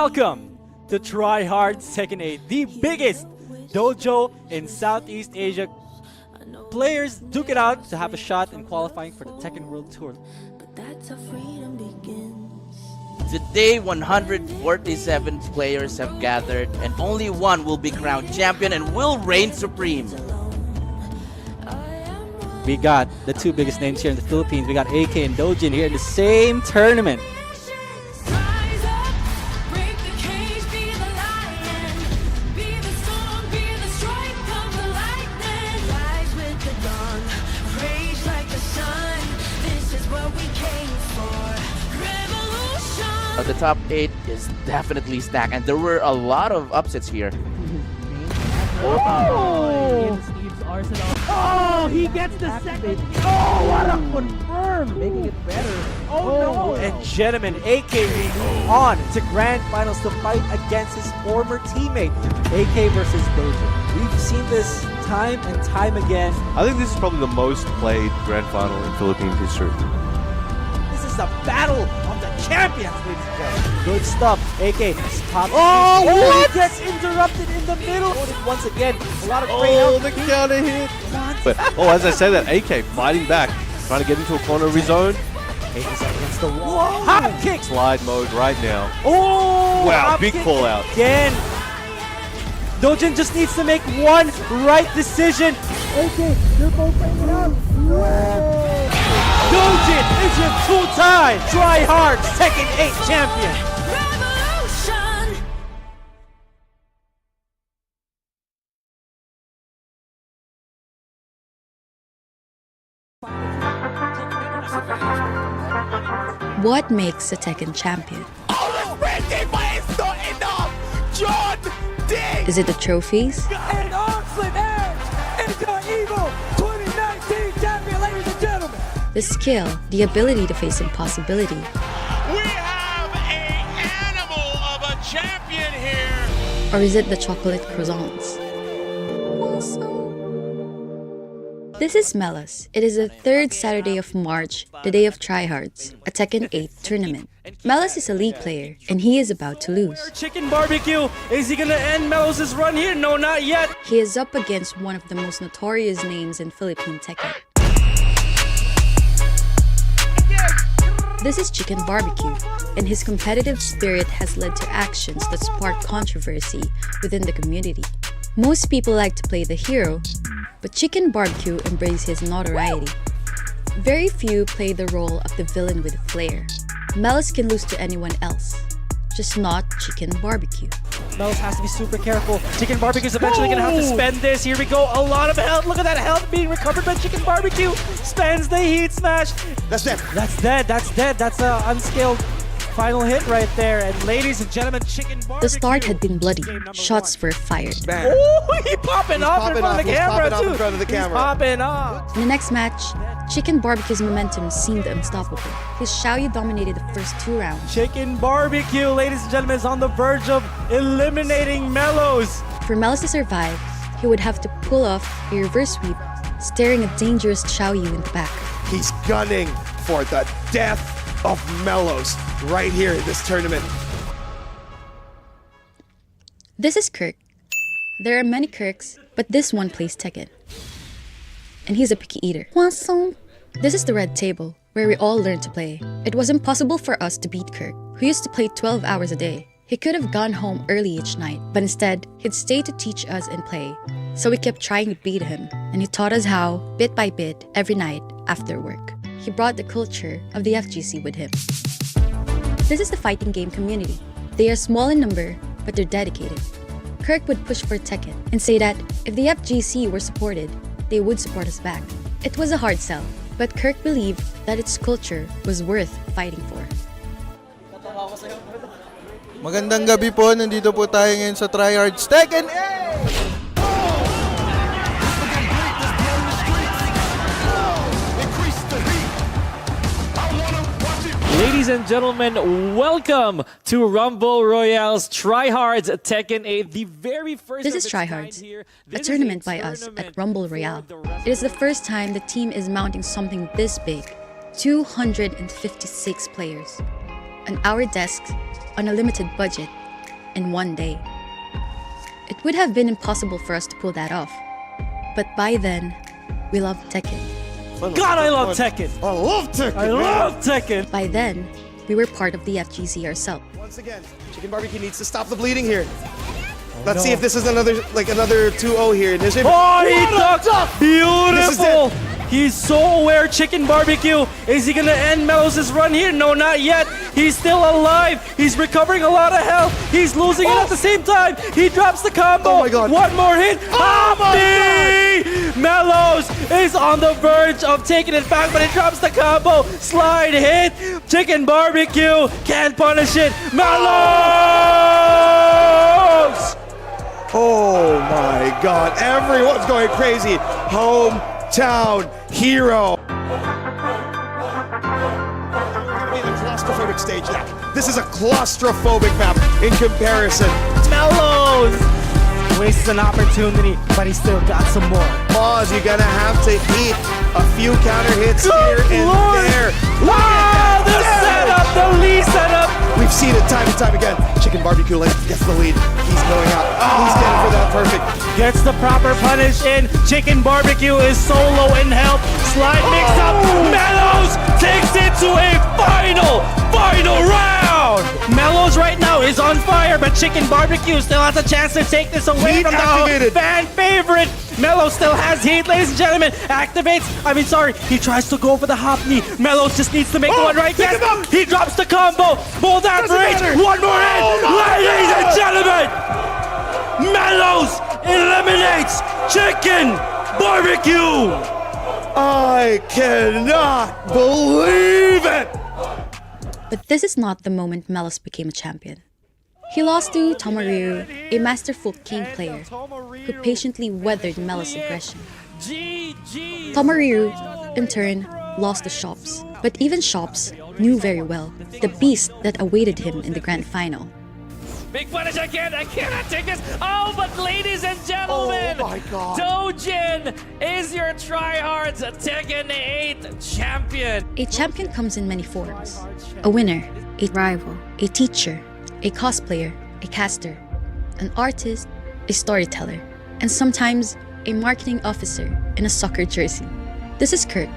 Welcome to TryHards Tekken 8, the biggest dojo in Southeast Asia. Players duke it out to have a shot in qualifying for the Tekken World Tour. Today, 147 players have gathered, and only one will be crowned champion and will reign supreme. We got the two biggest names here in the Philippines. We got AK and Dojin here in the same tournament. The top 8 is definitely stacked, and there were a lot of upsets here. Oh, he gets the second. Oh, what a confirm, making it better. Oh no! And gentlemen, AK on to grand finals to fight against his former teammate, AK versus Dojo. We've seen this time and time again. I think this is probably the most played grand final in Philippine history. This is the battle of the champions, ladies and gentlemen. Good stuff. AK top. Oh, what? He gets interrupted in the middle. Once again, a lot of Oh, the counter hit. But, as I say that, AK fighting back, trying to get into a corner of his own. AK's up against the wall. Hop kick. Slide mode right now. Oh, Wow, big call out. Again. Dojin just needs to make one right decision. Okay, they're both bringing up. Dojin is your two-time TryHards Tekken 8 champion. What makes a Tekken champion? Is it the trophies? And Armsley Edge is your evil 2019 champion, ladies and gentlemen. The skill, the ability to face impossibility. We have an animal of a champion here. Or is it the chocolate croissants? This is Melos. It is the third Saturday of March, the day of TryHards, a Tekken 8 tournament. Melos is a league player, and he is about to lose. Chicken barbecue. Is he gonna end Melos' run here? No, not yet. He is up against one of the most notorious names in Philippine Tekken. This is Chicken Barbecue, and his competitive spirit has led to actions that spark controversy within the community. Most people like to play the hero, but Chicken Barbecue embraces his notoriety. Very few play the role of the villain with flair. Melos can lose to anyone else, just not Chicken Barbecue. Melos has to be super careful. Chicken barbecue is eventually gonna have to spend this. Here we go. A lot of health. Look at that health being recovered by Chicken Barbecue. Spends the heat smash. That's dead. That's dead. That's dead. That's a unscaled final hit right there. And ladies and gentlemen, Chicken Barbecue. The start had been bloody. Shots were fired. Oh, he's popping off in front of the camera too. He's popping off. In the next match, Chicken Barbecue's momentum seemed unstoppable. His Xiaoyu dominated the first 2 rounds. Chicken Barbecue, ladies and gentlemen, is on the verge of eliminating Melos. For Melos to survive, he would have to pull off a reverse sweep, staring a dangerous Xiaoyu in the back. He's gunning for the death of Melos right here in this tournament. This is Kirk. There are many Kirks, but this one plays Tekken. And he's a picky eater. Poisson. This is the red table, where we all learn to play. It was impossible for us to beat Kirk, who used to play 12 hours a day. He could have gone home early each night, but instead, he'd stay to teach us and play. So we kept trying to beat him, and he taught us how, bit by bit, every night after work. He brought the culture of the FGC with him. This is the fighting game community. They are small in number, but they're dedicated. Kirk would push for Tekken and say that if the FGC were supported, they would support us back. It was a hard sell, but Kirk believed that its culture was worth fighting for. Magandang gabi po, nandito po tayo ngayon sa TryHards Tekken 8! Ladies and gentlemen, welcome to Rumble Royale's TryHards Tekken 8, the very first. This is TryHards, a tournament by us at Rumble Royale. It is the first time the team is mounting something this big, 256 players. On our desks, on a limited budget, in one day. It would have been impossible for us to pull that off. But by then, we loved Tekken. God, I love Tekken. I love Tekken. I love Tekken. By then, we were part of the FGC ourselves. Once again, Chicken Barbecue needs to stop the bleeding here. Let's see if this is another 2-0 here. Oh, he ducked! This is Beautiful! He's so aware, Chicken Barbecue. Is he gonna end Melos' run here? No, not yet. He's still alive. He's recovering a lot of health. He's losing it at the same time. He drops the combo. Oh my God. One more hit. Oh my God! Melos is on the verge of taking it back, but he drops the combo. Slide hit. Chicken Barbecue can't punish it. Melos! Oh my God, everyone's going crazy. Hometown hero. In a claustrophobic stage now. This is a claustrophobic map in comparison. Melos wastes an opportunity, but he still got some more. Pause, you're gonna have to eat a few counter hits here and there. Wow, the setup, the lead setup. We've seen it time and time again. Chicken Barbecue gets the lead. He's going out. He's getting for that perfect. Gets the proper punish in. Chicken Barbecue is so low in health. Slide mix up. Melos takes it to a final round. Melos right now is on fire, but Chicken Barbecue still has a chance to take this away Heat from activated. the fan favorite. Melos still has heat, ladies and gentlemen. He tries to go for the hop knee. Melos just needs to make one right. pick him up. He drops the combo. Pull that bridge. One more hit. Ladies and gentlemen, Melos eliminates Chicken Barbecue. I cannot believe it. But this is not the moment Melos became a champion. He lost to Tomoru, a masterful king player who patiently weathered Melos' aggression. Tomoru, in turn, lost to Shops, but even Shops knew very well the beast that awaited him in the grand final. Big punish, I cannot take this. Oh, but ladies and gentlemen, Oh my God. Dojin is your TryHards Tekken 8 champion. A champion comes in many forms. A winner, a rival, a teacher, a cosplayer, a caster, an artist, a storyteller, and sometimes a marketing officer in a soccer jersey. This is Kurt.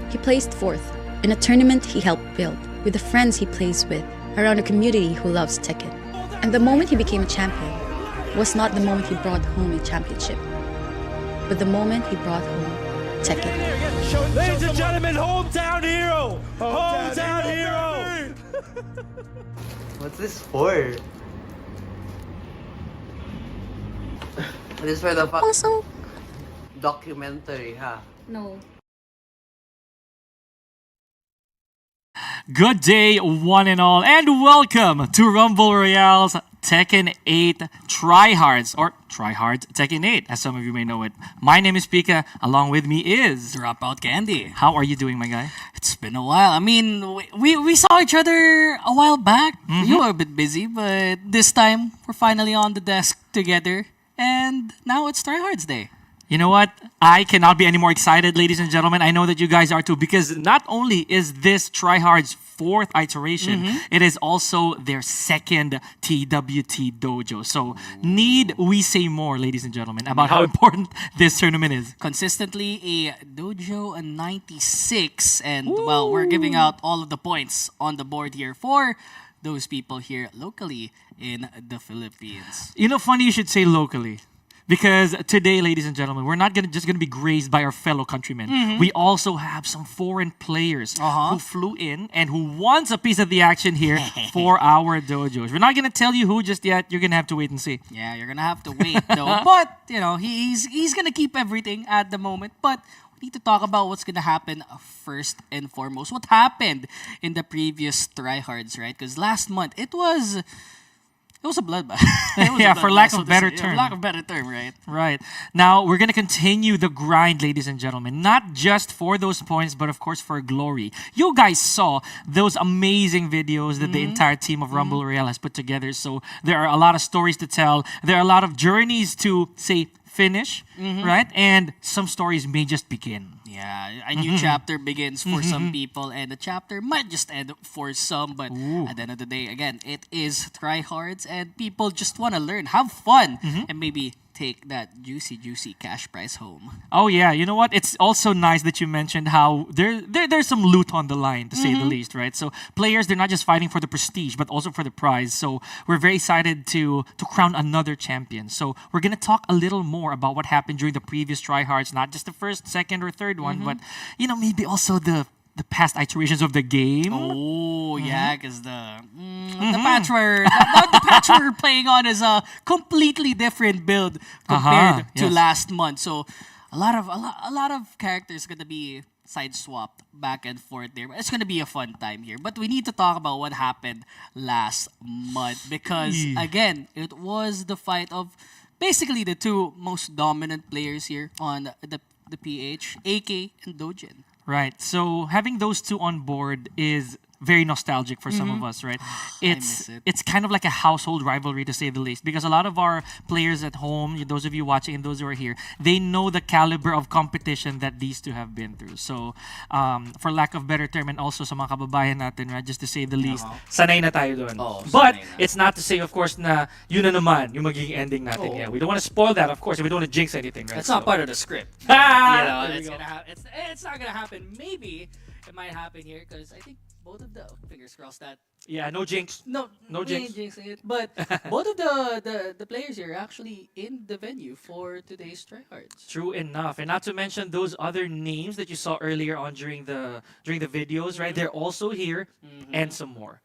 He placed 4th in a tournament he helped build with the friends he plays with around a community who loves Tekken. And the moment he became a champion was not the moment he brought home a championship, but the moment he brought home Tekken. Ladies and gentlemen, hometown hero! Hometown hero! What's this for? This is for the Also, documentary, huh? no. Good day, one and all, and welcome to Rumble Royale's Tekken 8 TryHards, or TryHards Tekken 8, as some of you may know it. My name is Pika. Along with me is Dropout Candy. How are you doing, my guy? It's been a while. I mean, we saw each other a while back. You were a bit busy, but this time we're finally on the desk together, and now it's TryHards Day. You know what? I cannot be any more excited, ladies and gentlemen. I know that you guys are too, because not only is this TryHards' 4th iteration, it is also their 2nd TWT dojo. So need we say more, ladies and gentlemen, about how important this tournament is? Consistently a dojo, a 96, and well, we're giving out all of the points on the board here for those people here locally in the Philippines. You know, funny you should say locally. Because today, ladies and gentlemen, we're not just going to be grazed by our fellow countrymen. We also have some foreign players who flew in and who wants a piece of the action here for our dojos. We're not going to tell you who just yet. You're going to have to wait and see. Yeah, you're gonna have to wait though. But you know, he's gonna keep everything at the moment. But we need to talk about what's gonna happen first and foremost. What happened in the previous TryHards, right? Because last month it was a bloodbath. Yeah, for lack of better term. Lack of better term, right? Right. Now, we're going to continue the grind, ladies and gentlemen. Not just for those points, but of course for glory. You guys saw those amazing videos that the entire team of Rumble Royale has put together. So there are a lot of stories to tell. There are a lot of journeys to, say, finish, right? And some stories may just begin. Yeah, a new chapter begins for some people, and the chapter might just end for some. But at the end of the day, again, it is TryHards, and people just want to learn, have fun, and maybe take that juicy cash prize home. Oh yeah, you know what? It's also nice that you mentioned how there's some loot on the line, to say the least, right? So players, they're not just fighting for the prestige, but also for the prize. So we're very excited to crown another champion. So we're gonna talk a little more about what happened during the previous TryHards, not just the first, second, or third one, but maybe also the past iterations of the game. Oh yeah, because the patch the patch we're playing on is a completely different build compared to last month. So a lot of characters gonna be side swapped back and forth there. It's gonna be a fun time here. But we need to talk about what happened last month because again, it was the fight of basically the two most dominant players here on the PH, AK and Dojin. Right. So having those two on board is very nostalgic for some of us, right? It's kind of like a household rivalry, to say the least, because a lot of our players at home, those of you watching and those who are here, they know the caliber of competition that these two have been through. So, for lack of better term, and also sa mga kababayan natin, right, just to say the least, sanay na tayo doon. But it's not to say, of course, na yun na naman yung magiging ending natin. Yeah, we don't want to spoil that, of course, and we don't want to jinx anything, right? That's not part of the script. It's not gonna happen. Maybe it might happen here because I think both of the fingers crossed that. Yeah, no jinx. No jinx. jinxing it. But both of the players here are actually in the venue for today's TryHards. True enough, and not to mention those other names that you saw earlier on during the videos, right? They're also here, and some more.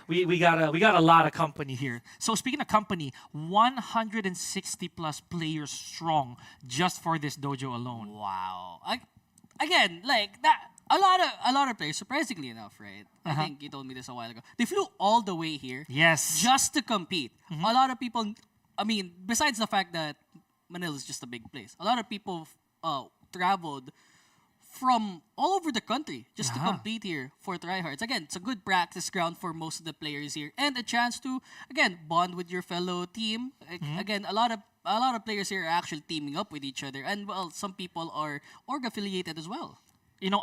We got a lot of company here. So speaking of company, 160 plus players strong just for this dojo alone. Wow. Again, like that. A lot of players, surprisingly enough, right? I think you told me this a while ago. They flew all the way here, yes, just to compete. A lot of people, I mean, besides the fact that Manila is just a big place, a lot of people traveled from all over the country just to compete here for TryHards. Again, it's a good practice ground for most of the players here, and a chance to again bond with your fellow team. Again, a lot of players here are actually teaming up with each other, and well, some people are org affiliated as well.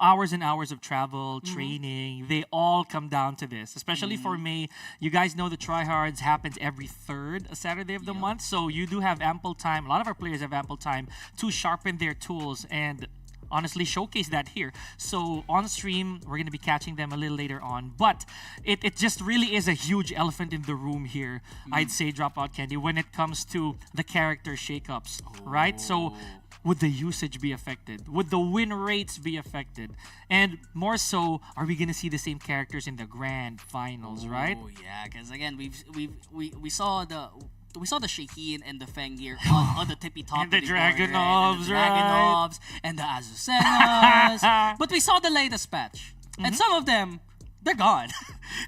Hours and hours of travel, training, they all come down to this. Especially for May, you guys know the TryHards happens every third Saturday of the month, so you do have ample time. A lot of our players have ample time to sharpen their tools and honestly showcase that here. So on stream, we're going to be catching them a little later on. But it just really is a huge elephant in the room here, I'd say, Dropout Candy, when it comes to the character shakeups, right? So would the usage be affected? Would the win rates be affected? And more so, are we gonna see the same characters in the grand finals, right? Oh yeah, because again, we saw the Shaheen and the Feng here on the tippy top and the of the board, Dragonovs, right? And the Dragonovs and the Azucenas. But we saw the latest patch, and some of them, they're gone.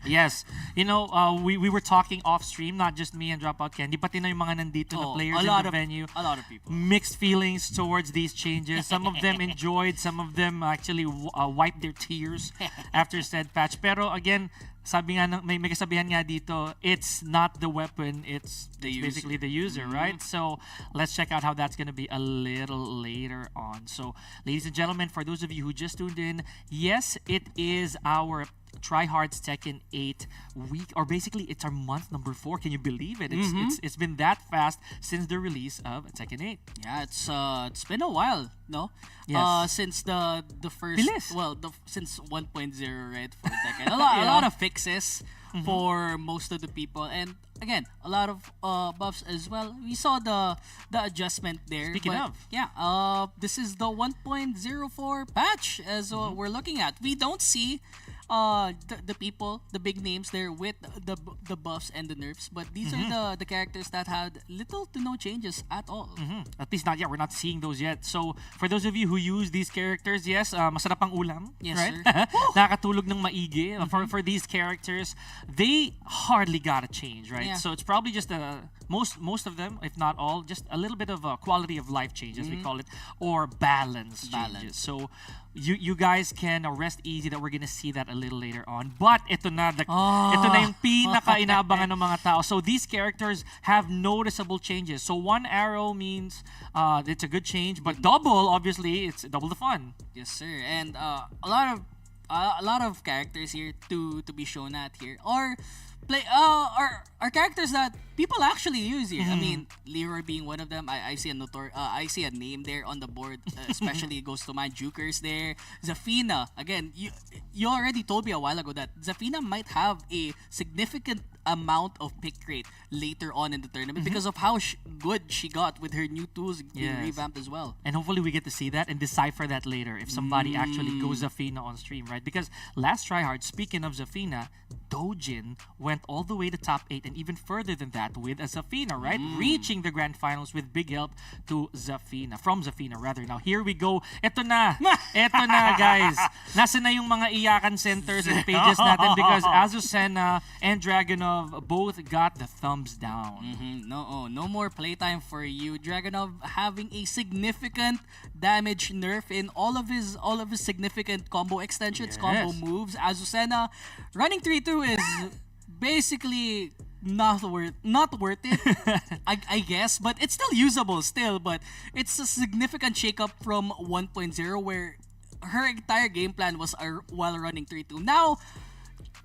Yes. We were talking off stream, not just me and Dropout Candy, pati na yung mga nandito na players in the venue. A lot of people. Mixed feelings towards these changes. Some of them enjoyed, some of them actually wiped their tears after said patch. Pero again, sabi nga may kasabihan nga dito, it's not the weapon, it's basically the user, right? So let's check out how that's going to be a little later on. So ladies and gentlemen, for those of you who just tuned in, yes, it is our TryHards Tekken 8 week, or basically it's our month number 4. Can you believe it? It's been that fast since the release of Tekken 8. Yeah, it's been a while, no? Yes. Since the first, Bilis. Since 1.0, right, for Tekken. A lot of fixes for most of the people, and again, a lot of buffs as well. We saw the adjustment there. Speaking of, this is the 1.04 patch as we're looking at. We don't see the people, the big names there with the buffs and the nerfs, but these are the characters that had little to no changes at all. At least not yet. We're not seeing those yet. So for those of you who use these characters, yes, masarap ang ulam, yes, right? Sir. Nakakatulog ng maigi. For these characters, they hardly gotta change, right? Yeah. So it's probably just most of them, if not all, just a little bit of a quality of life change, as we call it, or balance changes. So you guys can rest easy that we're gonna see that a little later on. But ito na yung pinaka-inaabangan ng mga tao. So these characters have noticeable changes. So one arrow means it's a good change, but double, obviously, it's double the fun. Yes, sir. And a lot of characters here to be shown at here are characters that people actually use here. I mean, Leroy being one of them. I see a name there on the board. Especially goes to my Jukers there. Zafina. Again, you already told me a while ago that Zafina might have a significant amount of pick rate later on in the tournament because of how good she got with her new tools being revamped as well. And hopefully we get to see that and decipher that later if somebody actually goes Zafina on stream, right? Because last tryhard, speaking of Zafina, Dojin went all the way to top 8 and even further than that with a Zafina, right? Reaching the grand finals with big help from Zafina rather. Now here we go. Eto na, guys. Nasa na yung mga iyakan centers and pages natin because Azucena and Dragunov both got the thumbs down. No more playtime for you. Dragunov having a significant damage nerf in all of his significant combo extensions, combo moves. Azucena running 3-2 is basically not worth it, I guess, but it's still usable still, but it's a significant shakeup from 1.0 where her entire game plan was while running 3-2. Now,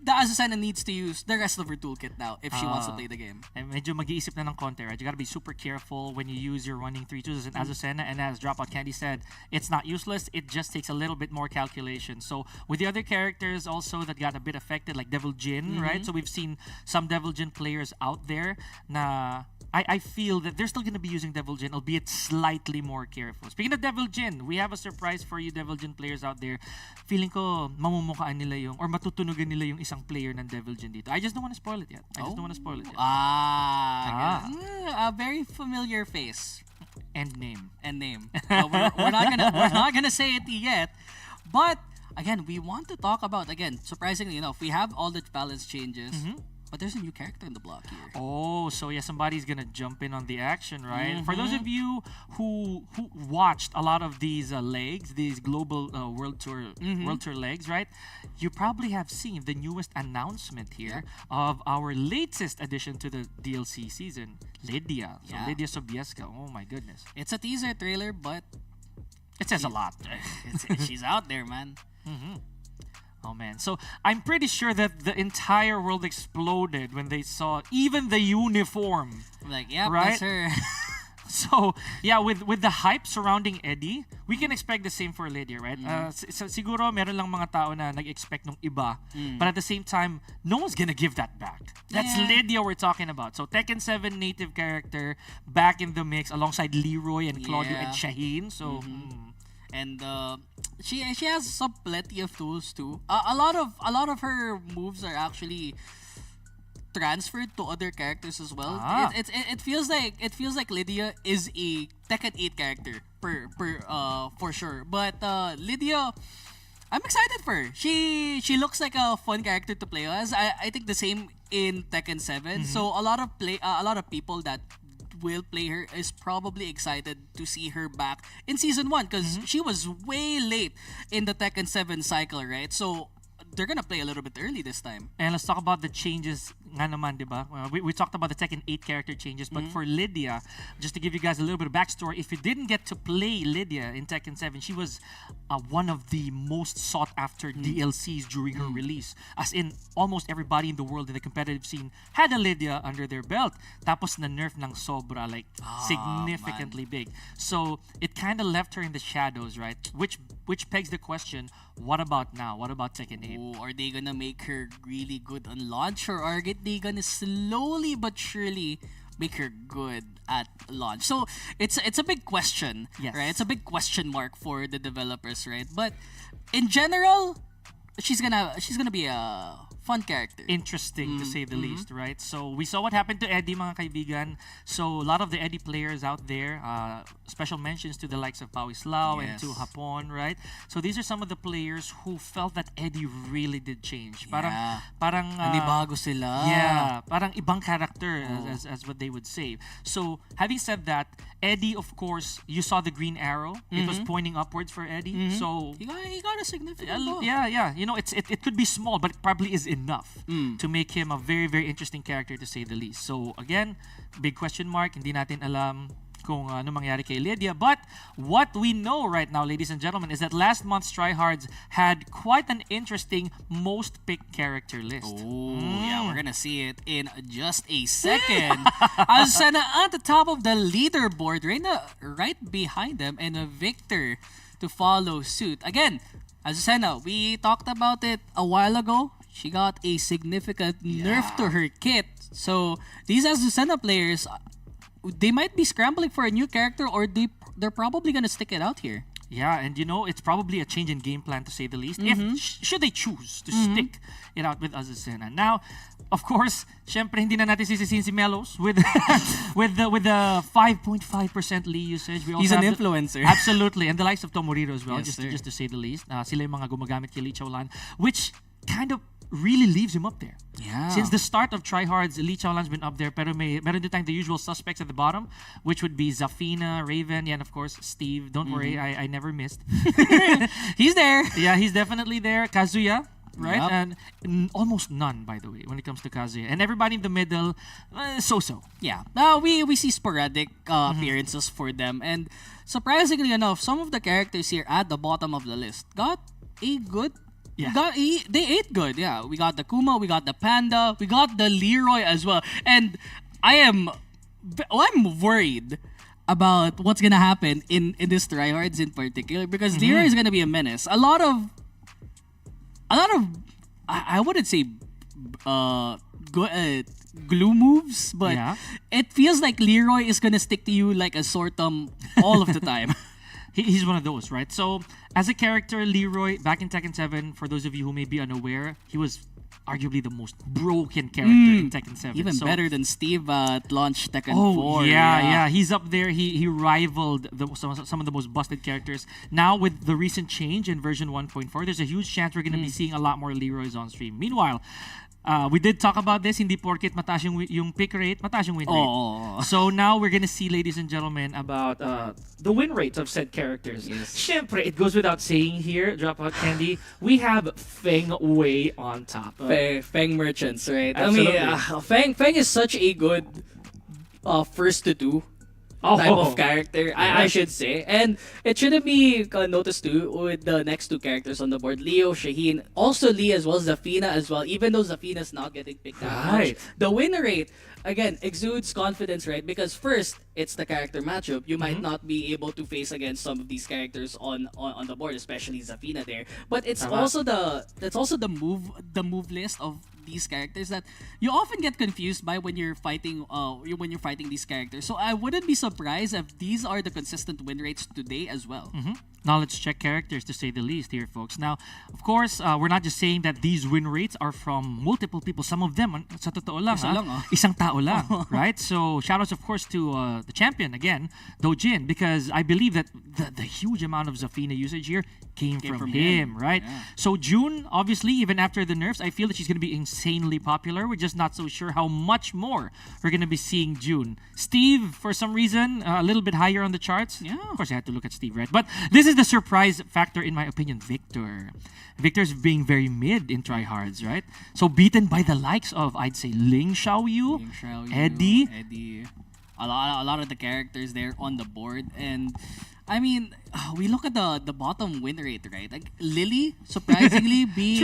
the Azucena needs to use the rest of her toolkit now if she wants to play the game. And medyo mag-iisip na ng konti, right? You gotta be super careful when you use your running 3-2s as an Azucena, and as Dropout Candy said, it's not useless, it just takes a little bit more calculation. So with the other characters also that got a bit affected, like Devil Jin, right? So we've seen some Devil Jin players out there na I feel that they're still going to be using Devil Jin, albeit slightly more careful. Speaking of Devil Jin, we have a surprise for you Devil Jin players out there. Feeling ko mamumukhaan nila yung, or matutunugan nila yung isang player ng Devil Jin dito. I just don't want to spoil it yet. A very familiar face. And name. We're not gonna say it yet, but again, we want to talk about, again, surprisingly enough, we have all the balance changes. But there's a new character in the block here. Oh, so yeah, somebody's gonna jump in on the action, right? For those of you who watched a lot of these legs, these global world tour legs, right? You probably have seen the newest announcement here of our latest addition to the DLC season, Lydia. So Lydia Sobieska. Oh my goodness. It's a teaser trailer, but it says a lot. She's out there, man. Oh man, so I'm pretty sure that the entire world exploded when they saw even the uniform. Like, yeah, right? that's her. So, yeah, with the hype surrounding Eddie, we can expect the same for Lydia, right? Siguro meron lang mga tao na nag-expect nung iba, but at the same time, no one's gonna give that back. That's Lydia we're talking about. So, Tekken 7 native character back in the mix alongside Leroy and Claudio and Shaheen. So, and she has plenty of tools too. A lot of her moves are actually transferred to other characters as well. It feels like Lydia is a Tekken 8 character for sure. But Lydia, I'm excited for her. She looks like a fun character to play as. I think the same in Tekken 7. So a lot of people that will play her is probably excited to see her back in season 1 because she was way late in the Tekken 7 cycle, right? So they're gonna play a little bit early this time. And let's talk about the changes nga naman, diba? We talked about the Tekken 8 character changes, but for Lydia, just to give you guys a little bit of backstory, if you didn't get to play Lydia in Tekken 7, she was one of the most sought after DLCs during her release. As in, almost everybody in the world in the competitive scene had a Lydia under their belt. Tapos na-nerf ng sobra, like significantly big. So it kind of left her in the shadows, right? Which pegs the question, what about now? What about Tekken 8? Are they gonna make her really good on launch, or are they gonna slowly but surely make her good at launch? So it's a big question, right? It's a big question mark for the developers, right? But in general, she's gonna be a fun character. Interesting to say the least, right? So we saw what happened to Eddie, mga kaibigan. So a lot of the Eddie players out there, special mentions to the likes of Pao Islao and to Hapon, right? So these are some of the players who felt that Eddie really did change. Parang Nanibago sila. Yeah, parang ibang character as what they would say. So having said that, Eddie, of course, you saw the green arrow. It was pointing upwards for Eddie. So He got a significant buff. yeah. You know, it could be small, but it probably is enough to make him a very, very interesting character to say the least. So again, big question mark. Hindi natin alam kung ano mangyari kay Lydia. But what we know right now, ladies and gentlemen, is that last month's TryHards had quite an interesting most picked character list. Oh, yeah, we're gonna see it in just a second. Azucena at the top of the leaderboard, Reina right behind them, and Victor to follow suit. Again, Azucena, we talked about it a while ago. She got a significant nerf to her kit. So these Azucena players, they might be scrambling for a new character, or they're probably gonna stick it out here. Yeah, and you know, it's probably a change in game plan to say the least. If should they choose to stick it out with Azucena. Now, of course, syempre hindi na natin sisisihin si Melos with with the 5.5% Lee usage. We also He's an have influencer. Absolutely, and the likes of Tomoriro as well, Yes, sir. just to say the least. Sila yung mga gumagamit kay Lee Chaolan, which kind of really leaves him up there. Yeah. Since the start of TryHards, Lee Chaolan's been up there, pero meron din tayong the usual suspects at the bottom, which would be Zafina, Raven, and of course Steve. Don't worry, I never missed. He's there. Yeah, he's definitely there. Kazuya, right? Yep. And almost none, by the way, when it comes to Kazuya. And everybody in the middle, so-so. Yeah. We see sporadic appearances for them, and surprisingly enough, some of the characters here at the bottom of the list got a good. Yeah. They ate good. Yeah, we got the Kuma, we got the Panda, we got the Leroy as well, and I'm worried about what's gonna happen in this TryHards in particular, because Leroy is gonna be a menace. A lot of I wouldn't say glue moves, but it feels like Leroy is gonna stick to you like a sore thumb all of the time. He's one of those, right? So, as a character, Leroy, back in Tekken 7, for those of you who may be unaware, he was arguably the most broken character in Tekken 7. Even better than Steve at launch Tekken 4. Yeah. He's up there. He rivaled some of the most busted characters. Now, with the recent change in version 1.4, there's a huge chance we're going to be seeing a lot more Leroys on stream. Meanwhile, we did talk about this, hindi porket mataas yung pick rate, mataas yung win rate. So now we're gonna see, ladies and gentlemen, about the win rates of said characters. Syempre, it goes without saying here, Dropout Candy, we have Feng Wei on top. Feng merchants, right? Absolutely. I mean, Feng is such a good first to two type of character, I should say. And it shouldn't be noticed too with the next two characters on the board, Leo, Shaheen, also Lee as well, Zafina as well, even though Zafina's not getting picked that much. The win rate, again, exudes confidence, right? Because first, it's the character matchup. You might not be able to face against some of these characters on the board, especially Zafina there. But it's also the move list of these characters that you often get confused by when you're fighting these characters. So I wouldn't be surprised if these are the consistent win rates today as well. Now let's check characters, to say the least here, folks. Now, of course, we're not just saying that these win rates are from multiple people. Some of them, sa totoo lang, isang tao lang, right? So shoutouts, of course, to the champion again, Dojin, because I believe that the huge amount of Zafina usage here came from him, right? Yeah. So June, obviously, even after the nerfs, I feel that she's going to be insanely popular. We're just not so sure how much more we're going to be seeing June. Steve, for some reason, a little bit higher on the charts. Yeah. Of course, I had to look at Steve, right? But this is the surprise factor, in my opinion, Victor. Victor's being very mid in TryHards, right? So beaten by the likes of, I'd say, Ling Xiaoyu, Eddie. A lot of the characters there on the board, and I mean, we look at the bottom win rate, right? Like Lily, surprisingly, being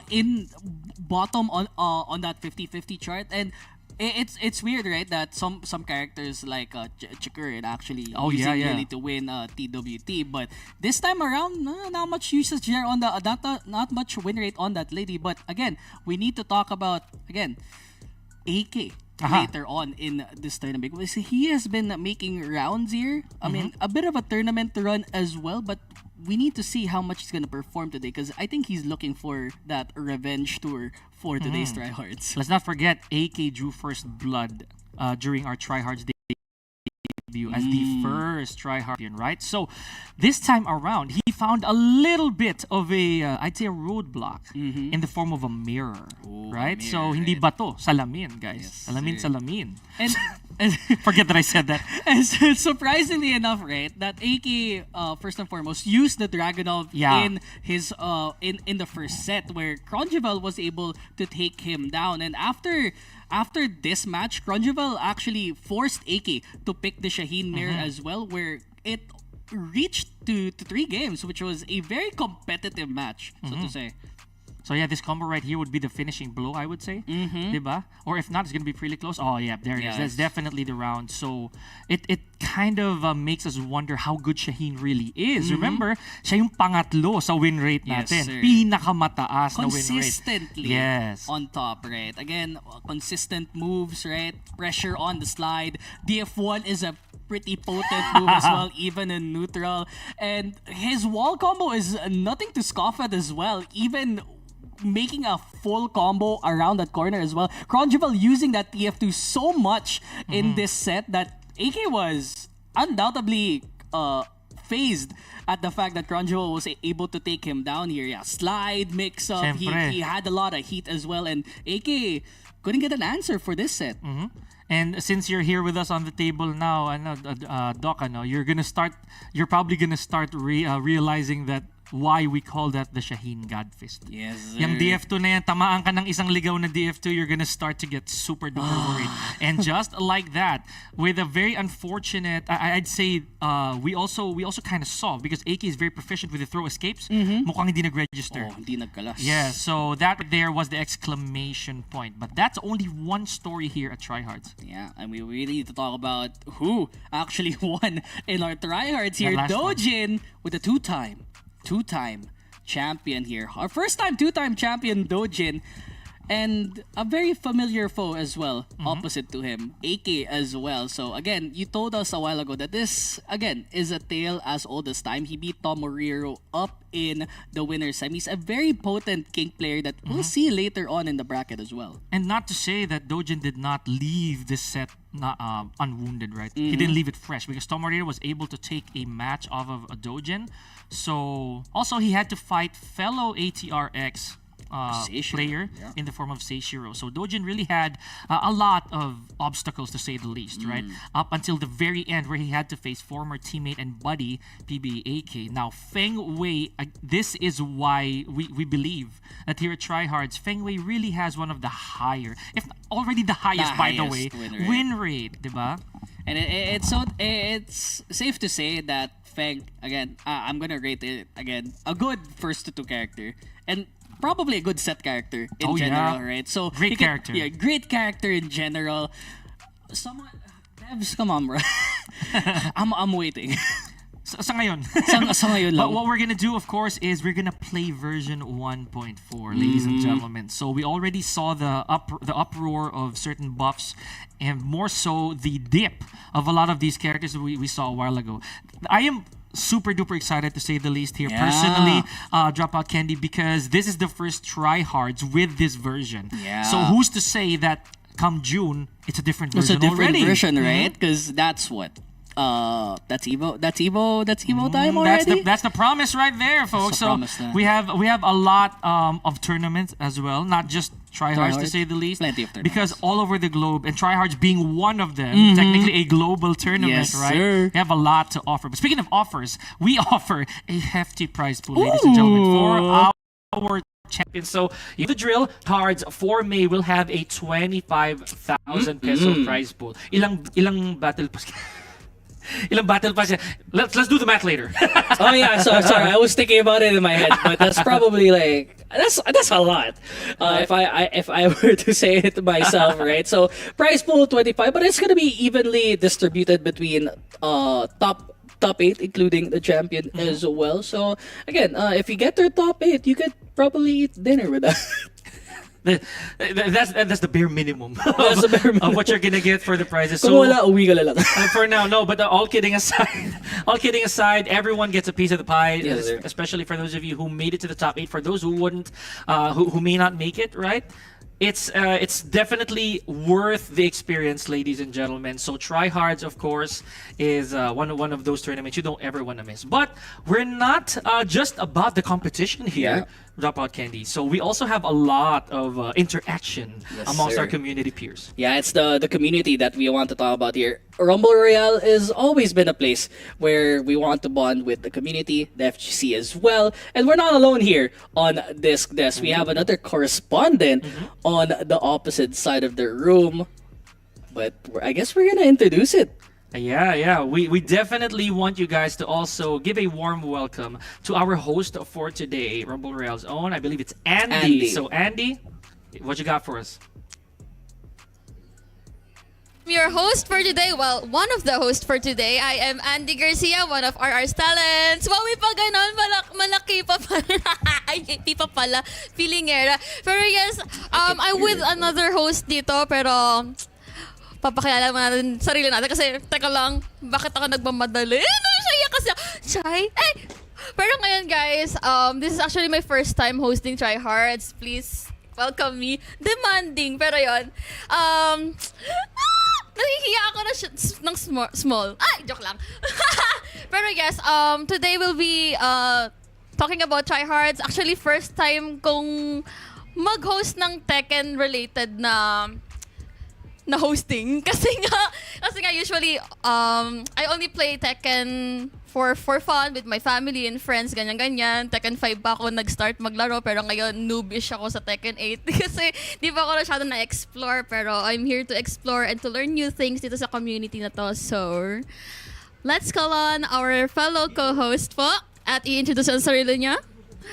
in bottom on that 50-50 chart, and it's weird, right? That some characters like Chikurin actually using Lily to win TWT, but this time around, not much usage there on the not much win rate on that lady. But again, we need to talk about AK. Later on in this tournament, because he has been making rounds here. I mean, a bit of a tournament run as well, but we need to see how much he's gonna perform today, because I think he's looking for that revenge tour for today's tryhards. Let's not forget AK drew first blood during our tryhards debut as the first tryhardian, right? So this time around, he found a little bit of a, I'd say a roadblock in the form of a mirror, right? So hindi bato, salamin, guys. Salamin. And forget that I said that. And surprisingly enough, right, that AK first and foremost used the Dragunov in his in the first set, where Cronjeval was able to take him down. And after this match, Cronjeval actually forced AK to pick the Shaheen mirror as well, where it reached to 3 games, which was a very competitive match, so to say. So yeah, this combo right here would be the finishing blow, I would say. Diba? Or if not, it's going to be pretty close. Oh yeah, there it is. That's definitely the round. So it kind of makes us wonder how good Shaheen really is. Remember, siya yung pangatlo sa win rate natin. Pinakamataas na win rate. Consistently on top, right? Again, consistent moves, right? Pressure on the slide. DF1 is a pretty potent move as well, even in neutral. And his wall combo is nothing to scoff at as well, even making a full combo around that corner as well. Cronjeval using that TF2 so much in this set that AK was undoubtedly phased at the fact that Cronjeval was able to take him down here. Yeah, slide, mix-up, he had a lot of heat as well, and AK couldn't get an answer for this set. And since you're here with us on the table now, Doc, you're probably gonna start realizing that why we call that the Shaheen God Fist. Yes, sir. Yung DF2 na yan, tamaan ka ng isang ligaw na DF2, you're gonna start to get super duper worried. And just like that, with a very unfortunate, I'd say, we also kind of saw, because AK is very proficient with the throw escapes, mukhang hindi nag-register. Hindi nagkalas. Yeah, so that there was the exclamation point. But that's only one story here at TryHards. Yeah, and we really need to talk about who actually won in our TryHards here. Dojin with a two-time champion here. Our first time two-time champion, Dojin, and a very familiar foe as well, opposite to him, AK as well. So again, you told us a while ago that this, again, is a tale as old as time. He beat Tomohiro up in the winner's semis. A very potent king player that we'll see later on in the bracket as well. And not to say that Dojin did not leave this set unwounded, right? He didn't leave it fresh, because Tomohiro was able to take a match off of a Dojin. So also he had to fight fellow ATRX player in the form of Seishiro. So Dojin really had a lot of obstacles, to say the least, right? Up until the very end, where he had to face former teammate and buddy PBAK. Now Feng Wei, this is why we believe that here at TryHards, Feng Wei really has one of the higher, if not already the highest, by the way, win rate, diba? And it's safe to say that Feng, again, I'm gonna rate it again a good first to 2 character, and probably a good set character in general, right? So great character. Yeah, great character in general. Someone, Devs, come on, bro. I'm waiting. Sa ngayon. Sa ngayon lang. But what we're gonna do, of course, is we're gonna play version 1.4, ladies and gentlemen. So we already saw the uproar of certain buffs, and more so the dip of a lot of these characters that we saw a while ago. I am super duper excited, to say the least, here personally, Dropout Candy, because this is the first TryHards with this version. So who's to say that come June it's a different version already? It's a different already? version, right? Because that's what. That's Evo time already. That's the promise right there, folks. So we have a lot of tournaments as well, not just TryHards, to say the least. Plenty of tournaments. Because all over the globe, and TryHards being one of them, technically a global tournament, right? Sir. We have a lot to offer. But speaking of offers, we offer a hefty prize pool, ladies and gentlemen, for our champions. So you know the drill. Cards for May will have a 25,000 peso prize pool. Ilang battle pass? Ilang battle pass? Let's do the math later. Oh yeah, sorry. I was thinking about it in my head, but that's probably like that's a lot. If I were to say it myself, right? So prize pool 25, but it's gonna be evenly distributed between top 8, including the champion as well. So again, if you get to top 8, you could probably eat dinner with that. That's the bare minimum That's the bare minimum. of what you're gonna get for the prizes. Kung wala, uwi ka na lang. For now, no. But all kidding aside, everyone gets a piece of the pie. Yes, sir. Especially for those of you who made it to the top 8. For those who wouldn't, who may not make it, right? It's definitely worth the experience, ladies and gentlemen. So TryHards, of course, is one of those tournaments you don't ever want to miss. But we're not just about the competition here, Dropout Candy. So we also have a lot of interaction amongst sir. our community peers. Yeah, it's the community that we want to talk about here. Rumble Royale has always been a place where we want to bond with the community, the FGC as well. And we're not alone here on Disc Desk. We have another correspondent on the opposite side of the room. But I guess we're gonna introduce it. Yeah. We definitely want you guys to also give a warm welcome to our host for today, Rumble Royale's own. I believe it's Andy. So Andy, what you got for us? Your host for today, well, one of the hosts for today, I am Andy Garcia, one of RR's talents. Wow, pa ganon, malaki pa pala. Ay, hindi pa pala, feelingera. Pero yes, I'm with another host dito, pero papakilala mo natin sarili natin kasi teka lang, bakit ako nagmamadali? Siya kasi Shy. Pero ngayon guys, this is actually my first time hosting TryHards. Please welcome me. Demanding, pero yon. Nahihiya ako na ng small. Ay, joke lang. Pero yes, today we'll be talking about TryHards. Actually, first time kong mag-host ng Tekken related na hosting kasi nga usually I only play Tekken for fun with my family and friends, ganyan. Tekken 5 pa ako nag-start maglaro pero ngayon noobish ako sa Tekken 8 kasi di pa ako masyado na-explore, pero I'm here to explore and to learn new things dito sa community na to. So, let's call on our fellow co-host po at i-introduce ang sarili niya.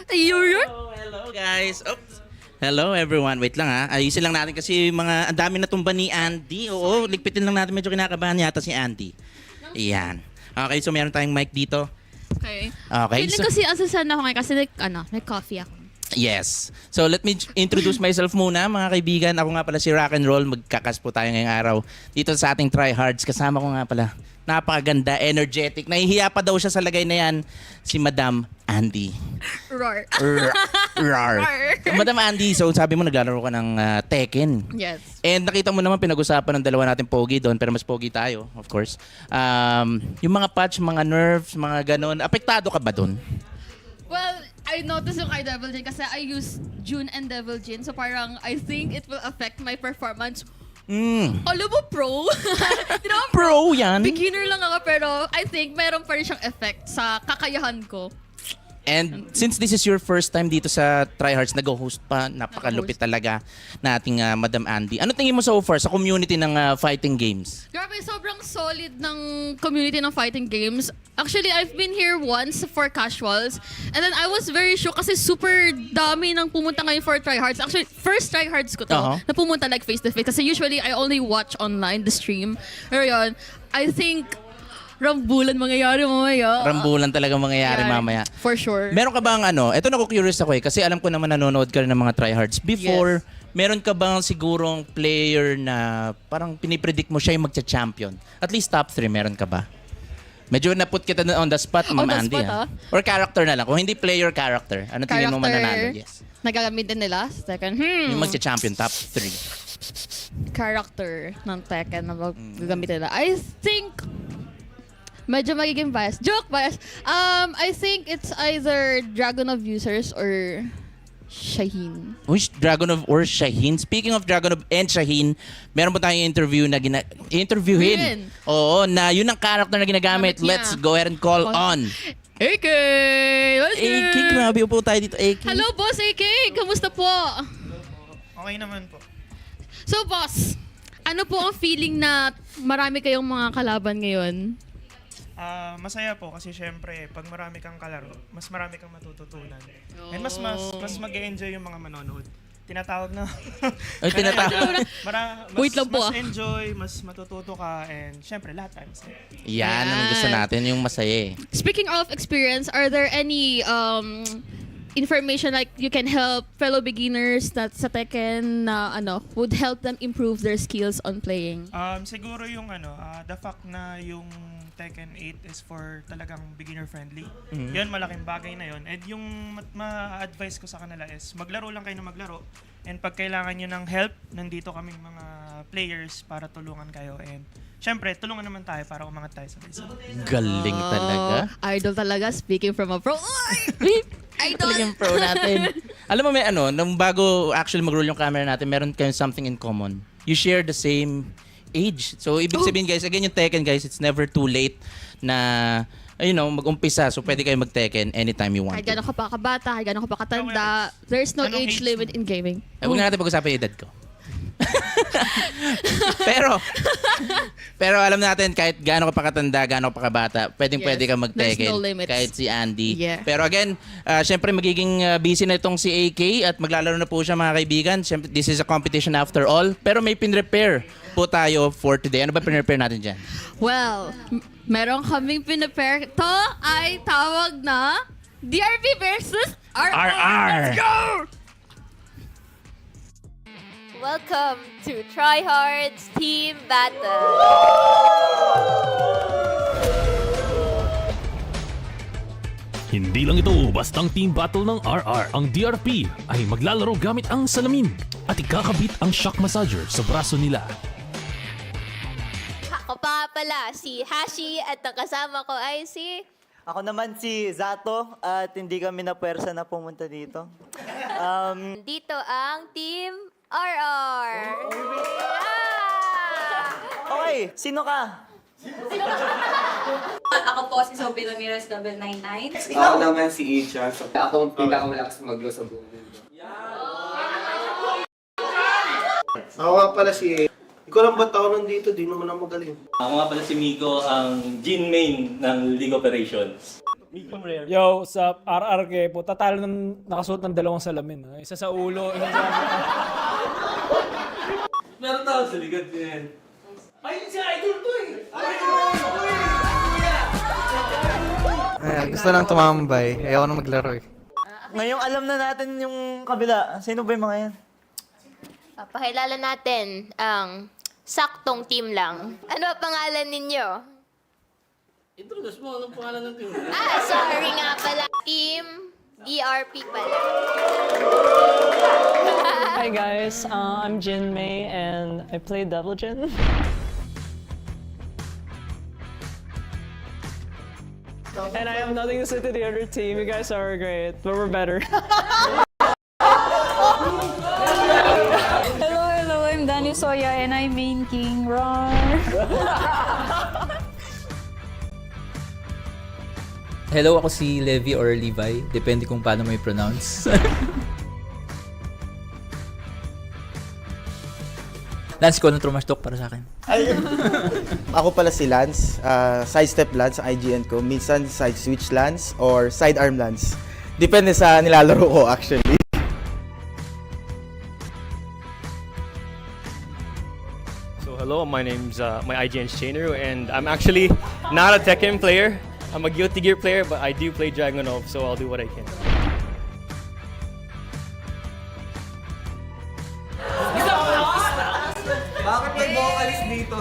Hello guys. Oops. Hello everyone. Wait lang ha. Ayusin lang natin kasi ang dami na tumba ni Andy. Oo, ligpitin lang natin. Medyo kinakabahan yata si Andy. Ayan. Okay, so meron tayong mic dito. Okay. So, Feeling ko si asasan ako ngayon kasi may coffee ako. yes. So let me introduce myself muna mga kaibigan. Ako nga pala si Rock and Roll. Magkakas po tayo ngayong araw dito sa ating TryHards. Kasama ko nga pala. Napakaganda, energetic. Nahihiya pa daw siya sa lagay na yan. Si Madam Andy. Roar. Rar. Madam Andy, so sabi mo naglalaro ka ng Tekken. Yes. And nakita mo naman pinag-usapan ng dalawa natin pogi doon, pero mas pogi tayo, of course. Yung mga patch, mga nerfs, mga ganon, apektado ka ba doon? Well, I noticed yung kay Devil Jin kasi I use June and Devil Jin, so parang I think it will affect my performance. Alam mo, pro? Pro yan. Beginner lang ako pero I think meron pa rin siyang effect sa kakayahan ko. And since this is your first time dito sa TryHards, nag-host pa, napakalupit talaga nating Madam Andy. Ano tingin mo so far sa community ng fighting games? Grabe, sobrang solid ng community ng fighting games. Actually, I've been here once for casuals. And then I was very shocked kasi super dami nang pumunta ngayon for TryHards. Actually, first TryHards ko to na pumunta like face-to-face. Kasi usually, I only watch online the stream. Pero yun, I think rambulan mangyayari mamaya. Rambulan talaga mangyayari mamaya. For sure. Meron ka bang ito naku-curious ako kasi alam ko naman nanonood ka rin ng mga TryHards. Before, meron ka bang sigurong player na parang pinipredict mo siya yung magcha-champion? At least top 3, meron ka ba? Medyo naput kita on the spot, Ma'am Andy. Or character na lang. Kung hindi player, character. Ano tingin mo mananalo? Yes. Nagagamitin nila sa Tekken. Yung magcha-champion, top 3. Character ng Tekken na gagamitin nila. I think medyo magiging bias. Joke bias. I think it's either Dragon of Users or Shaheen. Which Dragon of or Shaheen? Speaking of Dragon of and Shaheen, meron po tayong interviewin. Oo, na yun ang character na ginagamit. Let's go ahead and call on AK! AK, grabe po tayo dito, AK. Hello, boss AK! Kamusta po? Okay naman po. So, boss, ano po ang feeling na marami kayong mga kalaban ngayon? Masaya po kasi syempre pag marami kang kalaro, mas marami kang matututunan. And mas mag-e-enjoy yung mga manonood. Tinatawag na. Ay, tinatawag. Wait lang po. Mas enjoy, mas matututo ka, and syempre lahat tayo masaya. Yan ang gusto natin, yung masaya. Speaking of experience, are there any information like you can help fellow beginners na sa Tekken na would help them improve their skills on playing? Siguro yung the fact na yung Tekken 8 is for talagang beginner friendly. Yun, malaking bagay na yun. And yung ma-advise ko sa kanila is maglaro lang kayo na maglaro. And pag kailangan nyo ng help, nandito kaming mga players para tulungan kayo. And syempre, tulungan naman tayo para umangat tayo sa isa. Galing talaga. Idol talaga, speaking from a pro. Idol! Talagang pro natin. Alam mo, may nung bago actually mag-roll yung camera natin, meron kayong something in common. You share the same age. So, ibig sabihin guys, again yung Tekken guys, it's never too late na, mag-umpisa. So, pwede kayo mag-Tekken anytime you want Kahit gano'n ka pa kabata, kahit gano'n ka pa katanda, there's no age limit in gaming. Huwag na natin pag-usapan yung edad ko. pero alam natin kahit gaano ka pa katanda, gaano ka pa kabata, pwede ka mag-Tekken. There's no limits. Kahit si Andy. Yeah. Pero again, syempre magiging busy na itong si AK at maglalaro na po siya mga kaibigan. Syempre, this is a competition after all. Pero may pinrepare po tayo for today. Ano ba pinrepare natin dyan? Well, meron kaming pinapare. Ito ay tawag na DRP versus RR. Let's go! Welcome to TRYHARDS Team Battle! Hindi lang ito bastang team battle ng RR. Ang DRP ay maglalaro gamit ang salamin at ikakabit ang shock massager sa braso nila. Ako pa pala, si Hashi at ang kasama ko ay si... Ako naman si Zato at hindi kami na pwersa na pumunta dito. Dito ang Team RR! Okay, sino ka? Ako po si Sophie Ramirez, Double 99. Ako naman si Icha. Ako ang pinakamalakas maglo sa buong mundo. Ako nga pala si... Ikaw lang ba't ako nandito? Di naman ako magaling. Ako nga pala si Miko, ang Gin Main ng League Operations. Yo, sa RRK po, tatalo ng nakasuot ng dalawang salamin. Isa sa ulo, isa sa... Meron tao sa likod din. Ay, si Idol to eh! Gusto lang tumambay. Ayaw na maglaro eh. Ngayong alam na natin yung kabila. Sino ba yung mga yan? Papakilala natin ang saktong team lang. Ano ang pangalan ninyo? Introduce mo, anong pangalan ng team? Sorry nga pala. Team DRP pala. Hi guys, I'm Jin Mei and I play Devil Jin. And I have nothing to say to the other team. You guys are great, but we're better. Hello, I'm Danny Soya and I main King Rar. Hello, ako si Levi or Levi. Depende kung paano mo i-pronounce. Lance, ko na trumastok para sa akin. Ako pala si Lance. Sidestep Lance sa IGN ko. Minsan side switch Lance or sidearm Lance. Depende sa nilalaro ko actually. So hello, my name's my IGN's Chainer and I'm actually not a Tekken player. I'm a Guilty Gear player, but I do play Dragunov, so I'll do what I can. Bakit may vocalist dito?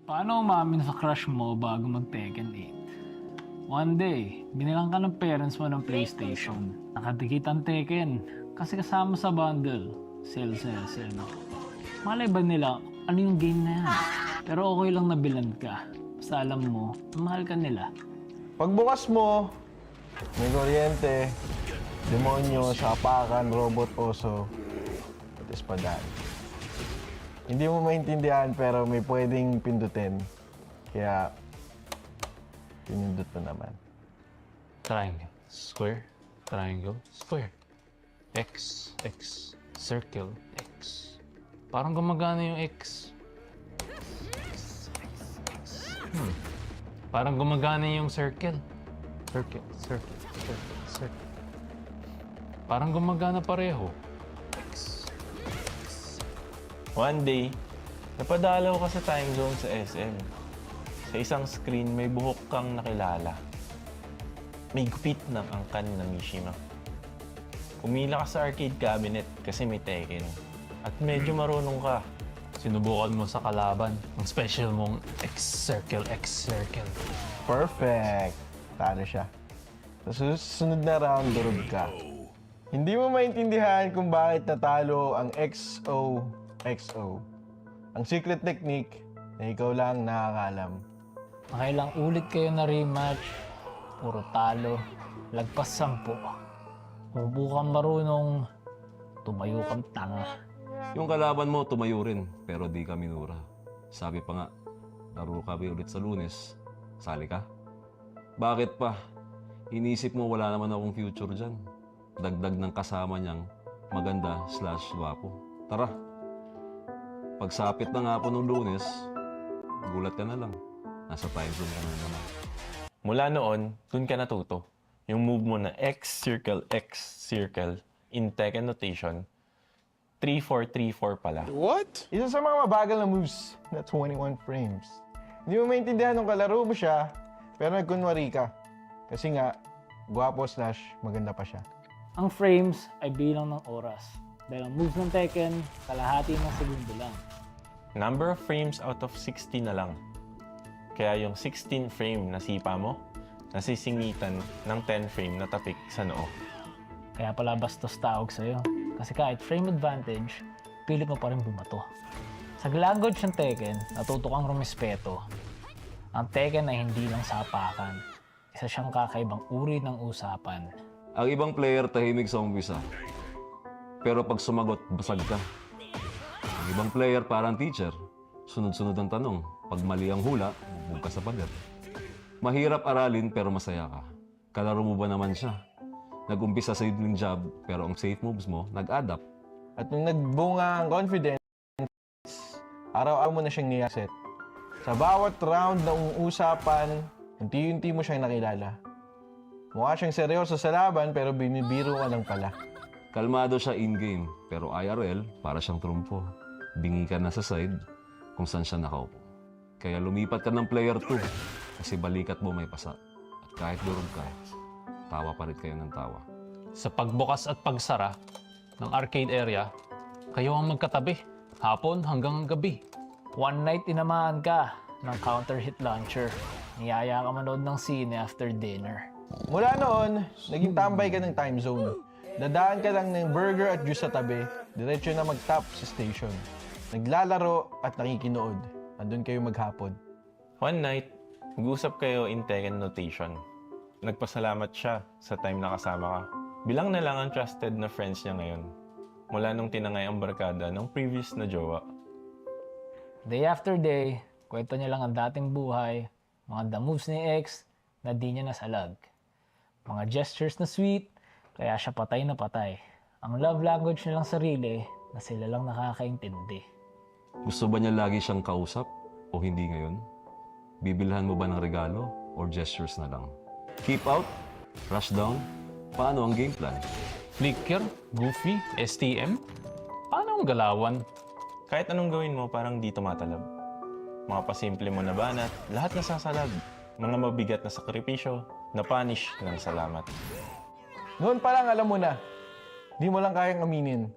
Paano umamin sa crush mo bago mag-Tekken 8? One day, binilang ka ng parents mo ng PlayStation. Nakadikit ang Tekken kasi kasama sa bundle. Sale. Malay ba nila ano yung game na yan? Pero okay lang nabilan ka. Basta alam mo, mahal ka nila. Pagbukas mo, may kuryente, demonyo, sapakan, robot, oso, at espadaan. Hindi mo maintindihan pero may pwedeng pindutin. Kaya, pinindot mo naman. Triangle, square, triangle, square. X, circle, X. Parang gumagana yung X. Parang gumagana yung circle. Circle. Parang gumagana pareho. One day, napadalaw ka sa time zone sa SM. Sa isang screen, may buhok kang nakilala. May gupit ng angkan na Mishima. Umila ka sa arcade cabinet kasi may Tekken. At medyo marunong ka. Sinubukan mo sa kalaban ang special mong X-Circle, X-Circle. Perfect! Talo siya. Sa susunod na round, durog ka. Hindi mo maintindihan kung bakit natalo ang XOXO. Ang secret technique na ikaw lang nakakalam. Makailang ulit kayo na rematch, puro talo, lagpas 10. Subukan marunong, tumayo kang tanga. Yung kalaban mo, tumayo rin, pero di ka minura. Sabi pa nga, laro kami ulit sa Lunes. Sali ka? Bakit pa? Inisip mo wala naman akong future dyan. Dagdag ng kasama niyang maganda/gwapo. Tara. Pagsapit na nga po nung Lunes, gulat ka na lang. Nasa time zone ka na naman. Mula noon, dun ka natuto. Yung move mo na X-Circle, X-Circle in Tekken notation, 3-4-3-4 pala. What? Isa sa mga mabagal na moves na 21 frames. Hindi mo maintindihan nung kalaro mo siya, pero nagkunwari ka. Kasi nga, gwapo/maganda pa siya. Ang frames ay bilang ng oras. Dahil ang moves ng Tekken, kalahati ng segundo lang. Number of frames out of 60 na lang. Kaya yung 16 frame na sipa mo, nasisingitan ng 10 frame na tapik sa noo. Kaya pala bastos tawag sa'yo. Kasi kahit frame advantage, pilit mo pa rin bumato. Sa language ng Tekken, natuto kang rumispeto. Ang Tekken ay hindi lang sapakan. Isa siyang kakaibang uri ng usapan. Ang ibang player tahimik sa umpisa. Pero pag sumagot, basag ka. Ang ibang player parang teacher. Sunod-sunod ang tanong. Pag mali ang hula, bubog ka sa pader. Mahirap aralin pero masaya ka. Kalaro mo ba naman siya? Nag-umpisa sa idling job pero ang safe moves mo, nag-adapt. At nung nagbunga ang confidence, araw-araw mo na siyang niyaset. Sa bawat round na uusapan, unti-unti mo siyang nakilala. Mukha siyang seryoso sa laban pero binibiro ka lang pala. Kalmado siya in-game pero IRL para siyang trumpo. Bingi ka na sa side kung saan siya nakaupo. Kaya lumipat ka ng player 2 kasi balikat mo may pasa. At kahit durog ka, tawa pa rin kayo ng tawa. Sa pagbukas at pagsara ng arcade area, kayo ang magkatabi, hapon hanggang gabi. One night tinamaan ka ng counter hit launcher. Niyaya ka manood ng sine after dinner. Mula noon, naging tambay ka ng time zone. Dadaan ka lang ng burger at juice sa tabi, diretso na mag-top sa station. Naglalaro at nakikinood. Andun kayo maghapon. One night, nag-usap kayo in Tekken notation. Nagpasalamat siya sa time na kasama ka. Bilang na lang ang trusted na friends niya ngayon. Mula nung tinangay ang barkada ng previous na jowa. Day after day, kwento niya lang ang dating buhay, mga the moves ni ex na di niya nasalag. Mga gestures na sweet, kaya siya patay na patay. Ang love language nilang sarili na sila lang nakakaintindi. Gusto ba niya lagi siyang kausap o hindi ngayon? Bibilhan mo ba ng regalo or gestures na lang? Keep out? Rush down? Paano ang game plan? Flicker, Goofy, STM? Paano ang galawan? Kahit anong gawin mo, parang di tumatalab. Mga pasimple mo na banat, lahat nasasalag. Mga mabigat na sakripisyo, na-punish ng salamat. Noon pa lang alam mo na, di mo lang kayang aminin.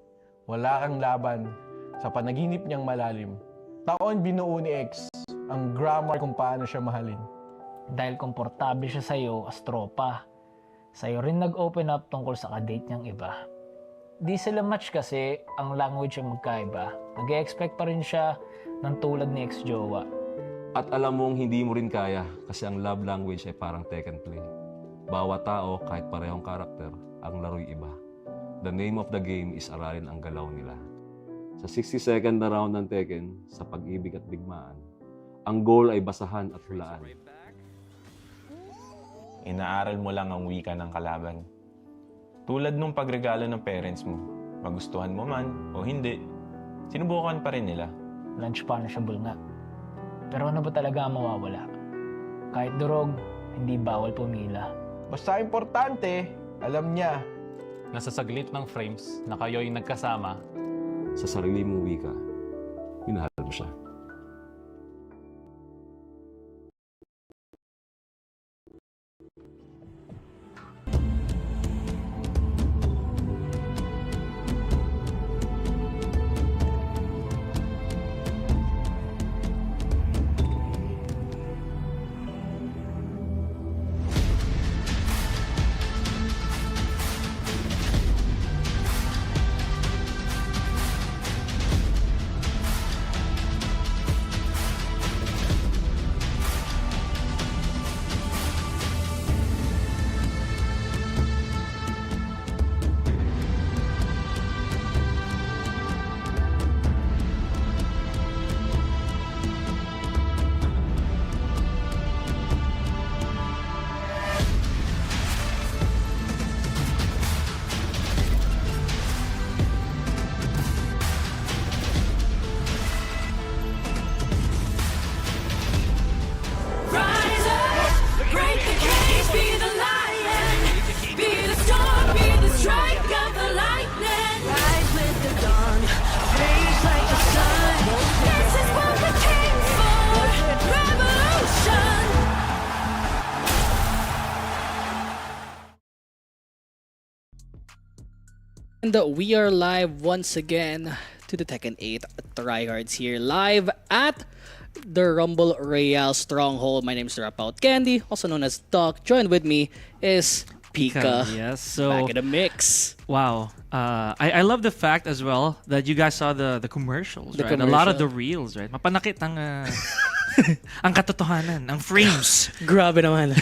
Wala kang laban sa panaginip niyang malalim. Taon binuo ni X ang grammar kung paano siya mahalin. Dahil komportable siya sa'yo as tropa, sa'yo rin nag-open up tungkol sa kadate niyang iba. Di sila match kasi ang language ang magkaiba. Nag-e-expect pa rin siya ng tulad ni ex-jowa. At alam mong hindi mo rin kaya kasi ang love language ay parang Tekken play. Bawat tao, kahit parehong karakter, ang laro'y iba. The name of the game is aralin ang galaw nila. Sa 62nd na round ng Tekken, sa pag-ibig at digmaan, ang goal ay basahan at hulaan. Inaaral mo lang ang wika ng kalaban. Tulad nung pagregalo ng parents mo, magustuhan mo man o hindi, sinubukan pa rin nila. Lunch punishable nga. Pero ano ba talaga ang mawawala? Kahit durog, hindi bawal pumila. Basta importante, alam niya. Nasa saglit ng frames na kayo'y nagkasama. Sa sarili mong wika, minahal mo siya. And we are live once again to the Tekken 8 Tryhards here, live at the Rumble Royale Stronghold. My name is Rapout Candy, also known as Doc. Joined with me is Pika. Yes, so back in the mix. wow. I love the fact as well that you guys saw the commercials, The right? A lot of commercial. the reels, right? Mapanakit ang ang katotohanan, ang frames. Grabe naman.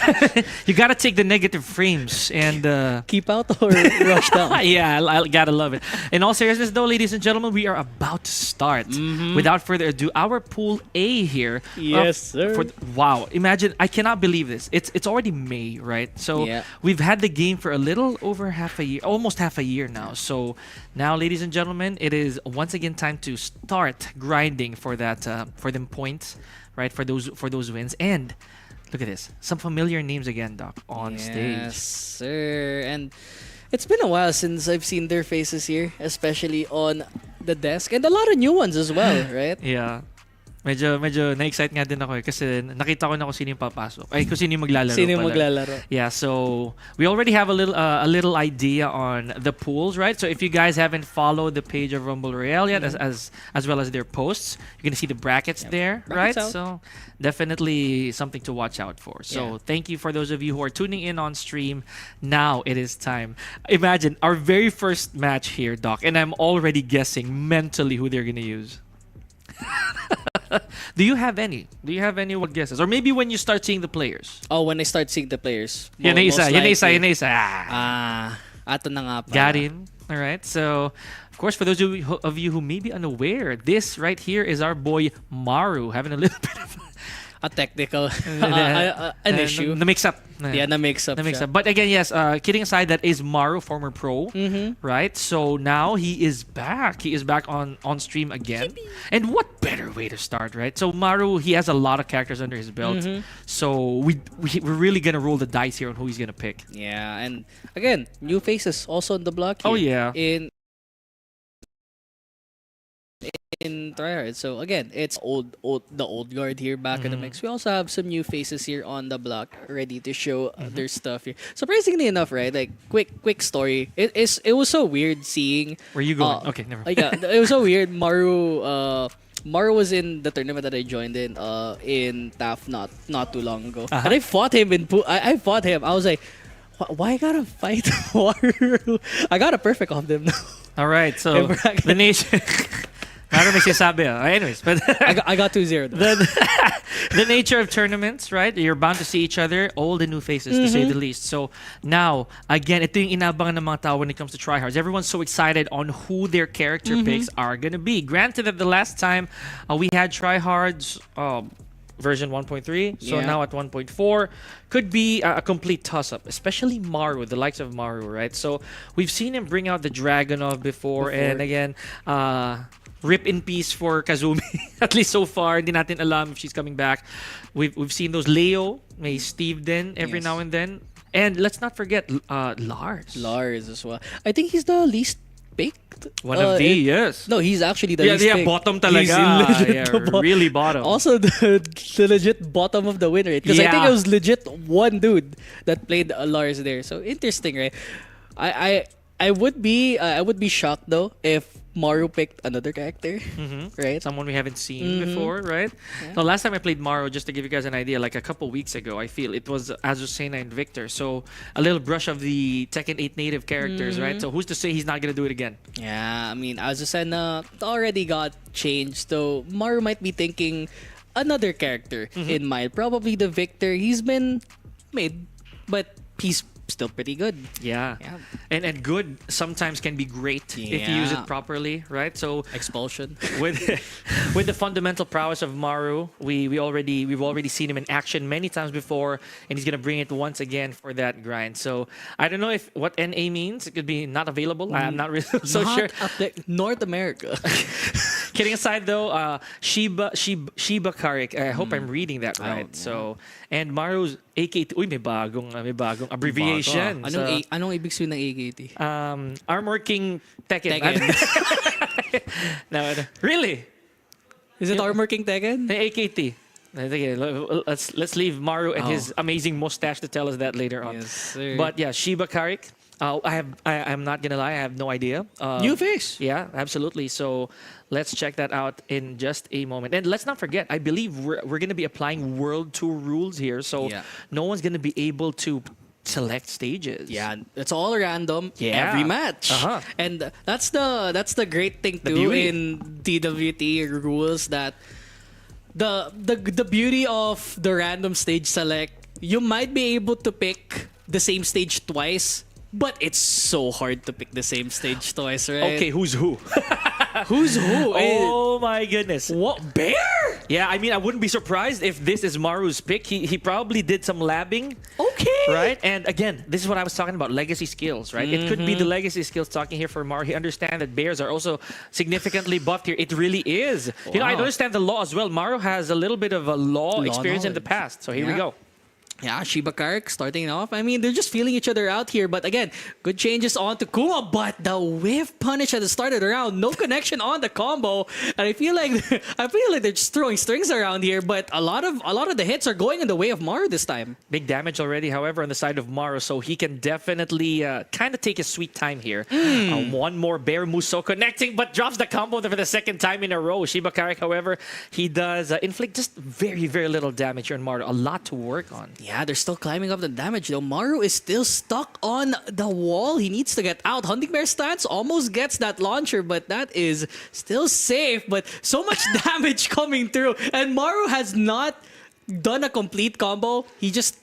You gotta take the negative frames and keep out or rush down. Yeah, I gotta love it. In all seriousness, though, ladies and gentlemen, we are about to start. Without further ado, our pool A here. Yes, sir. Wow, imagine! I cannot believe this. It's already May, right? So Yeah. we've had the game for a little over half a year, almost half a year now. So now, ladies and gentlemen, it is once again time to start grinding for that for them points. Right, for those wins. And look at this, some familiar names again, Doc, on Yes, stage. sir. And it's been a while since I've seen their faces here, especially on the desk, and a lot of new ones as well, right? Yeah. Medyo na-excite nga din ako kasi nakita ko na kung sino yung papasok. Ay, kung sino yung maglalaro Sino yung pala. maglalaro. Yeah, so we already have a little idea on the pools, right? So if you guys haven't followed the page of Rumble Royale yet, as well as their posts, you're gonna see the brackets there, right? Brackets out. So definitely something to watch out for. So thank you for those of you who are tuning in on stream. Now it is time. Imagine our very first match here, Doc, and I'm already guessing mentally who they're gonna use. Do you have any? Do you have any what guesses? Or maybe when you start seeing the players? Oh, when I start seeing the players. Yan na isa, most yan na isa, likely. yan na isa. Ato na nga pala. Got him. All right. So, of course, for those of you who may be unaware, this right here is our boy Maru having a little bit of a technical an issue. The mix-up. Yeah, na-mix up siya. But again, yes, kidding aside, that is Maru, former pro, right? So now he is back. He is back on stream again. And what better way to start, right? So Maru, he has a lot of characters under his belt. So we're really going to roll the dice here on who he's going to pick. Yeah, and again, new faces also on the block here. Oh, yeah. In Tryhard. So again, it's the old guard here back in the mix. We also have some new faces here on the block ready to show their stuff here. Surprisingly enough, right? Like quick story. It was so weird seeing. Where you going? Okay, never mind. Yeah, it was so weird. Maru was in the tournament that I joined in TAF not too long ago, and I fought him I fought him. I was like, why I gotta fight Maru? I got a perfect off them now. All right, so the nation. Maru may sinasabi. Anyways, but I got 2-0. The nature of tournaments, right? You're bound to see each other, old and new faces, to say the least. So now, again, ito yung inabangan ng mga tao when it comes to tryhards. Everyone's so excited on who their character picks are gonna be. Granted that the last time we had tryhards version 1.3, so now at 1.4, could be a complete toss-up, especially Maru, the likes of Maru, right? So we've seen him bring out the Dragonov before. And again, rip in peace for Kazumi. At least so far, hindi natin alam if she's coming back. We've seen those Leo, may Steve then every now and then. And let's not forget Lars. Lars as well. I think he's the least picked. One of the, yes. No, he's actually the least yeah, picked. bottom He's talaga. legit Yeah, the really bottom. Also, the legit bottom of the win rate. Because I think Yeah. it was legit one dude that played Lars there. So interesting, right? I would be shocked though if Maru picked another character, right? Someone we haven't seen before, right? The last time I played Mario, just to give you guys an idea, like a couple weeks ago, I feel it was Azucena and Victor. So a little brush of the Tekken 8 native characters, right? So who's to say he's not gonna do it again? Yeah, I mean, Azucena already got changed, so Maru might be thinking another character in mind. Probably the Victor. He's been mid, but he's still pretty good. Yeah. And good sometimes can be great if you use it properly, right? So expulsion. with the fundamental prowess of Maru, we've already seen him in action many times before, and he's gonna bring it once again for that grind. So I don't know if what NA means. It could be not available. I'm not really so sure. North America. Kidding aside though, Shiba Karik. I hope I'm reading that right. So and Maru's AKT. Uy, may bagong abbreviation. Anong ibig sabihin ng AKT? Armor King Tekken. No, really? Is it Armor King Tekken? The AKT. Let's leave Maru and his amazing mustache to tell us that later on. Yes, sir. But yeah, Shiba Karik. I'm not gonna lie, I have no idea. New face. Yeah, absolutely. So let's check that out in just a moment. And let's not forget, I believe we're gonna be applying World Tour rules here. So no one's gonna be able to select stages. Yeah, it's all random every match. And that's the great thing too beauty. in DWT rules, that the beauty of the random stage select, you might be able to pick the same stage twice, but it's so hard to pick the same stage twice, right? Okay, who's who? Who's who? Oh my goodness. What? Bear? Yeah, I mean, I wouldn't be surprised if this is Maru's pick. He probably did some labbing. Okay. Right? And again, this is what I was talking about, legacy skills, right? It could be the legacy skills talking here for Maru. He understands that bears are also significantly buffed here. It really is. You know, I understand the law as well. Maru has a little bit of a law experience in the past. So here we go. Yeah, Shiba Karik starting off. I mean, they're just feeling each other out here. But again, good changes on to Kuma. But the whiff punish at the start of the round, no connection on the combo. And I feel like they're just throwing strings around here. But a lot of the hits are going in the way of Maru this time. Big damage already, however, on the side of Maru. So he can definitely kind of take his sweet time here. One more Bear Muso connecting, but drops the combo for the second time in a row. Shiba Karik, however, he does inflict just very, very little damage here on Maru. A lot to work on. Yeah, they're still climbing up the damage though. Maru is still stuck on the wall. He needs to get out. Hunting Bear stance almost gets that launcher, but that is still safe. But so much damage coming through. And Maru has not done a complete combo. He just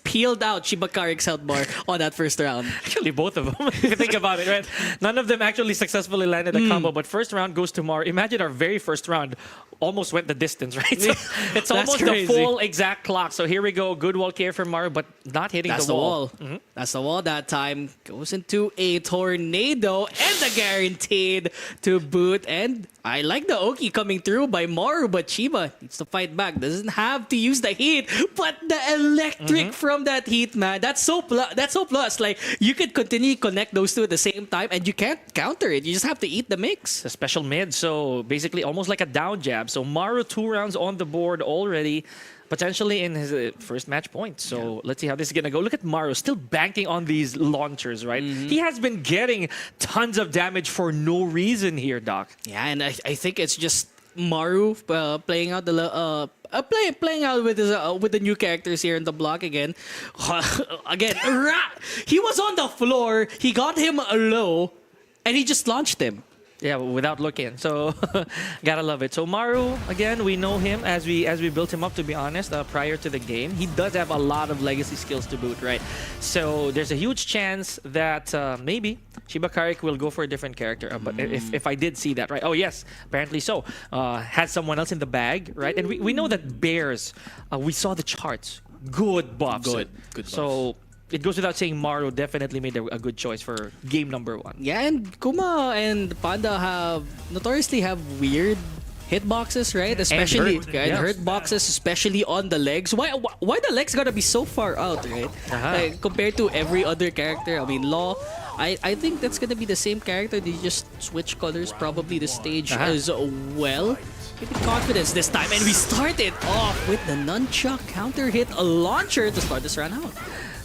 peeled out Shiba Karik's health bar on that first round. Actually, both of them, if you think about it, right? None of them actually successfully landed a combo, but first round goes to Maru. Imagine our very first round almost went the distance, right? So it's almost the full exact clock. So here we go. Good wall care for Maru, but not hitting the wall. That's the wall that time. Goes into a tornado and the guaranteed to boot. And I like the Oki coming through by Maru, but Shiba needs to fight back. Doesn't have to use the heat, but the electric from that heat, man. That's so plus. Like, you could continue to connect those two at the same time, and you can't counter it. You just have to eat the mix. A special mid, so basically almost like a down jab. So Maru 2 rounds on the board already, potentially in his first match point. So let's see how this is gonna go. Look at Maru still banking on these launchers, right? He has been getting tons of damage for no reason here, Doc. Yeah, and I think it's just Maru playing out playing out with the new characters here in the block again. Again, he was on the floor. He got him low, and he just launched him. Yeah, without looking. So, gotta love it. So Maru, again, we know him as we built him up, to be honest, prior to the game. He does have a lot of legacy skills to boot, right? So there's a huge chance that maybe Shiba Karik will go for a different character. But if I did see that, right? Oh, yes, apparently so. Has someone else in the bag, right? And we know that bears, we saw the charts. Good buffs. Good buffs. So it goes without saying, Maru definitely made a good choice for game number 1. Yeah, and Kuma and Panda notoriously have weird hitboxes, right? Especially hurt boxes, especially on the legs. Why the legs gotta be so far out, right? Like, compared to every other character. I mean, Law, I think that's gonna be the same character. They just switch colors, probably the stage as well. Give it confidence this time, and we started off with the nunchuck counter hit launcher to start this round out.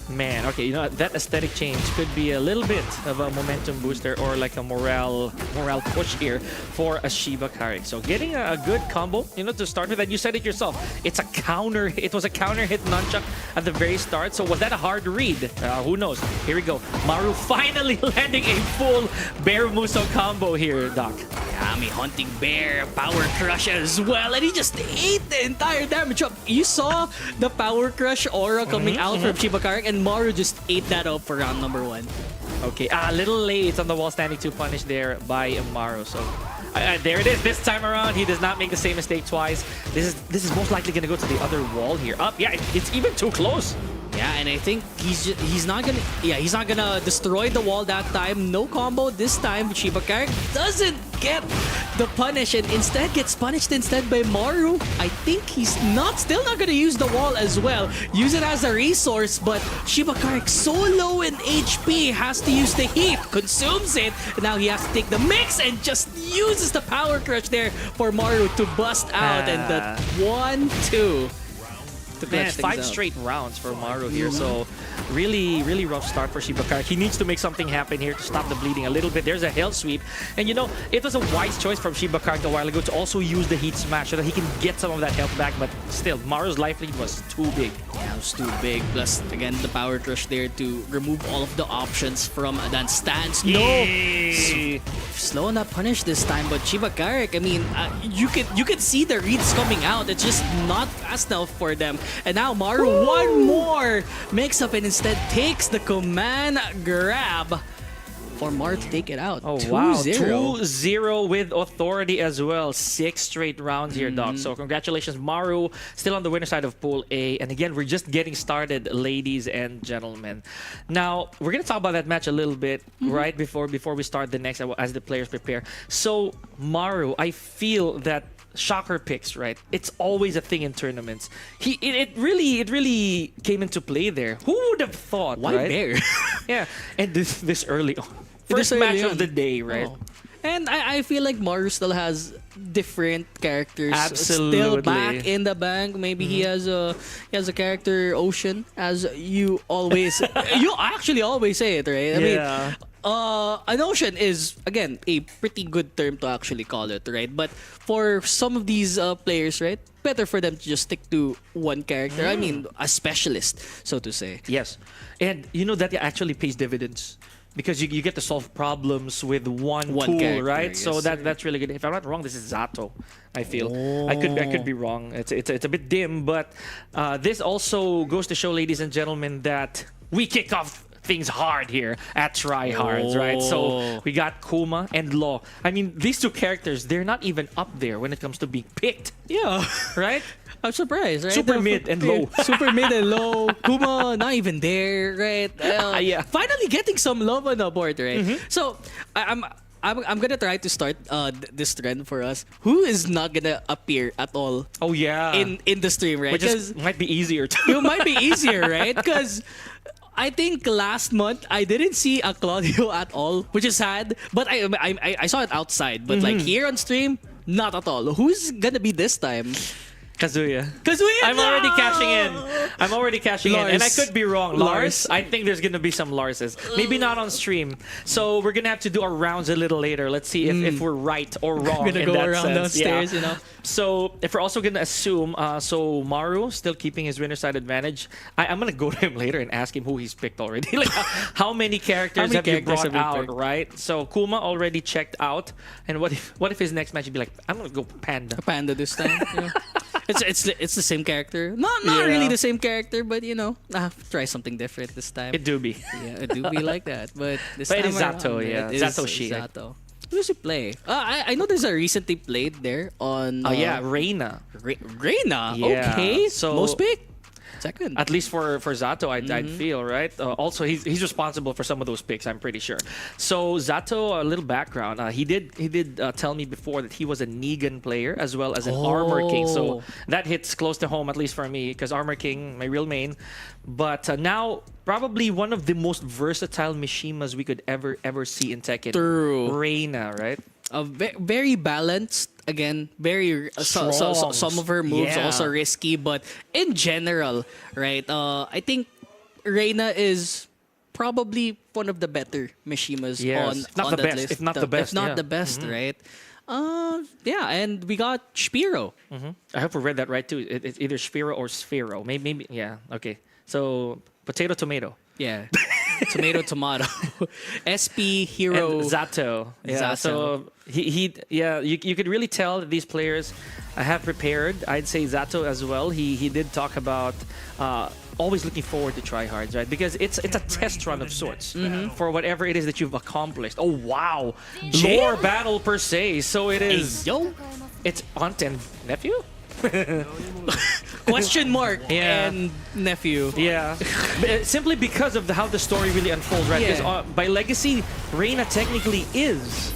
Man, okay, you know, that aesthetic change could be a little bit of a momentum booster or like a morale push here for a Shiba Karik. So getting a good combo, you know, to start with, and you said it yourself, it was a counter hit nunchuck at the very start. So was that a hard read? Who knows? Here we go. Maru finally landing a full Bear Muso combo here, Doc. Yami hunting bear, power crush as well, and he just ate the entire damage up. You saw the power crush aura coming out from Shiba Karik, and Maru just ate that up for round number 1. Okay, a little late on the wall standing 2 punish there by Maru. So there it is. This time around, he does not make the same mistake twice. This is most likely going to go to the other wall here. Up, yeah, it's even too close. Yeah, and I think he's not gonna destroy the wall that time. No combo this time. Shiba Karik doesn't get the punish and instead gets punished instead by Maru. I think he's still not gonna use the wall as well. Use it as a resource, but Shiba Karik so low in HP has to use the heat, consumes it, and now he has to take the mix and just uses the power crush there for Maru to bust out and the 1-2. Man, 5 straight rounds for Maru here, so really rough start for Shiba Karik. He needs to make something happen here to stop the bleeding a little bit. There's a hell sweep, and you know, it was a wise choice from Shiba Karik a while ago to also use the heat smash so that he can get some of that health back, but still, Maru's life lead was too big. Yeah, it was too big, plus again, the power crush there to remove all of the options from that stance. No! Slow on that punish this time, but Shiba Karik, I mean, you could see the reads coming out. It's just not fast enough for them. And now Maru, one more makes up and instead takes the command grab for Maru to take it out. Oh, wow. 2-0 with authority as well. 6 straight rounds here, Doc. So congratulations, Maru. Still on the winner side of Pool A. And again, we're just getting started, ladies and gentlemen. Now, we're going to talk about that match a little bit right before we start the next as the players prepare. So, Maru, I feel that shocker picks, right? It's always a thing in tournaments. It really came into play there. Who would have thought? Why right? Bear? Yeah, and this early on, first match of the day, right? Oh. And I feel like Maru still has different characters Absolutely. still back in the bank. Maybe he has a character Ocean, as you always you actually always say it, right? I mean, an Ocean is, again, a pretty good term to actually call it, right? But for some of these players, right, better for them to just stick to one character. I mean, a specialist, so to say. Yes. And you know that actually pays dividends. Because you get to solve problems with one tool, character, right? yes, So that's really good. If I'm not wrong, this is Zato. I feel I could be wrong. It's a bit dim, but this also goes to show, ladies and gentlemen, that we kick off things hard here at TryHards, right? So we got Kuma and Law. I mean, these two characters, they're not even up there when it comes to being picked. Yeah. Right? I'm surprised, right? Super mid and low. Super mid and low. Kuma, not even there, right? Yeah. Finally getting some love on the board, right? So, I'm gonna try to start this trend for us. Who is not gonna appear at all? Oh yeah. In the stream, right? Which might be easier too. It might be easier, right? Because I think last month I didn't see a Claudio at all, which is sad. But I saw it outside. But like here on stream, not at all. Who's gonna be this time? Kazuya. I'm already cashing in. And I could be wrong. Lars? Lars. I think there's going to be some Larses. Maybe not on stream. So we're going to have to do our rounds a little later. Let's see if we're right or wrong Gonna in go that around sense. downstairs, Yeah. you know. So if we're also going to assume, so Maru still keeping his winner side advantage, I'm going to go to him later and ask him who he's picked already. Like how many characters have you brought out, right? So Kuma already checked out. And what if his next match would be like, I'm going to go Panda. Panda this time. Yeah. It's the same character. Not really the same character, but you know, try something different this time. It do be. Yeah, it do be like that. But this But time it is Zato, around, yeah. it is Zato Shi. Zato. Who does he play? I know there's a recently played there on. Oh yeah, Reina. Reina. Yeah. Okay. So Most pick. Second. At least for Zato, I'd feel, right? Also, he's responsible for some of those picks, I'm pretty sure. So Zato, a little background. He did tell me before that he was a Negan player as well as an Armor King. So that hits close to home, at least for me, because Armor King, my real main. But now, probably one of the most versatile Mishimas we could ever see in Tekken. True. Reyna, right? Very balanced. Again, very some of her moves also risky, but in general, right? I think Reyna is probably one of the better Mishimas on the that best, list. if not the best, If not the best, right? Yeah, and we got Spiro. I hope we read that right too. It's either Spiro or Sphero. Maybe yeah. Okay. So potato, tomato. Yeah. Tomato. SP Hero And Zato. Yeah. Zato. So you could really tell that these players have prepared. I'd say Zato as well. He did talk about always looking forward to TryHards, right? Because it's a test run of sorts for whatever it is that you've accomplished. Oh wow. Lore battle per se. So it is it's aunt and nephew? Question mark and nephew. Yeah. Simply because of how the story really unfolds, right? Yeah. Because by legacy, Reyna technically is.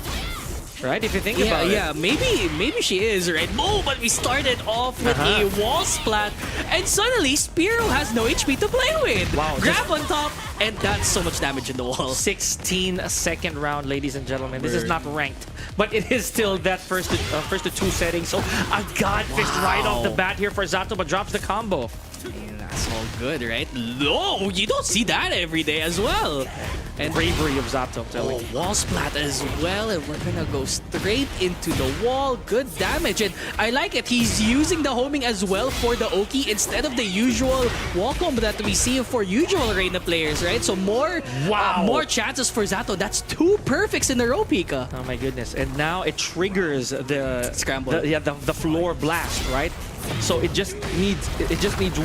Right? If you think about it. Yeah, maybe she is, right? Oh, but we started off with a wall splat, and suddenly Spiro has no HP to play with. Wow. Grab on top, and that's so much damage in the wall. 16-second round, ladies and gentlemen. This is not ranked, but it is still that first to two setting. So a god fist right off the bat here for Zato, but drops the combo. That's all good, right? No, you don't see that every day as well. And bravery of Zato, I'm telling you. Wall splat as well, and we're gonna go straight into the wall. Good damage, and I like it. He's using the homing as well for the Oki instead of the usual wall combo that we see for usual Reyna players, right? So more chances for Zato. That's 2 perfects in a row, Pika. Oh my goodness! And now it triggers the scramble. The floor blast, right? So it just needs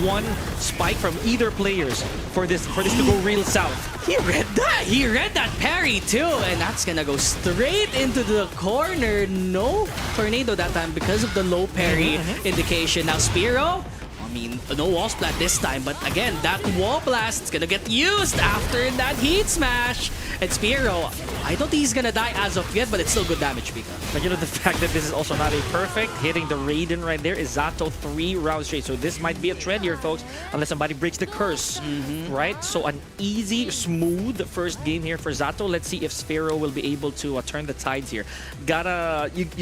one spike from either players for this to go real south. He read that. He read that parry too, and that's gonna go straight into the corner. No tornado that time because of the low parry indication. Now Spiro, I mean, no wall splat this time, but again, that wall blast is gonna get used after that heat smash. And Spiro, I don't think he's gonna die as of yet, but it's still good damage, Pika. But you know, the fact that this is also not a perfect, hitting the Raiden right there is Zato 3 rounds straight. So this might be a trend here, folks, unless somebody breaks the curse, right? So an easy, smooth first game here for Zato. Let's see if Sphero will be able to turn the tides here. You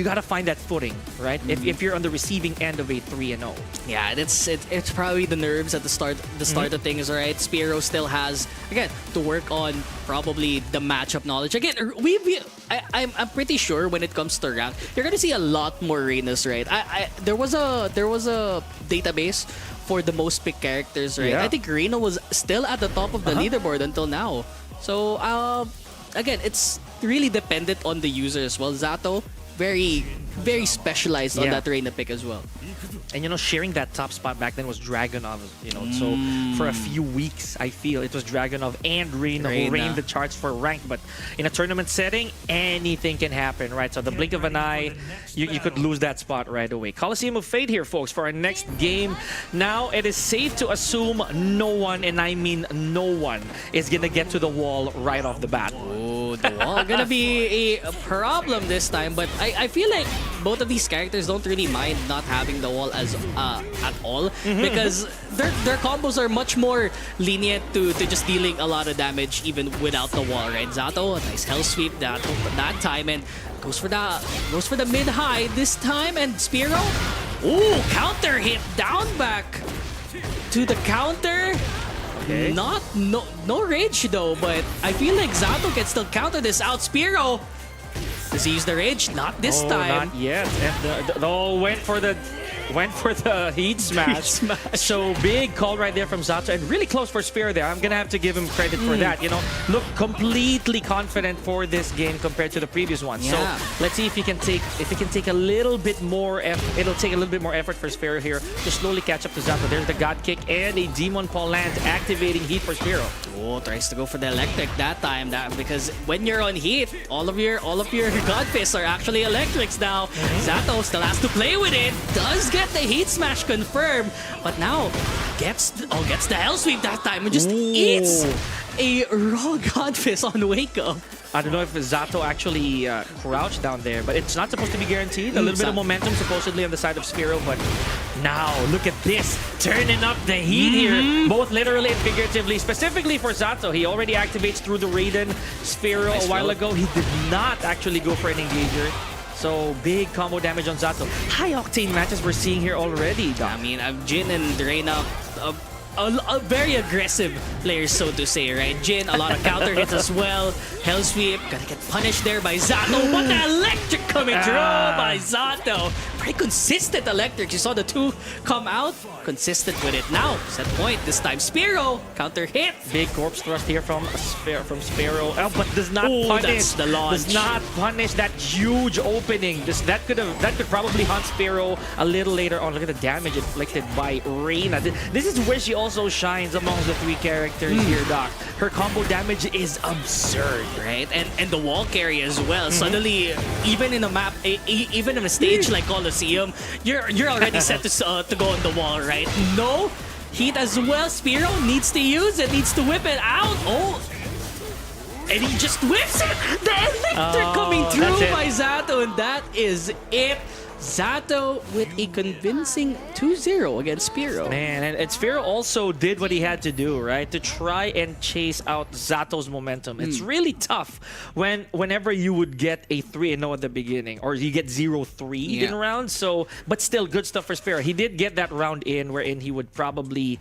gotta find that footing, right? If you're on the receiving end of a 3-0. Yeah, it's probably the nerves at the start of things, right? Spiro still has, again, to work on probably the matchup knowledge. Again, I'm pretty sure when it comes to rank, you're gonna see a lot more Reynas, right? There was a database for the most picked characters, right? Yeah. I think Reyna was still at the top of the leaderboard until now. So again, it's really dependent on the user as well. Zato, very specialized on that Reyna pick as well. And you know, sharing that top spot back then was Dragunov, you know. So for a few weeks, I feel it was Dragunov and Reyna who reigned the charts for rank. But in a tournament setting, anything can happen, right? So the blink of an eye, you could lose that spot right away. Coliseum of Fate here, folks, for our next game. Now, it is safe to assume no one, and I mean no one, is gonna get to the wall right off the bat. Oh, the wall gonna be a problem this time, but I feel like both of these characters don't really mind not having the wall as at all because their combos are much more lenient to just dealing a lot of damage even without the wall, right? Zato, a nice hell sweep that time, and goes for the mid high this time, and Spiro, ooh, counter hit down back to the counter. Okay. No rage though, but I feel like Zato can still counter this out. Spiro, does he use the rage? Not this time. Not yet. And went for the heat smash. So big call right there from Zato, and really close for Sphere there. I'm gonna have to give him credit for that. You know, look completely confident for this game compared to the previous one. Yeah. So let's see if he can take a little bit more. It'll take a little bit more effort for Sphere here to slowly catch up to Zato. There's the God Kick and a Demon Paw land activating heat for Spiro. Oh, tries to go for the electric that time. Because when you're on heat, all of your God Fists are actually electrics now. Zato still has to play with it. Does get the heat smash confirmed, but now gets the hell sweep that time and just eats a raw god fist on wake up. I don't know if Zato actually crouched down there, but it's not supposed to be guaranteed. A little bit of momentum supposedly on the side of Sphero, but now look at this, turning up the heat here, both literally and figuratively. Specifically for Zato, he already activates through the Raiden Sphero a while ago. He did not actually go for an engager. So big combo damage on Zato. High octane matches we're seeing here already, Doc. I mean, Jin and Reina, a very aggressive players, so to say, right? Jin, a lot of counter hits as well. Hell sweep, gonna get punished there by Zato, but the electric coming through by Zato. Very consistent electric. You saw the two come out, consistent with it. Now, set point, this time Sphero, counter hit. Big corpse thrust here from Sphero, but does not punish. That's the launch. Does not punish that huge opening. That could probably hunt Sphero a little later on. Look at the damage inflicted by Reina. This is where she also shines amongst the three characters here, Doc. Her combo damage is absurd, right? And the wall carry as well. Suddenly, even in a map, even in a stage like Colosseum, you're already set to go on the wall, right? No heat as well. Sphero needs to use it, needs to whip it out. Oh, and he just whips it. The electric coming through by Zato, and that is it. Zato with a convincing 2-0 against Sphero. Man, and Sphero also did what he had to do, right? To try and chase out Zato's momentum. It's really tough whenever you would get a 3-0 at the beginning, or you get 0-3 in rounds. So, but still, good stuff for Sphero. He did get that round in, wherein he probably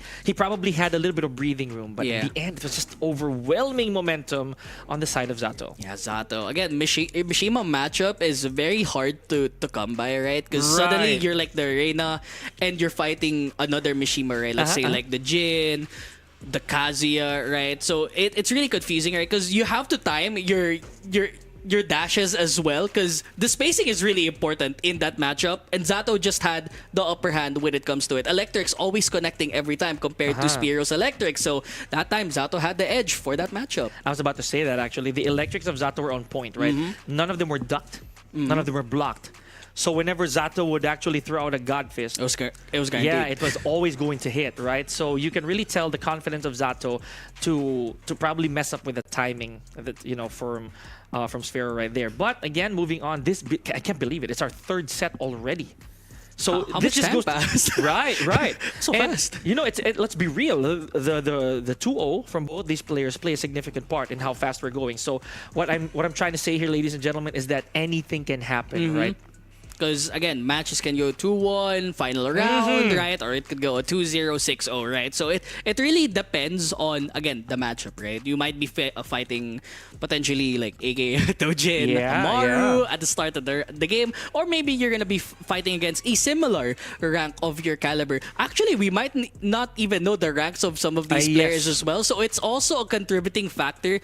had a little bit of breathing room. But in the end, it was just overwhelming momentum on the side of Zato. Yeah, Zato. Again, Mishima matchup is very hard to come by, right? Because suddenly you're like the Reina and you're fighting another Mishima, right? Let's say like the Jin, the Kazuya, right? So it's really confusing, right? Because you have to time your dashes as well, because the spacing is really important in that matchup, and Zato just had the upper hand when it comes to it. Electric's always connecting every time compared to Sphero's Electric, so that time Zato had the edge for that matchup. I was about to say that actually. The Electrics of Zato were on point, right? None of them were ducked. None of them were blocked. So whenever Zato would actually throw out a God Fist, it was guaranteed. Yeah, it was always going to hit, right? So you can really tell the confidence of Zato to probably mess up with the timing that from Sphero right there. But again, moving on, I can't believe it. It's our third set already. So how this much just time goes passed? right. So fast. Let's be real. The 2-0 from both these players play a significant part in how fast we're going. So what I'm trying to say here, ladies and gentlemen, is that anything can happen, right? Because, again, matches can go 2-1, final round, right? Or it could go a 2-0, 6-0, right? So it really depends on, again, the matchup, right? You might be fighting potentially like AK Tojin, Amaru at the start of the game. Or maybe you're going to be fighting against a similar rank of your caliber. Actually, we might not even know the ranks of some of these players as well. So it's also a contributing factor.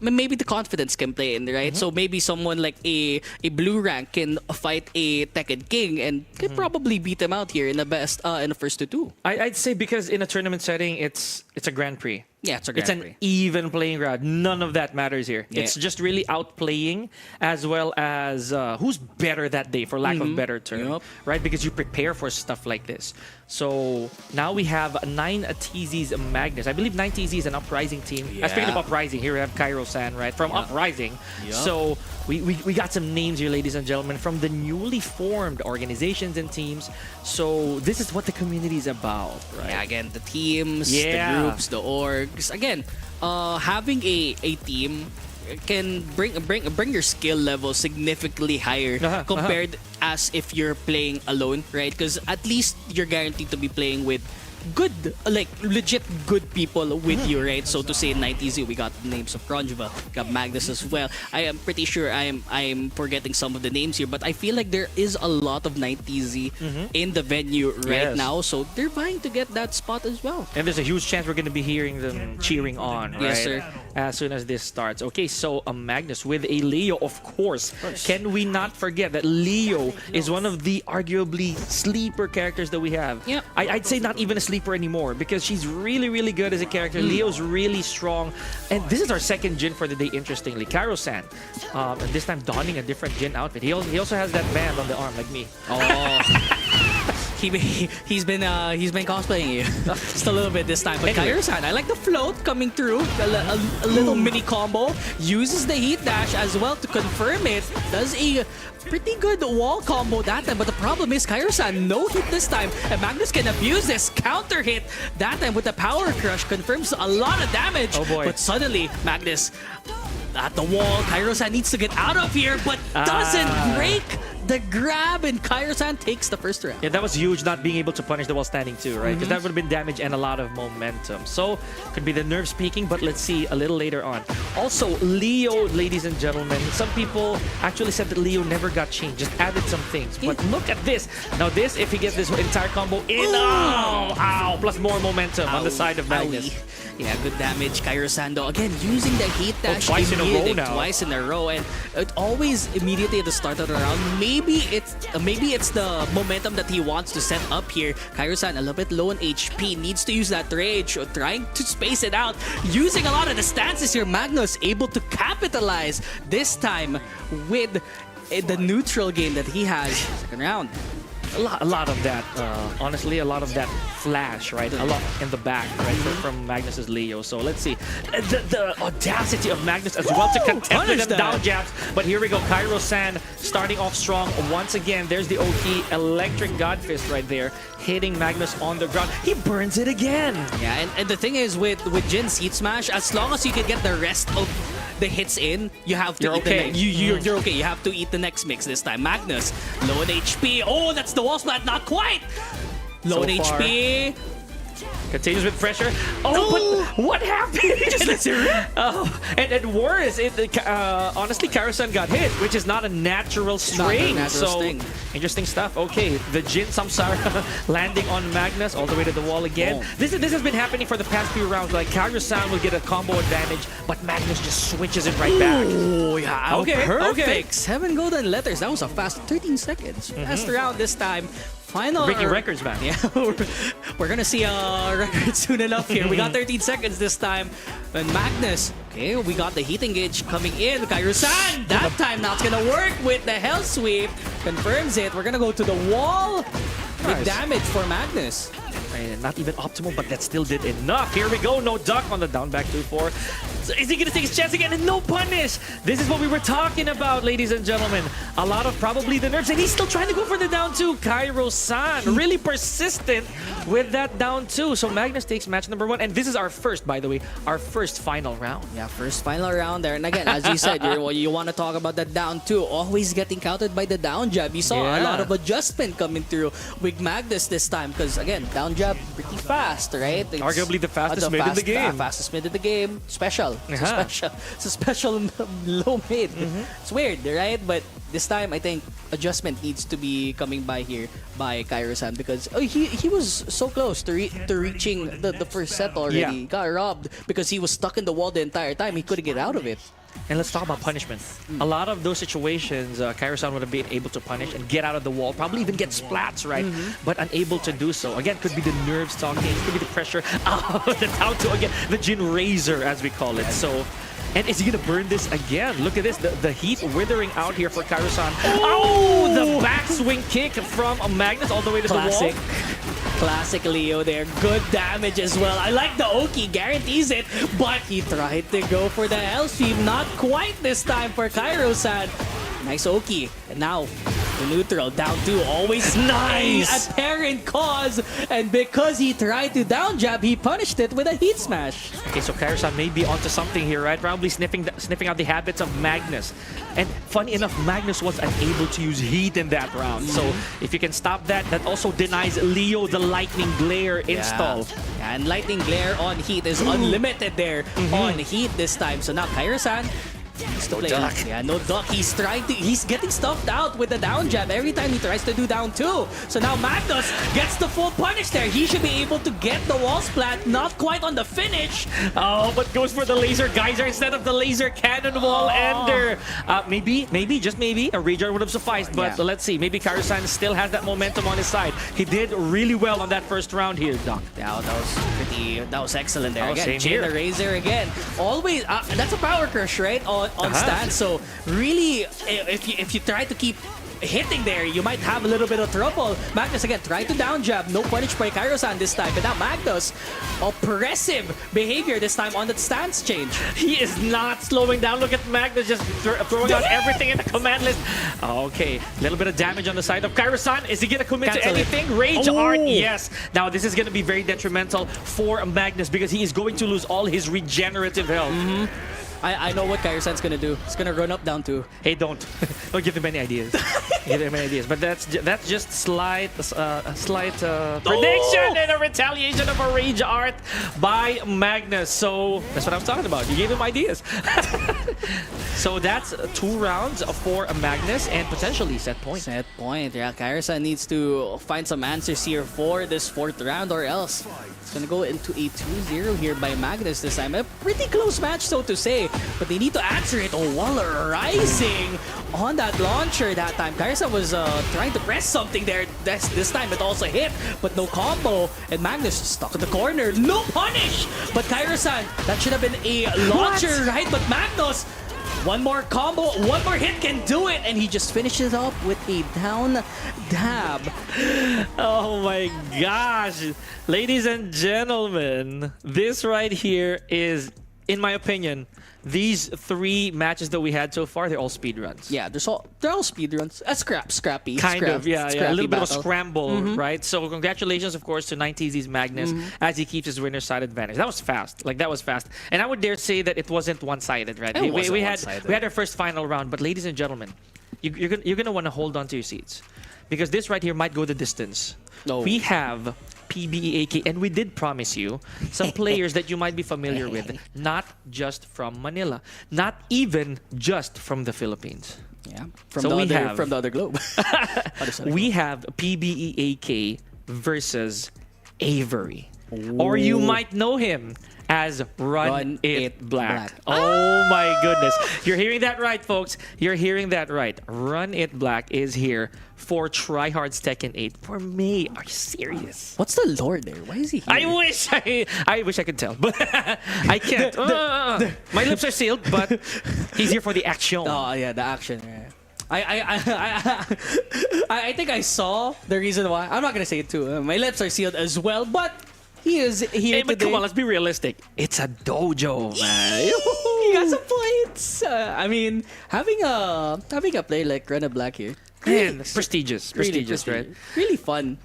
Maybe the confidence can play in, right? So maybe someone like a blue rank can fight a Tekken King and can probably beat him out here in the first 2-2. I'd say because in a tournament setting, it's a Grand Prix. Yeah, it's a Grand Prix. An even playing ground. None of that matters here. Yeah. It's just really outplaying, as well as who's better that day, for lack of a better term, right? Because you prepare for stuff like this. So now we have 9 TZ's Magnus. I believe 9 TZ is an Uprising team. Speaking of Uprising, here we have Cairo-san, right? From Uprising. So we got some names here, ladies and gentlemen, from the newly formed organizations and teams. So this is what the community is about, right? Yeah, again, the teams, the groups, the orgs. Again, having a team can bring your skill level significantly higher compared as if you're playing alone, right? Because at least you're guaranteed to be playing with good, like legit good people with you, right? So to say 90Z, we got the names of Kronjva, got Magnus as well. I am pretty sure I am forgetting some of the names here, but I feel like there is a lot of 90Z in the venue right now, so they're vying to get that spot as well. And there's a huge chance we're going to be hearing them cheering on, right? Yes, sir. As soon as this starts. Okay, so Magnus with a Leo, of course. Can we not forget that Leo is one of the arguably sleeper characters that we have? Yeah. I'd say not even a sleeper anymore, because she's really, really good as a character. Leo's really strong. And this is our second Jin for the day, interestingly. Cairo-san. And this time donning a different Jin outfit. He also has that band on the arm, like me. Oh. he's been cosplaying you just a little bit this time. But Kairo-san, I like the float coming through. A little mini combo. Uses the heat dash as well to confirm it. Does a pretty good wall combo that time. But the problem is Kairo-san, no hit this time. And Magnus can abuse this counter hit that time with the power crush. Confirms a lot of damage. Oh boy. But suddenly, Magnus at the wall. Kairo-san needs to get out of here, but doesn't break the grab, and Kairo-san takes the first round. Yeah, that was huge, not being able to punish the while standing too, right? Because that would have been damage and a lot of momentum. So, could be the nerve speaking, but let's see a little later on. Also, Leo, ladies and gentlemen, some people actually said that Leo never got changed, just added some things. But look at this. Now this, if he gets this entire combo in, ow, plus more momentum on the side of Magnus. Yeah, good damage. Kairo-san though, again, using the heat dash twice in a row now. Twice in a row, and it always immediately at the start of the round. Maybe it's the momentum that he wants to set up here. Kairo-san a little bit low on HP, needs to use that rage, trying to space it out, using a lot of the stances here. Magnus able to capitalize this time with the neutral game that he has. Second round. A lot of that, honestly, a lot of that flash, right? A lot in the back, right, from Magnus's Leo. So let's see. The audacity of Magnus as well to contest with them down jabs. But here we go, Kairo-san starting off strong. Once again, there's the Oki Electric God Fist right there, hitting Magnus on the ground. He burns it again. Yeah, and the thing is with Jin's Heat Smash, as long as you can get the rest of the hits in, you have to eat okay. You're okay. You have to eat the next mix this time. Magnus, low on HP. Oh, that's the wall splat. Not quite. Low on HP. Continues with pressure. Oh, but what happened? He just lets it rip. Oh, and worse, honestly, Kairo-san got hit, which is not a natural string. Interesting stuff. Okay, the Jin Samsara landing on Magnus all the way to the wall again. This has been happening for the past few rounds. Like Kairo-san will get a combo advantage, but Magnus just switches it right back. Oh yeah, okay, perfect. Okay. 7 golden letters. That was a fast 13 seconds. Fast round this time. Final breaking records, man. Yeah, we're gonna see a record soon enough here. We got 13 seconds this time. And Magnus, okay, we got the heat engage coming in. Kairo-san, that time now it's gonna work with the Hell Sweep. Confirms it. We're gonna go to the wall. Big damage for Magnus. Not even optimal, but that still did enough. Here we go, no duck on the down back 2-4. So is he gonna take his chance again? And no punish! This is what we were talking about, ladies and gentlemen. A lot of probably the nerves, and he's still trying to go for the down 2. Kairo-san, really persistent with that down 2. So Magnus takes match number 1, and this is our first, by the way, our first final round. Yeah, first final round there. And again, as you said, you want to talk about that down 2. Always getting countered by the down jab. You saw a lot of adjustment coming through with Magnus this time, because again, down jab pretty fast, right? It's arguably the fastest mid in the game. Fastest mid in the game. Special. It's a special low mid. It's weird, right? But this time, I think adjustment needs to be coming by here by Kairo-san, because he was so close to reaching the first set already. Yeah. Got robbed because he was stuck in the wall the entire time. He couldn't get out of it. And let's talk about punishment. A lot of those situations, Kairo-san would have been able to punish and get out of the wall, probably even get splats, right? But unable to do so. Again, could be the nerves talking, could be the pressure. Oh, the down to again, the Jin Razor, as we call it. So, and is he gonna burn this again? Look at this, the heat withering out here for Kairo-san. Oh, the backswing kick from Magnus all the way to the wall. Classic Leo there. Good damage as well. I like the Oki. Guarantees it. But he tried to go for the Hell Sweep. Not quite this time for Kairo-san. Nice Oki. And now, the neutral down 2. Always nice. Apparent cause. And because he tried to down jab, he punished it with a heat smash. Okay, so Kairo-san may be onto something here, right? Probably sniffing out the habits of Magnus. And funny enough, Magnus was unable to use heat in that round. So if you can stop that, that also denies Leo the Lightning Glare install. Yeah, and Lightning Glare on heat is unlimited there on heat this time. So now Kairo-san, no duck. Yeah, no duck. He's getting stuffed out with the down jab every time he tries to do down 2. So now Magnus gets the full punish there. He should be able to get the wall splat. Not quite on the finish. Oh, but goes for the laser geyser instead of the laser cannonball ender. Maybe, just maybe, a regen would have sufficed. But let's see. Maybe Kairo-san still has that momentum on his side. He did really well on that first round here, Doc. Yeah, that was excellent there. Oh, again, same here. the Razor again. Always, that's a power crush, right? on stance. So really, if you try to keep hitting there, you might have a little bit of trouble. Magnus again, try to down jab. No punish by Kairos-san this time. But now Magnus, oppressive behavior this time on that stance change. He is not slowing down. Look at Magnus just throwing out everything in the command list. Okay, a little bit of damage on the side of Kairos-san. Is he going to commit Cancel to it. anything? Rage Art, yes. Now, this is going to be very detrimental for Magnus because he is going to lose all his regenerative health. I know what Kairos-san's gonna do. He's gonna run up down to. Hey, don't give him any ideas. Give him any ideas. But that's just a slight prediction and a retaliation of a Rage Art by Magnus. So that's what I was talking about. You gave him ideas. So that's 2 rounds for Magnus and potentially set point. Set point. Yeah, Kairos-san needs to find some answers here for this 4th round, or else it's gonna go into a 2-0 here by Magnus this time. A pretty close match, so to say. But they need to answer it while rising on that launcher that time. Kairos-san was trying to press something there. This time it also hit, but no combo. And Magnus stuck in the corner. No punish! But Kairos-san, that should have been a launcher, right? But Magnus, one more combo, one more hit can do it. And he just finishes up with a down dab. Oh my gosh. Ladies and gentlemen, this right here is, in my opinion, these 3 matches that we had so far, they're all speedruns. Yeah, they're all speedruns. Scrappy. Kind of, yeah. A little bit of battle. scramble, right? So congratulations, of course, to 90Z's Magnus as he keeps his winner's side advantage. That was fast. Like, that was fast. And I would dare say that it wasn't one-sided, right? We had our first final round, but ladies and gentlemen, you're going to want to hold on to your seats because this right here might go the distance. No. We have PBEAK, and we did promise you some players that you might be familiar with, not just from Manila, not even just from the Philippines. Yeah, from the other globe. We have PBEAK versus Avery. Or you might know him as Run It Black. Oh my goodness. You're hearing that right, folks. You're hearing that right. Run It Black is here for TryHards Tekken 8 for May. Are you serious? What's the lore there? Why is he here? I wish I could tell, but I can't. My lips are sealed, but he's here for the action. Oh yeah, the action. Yeah. I think I saw the reason why. I'm not gonna say it too. My lips are sealed as well, but he is here but today. come on, let's be realistic. It's a dojo, man. You got some points. I mean, having a player like Run It Black here. Man, prestigious, right? Really fun.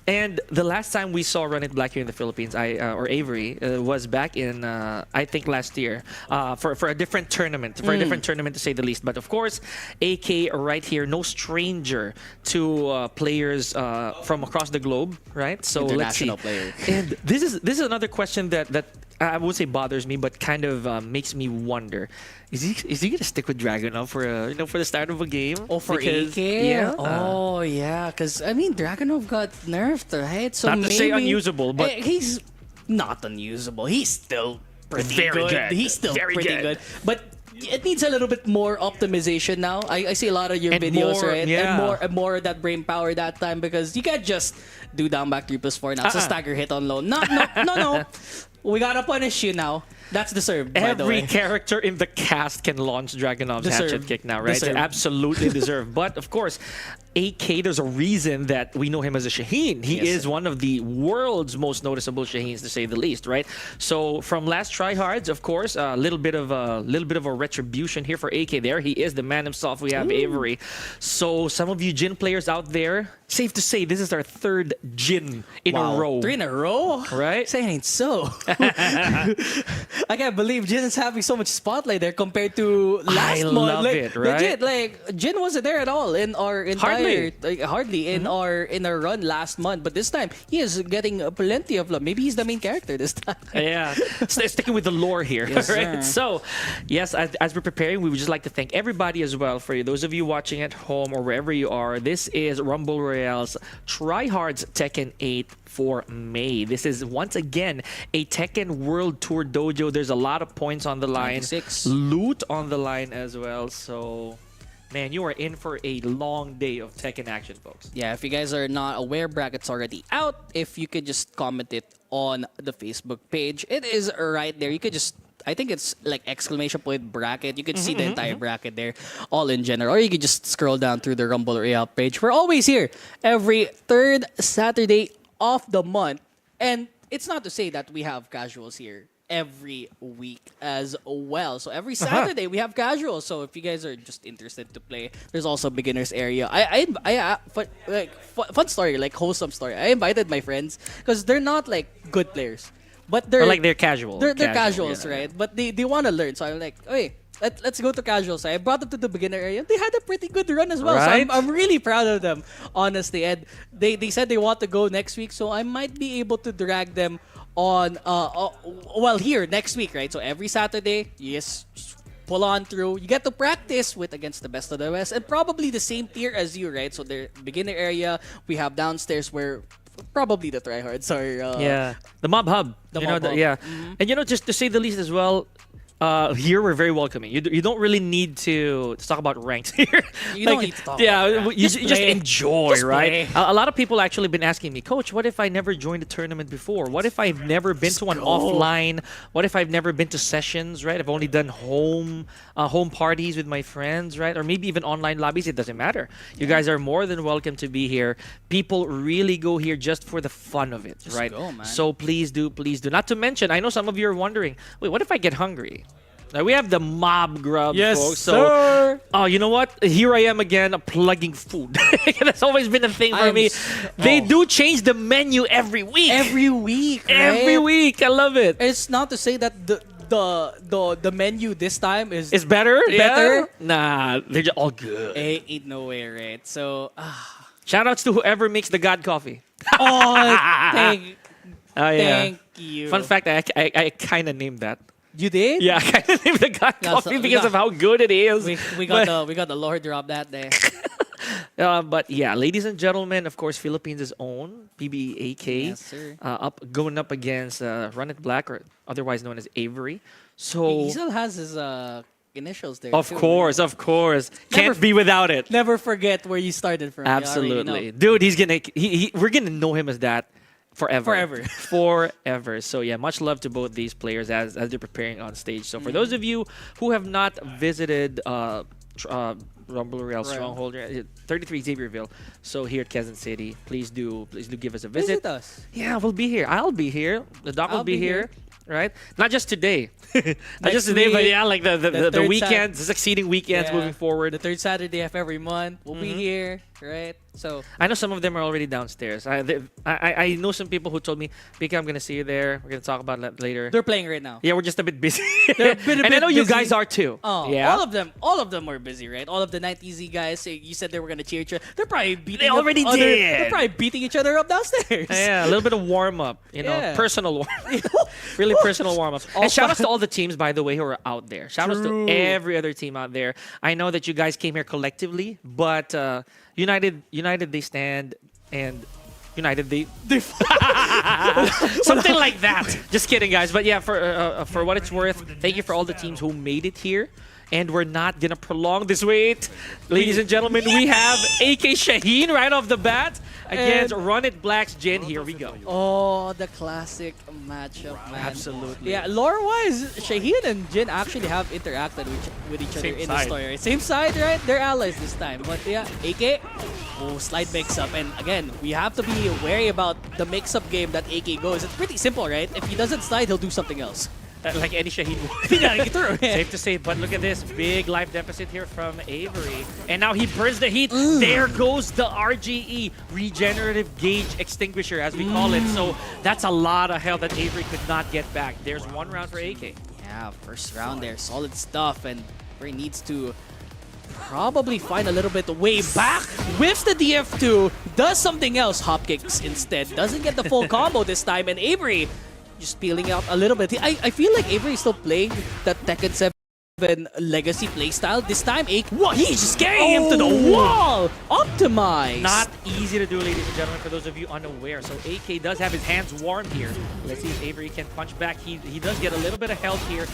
And the last time we saw Run It Black here in the Philippines, or Avery, was back in I think last year for a different tournament, to say the least. But of course, AK right here, no stranger to players from across the globe, right? So let's see. International player. And this is another question that I would say bothers me, but kind of makes me wonder: is he gonna stick with Dragunov for the start of a game? Oh, for Because, AK? yeah. Oh, yeah. Because, I mean, Dragunov got nerfed, right? So Not to maybe, say unusable, but he's not unusable. He's still pretty Very good. He's still Very pretty good. good. But it needs a little bit more optimization now. I see a lot of your And videos, more, right? yeah. And more of that brain power that time because you can't just do down back 3+4 now. So stagger hit on low. No. We gotta punish you now. That's deserved, by the way. Every character in the cast can launch Dragunov's hatchet kick now, right? Deserved. Absolutely deserved. But of course, AK, there's a reason that we know him as a Shaheen. He is one of the world's most noticeable Shaheens, to say the least, right? So from last TryHards, of course, a little bit of a retribution here for AK. There, he is the man himself. We have Avery. So some of you Jin players out there, safe to say, this is our 3rd Jin in a row. 3 in a row? Right? Say it ain't so. I can't believe Jin is having so much spotlight there compared to last month. love like, it, right? Legit, like Jin wasn't there at all in our entire hardly in our run last month. But this time he is getting plenty of love. Maybe he's the main character this time. Yeah, sticking with the lore here, Yes, right? sir. So, yes, as we're preparing, we would just like to thank everybody as well. For those of you watching at home or wherever you are, this is Rumble Royale's TryHards Tekken 8 for May. This is once again a Tekken World Tour dojo. There's a lot of points on the line, 96. loot on the line as well. So, man, you are in for a long day of Tekken action, folks. Yeah, if you guys are not aware, bracket's already out. If you could just comment it on the Facebook page, it is right there. You could just I think it's like exclamation point bracket. You could see the entire bracket there, all in general. Or you could just scroll down through the Rumble Royale page. We're always here every third Saturday of the month. And it's not to say that we have casuals here every week as well. So every Saturday we have casuals. So if you guys are just interested to play, there's also beginners area. Fun story, like wholesome story. I invited my friends because they're not like good players, but they're Or like they're casual. They're casuals, right? But they want to learn. So I'm like, hey, let's go to casuals. So I brought them to the beginner area. They had a pretty good run as well. Right? So I'm really proud of them, honestly. And they said they want to go next week, so I might be able to drag them on here next week, right? So every Saturday, yes, just pull on through. You get to practice with against the best of the West and probably the same tier as you, right? So their beginner area, we have downstairs where probably the tryhards are. The mob hub. The You mob know, hub. yeah. And just to say the least as well, here we're very welcoming. You don't really need to talk about ranks here. You don't need to talk Yeah, about that. you Just just play. enjoy, Just right? play. A lot of people actually been asking me, Coach, what if I never joined a tournament before? What if I've never been to an offline? What if I've never been to sessions, right? I've only done home parties with my friends, right? Or maybe even online lobbies. It doesn't matter. You guys are more than welcome to be here. People really go here just for the fun of it, Just right? go, man. So please do. Not to mention, I know some of you are wondering, wait, what if I get hungry? Now, we have the mob grub, Yes, folks. sir. Oh, you know what? Here I am again, plugging food. That's always been a thing for me. They do change the menu every week. Every week, right? Every week. I love it. It's not to say that the menu this time is It's better? better. Yeah? Nah, they're just all good. Ain't no way, right? So, Shoutouts to whoever makes the God coffee. thank yeah. you. Fun fact, I kind of named that. You did? Yeah, I kind of named the God Yeah, coffee so we because got- of how good it is. We got the Lord drop that day. But yeah, ladies and gentlemen, of course, Philippines' own PBAK, Yes, sir. going up against Run It Black, or otherwise known as Avery. So He still has his initials there. of too, course, can't be without it. Never forget where you started from. You already Absolutely, know. dude. He's gonna we're gonna know him as that forever. Forever. So yeah, much love to both these players as they're preparing on stage. So for those of you who have not visited Rumble Royale Stronghold, 33 Xavierville, so here at Quezon City, please do give us a visit. Visit us. Yeah, we'll be here. I'll be here. The doc will I'll be be here. Right? Not just today. Not Next just today, but week, yeah, like the third weekends, the succeeding weekends Yeah. moving forward. The third Saturday of every month, we'll be here, right? So I know some of them are already downstairs. I know some people who told me, Pika, I'm gonna see you there. We're gonna talk about that later. they're playing right now. Yeah, we're just a bit busy. They're a bit and I know you busy. guys are too. Oh, yeah. all of them were busy, right? All of the 90Z guys. You said they were gonna cheer each other. They're probably beating. They already up did. They're probably beating each other up downstairs. Yeah, a little bit of warm up, Yeah. personal warm, really personal warm ups. And shout outs to all the teams, by the way, who are out there. Shout outs to True. every other team out there. I know that you guys came here collectively, but united they stand, and united they something like that. Just kidding, guys. But yeah, for what it's worth, thank you for all the teams who made it here. And we're not gonna prolong this wait. Ladies and gentlemen, we have AK Shaheen right off the bat against Run It Black's Jin. Here we go. Oh, the classic matchup, man. Absolutely. Yeah, lore-wise, Shaheen and Jin actually have interacted with each other Same in side. the story. Right? Same side, right? They're allies this time. But yeah, AK, slide mix-up. And again, we have to be wary about the mix-up game that AK goes. It's pretty simple, right? If he doesn't slide, he'll do something else. Like any Shaheen would. Yeah, get through. Safe to say, but look at this big life deficit here from Avery. And now he burns the heat. There goes the RGE, Regenerative Gauge Extinguisher, as we call it. So that's a lot of health that Avery could not get back. There's one round for AK. Yeah, first round there. Solid stuff. And Avery needs to probably find a little bit of way back. Whiffs the DF2. Does something else. Hop kicks instead. Doesn't get the full combo this time. And Avery just peeling out a little bit. I feel like Avery is still playing that Tekken 7 legacy playstyle. This time, he's just carrying him to the wall! Optimize! Not easy to do, ladies and gentlemen, for those of you unaware. So AK does have his hands warm here. Let's see if Avery can punch back. He does get a little bit of health here.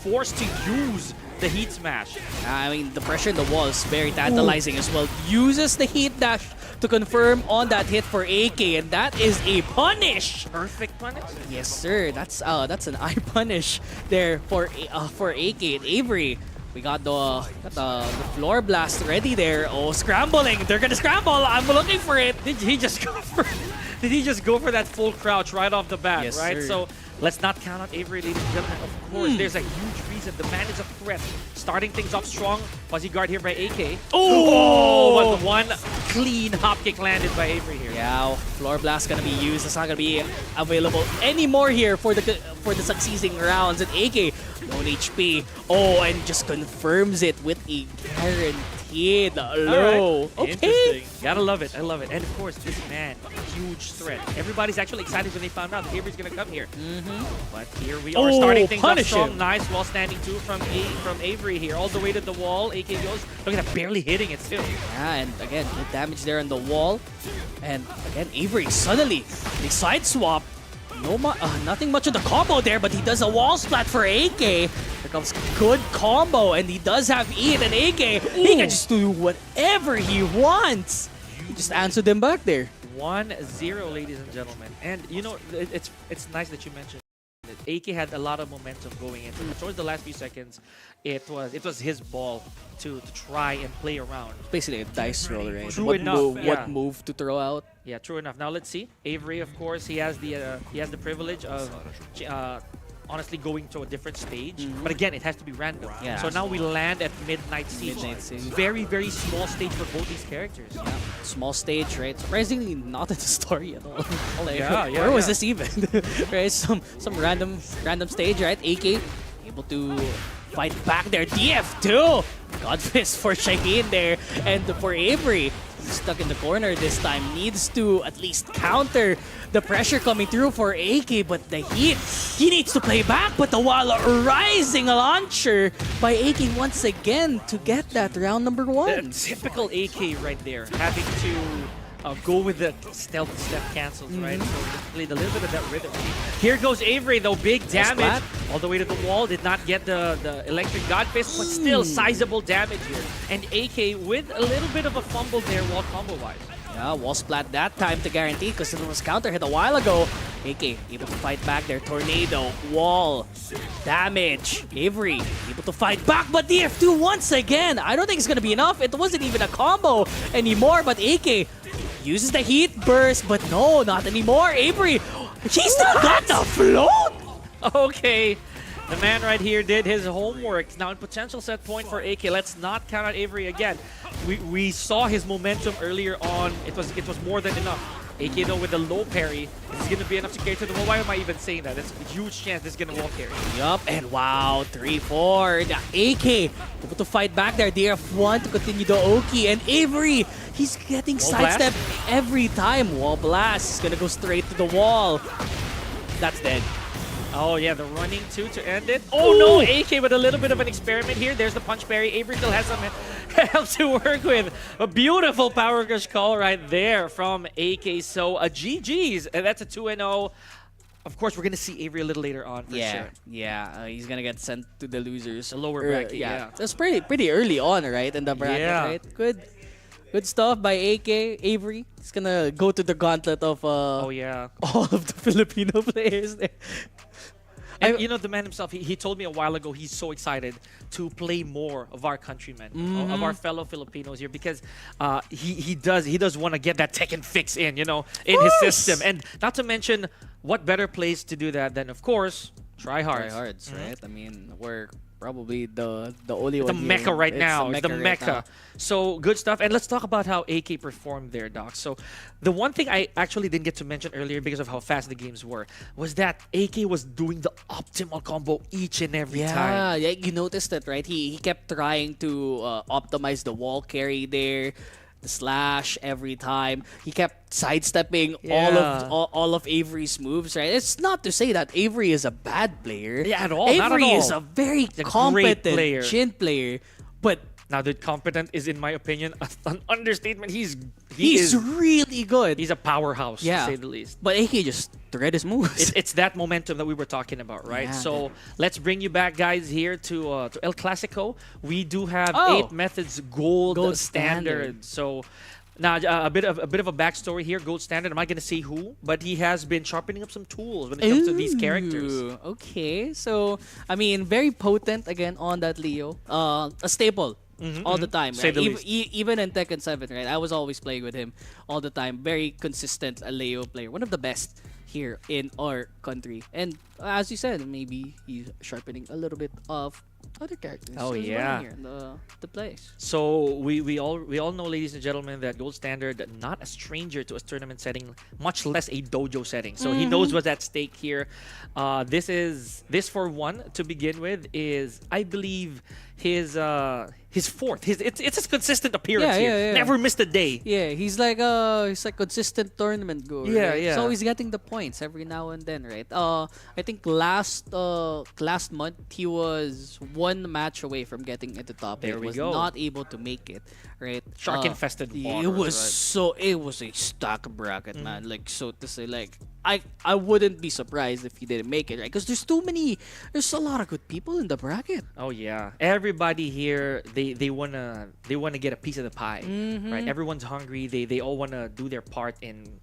Forced to use the heat smash. I mean, the pressure in the wall is very tantalizing as well. Uses the heat dash to confirm on that hit for AK, and that is a punish. Perfect punish. Yes, sir. That's an eye punish there for AK and Avery. We got the floor blast ready there. Oh, scrambling! They're gonna scramble. I'm looking for it. Did he just go for? Did he just go for that full crouch right off the bat? Yes, right. sir. So let's not count out Avery, ladies and gentlemen. Of course, there's a huge reason. The man is a threat. Starting things off strong. Fuzzy guard here by AK. Oh! But one clean hop kick landed by Avery here. Yeah, floor blast gonna be used. It's not gonna be available anymore here for the succeeding rounds. And AK, no HP. Oh, and just confirms it with a guaranteed low. All right. Interesting. Gotta love it. I love it. And of course, this man, huge threat. Everybody's actually excited when they found out that Avery's gonna come here. But here we are, starting things off strong. Nice wall standing too from Avery here, all the way to the wall. AK goes. Look at that, barely hitting it still. Yeah, and again, good damage there on the wall. And again, Avery suddenly the side swap. Nothing much of the combo there, but he does a wall splat for AK. Here comes good combo, and he does have E and AK. He can just do whatever he wants. He just answered them back there. 1-0, ladies and gentlemen. And you know, it's nice that you mentioned it. AK had a lot of momentum going in. Towards the last few seconds, it was his ball to try and play around. Basically a dice roll, right? True enough. What move to throw out? Yeah, true enough. Now let's see. Avery, of course, he has the privilege of honestly going to a different stage. But again, it has to be random. Yeah, so now we land at Midnight Siege. Very, very small stage for both these characters. Yeah. Small stage, right? Surprisingly, not in the story at all. Like, yeah, where was this even? Right? Some random stage, right? AK able to fight back there. DF2! Godfist for Shaheen there. And for Avery, stuck in the corner this time, needs to at least counter the pressure coming through for AK, but the heat, he needs to play back, but the while rising launcher by AK once again to get that round number 1. Typical AK right there, having to go with the stealth step cancels, right? So just played a little bit of that rhythm. Here goes Avery though, big damage all the way to the wall. Did not get the electric god fist, but still sizable damage here. And AK with a little bit of a fumble there, wall combo wise. Yeah, wall splat that time to guarantee because it was counter hit a while ago. AK able to fight back there. Tornado, wall, damage. Avery able to fight back, but DF2 once again. I don't think it's gonna be enough. It wasn't even a combo anymore, but AK uses the heat burst, but no, not anymore. Avery, he still got the float. Okay. The man right here did his homework. Now in potential set point for AK. Let's not count out Avery again. We saw his momentum earlier on. It was more than enough. AK though with the low parry, is going to be enough to carry to the wall. Why am I even saying that? There's a huge chance this is going to wall carry. Yup, and wow, 3-4. The AK able to fight back there. DF1 to continue the Oki. And Avery, he's getting sidestepped every time. Wall blast is going to go straight to the wall. That's dead. Oh yeah, the running two to end it. Oh no, AK with a little bit of an experiment here. There's the punch parry. Avery still has some help to work with. A beautiful power crush call right there from AK. So a GG's, and that's a 2-0. Of course, we're gonna see Avery a little later on for sure. Yeah, he's gonna get sent to the losers. The lower bracket, yeah. That's pretty early on, right? In the bracket, right? Good stuff by AK. Avery. He's gonna go to the gauntlet of all of the Filipino players there. And you know, the man himself, he told me a while ago he's so excited to play more of our countrymen, of our fellow Filipinos here, because he does want to get that Tekken fix in, you know, in his system. And not to mention, what better place to do that than, of course, TryHards. TryHards, right? I mean, we're probably the only one. The Mecca right now. It's the Mecca. Right now. So good stuff. And let's talk about how AK performed there, Doc. So the one thing I actually didn't get to mention earlier because of how fast the games were was that AK was doing the optimal combo each and every time. Yeah, you noticed that, right? He kept trying to optimize the wall carry there. The slash every time. He kept sidestepping all of Avery's moves, right? It's not to say that Avery is a bad player. Yeah, at all. Avery not at all. is a very He's competent Shin player. But now, the competent is, in my opinion, an understatement. He's really good. He's a powerhouse, to say the least. But AK just thread his moves. It's that momentum that we were talking about, right? So let's bring you back, guys, here to El Clasico. We do have 8 methods gold standard. So Now, a bit of a backstory here. Gold Standard. I'm not gonna say who, but he has been sharpening up some tools when it comes to these characters. Ooh, okay, so I mean, very potent again on that Leo. A staple all the time. Say Right? the least. Even in Tekken 7, right? I was always playing with him all the time. Very consistent Leo player. One of the best here in our country. And as you said, maybe he's sharpening a little bit of other characters. Oh, as well yeah. here in the place. So we all know, ladies and gentlemen, that Gold Standard not a stranger to a tournament setting, much less a dojo setting. So he knows what's at stake here. This for one to begin with is, I believe, his fourth. It's his consistent appearance here. Yeah. Never missed a day. Yeah, he's like consistent tournament goer. Yeah, right? yeah. So he's getting the points every now and then, right? I think last month he was one match away from getting into top There eight. we Was go. not able to make it, right? Shark infested waters, It was a stock bracket, man. Like, so to say, like I wouldn't be surprised if he didn't make it, right? Because there's a lot of good people in the bracket. Oh yeah, everybody here they wanna get a piece of the pie, right? Everyone's hungry. They all wanna do their part in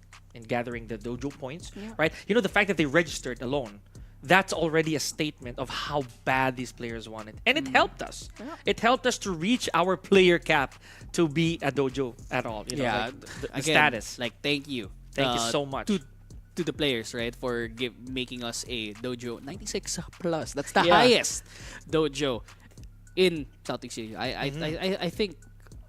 gathering the dojo points, right? You know, the fact that they registered alone, that's already a statement of how bad these players want it, and it helped us. It helped us to reach our player cap to be a dojo at all. You know, like the again, status. Like, thank you So much. to the players, right, for making us a dojo 96 plus. That's the Yeah. highest dojo in Southeast Asia.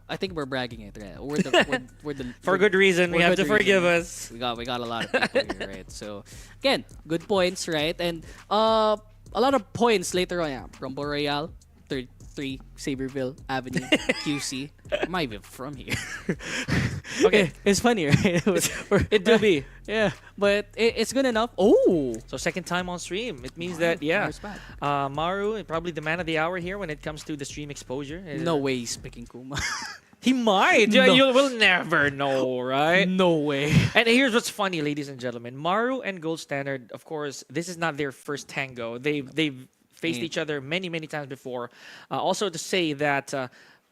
I think we're bragging it, right? We're the For good reason, for we have good to forgive reason. us. We got a lot of people here, right? So again, good points, right? And a lot of points later on. Yeah, Rumble Royale, 3 Saberville Avenue, QC. I'm not even from here. Okay. It's funny, right? It do be. Yeah, but it's good enough. Oh, So second time on stream. It means that, yeah, Maru's back. Maru probably the man of the hour here when it comes to the stream exposure. no way he's picking Kuma. He might. No. You will never know, right? No way. And here's what's funny, ladies and gentlemen. Maru and Gold Standard, of course, this is not their first tango. They've faced each other many times before. Also to say that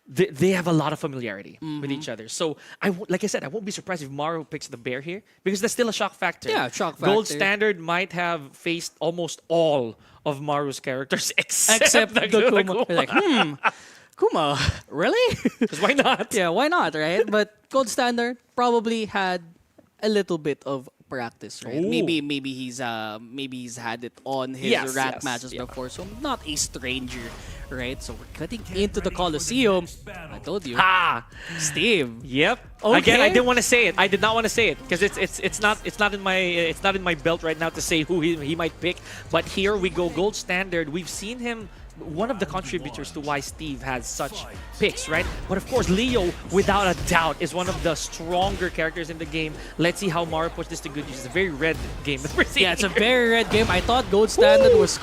they have a lot of familiarity with each other. So like I said, I won't be surprised if Maru picks the bear here, because that's still a shock factor. Yeah, shock Gold factor. Standard might have faced almost all of Maru's characters Except the Kuma. You're like, Kuma, really? Because why not? Yeah, why not, right? But Gold Standard probably had a little bit of practice, right? Ooh. Maybe he's had it on his Yes, rack yes, matches yeah. before, so not a stranger, right? So we're cutting into the Coliseum. I told you, Ha! Steve. Yep. Okay. Again, I didn't want to say it. I did not want to say it because it's not in my belt right now to say who he might pick. But here we go, Gold Standard. We've seen him. One of the contributors to why Steve has such picks, right? But of course, Leo, without a doubt, is one of the stronger characters in the game. Let's see how Maru puts this to good use. It's a very red game that we're seeing. Yeah, it's a here. very red game. I thought Gold Standard was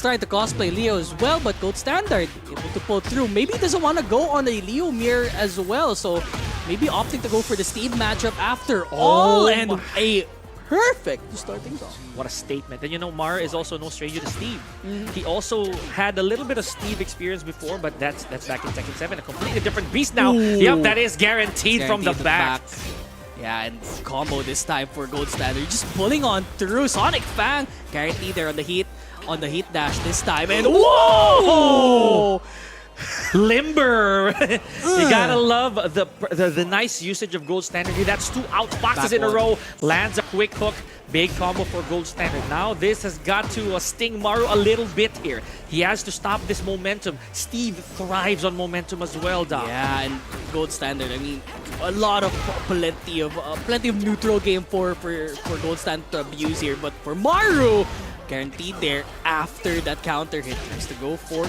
trying to cosplay Leo as well, but Gold Standard able to pull through. Maybe he doesn't want to go on a Leo mirror as well, so maybe opting to go for the Steve matchup after all, and a perfect to start things off. What a statement. And you know, Mara is also no stranger to Steve. He also had a little bit of Steve experience before, but that's back in Tekken 7. A completely different beast now. Ooh. Yep, that is guaranteed from the Guaranteed to back. Yeah, and combo this time for Gold Standard. Just pulling on through Sonic Fang. Guaranteed there on the heat dash this time. And whoa! Limber. You gotta love the nice usage of Gold Standard here. That's 2 outboxes in a row. Lands a quick hook. Big combo for Gold Standard. Now this has got to sting Maru a little bit here. He has to stop this momentum. Steve thrives on momentum as well, Doc. Yeah, and Gold Standard. I mean, a lot of plenty of neutral game for Gold Standard to abuse here, but for Maru, guaranteed there after that counter hit. Tries to go for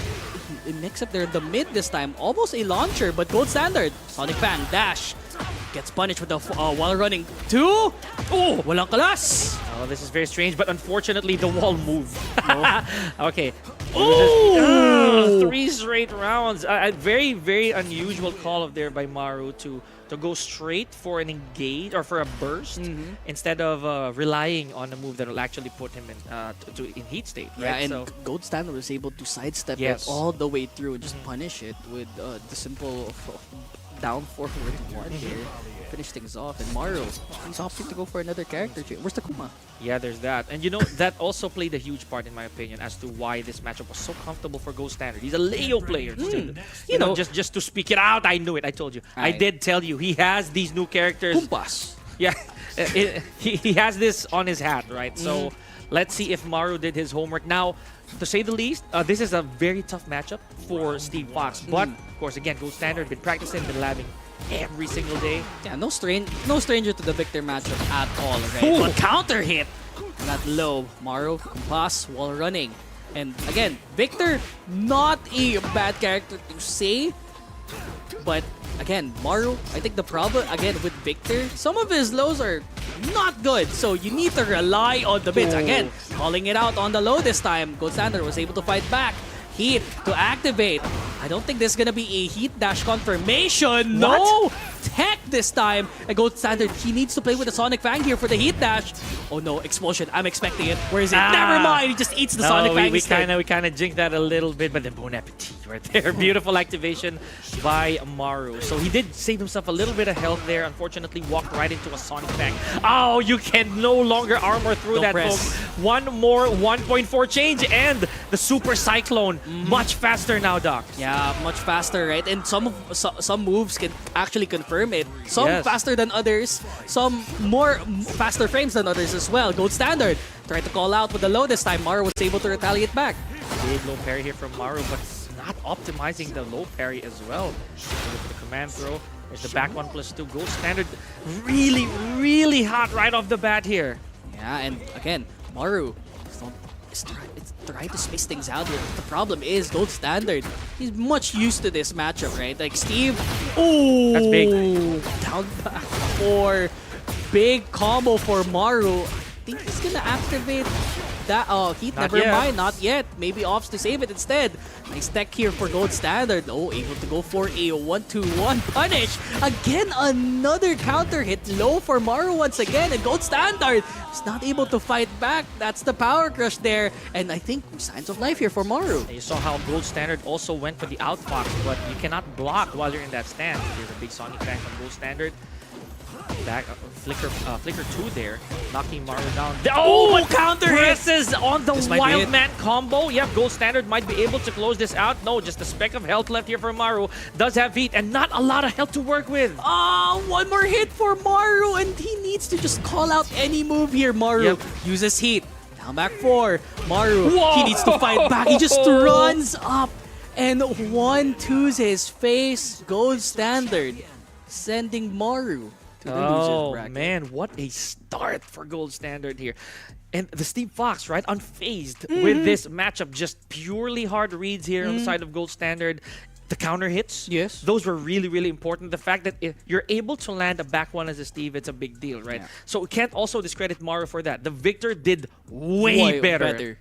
a mix up there in the mid this time. Almost a launcher, but Gold Standard. Sonic Fan dash. Gets punished with the while running 2. Oh, walang kalas. Oh, this is very strange, but unfortunately the wall moved. Okay. Oh! 3 straight rounds. A very, very unusual call of there by Maru to go straight for an engage or for a burst instead of relying on a move that will actually put him in heat state. Yeah, right? and So, Gold Standard was able to sidestep Yes. it all the way through and just punish it with the simple down forward 1 here. finish things off. And Maru, he's opting to go for another character. Where's the Kuma? Yeah, there's that. And that also played a huge part in my opinion as to why this matchup was so comfortable for Gold Standard. He's a Leo player. Just to speak it out, I knew it. I told you. I did tell you. He has these new characters. Kumpas. Yeah, he has this on his hat, right? So let's see if Maru did his homework. Now, to say the least, this is a very tough matchup for Steve Fox. But, of course, again, Gold Standard, been practicing, been labbing every single day. Yeah, no stranger to the Victor matchup at all, right? But counter hit! That low. Maru, Kumpas, wall running. And again, Victor, not a bad character to say. But again, Maru, I think the problem, again, with Victor, some of his lows are not good. So you need to rely on the bits. Again, calling it out on the low this time. Gold Standard was able to fight back. Heat to activate. I don't think this is gonna be a heat dash confirmation. What? No! Tech this time. And Gold Standard, he needs to play with the Sonic Fang here for the heat dash. Oh no, explosion. I'm expecting it. Where is it? Never mind. He just eats the Sonic Fang instead. We kind of jinked that a little bit, but then bon appetit right there. Beautiful activation by Maru. So he did save himself a little bit of health there. Unfortunately, walked right into a Sonic Fang. Oh, you can no longer armor through that, folks. One more 1.4 change, and the Super Cyclone. Much faster now, Doc. Yeah, much faster, right? And some moves can actually confirm it. Some faster than others. Some more faster frames than others as well. Gold Standard tried to call out with the low this time. Maru was able to retaliate back. Big low parry here from Maru, but not optimizing the low parry as well. Look for the command throw. There's the back 1+2. Gold Standard really, really hot right off the bat here. Yeah, and again, Maru is trying to space things out here. The problem is Gold Standard. He's much used to this matchup, right? Like Steve, oh, that's big. Down back for big combo for Maru. I think he's gonna activate that. Oh, Heat, never mind, not yet. Maybe opts to save it instead. Nice tech here for Gold Standard. Oh, able to go for a 1-2-1 punish. Again, another counter hit low for Maru once again. And Gold Standard is not able to fight back. That's the power crush there. And I think signs of life here for Maru. You saw how Gold Standard also went for the outfox, but you cannot block while you're in that stance. There's a big Sonic Fang from Gold Standard. Back, flicker 2 there, knocking Maru down. Oh, counter presses on the Wild Man combo. Yep, Gold Standard might be able to close this out. No, just a speck of health left here for Maru. Does have heat and not a lot of health to work with. Oh, one more hit for Maru, and he needs to just call out any move here. Maru uses heat. Down back 4. Maru, he needs to fight back. He just runs up and 1-2s his face. Gold Standard sending Maru. Oh man, what a start for Gold Standard here. And the Steve Fox, right, unfazed with this matchup. Just purely hard reads here on the side of Gold Standard. The counter hits, those were really, really important. The fact that if you're able to land a back one as a Steve, it's a big deal, right? Yeah. So we can't also discredit Maru for that. The Victor did way better.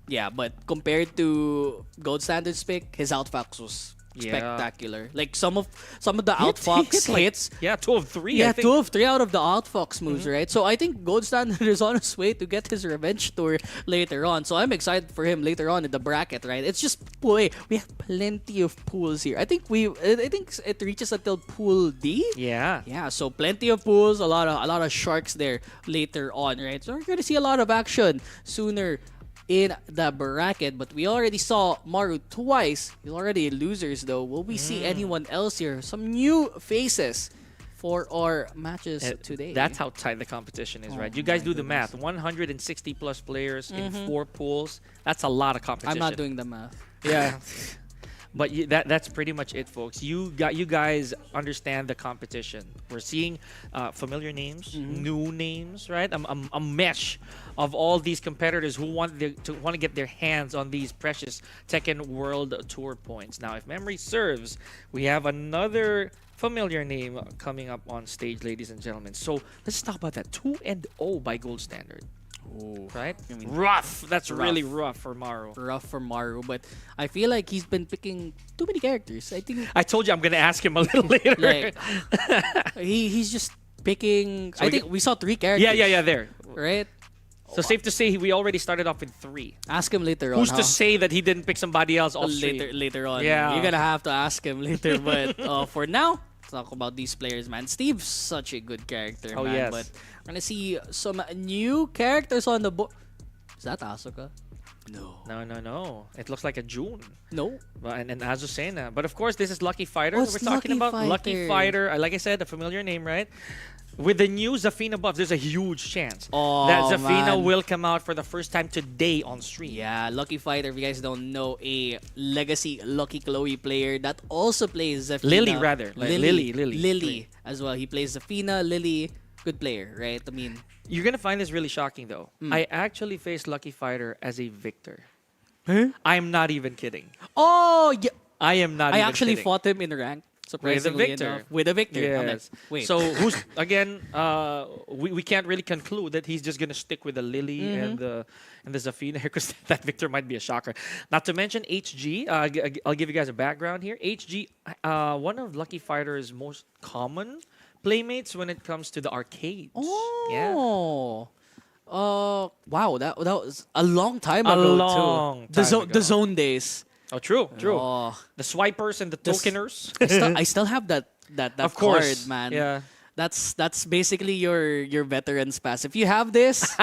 Yeah, but compared to Gold Standard's pick, his outfox was spectacular. Like some of the outfox hits. Yeah, 2 of 3. Yeah, I think. 2 of 3 out of the outfox moves, right? So I think Gold Standard is on his way to get his revenge tour later on. So I'm excited for him later on in the bracket, right? It's just we have plenty of pools here. I think it reaches until pool D. Yeah. Yeah, so plenty of pools, a lot of sharks there later on, right? So we're gonna see a lot of action sooner in the bracket, but we already saw Maru twice. He's already losers though. Will we see anyone else here? Some new faces for our matches today. That's how tight the competition is, right? You guys do the math. 160 plus players in 4 pools. That's a lot of competition. I'm not doing the math. Yeah. But that's pretty much it, folks. You guys understand the competition. We're seeing familiar names, new names, right? A mesh of all these competitors who want to get their hands on these precious Tekken World Tour points. Now, if memory serves, we have another familiar name coming up on stage, ladies and gentlemen. So let's talk about that. 2-0 by Gold Standard. Ooh. Right? I mean, rough. That's really rough for Maru. Rough for Maru, but I feel like he's been picking too many characters. I told you I'm gonna ask him a little later. Like, he's just picking. So I think we saw 3 characters. Yeah, there. Right? So safe to say we already started off with 3. Ask him later on. Who's to say that he didn't pick somebody else off later on? Yeah. You're gonna have to ask him later. But for now, talk about these players, man. Steve's such a good character, Oh, man. yes. But we're gonna see some new characters on the board. Is that Asuka? No. It looks like a June. No. And Azucena. But of course, this is Lucky Fighter. Oh, We're it's talking Lucky about Lucky Fighter. Fighter. Like I said, a familiar name, right? With the new Zafina buff, there's a huge chance Oh, that Zafina man. will come out for the first time today on stream. Yeah, Lucky Fighter, if you guys don't know, a legacy Lucky Chloe player that also plays Zafina. Lily, rather. Like Lily. as well. He plays Zafina, Lily. Good player, right? I mean, You're gonna find this really shocking though. Mm. I actually faced Lucky Fighter as a victor. I'm not even kidding. oh, yeah. I am not I even actually kidding. fought him in rank. With a Surprisingly victor. enough. With a victor. I'm like, Yes. wait. So who's again? We can't really conclude that he's just gonna stick with the Lily and the Zafina because that victor might be a shocker. Not to mention HG. I'll give you guys a background here. HG, one of Lucky Fighter's most common playmates when it comes to the arcades. Oh. Wow, that was a long time A ago long too. time ago. The zone days. Oh, true. Oh. The swipers and the tokeners. I still have that Of card, course, man. yeah. That's basically your veteran's pass. If you have this,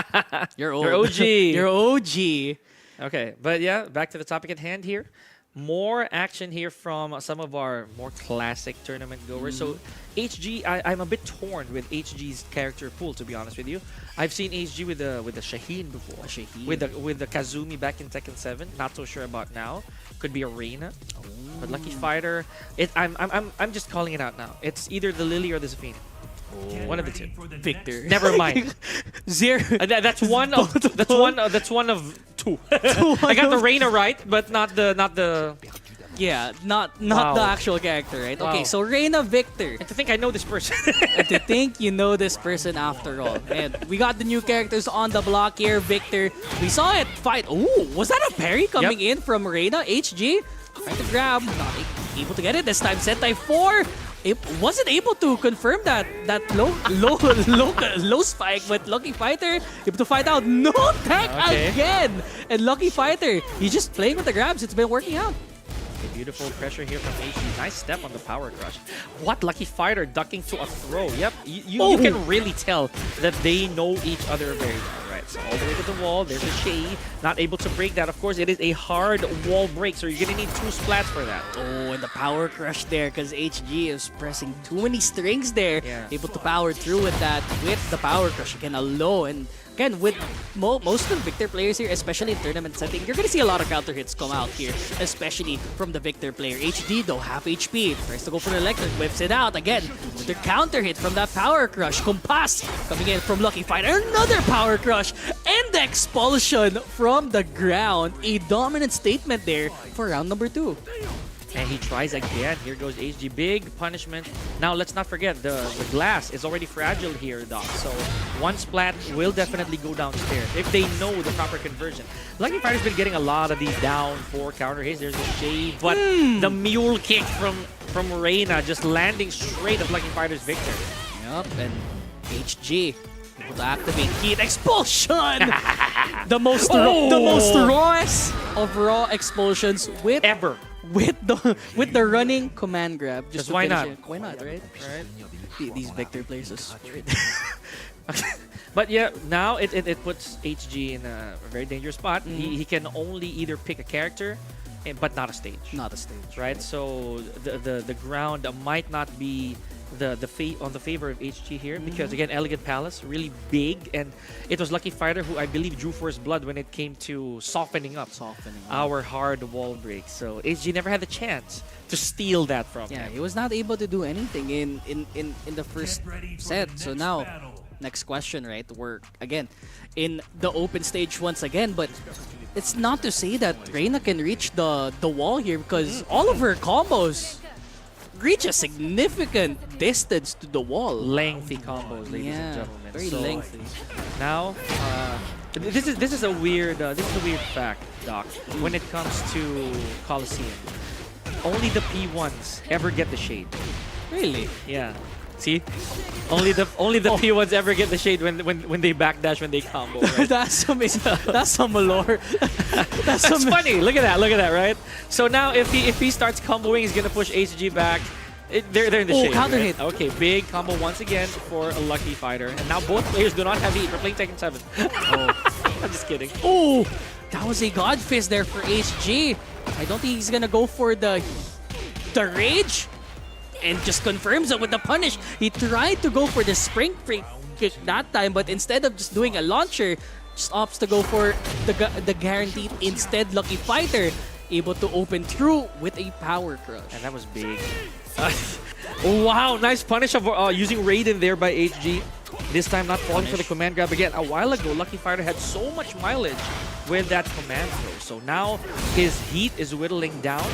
you're old. You're OG. You're OG. Okay, but yeah, back to the topic at hand here. More action here from some of our more classic tournament goers. So HG, I'm a bit torn with HG's character pool, to be honest with you. I've seen HG with the Shaheen before. With the Kazumi back in Tekken 7. Not so sure about now. Could be a Reina. But Lucky Fighter, I'm just calling it out now. It's either the Lily or the Zafina. One of the two. Victor. Never mind. Zero. That's one of two. I got the Reina right, but not the. Yeah, not Wow. the actual character, right? Okay, Wow. so Reina Victor. And to think I know this person. And to think you know this person after all. And we got the new characters on the block here. Victor, we saw it fight. Ooh, was that a parry coming in from Reina? HG trying to grab, not able to get it this time. Sentai 4. It wasn't able to confirm that low spike, but Lucky Fighter able to find out no tech again. And Lucky Fighter, he's just playing with the grabs. It's been working out. Okay, beautiful pressure here from HG. Nice step on the power crush. What Lucky Fighter ducking to a throw. Yep, you can really tell that they know each other very well, right? So all the way to the wall. There's a Shay. Not able to break that. Of course, it is a hard wall break, so you're gonna need 2 splats for that. Oh, and the power crush there because HG is pressing too many strings there. Yeah. Able to power through with that with the power crush again, a low. And again, with most of the Victor players here, especially in tournament setting, you're going to see a lot of counter hits come out here, especially from the Victor player. HD, though, half HP. Tries to go for the electric, whips it out again with the counter hit from that power crush. Compass coming in from Lucky Fighter. Another power crush and the expulsion from the ground. A dominant statement there for round number 2. And he tries again. Here goes HG. Big punishment. Now, let's not forget, the glass is already fragile here, Doc. So, one splat will definitely go downstairs if they know the proper conversion. Lucky Fighter's been getting a lot of these down 4 counter hits. There's the shade, but the mule kick from Reina just landing straight at Lucky Fighter's Victor. Yup, and HG able to activate Heat Expulsion! the most rawest of raw expulsions with ever. With the running command grab. Just why finish not? it. Why not, right? These Victor players are stupid. But yeah, now it puts HG in a very dangerous spot. He can only either pick a character, but not a stage. Not a stage. Right? So the ground might not be on the favor of HG here because again, Elegant Palace really big, and it was Lucky Fighter who I believe drew first blood when it came to softening up our hard wall break. So HG never had the chance to steal that from him. He was not able to do anything in the first set. So now, next question, right? We're again in the open stage once again, but it's not to say that Reina can reach the wall here because all of her combos reach a significant distance to the wall. Lengthy combos, ladies and gentlemen. Very lengthy. Now, this is a weird fact, Doc. When it comes to Coliseum, only the P1s ever get the shade. Really? Yeah. See, only the P1s ever get the shade when they backdash when they combo. Right? that's some lore. That's funny. Look at that, right? So now if he starts comboing, he's gonna push HG back. They're in the Oh, shade. counter right? hit. Okay, big combo once again for a Lucky Fighter. And now both players do not have heat. We're playing Tekken 7. Oh, I'm just kidding. Oh, that was a God Fist there for HG. I don't think he's gonna go for the rage. And just confirms it with the punish. He tried to go for the spring kick that time, but instead of just doing a launcher, just opts to go for the guaranteed instead. Lucky Fighter able to open through with a power crush. And that was big. Wow, nice punish of using Raiden there by HG. This time not falling for the command grab again. A while ago, Lucky Fighter had so much mileage with that command throw. So now his heat is whittling down.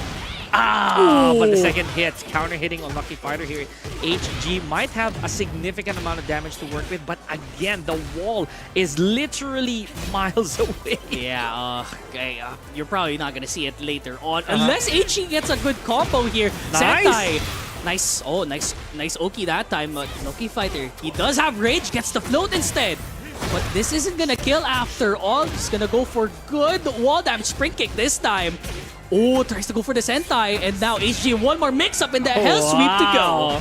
But the second hit, counter hitting on Lucky Fighter here. HG might have a significant amount of damage to work with, but again, the wall is literally miles away. Yeah, okay, you're probably not gonna see it later on unless HG gets a good combo here. Nice. Sentai. Nice, oh, nice Oki that time. Lucky Fighter, he does have rage, gets the float instead. But this isn't gonna kill after all. He's gonna go for good wall damage. Spring kick this time. Oh, tries to go for the Sentai. And now HG, one more mix-up in the Hell Sweep to go.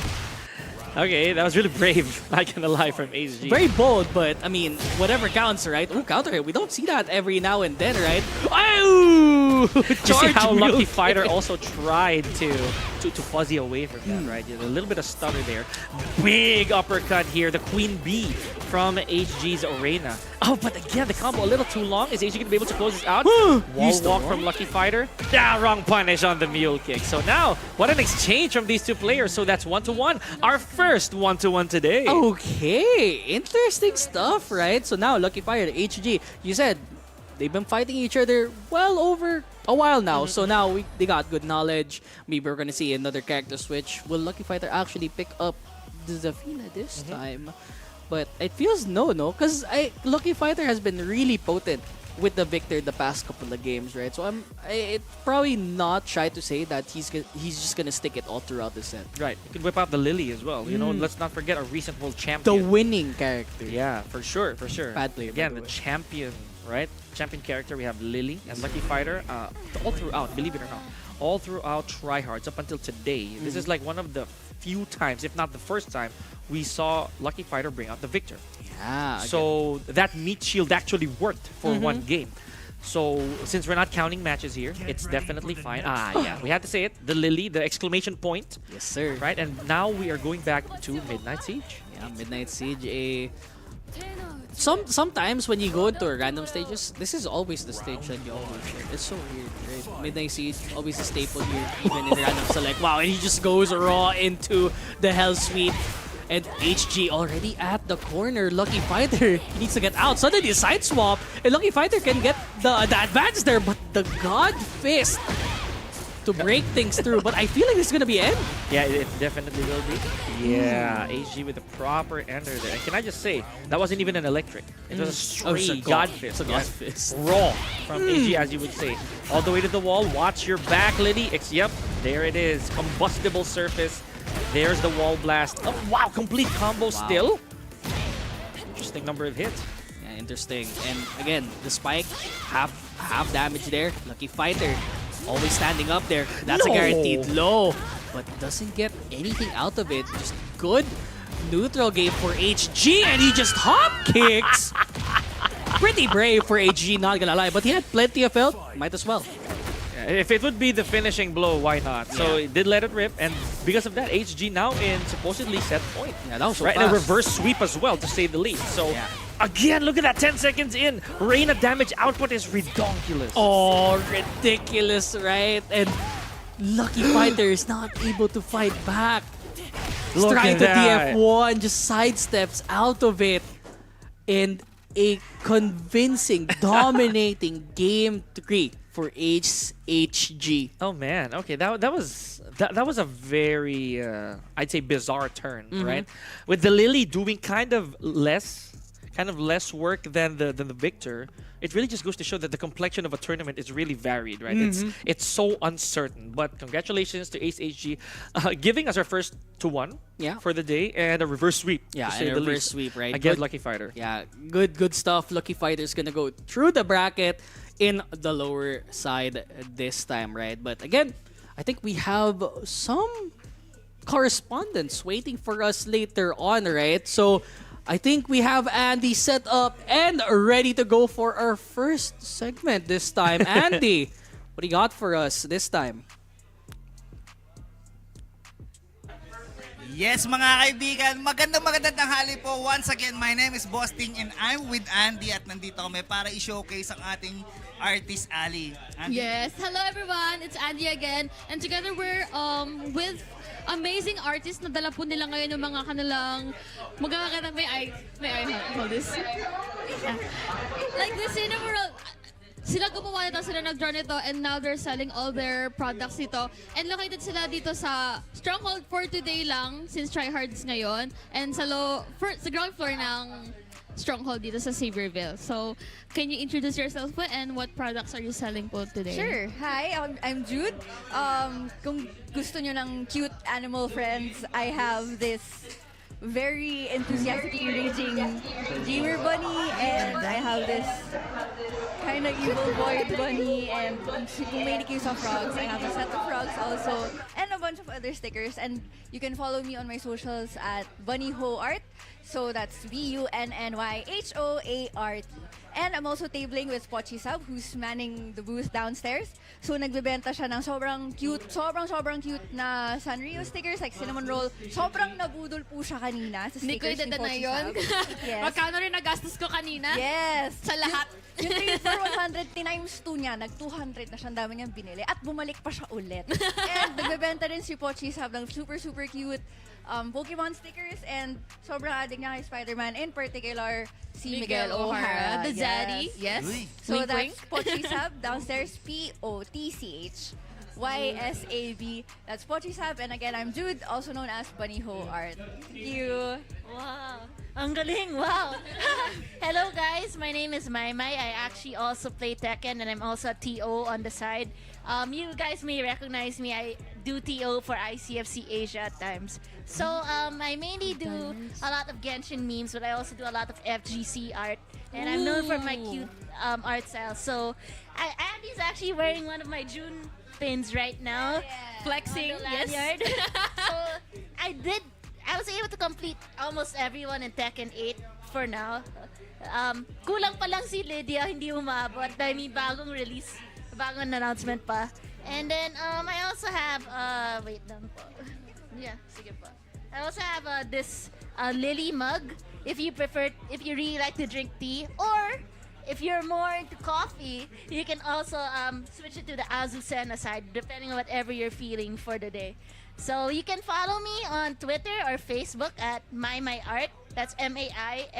Okay, that was really brave, not gonna lie, from HG. Very bold, but I mean, whatever counts, right? Oh, counter hit. We don't see that every now and then, right? Oh! You see how Lucky Fighter also tried to fuzzy away from that, right? A little bit of stutter there. Big uppercut here, the Queen Bee from HG's Arena. Oh, but again, the combo a little too long. Is HG going to be able to close this out? Wall walk from Lucky Fighter. Wrong punish on the mule kick. So now, what an exchange from these two players. So that's 1-1. Our first 1-1 today. Okay, interesting stuff, right? So now, Lucky Fighter, HG, you said they've been fighting each other well over a while now. So now they got good knowledge. Maybe we're going to see another character switch. Will Lucky Fighter actually pick up the Zafina this time? But it feels no, because Lucky Fighter has been really potent with the Victor the past couple of games, right? So it's probably not shy to say that he's just gonna stick it all throughout the set. Right, you could whip out the Lily as well. You know, let's not forget a recent world champion. The winning character. Yeah, for sure, for sure. Bad player. Again, the champion, right? Champion character, we have Lily and Lucky Fighter all throughout, believe it or not. All throughout TryHards up until today. This is like one of the few times, if not the first time, we saw Lucky Fighter bring out the Victor. Yeah. So that meat shield actually worked for one game. So since we're not counting matches here, it's definitely fine. Yeah, we had to say it. The Lily, the exclamation point. Yes, sir. Right, and now we are going back to Midnight Siege. Yeah, Midnight Siege. Sometimes when you go into random stages, this is always the stage that you always share. It's so weird, right? Midnight Siege, always a staple here, even in random select. Wow, and he just goes raw into the Hell Sweep. And HG already at the corner. Lucky Fighter, he needs to get out. Suddenly a side swap, and Lucky Fighter can get the advance there, but the God Fist to break things through. But I feel like this is gonna be end. Yeah, it definitely will be. Yeah, HG with the proper ender there. And can I just say, that wasn't even an electric. It was a straight God Fist. It's a God Fist. Raw from HG, as you would say. All the way to the wall. Watch your back, Lily. Yep, there it is. Combustible surface. There's the wall blast. Oh, wow, complete combo still. Interesting number of hits. Yeah, interesting. And again, the spike, half damage there. Lucky Fighter always standing up there. That's a guaranteed low, but doesn't get anything out of it. Just good neutral game for HG, and he just hop kicks. Pretty brave for HG, not gonna lie, but he had plenty of health. Might as well. If it would be the finishing blow, why not? So it did let it rip, and because of that, HG now in supposedly set point. Yeah, that was so right, fast. and a reverse sweep as well, to say the least. So again, look at that, 10 seconds in. Reina damage output is redonkulous. Oh, ridiculous, right? And Lucky Fighter is not able to fight back. He's Look trying at to that. DF1, just sidesteps out of it. And a convincing, dominating Game 3 for HG. Oh man, okay, that was a very I'd say bizarre turn, right? With the Lily doing kind of less work than the Victor. It really just goes to show that the complexion of a tournament is really varied, right? It's so uncertain. But congratulations to Ace HG, giving us our first 2-1 for the day and a reverse sweep. Yeah, to say and a the reverse least, sweep, right? against Good. Lucky Fighter. Yeah, good stuff. Lucky Fighter's gonna go through the bracket in the lower side this time, right? But again, I think we have some correspondents waiting for us later on, right? So I think we have Andy set up and ready to go for our first segment this time. Andy, what do you got for us this time? Yes, mga kaibigan, magandang tanghali po. Once again, my name is Bosting and I'm with Andy at nandito kami para i-showcase ang ating Artist Alley. Andy? Yes, hello everyone. It's Andy again. And together we're with amazing artists na dala po nila ngayon ng mga kanilang magkakaganda. May I hold this? Yeah. Like this cineworld. Sila gumawa nito, sila nag-draw nito, and now they're selling all their products dito. And located sila dito sa Stronghold for today lang, since TRYHARDS ngayon. And sa ground floor ng Stronghold dito sa Saverville. So, can you introduce yourself po and what products are you selling po today? Sure. Hi, I'm Jude. Kung gusto nyo ng cute animal friends, I have this very enthusiastically raging gamer bunny, and I have this kind of evil boy bunny, and kung mahilig kayo sa frogs, I have a set of frogs also, and a bunch of other stickers. And you can follow me on my socials at BunnyHoArt. So that's BUNNYHOART. And I'm also tabling with Pochi Sub, who's manning the booth downstairs. So nagbebenta siya ng sobrang cute na Sanrio stickers like cinnamon roll. Sobrang nabudol po siya kanina sa Hindi ko stickers ni idada na Pochi yun. Sub. Yes. Magkano rin nagastos ko kanina? Yes. Sa lahat. Yung 3 for 100 times 2 niya, nag-200 na siya, ang dami niyang binili. At bumalik pa siya ulit. And nagbebenta rin si Pochi Sub ng super cute Pokemon stickers, and sobrang addict niya kay Spider-Man, in particular si Miguel O'Hara. The Zaddy. Yes. So Wink, that's wink. Pochi Sub downstairs, POTCHYSAB. That's Pochi Sub, and again, I'm Jude, also known as BunnyHoArt. Thank you. Wow. Ang galing, wow. Hello guys, my name is Maymay. I actually also play Tekken, and I'm also a TO on the side. You guys may recognize me. I do TO for ICFC Asia at times. So I mainly do a lot of Genshin memes, but I also do a lot of FGC art. And I'm known for my cute art style. So Andy's actually wearing one of my June pins right now. Flexing, On the yes. lanyard. So I was able to complete almost everyone in Tekken 8 for now. Kulang pa lang si Lydia, hindi umabot. I mean, bagong release, bagong announcement pa. And then, I also have, wait lang po. Yeah, sige po. I also have this Lily mug. If you really like to drink tea, or if you're more into coffee, you can also switch it to the Azucena side, depending on whatever you're feeling for the day. So you can follow me on Twitter or Facebook at MyMyArt. That's MAI_ART.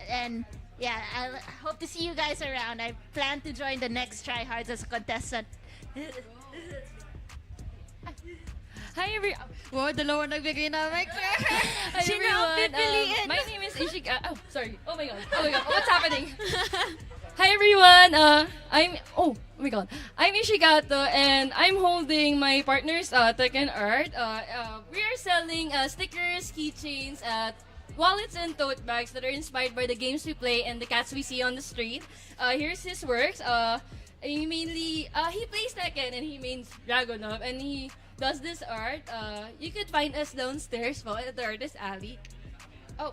And yeah, I hope to see you guys around. I plan to join the next TryHards as a contestant. Hi everyone. Wow, dalawa nagbigay na mic. Hi Sino everyone. ang pipiliin? My name is Ishika. Oh, sorry. Oh my god. What's happening? Hi everyone. Oh my god. I'm Ishikato, and I'm holding my partner's Tekken art. We are selling stickers, keychains, wallets, and tote bags that are inspired by the games we play and the cats we see on the street. Here's his works. He plays Tekken, and he mains Dragunov, and he does this art. You could find us downstairs po at the Artist Alley. Oh.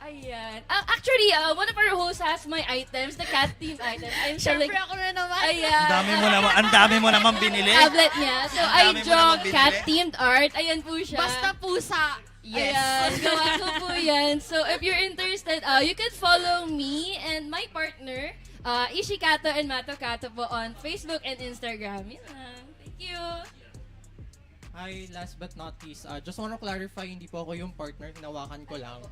Ayan. Actually, one of our hosts has my items, the cat team items. I'm selling. Siyempre ako na naman. Ayan. Ang dami mo naman binili. Tablet niya. So, Ang I dami mo draw naman binili. cat-themed art. Ayan po siya. Basta pusa. Yes. Ayan, gawa ko po yan. So, if you're interested, you can follow me and my partner, Ishikato and Matokato po on Facebook and Instagram. Yan lang. Thank you. Hi, last but not least, just want to clarify, hindi po ako yung partner, hinawakan ko lang.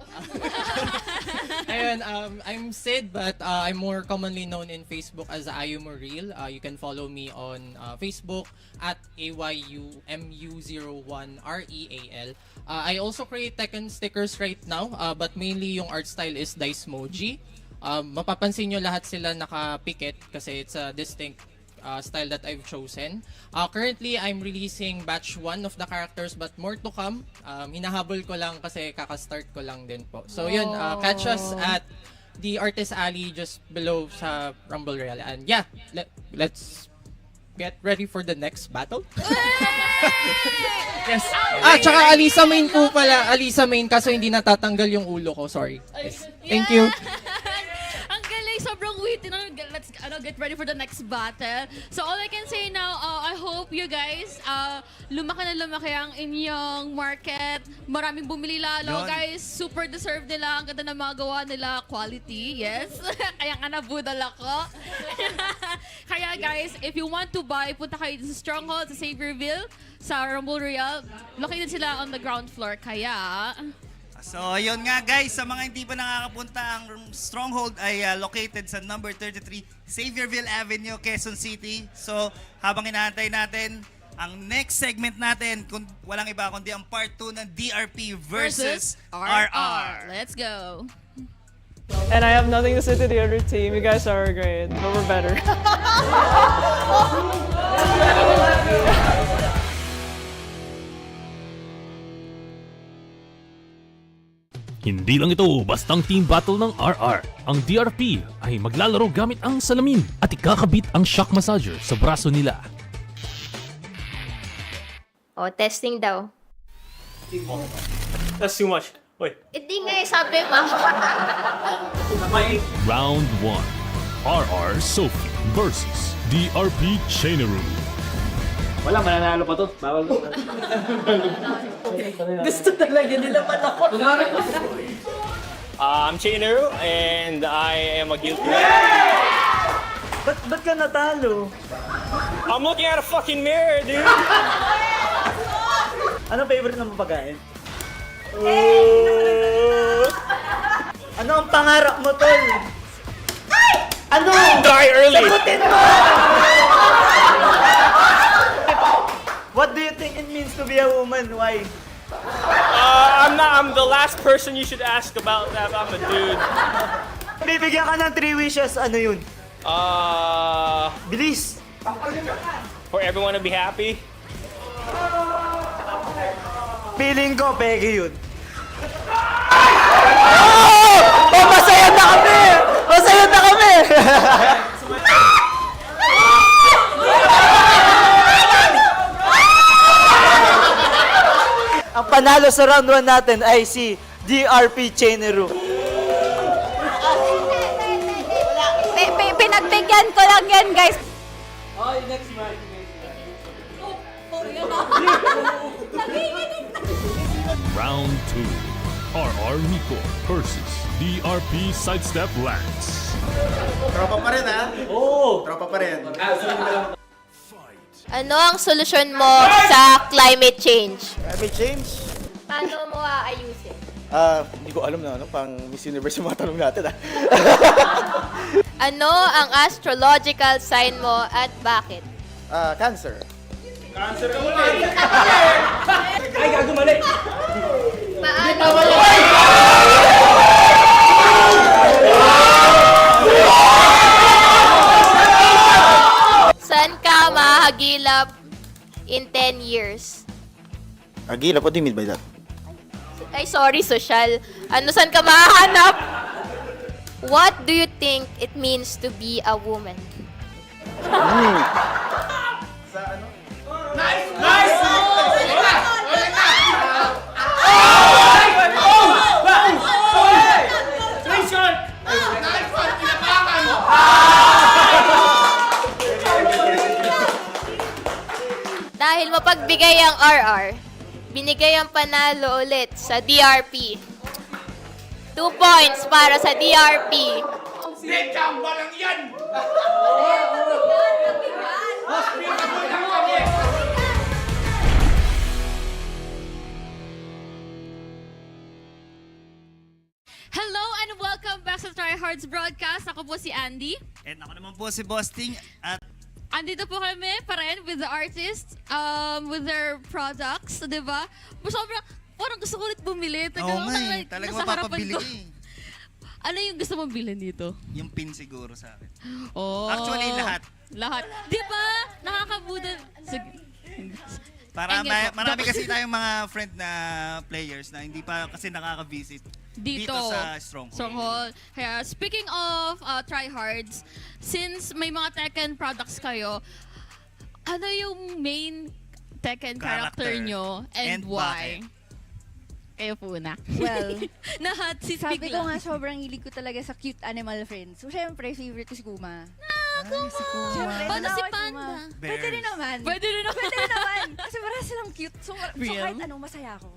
Ayun, I'm Sid, but I'm more commonly known in Facebook as Ayumuril. You can follow me on Facebook at AYUMU01REAL. I also create Tekken stickers right now, but mainly yung art style is Dicemoji. Mapapansin nyo lahat sila nakapikit kasi it's a distinct style that I've chosen. Currently, I'm releasing batch 1 of the characters, but more to come. Hinahabol ko lang kasi kakastart ko lang din po. So yun, catch us at the Artist Alley just below sa Rumble Royale. And yeah, let's get ready for the next battle. Yes. Tsaka Alisa Main po pala. Alisa Main, kaso hindi natatanggal yung ulo ko. Sorry. Yes. Thank you. Ang galing, sobrang witty. Let's get ready for the next battle. So all I can say now, I hope you guys lumaki na lumaki ang inyong market. Maraming bumili lalo, guys. Super deserve nila. Ang ganda ng mga gawa nila. Quality, yes. Kaya nga nabudol ako. Kaya guys, if you want to buy, punta kayo sa Stronghold, sa Saviorville, sa Rumble Royale. Located sila on the ground floor. Kaya... So, ayun nga guys, sa mga hindi pa nakakapunta, ang Stronghold ay located sa number 33 Saviorville Avenue, Quezon City. So, habang inaantay natin ang next segment natin, kung walang iba kundi ang part 2 ng DRP versus RR. Let's go. And I have nothing to say to the other team. You guys are great, but we're better. Hindi lang ito bastang team battle ng RR. Ang DRP ay maglalaro gamit ang salamin at ikakabit ang shock massager sa braso nila. Testing daw. That's too much. Wait. Hindi nga sabi mo. Round 1. RR Sophie versus DRP Chaineru. Wala, mananalo pa to. Bawal to. Gusto talaga nila manakot. I'm Chaineru and I am a guilty. Ba't ka natalo? I'm looking at a fucking mirror, dude. Anong favorite na mapagain? Ano ang pangarap mo, tol? Ano? Die early. Sagutin mo! What do you think it means to be a woman? Why? I'm the last person you should ask about that. I'm a dude. Bibigyan ka ng 3 wishes, ano yun? Bilis! For everyone to be happy. Feeling ko, peke yun. Oh, masaya na kami! Masaya na kami! Ang panalo sa round 1 natin ay si DRP Chaineru. Pinagbigyan ko lang yan, guys. Oh, next match. Round 2. RR Nico versus DRP Sidestep Lance. Tropa pa rin, ha? Oo! Tropa pa rin. Ano ang solusyon mo sa climate change? Climate change? Paano mo aayusin? Hindi ko alam na pang Miss Universe yung mga tanong natin, ha? Ano ang astrological sign mo at bakit? Cancer. Cancer ka muna. Ay, gago mali! Paano? Saan ka mahagilap in 10 years? Agila, what do you mean by that? Ay, sorry, social. Ano, saan ka mahahanap? What do you think it means to be a woman? Dahil mapagbigay ang RR, binigay ang panalo ulit sa DRP. 2 points para sa DRP. Chamba lang yan! Hello and welcome back sa TRYHARDS broadcast. Ako po si Andy. And ako naman po si Bosting at andito po kami pa rin with the artists, with their products, di ba? Sobrang, parang gusto ko ulit bumili. talaga mapapabili ka eh. Ano yung gusto mong bilhin dito? Yung pin siguro sa akin. Oh. Actually, lahat. Lahat. Di ba? Nakakabudol. Para marami kasi tayong mga friend na players na hindi pa kasi nakaka-visit dito sa Stronghold. Kaya speaking of TRYHARDS, since may mga Tekken products kayo, Ano yung main Tekken character Character. nyo And and why? Kayo po na. Well, na hot seat sabi ko nga bigla. sobrang hilig ko talaga sa cute animal friends. So, syempre, favorite ko si Kuma. Si Kuma. Syempre, Paano si nanawa Panda? Kuma. Pwede rin naman. Pwede rin naman. Pwede rin naman. Kasi parang silang cute. So Real? kahit anong masaya ako.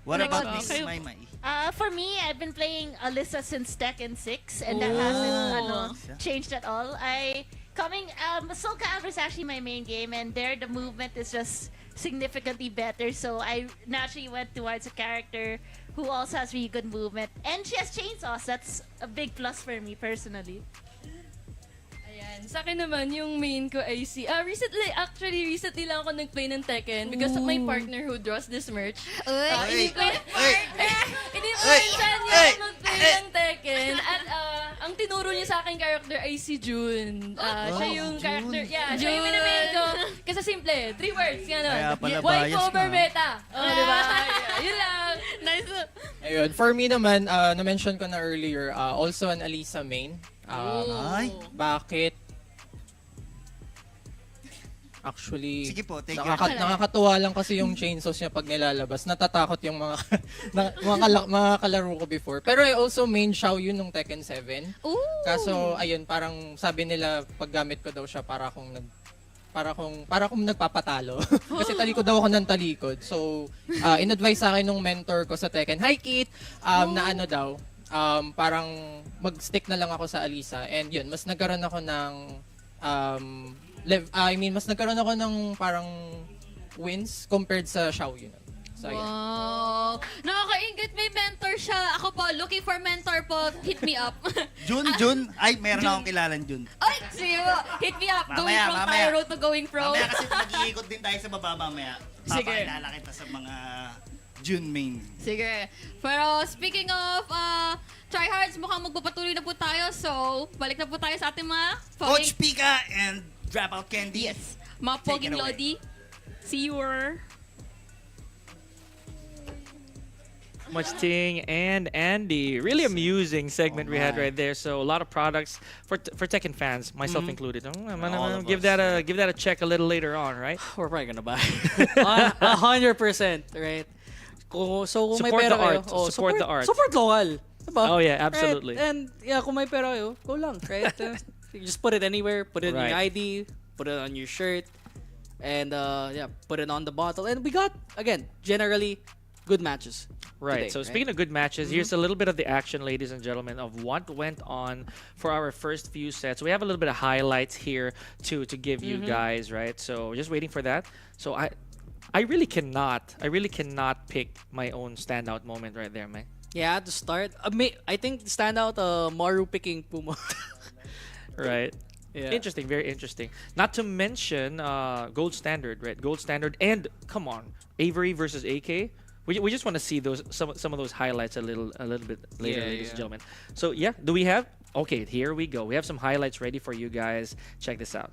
What about Okay. Miss Maymay? For me, I've been playing Alyssa since Tekken 6, and that hasn't changed at all. Soul Calibur is actually my main game, and there the movement is just significantly better. So I naturally went towards a character who also has really good movement, and she has chainsaws. That's a big plus for me personally. Ayan. Sa akin naman, yung main ko ay recently lang ako nag-play ng Tekken because of my partner who draws this merch. Hindi ko siya niya mag-play ng Tekken. At ang tinuro niya sa akin character ay si June. Siya yung character. Yeah, siya yung minamain ko. Kasi simple, 3 words. Kaya pala White bias cover ka. meta. Diba? Yun lang. Nice. Ayun, for me naman, na-mention ko na earlier, also an Alisa main. Ay. Bakit? Actually, Sige po, take your time. nakakatuwa lang kasi yung chainsaws niya pag nilalabas. Natatakot yung mga mga kalaro ko before. Pero I also main Xiao Yun nung Tekken 7. Kaso ayun, parang sabi nila paggamit ko daw siya para akong nagpapatalo. Kasi talikod daw ako ng talikod. So, in-advise sa akin nung mentor ko sa Tekken, "Hi Kit, na ano daw, parang mag-stick na lang ako sa Alisa." And yun, mas nagkaroon ako ng mas nagkaroon ako ng parang wins compared sa Xiao Yun. So, yeah. Wow. Nakakaingit, may mentor siya. Ako po, looking for mentor po. Hit me up. Jun? Ay, meron akong kilalan Jun. Ay, sige po. Hit me up. Going from Mamaya. Tyro to going pro. Mamaya kasi mag-iikot din tayo sa baba mamaya. Sige. Papakilala kita sa mga Jun main. Sige. Pero speaking of tryhards, mukhang magpapatuloy na po tayo. So, balik na po tayo sa ating mga Coach Pika and Dropout Candy. Yes. Mga Take poging it away. Lodi. See you. Much Ting and Andy. Really amusing segment we had right there. So a lot of products for Tekken fans, myself included. I'm gonna give that a check a little later on, right? We're probably gonna buy 100%, right? Kung may Support pera the kayo, art. Support the art. Support local. Diba? Oh yeah, absolutely. Right? And yeah, kung may pera kayo, go lang, right? You just put it anywhere, put it in your Right. ID, put it on your shirt, and put it on the bottle. And we got, again, generally good matches. Right. Today, So speaking of good matches, here's a little bit of the action, ladies and gentlemen, of what went on for our first few sets. We have a little bit of highlights here to give you guys, right? So just waiting for that. So I really cannot pick my own standout moment right there, man. Yeah, to start, I think standout Maru picking Puma. Right. Yeah. Interesting, very interesting. Not to mention Gold Standard, right? Gold Standard, and come on, Avery versus AK. We just want to see some of those highlights a little bit later, ladies and gentlemen. So yeah, do we have? Okay, here we go. We have some highlights ready for you guys. Check this out.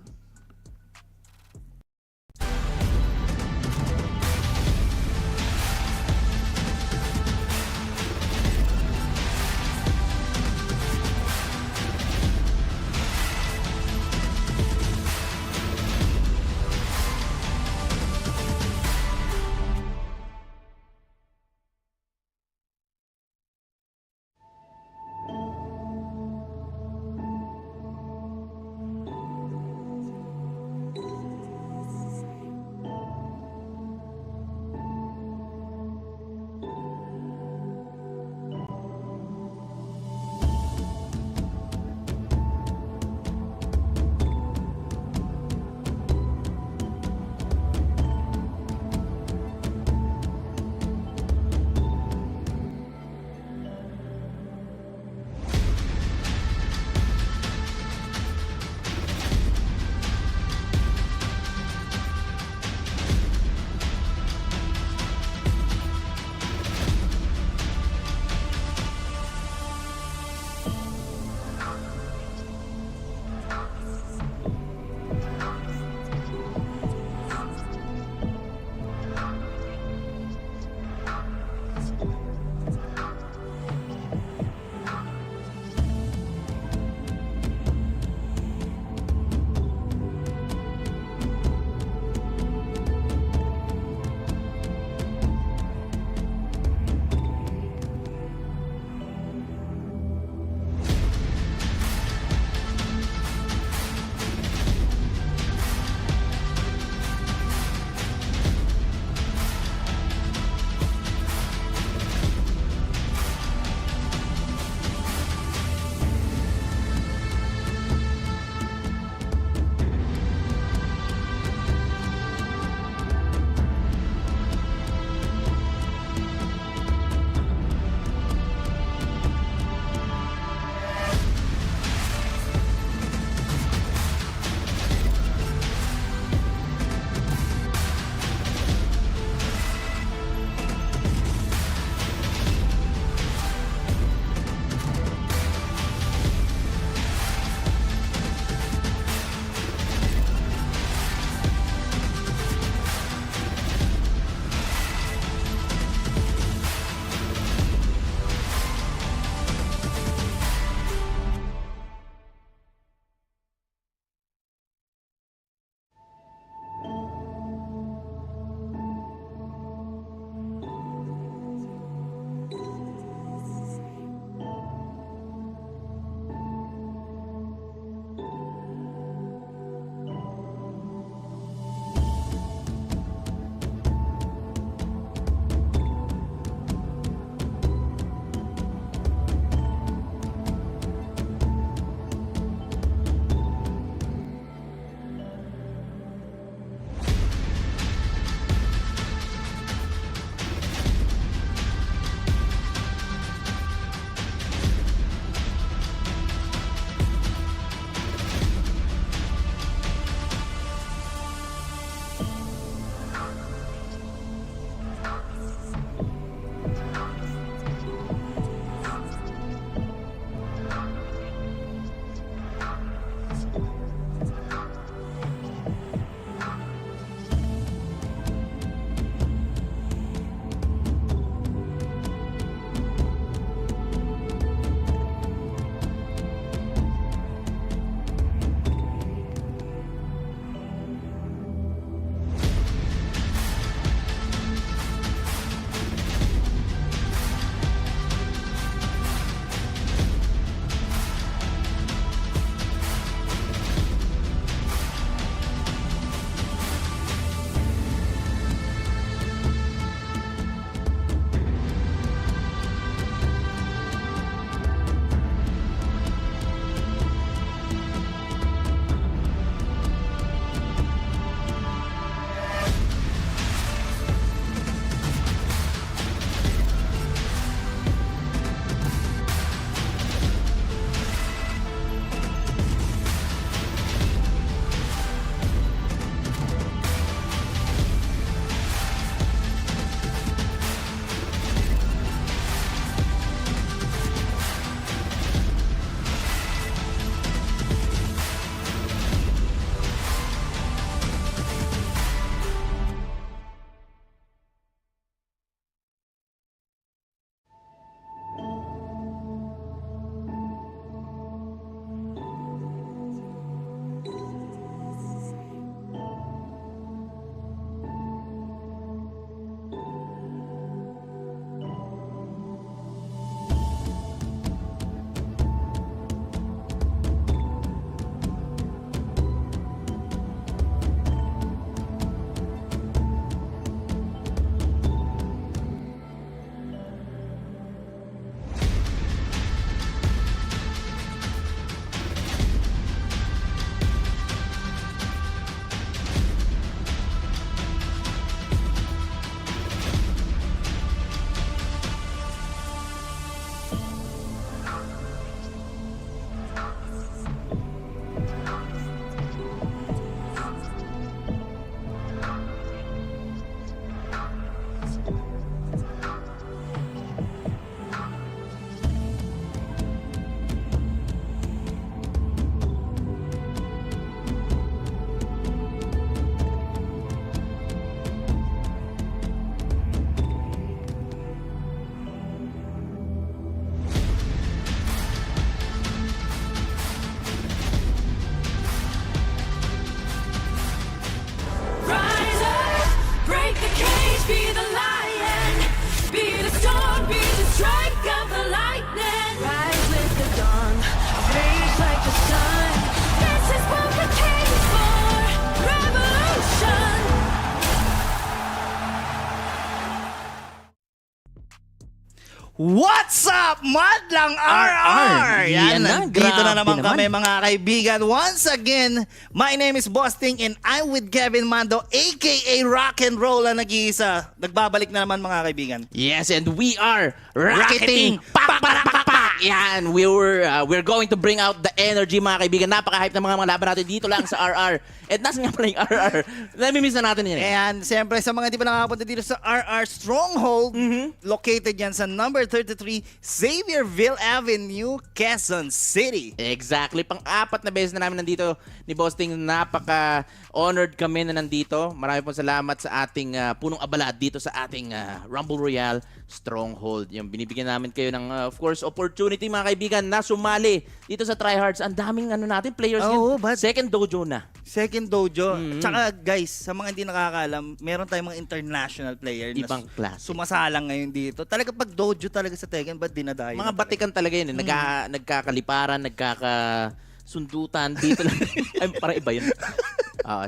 What's up, Madlang RR? Yan na, Dito na grabe naman naman. kami mga kaibigan. Once again, my name is Bosting and I'm with Kevin Mando, aka Rock and Roll ang nag-iisa. Nagbabalik na naman mga kaibigan. Yes, and we are rocketing. Pak, pak, pak, pak. Yan, we're going to bring out the energy mga kaibigan. Napaka-hype ng mga laban natin dito lang sa RR. At nasa nga pala yung RR. Namimiss na natin yan. And siyempre sa mga hindi pa nakakapunta dito sa RR Stronghold, located yan sa number 33 Xavierville Avenue, Quezon City. Exactly. Pang-apat na beses na namin nandito ni Bosting. Napaka-honored kami na nandito. Marami pong salamat sa ating punong abala dito sa ating Rumble Royale Stronghold. Yung binibigyan namin kayo ng, of course, opportunity mga kaibigan na sumali dito sa TRYHARDS. Ang daming natin, players Oo, yan. Second dojo na. Second dojo. Tsaka guys, sa mga hindi nakakaalam, meron tayong mga international player Ibang na klase. sumasalang ngayon dito. Talaga pag dojo talaga sa Tekken, ba't dinadayo? Mga batikan talaga yun. Nagkakaliparan, nagkakasundutan dito lang. Ay, para iba yun.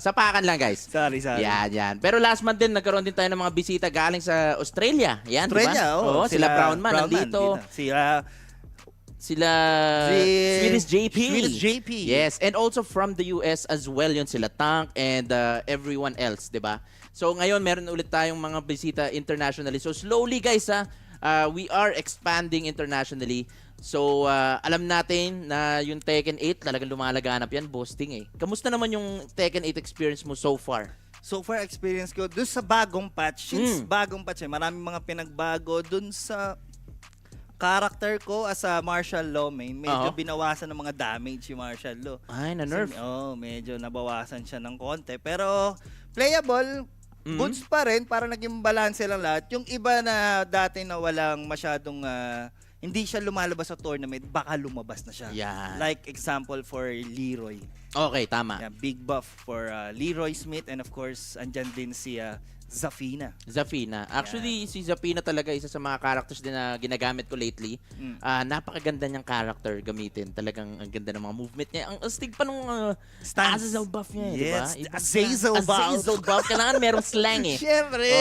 Sapakan lang guys. Sorry. Yan. Pero last month din, nagkaroon din tayo ng mga bisita galing sa Australia. Yan, Australia, diba? oo. Sila Brownman nandito. Sila Swedish JP. Yes, and also from the US as well yun sila Tank and everyone else, 'di ba? So ngayon meron ulit tayong mga bisita internationally. So slowly guys we are expanding internationally. So alam natin na yung Tekken 8 talagang lumalaganap yan, Boasting eh. Kamusta naman yung Tekken 8 experience mo so far? So far experience ko dun sa bagong patch, since bagong patch maraming mga pinagbago dun sa character ko as a martial law main, medyo binawasan ng mga damage yung martial law. Ay, na-nerf. Medyo nabawasan siya ng konti. Pero playable, goods pa rin, para naging balance lang lahat. Yung iba na dati na walang masyadong, hindi siya lumalabas sa tournament, baka lumabas na siya. Yan. Like example for Leroy. Okay, tama. Yeah, big buff for Leroy Smith, and of course, andyan din si Zafina. Actually, si Zafina talaga isa sa mga characters din na ginagamit ko lately. Napakaganda niyang character gamitin. Talagang ang ganda ng mga movement niya. Ang astig pa nung Azazel buff niya, di ba? Azazel buff. Kailangan merong slang eh. Siyempre.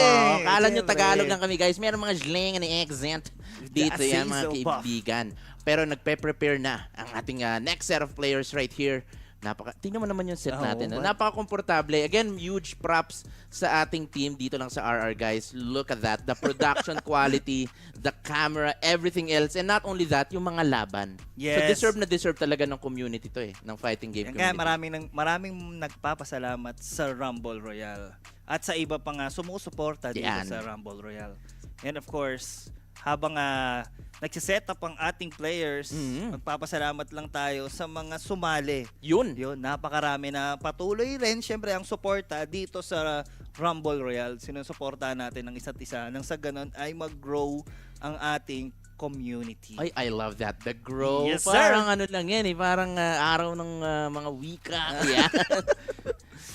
Kala nyo Tagalog lang kami guys. Meron mga slang and accent dito yan mga kaibigan. Pero nagpe-prepare na ang ating next set of players right here. Tingnan mo naman yung set natin. Napaka-komportable. Again, huge props sa ating team dito lang sa RR, guys. Look at that. The production quality, the camera, everything else. And not only that, yung mga laban. Yes. So deserve talaga ng community to ng fighting game community. Kaya maraming nagpapasalamat sa Rumble Royale. At sa iba pa nga sumusuporta dito sa Rumble Royale. And of course, habang nagsiset up ang ating players, magpapasalamat lang tayo sa mga sumali. Yun, napakarami na patuloy rin syempre ang suporta dito sa Rumble Royale. Sinusuportahan natin ng isa't isa nang sa ganun ay mag-grow ang ating community. Ay, I love that. The grow. Yes, parang sir. lang yan eh. Parang araw ng mga wika. Yan.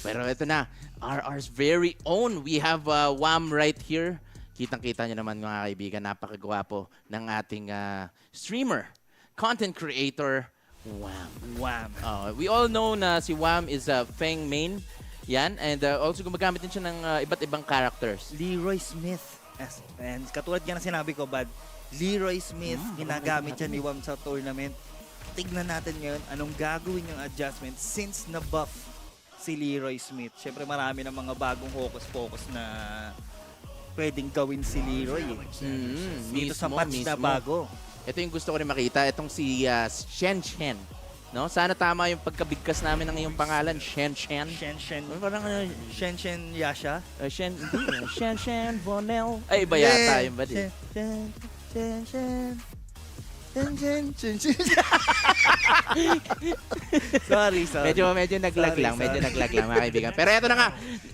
Pero ito na. RR's very own. We have Wham right here. Kitang-kita nyo naman mga kaibigan, napakagwapo ng ating streamer, content creator, Wham. We all know na si Wham is a Feng main. Yan, and also gumagamit din siya ng iba't ibang characters. Leroy Smith. And katulad nga na sinabi ko, Bad, Leroy Smith, ginagamit siya ni Wham sa tournament. Tignan natin ngayon anong gagawin yung adjustment since na-buff si Leroy Smith. Siyempre marami ng mga bagong hocus-pocus na pwedeng gawin si Leroy dito sa patch na bago. Ito yung gusto ko rin makita. Itong si Shen. No? Sana tama yung pagkabigkas namin ng iyong pangalan. Shen. Parang Shen Yasha? Shen Vonel. Ay, iba yata yung badi. Sorry. Medyo naglag lang mga kaibigan. Pero eto na nga.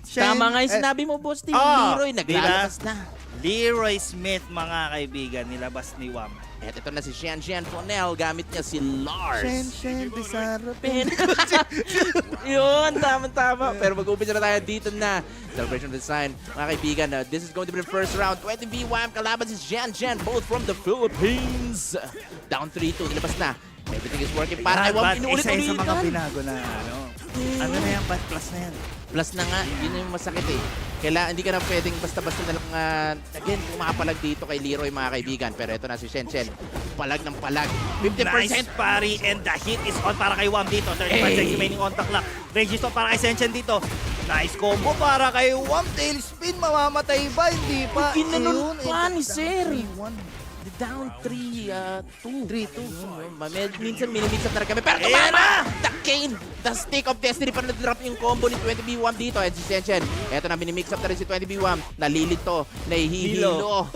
Tama nga yung sinabi mo, Boss T. Leroy, naglalabas na. Leroy Smith, mga kaibigan, nilabas ni Wham. At ito na si Shen Fonel. Gamit niya si Lars. Shen, Desarapin. Yun, tama. Pero mag-umpisa na tayo dito na. Celebration of the Sign. Mga kaibigan, this is going to be the first round. 20v Wham. Kalaban si Shen, both from the Philippines. Down 3-2. Nilabas na. Everything is working para kay Wham. Inuulit-ulitan. Isa sa mga binago na ano na yan, plus na yan. Plus na nga. Yun yung masakit eh. Hindi ka na pwedeng basta-basta na lang, again, pumapalag dito kay Leroy, mga kaibigan. Pero ito na si Shen. Palag ng palag. 50%. Nice parry and the hit is on para kay Wam dito. 35 seconds remaining on the clock. Register para kay Shen dito. Nice combo para kay Wam. Tail spin, mamamatay ba? Hindi pa. Ginanon pa ni Sir. Down 3-2. Minsan minimix na kami. Pero tumama! The Kane! The Stick of Destiny. Pero na-drop yung combo ni 20B1 dito. And si Shen. Eto na, minimix up na rin si 20B1. Nalilito. Nahihilo.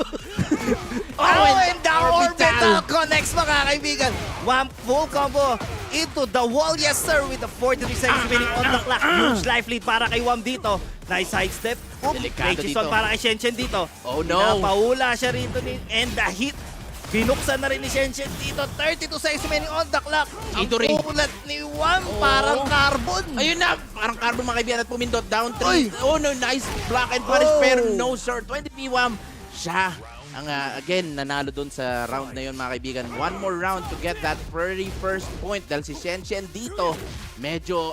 And the orbital connects, mga kaibigan. Wam full combo into the wall. Yes, sir. With the 43 seconds remaining on the clock. Huge life lead para kay Wam dito. Nice sidestep. Delikado Register dito. para kay Shen dito. Oh no. Napaula siya rito and the hit. Binuksan na rin ni Shen dito. 32 seconds remaining on the clock. Ang ulat ni Wam, parang carbon. Ayun na, parang carbon, mga kaibigan, at pumindot. Down 3. Oh no, nice block and punish. Pero no, sir. 20B Wam. Siya ang, again, nanalo dun sa round na yun, mga kaibigan. One more round to get that very first point. Dahil si Shen dito, medyo,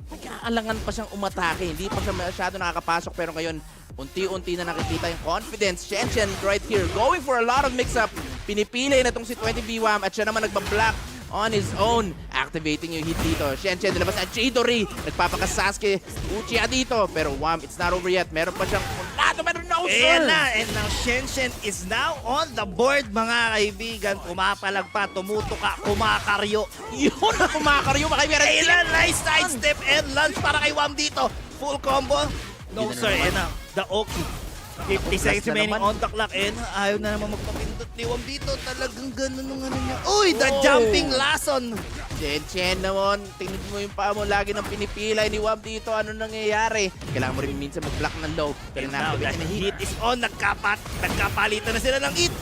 nag-aalangan pa siyang umatake. Hindi pa siya masyado nakakapasok. Pero ngayon, unti-unti na nakikita yung confidence. Shen right here, going for a lot of mix-up. Pinipili na itong si 20B1 at siya naman nagbablock on his own. Activating yung hit dito. Shen, nilabas na Chidori. Nagpapakasaske Uchiha dito. Pero Wam, it's not over yet. Meron pa siyang kulado. Pero no, sir! Ayan na. And now Shen is now on the board, mga kaibigan. Pumapalag pa, tumutuka, kumakaryo. Yun, kumakaryo, mga kaibigan. Ayan, nice sidestep and lunge para kay Wam dito. Full combo. No, sir. Ayan na. The Oki. 50 seconds remaining on the clock and ayaw na naman magpapindot ni Wam dito. Talagang ganun ng ano niya. Uy, the jumping lason. Shen naman, tingnan mo yung paa mo. Lagi nang pinipilay ni Wam dito. Ano nangyayari? Kailangan mo rin minsan mag-block ng low. And now, the hit is on. Nagkapalitan na sila ng hit.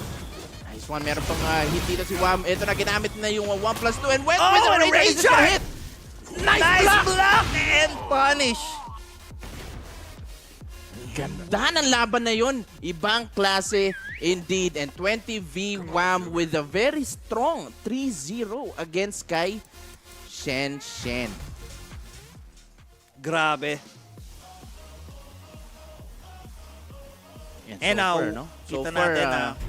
Nice one. Meron pang hit dito si Wam. Ito na, ginamit na yung 1+2 and went with the a rage hit. hit. Nice block and punish. Ganda ng laban na yun. Ibang klase indeed. And 20V Wam with a very strong 3-0 against kay Shen. Grabe. Yan, And now, no? kita natin na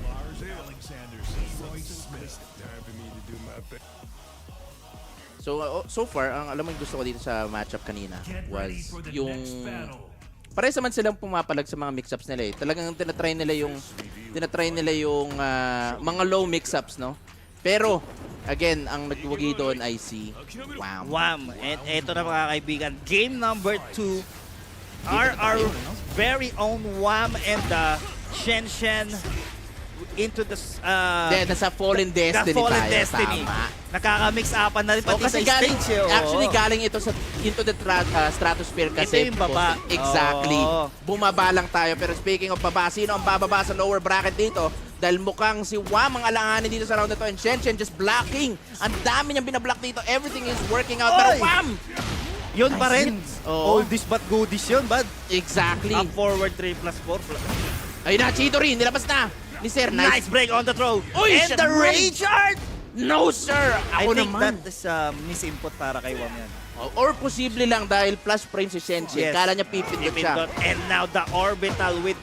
So far, ang alam mo yung gusto ko dito sa matchup kanina was yung pares naman silang pumapalag sa mga mix-ups nila eh. Talagang tinatry nila yung mga low mix-ups, no? Pero, again, ang nagwagi doon ay si Wam. And eto na, mga kaibigan, game number 2. our very own Wam and Shen into the nasa Fallen Destiny the Fallen tayo. Destiny. Tama. Nakaka-mix-upan na rin pati kasi sa galing, stage. actually galing ito sa into the stratosphere kasi. Ito yung baba. Exactly. Bumaba lang tayo. Pero speaking of baba, sino ang bababa sa lower bracket dito? Dahil mukhang si Wam ang alanganin dito sa round na to. And Shen just blocking. Ang dami niyang binablock dito. Everything is working out. Pero Wam! Yun pa rin. Oldies but goodies yun, bud. Exactly. Up forward 3+4. Ayun na, Chidori. Nilabas na. Ni Sir, nice break on the throw. Uy, and the rage art! No, sir! Ako I think naman. that is misinput para kay Wam yan. Or posible lang dahil flash frame si Shen. Yes. Kala niya pipindot siya. And now the orbital with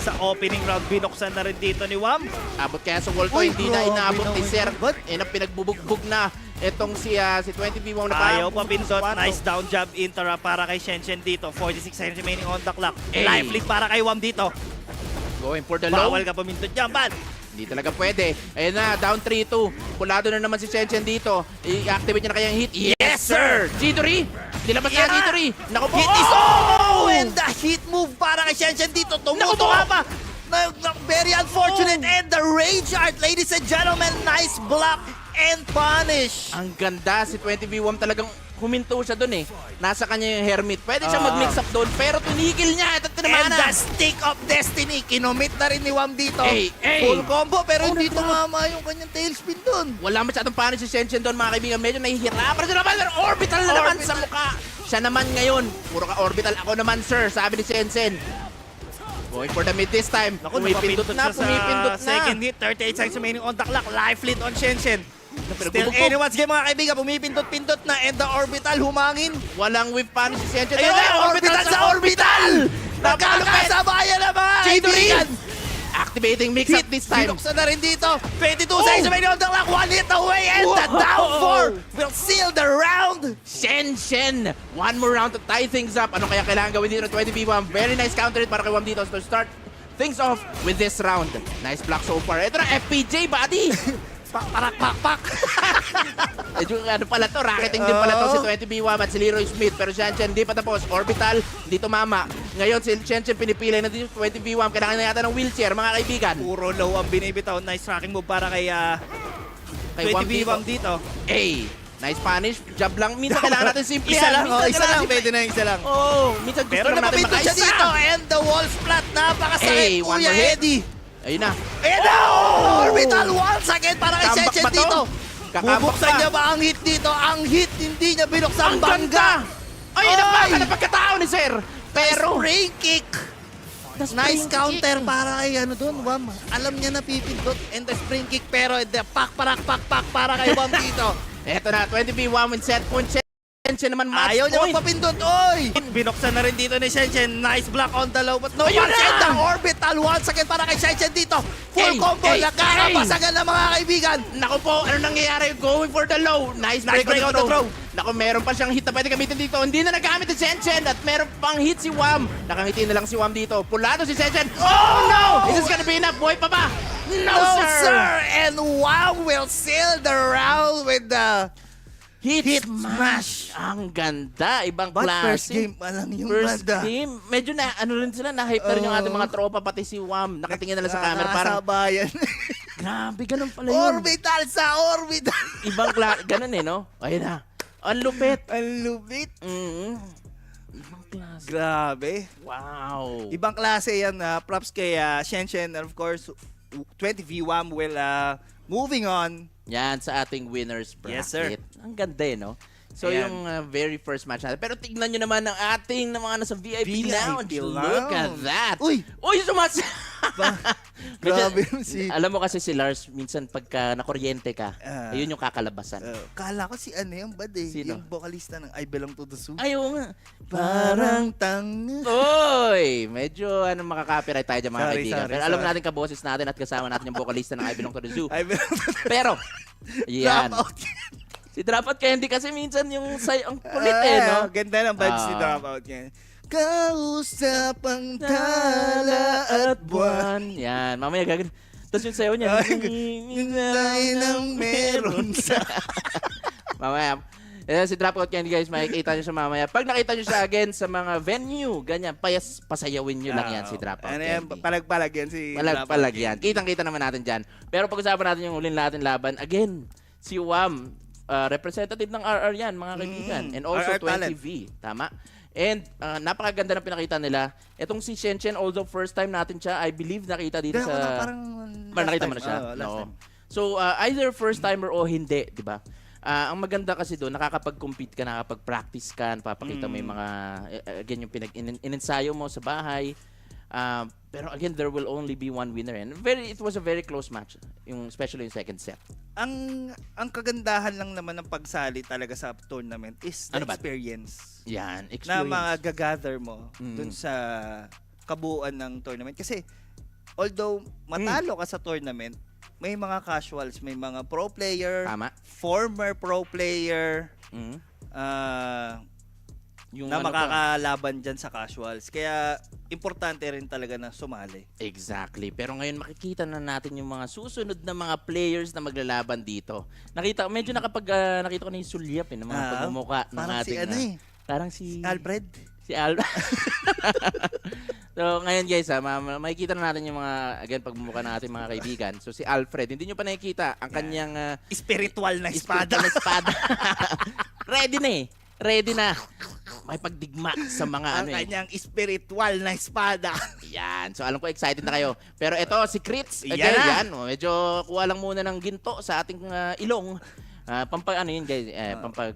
sa opening round, binuksan na rin dito ni Wam. Abot kaya sa wall to, hindi na inaabot ni Sir. Pinagbubugbog na itong si 20B Wam na ayaw pa pindot. Nice down jab interrupt para kay Shen dito. 46 seconds remaining on the clock. Life lead para kay Wam dito. Going for the low. Bawal ka pamindot dyan, bad. Hindi talaga pwede. Ayun na, down 3-2. Pulado na naman si Shen dito. I-activate niya na kayang hit. Yes, sir! Chidori! Nilabas na Chidori! Naku po! Hit is and the hit move para kay Shen dito. Tumutuka pa! Very unfortunate. And the rage art, ladies and gentlemen. Nice block and punish. Ang ganda. Si 20v1 talagang huminto siya dun eh. Nasa kanya yung hermit. Pwede siya mag-mix up dun, pero tunigil niya. Ito And the stick of destiny. Kinomit na rin ni Wam dito. Hey. Full combo, pero hindi tumama yung kanyang tailspin dun. Wala masyadong punish si Shen doon, mga kaibigan. Medyo nahihirapan siya naman. Pero orbital na naman sa mukha. Siya naman ngayon. Puro ka orbital. Ako naman, sir. Sabi ni Shen. Going for the mid this time. Pumipindot na. Second hit, 38 seconds remaining on the clock. Life lead on Shen. Still anyone's game, mga kaibigan. Pumipindot na and the orbital humangin. Walang whip punish si Shen. Ayun na, orbital sa orbital! Nagkakasabayan naman! Chidorian! Activating mix-up this time. Binuksan na rin dito. 22 seconds remaining on the clock. 1 hit away and the down 4 will seal the round. Shen! One more round to tie things up. Ano kaya kailangan gawin dito ng 20v1? Very nice counter hit para kay Wam dito to start things off with this round. Nice block so far. Ito na, FPJ, buddy! Pak! Medyo ano pala to, racketing din pala to si 20v1 at si Leroy Smith. Pero Shen hindi pa tapos. Orbital, hindi tumama. Ngayon si Shen pinipili na dito 20v1. Kailangan na yata ng wheelchair, mga kaibigan. Puro low ang binibitaw. Nice tracking move para kay 20v1 dito. Hey! Nice punish, jab lang. Minsan kailangan natin simple. Isa lang, pwede na isa lang. Minsan gusto Pero lang natin napapinto siya makaisa. dito and the wall splat. Napakasakit, Hey, one Kuya more hit. Eddie. Ayun na. Ayan na! Orbital once again para kay Comeback Shen ba to? dito. Kakambak Bubuksan pa. niya ba ang hit dito? Ang hit hindi niya binuksan. Ang ganda! Ay, napaka na pagkatao ni Sir. Pero, spring kick. Nice counter para kay ano doon, Wam. Alam niya na pipindot and the spring kick pero the pak para kay Wam dito. eto na, 20v1 with set point. Shen naman match Ayaw niya point. magpapindot, oy! Binuksan na rin dito ni Shen. Nice block on the low, but no Ayun one na! and the orbital once again para kay Shen dito. Full Hey, combo, hey, nagkakapasagan na mga kaibigan. Naku po, ano nangyayari? Going for the low. Nice break on the throw. Naku, meron pa siyang hit na pwede gamitin dito. Hindi na nagamit si Shen at meron pang hit si Wam. Nakangiti na lang si Wam dito. Pulado si Shen. Oh no! Is this gonna be enough? Buhay pa ba? No, sir! And Wam will seal the round with the Hit smash! Ang ganda, ibang But klase. first game pa lang yung First banda. game, medyo na, ano rin sila, na-hype na rin yung ating mga tropa, pati si Wam. Nakatingin na lang sa camera, parang, Nakasabayan. grabe, ganun pala yun. Orbital sa orbital. Ibang klase, ganun eh, no? Ayun na. Ang lupit. Ang lupit. Ibang klase. Grabe. Wow. Ibang klase yan. Props kay Shen. And of course, 20v1 will moving on. Yan, sa ating winners bracket. Yes, sir. Ang ganda eh, no? So, Ayan. yung very first match natin. Pero tignan nyo naman ang ating na mga nasa VIP lounge. Look at that. Uy! Uy, sumas! Grabe si... Alam mo kasi si Lars, minsan pagka nakuryente ka, ayun yung kakalabasan. Kala ko si ano yung bad eh. Sino? Yung vocalista ng I Belong to the Zoo. Ayaw nga. Parang Oy! Medyo makaka-copyright tayo dyan mga Sorry, kaibigan. sorry, Pero alam sorry. natin kaboses natin at kasama natin yung vocalista ng I Belong to the Zoo. Pero, yan. Dropout. Si Dropout Candy kasi minsan yung ang kulit eh, no? Ganda ng vibes ni Dropout niya. Kausap ang tala at buwan. Yan, mamaya gagawin. Tapos yung sayo niya. Hintay ng meron sa... Mamaya. Si Dropout Candy guys, makikita nyo siya mamaya. Pag nakita nyo siya again sa mga venue, ganyan, pasayawin nyo lang yan si Dropout Ano yan, Candy. palag-palag yan si Palag yan. Kitang-kita naman natin dyan. Pero pag-usapan natin yung uling natin laban, again, si Wam, representative ng RR yan, mga kaibigan. And also RR talent. 20V. Tama? And napakaganda ng pinakita nila. Etong si Shen, although first time natin siya, I believe nakita dito sa... Parang nakita mo na siya? last time. So, either first timer o hindi, di ba? Ang maganda kasi doon, nakakapag-compete ka, nakakapag-practice ka, napapakita mo yung mga, again, yung in-ensayo mo sa bahay. Pero again, there will only be one winner. And it was a very close match, especially yung second set. Ang kagandahan lang naman ng pagsali talaga sa tournament is the experience. Yan, experience. Na magagather mo dun sa kabuuan ng tournament. Kasi, although matalo ka sa tournament, may mga casuals, may mga pro player, former pro player, yung na ano makakalaban dyan sa casuals. Kaya, importante rin talaga na sumali. Exactly. Pero ngayon makikita na natin yung mga susunod na mga players na maglalaban dito. Medyo nakita ko na yung sulyap ng mga pagmumuka ng parang ating... si ano eh. Parang si... Alfred. Si Alfred. So ngayon guys, makikita na natin yung mga, again, pagmumuka ng ating mga kaibigan. So si Alfred, hindi nyo pa nakikita ang kanyang... spiritual na espada. Ready na eh. Ready na. May pagdigma sa mga ang kanyang spiritual na espada. Yan. So alam ko excited na kayo. Pero ito si Krits. Yan Again, na. yan. Medyo kuha lang muna ng ginto sa ating ilong. Ano yun guys?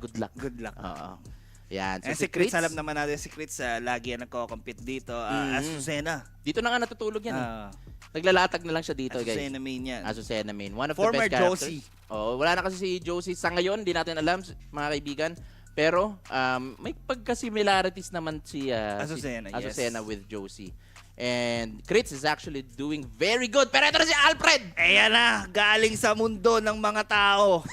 Good luck. Good luck. Oo. Yan. So Si Krits, alam naman natin si Krits, lagi yan nagko-compete dito. Azucena. Dito na nga natutulog yan. Naglalatag na lang siya dito guys. Azucena main yan. Azucena main. One of Former the best characters. Josie. Wala na kasi si Josie sa ngayon. Hindi natin alam mga kaibigan. Pero may pagka-similarities naman si Azucena, yes. Azucena with Josie. And Kritz is actually doing very good. Pero ito na si Alfred! Ayan na, galing sa mundo ng mga tao.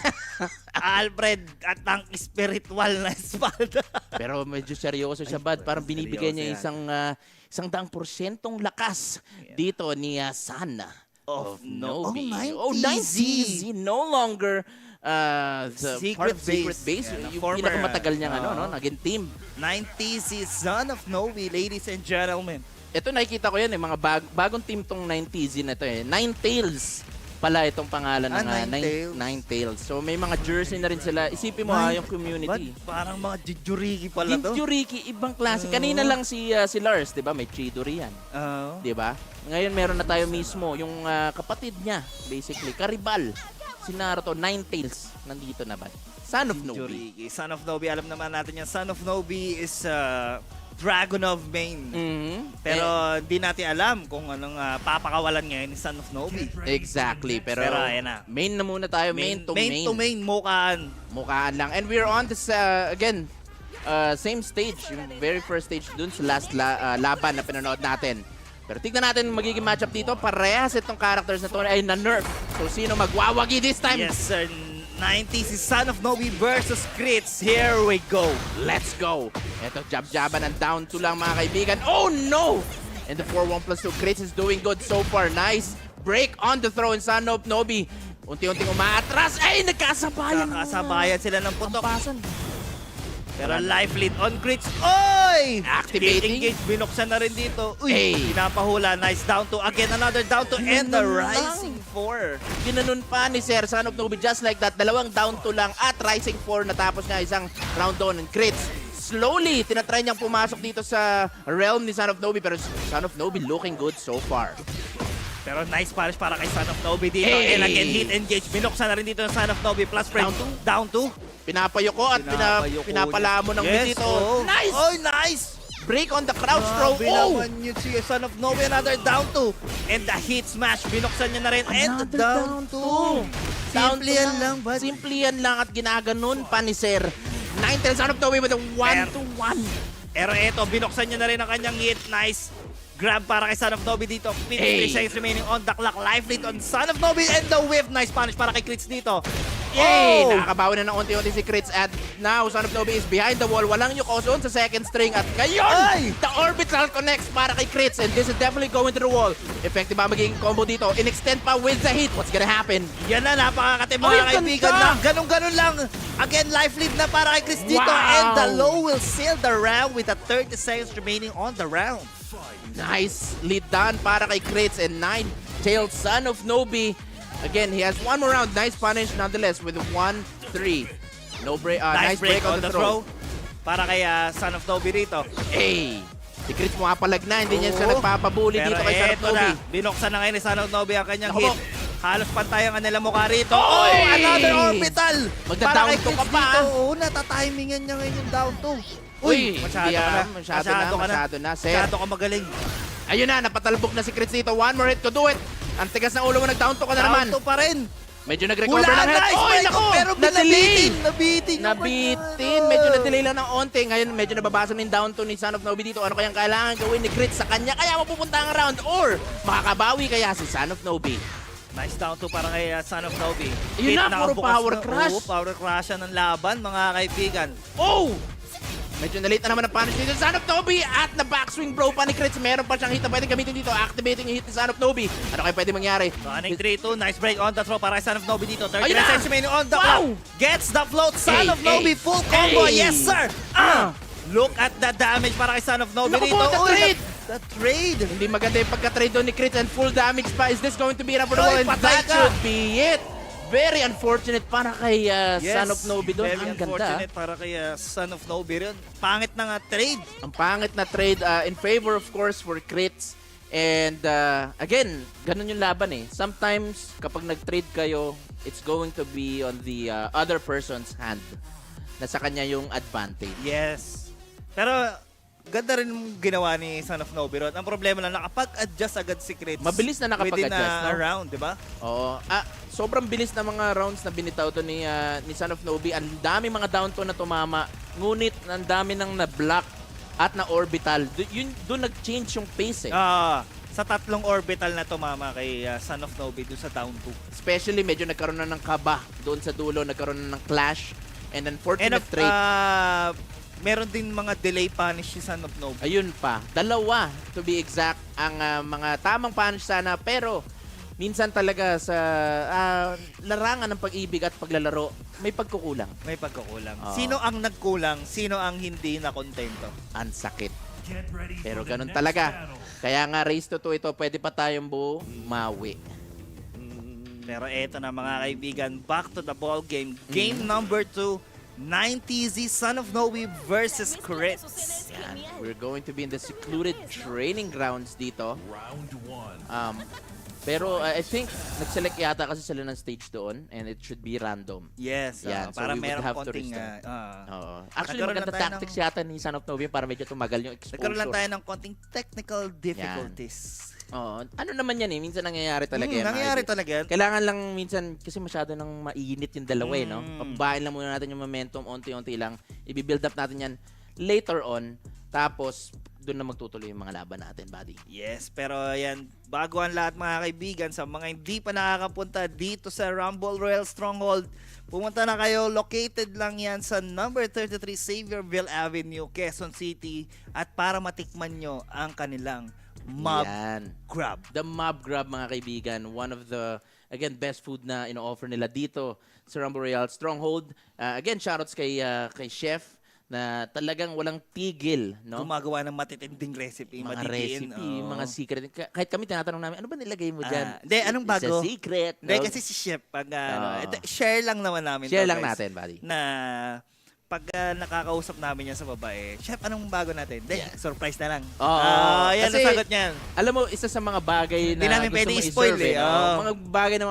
Alfred at ang spiritual na espada. Pero medyo seryoso siya, Bad. Parang binibigay niya isang daang porsyentong lakas dito ni Sana of Nobi. 90Z. No longer the part of Secret Base. Yung pinakamatagal niyang naging team. 90Z, Son of Nobi, ladies and gentlemen. Ito nakikita ko yan mga bagong team tong 90Z na to Ninetales pala itong pangalan ng Ninetales. So may mga jersey na rin sila. Isipin mo yung community. Parang mga Jinchuriki pala to. Jinchuriki, ibang klase. Kanina lang si Lars, 'di ba? May Chidori yan. 'Di ba? Ngayon meron na tayo mismo yung kapatid niya, basically Karibal. Si Naruto, Ninetales nandito na ba? Son of Nobi. Son of Nobi, alam naman natin yan. Son of Nobi is Dragon of Main. Pero di natin alam kung anong papakawalan ngayon ni Son of Nobi. Exactly. Pero ayan na. Main na muna tayo. Main to main. Mukaan. Mukaan lang. And we're on this, again, same stage. Yung very first stage dun sa last laban na pinanood natin. Pero tignan natin magiging matchup dito. Parehas itong characters na to ay na-nerf. So sino magwawagi this time? Yes, sir. 90 si Son of Nobi versus Kritz. Here we go. Let's go. Ito, jab-jaban ng down 2 lang mga kaibigan. Oh no! And the 4-1+2, Kritz is doing good so far. Nice break on the throw in Son of Nobi. Unti-unting umaatras. Ay, nagkasabayan. Nagkasabayan sila ng putok. Pero life lead on Kritz. Oy! Activating. Engage, binuksan na rin dito. Uy, pinapahula. Nice down to. Again, another down to. And the rising 4. Ginanon pa ni Sir Son of Nobi just like that. Dalawang down to lang at rising 4. Natapos nga isang round down and Kritz. Slowly, tinatry niyang pumasok dito sa realm ni Son of Nobi. Pero Son of Nobi looking good so far. Pero nice punish para kay Son of Nobi dito. And again, hit engage. Binuksan na rin dito ng Son of Nobi. Plus frame. Down to. Pinapayoko at pinapalamo ng yes, dito. Nice! Oh, nice! Break on the crouch throw. Binawan yun si Son of Nobi. Another down to. And the hit smash. Binuksan niya na rin. And the down to. Simple yan lang. Simple yan lang at ginaganon pa ni Sir. Ninetales Son of Nobi with a 1-to-1. Pero eto, binuksan niya na rin ang kanyang hit. Nice. Grab para kay Son of Nobi dito. 53 seconds remaining on the clock. Life lead on Son of Nobi and the whip. Nice punish para kay Kritz dito. Yay! Nakakabawi na ng unti-unti si Kritz at now Son of Nobi is behind the wall. Walang Yukoson sa second string at ngayon, the orbital connects para kay Kritz and this is definitely going to the wall. Effective ba magiging combo dito? In-extend pa with the hit. What's gonna happen? Yan na, napakakatib mga kaibigan na. Ganun-ganun lang. Again, life lead na para kay Kritz dito and the low will seal the round with the 30 seconds remaining on the round. Nice lead done para kay Kritz and Ninetales Son of Nobi. Again, he has one more round. Nice punish nonetheless with 1-3. Nice break on the throw. Para kay Son of Nobi rito. Hey! Si Kritz mukapalag na. Hindi niya siya nagpapabuli dito kay Son of Nobi. Binuksan na ngayon ni Son of Nobi ang kanyang hit. Halos pantay ang kanilang mukha rito. Oh! Another orbital! Magda-down to ka pa. Oo, natatimingan niya ngayon yung down to. Uy! Masyado na. Masyado ka magaling. Ayun na, napatalbok na si Kritz dito. One more hit to do it. Ang tigas na ulo mo, nag-down to ka na naman. Down to pa rin. Medyo nag-recover ng health. Oy, nako! Pero nabitin. Medyo na-delay lang ng onte. Ngayon, medyo nababasa ng down to ni Son of Nobi dito. Ano kayang kailangan gawin ni Kritz sa kanya? Kaya mapupunta ang round or makakabawi kaya si Son of Nobi. Nice down to para kay Son of Nobi. Yun na, puro power crash. Power crash ng laban, mga kaibigan. Oh! Medyo na-late na naman ang punish dito Son of Nobi at na-backswing bro pa ni Kritz. Meron pa siyang hit na pwedeng gamitin dito. Activating yung hit ni Son of Nobi. Ano kaya pwede mangyari? Running 3-2. Nice break on the throw para kay Son of Nobi dito. 30 seconds remaining on the clock. Gets the float. Son of Nobi full combo. Yes, sir! Look at the damage para kay Son of Nobi dito. The trade! Hindi maganda yung pagka-trade doon ni Kritz and full damage pa. Is this going to be enough for the wall? And that should be it! Very unfortunate para kay Son of Nobi doon. Ang ganda. Unfortunate para kay Son of Nobi rin. Pangit na nga trade. Ang pangit na trade in favor of course for Kritz. And again, ganun yung laban eh. Sometimes kapag nag-trade kayo, it's going to be on the other person's hand. Nasa kanya yung advantage. Yes. Pero ganda rin yung ginawa ni Son of Nobirot. Ang problema lang, nakapag-adjust agad si Crits. Mabilis na nakapag-adjust, within no? a round, di ba? Oo. Sobrang bilis na mga rounds na binitaw to ni Son of Nobi. Ang dami mga down to na tumama. Ngunit, ang dami nang na-block at na-orbital. Doon nag-change yung pace eh. Sa tatlong orbital na tumama kay Son of Nobi doon sa down 2. Especially, medyo nagkaroon na ng kaba doon sa dulo. Nagkaroon na ng clash. And unfortunate trade. Meron din mga delay punish si Son of Nobi. Ayun pa. 2, to be exact, ang mga tamang punish sana. Pero, minsan talaga sa larangan ng pag-ibig at paglalaro, may pagkukulang. May pagkukulang. Sino ang nagkulang? Sino ang hindi nakontento? Ang sakit. Pero ganun talaga. Kaya nga, race to 2 ito, pwede pa tayong mawi. Pero eto na mga kaibigan, back to the ball game. Game number 2. 9TZ Son of Nobi versus Crits. Yan. We're going to be in the secluded training grounds dito. Pero I think nag-select yata kasi sila ng stage doon and it should be random. Yes, Yan. So para we would meron have to konting... restart. Actually, Nagkaroon maganda lang tayo tactics yata ni Son of Nobi para medyo tumagal yung exposure. Nagkaroon lang tayo ng konting technical difficulties. Ano naman yan eh, minsan nangyayari talaga yan. Nangyayari talaga yan. Kailangan lang minsan, kasi masyado nang mainit yung dalawa no? Pababain lang muna natin yung momentum, unti-unti lang. I-build up natin yan later on, tapos doon na magtutuloy yung mga laban natin, buddy. Yes, pero yan, bago ang lahat mga kaibigan, sa mga hindi pa nakakapunta dito sa Rumble Royal Stronghold, pumunta na kayo, located lang yan sa number 33 Xavierville Avenue, Quezon City, at para matikman nyo ang kanilang Mob Grab. The Mob Grab, mga kaibigan, one of the, again, best food na ino-offer nila dito sa Rumble Royale Stronghold. Again, shoutouts kay Chef na talagang walang tigil, no? Gumagawa ng matitinding recipe, mga recipe, mga secret. Kahit kami tinatanong namin, ano ba nilagay mo dyan? Hindi, anong bago? It's a secret. Hindi, kasi si Chef, pag share lang naman namin. Share lang natin, buddy. Na pag nakakausap namin yan sa babae, Chef, anong bago natin? Hindi, surprise na lang. Yan ang sagot niyan. Alam mo, isa sa mga bagay na namin gusto pwede mo i-spoil i-serve, eh. mga bagay na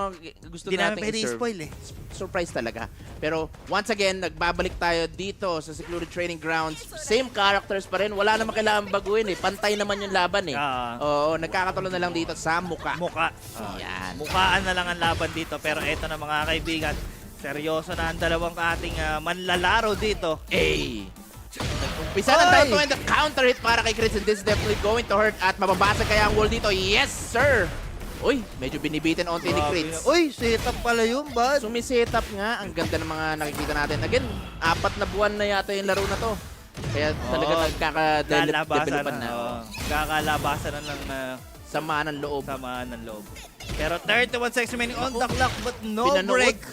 gusto Di namin natin pwede i-serve. i-spoil eh. Surprise talaga. Pero once again, nagbabalik tayo dito sa secluded training grounds. Same characters pa rin. Wala naman kailangan baguhin eh. Pantay naman yung laban eh. Oo, nagkakatalo na lang dito sa muka. Yan. Mukaan na lang ang laban dito. Pero eto na mga kaibigan, seryoso na ang dalawang ating manlalaro dito. Umpisa na down to and the counter hit para kay Chris, and this is definitely going to hurt at mababasag kaya ang wall dito. Yes, sir! Uy, medyo binibitin onti ni Chris. Uy, setup pala yun, bud. Sumisetup nga. Ang ganda ng mga nakikita natin. Again, 4 na buwan na yata yung laro na to. Kaya talaga nagkaka-developan na. Kakalabasan na ng samaan ng loob. Pero 31 seconds remaining on the clock but no break.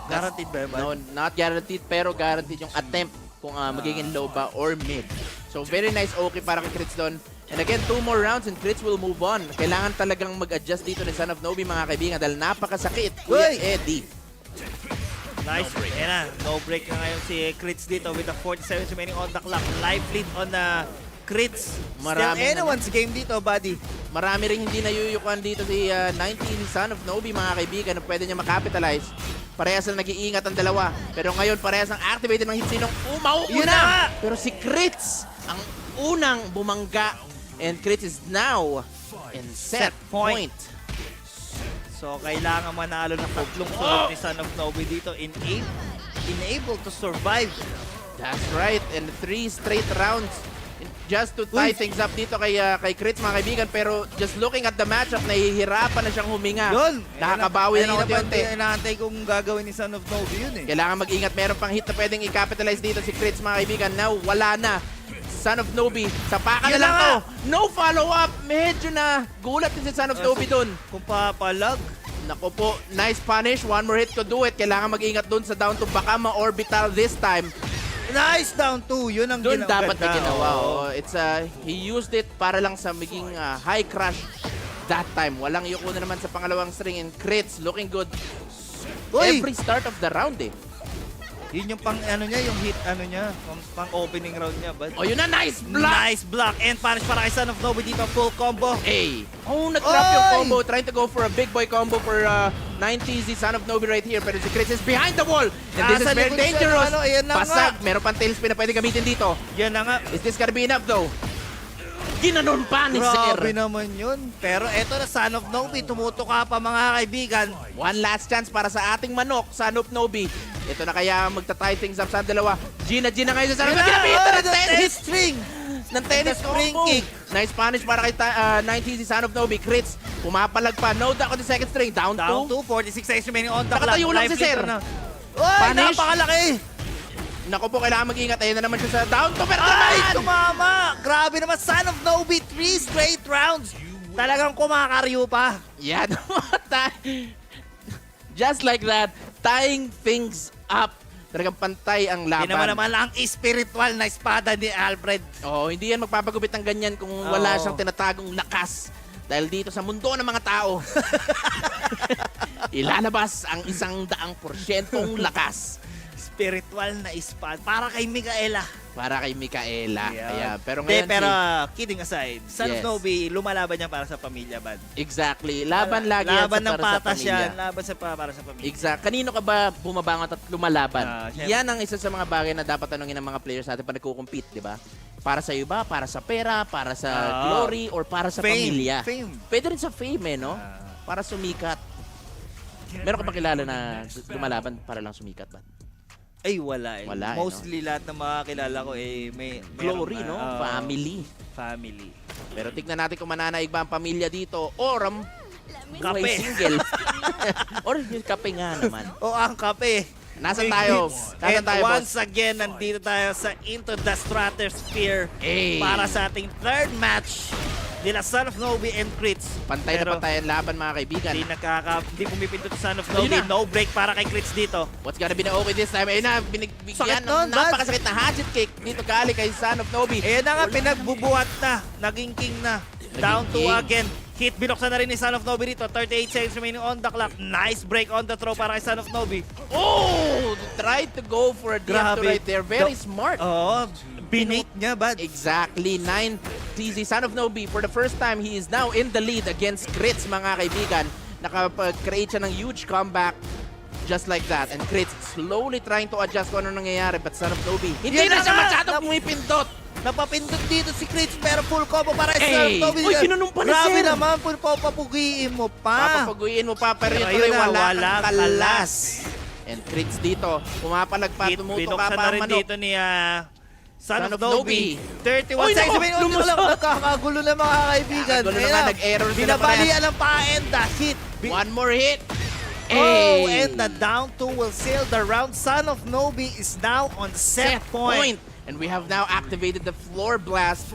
Guaranteed ba? No, not guaranteed, pero guaranteed yung attempt kung magiging low ba or mid. So very nice okay para kay Crits doon. And again, 2 more rounds and Crits will move on. Kailangan talagang mag-adjust dito ni Son of Nobi, mga kaibigan, dahil napakasakit. Kuya Eddie. Nice break. Ayan na, no break na ngayon si Crits dito with the 47 remaining on the clock. Live lead on the Crits. Still anyone's game dito, buddy. Marami rin hindi nayuyukan dito si 19 Son of Nobi, mga kaibigan, na pwede niya makapitalize. Parehas na nag-iingat ang dalawa. Pero ngayon, parehas ang activated ng hit sinong umauuna. Pero si Crits ang unang bumangga. And Crits is now in set point. So, kailangan manalo ng tatlong sunod ni Son of Nobi dito enable to survive. That's right. And 3 straight rounds just to tie things up dito kay Crits, mga kaibigan. Pero just looking at the matchup, nahihirapan na siyang huminga. Yun! Nakakabawi na unti-unti. Inaantay kong gagawin ni Son of Nobi yun eh. Kailangan mag-ingat. Meron pang hit na pwedeng i-capitalize dito si Crits, mga kaibigan. Now, wala na. Son of Nobi, sapakan na lang to. No follow-up. Medyo na gulat din si Son of Nobi dun. Kung papalag. Naku po, nice punish. One more hit to do it. Kailangan mag-ingat dun sa down to, baka ma-orbital this time. Nice down to. Yun ang doon dapat na ginawa. It's he used it para lang sa maging high crush that time. Walang yuko na naman sa pangalawang string, and Crits looking good every start of the round eh. Yun yung pang ano niya, yung hit ano niya, pang opening round niya, bud. Oh, yun na, nice block! Nice block and punish para kay Son of Nobi dito, full combo. Hey! Oh, nag-drop yung combo, trying to go for a big boy combo for 90Z Son of Nobi right here, pero si Chris is behind the wall, and this is very dangerous. Pasag, meron pang tailspin na pwede gamitin dito. Yan na nga. Is this gonna be enough though? Ginanon pa ni Sir. Grabe naman yun. Pero eto na, Son of Nobi, tumutuka pa mga kaibigan. One last chance para sa ating manok, Son of Nobi. Ito na kaya magta-tie things up sa dalawa. Gina ngayon sa Son of Nobi. Ginamita ng tennis string. Ng tennis spring combo. kick. Nice punish para kay 90 si Son of Nobi. Crits, pumapalag pa. No doubt on the second string. Down 2. 46 seconds remaining on the clock. Nakatayo lang si Sir. Oy, napakalaki. Naku po, kailangan mag-ingat. Ayun na naman siya sa down 2. Pero ay, tumama! Grabe naman, Son of Nobi, 3 straight rounds. Talagang kumakaryo pa. Yan. Just like that, tying things up. Talagang pantay ang laban. Hindi naman lang spiritual na espada ni Alfred. Oo, hindi yan magpapagupit ng ganyan kung wala siyang tinatagong lakas. Dahil dito sa mundo ng mga tao, ilalabas ang 100% lakas. Spiritual na espada. Para kay Micaela. Para kay Micaela. Yeah. Ayan. Pero ngayon pero kidding aside, Son of Nobi, lumalaban niya para sa pamilya, bad. Exactly. Laban lagi laban yan ng para sa patas pamilya. yan. Laban para sa pamilya. Exact. Kanino ka ba bumabangot at lumalaban? Syempre. Yan ang isa sa mga bagay na dapat tanungin ng mga players natin pag nagko-compete, di ba? Para sa iyo ba? Para sa pera? Para sa glory? Or para sa pamilya? Fame. Pwede rin sa fame, no? Para sumikat. Meron ka ba kilala na lumalaban para lang sumikat ba? Ay, wala eh. Wala, Mostly lahat ng mga kilala ko may glory, no? Family. Family. Pero tignan natin kung mananaig ba ang pamilya dito or ang buhay Kape. single. Or yung kape nga naman. O ang kape. Nasaan tayo? And Nasaan tayo, once boss? again, nandito tayo sa Into the Stratosphere para sa ating third match nila Son of Nobi and Crits. Pantay na pantay ang laban, mga kaibigan. Hindi pumipindot sa Son of Nobi. No break para kay Crits dito. What's gonna be the okay this time? Ayun na, binigyan ng napakasakit na hatchet kick dito gali kay Son of Nobi. Ayun na nga, pinagbubuhat na. Naging king na. Down to again. Hit, binuksan na rin ni Son of Nobi dito. 38 seconds remaining on the clock. Nice break on the throw para kay Son of Nobi. Oh! Tried to go for a DF2 right there. Very smart. Oo. Binate niya, bad. Exactly. 9 TZ Son of Nobi. For the first time, he is now in the lead against Crits, mga kaibigan. Nakapag-create siya ng huge comeback. Just like that. And Crits slowly trying to adjust kung ano nangyayari. But Son of Nobi, hindi na siya masyadong pumipindot. Napapindot dito si Crits pero full combo para sa Son of Nobi. Uy, kinunong pa ni Grabe Sir. naman, papapugiin mo pa. Papapuguin mo pa, pero ito yun na, wala walang kang kalas. And Crits dito, pumapalag pa, tumutok ka Binuksan pa na ang rin manok. dito ni Son of Nobi. 31 seconds remaining on the clock. Nagkakagulo na mga kaibigan. Nagkagulo na nga, nag-error sila Binabalian ang paa and the hit. One more hit. Oh, and the down 2 will seal the round. Son of Nobi is now on set point. And we have now activated the floor blast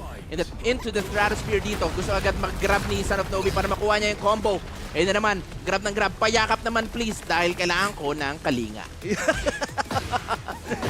into the stratosphere dito. Gusto agad mag-grab ni Son of Nobi para makuha niya yung combo. Ayun na naman, grab ng grab. Payakap naman please dahil kailangan ko ng kalinga.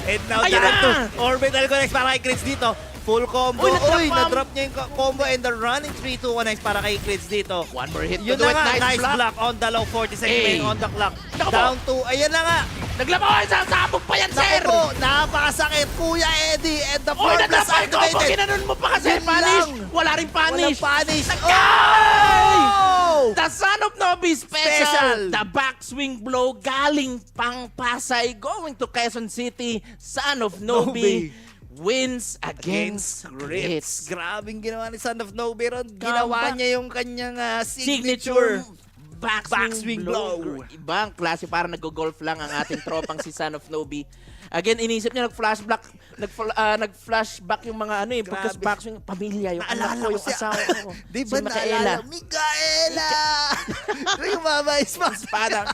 And now down to orbital connects para kay Crits dito. Full combo. Uy, na-drop niya yung combo and the running 3-2-1 nice para kay Crits dito. One more hit Yun to do na it. nga, nice block on the low. 40 seconds remaining on the clock. Naku po. Down to, ayan na nga. Naglabaw, sasabog pa yan, sir! Naku po, napakasakit, Kuya Eddie. And the floor Oy, blast natapay ko! Pag activated. ginanon mo pa kasi, Yun punish! lang. Wala rin punish! Walang punish. Oh! The Son of Nobi special! Special. The backswing blow galing pang Pasay going to Quezon City. Son of Nobi wins against Crits. Grabing ginawa ni Son of Nobi ron. Ginawa niya yung kanyang signature. Backswing blow. Ibang klase, para nag-golf lang ang ating tropang si Son of Nobi. Again, inisip niya nag-flashback yung mga pagkas backswing, pamilya, yung anak ko, yung asawa ko. Di ba naalala? Micaela! Yung mabais pa. Parang,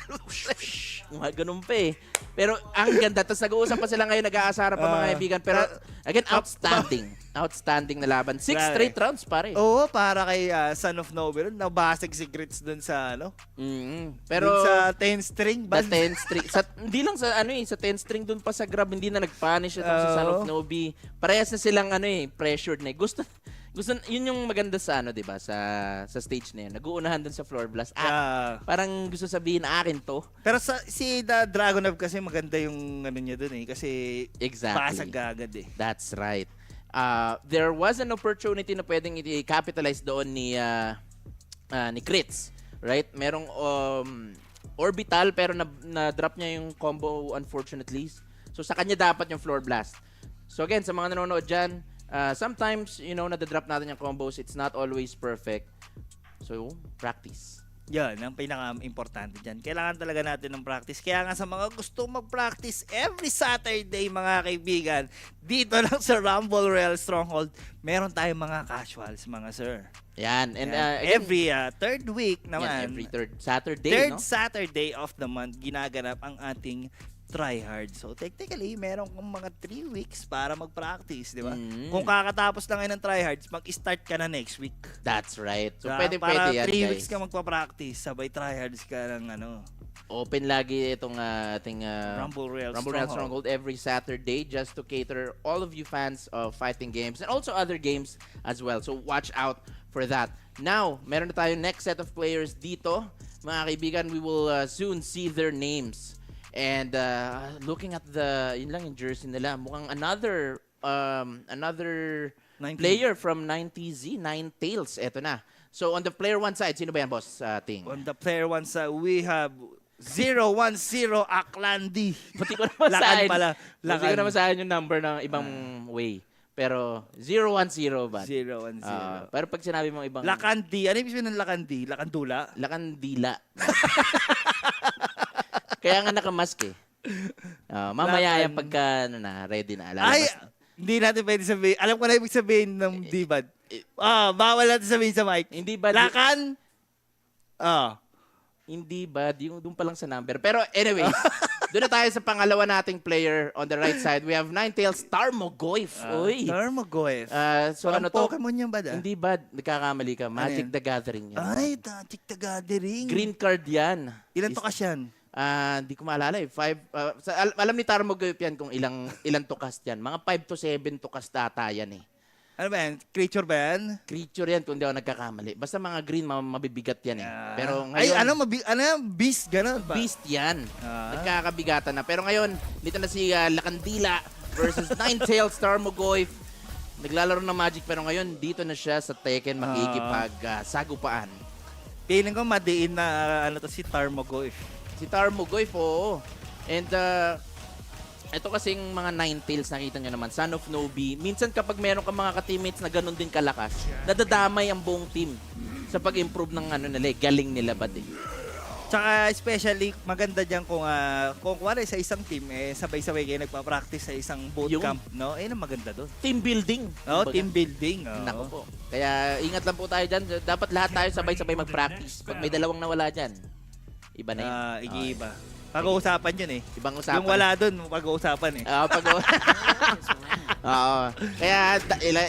mga ganun pa eh. Pero ang ganda. Tapos nag-uusap pa sila ngayon, nag-aasara pa mga kaibigan. Pero again, outstanding. Outstanding na laban. 6 straight rounds, pare. Oo, para kay Son of Nobi ron. Nabasag si Crits dun sa Pero dun sa 10 string. The 10 string. Hindi lang sa sa 10 string dun pa sa grab, hindi na nag-punish itong si Son of Nobi. Parehas na silang pressured na. Yun yung maganda sa ano, 'di ba? Sa stage na yun. Nag-uunahan dun sa floor blast. Parang gusto sabihin akin to. Pero si The Dragonov kasi maganda yung ano niya dun eh. Kasi basag agad eh. That's right. There was an opportunity na pwedeng i-capitalize doon ni Crits. Right? Merong orbital pero na-drop niya yung combo unfortunately. So sa kanya dapat yung floor blast. So again, sa mga nanonood dyan, sometimes, nadadrop natin yung combos. It's not always perfect. So, practice. Yan, ang pinaka-importante dyan. Kailangan talaga natin ng practice. Kaya nga sa mga gusto mag-practice every Saturday, mga kaibigan, dito lang sa Rumble Royale Stronghold, meron tayong mga casuals, mga sir. Yan. And every third week naman. Every third Saturday, Third Saturday of the month, ginaganap ang ating TRYHARDS. So, technically, meron kong mga 3 weeks para mag-practice, di ba? Kung kakatapos lang ngayon ng TRYHARDS, mag-start ka na next week. That's right. So, pwede yan, guys. 3 weeks ka magpa-practice, sabay TRYHARDS ka ng Open lagi itong ating Rumble Royale Stronghold every Saturday just to cater all of you fans of fighting games and also other games as well. So, watch out for that. Now, meron na tayo next set of players dito. Mga kaibigan, we will soon see their names. And looking at yun lang yung jersey nila, mukhang another player from 90Z, Ninetales. Eto na. So on the player 1 side, sino ba yan, boss Ting? On the player 1 side, we have 010 Aklandi. Buti ko naman Lakan pala. Buti ko naman sa yung number ng ibang way. Pero 010 ba? 010. Pero pag sinabi mo ibang... Lakandi. Ano yung ibig ng Lakandi? Lakandula? Lakandila. Kaya nga nakamask eh. Mamaya yan pagka ready na. Ay, hindi natin pwede sabihin. Alam ko na ibig sabihin ng D-Bad. Bawal natin sabihin sa mic. Hindi ba? Lakan? Hindi ba? Doon pa lang sa number. Pero anyways, doon na tayo sa pangalawa nating player on the right side. We have Ninetales Tarmogoyf. Tarmogoyf. So ano to? Pokemon yan ba? Hindi ba? Nagkakamali ka. Magic the Gathering yan. Ay, Magic the Gathering. Green card yan. Ilan tukas yan? Hindi ko maalala eh. Alam ni Tarmogoyf yan kung ilang tukas yan. Mga 5 to 7 tukas data yan eh. Ano ba yan? Creature ba yan? Creature yan kung di ako nagkakamali. Basta mga green, mabibigat yan eh. Pero ngayon... Ay, beast? Ganun ba? Beast yan. Nagkakabigatan na. Pero ngayon, dito na si Lakandila versus Ninetales Tarmogoyf. Naglalaro ng Magic pero ngayon, dito na siya sa Tekken makikipag-sagupaan. Feeling ko madiin na si Tarmogoyf. Si Tarmogoyf, oo. And ito kasing mga Ninetales, nakita nyo naman, Son of Nobi. Minsan kapag meron ka mga ka-teammates na ganun din kalakas, nadadamay ang buong team sa pag-improve ng galing nila ba din. Tsaka especially, maganda dyan kung wala sa isang team, sabay-sabay kayo nagpa-practice sa isang bootcamp, no? Ang maganda doon. Team building. Team building. Nako po. Kaya ingat lang po tayo dyan. Dapat lahat tayo sabay-sabay mag-practice. Pag may dalawang nawala dyan, iba na yun. Iba. Pag-uusapan yun eh. Ibang usapan. Yung wala doon, pag-uusapan eh. Kaya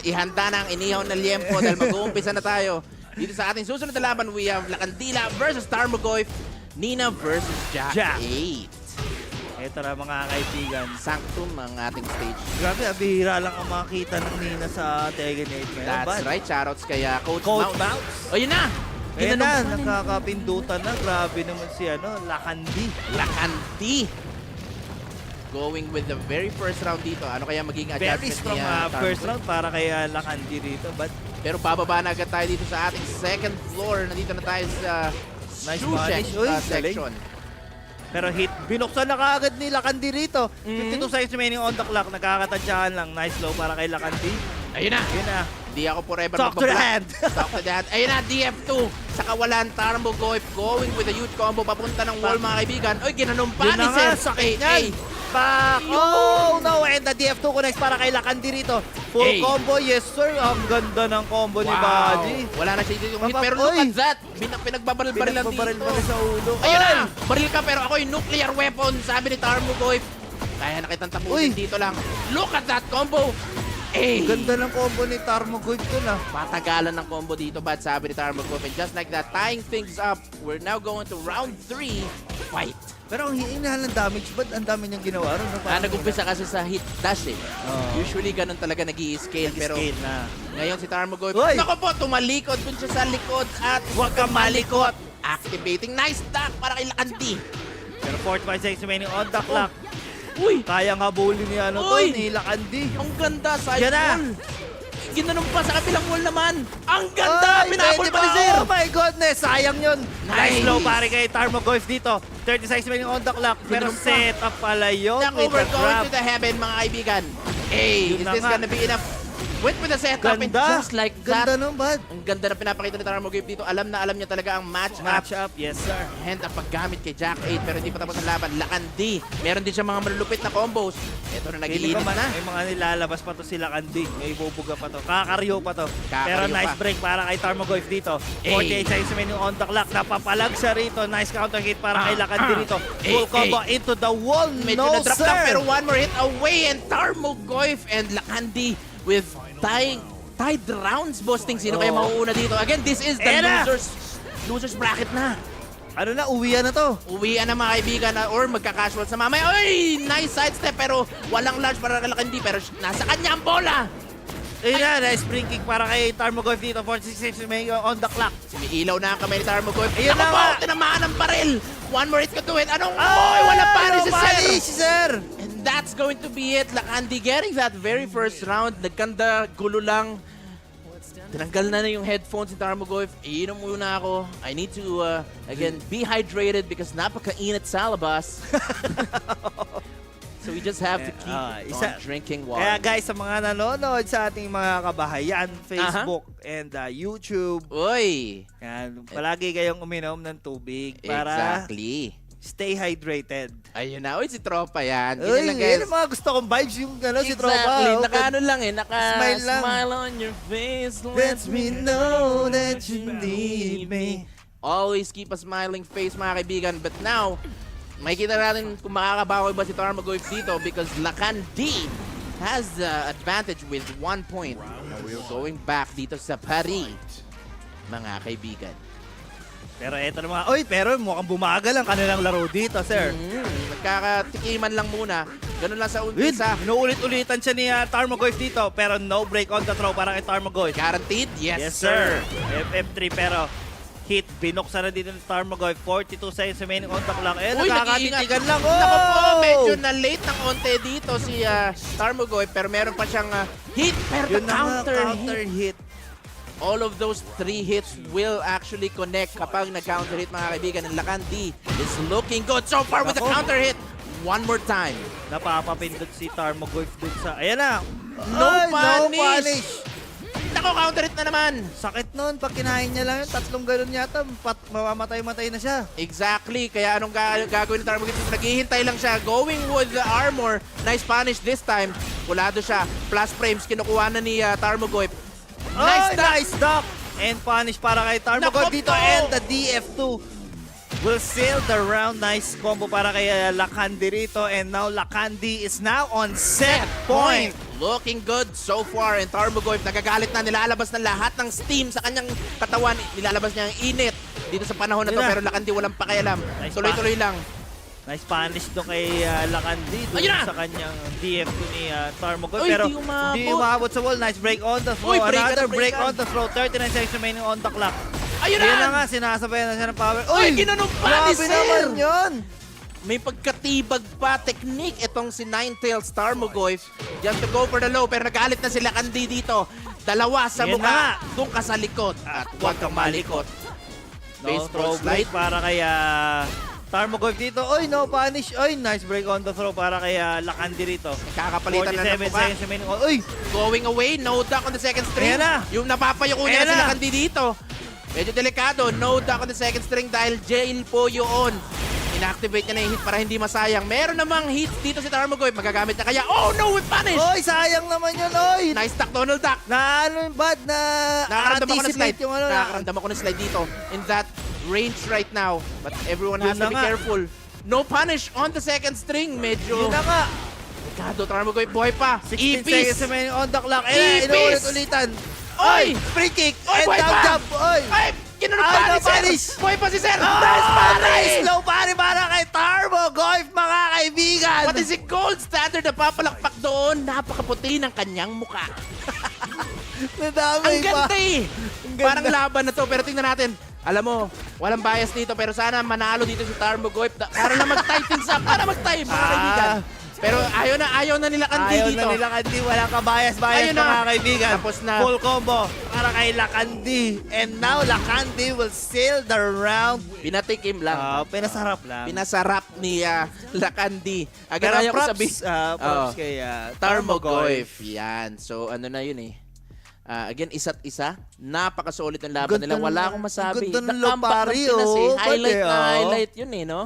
ihanda na ang inihaw na liempo dahil mag-uumpisa na tayo. Dito sa ating susunod na laban, we have Lakandila versus Tarmogoyf, Nina versus Jack 8. Ito na mga kaibigan. Sanctum ang ating stage. Grabe, bihira lang ang makita ng Nina sa Tekken 8 ngayon. That's right. Shoutouts kaya Coach Mouse. O yun na! Ayan na, nakakapindutan na. Grabe naman si Lakandi. Going with the very first round dito. Ano kaya magiging adjustment very strong first round para kay Lakandi dito. Pero bababa na agad tayo dito sa ating second floor. Nandito na tayo sa section. Pero binuksan na kaagad ni Lakandi rito. 52 seconds remaining on the clock. Nagkakatansyahan lang. Nice low para kay Lakandi. Ayun na. Hindi ako forever Talk to the hand. Talk to the hand. Ayun na, DF2. Sa kawalan, Tarmogoyf going with a huge combo papunta ng wall, mga kaibigan. Oy, ginanumpa ni Sir. Sakit yan. Back. Oh, no. And the DF2 connects para kay Lakandi rito. Full combo. Yes, sir. Ang ganda ng combo ni Baji. Wala na siya dito yung hit. Pero look at that. Pinagbabaril-barilan dito. Pinagbabaril sa ulo. Ayun na. Baril ka pero ako yung nuclear weapon. Sabi ni Tarmogoyf. Kaya na kitang tapusin dito lang. Look at that combo. Ganda ng combo ni Tarmogoyf dun ah. Matagalan ng combo dito, bad sabi ni Tarmogoyf. And just like that, tying things up, we're now going to round 3, fight. Pero ang hinahal ng damage, ba't ang dami niyang ginawa ron? Nag-umpisa kasi sa hit dash eh. Usually ganun talaga nag-i-scale. Pero na. ngayon si Tarmogoyf, naku po, tumalikod dun siya sa likod at huwag kang malikot. Activating, nice duck para kay Lakandi. Pero 45 seconds remaining on the clock. Uy! Kaya nga bully ni ni Lakandi. Ang ganda, side Yan na. wall. Ginanong pa sa kabilang wall naman. Ang ganda! Pinapol pa ni Sir! Oh my goodness! Sayang yun! Nice low pare kay Tarmogoyf dito. 30 seconds remaining on the clock. Pero set up pala yun Naku, with we're the going grab. to the heaven, mga kaibigan. Hey, is this gonna be enough? With the setup and just like that. Ganda nung bad. Ang ganda na pinapakita ni Tarmogoyf dito. Alam na alam niya talaga ang match-up. Yes, sir. And ang paggamit kay Jack 8 pero hindi pa tapos ang laban. Lakandi. Meron din siya mga malulupit na combos. Ito na Feeling ko nag-iinit na. may mga nilalabas pa to sila Lakandi. May bubuga pa to. Kakaryo pa to. Pero nice break para kay Tarmogoyf dito. 48 seconds remaining on the clock. Napapalag siya rito. Nice counter hit para kay Lakandi rito. Full combo into the wall. Medyo No, na-drop sir! lang pero one more hit away and Tarmogoyf and Lakandi with tied rounds, bossing. Sino kaya mauuna dito? Again, this is the losers bracket na. Ano na, uwian na to. Uwian na mga kaibigan or magka-casual sa mamaya. Uy! Nice sidestep pero walang launch para kay Lakandi pero nasa kanya ang bola. Ayun na, nice spring kick para kay Tarmogoyf dito. 46 seconds remaining on the clock. Sumiilaw na ang kamay ni Tarmogoyf. Ayun na nga. Tinamaan ng baril. One more hit ka to it. Anong wala pa si Sir. And that's going to be it. Lakandi getting that very first round. Nagkanda, gulo lang. Tinanggal na yung headphones ni Tarmogoyf. Iinom muna ako. I need to, again, be hydrated because napaka-init sa labas. So we just have to keep on drinking water. Kaya guys, sa mga nanonood sa ating mga kabahayan, Facebook and YouTube. Yan, palagi kayong uminom ng tubig para stay hydrated. Ayun na. Uy, si Tropa yan. Uy, yun ang mga gusto kong vibes yung si Tropa. Exactly. Naka-ano lang eh. Smile lang. Smile on your face. Lets me know that you need me. Always keep a smiling face, mga kaibigan. But now, makikita natin kung makakabawi ba si Tarmogoyf dito because Lakandi has the advantage with 1 point. Now we're going back dito sa Paris, mga kaibigan. Pero eto na mga, pero mukhang bumagal ang kanilang laro dito, sir. Nagkakatikiman lang muna. Ganun lang sa umpisa. Inuulit-ulitan siya ni Tarmogoyf dito, pero no break on the throw para kay Tarmogoyf. Guaranteed? Yes, sir. FF3 pero hit. Binuksan na dito ni Tarmogoyf. 42 seconds remaining on the clock. Nakakatitigan lang. Naku po, medyo na-late ng onte dito si Tarmogoyf, pero meron pa siyang hit. Pero the counter hit. All of those 3 hits will actually connect kapag nag-counter hit, mga kaibigan. And Lakandi is looking good so far with the counter hit. One more time. Napapapindot si Tarmogoyf dun sa... Ayan na! No punish! Nako, counter hit na naman! Sakit nun. Pag kinain niya lang yun, 3 ganun yata, mamamatay-matay na siya. Exactly. Kaya anong gagawin ni Tarmogoyf? Naghihintay lang siya. Going with the armor. Nice punish this time. Kulado siya. Plus frames. Kinukuha na ni Tarmogoyf. Nice duck! And punish para kay Tarmogoyf dito. And the DF2 will seal the round. Nice combo para kay Lakandi rito. And now Lakandi is now on set point. Looking good so far. And Tarmogoyf nagagalit na. Nilalabas na lahat ng steam sa kanyang katawan. Nilalabas niya ang init dito sa panahon na to. Pero Lakandi walang pakialam. Tuloy-tuloy lang. Nice punish doon kay Lakandi doon sa kanyang DF2 ni Tarmogoyf. Pero hindi umabot sa wall. Nice break on the throw. Another break on the throw. 39 seconds remaining on the clock. Ayun na nga, sinasabayan na siya ng power. Ginanumpa ni Sir! naman yun! May pagkatibag pa technique itong si Ninetales Tarmogoyf. Just to go for the low. Pero nagalit na si Lakandi dito. Dalawa sa mukha. Doon ka sa likod. At huwag kang malikot. Baseball slide para kay Tarmogoyf dito. No punish. Nice break on the throw para kay Lakandi rito. Kakapalitan na ng mukha. Going away. No duck on the second string. Yung napapayuko niya si Lakandi dito. Medyo delikado. No duck on the second string dahil jail po yun. Inactivate niya na yung hit para hindi masayang. Meron namang hit dito si Tarmogoyf. Magagamit niya kaya. Oh no, with punish! Sayang naman yun, Nice duck, Donald Duck. Yung bad na Nakakaramdam ako ng slide. yung Nakakaramdam ako ng slide dito. In that range right now. But everyone has to be careful. No punish on the second string. Medyo... Yun na nga. Delikado, Tarmogoy, buhay pa. 16 Ipis! seconds remaining on the clock. Ipis! Inuulit-ulitan. Oy! Free kick! Oy, And buhay down pa! jump! Oy! Ay! Kinunod Ay, pa ni no, Sir! punish! Buhay pa si Sir! Oh, Nice pare! nice low pare para kay Tarmogoy, mga kaibigan! Pati si Gold Standard na papalakpak doon. Napakaputi ng kanyang muka. Nadamay Ang ganda eh! Ang ganda. Parang laban na to, pero tingnan natin. Alam mo, walang bias dito, pero sana manalo dito si Tarmogoy para na mag-tie things up, para mag-tie, mga kaibigan. Pero ayaw na nila Kandi dito. Ayaw na nila Kandi, walang kabayas-bayas, Ayun na. mga kaibigan. Tapos na. Full combo para kay Lakandi. And now, Lakandi will seal the round. Pinatikim lang. Pinasarap lang. Pinasarap ni Lakandi. Pero Agad ayaw ko props, sabihin. props kay Tarmogoy. Tarmogoy. Yan. So, ano na yun eh. Again, isa't isa. Napaka-solid ng laban nila. Wala akong masabi. Ganda ng The comeback ng Lopari, Pinas eh. oh. Highlight Pwede, na oh. highlight yun eh, no?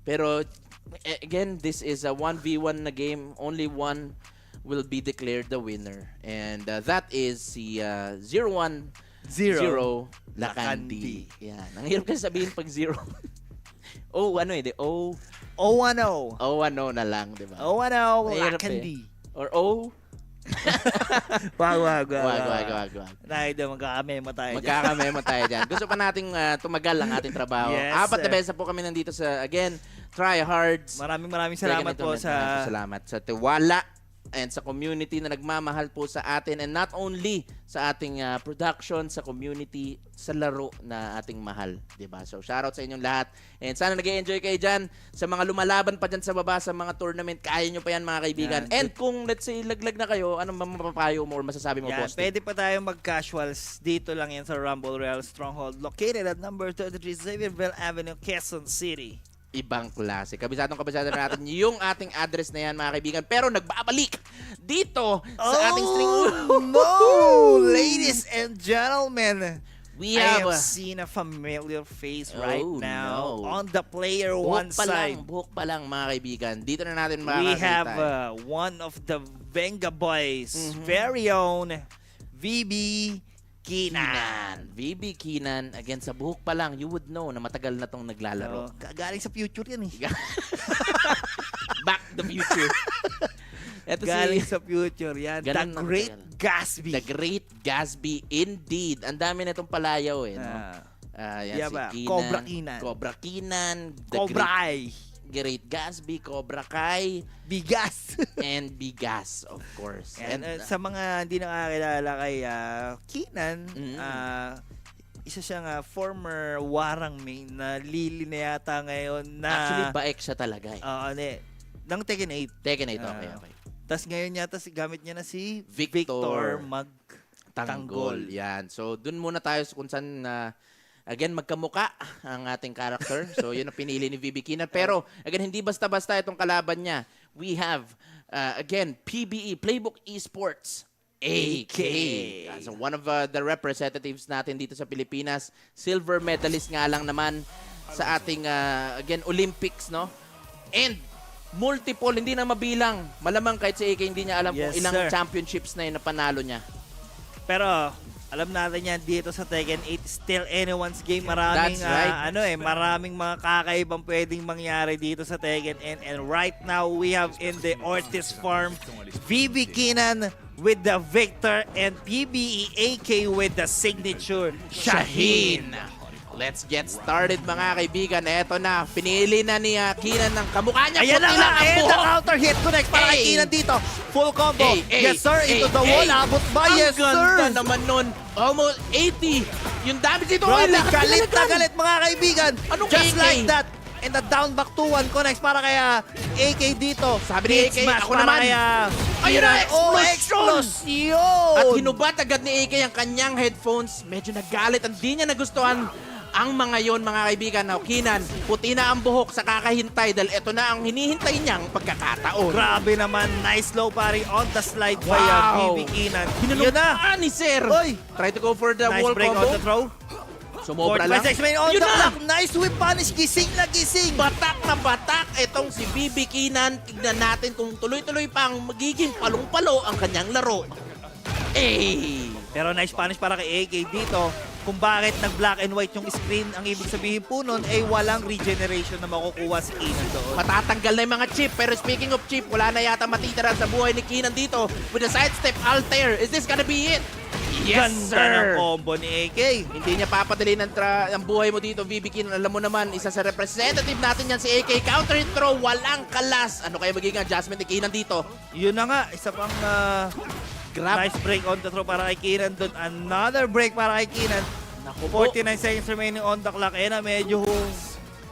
Pero, again, this is a 1v1 na game. Only one will be declared the winner. And that is si 0-1-0 Lakandi. Yan. Ang hirap kasi sabihin pag 0. ano eh, O. 0-1-0. 0-1-0 na lang, di ba? 0-1-0 Mahirap Lakandi. Or O. Wag. Nahido, magkakamemo tayo dyan. Magkakamemo tayo dyan. Gusto pa nating tumagal ang ating trabaho. Yes, 4 na beses po kami nandito sa, again, TRYHARDS. Maraming salamat po sa... Salamat sa tiwala and sa community na nagmamahal po sa atin, and not only sa ating production, sa community, sa laro na ating mahal, diba? So shoutout sa inyong lahat, and sana nag-enjoy kayo dyan sa mga lumalaban pa dyan sa baba sa mga tournament. Kaya nyo pa yan, mga kaibigan. Yan. And kung let's say laglag na kayo, anong mapapayo mo or masasabi mo, boss? Pwede pa tayong mag-casuals dito lang yan sa Rumble Royal Stronghold, located at number 33 Xavierville Avenue, Quezon City. Ibang klase. Kabisadong natin yung ating address na yan, mga kaibigan. Pero nagbabalik dito sa ating string. No! Ladies and gentlemen, I have seen a familiar face right now on the player one side. Buhok pa lang, mga kaibigan. Dito na natin We makakasita. have one of the Venga Boys' very own VB Keenan. VB Keenan, again, sa buhok pa lang, you would know na matagal na tong naglalaro. Galing sa future yan eh. Back the future. Eto Galing sa future yan. The Great Gatsby. The Great Gatsby, indeed. Ang dami na itong palayaw eh. No? Yan si Keenan. Cobra Keenan. Cobra Keenan. Cobra Kai. Great Gatsby, Cobra Kai, Bigas, and Bigas, of course. And sa mga hindi nakakilala kay Keenan, isa siyang former warang main na lili na yata ngayon na... Actually, baek siya talaga eh. Ng Tekken 8. Tekken 8, okay. Tapos ngayon yata gamit niya na si Victor Magtanggol. Yan. So, dun muna tayo kung saan again, magkamuka ang ating character. So, yun ang pinili ni VB Keenan. Pero, again, hindi basta-basta itong kalaban niya. We have, again, PBE, Playbook Esports, AK. So, one of the representatives natin dito sa Pilipinas. Silver medalist nga lang naman sa ating, again, Olympics, no? And, multiple, hindi na mabilang. Malamang kahit si AK, hindi niya alam kung ilang championships na yun na panalo niya. Pero, alam natin yan dito sa Tekken 8, still anyone's game. Maraming maraming mga kakaibang pwedeng mangyari dito sa Tekken 8. And right now we have in the Ortiz farm VB Keenan with the Victor and PBE AK with the signature Shaheen. Let's get started, mga kaibigan. Eto na, pinili na ni Keenan ng kamukha niya. Ayan na nga, the counter hit connect para kay Keenan dito. Full combo. Yes sir, into the wall. Abot ba? Yes sir. Ang ganda naman nun. Almost 80. Yung damage dito. Grabe, galit na galit, mga kaibigan. Anong Just AK? like that. And the down back 2-1 connects para kaya AK dito. Sabi ni AK, ako naman. Ayun na, explosion! At hinubat agad ni AK ang kanyang headphones. Medyo nagalit. Hindi niya nagustuhan ang mga yon, mga kaibigan. Now, Keenan, puti na ang buhok sa kakahintay dahil ito na ang hinihintay niyang pagkakataon. Grabe naman. Nice low parry on the slide by VB Keenan. Yun na ni Sir. Try to go for the wall break combo. on the throw. Sumobra lang. On the clock. Nice whip punish. Gising na gising. Batak na batak. Itong si VB Keenan. Tignan natin kung tuloy-tuloy pang magiging palong-palo ang kanyang laro. Pero nice punish para kay AK dito. kung bakit nag-black and white yung screen. Ang ibig sabihin po nun ay walang regeneration na makukuha si Keenan doon. Matatanggal na yung mga chip. Pero speaking of chip, wala na yata matitira sa buhay ni Keenan dito. With a sidestep alter. Is this gonna be it? Yes, Ganda ng sir! combo ni AK. Hindi niya papadali ang buhay mo dito, VB Keenan. Alam mo naman, isa sa representative natin yan si AK. Counter hit throw, walang kalas. Ano kaya magiging adjustment ni Keenan dito? Yun na nga, isa pang nice break on the throw para kay Keenan doon. Another break para kay Keenan. 49 seconds remaining on the clock. Eh na, medyo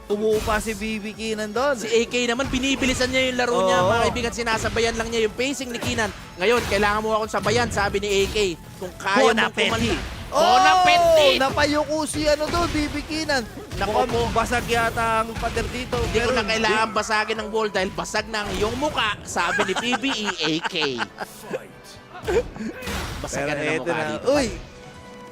umuupa si BB Keenan doon. Si AK naman, binibilisan niya yung laro niya. Mga kaibigan, sinasabayan lang niya yung pacing ni Keenan. Ngayon, kailangan mo akong sabayan, sabi ni AK. Kung kaya mong kumanda. Bonapeti! Napayuko si doon, BB Keenan. Naku, basag yata ang pader dito. Hindi ko na kailangan basagin ng wall dahil basag na ang iyong muka, sabi ni PBE AK. Basagan na ng mukha dito. Uy!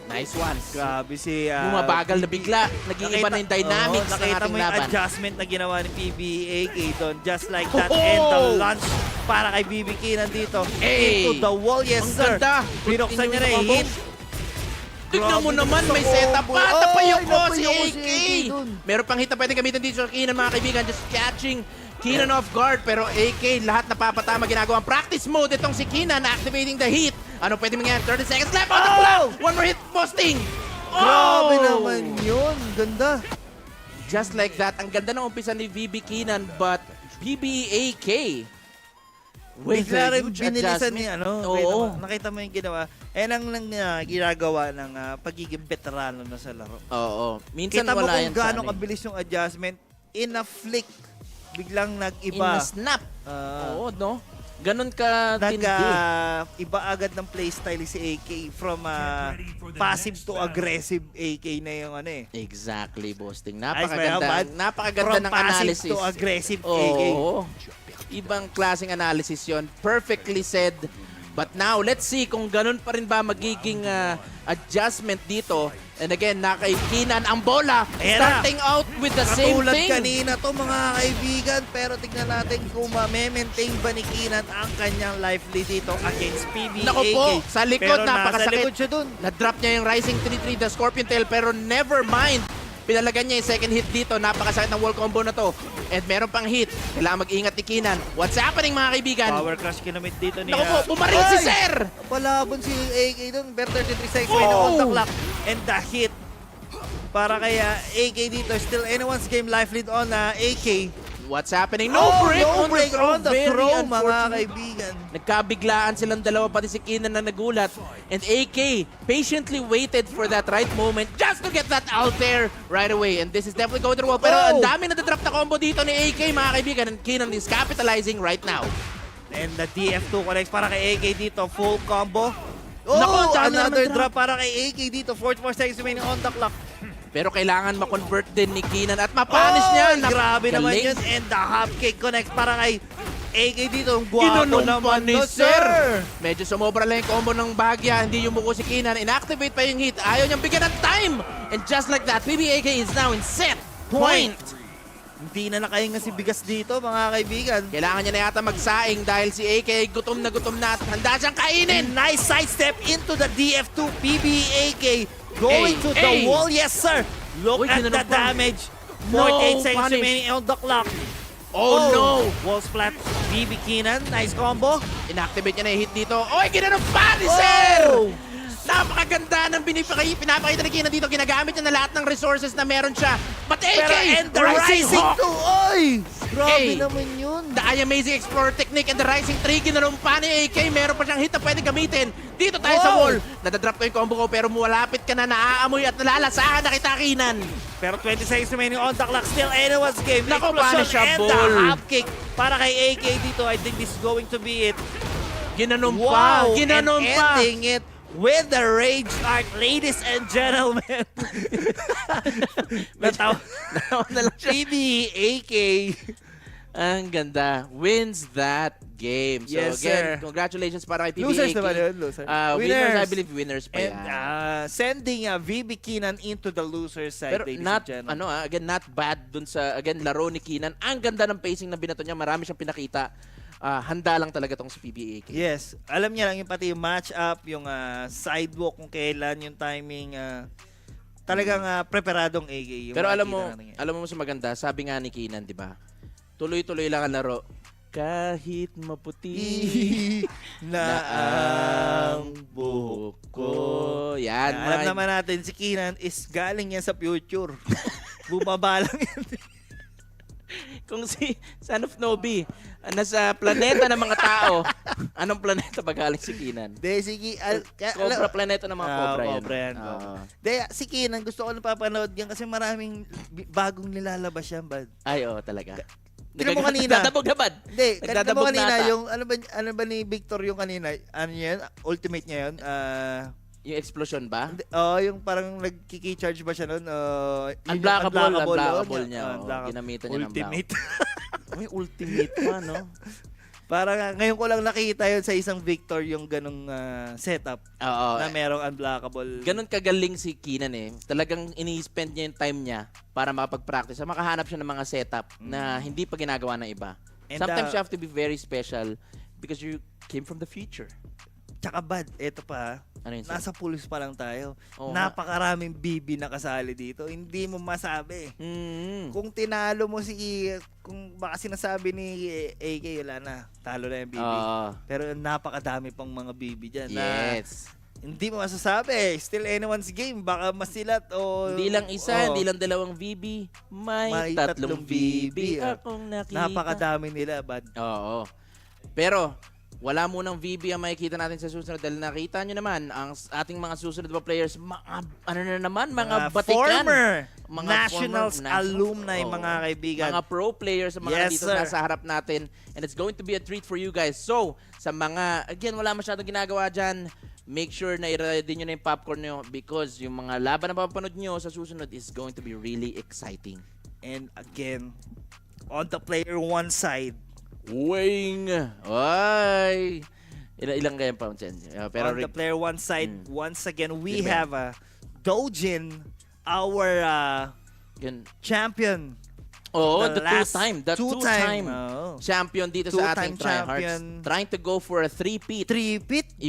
Nice one. Grabe si... Bumabagal na bigla. Nag-iiba na yung dynamics ng nakita ating mo yung laban. adjustment na ginawa ni PBAK doon. Just like that. And the launch para kay BB Keenan dito. Hey! Into the wall. Yes, sir. Ganda. Binuksan niya na yung hit. Tignan mo naman, may setup pa. Napayok ko si AK. Meron pang hit na pwedeng gamitin dito sa Keenan, mga kaibigan. Just catching Keenan off guard. Pero AK, lahat napapatama ginagawa. Practice mode itong si Keenan, activating the hit. Ano pwede mangyari? 30 seconds left on the clock. One more hit posting. Grabe naman yun. Ganda. Just like that. Ang ganda ng umpisa ni VB Keenan, but BBAK with Bigla a rin huge binilisan adjustment. ni Oo. nakita mo yung ginawa. Nang ginagawa ng pagiging veterano na sa laro. Oo. Minsan Kita mo wala kung yan sa gaano kabilis yung adjustment. In a flick, biglang nag-iba. In a snap. Oo, no? Ganon ka tindi. Iba agad ng playstyle si AK from passive to aggressive AK na yung Exactly, bossing. Napakaganda Napakaganda ng analysis. From passive to aggressive AK. Oo. Ibang klaseng analysis yon. Perfectly said. But now, let's see kung ganun pa rin ba magiging adjustment dito. And again, kay Keenan ang bola. Starting out with the same Katulad thing. kanina to mga kaibigan, pero tignan natin kung ma-maintain ba ni Keenan ang kanyang lively dito against PBAK. Naku po, sa likod, pero nasa napakasakit. likod siya dun. Na-drop niya yung Rising 3-3, the Scorpion Tail, pero never mind. Pinalagan niya yung second hit dito. Napakasakit ng wall combo na to. And meron pang hit. Kailangan mag-ingat ni Keenan. What's happening, mga kaibigan? Power crush kinamit dito ni... Naku po, bumaril si Sir! Palabon si AK dun. Better 33 seconds may on the clock. And the hit para kay AK dito. Still anyone's game life lead on AK. What's happening? No break on the Very throw, mga unfortunate. kaibigan. Nagkabiglaan silang dalawa, pati si Keenan na nagulat. And AK patiently waited for that right moment just to get that out there right away. And this is definitely going to the wall. Pero ang dami na drop na combo dito ni AK, mga kaibigan. And Keenan is capitalizing right now. And the DF2 connects para kay AK dito. Full combo. Naku, ang dami Another naman drop para kay AK dito. 44 seconds remaining on the clock. Pero kailangan ma-convert din ni Keenan at mapunish niya. Grabe naman Galing. yun. And the half kick connects para kay AK dito. Ang guwapo Ginanumpa naman ni no, Sir. Medyo sumobra lang yung combo ng Bagya. Hindi yumuko si Keenan. Inactivate pa yung hit. Ayaw niyang bigyan ng time. And just like that, PBAK is now in set point. Hindi na nakahinga si Bigas dito, mga kaibigan. Kailangan niya na yata magsaing dahil si AK gutom na at handa siyang kainin. Nice sidestep into the DF2 PBAK. Going to the wall, yes sir. Look at the damage. 48 seconds remaining on the clock. Oh no! Wall splat, BB Keenan. Nice combo. Inactivate niya na yung hit dito. Oy, ginanumpa ni Sir! Napakaganda ng pinapakita ni Keenan dito. Ginagamit niya na lahat ng resources na meron siya. But AK! Pero and the rising 2. Oy! Grabe naman yun. The amazing explorer technique and the rising 3. Ginanumpa ni AK. Meron pa siyang hit na pwede gamitin. Dito tayo sa wall. Nadadrop ko yung combo ko pero malapit ka na, naaamoy at nalalasahan na kita, Keenan. Pero 20 seconds remaining on the clock. Still anyone's game. Nako, Explosion and the punishable. half kick para kay AK dito. I think this is going to be it. Ginanumpa. Wow! Ginanumpa. And ending it with the Rage Art, ladies and gentlemen. Natawa na lang siya. PBAK. Ang ganda. Wins that game. So Yes, again, sir. congratulations para kay PBAK. Losers naman yun, loser. Winners, I believe winners pa And yan. sending VB Keenan into the loser side, Pero ladies not, and gentlemen. again, not bad dun sa, again, laro ni Keenan. Ang ganda ng pacing na binato niya. Marami siyang pinakita. Handa lang talaga tong si PBAK. Yes. Alam niya lang yung pati yung match-up, yung sidewalk, kung kailan yung timing talagang preparadong AK yung Pero alam makikita natin ngayon. mo mas maganda, sabi nga ni Keenan, di ba? Tuloy-tuloy lang ang laro. Kahit maputi na ang buhok ko. Yan, Alam naman natin, si Keenan is galing yan sa future. Bumaba lang yan. Kung si Son of Nobi, nasa planeta ng mga tao, anong planeta ba galing si Keenan? Cobra, planeta ng mga Cobra yan. Cobra yan. Si Keenan, gusto ko napapanood yan kasi maraming bagong nilalabas yan, bad. Ay, oo, talaga. Tignan mo kanina. Nagdadabog na bad. Hindi, kanina mo kanina, nata. yung ano ba ni Victor yung kanina? Ano yan? Ultimate niya yun? Yung explosion ba? Yung parang nagkiki-charge ba siya nun? Unblockable niya. Ginamitan niya ultimate. ng May ultimate pa, no? Parang ngayon ko lang nakita yun sa isang Victor yung ganong setup na merong unblockable. Ganon kagaling si Keenan eh. Talagang ini-spend niya yung time niya para makapag-practice. Makahanap siya ng mga setup na hindi pa ginagawa ng iba. And, sometimes you have to be very special because you came from the future. Tsaka bad, eto pa. Ano yun, nasa pools pa lang tayo. Oo, napakaraming BB na kasali dito. Hindi mo masabi. Kung tinalo mo kung baka sinasabi ni AK, wala na. Talo na yung BB. Pero napakadami pang mga BB dyan. Yes. Na hindi mo masasabi. Still anyone's game. Baka masilat o... Hindi lang isa, hindi lang dalawang VB. May tatlong VB akong nakita. Napakadami nila, bad. Oo. Pero, wala munang VB ang makikita natin sa susunod dahil nakita nyo naman ang ating mga susunod na players, mga batikan. Mga nationals, alumni, mga kaibigan. Mga pro players ang mga dito nasa harap natin. And it's going to be a treat for you guys. So, sa mga, again, wala masyadong ginagawa dyan, make sure na i-ready nyo na yung popcorn nyo because yung mga laban na papanood nyo sa susunod is going to be really exciting. And again, on the player one side, Wing! Ay! Ilang kayang pounds yan? Pero on the player one side, once again, we have Dojin, our champion. The two-time champion dito sa ating TRYHARDS. Trying to go for a three-peat.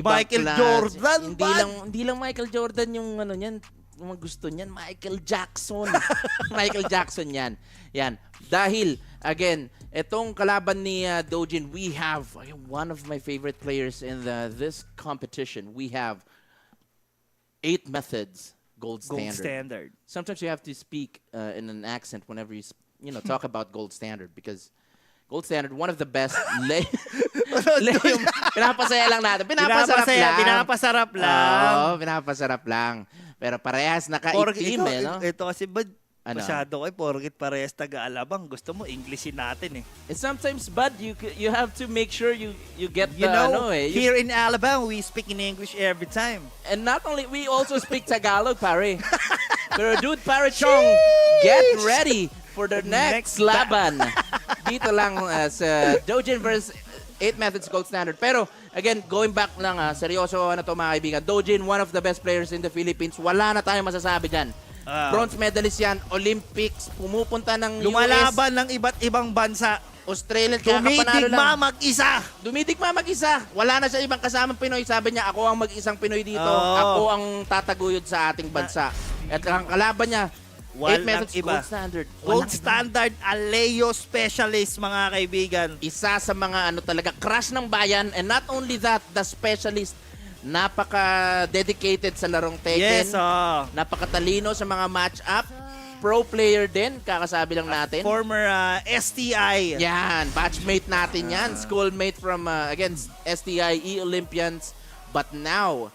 Michael Jordan. Hindi lang Michael Jordan yung ano niyan. Kung gusto niyan, Michael Jackson. Michael Jackson yan. Yan. Dahil, again, itong kalaban ni Dojin, we have one of my favorite players in this competition. We have 8 methods, gold standard. Sometimes you have to speak in an accent whenever you talk about gold standard because gold standard, one of the best. Pinapasaya lang natin. Pinapasarap lang. Oo, pinapasarap lang. Pero parehas naka-itim no? Ito kasi ba masyado kayo, porkit parehas taga-alabang. Gusto mo, Englishin natin eh. And sometimes, bud, you have to make sure you get the, here in Alabama, we speak in English every time. And not only, we also speak Tagalog, pare. Pero dude, pare Chong, get ready for the next laban. Dito lang sa Dojin versus 8 Methods Gold Standard. Pero, again, going back lang seryoso na to mga kaibigan. Dojin, one of the best players in the Philippines. Wala na tayong masasabi dyan. Bronze medalist yan, Olympics, pumupunta ng lumalaban ng iba't ibang bansa. Australian, kakapanalo lang. Dumidigma mag-isa. Wala na siya ibang kasamang Pinoy. Sabi niya, ako ang mag-isang Pinoy dito. Ako ang tataguyod sa ating bansa. At ang kalaban niya, 8 Methods Gold Standard. Gold Standard, Aleo Specialist, mga kaibigan. Isa sa mga talaga crush ng bayan. And not only that, the specialist, napaka-dedicated sa larong Tekken. Yes, napakatalino sa mga match-up. Pro player din, kakasabi lang natin. Former STI. Yan, batchmate natin yan. Schoolmate from, again, STI, E-Olympians. But now,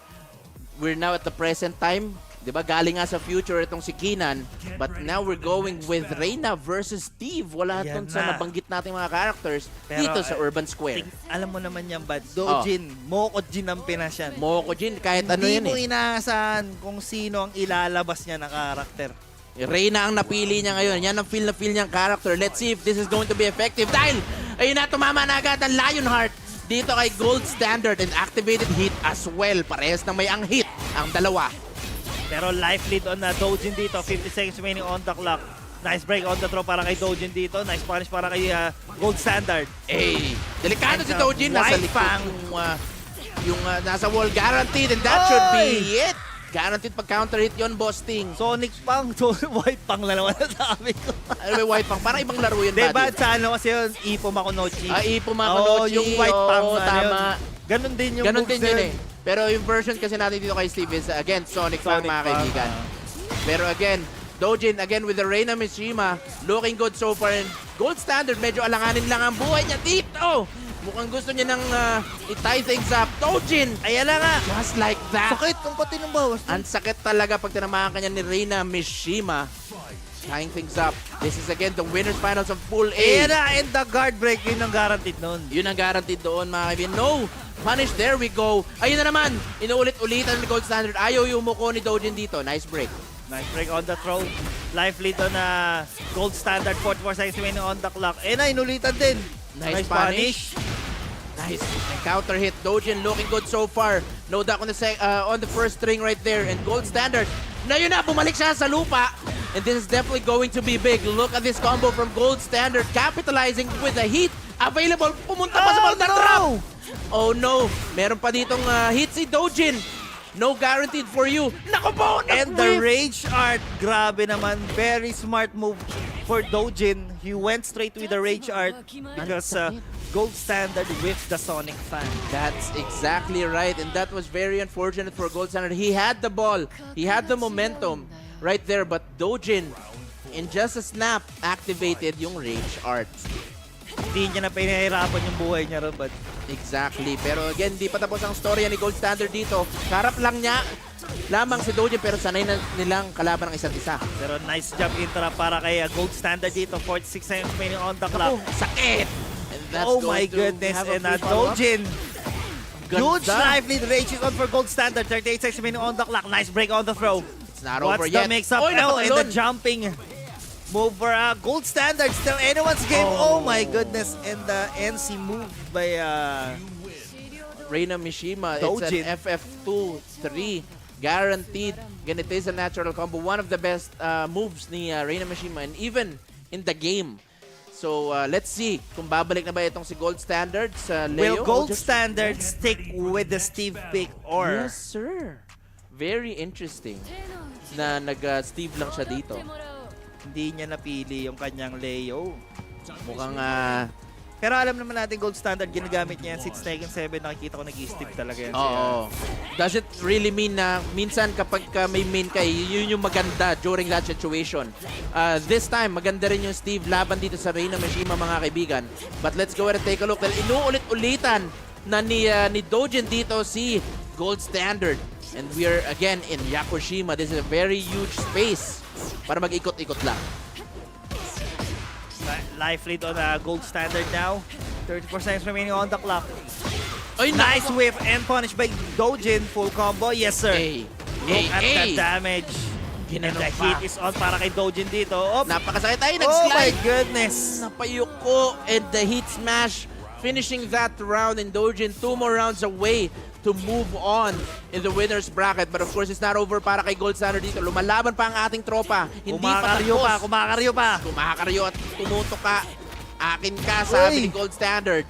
we're now at the present time. Diba, galing nga sa future itong si Keenan. But now we're going with Reyna versus Steve. Wala doon sa nabanggit nating mga characters dito sa Urban Square. Alam mo naman yan, Bad. Dojin, Mokojin ang Pinas yan. Mokojin, kahit ano yan Hindi mo inaasahan kung sino ang ilalabas niya na karakter. Reyna ang napili niya ngayon. Yan ang feel na feel niyang character. Let's see if this is going to be effective. Dahil, ayun na, tumama na agad ang Lionheart dito kay Gold Standard and activated hit as well. Parehas na may ang hit ang dalawa. Pero life lead on Dojin dito. 50 seconds remaining on the clock. Nice break on the throw para kay Dojin dito. Nice punish para kay Gold Standard. Delikado si Dojin. Nasa likod yung nasa wall guaranteed and that should be it. Guaranteed pag-counter hit yon, Boss Ting. Sonic Pang, White Pang na naman nasabi ko. Ano may White Pang? Parang ibang laro yun, Diba buddy. sa ano kasi yun, Ipo Makunochi. Ipo Makunochi. Yung White Pang, Oo, ano tama. yun. Ganon din yung Ganon moves din yun eh. Pero yung version kasi natin dito kay Steve is, again, Sonic Pang, mga kaibigan. Pero again, Dojin, again with the Reina Mishima, looking good so far. And Gold Standard, medyo alanganin lang ang buhay niya dito. Mukhang gusto niya nang i-tie things up. Dojin! Ayan na nga! Just like that. Sakit, ang pati ng bawas. Ang sakit talaga pag tinamaan kanya ni Reina Mishima. Tying things up. This is again the winner's finals of Pool A. Ayan na, and the guard break, yun ang guaranteed nun. Yun ang guaranteed doon, mga kaibigan. No! Punish, there we go. Ayun na naman, inuulit-ulitan ni Gold Standard. Ayaw yung umuko ni Dojin dito. Nice break. Nice break on the throw. Life lead on Gold Standard, 44 seconds remaining on the clock. Eh na, inulitan din. Nice punish. Nice. Counter hit. Dojin looking good so far. No doubt on the first string right there. And Gold Standard. Na yun na, bumalik siya sa lupa. And this is definitely going to be big. Look at this combo from Gold Standard. Capitalizing with the heat available. Pumunta pa sa ball na trap. Oh no. Meron pa ditong hit si Dojin. No guaranteed for you. Naku po! And the Rage Art, grabe naman. Very smart move for Dojin. He went straight with the Rage Art because Gold Standard whiffed the Sonic Fan. That's exactly right. And that was very unfortunate for Gold Standard. He had the ball. He had the momentum right there. But Dojin, in just a snap, activated yung Rage Art. Hindi niya na pinahirapan yung buhay niya ron, but exactly. Pero again, di pa tapos ang storya ni Gold Standard dito. Karap lang niya lamang si Dojin pero sanay na nilang kalaban ng isa't isa. Pero nice job interrupt para kay Gold Standard dito. 46 seconds remaining on the clock. Sakit! Oh my goodness. And Dojin. Huge life lead. Rage is on for Gold Standard. 38 seconds remaining on the clock. Nice break on the throw. It's not over What's yet. the mix-up? L and the jumping move for Gold Standard. Still anyone's game. Oh my goodness. And the NC move by Reina Mishima. Dojin. It's an FF2-3. Guaranteed. Again, it is a natural combo. One of the best moves ni Reina Mishima and even in the game. So, let's see kung babalik na ba itong si Gold Standard sa Leo. Will Gold Standard stick with the Steve pick or? Yes, sir. Very interesting na nag-Steve lang siya dito. Hindi niya napili yung kanyang Leo. Mukhang pero alam naman natin Gold Standard ginagamit niya yan since Tekken 7. Nakikita ko nag-Steve talaga yan. Oo. Does it really mean na minsan kapag may main ka, yun yung maganda during that situation. This time, maganda rin yung Steve laban dito sa Reina Mishima, mga kaibigan. But let's go ahead and take a look. Dahil inuulit-ulitan na ni Dojin dito si Gold Standard. And we are again in Yakushima. This is a very huge space para mag-ikot-ikot lang. Life lead on Gold Standard now. 34 seconds remaining on the clock. Ay, nice whip and punish by Dojin. Full combo. Yes, sir. Look at the damage. And the heat is on para kay Dojin dito. Oh, napakasakit. Ay, Oh nag-slide. my goodness. Napayuko. And the heat smash. Finishing that round. And Dojin 2 more rounds away to move on in the winner's bracket. But of course, it's not over para kay Gold Standard dito. Lumalaban pa ang ating tropa. Hindi pa tapos. Kumakaryo pa. Kumakaryo at tumutok ka. Akin ka, sabi ni Gold Standard.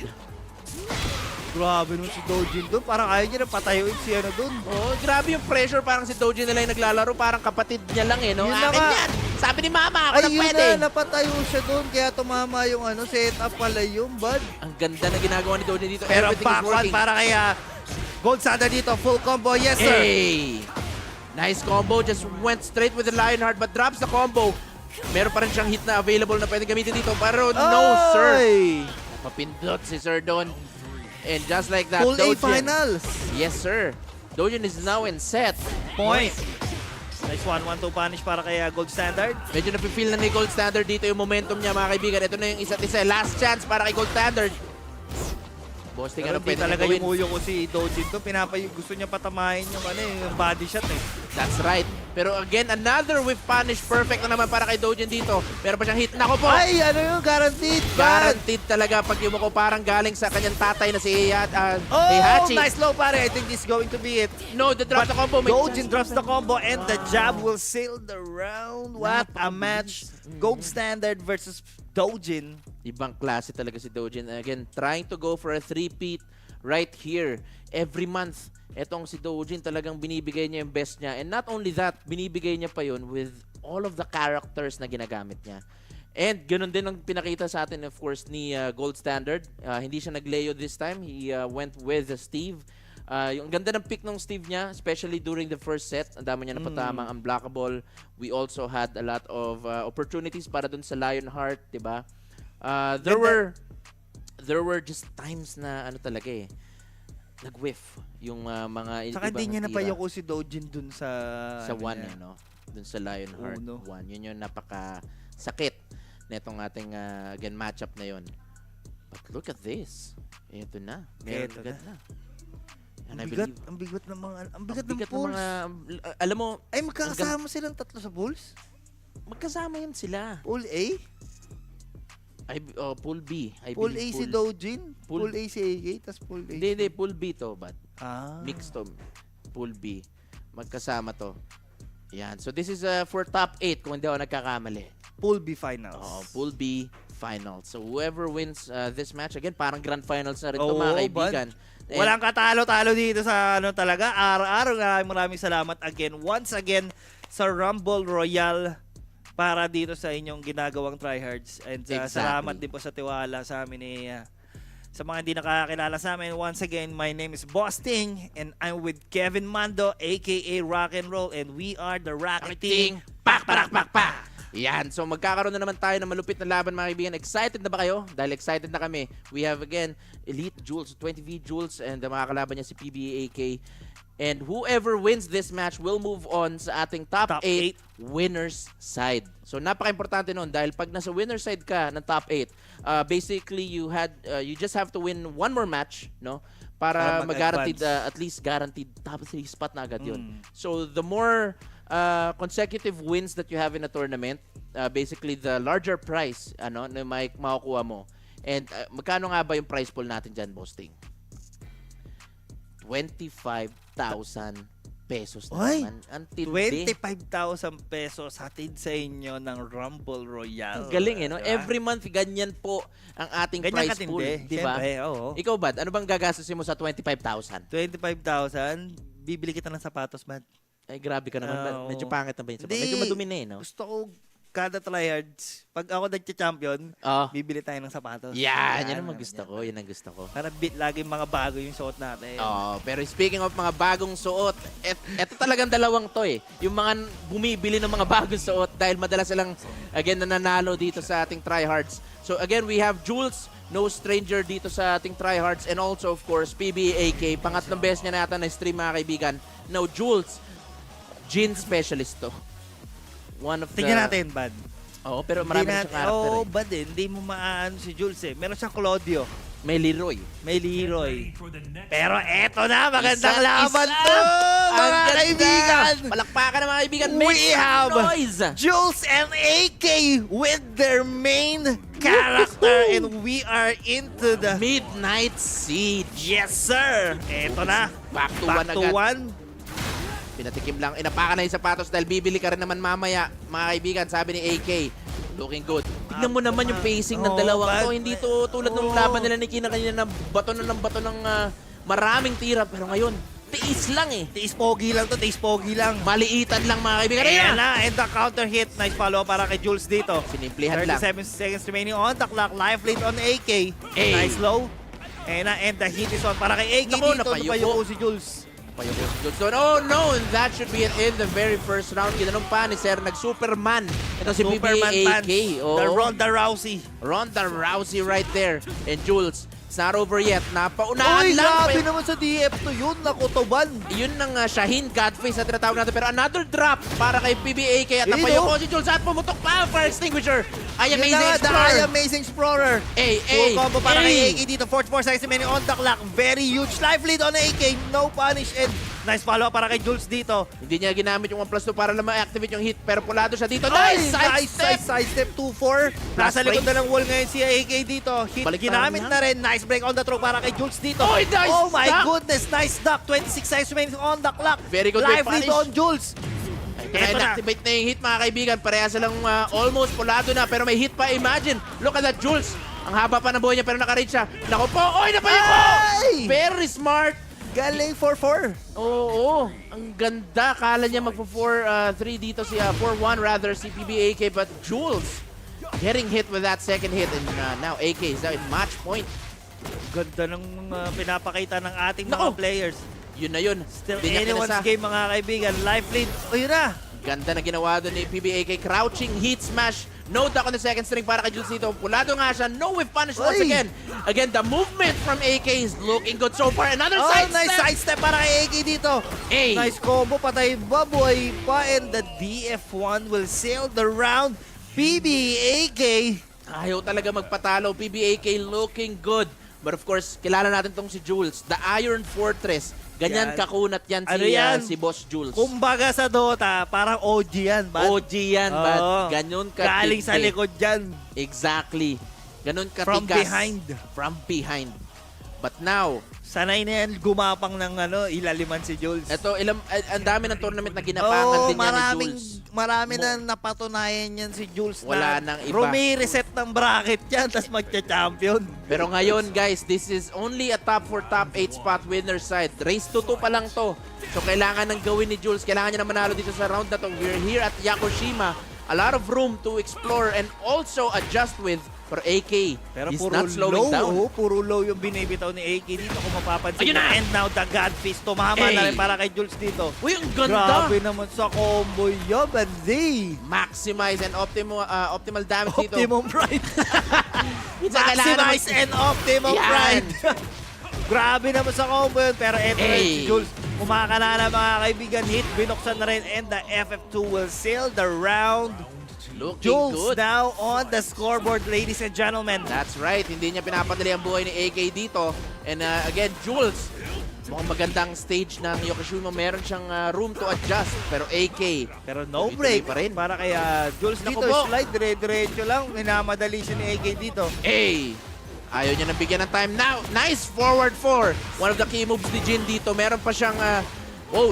Grabe nun si Dojin doon. Parang ayaw niya na patayuin si ano doon. Oh, grabe yung pressure. Parang si Dojin nila yung naglalaro. Parang kapatid niya lang eh, no? Yun Akin na yan. Sabi ni Mama, ako na Ayun pwede. na, napatayo siya doon. Kaya tumama yung setup pala yung bud. Ang ganda na ginagawa ni Dojin dito. Pero Everything is back one working. para kay Gold Standard dito. Full combo. Yes, sir. Hey! Nice combo. Just went straight with the Lionheart but drops the combo. Meron pa rin siyang hit na available na pwede gamitin dito. Pero no, sir. Mapindot si Sir Don. And just like that, Full A Dojin. finals. Yes, sir. Dojin is now in set. Point. Nice 1-1-2 punish para kay Gold Standard. Medyo napipil na ni Gold Standard dito yung momentum niya, mga kaibigan. Ito na yung isa't isa. Last chance para kay Gold Standard. Boasting Pero ano hindi pwede talaga gawin. yung uyo ko si Dojin to. Gusto niya patamahin yung yung body shot eh. That's right. Pero again, another whiff punish. Perfect na naman para kay Dojin dito. Meron pa siyang hit. Nako po! Ay, ano yung guaranteed? Guaranteed talaga pag yumuko parang galing sa kanyang tatay na si Heihachi. Nice low pare. I think this is going to be it. No, the drop the combo. Dojin drops the combo and the jab will seal the round. What a match. Gold Standard versus Dojin. Ibang klase talaga si Dojin. Again, trying to go for a three-peat right here. Every month, etong si Dojin talagang binibigay niya yung best niya. And not only that, binibigay niya pa yun with all of the characters na ginagamit niya. And ganun din ang pinakita sa atin, of course, ni Gold Standard. Hindi siya nag-Leo this time. He went with Steve. Yung ganda ng pick ng Steve niya, especially during the first set. Ang dami niya napatamang unblockable. We also had a lot of opportunities para dun sa Lionheart, diba? There were just times na ano talaga eh, nag-whiff yung mga Saka ibang hindi niya tira. napayoko si Dojin dun sa... Sa one, no? Dun sa Lionheart 1. Yun yung napaka-sakit netong ating again matchup na yon. But look at this. Ito na. Meron agad na. Ang bigat ng mga pools. Alam mo, ay magkakasama silang tatlo sa pools? Magkasama yan sila. Pool A? Pool B. Pool A si Dojin, Pool A si AK, tas Pool A. Hindi, Pool B to, but mixed to. Pool B. Magkasama to. Yan. So this is for top 8 kung hindi ako nagkakamali. Pool B finals. Pool B finals. So whoever wins this match, again, parang grand finals na rin ito, mga kaibigan. Walang katalo-talo dito sa ano talaga. Araw-araw, maraming salamat once again sa Rumble Royale para dito sa inyong ginagawang tryhards. And salamat din po sa tiwala sa amin ni sa mga hindi nakakilala sa amin. Once again, my name is Bosting and I'm with Kevin Mando aka Rock and Roll, and we are the Rocket Team. Pak, pak, pak, pak. Yan, so magkakaroon na naman tayo ng malupit na laban, mga kaibigan. Excited na ba kayo? Dahil excited na kami. We have again Elite Jules, 20v Jules, and mga kalaban niya si PBAK. And whoever wins this match will move on sa ating top 8 winners side. So napaka-importante nun dahil pag nasa winner side ka ng top 8, basically you just have to win one more match, no? Para mag-guaranteed, at least guaranteed top 3 spot na agad yun. So the more consecutive wins that you have in a tournament, basically the larger prize na may makukuha mo. And magkano nga ba yung prize pool natin dyan, Bosting? 25,000 pesos na naman. 25,000 pesos hatid sa inyo ng Rumble Royale. Ang galing no? Diba? Every month, ganyan po ang ating prize pool. Diba? Oo. Ikaw, Bad, ano bang gagastusin mo sa 25,000? 25,000, bibili kita ng sapatos, Bad. Ay, grabe ka naman. Medyo pangit na ba yun? Medyo madumi na no? Gusto ko kada tryhards, pag ako nagcha-champion, bibili tayo ng sapatos. Yan ang gusto ko. Yan ang gusto ko. Para laging mga bago yung suot natin. Pero speaking of mga bagong suot, eto talagang dalawang to eh. Yung mga bumibili ng mga bagong suot dahil madalas silang, again, nananalo dito sa ating tryhards. So again, we have Jules, no stranger dito sa ating tryhards, and also of course, PBAK. Pangatlong beses niya na na stream, mga kaibigan. Now, Jules, Jin specialist to. One of Tingnan natin, Bad. Oo, pero marami na siyang character. Oo, Bad eh. Hindi mo maano si Jules eh. Meron siyang Claudio. May Leroy. Pero eto na, magandang laban to, mga kaibigan. Palakpakan na, mga kaibigan. We have Jules and AK with their main character, and we are into the Midnight Siege. Yes, sir. Eto na. Back to one. Pinatikim lang. Inapakan na yung sapatos dahil bibili ka rin naman mamaya, mga kaibigan. Sabi ni AK, looking good. Tignan mo naman yung pacing ng dalawang to. Hindi to tulad ng laban nila ni Kina kanina na bato ng maraming tira. Pero ngayon, tiis lang eh. Tiis pogi lang to, tiis pogi lang. Maliitan lang, mga kaibigan. Ayan na, and the counter hit. Nice follow para kay Jules dito. Sinimplihan lang. 37 seconds remaining on the clock. Life lead on AK. Nice low. And the hit is on para kay AK dito. Napayuko si Jules. Oh no, and that should be it in the very first round. Ginanong pa ni Sir, nag-Superman. Ito si PBAK. The Ronda Rousey. Ronda Rousey right there. And Jules, it's not over yet. Napaunahan lang. Grabe naman sa DF to yun. Nakutuban. Yun ng Shaheen Godface na tinatawag natin. Pero another drop para kay PBAK. At napayoko si Jules at pumutok pa ang fire extinguisher. I Amazing Explorer. Full combo para kay AK dito. 44 seconds remaining on the clock. Very huge life lead on AK. No punish, and nice follow para kay Jules dito. Hindi niya ginamit yung 1+2 para lang ma-activate yung hit. Pero pulado siya dito. Nice side step 2-4. Nasa likod na ng wall ngayon si AK dito. Hit ginamit na rin. Nice break on the throw para kay Jules dito. Oh my goodness. Nice duck. 26 seconds remaining on the clock. Very good life lead on Jules. Ito na. Activate na yung hit, mga kaibigan. Pareha silang almost pulado na. Pero may hit pa. Imagine. Look at that, Jules. Ang haba pa ng buhay niya pero naka-reach siya. Naku po! Oy, napayin ko! Very smart! Galing 4-4. Oo, ang ganda. Kala niya magpo-4-3 dito si 4-1 rather si PBAK, but Jules getting hit with that second hit, and now AK is now in match point. Ganda ng pinapakita ng ating mga players. Yun na yun. Still Di niya anyone's kinasa. game mga kaibigan. Life lead. O yun na. Ganda na ginawa doon ni PBAK. Crouching heat smash. No duck on the second string para kay Jules dito. Pulado nga siya. No whiff punish once again. Again, the movement from AK is looking good so far. Another side nice step. side step para kay AK dito. Nice combo. Patay baboy pa. And the DF1 will sail the round. PBAK. Ayaw talaga magpatalo. PBAK looking good. But of course, kilala natin tong si Jules. The Iron Fortress. Ganyan Yan. kakunat yan si, Ano yan? Si Boss Jules. Kumbaga sa Dota, parang OG yan, bad. OG yan, bad. Ganun ka Galing sa likod yan. Exactly. Ganun katigas. From behind. From behind. But now, sanay na yan gumapang ng ilaliman si Jules. Ito, ang dami ng tournament na ginapangan din yan ni Jules. Marami na napatunayan yan si Jules. Wala na nang iba. Rumi-reset ng bracket yan, tapos magcha-champion. Pero ngayon, guys, this is only a top 4, top 8 spot winner side. Race to 2 pa lang to. So, kailangan nang gawin ni Jules. Kailangan niya na manalo dito sa round na to. We're here at Yakushima. A lot of room to explore and also adjust with. Pero AK is not slowing down. Puro low yung binibitaw ni AK dito kung mapapansin. Ayun na! And now the God Fist. Tumama na rin para kay Jules dito. Uy, ang ganda! Grabe naman sa combo yun, bandi! Maximize and optimal damage dito. Optimum Pride. Maximize and Optimum Pride. Grabe naman sa combo yun. Pero eto na si Jules. Kumakana mga kaibigan. Hit, binuksan na rin. And the FF2 will sail the round. Looking Jules good. now on the scoreboard, ladies and gentlemen. That's right. Hindi niya pinapadali ang buhay ni AK dito. And again, Jules, mukhang magandang stage ng Yokoshima. Meron siyang room to adjust. Pero AK, pero no break pa rin. Para kay Jules dito, slide, dire-diretso lang. Minamadali siya ni AK dito. Ayaw niya nabigyan ng time. Now, nice forward 4. One of the key moves ni Jin dito. Meron pa siyang,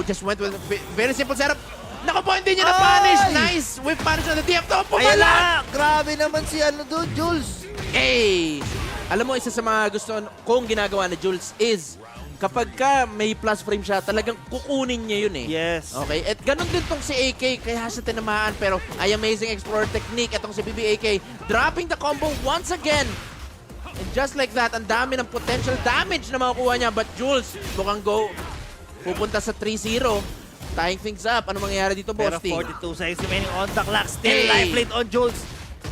just went with very simple setup. Naku po, hindi niya na-punish. Nice whip punish on the DF2. Pumala! Grabe naman si doon, Jules. Alam mo, isa sa mga gusto kong ginagawa ni Jules is kapag ka may plus frame siya, talagang kukunin niya yun Yes. Okay? At ganun din tong si AK, kaya siya tinamaan. Pero ay amazing explorer technique. Itong si PBAK, dropping the combo once again. And just like that, ang dami ng potential damage na makukuha niya. But Jules, mukhang pupunta sa 3-0. Tying things up. Ano mangyayari dito, Pero Boss Ting? 42 seconds remaining on the clock. Still life lead on Jules.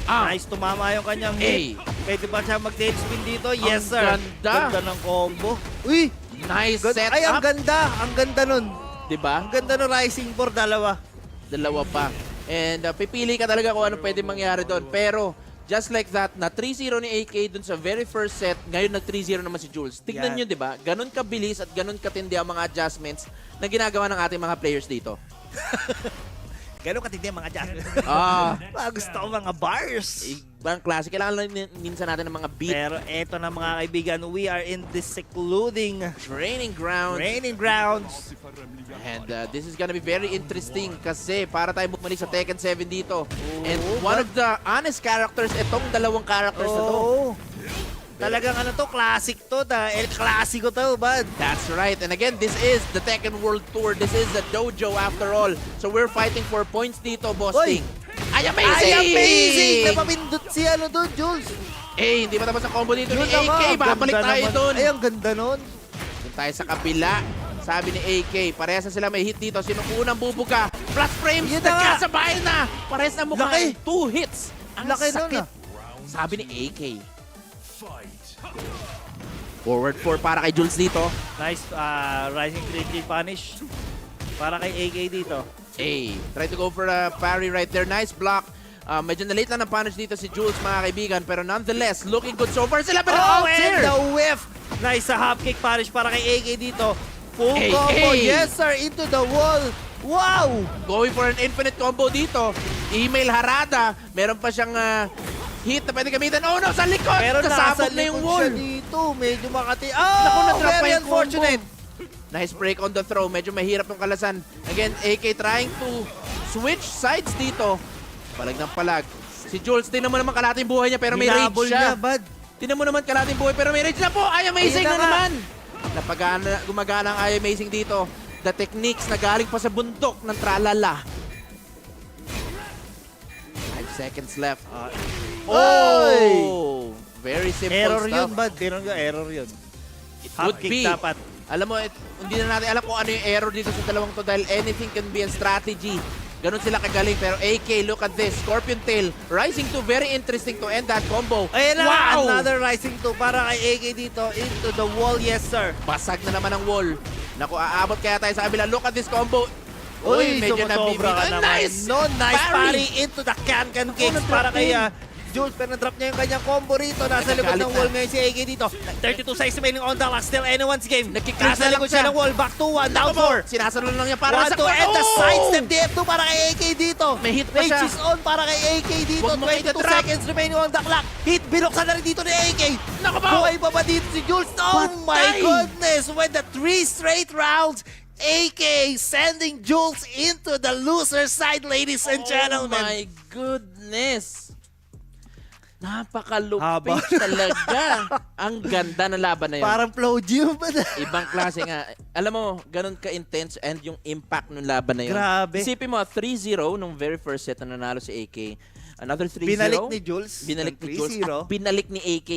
Nice, tumama yung kanyang hit. Pwede ba siya mag-tail spin dito? Yes, sir. Ganda ng combo. Uy! Nice setup. Ay, ang ganda. Ang ganda nun. Diba? Ang ganda nun, Rising 4, dalawa. Dalawa pa. And pipili ka talaga kung ano pwede mangyari doon. Pero, just like that, na 3-0 ni AK dun sa very first set, ngayon nag 3-0 naman si Jules. Tignan nyo, di ba? Ganon kabilis at ganon katindi ang mga adjustments na ginagawa ng ating mga players dito. Ganon katindi ang mga adjustments. Gusto ko mga bars. Ibang klase. Kailangan lang minsan natin ng mga beat. Pero eto na mga kaibigan, we are in this secluding training grounds. And this is gonna be very interesting kasi para tayo bumalik sa Tekken 7 dito. And one of the honest characters, itong dalawang characters na to. Talagang classic to. El Clasico to, bud. That's right. And again, this is the Tekken World Tour. This is the dojo after all. So we're fighting for points dito, Boss Ting. Ay, amazing! Ay, amazing! Napapindot si doon, Jules. Hindi pa tapos ang combo dito ni AK. Babalik tayo doon. Ay, ang ganda nun. Doon tayo sa kabila. Sabi ni AK, parehas na sila may hit dito. Sino unang bubuga? Plus frames, nagkasabayan na. Parehas na mukha. 2 hits. Ang sakit. Sabi ni AK. Forward 4 para kay Jules dito. Nice rising 3K punish para kay AK dito. Try to go for a parry right there. Nice block. Medyo na-late lang ng punish dito si Jules, mga kaibigan. Pero nonetheless, looking good so far sila. Pero and the whiff. Nice hop kick punish para kay AK dito. Full combo. Yes, sir. Into the wall. Wow! Going for an infinite combo dito. Email Harada. Meron pa siyang hit na pwede gamitin. Oh no, sa likod! Pero nasabog na yung wall. Dito. Medyo makati. Very unfortunate. Nice break on the throw. Medyo mahirap yung kalasan. Again, AK trying to switch sides dito. Palag ng palag. Si Jules, tinan mo naman kalahati yung buhay niya pero may rage siya. Niya, bud. Tinan mo naman kalating buhay, pero may rage na po! Ay, amazing na naman! Gumagana ang Ay Amazing dito. The techniques na galing pa sa bundok ng Tralala. 5 seconds left. Oh! Very simple Error stuff. yun, bud. Error yun. It Half could kick be. dapat. Alam mo, hindi na natin alam kung ano yung error dito sa dalawang to dahil anything can be a strategy. Ganun sila kagaling. Pero AK, look at this. Scorpion Tail rising to very interesting to end that combo. Ayan na, Wow! another rising to para kay AK dito into the wall. Yes, sir. Basag na naman ang wall. Naku, aabot kaya tayo sa kabila. Look at this combo. Uy, medyo sumusobra ka naman. Nice! No, nice Parry! parry into the can kicks para kay Jules. Pero na-drop niya yung kanyang combo rito. Nasa likod ng wall ngayon si AK dito. 32 seconds remaining on the clock. Still anyone's game. Nasa likod siya ng wall. Back to 1. Down 4. Sinasalo lang niya para 1 to and the sidestep DF2 para kay AK dito. May hit pa siya. Rage is on para kay AK dito. Huwag mo 22 itatrap. seconds remaining on the clock. Hit, binuksan na rin dito ni AK. Naku po! Buhay pa ba dito si Jules? Oh my Patay! goodness! With the 3 straight rounds, AK sending Jules into the loser side, ladies and gentlemen. Oh my goodness! Napakalupit talaga. Ang ganda ng laban na yun. Parang flow gym ba na? Ibang klase nga. Alam mo, ganun ka-intense and yung impact ng laban na yun. Grabe. Isipin mo, 3-0 nung very first set na nanalo si AK. Another 3-0. Binalik ni Jules. Binalik ni ng Jules. 3-0. At binalik ni AK.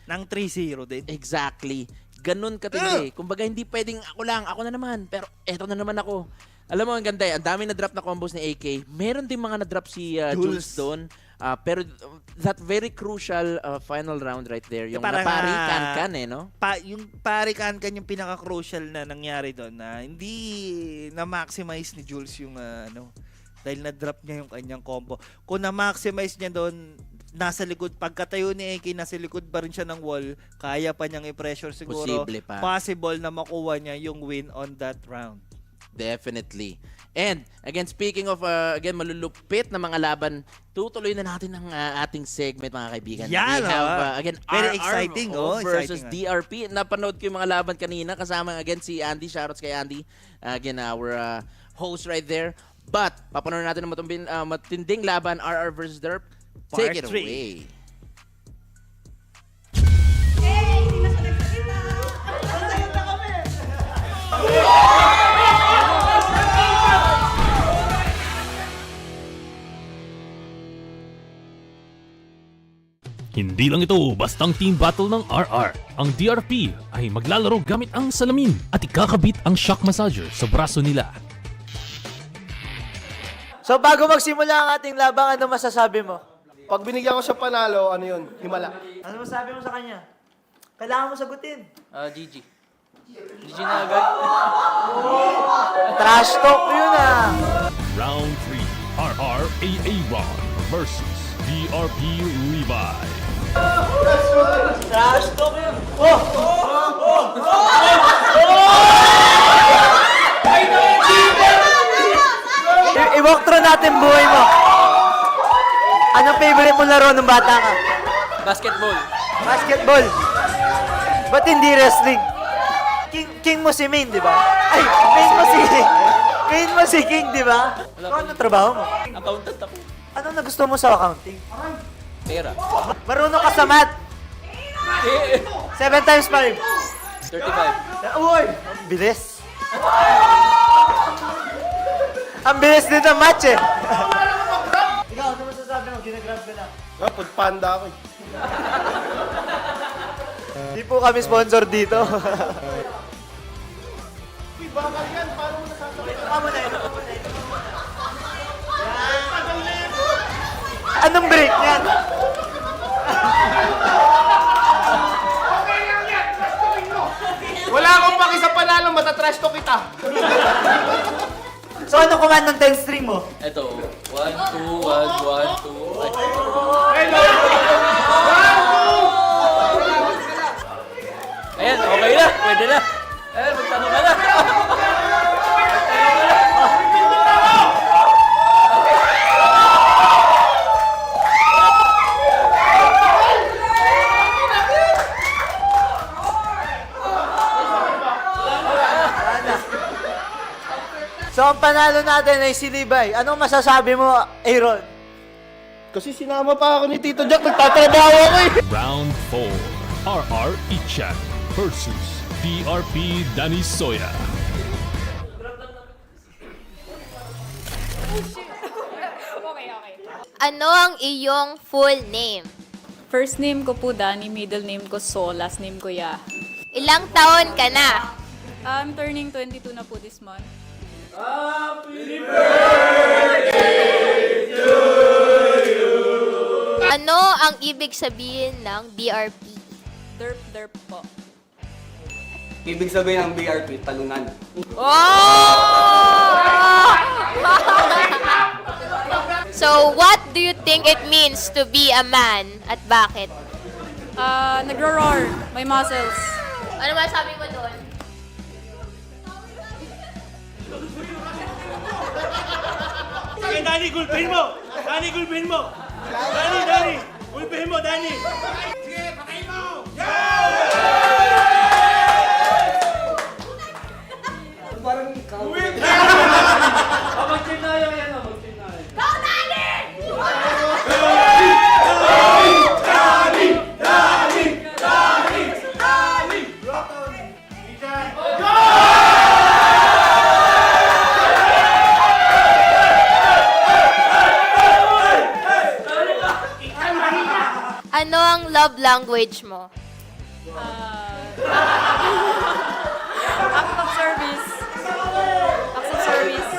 Ng 3-0 din. Exactly. Ganun katindi. Kumbaga, hindi pwedeng ako lang, ako na naman. Pero eto na naman ako. Alam mo, ang ganda eh. Ang dami na drop na combos ni AK. Meron din mga na-drop si Jules doon. Pero that very crucial final round right there, yung Parang, napari kan-kan eh, no? Yung pari kan-kan yung pinaka-crucial na nangyari doon na hindi na-maximize ni Jules yung dahil na-drop niya yung kanyang combo. Kung na-maximize niya doon, nasa likod, pagkatayo ni AK, nasa likod pa rin siya ng wall, kaya pa niyang i-pressure siguro. Posible pa. Possible na makuha niya yung win on that round. Definitely. And, again, speaking of, again, malulupit na mga laban, tutuloy na natin ang ating segment, mga kaibigan. Yan, We have, again, very RR exciting, versus exciting, DRP. Napanood ko yung mga laban kanina, kasama, again, si Andy. Shoutouts kay Andy. Again, our host right there. But, papanood natin ang matinding laban, RR versus DRP. Take it away. Hindi lang ito bastang team battle ng RR. Ang DRP ay maglalaro gamit ang salamin at ikakabit ang shock massager sa braso nila. So bago magsimula ang ating labang, ano masasabi mo? Pag binigyan ko siya panalo, ano yun? Himala. Ano masasabi mo sa kanya? Kailangan mo sagutin. GG. GG na agad. Trash talk yun ah. Round 3, RR AA1 versus DRP Levi. Trash talk yun. I-walk through natin buhay mo. Anong favorite mo laro nung bata ka? Basketball. Basketball. Ba't hindi wrestling? King mo si Main, di ba? Ay, Main mo si King, di ba? Ano trabaho mo? Accountant ako. Ano nagustuhan mo sa accounting? Pera. Marunong ka sa math? 7 times 5. 35. Uy! Ang bilis. Ang bilis din ng match eh. Ikaw, ano masasabi mo? Ginagrab ka na. Food panda ako eh. Di po kami sponsor dito. Bakal yan, paano mo nasasabi? Anong break yan? Wala akong paki sa panalo, matatrash to kita. So ano command ng 10 string mo? Ito. 1, 2, 1, 2. Ayan, okay na. Pwede na. Ayan, magtanong ka na. So ang panalo natin ay si Levi. Anong masasabi mo, Aaron? Kasi sinama pa ako ni Tito Jack, nagtatrabaho ako eh. Round 4, RR Ichan versus DRP Danny Soya. Ano ang iyong full name? First name ko po Dani, middle name ko So, last name ko Ya. Ilang taon ka na? I'm turning 22 na po this month. Ano ang ibig sabihin ng DRP? Derp, derp po. Ibig sabihin ng BRP, talunan. So, what do you think it means to be a man at bakit? Nagro-roar, may muscles. Ano ba sabi mo doon? Sige, Danny, gulpihin mo! Danny, gulpihin mo! Danny! Gulpihin mo, Danny! Sige, pakain mo! Parang kawin. Mag-team na yun, yan o. Mag-team na yun. Go, Danny! Ano ang love language mo? Act of service. Act of service.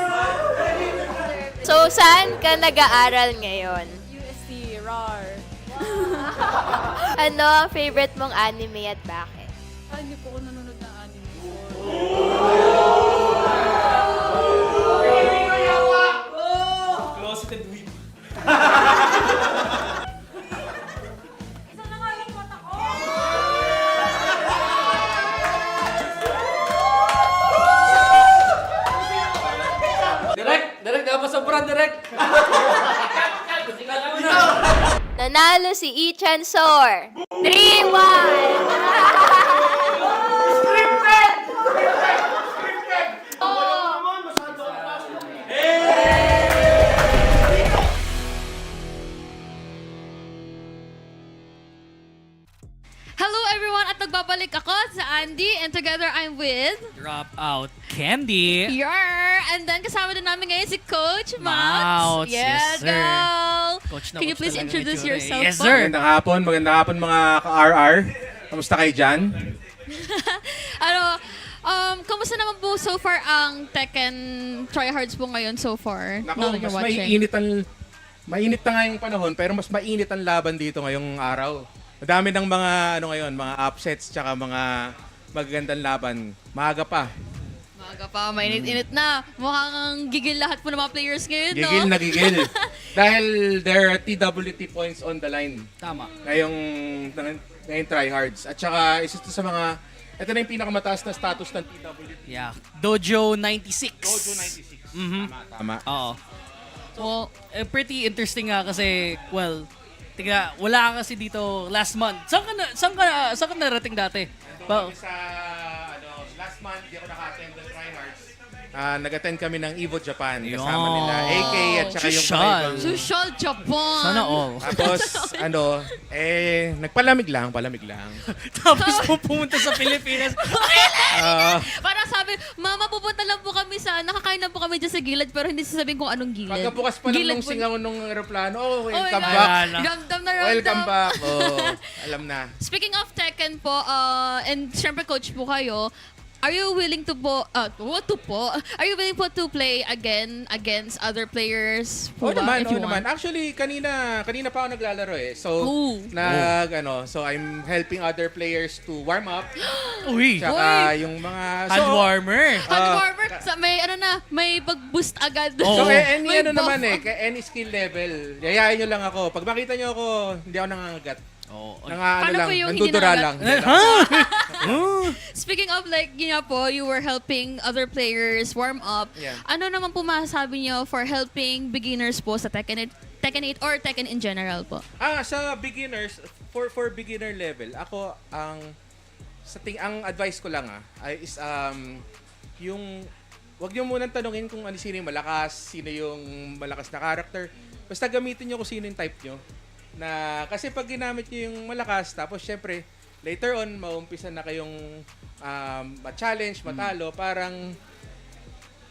So, saan ka nag-aaral ngayon? UST, RAR. Ano ang favorite mong anime at bakit? Hindi po ako nanonood ng anime. Closeted weep. Direk, dapat sobra, direk. Nanalo si Ichan Sor. 3-1! Hello everyone at nagbabalik ako sa Andy and together I'm with Drop out Candy. And then kasama din namin ngayon si Coach Mouts, Max. yes, sir. Go! Coach na Can you coach please talaga introduce itsura eh. yourself Yes, po? sir. Magandang hapon mga ka-RR. Kamusta kayo dyan? Kamusta naman po so far ang Tekken TRYHARDS po ngayon so far? Nako, now that you're mas watching? mainit na nga yung panahon, pero mas mainit ang laban dito ngayong araw. Madami ng mga upsets tsaka mga magagandang laban. Maaga pa. Maaga pa, mainit-init na. Mukhang gigil lahat po ng mga players ngayon, no? Gigil na gigil. Dahil there are TWT points on the line. Tama. Ngayong tryhards. At saka, isa ito sa mga, ito na yung pinakamataas na status ng TWT. Yeah. Dojo 96. Dojo 96. Tama. Oo. So, pretty interesting nga kasi, well, tiga, wala ka kasi dito last month. Saan ka narating dati? Sa last month, di ako naka-attend ng tryhards. Nag-attend kami ng Evo Japan. Kasama nila AK at saka yung Social. Social Japan! Sana all. Tapos, nagpalamig lang. Tapos pumunta sa Pilipinas. Parang sabi, Mama, pupunta lang po kami nakakain lang po kami dyan sa gilid, pero hindi sasabihin kung anong gilid. Pagkabukas pa lang Gilid nung po. singaw nung aeroplano, welcome my back. Ramdam na ramdam. Welcome back. Alam na. Speaking of Tekken po, and syempre coach po kayo, are you willing to are you willing po to play again against other players po ba, if you want? Actually, kanina pa ako naglalaro eh. So, so I'm helping other players to warm up. Uy! Tsaka yung mga... Hand warmer. May pag-boost agad. So, any May buff. any skill level, yayain nyo lang ako. Pag makita nyo ako, hindi ako nangangagat. Paano po yung hindi nandudura lang. Speaking of you were helping other players warm up. Yeah. Ano naman po masasabi niyo for helping beginners po sa Tekken 8 or Tekken in general po? Sa beginners, for beginner level, ako ang advice ko lang is yung wag niyo munang tanungin kung sino yung malakas, sino yung malakas na character. Basta gamitin niyo kung sino yung type niyo. Kasi pag ginamit niyo yung malakas, tapos syempre later on, maumpisa na kayong ma-challenge, matalo, parang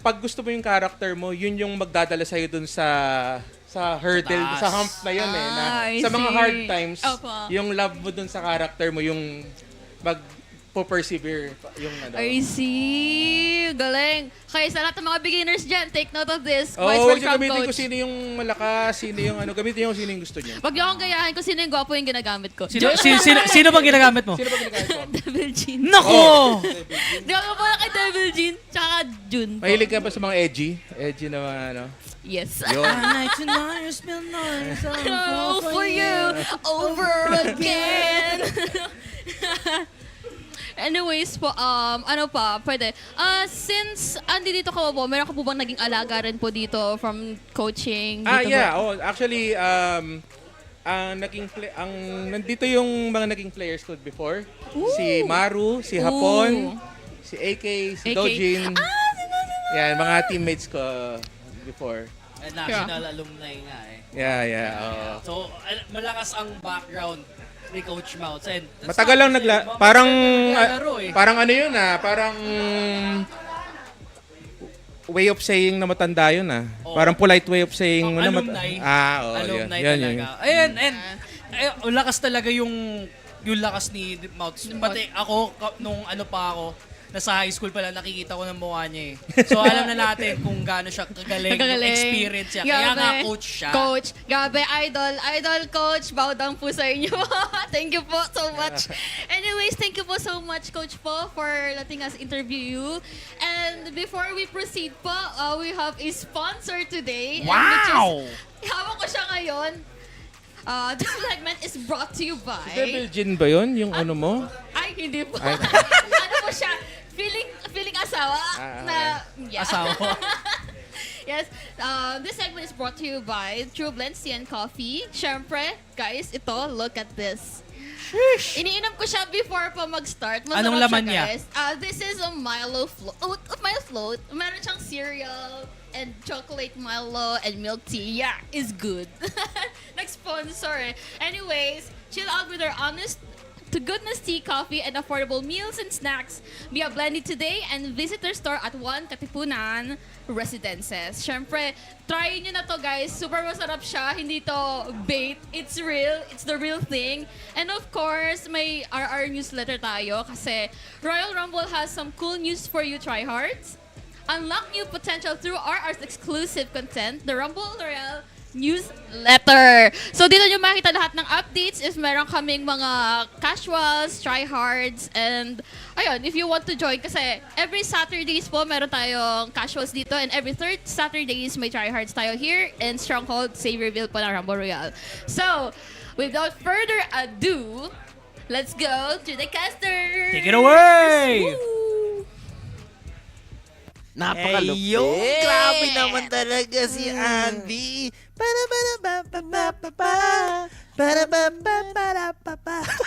pag gusto mo yung character mo, yun yung magdadala sa'yo dun sa hurdle, sa hump na yun na I sa mga see. hard times, Opo. yung love mo dun sa character mo, yung persevere yung ano. I see. Galing. Kaya sa lahat ng mga beginners dyan, take note of this. Oo, Voice huwag word niyo from gamitin coach. kung sino yung malakas, sino yung ano, gamitin niyo kung sino yung gusto niyo. Huwag niyo akong gayahin kung sino yung gwapo yung ginagamit ko. Sino bang ginagamit mo? Sino ba ginagamit mo? Devil Jean. Nako! Di ako pala kay Devil Jean, tsaka June. Mahilig ka ba sa mga edgy? Edgy na mga ano? Yes. Yun. Oh, for you, over again. Anyways po, ano pa, pwede. Since andi dito ka po, meron ka po bang naging alaga rin po dito from coaching? Dito Yeah. ba? Oh, actually, nandito yung mga naging players ko before. Si Maru, si Hapon, si AK, si AK. Dojin. Yan, mga teammates ko before. National alumni nga eh. Yeah. So, malakas ang background ni Coach Mouts. And Matagal lang parang naglalaro eh. parang ano yun parang way of saying na matanda yun Parang polite way of saying na alumni. Alumni yun. talaga. Ayan, and lakas talaga yung lakas ni Mouts. Pati ako, nung ano pa ako, nasa high school pa lang nakikita ko ng mukha niya eh. So alam na natin kung gaano siya kagaling, yung experience niya. Kaya nga coach siya. Coach, grabe, idol coach, bow down po sa inyo. Thank you po so much. Anyways, thank you po so much Coach po for letting us interview you. And before we proceed po, we have a sponsor today. Wow! Hawak ko siya ngayon. This segment is brought to you by... Devil Jin ba yun? Yung ano mo? Ay, hindi po. Ay. Ano po siya? Feeling asawa na... Yeah. Asawa. Yes. This segment is brought to you by True Blend Tea and Coffee. Syempre, guys, ito, look at this. Iniinom ko siya before pa mag-start. Masarap Anong laman siya, niya? guys. This is a Milo float. Meron siyang cereal and chocolate Milo and milk tea. Yeah, is good. Next sponsor eh. Anyways, chill out with our honest to goodness tea, coffee, and affordable meals and snacks via Blended today and visit their store at 1 Katipunan Residences. Syempre, try nyo na to guys. Super masarap siya. Hindi to bait. It's real. It's the real thing. And of course, may RR newsletter tayo kasi Royal Rumble has some cool news for you, tryhards. Unlock new potential through RR's exclusive content, the Rumble Royal newsletter. So dito nyo makita lahat ng updates if meron kaming mga casuals, tryhards, and ayun, if you want to join kasi every Saturdays po meron tayong casuals dito and every third Saturdays may tryhards tayo here in Stronghold, Saviorville po ng Rumble Royal. So, without further ado, let's go to the caster! Take it away! Woo! Napakalupit. Grabe naman talaga si Andy.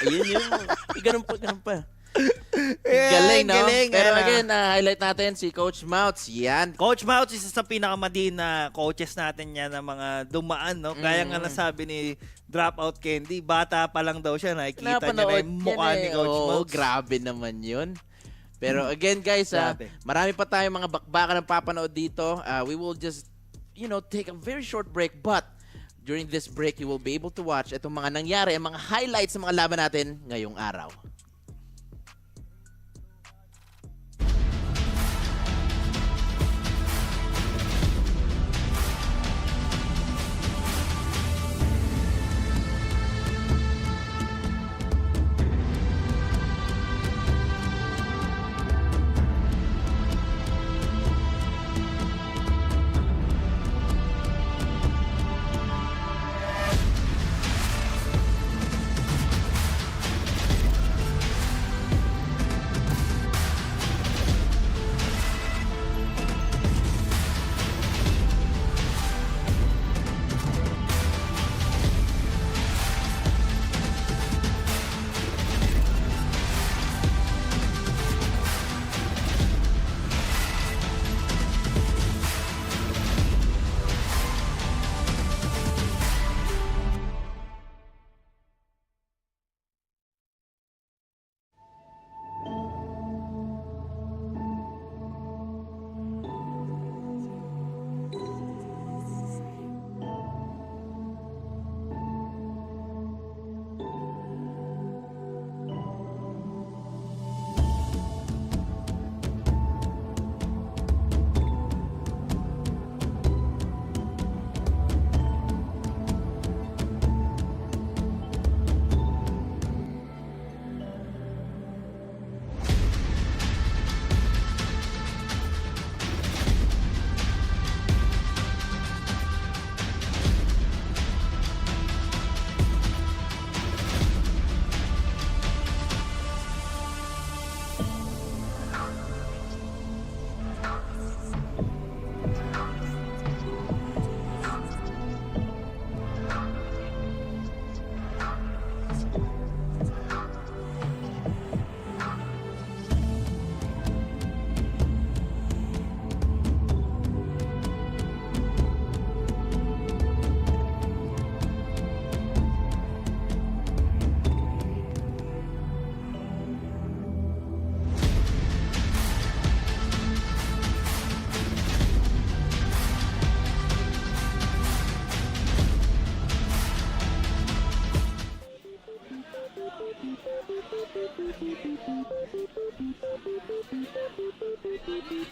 Ayun yun. Ganun pa. Galing, no? galing, Pero ano. again, highlight natin si Coach Mouts. Yan. Coach Mouts, isa sa pinakamadin na coaches natin yan ng mga dumaan, no? Kaya nga nasabi ni Dropout Candy, bata pa lang daw siya, nakikita niya na yung mukha ni Coach Mouts. Grabe naman yun. Pero again, guys, marami pa tayong mga bakbakan ng papanood dito. We will just, take a very short break. But during this break, you will be able to watch itong mga nangyari, ang mga highlights ng mga laban natin ngayong araw.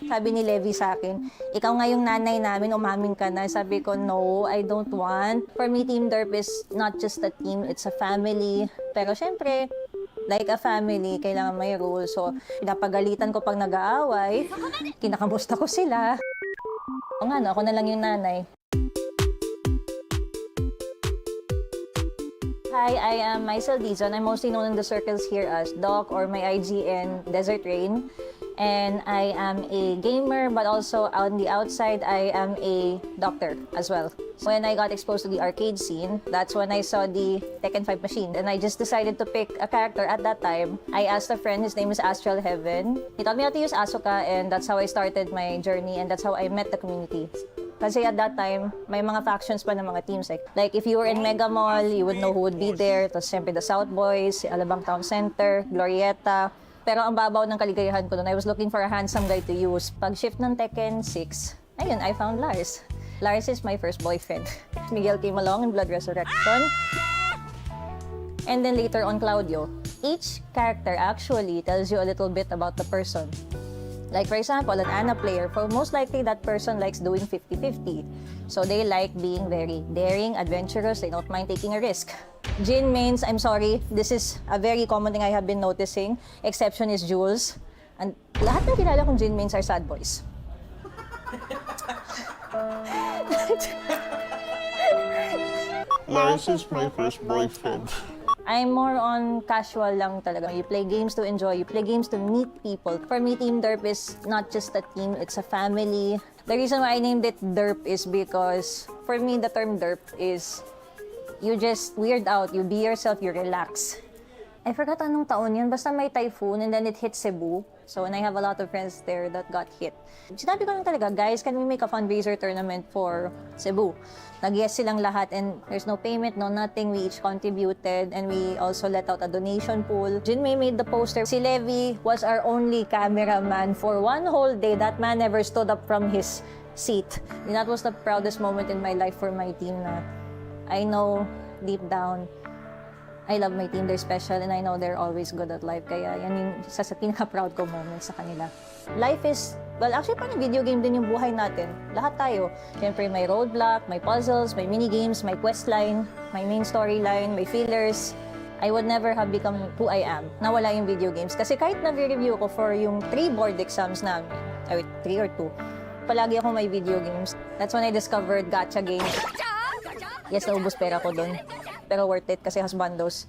Sabi ni Levi sa akin, ikaw nga yung nanay namin, umamin ka na. Sabi ko, no, I don't want. For me, Team Derp is not just a team, it's a family. Pero syempre, like a family, kailangan may rules. So, pinapagalitan ko pag nag-aaway, kinakamusta ko sila. O nga, no, ako na lang yung nanay. Hi, I am Maisel Dizon. I'm mostly known in the circles here as Doc or my IGN Desert Rain. And I am a gamer, but also on the outside, I am a doctor as well. When I got exposed to the arcade scene, that's when I saw the Tekken 5 machine. And I just decided to pick a character at that time. I asked a friend, his name is Astral Heaven. He taught me how to use Asuka, and that's how I started my journey, and that's how I met the community. Kasi at that time, may mga factions pa ng mga teams. Like if you were in Mega Mall, you would know who would be there. Tapos siyempre the South Boys, Alabang Town Center, Glorieta. Pero ang babaw ng kaligayahan ko doon, I was looking for a handsome guy to use. Pag shift ng Tekken 6, ayun, I found Lars. Lars is my first boyfriend. Miguel came along in Blood Resurrection. And then later on, Claudio. Each character actually tells you a little bit about the person. Like for example, an Ana player, for most likely that person likes doing 50-50. So they like being very daring, adventurous, they don't mind taking a risk. Jin mains, I'm sorry, this is a very common thing I have been noticing. Exception is Jules. And lahat ng kilala kong Jin mains are sad boys. Lars is my first boyfriend. I'm more on casual lang talaga. You play games to enjoy, you play games to meet people. For me, Team Derp is not just a team, it's a family. The reason why I named it Derp is because for me, the term Derp is you just weird out, you be yourself, you relax. I forgot anong taon yun, basta may typhoon and then it hit Cebu. So, and I have a lot of friends there that got hit. Sinabi ko lang talaga, guys, can we make a fundraiser tournament for Cebu? Nag-yes silang lahat and there's no payment, no nothing. We each contributed and we also let out a donation pool. Jinmei made the poster. Si Levi was our only cameraman for one whole day. That man never stood up from his seat. And that was the proudest moment in my life for my team na I know deep down I love my team, they're special, and I know they're always good at life. Kaya yan yung isa sa pinaka-proud ko moments sa kanila. Life is, well, actually parang video game din yung buhay natin. Lahat tayo. Siyempre may roadblock, may puzzles, may minigames, may questline, may main storyline, may fillers. I would never have become who I am na wala yung video games. Kasi kahit nag-review ko for yung 3 board exams namin, 3 or 2, palagi ako may video games. That's when I discovered gacha games. Yes, naubos pera ko doon. Pero worth it kasi husbandos.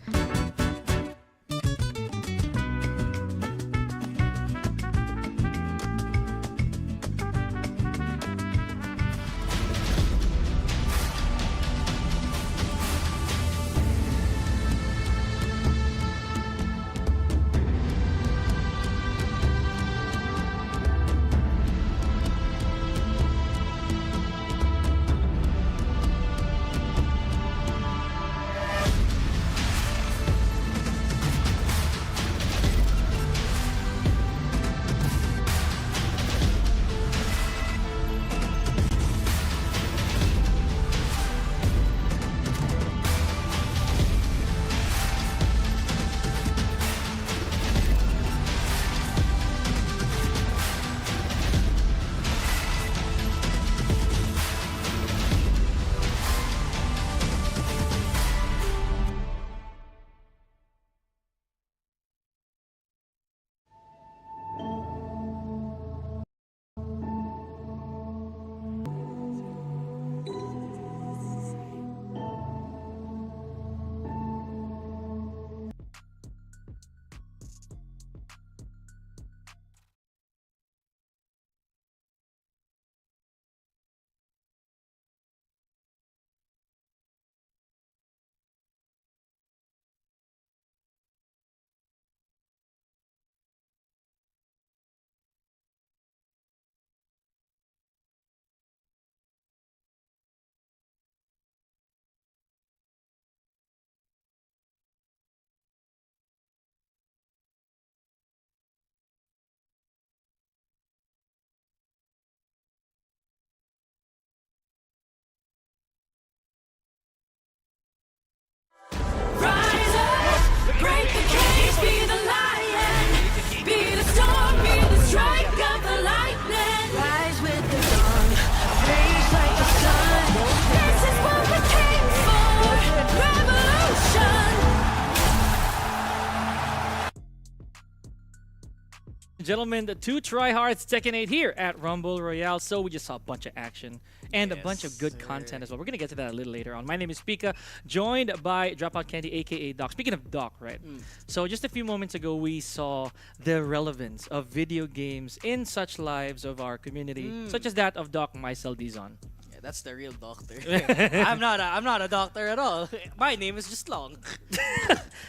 gentlemen, the two tryhards Tekken 8 here at Rumble Royale. So we just saw a bunch of action and a bunch of good content as well. We're going to get to that a little later on. My name is Pika, joined by Dropout Candy, aka Doc. Speaking of Doc, right? So just a few moments ago, we saw the relevance of video games in such lives of our community, such as that of Doc Maisel Dizon. That's the real doctor. I'm not a doctor at all. My name is just long.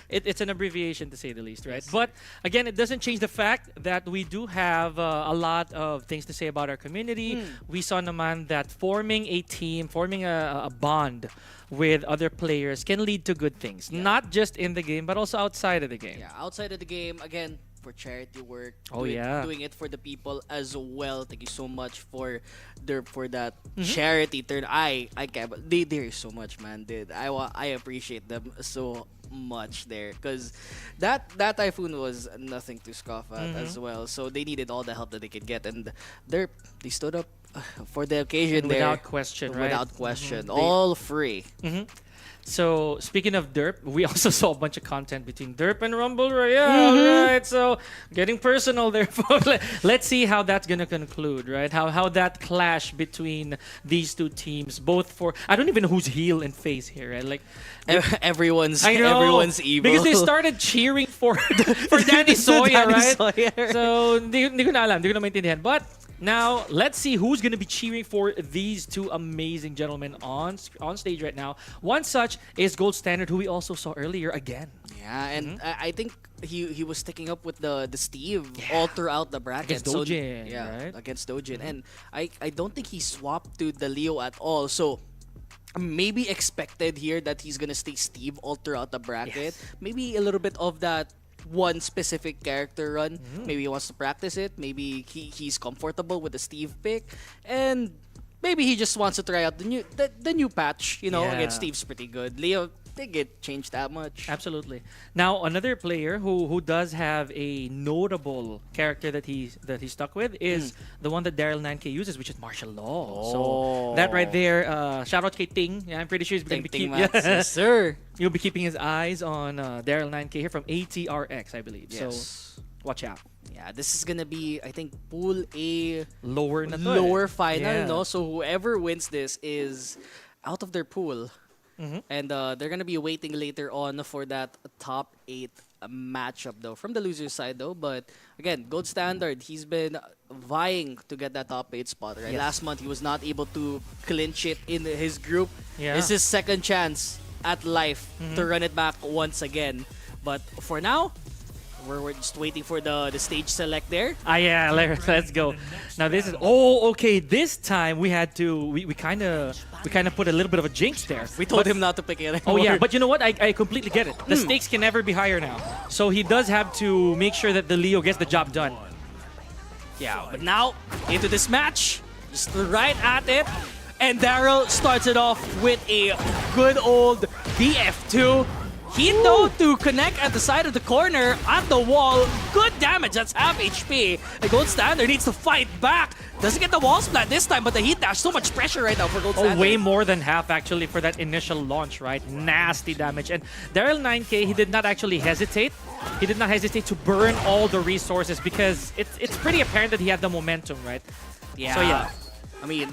It's an abbreviation to say the least, right? But again, it doesn't change the fact that we do have a lot of things to say about our community. We saw naman that forming a team, forming a bond with other players can lead to good things. Not just in the game, but also outside of the game. Yeah, outside of the game, again, for charity work. Oh, yeah. Doing it for the people as well. Thank you so much for that charity turn. I can't. There is so much, man. I appreciate them so much there, because that typhoon was nothing to scoff at as well. So they needed all the help that they could get, and they stood up for the occasion without question, right? Without question, all free. So, speaking of Derp, we also saw a bunch of content between Derp and Rumble Royale, right? So, getting personal there, folks. Let's see how that's going to conclude, right? How that clash between these two teams, both for... I don't even know who's heel and face here, right? Like, everyone's evil. Because they started cheering for Danny Sawyer, right? So, hindi ko na alam, hindi ko na maintindihan. But, now, let's see who's going to be cheering for these two amazing gentlemen on stage right now. One such is Gold Standard, who we also saw earlier again. Yeah, and I think he was sticking up with the Steve all throughout the bracket. Against Dojin, right? Against Dojin. And I don't think he swapped to the Leo at all. So, maybe expected here that he's going to stay Steve all throughout the bracket. Maybe a little bit of that one specific character run. Maybe he wants to practice it. Maybe he's comfortable with the Steve pick, and maybe he just wants to try out the new patch. Against Steve's pretty good. Leo didn't get changed that much. Absolutely. Now another player who does have a notable character that he's stuck with is the one that Daryl 9K uses, which is Martial Law. So that right there, shout out to Ting. Yeah, I'm pretty sure he's going to be keeping. Yes, sir. You'll be keeping his eyes on Daryl 9K here from ATRX, I believe. Yes. So watch out. Yeah, this is gonna be, I think, Pool A lower final. No, so whoever wins this is out of their pool. And they're going to be waiting later on for that top 8 matchup, though, from the loser side, though. But again, Gold Standard, he's been vying to get that top 8 spot, right? Yes. Last month, he was not able to clinch it in his group. Yeah. It's his second chance at life to run it back once again. But for now, we're just waiting for the stage select there. Yeah, let's go. Now this is okay. This time we had to we kind of put a little bit of a jinx there. We told him not to pick it anymore. Oh yeah, but you know what? I completely get it. The stakes can never be higher now. So he does have to make sure that the Leo gets the job done. Yeah, but now into this match, just right at it, and Daryl starts it off with a good old DF2. Heat though to connect at the side of the corner at the wall. Good damage, that's half HP. The Gold Standard needs to fight back. Doesn't get the wall splat this time, but the Heat dash, so much pressure right now for Gold Standard. Way more than half actually for that initial launch, right? Nasty damage. And Daryl 9K, he did not actually hesitate. He did not hesitate to burn all the resources because it's pretty apparent that he had the momentum, right? Yeah. So yeah. I mean,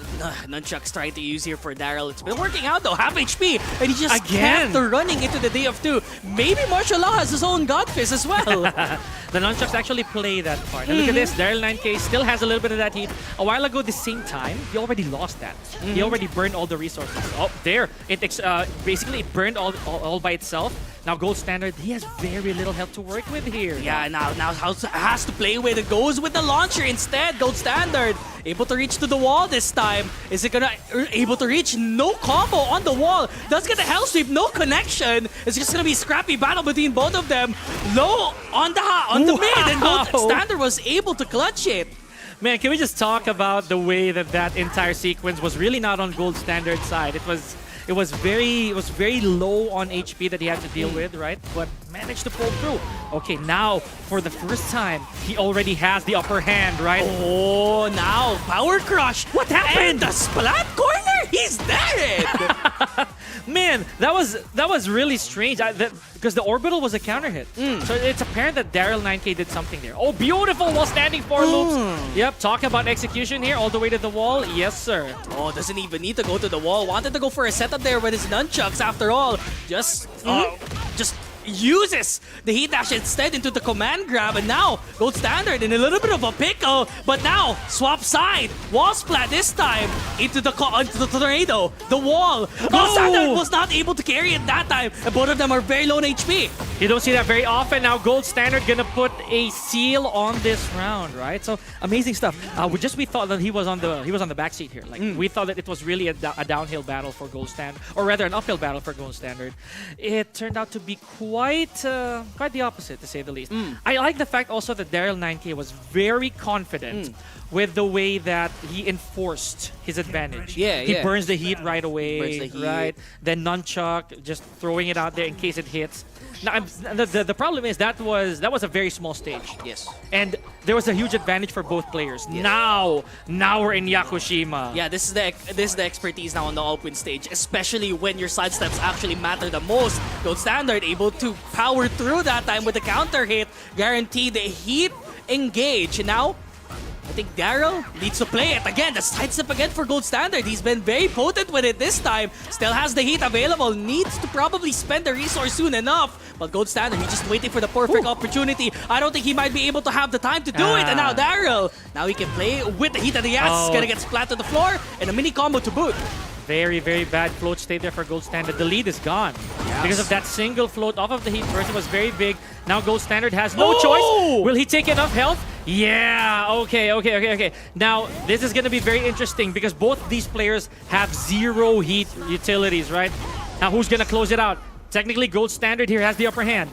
Nunchuck's trying to use here for Daryl. It's been working out though, half HP, and he just kept running into the DF2. Maybe Martial Law has his own God Fist as well. The Nunchucks actually play that part. And look at this, Daryl 9K still has a little bit of that heat. A while ago, the same time, he already lost that. He already burned all the resources. Oh, there. Basically, it burned all by itself. Now Gold Standard, he has very little health to work with here. Yeah, now has to play with it. Goes with the launcher instead. Gold Standard able to reach to the wall this time. Is it gonna able to reach? No combo on the wall. Does get the hell sweep. No connection. It's just gonna be scrappy battle between both of them. Low on the mid, and Gold Standard was able to clutch it. Man, can we just talk about the way that entire sequence was really not on Gold Standard side? It was very low on HP that he had to deal with, right? But managed to pull through. Okay, now for the first time, he already has the upper hand, right? Oh, now Power Crush. What happened? And the splat corner. He's dead. Man, that was really strange. Because the orbital was a counter hit. So it's apparent that Daryl 9K did something there. Oh, beautiful while standing 4 loops. Yep, talk about execution here all the way to the wall. Yes, sir. Oh, doesn't even need to go to the wall. Wanted to go for a setup there with his nunchucks after all. Just uses the heat dash instead into the command grab, and now Gold Standard in a little bit of a pickle, but now swap side, wall splat this time into the tornado, the wall. Gold Standard was not able to carry it that time, and both of them are very low on HP. You don't see that very often. Now Gold Standard gonna put a seal on this round, right? So amazing stuff. We thought that he was on the back seat here. Like we thought that it was really a downhill battle for Gold Standard, or rather an uphill battle for Gold Standard. It turned out to be quite the opposite, to say the least. I like the fact also that Daryl 9K was very confident with the way that he enforced his advantage. He burns the heat right away, right? Then nunchuck, just throwing it out there in case it hits. Now, the problem is that was a very small stage. Yes. And there was a huge advantage for both players. Yes. Now we're in Yakushima. Yeah, this is the expertise now on the open stage, especially when your sidesteps actually matter the most. Gold Standard able to power through that time with the counter hit, guarantee the heat engage. And now, I think Daryl needs to play it again. The sidestep again for Gold Standard. He's been very potent with it this time. Still has the heat available. Needs to probably spend the resource soon enough. But Gold Standard, he's just waiting for the perfect opportunity. I don't think he might be able to have the time to do it. And now Daryl, now he can play with the heat of the ass. It's gonna get splat to the floor and a mini combo to boot. Very, very bad float state there for Gold Standard. The lead is gone. Because of that single float off of the heat burst. It was very big. Now Gold Standard has no choice. Will he take enough health? Yeah, okay. Now, this is going to be very interesting because both these players have 0 heat utilities, right? Now, who's going to close it out? Technically, Gold Standard here has the upper hand.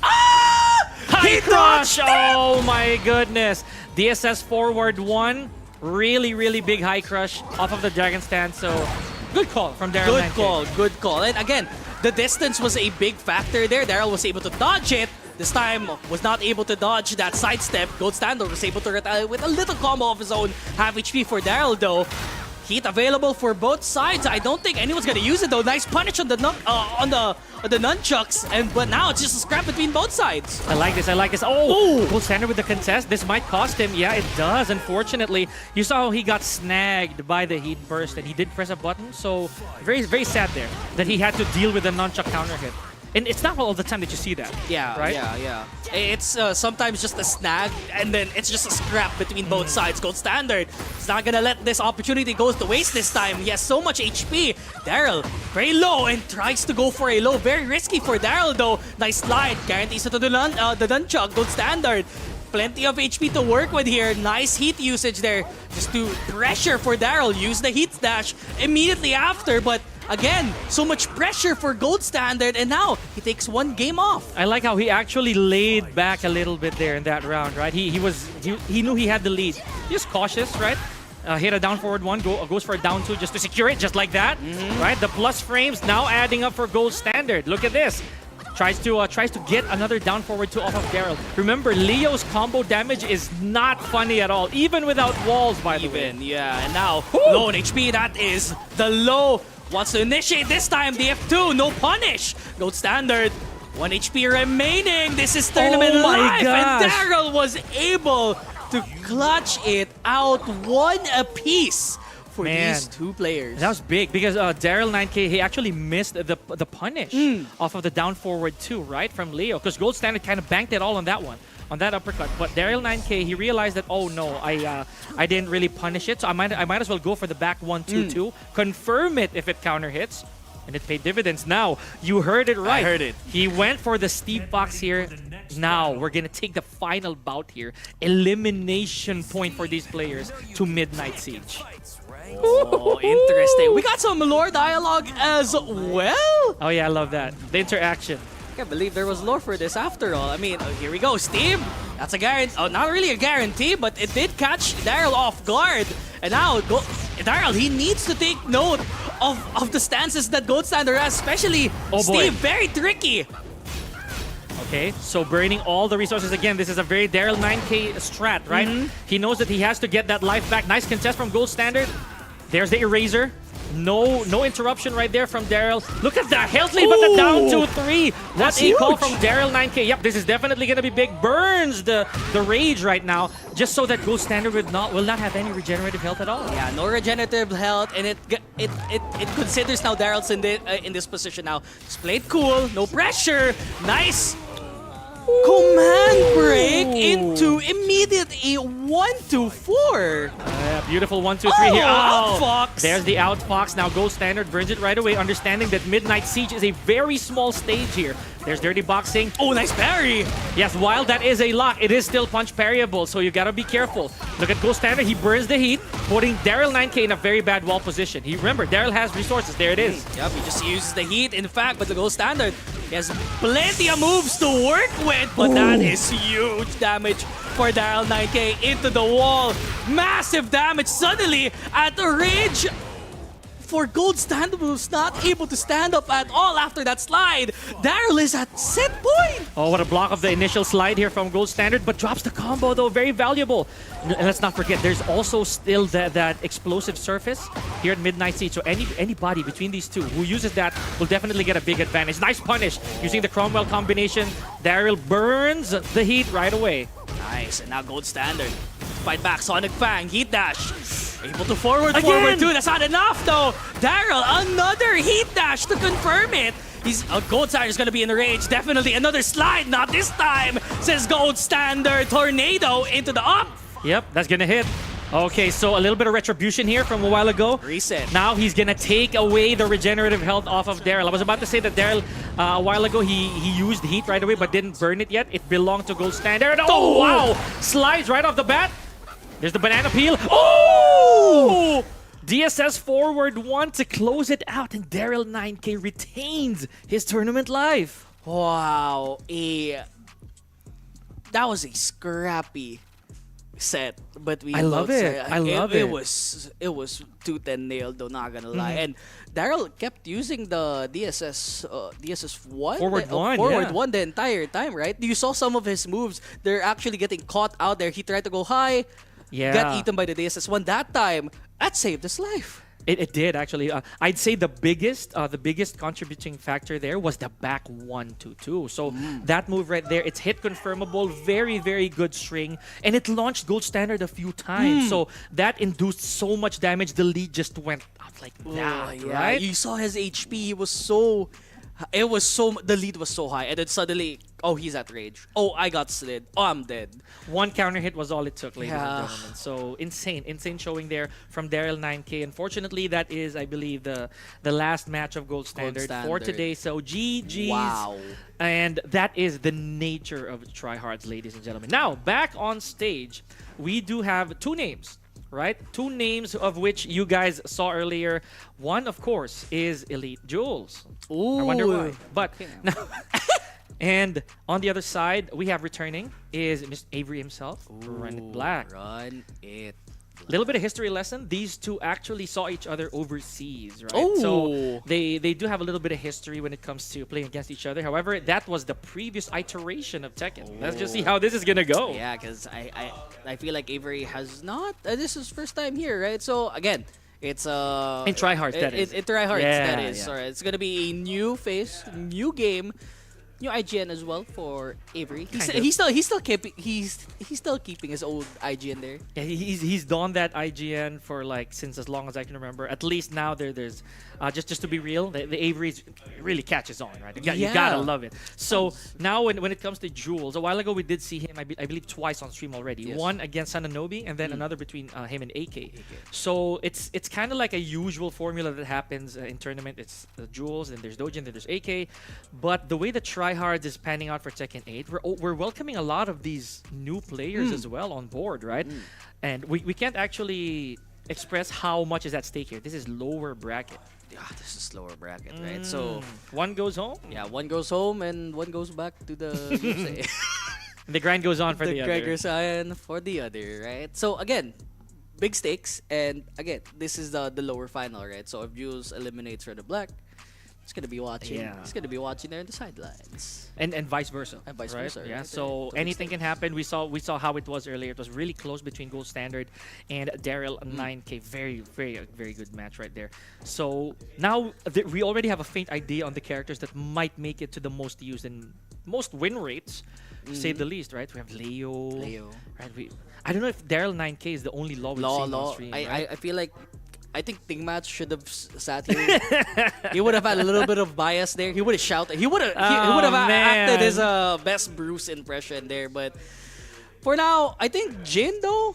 High crush! Oh my goodness. DSS forward 1. Really big high crush off of the Dragon Stand. So, good call from Daryl. Good call. And again, the distance was a big factor there. Daryl was able to dodge it. This time, was not able to dodge that sidestep. Gold Standard was able to retaliate with a little combo of his own. Half HP for Daryl though. Heat available for both sides. I don't think anyone's gonna use it though. Nice punish on the nunchucks, but now it's just a scrap between both sides. I like this. Oh, Gold Standard with the contest. This might cost him. Yeah, it does. Unfortunately, you saw how he got snagged by the heat burst, and he did press a button. So very sad there that he had to deal with the nunchuck counter hit. And it's not all the time that you see that. Yeah, right? Yeah. It's sometimes just a snag, and then it's just a scrap between both sides. Gold Standard is not gonna let this opportunity go to waste this time. He has so much HP. Daryl, very low, and tries to go for a low. Very risky for Daryl, though. Nice slide. Guarantees it to the nunchuck. Gold Standard. Plenty of HP to work with here. Nice heat usage there. Just to pressure for Daryl. Use the heat dash immediately after, but again, so much pressure for Gold Standard, and now he takes 1 game off. I like how he actually laid back a little bit there in that round, right? He knew he had the lead. He was cautious, right? Hit a down forward 1, goes for a down 2 just to secure it, just like that, right? The plus frames now adding up for Gold Standard. Look at this. Tries to get another down forward 2 off of Daryl. Remember, Leo's combo damage is not funny at all, even without walls, by the way. Yeah, and now low on HP. That is the low. Wants to initiate this time. The F2, no punish. Gold Standard, 1 HP remaining. This is tournament life, and Daryl was able to clutch it out 1 apiece for these 2 players. That was big because Daryl 9K, he actually missed the punish off of the down forward 2, right, from Leo, because Gold Standard kind of banked it all on that one, on that uppercut. But Daryl 9K, he realized that, oh no, I didn't really punish it, so I might as well go for the back 1-2-2, confirm it if it counter hits, and it paid dividends. Now, you heard it right. I heard it. He went for the Steve Fox here. Now, we're gonna take the final bout here. Elimination point for these players to Midnight Siege. Oh, interesting. We got some lore dialogue as well. Oh yeah, I love that. The interaction. I can't believe there was lore for this after all. I mean, here we go. Steve, that's a guarantee. Oh, not really a guarantee, but it did catch Daryl off guard. And now, Daryl, he needs to take note of the stances that Gold Standard has, especially Steve. Very tricky. Okay, so burning all the resources again. This is a very Daryl 9K strat, right? He knows that he has to get that life back. Nice contest from Gold Standard. There's the eraser. No interruption right there from Daryl. Look at that health lead, but the down 2-3. That's a call from Daryl 9K. Yep, this is definitely gonna be big. Burns the rage right now, just so that Gold Standard will not have any regenerative health at all. Yeah, no regenerative health, and it considers now Daryl's in this position now. Just play it cool, no pressure. Nice. Command break into immediate a 1-4. Beautiful 1-2-3 here. Outfox. There's the Outfox. Now Gold Standard burns it right away, understanding that Midnight Siege is a very small stage here. There's Dirty Boxing. Oh, nice parry. Yes, while that is a lock, it is still punch parryable, so you gotta be careful. Look at Gold Standard. He burns the heat, putting Daryl 9K in a very bad wall position. Remember, Daryl has resources. There it is. Yep, he just uses the heat, in fact, but the Gold Standard, he has plenty of moves to work with, but that is huge damage for Daryl 9K into the wall. Massive damage suddenly at the ridge. For Gold Standard was not able to stand up at all after that slide. Daryl is at set point. Oh, what a block of the initial slide here from Gold Standard, but drops the combo though, very valuable. And let's not forget, there's also still that explosive surface here at Midnight Siege. So anybody between these two who uses that will definitely get a big advantage. Nice punish using the Cromwell combination. Daryl burns the heat right away. Nice, and now Gold Standard. Fight back, Sonic Fang, Heat Dash. Able to forward too. That's not enough though. Daryl, another Heat Dash to confirm it. Gold Standard is going to be in the rage. Definitely another slide, not this time, says Gold Standard. Tornado into the up. Yep, that's going to hit. Okay, so a little bit of retribution here from a while ago. Reset. Now he's going to take away the regenerative health off of Daryl. I was about to say that Daryl, a while ago, he used heat right away but didn't burn it yet. It belonged to Gold Standard. Oh, wow! Slides right off the bat. There's the banana peel. Oh! DSS forward 1 to close it out, and Daryl 9K retains his tournament life. Wow, that was a scrappy set between I love both it. sides. I love it. It was tooth and nail, though, not gonna lie. And Daryl kept using the DSS 1 Forward 1, forward yeah. 1 the entire time, right? You saw some of his moves. They're actually getting caught out there. He tried to go high. Yeah. Got eaten by the DSS1 that time. That saved his life. It did actually. I'd say the biggest contributing factor there was the back 1-2-2. So that move right there, it's hit confirmable, very very good string, and it launched Gold Standard a few times. So that induced so much damage. The lead just went out like that, Yeah. right? You saw his HP. The lead was so high, and then suddenly, oh, he's at rage. Oh, I got slid. Oh, I'm dead. One counter hit was all it took, ladies Yeah. and gentlemen. So insane showing there from Daryl 9K. Unfortunately, that is, I believe, the last match of Gold Standard for today. So GG's. Wow. And that is the nature of TryHards, ladies and gentlemen. Now, back on stage, we do have two names. Right? Two names of which you guys saw earlier. One, of course, is Elite Jules. Ooh. I wonder why. But now, and on the other side, we have returning is Mr. Avery himself, Run It Black. Run It. Little bit of history lesson. These two actually saw each other overseas, right? Oh. So they do have a little bit of history when it comes to playing against each other. However, that was the previous iteration of Tekken. Let's just see how this is gonna go. Yeah, because I feel like Avery has not. This is first time here, right? So again, it's In TryHards, that is. In TryHards, Yeah, that is. yeah. Alright, it's gonna be a new face, new game, new IGN as well for Avery. He's still keeping his old IGN there. Yeah, he's donned that IGN for like since as long as I can remember. At least now there's just to be real, the Avery's really catches on, right? You gotta love it. So now when it comes to Jules, a while ago we did see him, I believe twice on stream already. Yes. One against Sananobi, and then another between him and AK. So it's kind of like a usual formula that happens in tournament. It's Jules, then there's Dojin, then there's AK. But the way the TryHards is panning out for Tekken 8, we're welcoming a lot of these new players as well on board, right? And we can't actually express how much is at stake here. This is lower bracket. Yeah, this is lower bracket, right? So one goes home. yeah, one goes home and one goes back to the USA. The grind goes on for the other. Gregor Cyan for the other, right? So again, big stakes, and again, this is the lower final, right? So if Jules eliminates Red or Black, He's gonna be watching. Yeah. He's gonna be watching there in the sidelines. And vice versa. And vice right? versa. Yeah. right? So To anything extent. can happen. We saw how it was earlier. It was really close between Gold Standard and Daryl 9K. Very good match right there. So now we already have a faint idea on the characters that might make it to the most used and most win rates, to say the least. Right? We have Leo. Right. I don't know if Daryl 9K is the only law we've seen on stream. Right? I feel like. I think Ting Match should have sat here. He would have had a little bit of bias there. He would have shouted. He would have acted his best Bruce impression there. But for now, I think Jin though.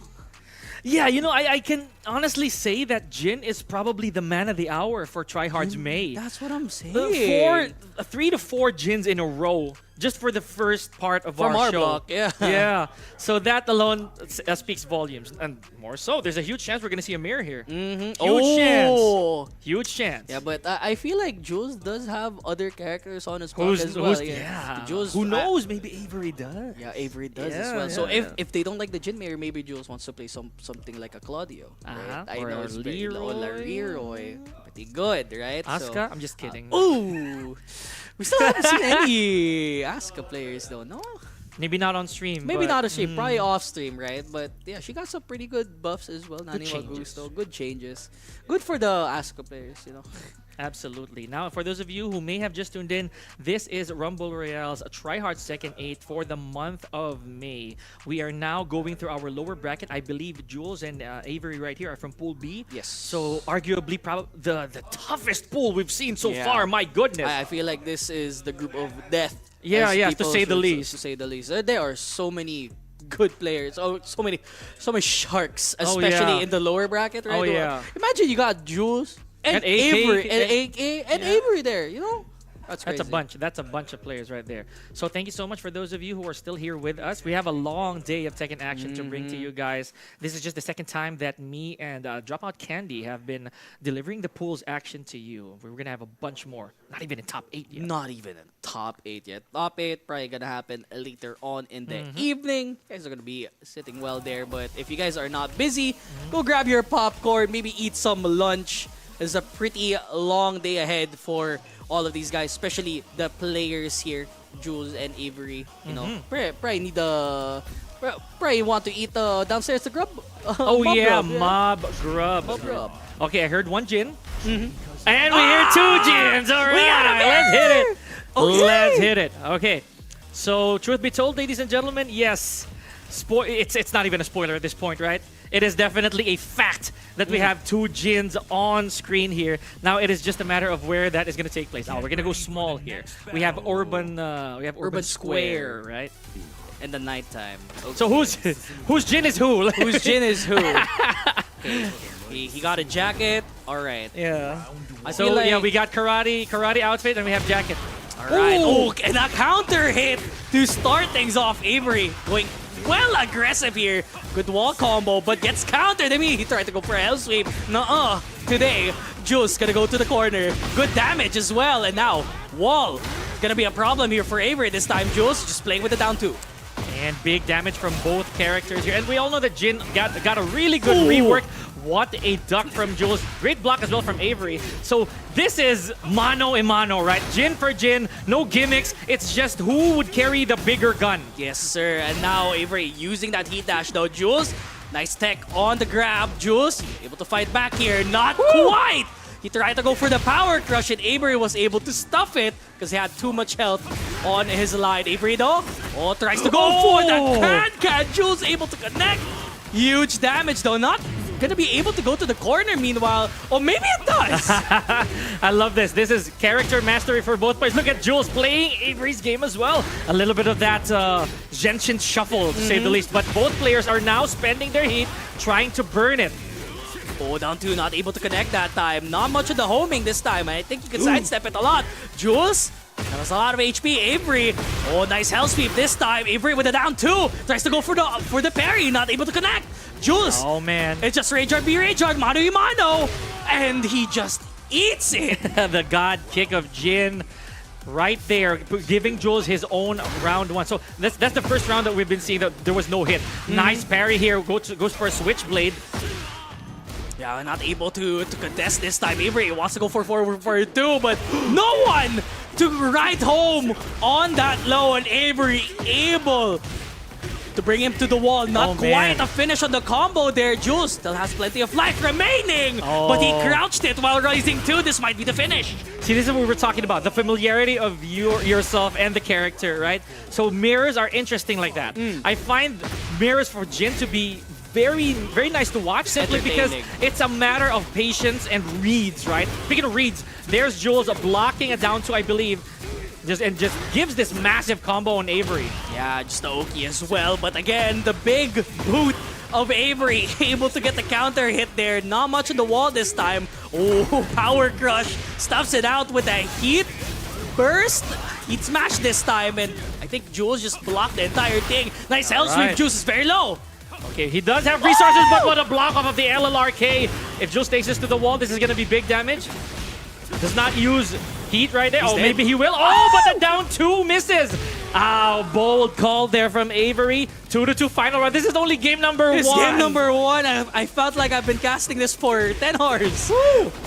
Yeah, I can honestly say that Jin is probably the man of the hour for TryHards May. That's what I'm saying. 3 to 4 Jins in a row, just for the first part of From our show. block, yeah. Yeah. So that alone speaks volumes, and more so, there's a huge chance we're gonna see a mirror here. Huge chance. Yeah, but I feel like Jules does have other characters on his block as well. Jules, Who knows? Maybe Avery does. Yeah, Avery does as well. So if they don't like the Jin Mayor, maybe Jules wants to play something like a Claudio. Right? I Or know it's Leroy. Leroy. Pretty good, right? Asuka? I'm just kidding. Ooh. We still haven't seen any Asuka players though, no? Maybe not on stream. Maybe but, not on stream, probably off stream, right? But yeah, she got some pretty good buffs as well. Nani changes. Magusto, good changes. Good for the Asuka players. Absolutely. Now, for those of you who may have just tuned in, this is Rumble Royale's TryHards Second 8 for the month of May. We are now going through our lower bracket. I believe Jules and Avery right here are from Pool B. Yes. So, arguably, the toughest pool we've seen so far. My goodness. I feel like this is the group of death. Yeah, as yeah, to people say the should- least. To say the least. There are so many good players. Oh, so many sharks, especially in the lower bracket, right? Oh, yeah. Imagine you got Jules and And AK. Avery and AK and Avery there. That's crazy. That's a bunch of players right there. So thank you so much for those of you who are still here with us. We have a long day of Tekken action to bring to you guys. This is just the second time that me and Dropout Candy have been delivering the pool's action to you. We're gonna have a bunch more. Not even in top 8 yet. Not even in top 8 yet. Top 8 probably gonna happen later on in the evening. You guys are gonna be sitting well there. But if you guys are not busy, go grab your popcorn, maybe eat some lunch. It's a pretty long day ahead for all of these guys, especially the players here, Jules and Avery. Probably need probably want to eat downstairs the grub. Oh Mob yeah, grub, Mob Grub. Mob grub. Okay, I heard 1 Jin. And we hear 2 Jins. All right, let's hit it. Okay. Let's hit it. Okay. So, truth be told, ladies and gentlemen, yes, it's not even a spoiler at this point, right? It is definitely a fact that we have 2 Jins on screen here. Now it is just a matter of where that is going to take place. We're going to go small here. We have Urban Square, right? In the nighttime. Okay. So whose Jin is who? Whose Jin is who? Okay. He got a jacket. All right. Yeah. I So feel like, yeah, we got karate outfit and we have jacket. all right. Oh, and a counter hit to start things off. Avery going well aggressive here. Good wall combo, but gets countered. I mean, he tried to go for a hell sweep. Nuh-uh. Today, Juice gonna go to the corner. Good damage as well. And now, wall. Gonna be a problem here for Avery this time. Juice just playing with the down 2. And big damage from both characters here. And we all know that Jin got a really good rework. What a duck from Jules. Great block as well from Avery. So this is mano a mano, right? Jin for Jin, no gimmicks. It's just who would carry the bigger gun. Yes, sir. And now Avery using that heat dash though. Jules, nice tech on the grab. Jules, able to fight back here. Not quite! He tried to go for the power crush and Avery was able to stuff it because he had too much health on his line. Avery though, tries to go for the can. Jules able to connect. Huge damage though. Not gonna be able to go to the corner meanwhile. Or maybe it does. I love this. This is character mastery for both players. Look at Jules playing Avery's game as well. A little bit of that Genshin shuffle, to say the least. But both players are now spending their heat, trying to burn it. Down 2, not able to connect that time. Not much of the homing this time. I think you can sidestep it a lot. Jules, that was a lot of HP. Avery, nice hell sweep this time. Avery with a down 2. Tries to go for the parry, not able to connect. Jules, oh man, it's just Rage Art, Rage Art, mano y mano. And he just eats it. The god kick of Jin. Right there, giving Jules his own round 1. So that's the first round that we've been seeing that there was no hit. Nice parry here, goes for a switchblade. Yeah, not able to contest this time. Avery wants to go for 4-4-2, but no one to ride home on that low, and Avery able to bring him to the wall. Not quite a finish on the combo there. Jules still has plenty of life remaining, but he crouched it while rising 2. This might be the finish. See, this is what we were talking about, the familiarity of yourself and the character, right? So mirrors are interesting like that. I find mirrors for Jin to be very, very nice to watch, simply because it's a matter of patience and reads, right? Speaking of reads, there's Jules blocking a down 2, I believe, just gives this massive combo on Avery. Yeah, just the Oki as well. But again, the big boot of Avery able to get the counter hit there. Not much on the wall this time. Oh, Power Crush stuffs it out with a heat burst. Heat smash this time, and I think Jules just blocked the entire thing. Nice Hell Sweep. Jules is very low. Okay, he does have resources, but what a block off of the LLRK. If Jules takes this to the wall, this is going to be big damage. Does not use heat right there. Maybe he will. Oh, but the down 2 misses. Bold call there from Avery. 2-2 final round. This is only game number 1. This game number 1. I felt like I've been casting this for 10 hours.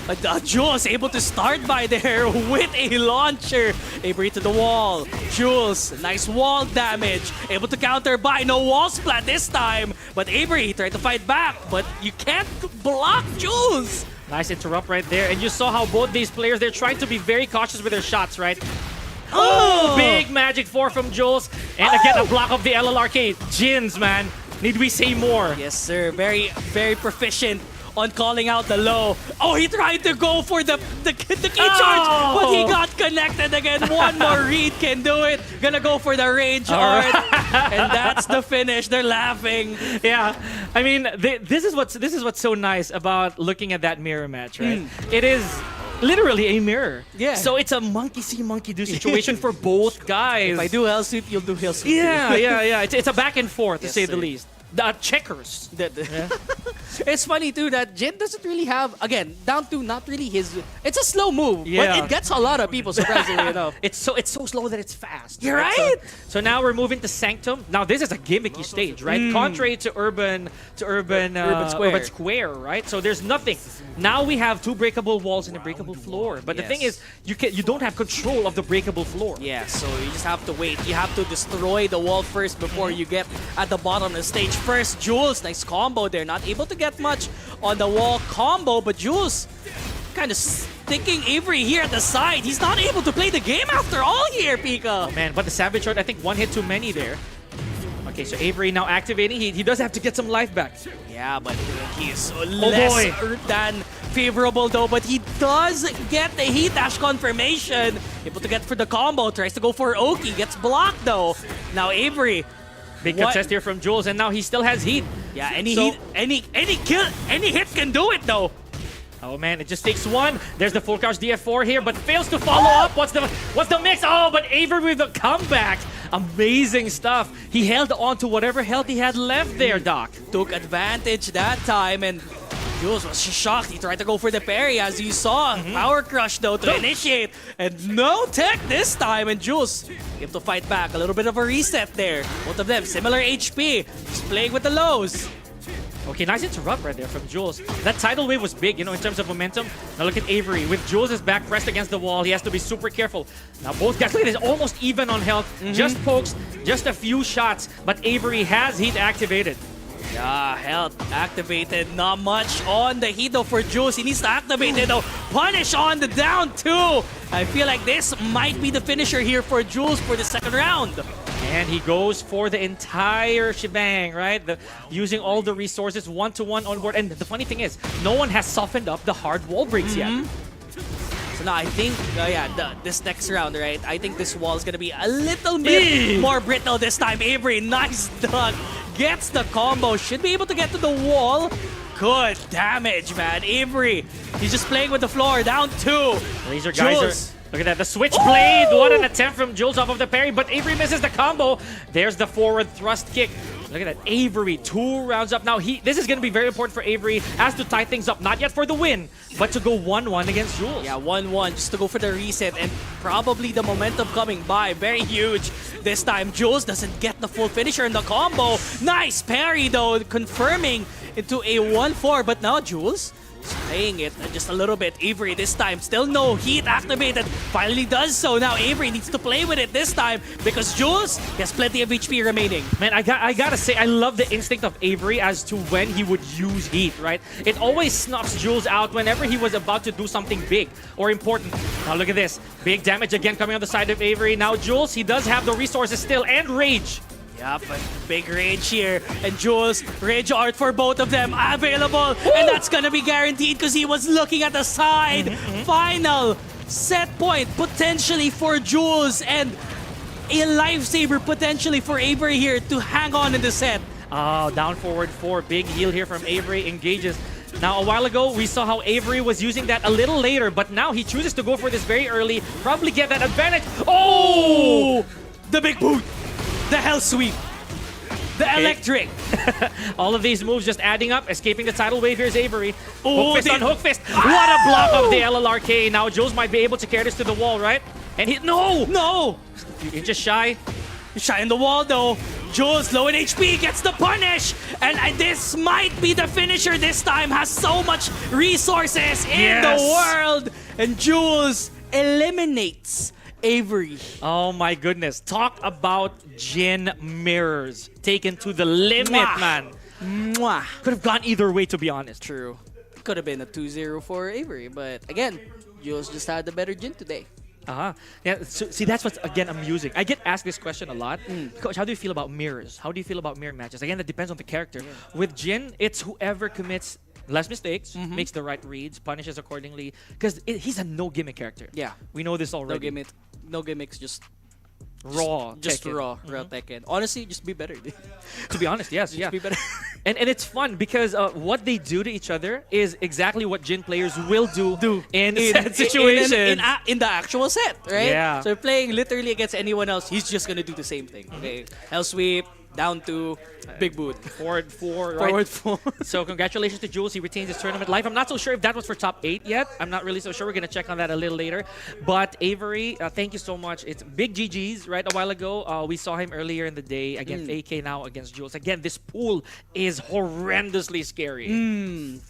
But Jules able to start by there with a launcher. Avery to the wall. Jules, nice wall damage. Able to counter by. No wall splat this time. But Avery tried to fight back. But you can't block Jules. Nice interrupt right there. And you saw how both these players, they're trying to be very cautious with their shots, right? Oh, big Magic 4 from Jules. And again, a block of the LLRK. Jins, man. Need we say more? Yes, sir. Very, very proficient on calling out the low. Oh, he tried to go for the key charge, but he got connected again. One more read can do it. Gonna go for the rage art, and that's the finish. They're laughing. Yeah, I mean, this is what's so nice about looking at that mirror match, right? It is literally a mirror. Yeah. So it's a monkey see, monkey do situation for both guys. If I do Hell Sweep, you'll do Hell Sweep. Yeah. It's a back and forth, to say the least. The checkers. It's funny too that Jin doesn't really have, again, down to not really his. It's a slow move, but it gets a lot of people, surprisingly enough. It's so slow that it's fast. You're right. So now we're moving to Sanctum. Now this is a gimmicky stage, right? Contrary to Urban Square, right? So there's nothing. Now we have 2 breakable walls and a breakable floor. But the thing is, you don't have control of the breakable floor. Yeah, so you just have to wait. You have to destroy the wall first before you get at the bottom of the stage. First, Jules, nice combo there. Not able to get much on the wall combo, but Jules kind of sticking Avery here at the side. He's not able to play the game after all here, Pika. Oh man, but the Savage Shot, I think 1 hit too many there. Okay, so Avery now activating. He does have to get some life back. Yeah, but he is less than favorable though, but he does get the heat dash confirmation. Able to get for the combo, tries to go for Oki, gets blocked though. Now Avery. Big contest here from Jules, and now he still has heat. Yeah, any hit can do it though. Oh man, it just takes 1. There's the full charge DF4 here, but fails to follow up. What's the mix? Oh, but Avery with the comeback. Amazing stuff. He held on to whatever health he had left there, Doc. Took advantage that time, and Jules was shocked. He tried to go for the parry, as you saw. Power Crush, though, to initiate. And no tech this time. And Jules able to fight back. A little bit of a reset there. Both of them, similar HP. Just playing with the lows. Okay, nice interrupt right there from Jules. That tidal wave was big, in terms of momentum. Now look at Avery. With Jules' back pressed against the wall, he has to be super careful. Now both guys, look at this, almost even on health. Just pokes, just a few shots. But Avery has heat activated. Yeah, health activated. Not much on the heat though for Jules. He needs to activate it though. Punish on the down 2. I feel like this might be the finisher here for Jules for the second round. And he goes for the entire shebang, right? Using all the resources 1-to-1 on board. And the funny thing is, no one has softened up the hard wall breaks yet. So now I think, this next round, right? I think this wall is going to be a little bit more brittle this time. Avery, nice dunk. Gets the combo. Should be able to get to the wall. Good damage, man. Avery, he's just playing with the floor. Down 2. Laser Geyser. Look at that, the switchblade. What an attempt from Jules off of the parry, but Avery misses the combo. There's the forward thrust kick. Look at that, Avery, 2 rounds up. Now, this is going to be very important for Avery. Has to tie things up, not yet for the win, but to go 1-1 against Jules. Yeah, 1-1, just to go for the reset, and probably the momentum coming by. Very huge this time. Jules doesn't get the full finisher in the combo. Nice parry, though, confirming into a 1-4. But now Jules is playing it just a little bit. Avery this time, still no heat activated. Finally does so. Now Avery needs to play with it this time because Jules has plenty of HP remaining. Man, I gotta say, I love the instinct of Avery as to when he would use heat, right? It always snuffs Jules out whenever he was about to do something big or important. Now look at this. Big damage again coming on the side of Avery. Now Jules, he does have the resources still and rage. Yup, a big rage here. And Jules, rage art for both of them available. And that's gonna be guaranteed because he was looking at the side. Final set point potentially for Jules and a lifesaver potentially for Avery here to hang on in the set. Oh, down forward 4. Big heal here from Avery. Engages. Now, a while ago, we saw how Avery was using that a little later, but now he chooses to go for this very early. Probably get that advantage. Oh! The big boot. The hell sweep. The electric. All of these moves just adding up. Escaping the tidal wave. Here's Avery. Oh, Hook fist on hook fist. What a block of the LLRK. Now Jules might be able to carry this to the wall, right? And he... No! He's just shy. Shy in the wall though. Jules, low in HP, gets the punish. And this might be the finisher this time. Has so much resources in the world. And Jules eliminates Avery. Oh my goodness. Talk about Jin mirrors taken to the limit, man. Mwah. Could have gone either way, to be honest. True. Could have been a 2-0 for Avery. But again, Jules just had the better Jin today. Yeah, so, see, that's what's, again, amusing. I get asked this question a lot. Coach, how do you feel about mirrors? How do you feel about mirror matches? Again, that depends on the character. With Jin, it's whoever commits less mistakes, makes the right reads, punishes accordingly. Because he's a no-gimmick character. Yeah. We know this already. No gimmicks, just raw. Just Tekken. raw Tekken. Honestly, just be better. To be honest, yes. Just be better. And it's fun because what they do to each other is exactly what Jin players will do in set situations. In the actual set, right? Yeah. So playing literally against anyone else, he's just gonna do the same thing. Okay, hell sweep, down 2, big boot. Forward 4, right? Forward 4. So congratulations to Jules. He retains his tournament life. I'm not so sure if that was for top 8 yet. I'm not really so sure. We're going to check on that a little later. But Avery, thank you so much. It's big GG's, right? A while ago, we saw him earlier in the day against AK, now against Jules. Again, this pool is horrendously scary.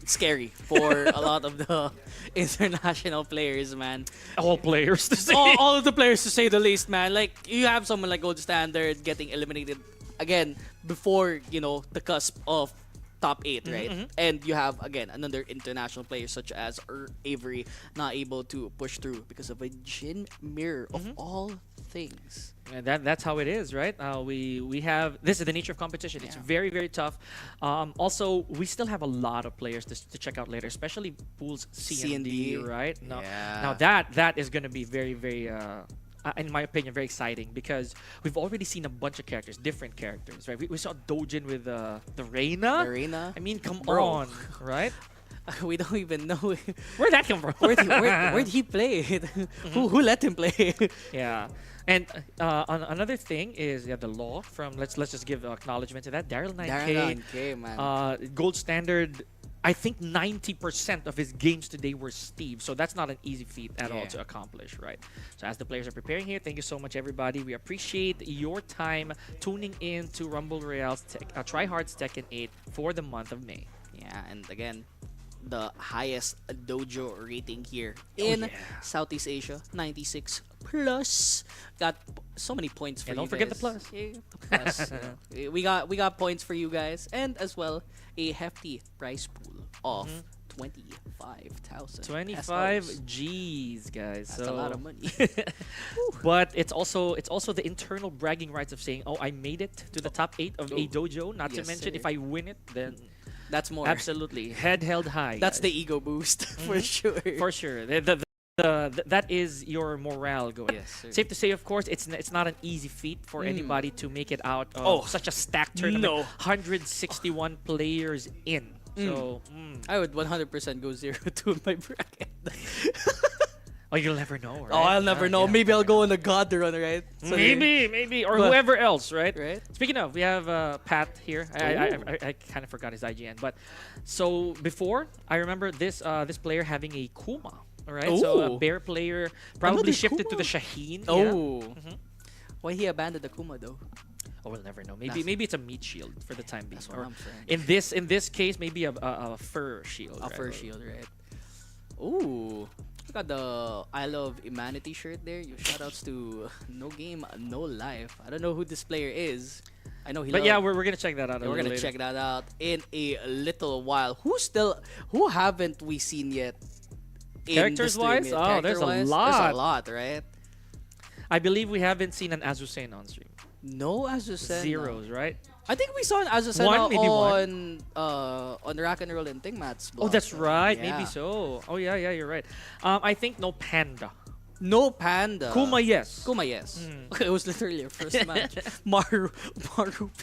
Scary for a lot of the international players, man. All players to say. All of the players, to say the least, man. Like, you have someone like Gold Standard getting eliminated again before, you know, the cusp of top 8, right? And you have, again, another international player such as Avery not able to push through because of a Jin mirror of all things. And that's how it is, right? We have, this is the nature of competition. It's very, very tough. Also, we still have a lot of players to check out later, especially pools C&D, right? Now that is going to be very, very in my opinion, very exciting because we've already seen a bunch of characters, different characters, right? We saw Dojin with the Reina. I mean, come on, right? We don't even know where'd that come from. Where'd he play? Who let him play? Yeah. And another thing is the law from let's just give acknowledgement to that. Daryl 9K, man. Gold Standard. I think 90% of his games today were Steve, so that's not an easy feat at all to accomplish, right? So as the players are preparing here, thank you so much, everybody. We appreciate your time tuning in to Rumble Royale's TryHards Tekken 8 for the month of May. Yeah, and again, the highest dojo rating here in Southeast Asia, 96 plus. Got so many points for you don't forget the plus. Yeah, the plus. we got points for you guys, and as well a hefty prize pool of 25,000. 25 G's, guys. That's a lot of money. But it's also the internal bragging rights of saying, "Oh, I made it to the top 8 of a dojo." Not to mention, if I win it, then that's more. Absolutely, head held high. That's the ego boost for sure. For sure. That is your morale going. Yes, safe to say, of course, it's not an easy feat for anybody to make it out of such a stacked tournament. 161 players in. So I would 100% go 0-2 in my bracket. Oh, you'll never know, right? Oh, I'll never know. Maybe I'll go on a God run, right? So maybe, or whoever else, right? Speaking of, we have Pat here. I kind of forgot his IGN, but so before I remember this player having a Kuma. All right, so a bear player probably shifted to the Shaheen. Oh, why he abandoned the Kuma though? Oh, we'll never know. Maybe it's a meat shield for the time being. That's what Or I'm saying. in this case, maybe a fur shield. A fur shield, right? Ooh. Look at the I Love Humanity shirt there. You shoutouts to No Game, No Life. I don't know who this player is. I know he But yeah, we're gonna check that out. we're gonna check that out in a little while. Who haven't we seen yet? in the Characters-wise? stream? Oh, there's a Character-wise, lot. There's a lot, right? I believe we haven't seen an Azucena on stream. No Azucena. Zeros, right? I think we saw an Azucena One, maybe one. on Rock and Roll and Thing Mats. Oh, that's right. Yeah. Maybe so. Oh, yeah, you're right. I think no Panda. No Panda. Kuma, yes. Kuma, yes. Mm. Okay, it was literally your first match. Maru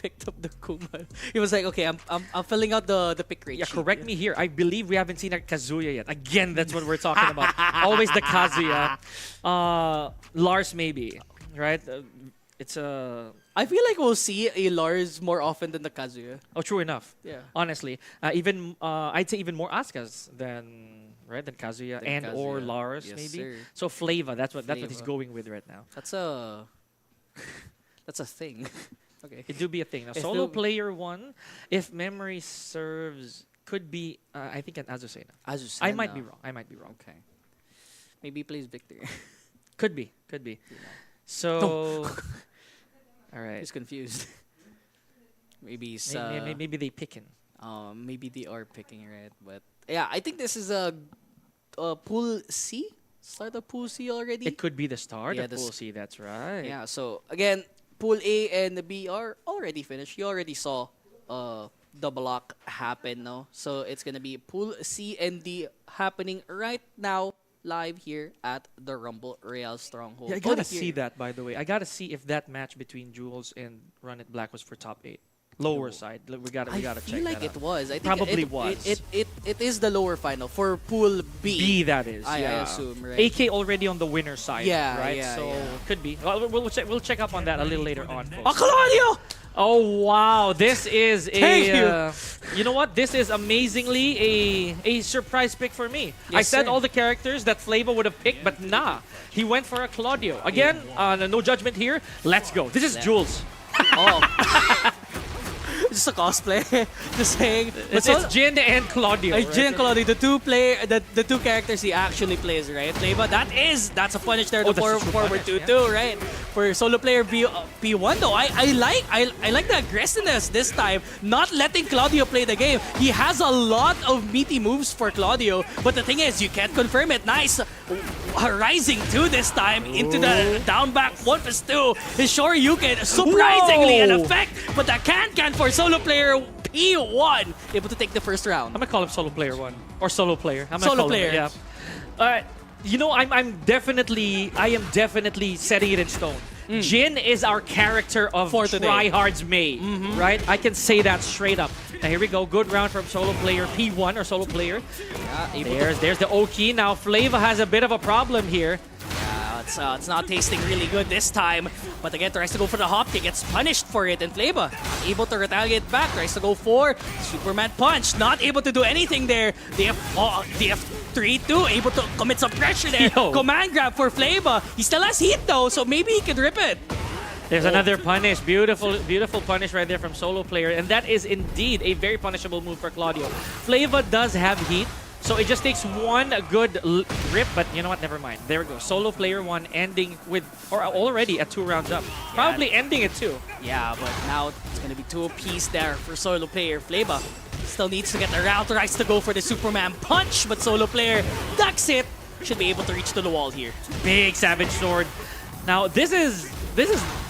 picked up the Kuma. He was like, okay, I'm filling out the pick rate. Yeah, sheet. correct me here. I believe we haven't seen a Kazuya yet. Again, that's what we're talking about. Always the Kazuya. Lars, maybe. Right? It's a... I feel like we'll see a Lars more often than the Kazuya. Oh, true enough. Yeah. Honestly, even I'd say even more Asukas than Kazuya Than and or Kazuya. Lars Yes, maybe. sir. So Flava, that's what he's Flava. going with right now. That's a that's a thing. Okay. It do be a thing. Now, If solo the- player one, if memory serves, could be I think an Azucena. Azucena. I might be wrong. Okay. Maybe he plays Victor. Could be. So, all right. He's confused. Maybe he's Maybe they picking. maybe they are picking, right? But yeah, I think this is a pool C. Start of pool C already. It could be the start Yeah, of the Pool s- C. That's right. Yeah. So again, pool A and the B are already finished. You already saw the block happen, no? So it's gonna be pool C and D happening right now, live here at the Rumble Royale Stronghold. Yeah, I Over gotta here. see that, by the way. I gotta see if that match between Jules and Run It Black was for top 8. Lower side. Look, we gotta I check feel like that it out. was. I think Probably it, was. It is the lower final for pool B. B, that is. I yeah. assume, right? AK already on the winner side. Yeah, right. yeah, So yeah. could be. Well, we'll check up on that a little later on. Folks. Oh, Claudio! Oh wow! This is Thank you. you know what? This is amazingly a surprise pick for me. I Yes, said sir. all the characters that Flava would have picked, but nah, he went for a Claudio. Again, no judgment here. Let's go. This is Jules. Oh. Just a cosplay. Just saying. It's Jin and Claudio. Jin and right? Claudio, the two characters he actually plays, right? Flava, that's a punish there. Oh, The that's a true forward punish, 2-2, right? For solo player P1 though, I like the aggressiveness this time. Not letting Claudio play the game. He has a lot of meaty moves for Claudio, but the thing is, you can't confirm it. Nice. Rising 2 this time into the down back 1+2. His Shoryuken surprisingly an Whoa. effect, but the can for solo player P1 able to take the first round. I'm gonna call him solo player 1 or solo player. I'm gonna Solo call him, player. yeah. You know, I am definitely setting it in stone. Jin is our character of For today. TRYHARDS May, right? I can say that straight up. Now here we go, good round from solo player P1 or solo player. There's the Oki. Now Flava has a bit of a problem here. It's not tasting really good this time. But again, tries to go for the hop kick, gets punished for it, and Flava able to retaliate back, tries to go for Superman punch, not able to do anything there. The F3-2, able to commit some pressure there. Yo. Command grab for Flava. He still has heat though, so maybe he could rip it. There's another punish. Beautiful punish right there from solo player. And that is indeed a very punishable move for Claudio. Flava does have heat, so it just takes one good rip, but you know what? Never mind. There we go. Solo player 1 ending with, or already at 2 rounds up. Probably ending it too. Yeah, but now it's gonna be 2 apiece there for solo player Flava. Still needs to get the route, tries to go for the Superman punch, but solo player ducks it. Should be able to reach to the wall here. Big Savage Sword. Now this is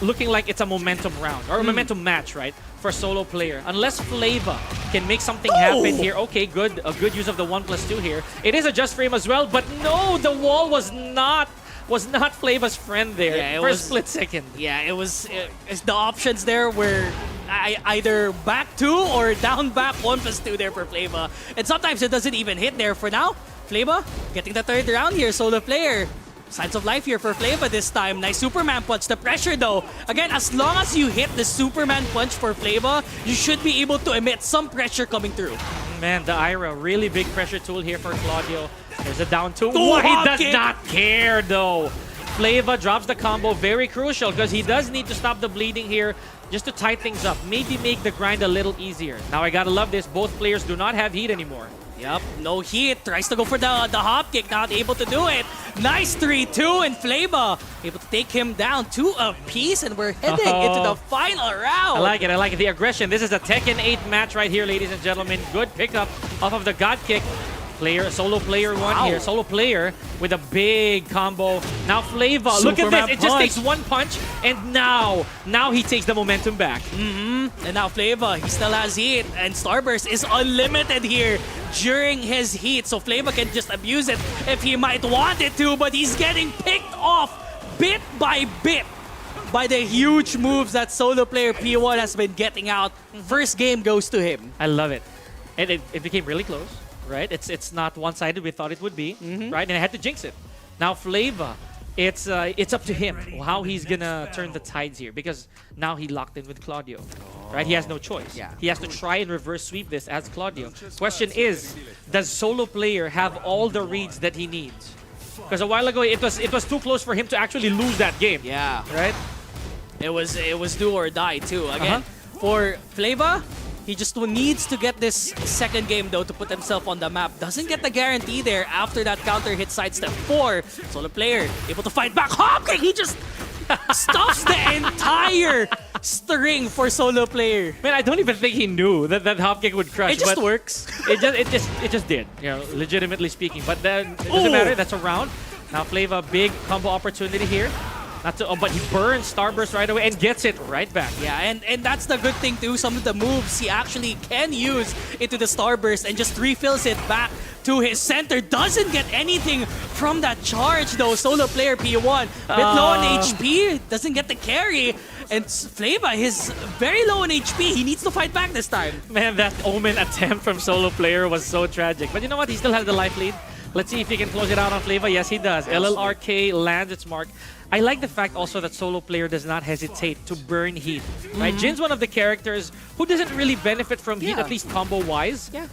looking like it's a momentum round or a momentum match, right? For solo player. Unless Flava can make something happen here. Okay, good. A good use of the 1+2 here. It is a just frame as well, but no, the wall was not Flava's friend there Yeah, it for was- a split second. Yeah, it's the options there were either back 2 or down back 1+2 there for Flava. And sometimes it doesn't even hit there. For now, Flava getting the 3rd round here, solo player. Signs of life here for Flava this time. Nice Superman punch. The pressure though. Again, as long as you hit the Superman punch for Flava, you should be able to emit some pressure coming through. Man, the Ira, really big pressure tool here for Claudio. There's a down 2. Oh, He hop does kick. not care though. Flava drops the combo, very crucial because he does need to stop the bleeding here just to tie things up. Maybe make the grind a little easier. Now I gotta love this. Both players do not have heat anymore. Yep, no heat. Tries to go for the hop kick, not able to do it. Nice 3-2, and Flava able to take him down 2 apiece, and we're heading into the final round. I like it, I like it. The aggression. This is a Tekken 8 match right here, ladies and gentlemen. Good pickup off of the God kick. Solo player one here. Solo player with a big combo. Now Flava, look at this. It just takes one punch, and now he takes the momentum back. And now Flava, he still has heat, and Starburst is unlimited here during his heat, so Flava can just abuse it if he might want it to, but he's getting picked off bit by bit by the huge moves that solo player P1 has been getting out. First game goes to him. I love it. And it became really close, right? It's not one-sided we thought it would be, right? And I had to jinx it. Now Flava, it's up to him how he's gonna turn the tides here, because now he locked in with Claudio, right? He has no choice. Yeah. He has to try and reverse sweep this as Claudio. Question is, does solo player have all the reads that he needs? Because a while ago it was too close for him to actually lose that game. Yeah. Right? It was do or die too. Again, for Flava, he just needs to get this second game though to put himself on the map. Doesn't get the guarantee there after that counter hit sidestep 4. Solo player able to fight back. Hop kick! He just stuffs the entire string for solo player. Man, I don't even think he knew that hop kick would crush. It just but works. It just did. You know, legitimately speaking. But then it doesn't matter. That's a round. Now Flava, big combo opportunity here. Not to, but he burns Starburst right away and gets it right back. Yeah, and that's the good thing too. Some of the moves he actually can use into the Starburst and just refills it back to his center. Doesn't get anything from that charge though. Solo player P1, bit low on HP, doesn't get the carry. And Flava, he's very low on HP. He needs to fight back this time. Man, that Omen attempt from solo player was so tragic. But you know what? He still has the life lead. Let's see if he can close it out on Flava. Yes, he does. LLRK lands its mark. I like the fact also that solo player does not hesitate to burn heat. Right? Jin's one of the characters who doesn't really benefit from heat, at least combo-wise. Yeah.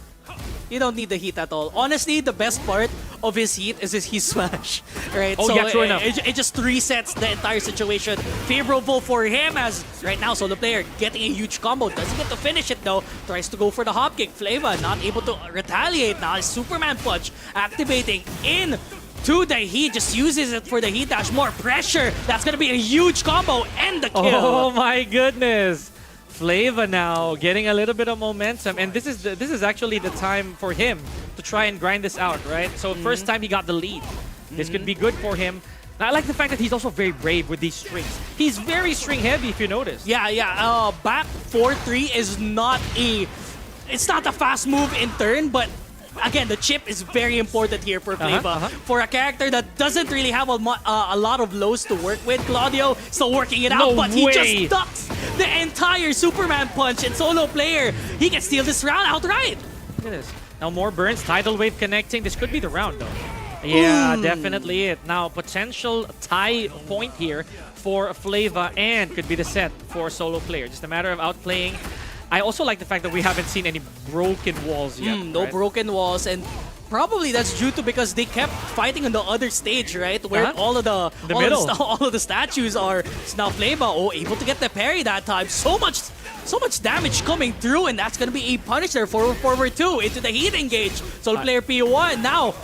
You don't need the heat at all. Honestly, the best part of his heat is his heat smash. Right? Oh, so yeah, true enough. It just resets the entire situation. Favorable for him as right now solo player getting a huge combo. Doesn't get to finish it though. Tries to go for the hop kick. Flava not able to retaliate. Now his Superman punch activating in to the heat, just uses it for the heat dash. More pressure. That's gonna be a huge combo and the kill. Oh my goodness. Flava now getting a little bit of momentum, and this is actually the time for him to try and grind this out, right? So first time he got the lead. This could be good for him. Now, I like the fact that he's also very brave with these strings. He's very string heavy, if you notice. Yeah. Back 4-3 is not it's not a fast move in turn, but again, the chip is very important here for Flava. For a character that doesn't really have a lot of lows to work with, Claudio still working it out, but he just ducks the entire Superman punch, and solo player, he can steal this round outright. Look at this. Now more burns, tidal wave connecting. This could be the round though. Yeah, definitely it. Now potential tie point here for Flava, and could be the set for solo player. Just a matter of outplaying. I also like the fact that we haven't seen any broken walls yet. No broken walls, and probably that's due to because they kept fighting on the other stage, right? Where all of the statues are. So now Flava, able to get the parry that time. So much damage coming through, and that's gonna be a punish there. Forward 2 into the heat engage. Solo player P1 now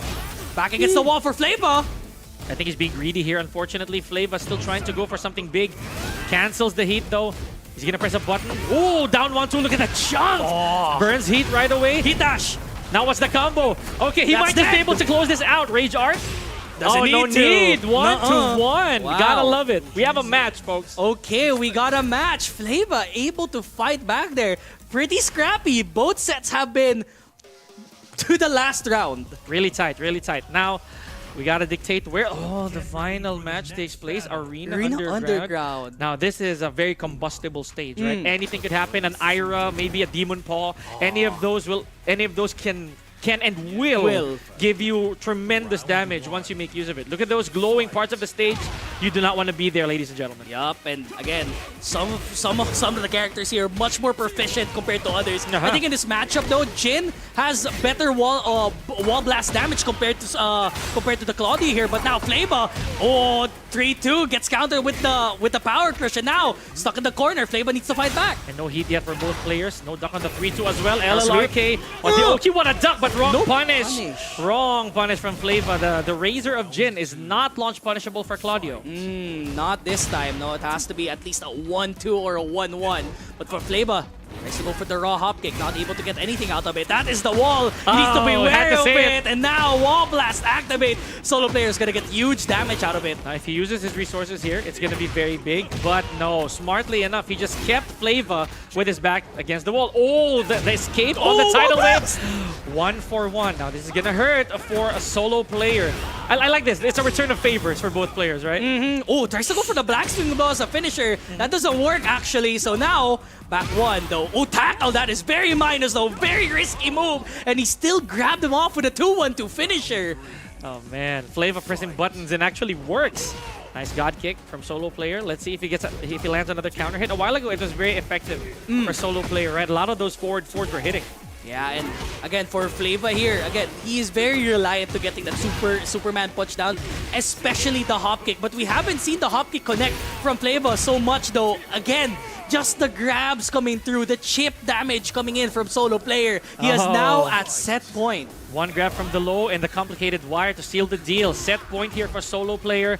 back against the wall for Flava. I think he's being greedy here, unfortunately. Flava still trying to go for something big. Cancels the heat though. He's gonna press a button. Oh, down 1-2. Look at that chunk! Burns heat right away. Heat dash. Now what's the combo? Okay, he might just be able to close this out. Rage Art. Doesn't need 1-1. Wow. Gotta love it. We have a match, folks. Okay, we got a match. Flava able to fight back there. Pretty scrappy. Both sets have been to the last round. Really tight, really tight. Now, we gotta dictate where the final match takes place. Arena Underground. Now this is a very combustible stage, right? Anything could happen. An Ira, maybe a Demon Paw. Any of those can and will give you tremendous damage once you make use of it. Look at those glowing parts of the stage. You do not want to be there, ladies and gentlemen. Yup, and again, some of the characters here are much more proficient compared to others. I think in this matchup though, Jin has better wall blast damage compared to the Claudio here, but now Flava, 3-2 gets countered with the power crush, and now stuck in the corner. Flava needs to fight back. And no heat yet for both players. No duck on the 3-2 as well. LLRK on the OQ. What a duck, but wrong punish. Wrong punish from Flava. The Razor of Jin is not launch punishable for Claudio. Not this time. No, it has to be at least a 1-2 or a 1-1. But for Flava, tries to go for the raw hop kick, not able to get anything out of it. That is the wall. He needs to be wary of it. And now wall blast activate. Solo player is gonna get huge damage out of it. Now, if he uses his resources here, it's gonna be very big. But no, smartly enough, he just kept Flava with his back against the wall. Oh, the escape on the tidal waves. 1-for-1. Now this is gonna hurt for a solo player. I like this. It's a return of favors for both players, right? Oh, tries to go for the black swing blow as a finisher. That doesn't work actually. So now back one though. Oh, tackle. That is very minus though. Very risky move. And he still grabbed him off with a 2-1-2 finisher. Oh man, Flava pressing buttons and actually works. Nice God kick from solo player. Let's see if he lands another counter hit. A while ago, it was very effective for solo player, right? A lot of those forward fours were hitting. Yeah, and again, for Flava here, again, he is very reliant to getting that Superman punch down, especially the hop kick. But we haven't seen the hop kick connect from Flava so much though. Again, just the grabs coming through, the chip damage coming in from solo player. He is now at set point. One grab from the low and the complicated wire to seal the deal. Set point here for solo player.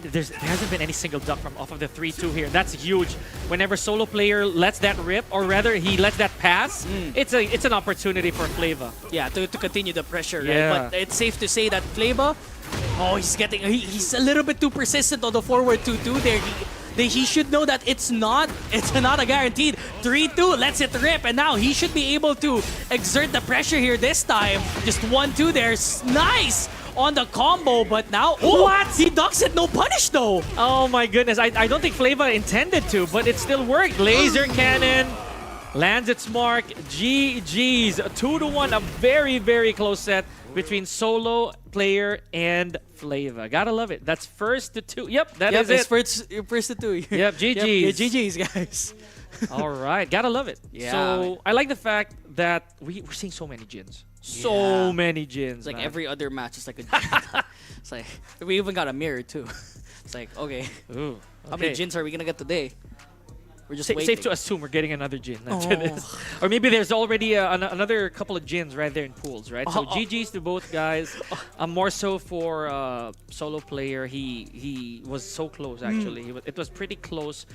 There hasn't been any single duck from off of the 3-2 here. That's huge. Whenever solo player lets that rip, or rather he lets that pass, it's an opportunity for Flava. Yeah, to continue the pressure, Yeah. right? But it's safe to say that Flava, he's a little bit too persistent on the forward 2-2 there. He should know that it's not a guaranteed 3-2. Lets it rip, and now he should be able to exert the pressure here this time. Just 1-2 there. Nice on the combo, but now what? He ducks it, no punish though. Oh my goodness, I don't think Flava intended to, but it still worked. Laser cannon lands its mark. GG's. 2-1, a very, very close set between solo player and Flava. Gotta love it. That's first to two. Yep, that is it. First to two. Yep, GG's. Yeah, GG's, guys. All right, gotta love it. Yeah. So I like the fact that we're seeing so many Jins. So many Jins. It's like man. every other match is like a Jin. It's like, we even got a mirror too. It's like, okay. Ooh, How many okay. Jins are we gonna get today? We're just Safe waiting. to assume we're getting another Jin after this. Or maybe there's already another couple of Jins right there in pools, right? So GG's to both guys. More so for solo player. He was so close, actually. It was pretty close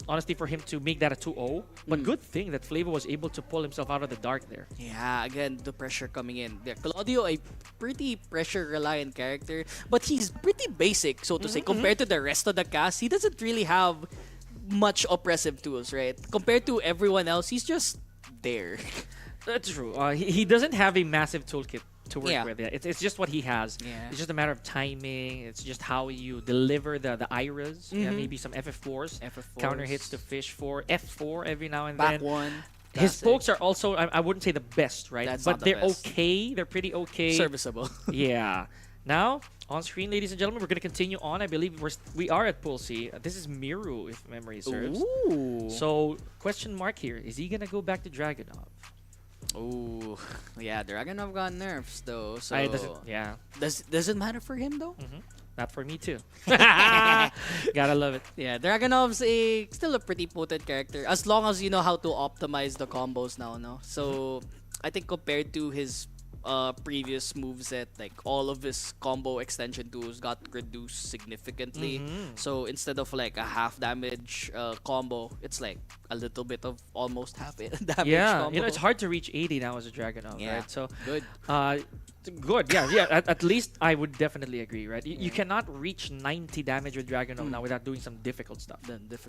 honestly, for him to make that a 2-0. But good thing that Flava was able to pull himself out of the dark there. Yeah, again, the pressure coming in. Yeah, Claudio, a pretty pressure-reliant character, but he's pretty basic, so to say. Compared to the rest of the cast, he doesn't really have much oppressive tools, right? Compared to everyone else, he's just there. That's true. He doesn't have a massive toolkit to work with. It's just what he has. Yeah. It's just a matter of timing. It's just how you deliver the IRAs. Yeah, maybe some FF4s. Counter hits to fish for F4 every now and Back then. one. His pokes are also, I wouldn't say the best, right? That's but not the they're best. okay. They're pretty okay. Serviceable. Yeah. Now, on screen, ladies and gentlemen, we're going to continue on. I believe we are at Pool C. This is Miru, if memory serves. Ooh. So, question mark here. Is he going to go back to Dragunov? Ooh. Yeah, Dragunov got nerfs though. So yeah. Does it matter for him though? Not for me too. Gotta love it. Yeah, Dragunov's still a pretty potent character as long as you know how to optimize the combos now, no? So I think compared to his previous moveset, like all of his combo extension tools got reduced significantly. So instead of like a half damage combo, it's like a little bit of almost half damage combo. You know, it's hard to reach 80 now as a Dragunov, Yeah, right? So good. Good, yeah. At least I would definitely agree, right? You cannot reach 90 damage with Dragunov now without doing some difficult stuff.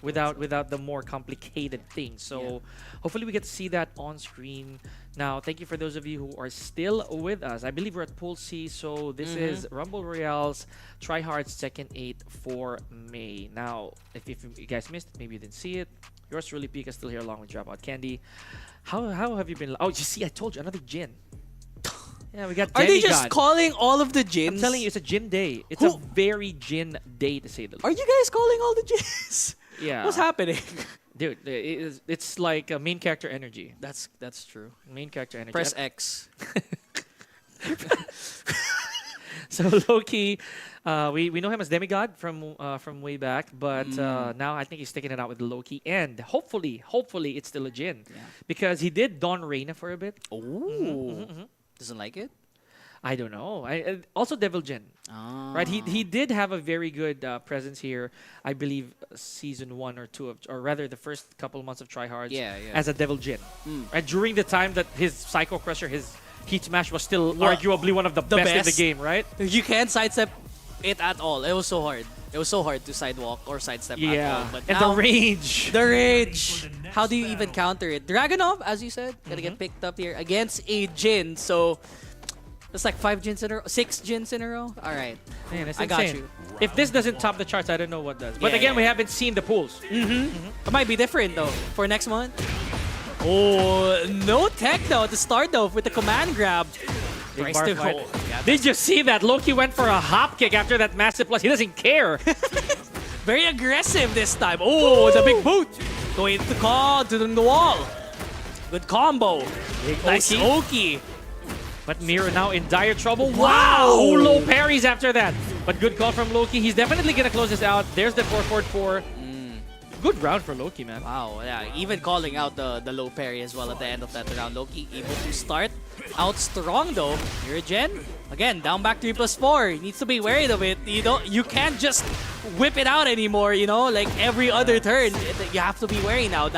Without the more complicated things. So hopefully we get to see that on screen. Now, thank you for those of you who are still with us. I believe we're at Pool C, so this is Rumble Royale's TryHards Tekken 8 for May. Now, if you guys missed it, maybe you didn't see it, yours truly, Pika, still here along with Dropout Candy. How have you been? Oh, you see, I told you, another Jin. Yeah, we got Are they Demigod. just calling all of the Jins? I'm telling you, it's a Jin day. It's a very Jin day, to say the least. Are you guys calling all the Jins? Yeah. What's happening? Dude, it's like a main character energy. That's true. Main character energy. Press X. So Loki, we know him as Demigod from way back, but now I think he's sticking it out with Loki, and hopefully it's still a Jin, because he did Don Reina for a bit. Oh, doesn't like it. I don't know. Also Devil Jin. Right, he did have a very good presence here. I believe season 1 or 2 or rather the first couple of months of TryHards. As a Devil Jin. Right, during the time that his Psycho Crusher, his Heat Smash was still arguably one of the best in the game, right? You can't sidestep it at all. It was so hard. It was so hard to sidewalk or sidestep at all. But and now, the range. The range. How do you even counter it? Dragunov, as you said, gonna get picked up here against a Jin. So that's like 5 Jins in a row, 6 Jins in a row. All right, man, it's I got insane. you. If this doesn't top the charts, I don't know what does. But again, we haven't seen the pools. It might be different though for next month. Oh, no tech though at the start though with the command grab. Big Tries bar to fight. hold. Yeah, Did you see that? Loki went for a hop kick after that massive plus. He doesn't care. very aggressive this time. Oh, the big boot. Going to the wall. Good combo. Nice Oki. But Miro now in dire trouble. Wow! Wow! Low parries after that. But good call from Loki. He's definitely going to close this out. There's the 4-4-4. Good round for Loki, man. Wow, yeah. Even calling out the low parry as well at the end of that round. Loki able to start out strong though. Urigen, again, down back 3+4. He needs to be wary of it. You can't just whip it out anymore, you know? Like every other turn, you have to be wary now.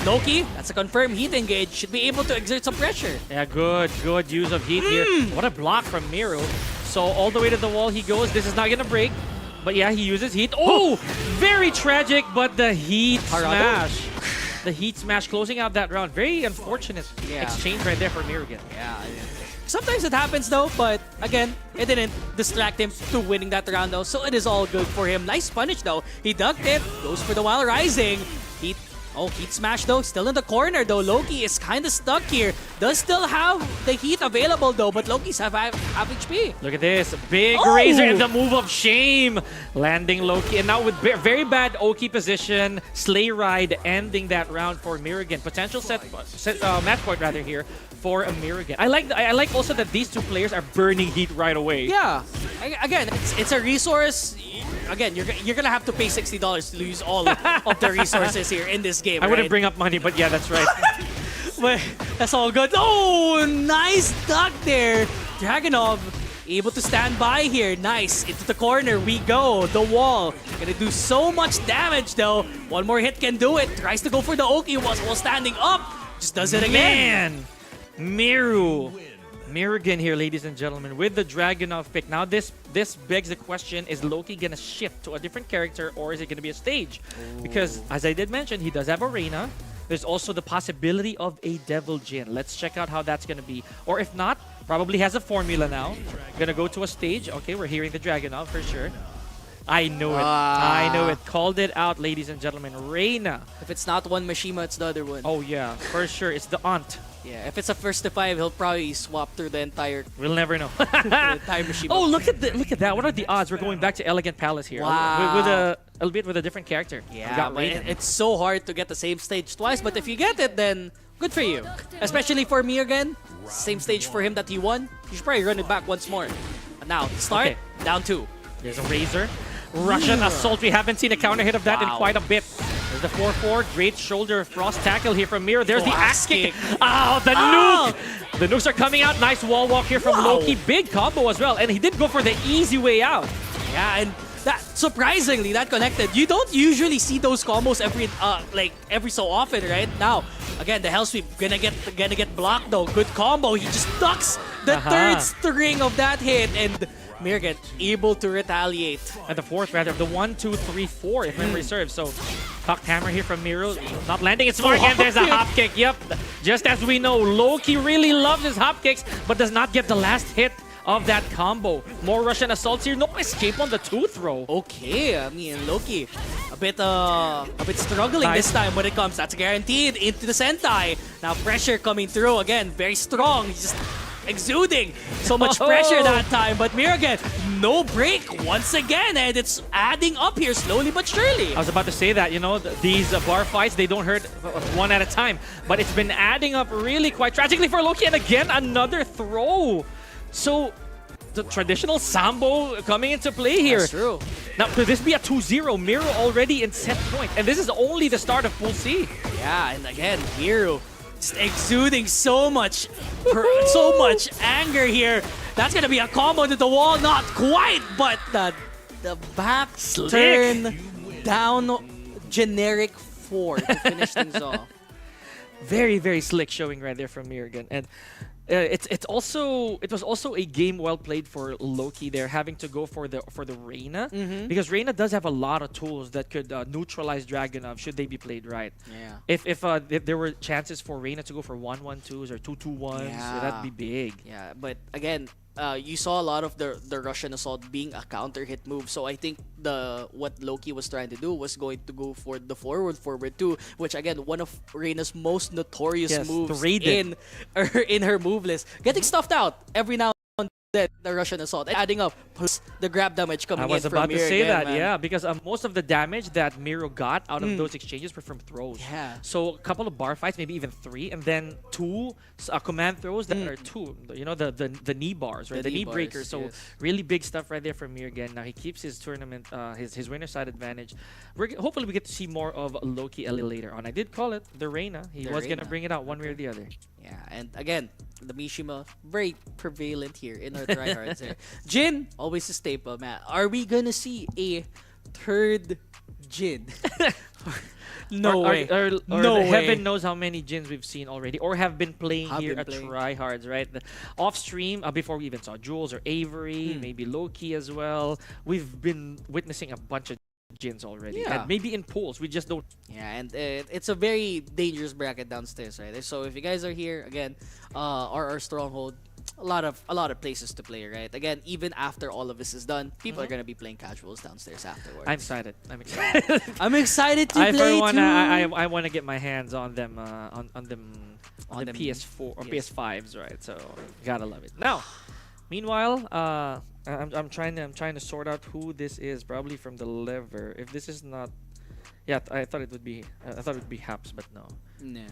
Loki, that's a confirmed heat engage. Should be able to exert some pressure. Yeah, good use of heat here. What a block from Miro. So all the way to the wall he goes. This is not going to break. But yeah, he uses heat. Oh, very tragic, but the heat smash. The heat smash closing out that round. Very unfortunate exchange right there for Mirigan. Yeah, sometimes it happens though, but again, it didn't distract him to winning that round though, so it is all good for him. Nice punish though. He ducked it, goes for the Wild Rising. Heat smash though, still in the corner though. Loki is kind of stuck here. Does still have the heat available though, but Loki's have half HP. Look at this, big razor and the move of shame. Landing Loki, and now with very bad Oki position, Slay Ride ending that round for Mirigan. Potential match point rather here for a Mirigan. I like also that these two players are burning heat right away. Yeah, again, it's a resource. Again, you're gonna have to pay $60 to lose all of the resources here in this game. I wouldn't bring up money, but yeah, that's right. But that's all good. Oh, nice duck there. Dragunov able to stand by here. Nice. Into the corner we go. The wall. Gonna do so much damage though. One more hit can do it. Tries to go for the Oki while standing up. Just does it again. Man, Mirigan here, ladies and gentlemen, with the Dragunov pick. Now this begs the question, is Loki gonna shift to a different character or is it gonna be a stage? Because as I did mention, he does have a Reina. There's also the possibility of a Devil Jin. Let's check out how that's gonna be. Or if not, probably has a formula now. Gonna go to a stage. Okay, we're hearing the Dragunov for sure. I knew it. I knew it. Called it out, ladies and gentlemen. Reina. If it's not one Mishima, it's the other one. Oh yeah, for sure. It's the aunt. Yeah, if it's a first to 5, he'll probably swap through the entire. We'll never know. the entire Mishima. Oh, look at that! What are the odds? We're going back to Elegant Palace here. Wow. Albeit with a different character. Yeah, but it's so hard to get the same stage twice. But if you get it, then good for you. Especially for me again, same stage for him that he won. You should probably run it back once more. And now start down 2. There's a Razor. Russian Assault. We haven't seen a counter hit of that in quite a bit. There's the 4-4. Great shoulder frost tackle here from Miro. There's the axe kick. Oh, the nuke! The nukes are coming out. Nice wall walk here from Loki. Big combo as well. And he did go for the easy way out. Yeah, and that surprisingly that connected. You don't usually see those combos every so often, right? Now, again, the Hell Sweep gonna get blocked though. Good combo. He just ducks the third string of that hit, and Mirget able to retaliate. And the fourth rather, the 1, 2, 3, 4 if memory serves. So cocked hammer here from Miro, not landing it smart, and there's a hop kick. Yep, just as we know, Loki really loves his hop kicks, but does not get the last hit of that combo. More Russian assaults here, no escape on the 2 throw. Okay, I mean Loki a bit struggling this time when it comes. That's guaranteed into the Sentai. Now pressure coming through again, very strong. He's just exuding so much pressure that time, but Mirgen, no break once again, and it's adding up here slowly but surely. I was about to say that, you know, these bar fights, they don't hurt one at a time, but it's been adding up really quite tragically for Loki, and again, another throw. So, the traditional Sambo coming into play here. That's true. Now, could this be a 2-0? Miro already in set point. And this is only the start of Pool C. Yeah, and again, Miro just exuding so much anger here. That's gonna be a combo to the wall. Not quite, but the back turn down generic 4 to finish things off. Very, very slick showing right there from Miro again. And it was also a game well played for Loki there, having to go for the Reyna, because Reyna does have a lot of tools that could neutralize Dragunov should they be played right. Yeah. If there were chances for Reyna to go for 1-1-2s or 2-2-1s, that'd be big. Yeah, but again, you saw a lot of the Russian assault being a counter hit move. So I think what Loki was trying to do was going to go for the forward 2, which again, one of Reyna's most notorious moves in her move list. Getting stuffed out every now and then, the Russian assault, and adding up plus the grab damage coming in. I was about to Miro say again, that, man. yeah, because most of the damage that Miro got out of those exchanges were from throws. Yeah. So a couple of bar fights, maybe even 3, and then 2 command throws that are 2. You know, the knee bars, right? The knee bars, breakers. So yes. really big stuff right there from Miro again. Now he keeps his tournament, his winner side advantage. Hopefully we get to see more of Loki a little later on. I did call it the Reyna. He was gonna bring it out one way or the other. Yeah, and again, the Mishima, very prevalent here in our tryhards here. Jin, always a staple, man. Are we gonna see a third Jin? No way. No way. Heaven knows how many Jins we've seen already or have been playing here at playing. TryHards, right? Off stream, before we even saw Jules or Avery, maybe Loki as well, we've been witnessing a bunch of Jins already. Yeah. And maybe in pools, we just don't. Yeah, and it's a very dangerous bracket downstairs, right? So if you guys are here again, our stronghold, a lot of places to play, right? Again, even after all of this is done, people are gonna be playing casuals downstairs afterwards. I'm excited. I'm excited to I play for too. I want to get my hands on them on the PS4 or yes. PS5s, right? So gotta love it. Now, meanwhile, I'm trying to sort out who this is. Probably from the lever. If this is not, yeah, I thought it would be Haps, but no. No.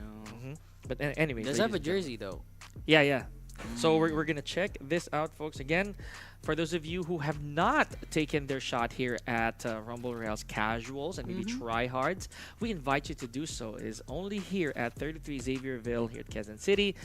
But anyway, Does have a jersey though? Yeah. So we're gonna check this out, folks. Again, for those of you who have not taken their shot here at Rumble Royale's casuals and maybe TryHards, we invite you to do so. It is only here at 33 Xavierville here at Quezon City.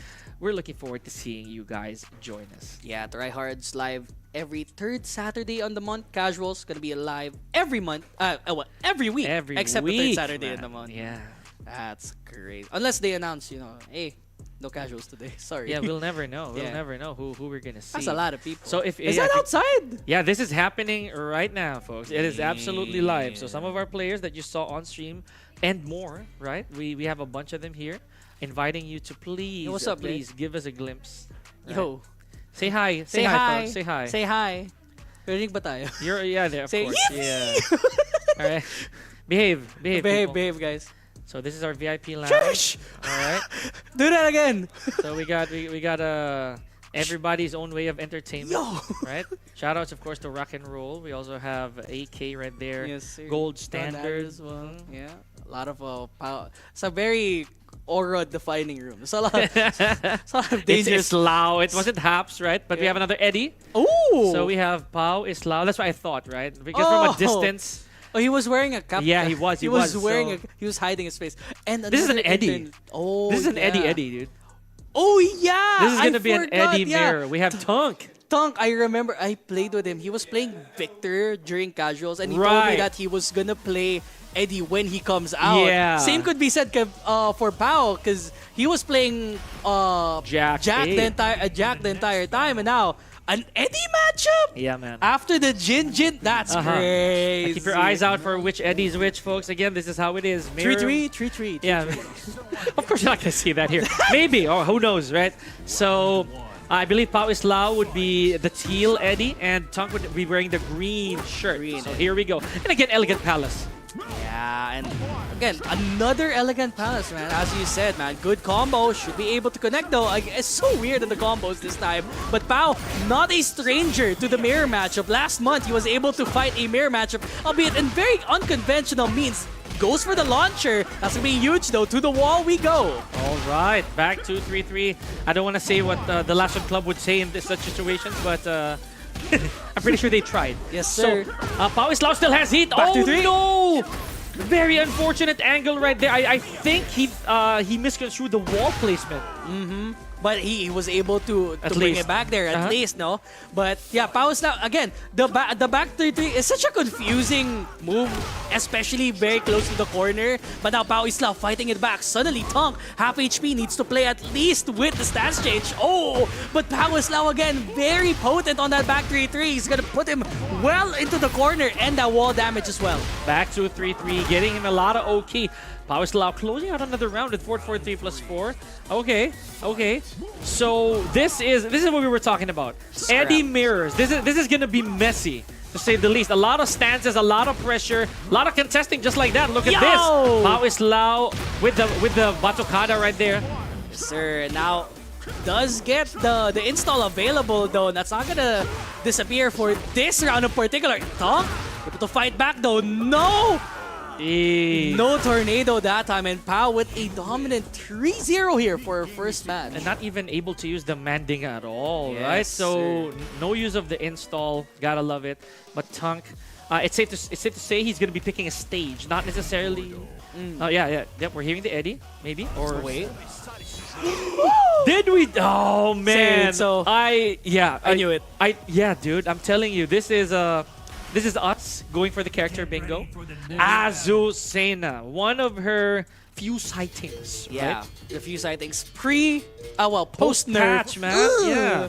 We're looking forward to seeing you guys join us. Yeah, TryHards live every third Saturday on the month. Casuals gonna be live every month. Every week. Except the third Saturday in the month. Yeah. That's great. Unless they announce, hey, no casuals today. Sorry. Yeah, we'll never know. We'll Yeah. never know who we're gonna see. That's a lot of people. So if is that outside? Yeah, this is happening right now, folks. It is absolutely live. So some of our players that you saw on stream and more, right? We have a bunch of them here, inviting you to please, Yo, what's up, please give us a glimpse. Right? Yo, say hi. say hi. Folks. Say hi. Say hi. Rinig ba tayo? You're there, of Say course. yippee! Yeah. All right. Behave, people. Behave, guys. So this is our VIP lounge. Shush! All right. Do that again. So we got everybody's own way of entertainment. Yo! Right? Shoutouts, of course, to Rock and Roll. We also have AK right there. Yes, sir. Gold Done standard that as well. Yeah. A lot of power. It's a very aura-defining room. There's a lot of dangerous. It's Lao. It wasn't Haps, right? But we have another Eddie. Ooh! So we have Pao, Islao. That's what I thought, right? Because from a distance. Oh, he was wearing a cap. Yeah, he was. He was wearing he was hiding his face. And This is an another Eddie. intern- Oh, This is an yeah. Eddie, dude. Oh yeah. This is I gonna be an forgot, Eddie yeah. mirror. We have Tunk. Tunk, I remember I played with him. He was playing Victor during casuals, and he told me Right. that he was gonna play Eddie when he comes out. Yeah. Same could be said for Pao, because he was playing Jack the entire time, and now an Eddie matchup. Yeah, man. After the Jin, that's crazy. Keep your eyes out for which Eddie's which, folks. Again, this is how it is. Mirror. 3-3. Yeah. Of course, you're not going to see that here. Maybe, or who knows, right? So, I believe Pao Islao would be the teal Eddie, and Tunk would be wearing the green shirt. So, here we go. And again, Elegant Palace. Yeah, and again, another Elegant Palace, man. As you said, man, good combo. Should be able to connect, though. It's so weird in the combos this time. But Pao, not a stranger to the mirror matchup. Last month, he was able to fight a mirror matchup, albeit in very unconventional means. Goes for the launcher. That's going to be huge, though. To the wall we go. All right, back to 3-3. I don't want to say what the Last One Club would say in such situations, but I'm pretty sure they tried. Yes, sir. So, Pao Islao still has heat. Back to Oh, three. no! Very unfortunate angle right there. I think he misconstrued the wall placement. But he was able to bring least. it back there at least, no? But yeah, Pao Islao, again, the back 3-3 is such a confusing move, especially very close to the corner. But now Pao Islao fighting it back. Suddenly, Tonk, half HP, needs to play at least with the stance change. Oh, but Pao Islao again, very potent on that back 3-3. He's gonna put him well into the corner and that wall damage as well. Back to 3-3, getting him a lot of OK. Pao Islao closing out another round with 4-4-3 plus 4. Okay. So this is what we were talking about. Eddie mirrors. This is gonna be messy, to say the least. A lot of stances, a lot of pressure, a lot of contesting just like that. Look at this. Pao Islao with the Batokada right there. Yes, sir. Now does get the install available though. That's not gonna disappear for this round in particular. Tonk able to fight back though. No! No tornado that time, and Pao with a dominant 3-0 here for first match. And not even able to use the Mandinga at all, Yes, right? So sir. no use of the install. Gotta love it. But Tonk, it's safe to say he's gonna be picking a stage, not necessarily. Yeah. We're hearing the Eddie, maybe. Or wait. Did we? Oh man. So I knew it. Yeah, dude. I'm telling you, this is us going for the character bingo. Azucena, one of her few sightings. Yeah, right? the few sightings post nerf, patch, man. Yeah,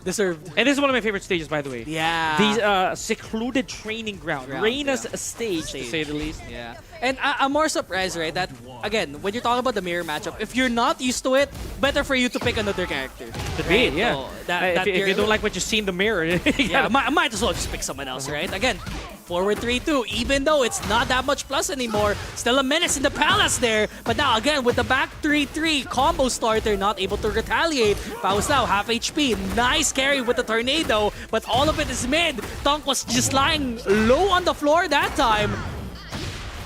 deserved. And this is one of my favorite stages, by the way. Yeah, these secluded training ground, Reina's stage, to say the least. Yeah, and I'm more surprised, right? That again, when you're talking about the mirror matchup, if you're not used to it, better for you to pick another character. Could be, yeah. So, if you don't like what you see in the mirror, yeah, might as well just pick someone else, right? Again, forward 3-2, even though it's not that much plus anymore, still a menace in the palace there. But now again, with the back 3-3 combo starter, not able to retaliate. Pao Islao, half HP, nice carry with the tornado, but all of it is mid. Tonk was just lying low on the floor that time.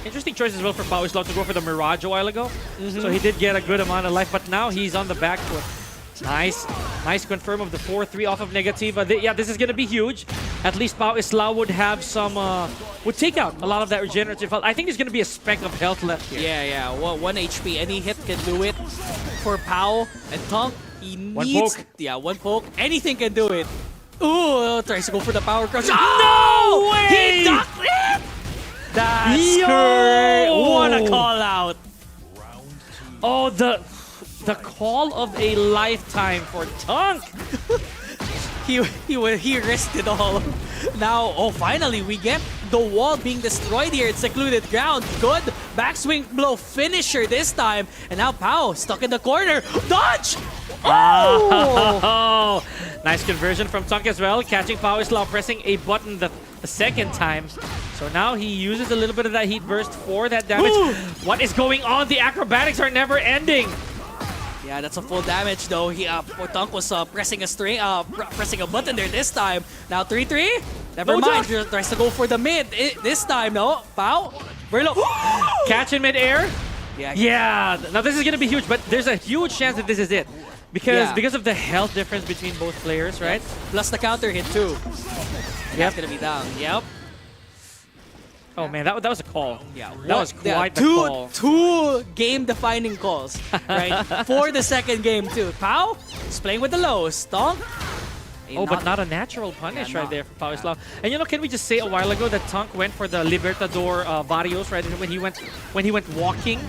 Interesting choice as well for Pao Islao to go for the Mirage a while ago. So he did get a good amount of life, but now he's on the back foot. Nice confirm of the 4-3 off of Negativa. Yeah, this is gonna be huge. At least Pao Islao would have some, would take out a lot of that regenerative health. I think there's gonna be a speck of health left here. Yeah, 1 HP. Any hit can do it for Pao and Tonk. He needs, one poke. Yeah, one poke. Anything can do it. Ooh, tries to go for the power crush. No way! He ducked it! That's correct. What a call out. Oh, the call of a lifetime for Tonk. He risked it all. Now, finally, we get the wall being destroyed here. It's secluded ground. Good backswing blow finisher this time. And now Pao stuck in the corner. Dodge! Oh! Nice conversion from Tonk as well. Catching Pao Islao, pressing a button the second time. So now he uses a little bit of that heat burst for that damage. Ooh. What is going on? The acrobatics are never ending. Yeah, that's a full damage though. Tonk was pressing a button there this time. Now 3-3. Never mind. He tries to go for the mid this time. No, Pao. Very low. Catch in midair. Yeah. Now this is gonna be huge, but there's a huge chance that this is it. Because of the health difference between both players, right? Plus the counter hit too. That's gonna be down. Yep. Oh man, that was a call. Yeah, that was quite the call. Two game-defining calls, right? For the second game too. Pao is playing with the lows. Tonk. But not a natural punish right there for Pao Islao. And can we just say a while ago that Tonk went for the Libertador Varios right when he went walking.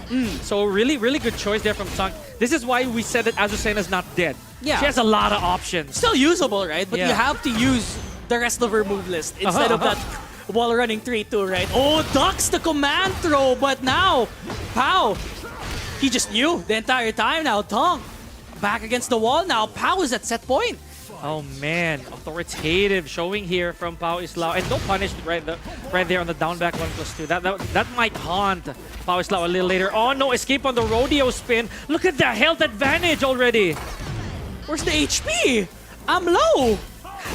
So really good choice there from Tonk. This is why we said that Azucena is not dead. Yeah, she has a lot of options. Still usable, right? But you have to use the rest of her move list instead of that wall running 3-2, right? Oh, ducks the command throw, but now Pao, he just knew the entire time. Now Tonk back against the wall. Now Pao is at set point. Oh man, authoritative showing here from Pao Islao, and no punish right there on the down back 1+2. That might haunt Pao Islao a little later. Oh no, escape on the rodeo spin. Look at the health advantage already. Where's the HP? I'm low.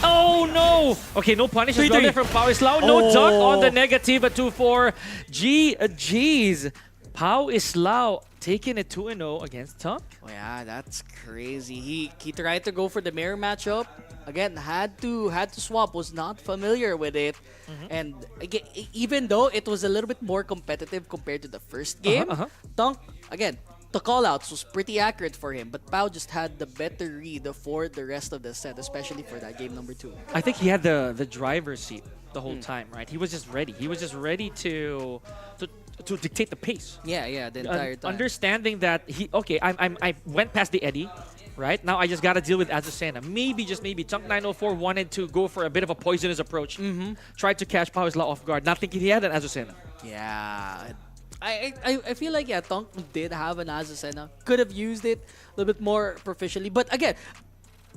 Oh no! Okay, no punish as well there from Pao Islao. No duck on the Negativa 2-4. GG's. Pao Islao taking it 2-0 against Tunk. Oh yeah, that's crazy. He tried to go for the mirror matchup. Again, had to swap. Was not familiar with it, and again, even though it was a little bit more competitive compared to the first game, Tunk again. The callouts was pretty accurate for him, but Pao just had the better read for the rest of the set, especially for that game number 2. I think he had the driver's seat the whole time, right? He was just ready. He was just ready to dictate the pace. Yeah, the entire time. Understanding that I went past the Eddie, right? Now I just gotta deal with Azucena. Maybe, just maybe, Chunk 904 wanted to go for a bit of a poisonous approach. Tried to catch Pao Isla off guard, not thinking he had an Azucena. Yeah. I feel like, yeah, Tunk did have an Azucena. Could have used it a little bit more proficiently. But again,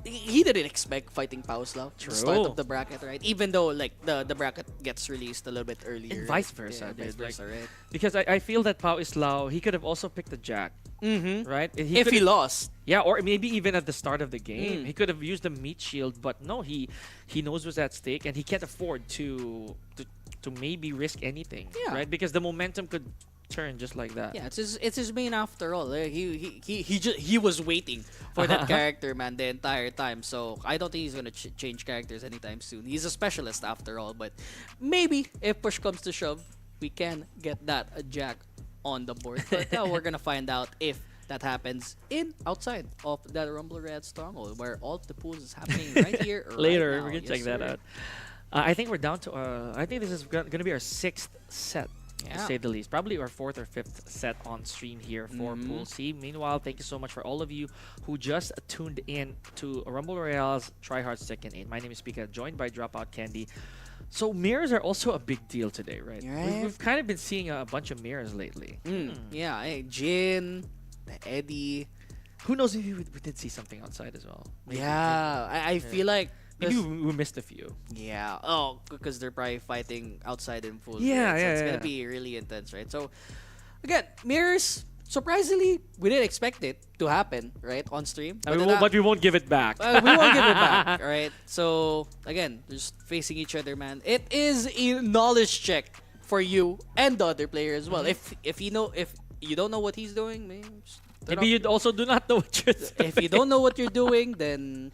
he didn't expect fighting Pauslau at the start of the bracket, right? Even though, like, the bracket gets released a little bit earlier. And vice versa. Yeah, vice versa, right? Because I feel that Pao Islao, he could have also picked the Jack. Right? If he lost. Yeah, or maybe even at the start of the game. He could have used the meat shield, but no, he knows what's at stake, and he can't afford to maybe risk anything. Yeah. Right? Because the momentum could turn just like that. Yeah, it's his main after all. He was waiting for that character, man, the entire time. So I don't think he's gonna change characters anytime soon. He's a specialist after all, but maybe if push comes to shove, we can get that Jack on the board. But we're gonna find out if that happens outside of that Rumble Red Stronghold, where all the pools is happening right here. Later, right now. we're gonna check that out. I think we're down to. I think this is gonna be our 6th set. To say the least. Probably our 4th or 5th set on stream here for Pool C. Meanwhile, thank you so much for all of you who just tuned in to Rumble Royale's TryHards Tekken 8. My name is Pika, joined by Dropout Candy. So mirrors are also a big deal today, right? We've kind of been seeing a bunch of mirrors lately. Yeah, Jin, the Eddie. Who knows if we did see something outside as well. Maybe. Yeah, I feel like maybe we missed a few. Yeah. Oh, because they're probably fighting outside in full. Yeah, right? So it's gonna be really intense, right? So again, mirrors. Surprisingly, we didn't expect it to happen, right, on stream. But we won't give it back. We won't give it back, right? So again, just facing each other, man. It is a knowledge check for you and the other player as well. If you don't know what he's doing, maybe you also do not know what you're doing. If you don't know what you're doing, then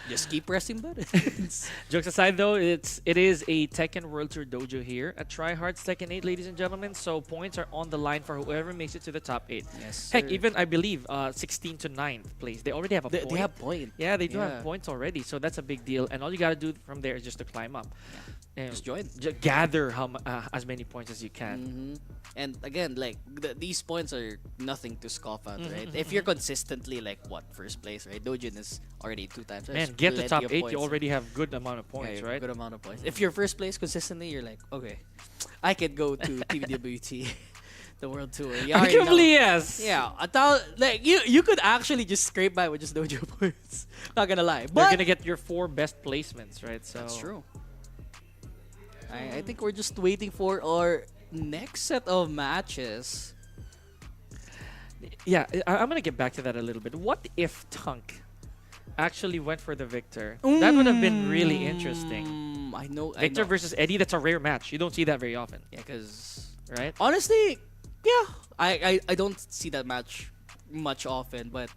just keep pressing buttons. Jokes aside, though, it is a Tekken World Tour dojo here at TryHards Tekken 8, ladies and gentlemen. So points are on the line for whoever makes it to the top 8. Yes. Heck, even I believe 16 to 9th place. They already have a point. They have point. Yeah, they do have points already. So that's a big deal. And all you gotta do from there is just to climb up. Yeah. Just join. Gather as many points as you can. And again, like these points are nothing to scoff at, right? If you're consistently like first place, right? Dojin is already 2 times. Man, get to top 8, you already have good amount of points, right? Good amount of points. If you're first place consistently, you're like, okay, I could go to TBWT, the World Tour. Arguably, yes. Yeah, like you could actually just scrape by with just dojo points. Not gonna lie, but you're gonna get your 4 best placements, right? So that's true. I think we're just waiting for our next set of matches. Yeah, I'm gonna get back to that a little bit. What if Tunk actually went for the Victor? That would have been really interesting. I know. Victor versus Eddie, that's a rare match. You don't see that very often. Yeah, because right? Honestly, yeah, I don't see that match much often, but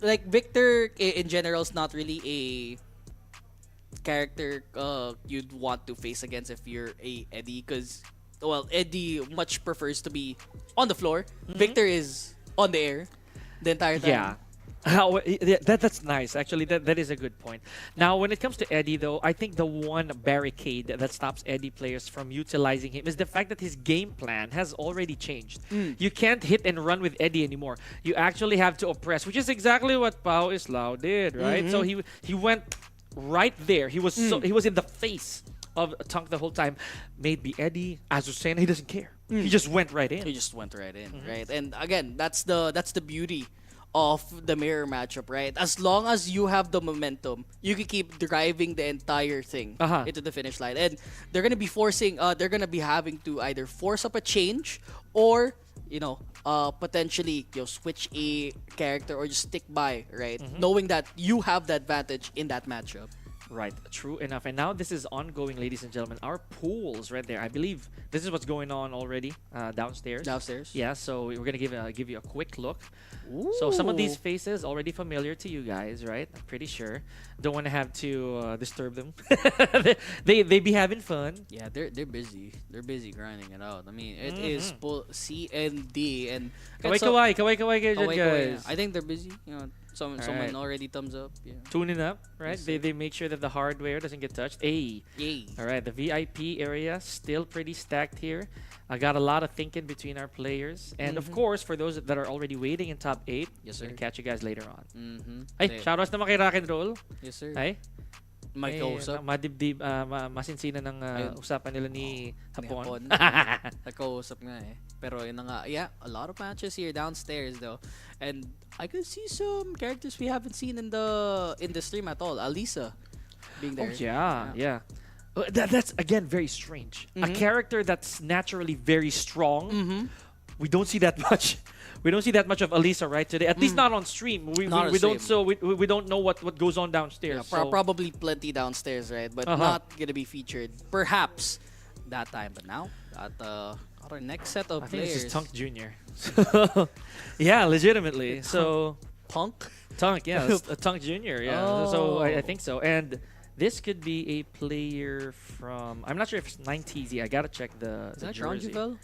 like Victor in general is not really a character you'd want to face against if you're a Eddie, because Eddie much prefers to be on the floor. Victor is on the air the entire time. Yeah. That's nice. Actually, that is a good point. Now, when it comes to Eddie, though, I think the one barricade that stops Eddie players from utilizing him is the fact that his game plan has already changed. You can't hit and run with Eddie anymore. You actually have to oppress, which is exactly what Pao Islao did, right? So he went right there. He was he was in the face of Tunk the whole time. Maybe Eddie, Azucena, he doesn't care. He just went right in. He just went right in, right? And again, that's the beauty of the mirror matchup, right? As long as you have the momentum, you can keep driving the entire thing into the finish line. And they're gonna be they're gonna be having to either force up a change or potentially switch a character or just stick by, right? Knowing that you have the advantage in that matchup. Right, true enough. And now this is ongoing, ladies and gentlemen. Our pools right there. I believe this is what's going on already downstairs. Downstairs. Yeah, so we're gonna give you a quick look. So some of these faces already familiar to you guys, right? I'm pretty sure. Don't want to have to disturb them. they be having fun. Yeah, they're busy. They're busy grinding it out. I mean, it is C and D and Kawai kayo dyan, Kawai. guys. I think they're busy. You know, someone Alright. already thumbs up. Yeah. Tuning up, right? Yes, They make sure that the hardware doesn't get touched. Hey. Yay. All right, the VIP area still pretty stacked here. I got a lot of thinking between our players. And of course, for those that are already waiting in top 8, Yes, we're sir. gonna catch you guys later on. Hey. Ay, shoutouts naman kay Rock and Roll. Yes, sir. Ay. May kausap. Madibdib, masinsinan ng usapan nila ni Hapon. Nagkausap nga eh. Pero yun na nga. Yeah, a lot of matches here downstairs though. And I could see some characters we haven't seen in the stream at all. Alisa being there. Oh, yeah. That's, again, very strange. A character that's naturally very strong. We don't see that much. We don't see that much of Alisa right today. At least not on stream. We don't. So we don't know what goes on downstairs. Yeah, probably plenty downstairs, right? But not gonna be featured. Perhaps that time. But now at our next set of I think players. this is Tunk Jr. Yeah, legitimately. So Tunk, yeah, Tunk Jr. Yeah. So I think so. And this could be a player from. I'm not sure if it's 9TZ. I gotta check the. Is that jersey. Cronjuvel?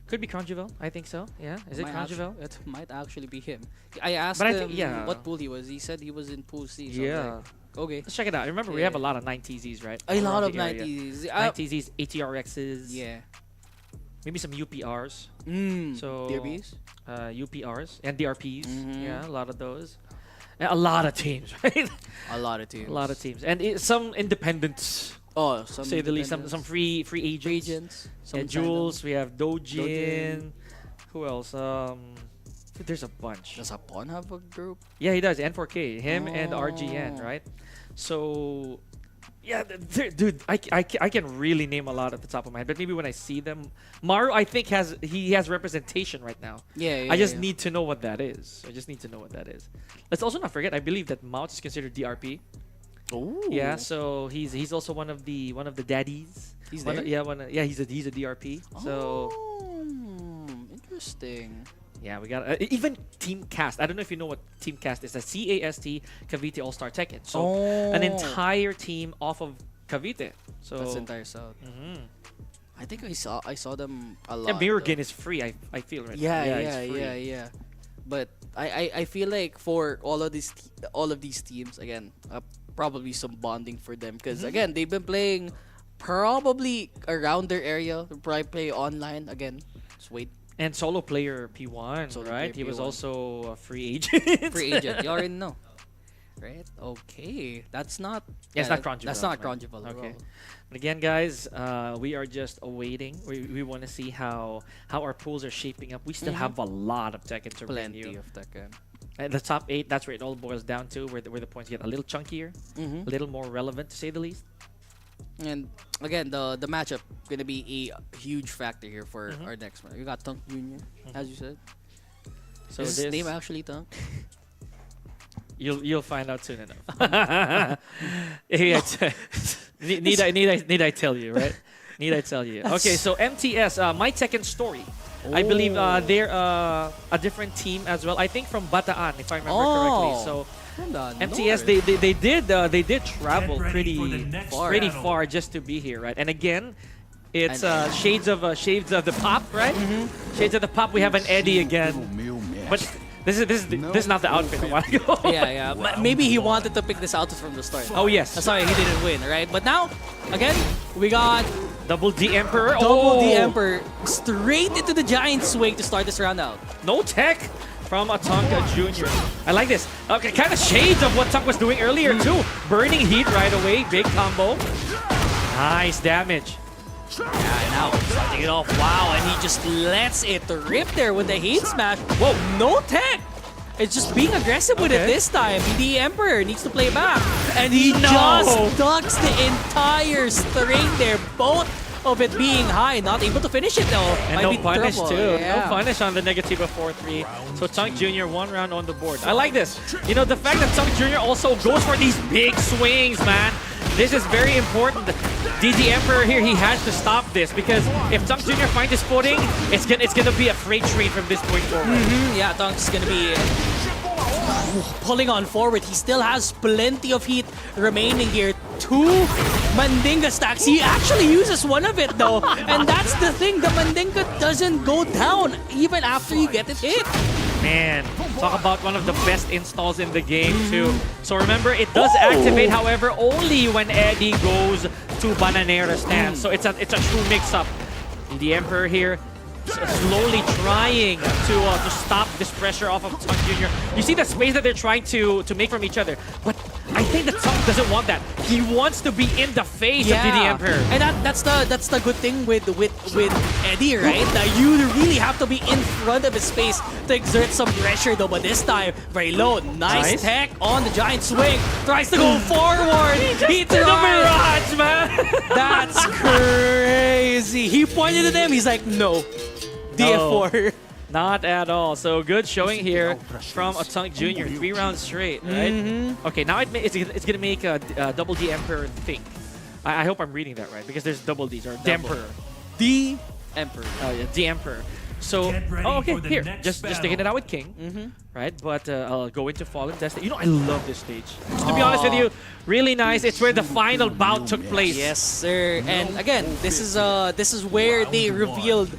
Could be Cronjuvel. I think so. Yeah. Is it Cronjuvel? It might actually be him. I asked But I him think, yeah. what pool he was. He said he was in pool C. So Yeah. Okay. Let's check it out. Remember, we have a lot of 9TZs, right? A lot Around of the area. 9TZs. 9TZs, ATRXs. Yeah. Maybe some UPRs. So DRPs? UPRs and DRPs. Yeah, a lot of those. And a lot of teams, right? A lot of teams. A lot of teams. And some independents. Oh, some to say the least. Some independents. free agents. Some Yeah, Jules. random. We have Dojin. Dojin. Who else? There's a bunch. Does Hapon have a group? Yeah, he does. N4K. Him and RGN, right? So, yeah, dude, I can really name a lot at the top of my head. But maybe when I see them, Maru, I think has representation right now. Yeah, I just need to know what that is. Let's also not forget. I believe that Mount is considered DRP. Oh. Yeah, so he's also one of the daddies. He's One there? of- he's a DRP. So Interesting. yeah, we got even Team Cast. I don't know if you know what Team Cast is. A CAST Cavite All Star Tekken. So an entire team off of Cavite. So That's entire South. I think I saw them a lot. yeah, Mirrorgin is free. I feel right. Yeah, now. yeah, it's free. yeah. But I feel like for all of these teams again, probably some bonding for them because again they've been playing probably around their area. They'll probably play online again. Just wait. And solo player P1, Solo right? player He was P1. also a free agent. Free agent. You already know. Right? Okay. That's not... Yeah, it's not Cronjuvel. That's not right? Cronjuvel. Okay. But again, guys, we are just awaiting. We want to see how our pools are shaping up. We still have a lot of Tekken to bring Plenty you. of Tekken. And the top 8, that's where it all boils down to, where the points get a little chunkier, a little more relevant, to say the least. And again, the matchup gonna be a huge factor here for our next one. You got Tunk Jr. As you said. So Is his this name actually Tunk? you'll find out soon enough. Yeah, need I tell you, right? Need I tell you? Okay, so MTS, My Tekken Story. I believe they're a different team as well. I think from Bataan, if I remember correctly. So MTS, they did travel pretty far just to be here, right? And again, it's shades of the pop, right? Shades of the pop. We have an Eddie again, but this is not the outfit a while ago. Yeah. Maybe he wanted to pick this outfit from the start. Oh yes. That's why he didn't win, right? But now, again, we got Double D Emperor. Double D Emperor straight into the giant swing to start this round out. No tech from Atonka Jr. I like this. Okay, kind of shades of what Tunk was doing earlier too. Burning heat right away. Big combo. Nice damage. Yeah, now starting it off. Wow, and he just lets it rip there with the heat smash. Whoa, no tech. It's just being aggressive with it this time. The Emperor needs to play back. And he just ducks the entire string there. Both of it being high. Not able to finish it though. And Might no be punish trouble. too. Yeah. No punish on the Negativa 4-3. So Tunk Jr. 1 round on the board. I like this. You know, the fact that Tunk Jr. also goes for these big swings, man. This is very important. DD Emperor here, he has to stop this because if Tunk Jr. finds his footing, it's gonna be a freight train from this point forward. Yeah, Tunk's gonna be pulling on forward. He still has plenty of heat remaining here. 2 Mandinga stacks. He actually uses one of it though. And that's the thing, the Mandinga doesn't go down even after you get it hit. Man, talk about one of the best installs in the game too. So remember, it does activate, however, only when Eddie goes to Bananera stance. So it's a true mix-up. The Emperor here slowly trying to stop this pressure off of Tunk Jr. You see the space that they're trying to make from each other, but I think that Tunk doesn't want that. He wants to be in the face of DD Emperor. And that's the good thing with Eddie, right? That you really have to be in front of his space to exert some pressure though. But this time, very low. Nice tech on the giant swing. Tries to go forward. He did the Mirage, man. That's crazy. He pointed at him. He's like, no. DF4. Not at all. So good showing here from Tunk Jr. 3 rounds straight, right? Okay, now it's gonna make a double D Emperor think. I hope I'm reading that right because there's double D's or Demperor. D Emperor. Oh yeah, D Emperor. So okay, here just taking it out with King, right? But I'll go into Fallen Destiny. You know, I love this stage. To be honest with you, really nice. It's where the final bout took place. Yes, sir. And again, this is where they revealed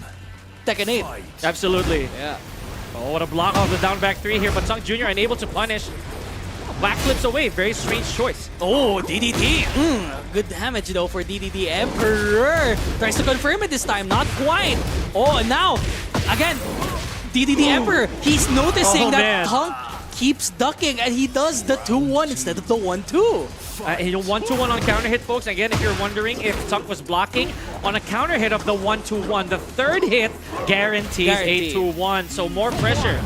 Tekken 8. Absolutely. Yeah. Oh, what a block off the down back 3 here, but Tunk Jr. unable to punish. Backflips away. Very strange choice. Oh, DDT. Good damage though for DDT. Emperor tries to confirm it this time. Not quite. Oh, and now, again, DDT Emperor. He's noticing that Tunk keeps ducking and he does the 2-1 instead of the 1-2. 1-2-1 on counter hit, folks. Again, if you're wondering if Tunk was blocking on a counter hit of the 1-2-1, the third hit guarantees a 2-1. So more pressure.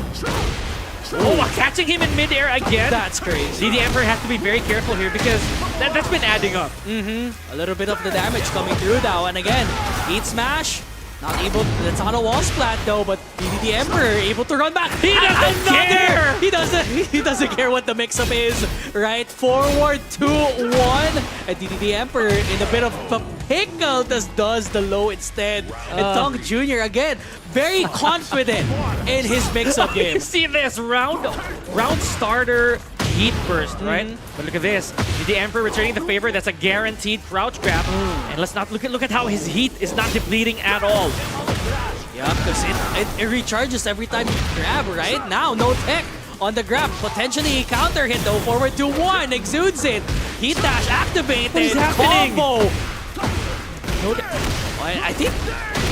Oh, catching him in midair again. That's crazy. DD Emperor has to be very careful here because that's been adding up. A little bit of the damage coming through now. And again, Heat Smash. Not able, that's on a wall splat though, but DD Emperor able to run back. He doesn't care! He doesn't care what the mix-up is, right? Forward 2-1, and DD Emperor in a bit of a pickle does the low instead. And Tunk Jr. again, very confident in his mix-up game. You see this round starter heat burst, right? But look at this. The Emperor returning the favor. That's a guaranteed crouch grab. And let's not look at how his heat is not depleting at all. Yeah, because it recharges every time you grab, right? Now, no tech on the grab. Potentially counter hit though. Forward to 1. Exudes it. Heat dash activated. What is happening? Combo. I think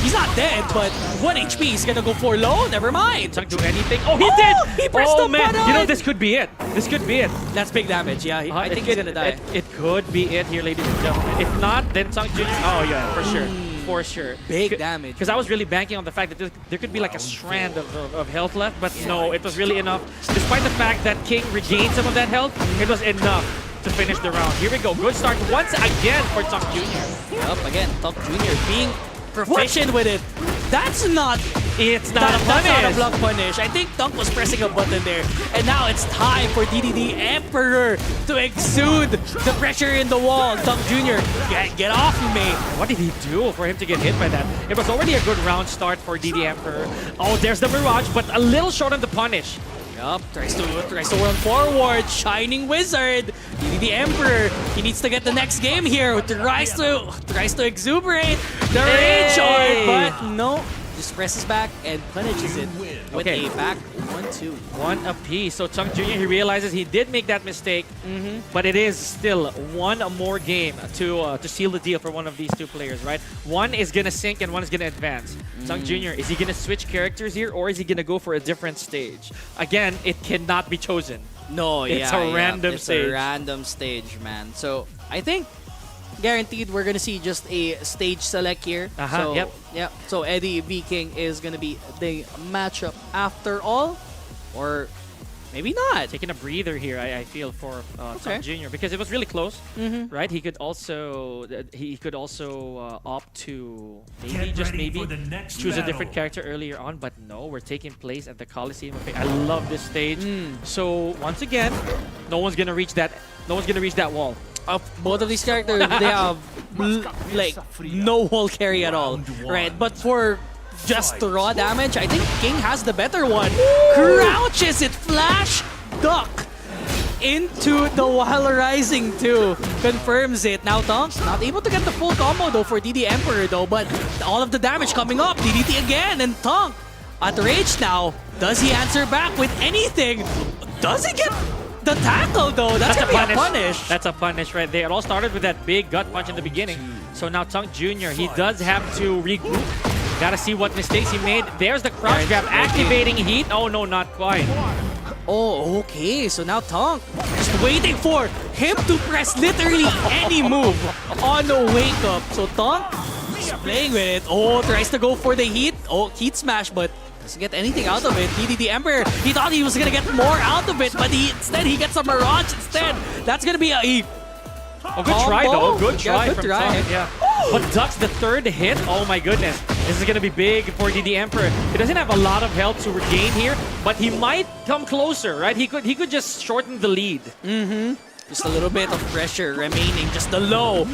he's not dead, but 1 HP. He's gonna go for low. Never mind. Doesn't do anything. Oh, he did! He pressed the man. button! You know, this could be it. This could be it. That's big damage. Yeah, I think he's gonna die. It could be it here, ladies and gentlemen. If not, then Tunk Jr. Oh, yeah, for sure. For sure. Big damage. Because I was really banking on the fact that there could be like a strand of health left, but no, it was really enough. Despite the fact that King regained some of that health, it was enough to finish the round. Here we go. Good start once again for Tunk Jr. Yup, again, Tunk Jr. being proficient with it. That's not... It's not a punish. That's not a block punish. I think Tunk was pressing a button there. And now it's time for DDD Emperor to exude the pressure in the wall. Tunk Jr., get off me. What did he do for him to get hit by that? It was already a good round start for DD Emperor. Oh, there's the Mirage, but a little short on the punish. Yup, tries to run forward. Shining Wizard. DDD Emperor. He needs to get the next game here. Tries to exuberate the rage art, but no. Just presses back and punishes it with a back 1-2. 1 apiece. So Tunk Jr., he realizes he did make that mistake, but it is still one more game to seal the deal for one of these two players, right? One is going to sink and one is going to advance. Tunk Jr., is he going to switch characters here or is he going to go for a different stage? Again, it cannot be chosen. No, it's a random stage. It's a random stage, man. So I think guaranteed we're gonna see just a stage select here. So, yep. So Eddie V King is gonna be the matchup after all, or maybe not. Taking a breather here, I feel for Tunk Jr. because it was really close, right? He could also opt to maybe choose a different character earlier on, but no, we're taking place at the Coliseum. I love this stage. So once again, no one's gonna reach that. No one's gonna reach that wall. Both of these characters, they have like no wall carry at all, right? But for just raw damage, I think King has the better one. Crouches it, flash, duck into the while rising too. Confirms it. Now Tonks not able to get the full combo though for DD Emperor though, but all of the damage coming up. DDT again, and Tonk at rage now. Does he answer back with anything? Does he get the tackle though? That's gonna be a punish. That's a punish right there. It all started with that big gut punch in the beginning. So now Tunk Jr., he does have to regroup. Gotta see what mistakes he made. There's the crouch grab, activating heat. Oh no, not quite. Oh, okay. So now Tonk just waiting for him to press literally any move on the wake up. So Tonk is playing with it. Oh, tries to go for the heat. Oh, heat smash, but doesn't get anything out of it. DD Emperor, he thought he was gonna get more out of it, but instead he gets a Mirage instead. That's gonna be a Oh, good try though. Good Yeah, try good from try. Tonk. Yeah. But ducks the third hit. Oh my goodness. This is gonna be big for DD Emperor. He doesn't have a lot of health to regain here, but he might come closer, right? He could just shorten the lead. Just a little bit of pressure remaining. Just the low.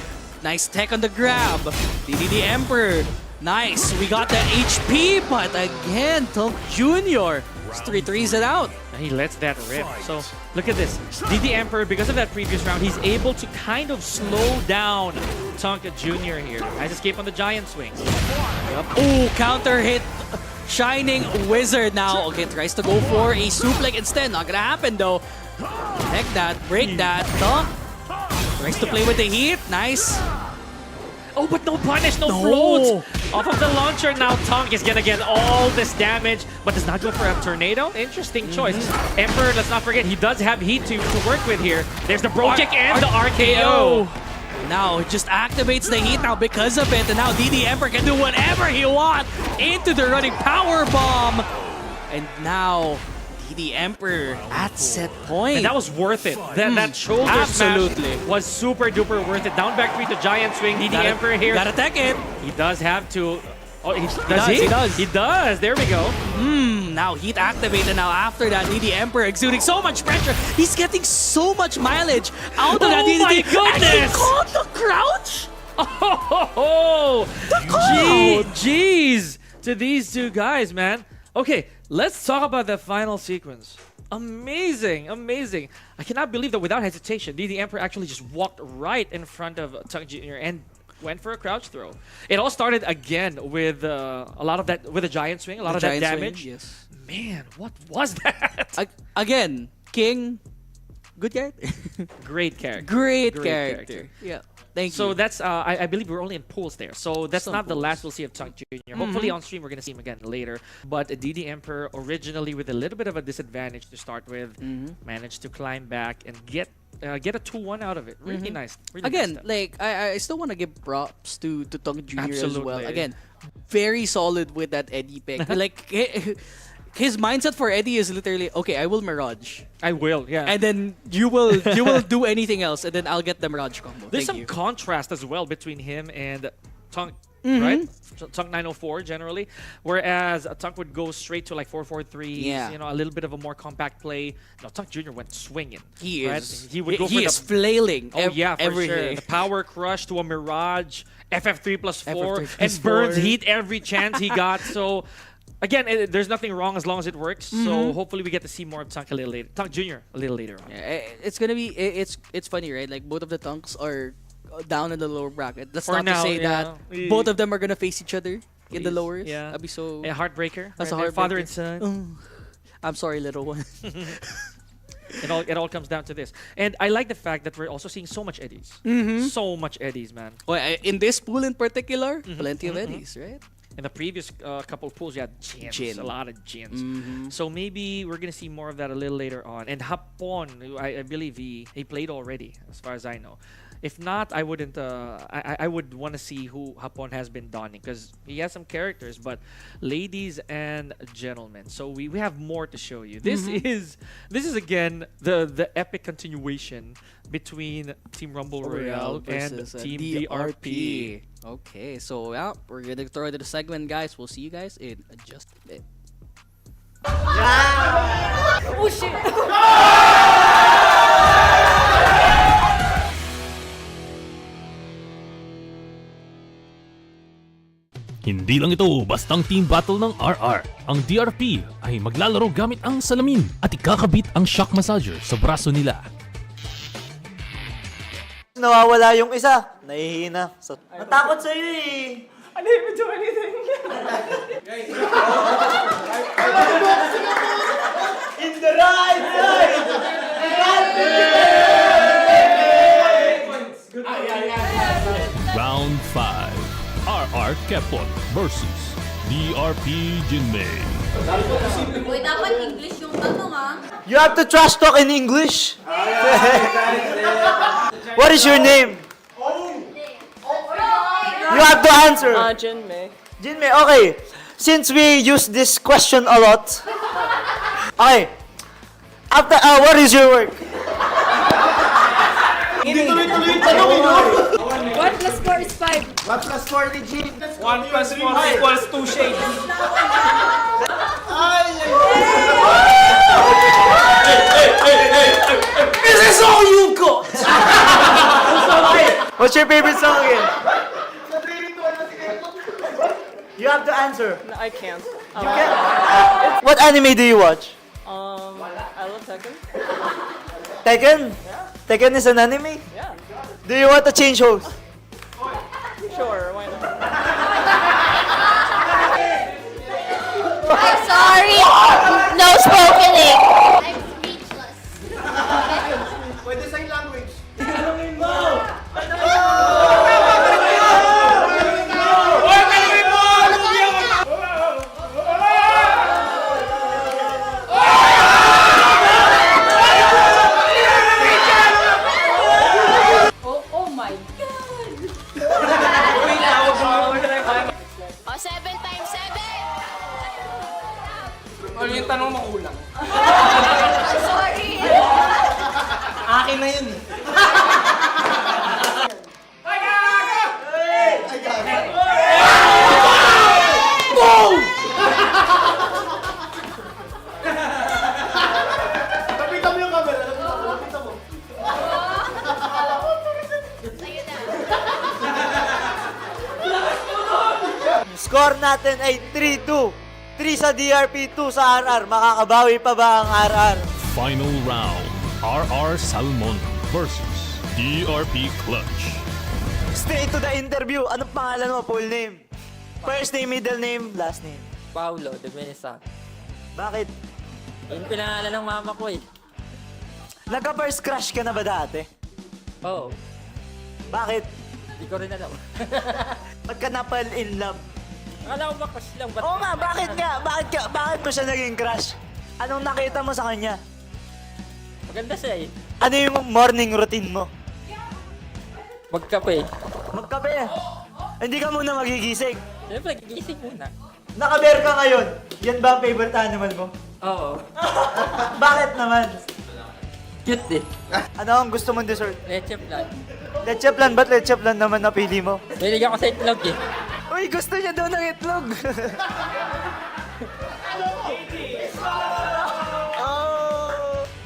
Nice tech on the grab. DD Emperor. Nice. We got that HP, but again, Tonk Jr. just 3-3s it out. And he lets that rip. So look at this. DD Emperor, because of that previous round, he's able to kind of slow down Tonk Jr. here. Nice escape on the giant swing. Yep. Oh, counter hit. Shining Wizard now. Okay, tries to go for a suplex instead. Not gonna happen though. Protect that. Break that. Tonk tries to play with the heat. Nice. Oh, but no punish, no floats. Off of the launcher now, Tonk is gonna get all this damage, but does not go for a tornado. Interesting choice. Emperor, let's not forget, he does have heat to work with here. There's the bro kick and the RKO. Now it just activates the heat now because of it, and now DD Emperor can do whatever he wants into the running power bomb. And now DD Emperor at set point. And that was worth it. That shoulder absolutely smash was super duper worth it. Down back 3 to giant swing. DD Emperor here. Gotta tech it. He does have to. Oh, does he? He does. He does. There we go. Now heat activated. Now after that, DD Emperor exuding so much pressure. He's getting so much mileage out of that DDT. Oh my goodness! And he caught the crouch. Oh, jeez to these two guys, man. Okay, let's talk about the final sequence. Amazing, amazing. I cannot believe that without hesitation, DD Emperor actually just walked right in front of Tonk Jr. and went for a crouch throw. It all started again with a lot of that, with a giant swing, a lot of that damage. Swing, yes. Man, what was that? Again, King, good character. Great character. Great character. Yeah. Thank you. So that's, I believe we're only in pools there. So that's not the last we'll see of Tonk Jr. Hopefully on stream we're going to see him again later. But DD Emperor, originally with a little bit of a disadvantage to start with, managed to climb back and get a 2-1 out of it. Really nice. Really Again, nice like, I still want to give props to Tonk Jr. as well. Absolutely. Again, very solid with that Eddie pick. Like, his mindset for Eddie is literally, okay, I will Mirage. I will, yeah. And then you will do anything else, and then I'll get the Mirage combo. There's some contrast as well between him and Tonk, right? Tonk 904 generally, whereas Tonk would go straight to like 4-4-3, Yeah. you know, a little bit of a more compact play. No, Tonk Jr. went swinging. He right? is. He would go He for is the flailing. Oh yeah, for everything. sure. The power crush to a Mirage, FF3 plus 4, FF3 plus and burns 4. heat every chance he got. So again, there's nothing wrong as long as it works. So hopefully we get to see more of Tonk a little later. Tonk Jr. a little later on. Yeah, it's gonna be it's funny, right? Like both of the Tonks are down in the lower bracket. That's For not now, to say yeah. that both of them are gonna face each other in the lowers. Yeah. That'd be so. A heartbreaker. That's right a there, father heartbreaker. and son. I'm sorry, little one. It all comes down to this. And I like the fact that we're also seeing so much eddies. So much eddies, man. Well, in this pool in particular, plenty of eddies, right? In the previous couple of pools, you had Jins, Jin. a lot of Jins. So maybe we're going to see more of that a little later on. And Hapon, I believe he played already, as far as I know. If not, I wouldn't. I would want to see who Hapon has been donning because he has some characters. But ladies and gentlemen, so we have more to show you. This is again the epic continuation between Team Rumble Royale and versus, Team DRP. DRP. Okay, so yeah, we're gonna throw it to the segment, guys. We'll see you guys in just a bit. Oh shit! Hindi lang ito bastang team battle ng RR. Ang DRP ay maglalaro gamit ang salamin at ikakabit ang shock massager sa braso nila. Nawawala yung isa. Nahihina. Natakot sa'yo eh. Ano yung medyo anything? In the right side! Round 5. RR Kepot versus DRP Jinmei. Uy, dapat English yung tanong ah. You have to trash talk in English. What is your name? You have to answer. Jinmei. Jinmei, okay. Since we use this question a lot. Okay. After, what is your work? Hindi tuloy-tuloy tanong ino. 1 plus 4 is 5. 1 plus 4 ni Jin. 1 plus 4 equals 2 shades. This is all you got! What's your favorite song again? You have to answer. No, I can't. You can? What anime do you watch? I love Tekken. Tekken? Tekken is an anime? Yeah. Do you want to change host? Sure, why not? I'm sorry. No spokening. I'm speechless. Pwede sign language. Oh my God! O, 7 times 7. Ano yung tanong makulang? Sorry. Akin na yun. Lapitan mo yung camera. Lapitan mo. Score natin ay 3-2. 3 sa DRP, 2 sa RR. Makakabawi pa ba ang RR? Final round. RR Salmon versus DRP Clutch. Straight to the interview. Anong pangalan mo? Full name? First name, middle name, last name. Paulo de Menesa. Bakit? Yung pinangalan ng mama ko eh. Nagka-first crush ka na ba dati? Oo. Bakit? Hindi ko rin alam. Ba't ka napal in love? Akala ko ba crush lang? Oo nga, bakit nga? Bakit mo siya naging crush? Anong nakita mo sa kanya? Maganda siya eh. Ano yung morning routine mo? Magkape. Magkape. Hindi ka muna magigising. Siyempre, gigising muna. Naka-bear ka ngayon. Yan ba ang favorite animal mo? Oo. Bakit naman? Cute eh. Ano ang gusto mong dessert? Leche plan. Leche plan? Ba't leche plan naman napili mo? Bilig ako sa itlog eh. Uy, gusto niya daw ng itlog.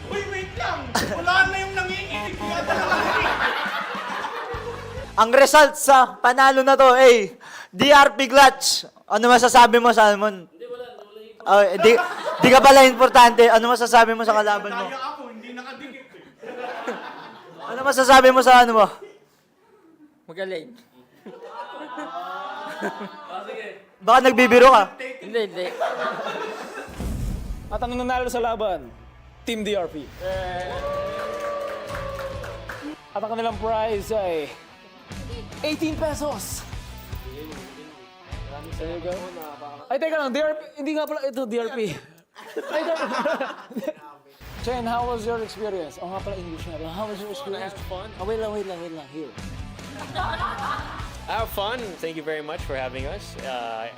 Uy, wait lang. Wala na yung nanginginig. Ang result sa panalo na to, DRP Clutch. Ano masasabi mo, Salmon? Oh, di ka pala importante. Ano masasabi mo sa kalaban mo? Kaya ako, hindi nakadikit eh. Ano masasabi mo sa ano mo? Magaling. Baka nagbibiro ka. Hindi. At ang nanalo sa laban, Team DRP. At ang kanilang prize ay 18 pesos. There you go. Ay, teka lang, DRP, hindi nga pala ito DRP. Ay, Chen, how was your experience? Oh, nga pala English na. How was your experience? Fun. Oh, wait lang, here. I have fun. Thank you very much for having us.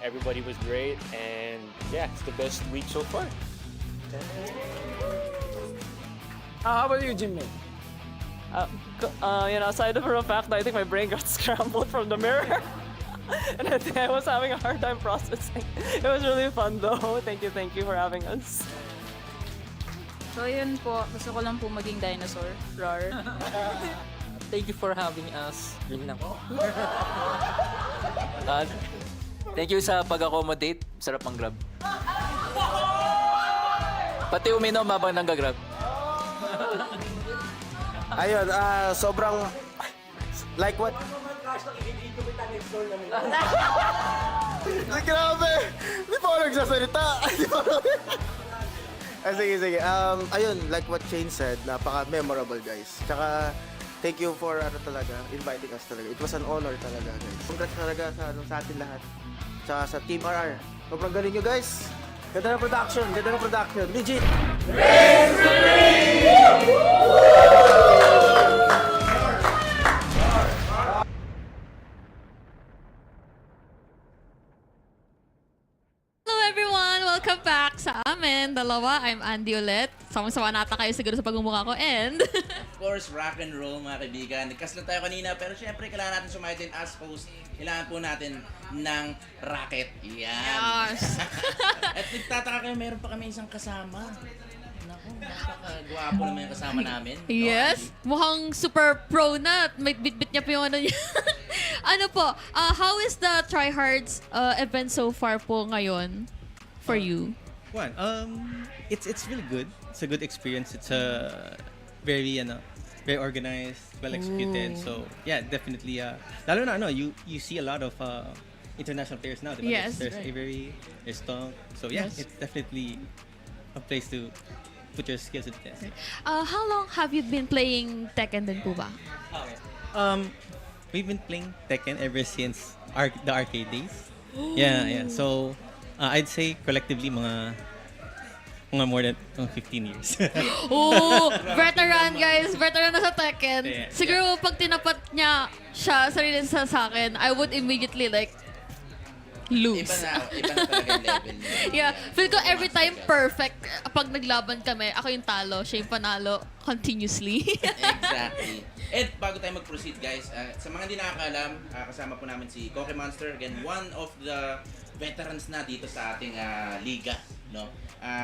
Everybody was great, and yeah, it's the best week so far. How about you, Jimmy? Aside from the fact that I think my brain got scrambled from the mirror. And I think I was having a hard time processing. It was really fun though. Thank you for having us. So yun po, gusto ko lang po maging dinosaur. Rar. Thank you for having us. Yun lang po. Thank you sa pag-accommodate. Sarap ang grab. Pati uminom habang nanggagrab. Ayun, sobrang... Like what? Grabe! Di pa ako nagsasalita. Sige. Ayun, like what Shane said, napaka-memorable guys. Tsaka, thank you for inviting us talaga. It was an honor talaga guys. Congrats talaga sa atin lahat. Tsaka sa Team RR. Sobrang galing nyo guys. Ganda ng production. Legit! Hello everyone! Welcome back sa amin. Dalawa, I'm Andy ulit. Sama-sama nata kayo siguro sa pagmumukha ko and... Of course, rock and roll mga kaibigan. Nagkas na tayo kanina pero syempre kailangan natin sumayo din as host. Kailangan po natin ng racket. Yan. Yes. At nagtataka kayo, meron pa kami isang kasama. Naku, napaka-gwapo naman yung kasama namin. Yes. Mukhang super pro na. May bit-bit niya pa yung ano niya. Ano po, how is the TRYHARDS event so far po ngayon for you? It's really good. It's a good experience. It's a very very organized, well executed. So yeah, definitely. Lalo na you see a lot of international players now. Diba? Yes. There's strong. So yeah, Yes. it's definitely a place to put your skills to the test. How long have you been playing Tekken din po ba? We've been playing Tekken ever since the arcade days. Yeah. So I'd say collectively mga more than 15 years. Oh, veteran guys. Veteran na sa Tekken. Yeah. Siguro pag tinapat niya siya, sarili sa akin, I would immediately lose. Iba na talaga yung level niya. Yeah, feel ko every time perfect. Pag naglaban kami, ako yung talo, siya yung panalo continuously. Exactly. And bago tayo mag-proceed guys, sa mga hindi nakakaalam, kasama po namin si Cookie Monster. Again, one of the veterans na dito sa ating liga. No?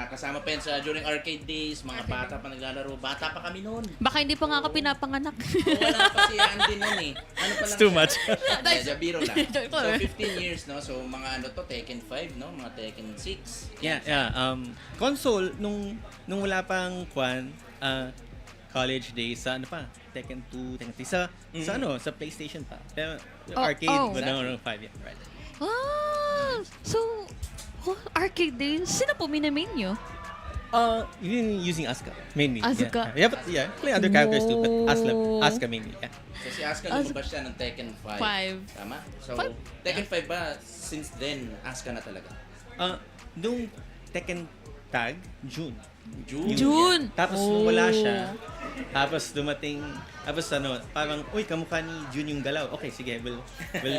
Kasama pa yan during arcade days, mga bata pa naglalaro. Bata pa kami noon. Baka hindi pa nga ako pinapanganak. Wala pa si Andy noon eh. Ano pa lang It's too much. Biro lang. So 15 years, no? So mga Tekken 5, no? Mga Tekken 6. Yeah. Console nung wala pang college days sa Tekken 2, Tekken 3 sa PlayStation pa. Pero arcade no 5 right. So arcade days, sino po minamain nyo? You're using Asuka mainly. Asuka? Yeah, but play other characters too, but Asuka mainly. Yeah. So si Asuka lumabas siya ng Tekken 5. Tama? So Tekken 5 ba, since then, Asuka na talaga? Nung Tekken Tag, June. Tapos wala siya. Tapos dumating, parang, uy, kamukha ni June yung galaw. Okay, sige, we'll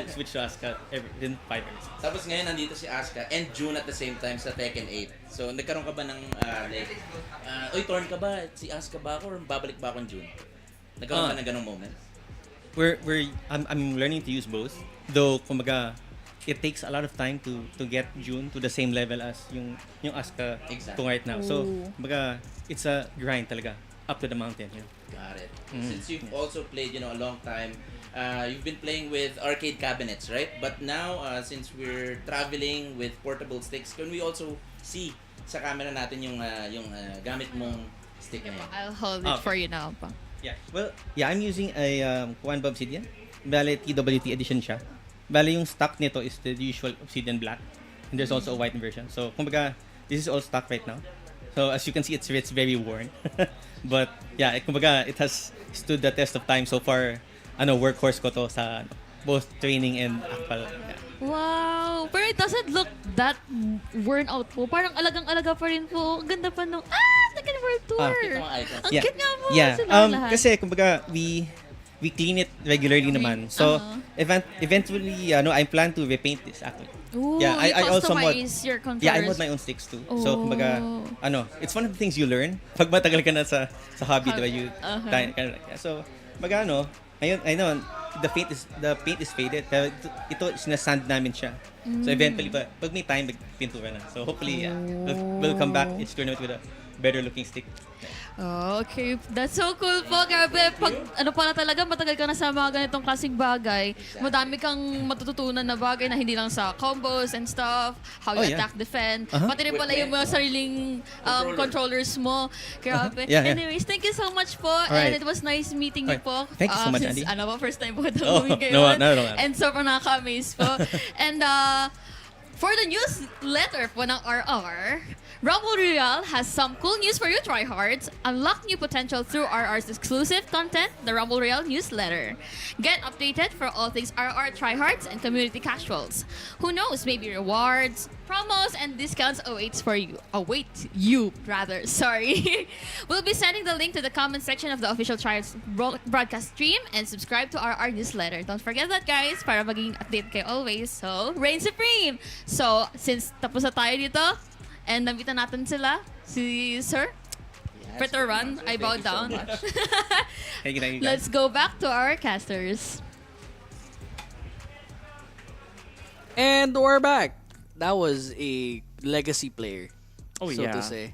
switch to Asuka within 5 minutes. Tapos ngayon nandito si Asuka and June at the same time sa Tekken 8. So nagkaroon ka ba ng uy, torn ka ba? Si Asuka ba ako or babalik ba akong June? Nagkaroon ka ng ganong moment? I'm learning to use both. Though, kumbaga, it takes a lot of time to get June to the same level as yung Asuka to right now. So, kumbaga, it's a grind talaga. Up to the mountain. Yeah. Got it. Since you've also played, a long time, you've been playing with arcade cabinets, right? But now, since we're traveling with portable sticks, can we also see sa camera natin yung gamit mong stick na yan? I'll hold it for you now. Yeah. Well, I'm using a One Obsidian. Bale, TWT edition siya. Bale, yung stock nito is the usual Obsidian black. And there's also a white version. So, kumbaga, this is all stock right now. So, as you can see, it's very worn. But, yeah, kumbaga, it has stood the test of time so far. Workhorse ko to sa both training and actual. Yeah. Wow! Pero it doesn't look that worn out po. Parang alagang-alaga pa rin po. Ang ganda pa nung, Tekken World Tour! Ang cute nga po sila lahat. Kasi, kumbaga, we clean it regularly naman. So, eventually, I plan to repaint this actually. Ooh, yeah, I also mod. Your controllers. Yeah, I mod my own sticks too. So, kumbaga, it's one of the things you learn pag matagal ka na sa hobby, diba? You so, kumbaga, I know the paint is faded, pero ito sinasand namin siya. So eventually, pag may time, magpintura na. So hopefully, we'll come back each tournament with a better looking stick. Okay, that's so cool po. Grabe, pag ano pala talaga, matagal ka na sa mga ganitong klaseng bagay, madami kang matututunan na bagay na hindi lang sa combos and stuff, how you attack, defend, pati rin pala yung mga sariling controllers mo. Grabe. Anyways, thank you so much po. And it was nice meeting you po. Thank you so much, Andy. Ano ba, first time po ito ngayon. No. And sobrang nakaka-amaze po. And for the newsletter po ng RR, Rumble Royale has some cool news for you, tryhards. Unlock new potential through RR's exclusive content, the Rumble Royale newsletter. Get updated for all things RR tryhards and community casuals. Who knows, maybe rewards, promos, and discounts await you. Sorry. We'll be sending the link to the comment section of the official Tryhards broadcast stream and subscribe to RR newsletter. Don't forget that, guys, para maging update kayo always. So, reign supreme! So, since tapos na tayo dito, and nabita natin sila, si Sir. Better run. I bow down. Thank you, Let's go back to our casters. And we're back. That was a legacy player. Oh, so yeah. to say.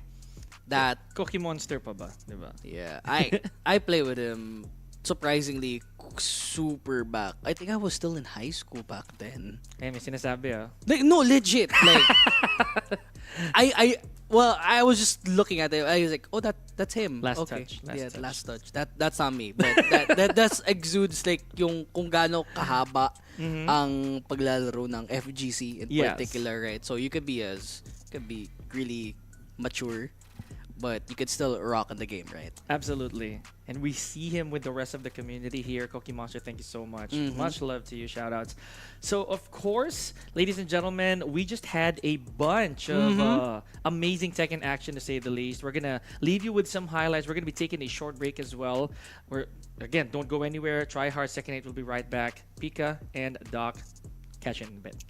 That Cookie Monster pa ba? Diba? Yeah. I play with him surprisingly super back. I think I was still in high school back then. Eh, may sinasabi Like, no, legit. Like I was just looking at it. I was like, oh, that's him. Last okay. touch. Last touch. That's not me. But that's exudes like yung kung gaano kahaba ang paglalaro ng FGC in particular, right? So you could be really mature, but you could still rock in the game, right? Absolutely. And we see him with the rest of the community here. Cookie Monster, thank you so much. Much love to you. Shout outs. So, of course, ladies and gentlemen, we just had a bunch of amazing Tekken action, to say the least. We're going to leave you with some highlights. We're going to be taking a short break as well. Again, don't go anywhere. TryHards Second 8 will be right back. Pika and Doc, catch you in a bit.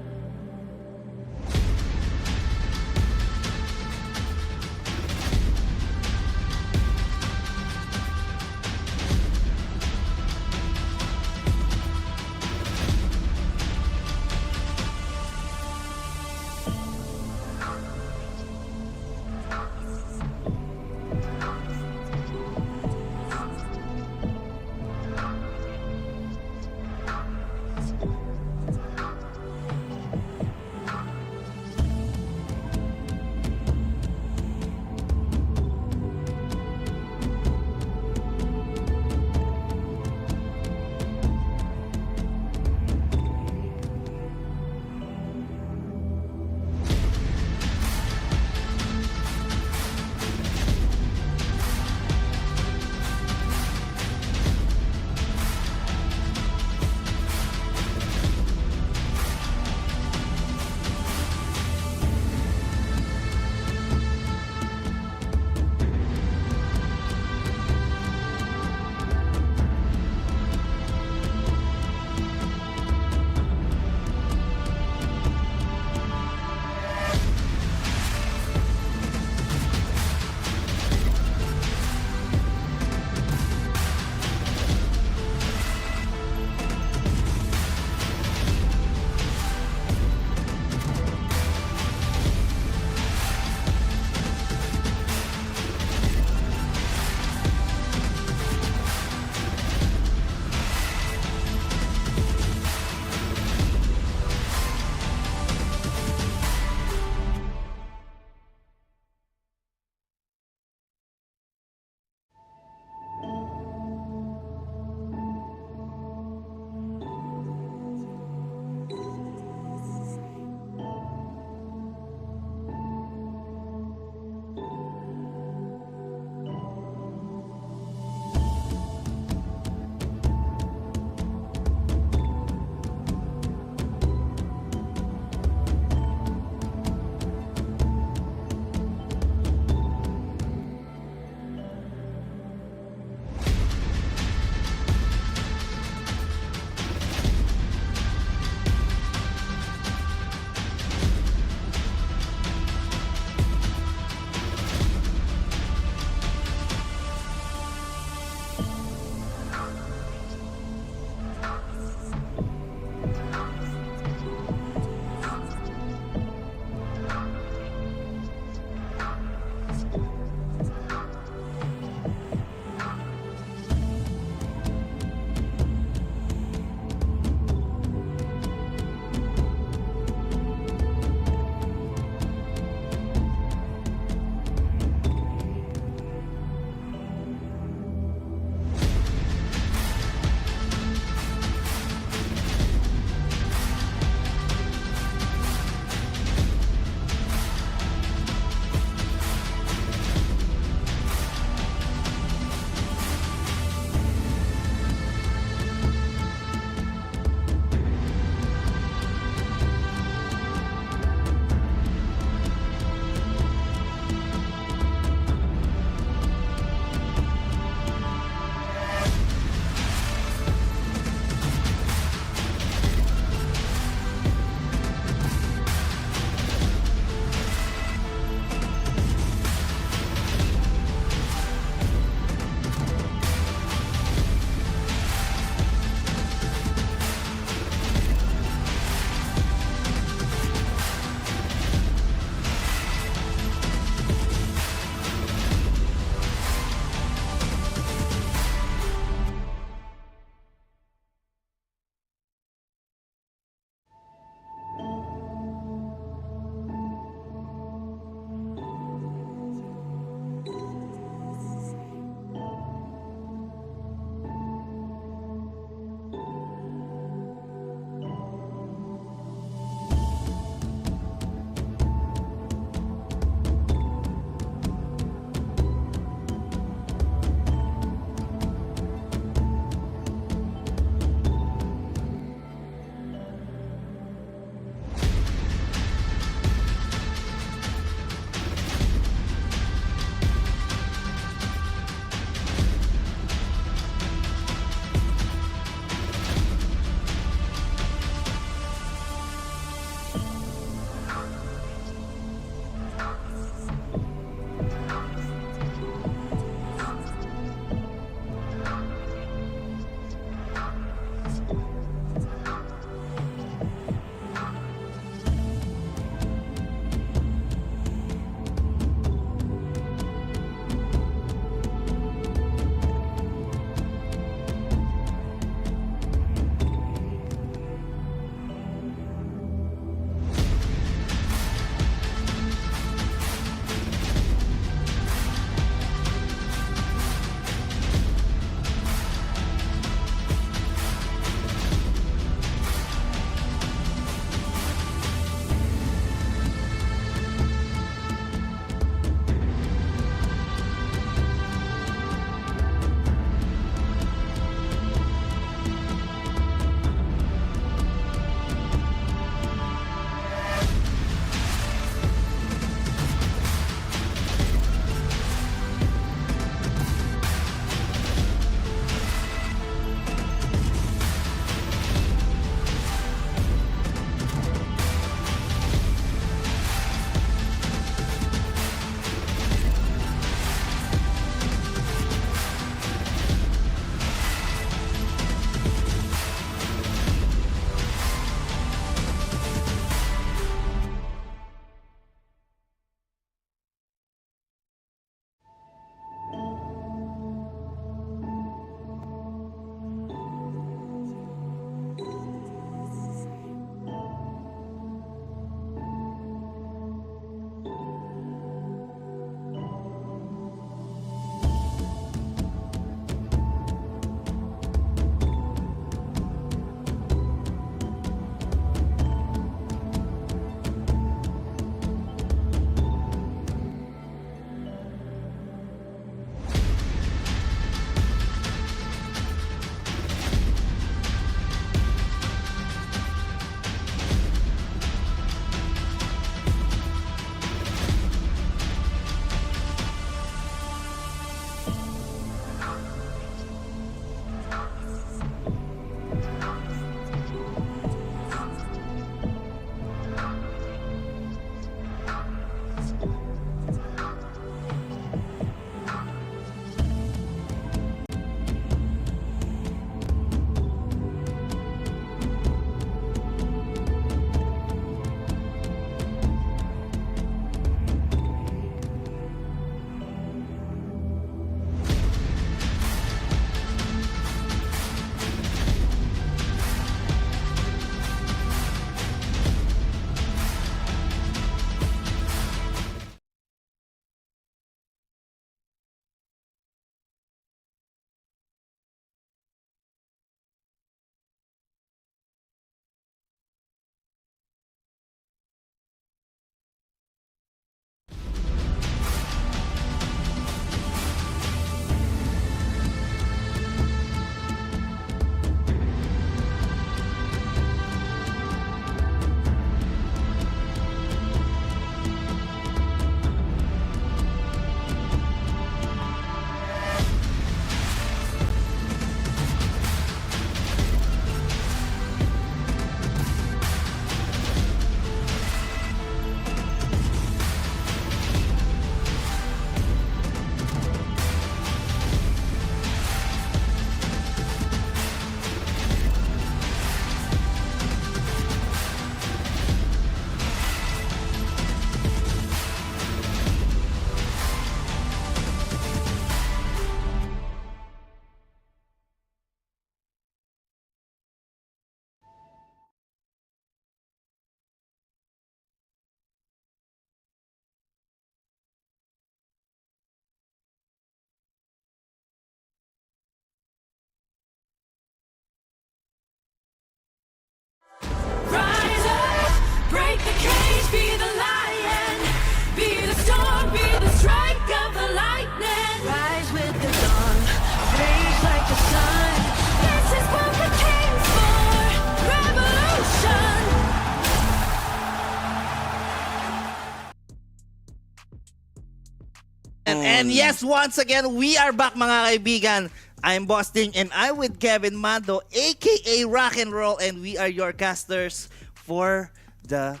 And yes, once again, we are back mga kaibigan. I'm Bosting and I'm with Kevin Mando, aka Rock and Roll, and we are your casters for the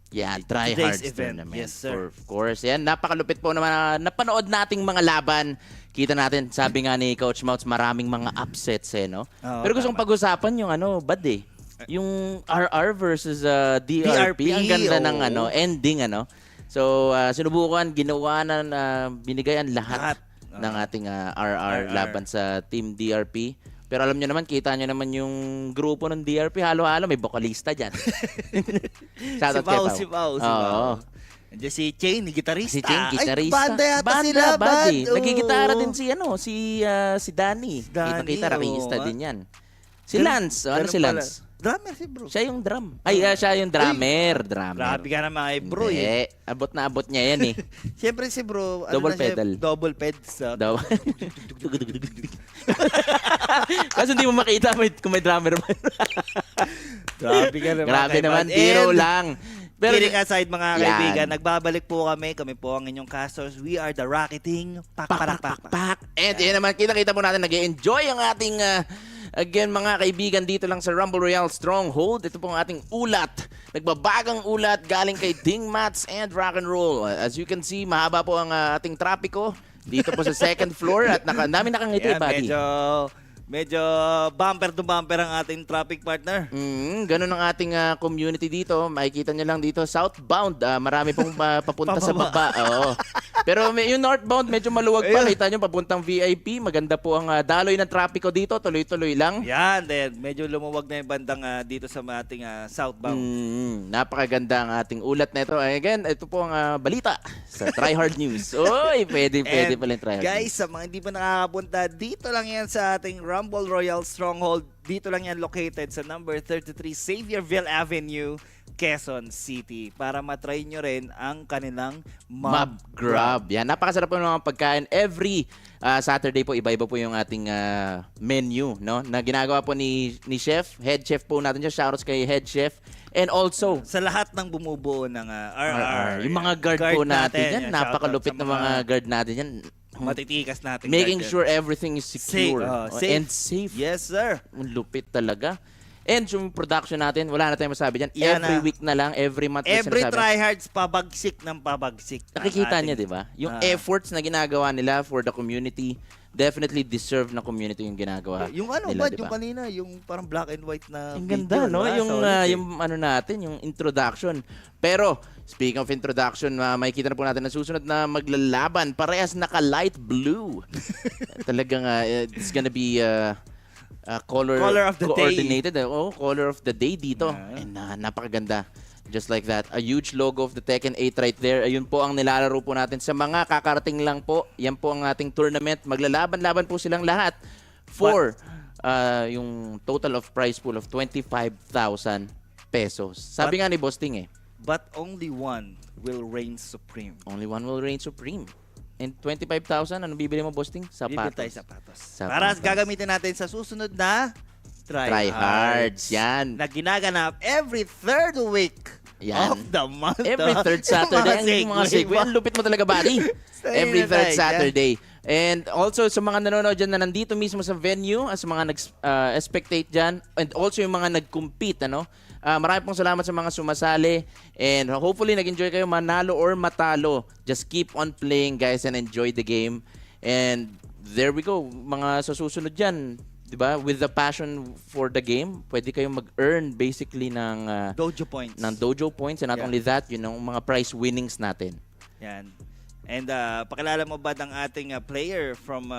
TryHards event. tournament. Yes, sir. Of course. Yan, napakalupit po naman napanood nating mga laban. Kita natin, sabi nga ni Coach Mouts, maraming mga upsets no? Pero gusto kong pag-usapan yung bad yung RR versus DRP. Ang ganda ng ending So, sinubukan, ginawa na binigay ang lahat ng ating RR laban sa Team DRP. Pero alam nyo naman, kita nyo naman yung grupo ng DRP, halo-halo, may vocalista dyan. Si Pao. Andiyan si Chain, gitarista. Si Chain, gitarista. Ay, banda yata sila, bad. Nagigitara din si Danny. Kita-kita, rakista din yan. Si Lance, si Lance? Drummer si bro. Siya yung drum. Siya yung drummer. Grabe ka naman bro. Abot na abot niya yan Siyempre si bro, double pedal. Double peds. Kasi hindi mo makita kung may drummer man. Grabe ka naman. Grabe naman, biro lang. Pero kidding aside mga kaibigan, nagbabalik po kami. Kami po ang inyong casters. We are the Rocketing Pak. And yan naman, kita-kita po natin, nag-enjoy ang ating again mga kaibigan dito lang sa Rumble Royale Stronghold. Ito po ang ating ulat. Nagbabagang ulat galing kay Ding Mats and Rock and Roll. As you can see, mahaba po ang ating trapiko dito po sa second floor at dami nakangiti, buddy. Medyo bumper to bumper ang ating traffic partner. Ganun ang ating community dito. Makikita nyo lang dito, southbound. Marami pong papunta sa baba. Pero yung northbound, medyo maluwag pa. Kita nyo, papuntang VIP. Maganda po ang daloy ng trapiko dito. Tuloy-tuloy lang. Yan, then medyo lumuwag na yung bandang dito sa ating southbound. Napakaganda ang ating ulat na ito. Again, ito po ang balita sa TryHard News. Oy, pwede pala yung TryHard guys, sa mga hindi pa nakakapunta, dito lang yan sa ating Rumble Royale Stronghold. Dito lang yan located sa number 33 Xavierville Avenue, Quezon City. Para matry nyo rin ang kanilang Mob Grab. Yan, napakasarap po ng mga pagkain. Every Saturday po, iba-iba po yung ating menu, no? Na ginagawa po ni Chef. Head Chef po natin siya. Shoutouts kay Head Chef. And also, sa lahat ng bumubuo ng RR. Yung mga guard po natin yan. Napakalupit ng mga guard natin yan. Matitikas natin. Making sure everything is secure and safe. Yes, sir. Lupit talaga. And yung production natin, wala na tayong masabi dyan. Every week na lang, every month. Every TryHards, pabagsik ng pabagsik. Nakikita niya, di ba? Yung efforts na ginagawa nila for the community, definitely deserve ng community yung ginagawa yung nila, diba? Yung kanina, yung parang black and white na ang ganda, no? Yung natin, yung introduction. Pero, speaking of introduction, makikita na po natin na susunod na maglalaban. Parehas naka-light blue. Talagang, it's gonna be color of the coordinated. Day. Color of the day dito. And napakaganda. Just like that. A huge logo of the Tekken 8 right there. Ayun po ang nilalaro po natin. Sa mga kakarating lang po, yan po ang ating tournament. Maglalaban-laban po silang lahat for yung total of prize pool of 25,000 pesos. Sabi nga ni Bosting but only one will reign supreme. Only one will reign supreme. And 25,000, ano bibili mo, Bosting? Sapatos. Bibili tayo sapatos. Para gagamitin natin sa susunod na TryHards. Yan. Na ginaganap every third week of the month. Every third Saturday. Ang mga segue. Ang lupit mo talaga, buddy. Every third Saturday. And also, sa mga nanonood dyan na nandito mismo sa venue, sa mga nag-spectate dyan, and also yung mga nag-compete, marami pong salamat sa mga sumasali. And hopefully, nag-enjoy kayo manalo or matalo. Just keep on playing, guys, and enjoy the game. And there we go. Mga susunod dyan, diba? With the passion for the game, pwede kayong mag-earn basically ng dojo points. And not only that, yun ang mga prize winnings natin. Yan. And pakilala mo ba ng ating player from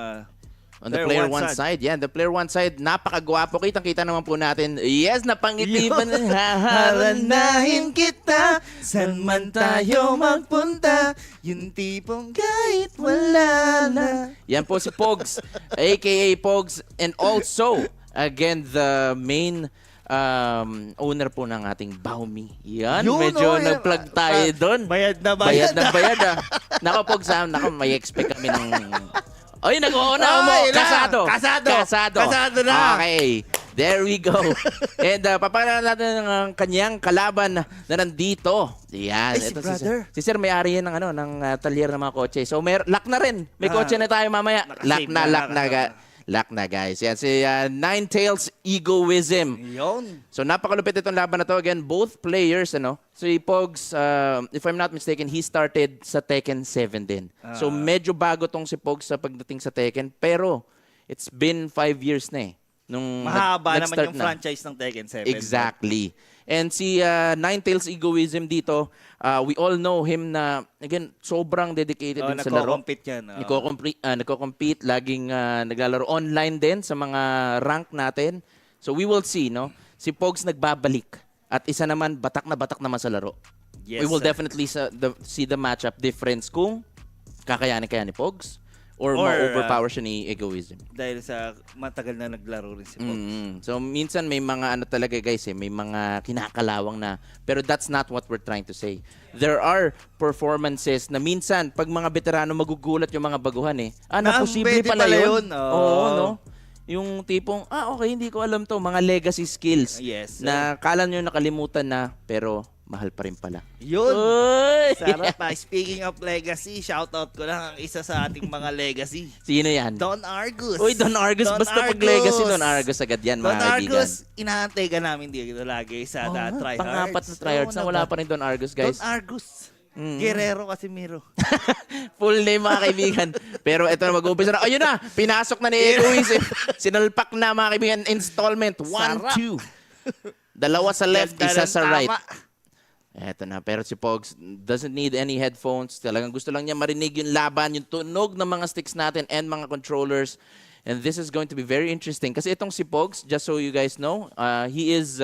on the player one side. Yan, the player one side, napakagwapo. Kitang-kita naman po natin. Yes, napangiti pa ng haharanahin kita. San man tayo magpunta, yung tipong kahit wala na. Yan po si Pogs, aka Pogs. And also, again, the main owner po ng ating Baumi. Yan, medyo nag-plug tayo doon. Bayad na. Nako, Pogs, may expect kami ng... Ay, nag-uuna mo. Kasado na. Okay. There we go. And papakilala natin ang kanyang kalaban na nandito. Yan. Ay, si Ito brother. Si Sir may-ari yan ng talyer ng mga kotse. So lock na rin. May kotse na tayo mamaya. Lock na guys. Yan si Ninetales Egoism. Yun. So napakalupit itong laban na to. Again, both players, si Pogs, if I'm not mistaken, he started sa Tekken 7 din. So medyo bago tong si Pogs sa pagdating sa Tekken. Pero it's been 5 years na nung mahaba naman nag-start yung na. franchise ng Tekken 7. Exactly. And si Ninetales Egoism dito, we all know him na, again, sobrang dedicated din sa laro. Nagko-compete yan. Nagko-compete, laging naglalaro online din sa mga rank natin. So we will see, no? Si Pogs nagbabalik. At isa naman, batak naman sa laro. Yes, we will sir. definitely see the matchup difference kung kakayanin kaya ni Pogs or ma-overpower siya ni Egoism. Dahil sa matagal na naglaro rin si Pogs. So minsan may mga talaga guys may mga kinakalawang na, pero that's not what we're trying to say. There are performances na minsan pag mga veterano magugulat yung mga baguhan posible pala yun. Oo, no? Yung tipong, okay, hindi ko alam to, mga legacy skills na kala nyo nakalimutan na, pero mahal pa rin pala. Yun! Uy! Sarap pa. Speaking of legacy, shoutout ko lang ang isa sa ating mga legacy. Sino yan? Don Argus. Uy, Don Argus. Basta pag legacy, Don Argus agad yan, mga kaibigan. Don Argus, inaantay ka namin dito lagi sa TRYHARDS. Pang-apat na tryhards na wala pa rin Don Argus, guys. Don Argus. Guerrero Casimiro. Full name, mga kaibigan. Pero ito na, mag-uumpisa na. Ayun na, pinasok na ni Egoism. Sinalpak na, mga kaibigan. Installment 1, 2. Dalawa sa left, isa sa right. Eto na, pero si Pogs doesn't need any headphones. Talagang gusto lang niya marinig yung laban, yung tunog ng mga sticks natin and mga controllers. And this is going to be very interesting. Kasi itong si Pogs, just so you guys know, he is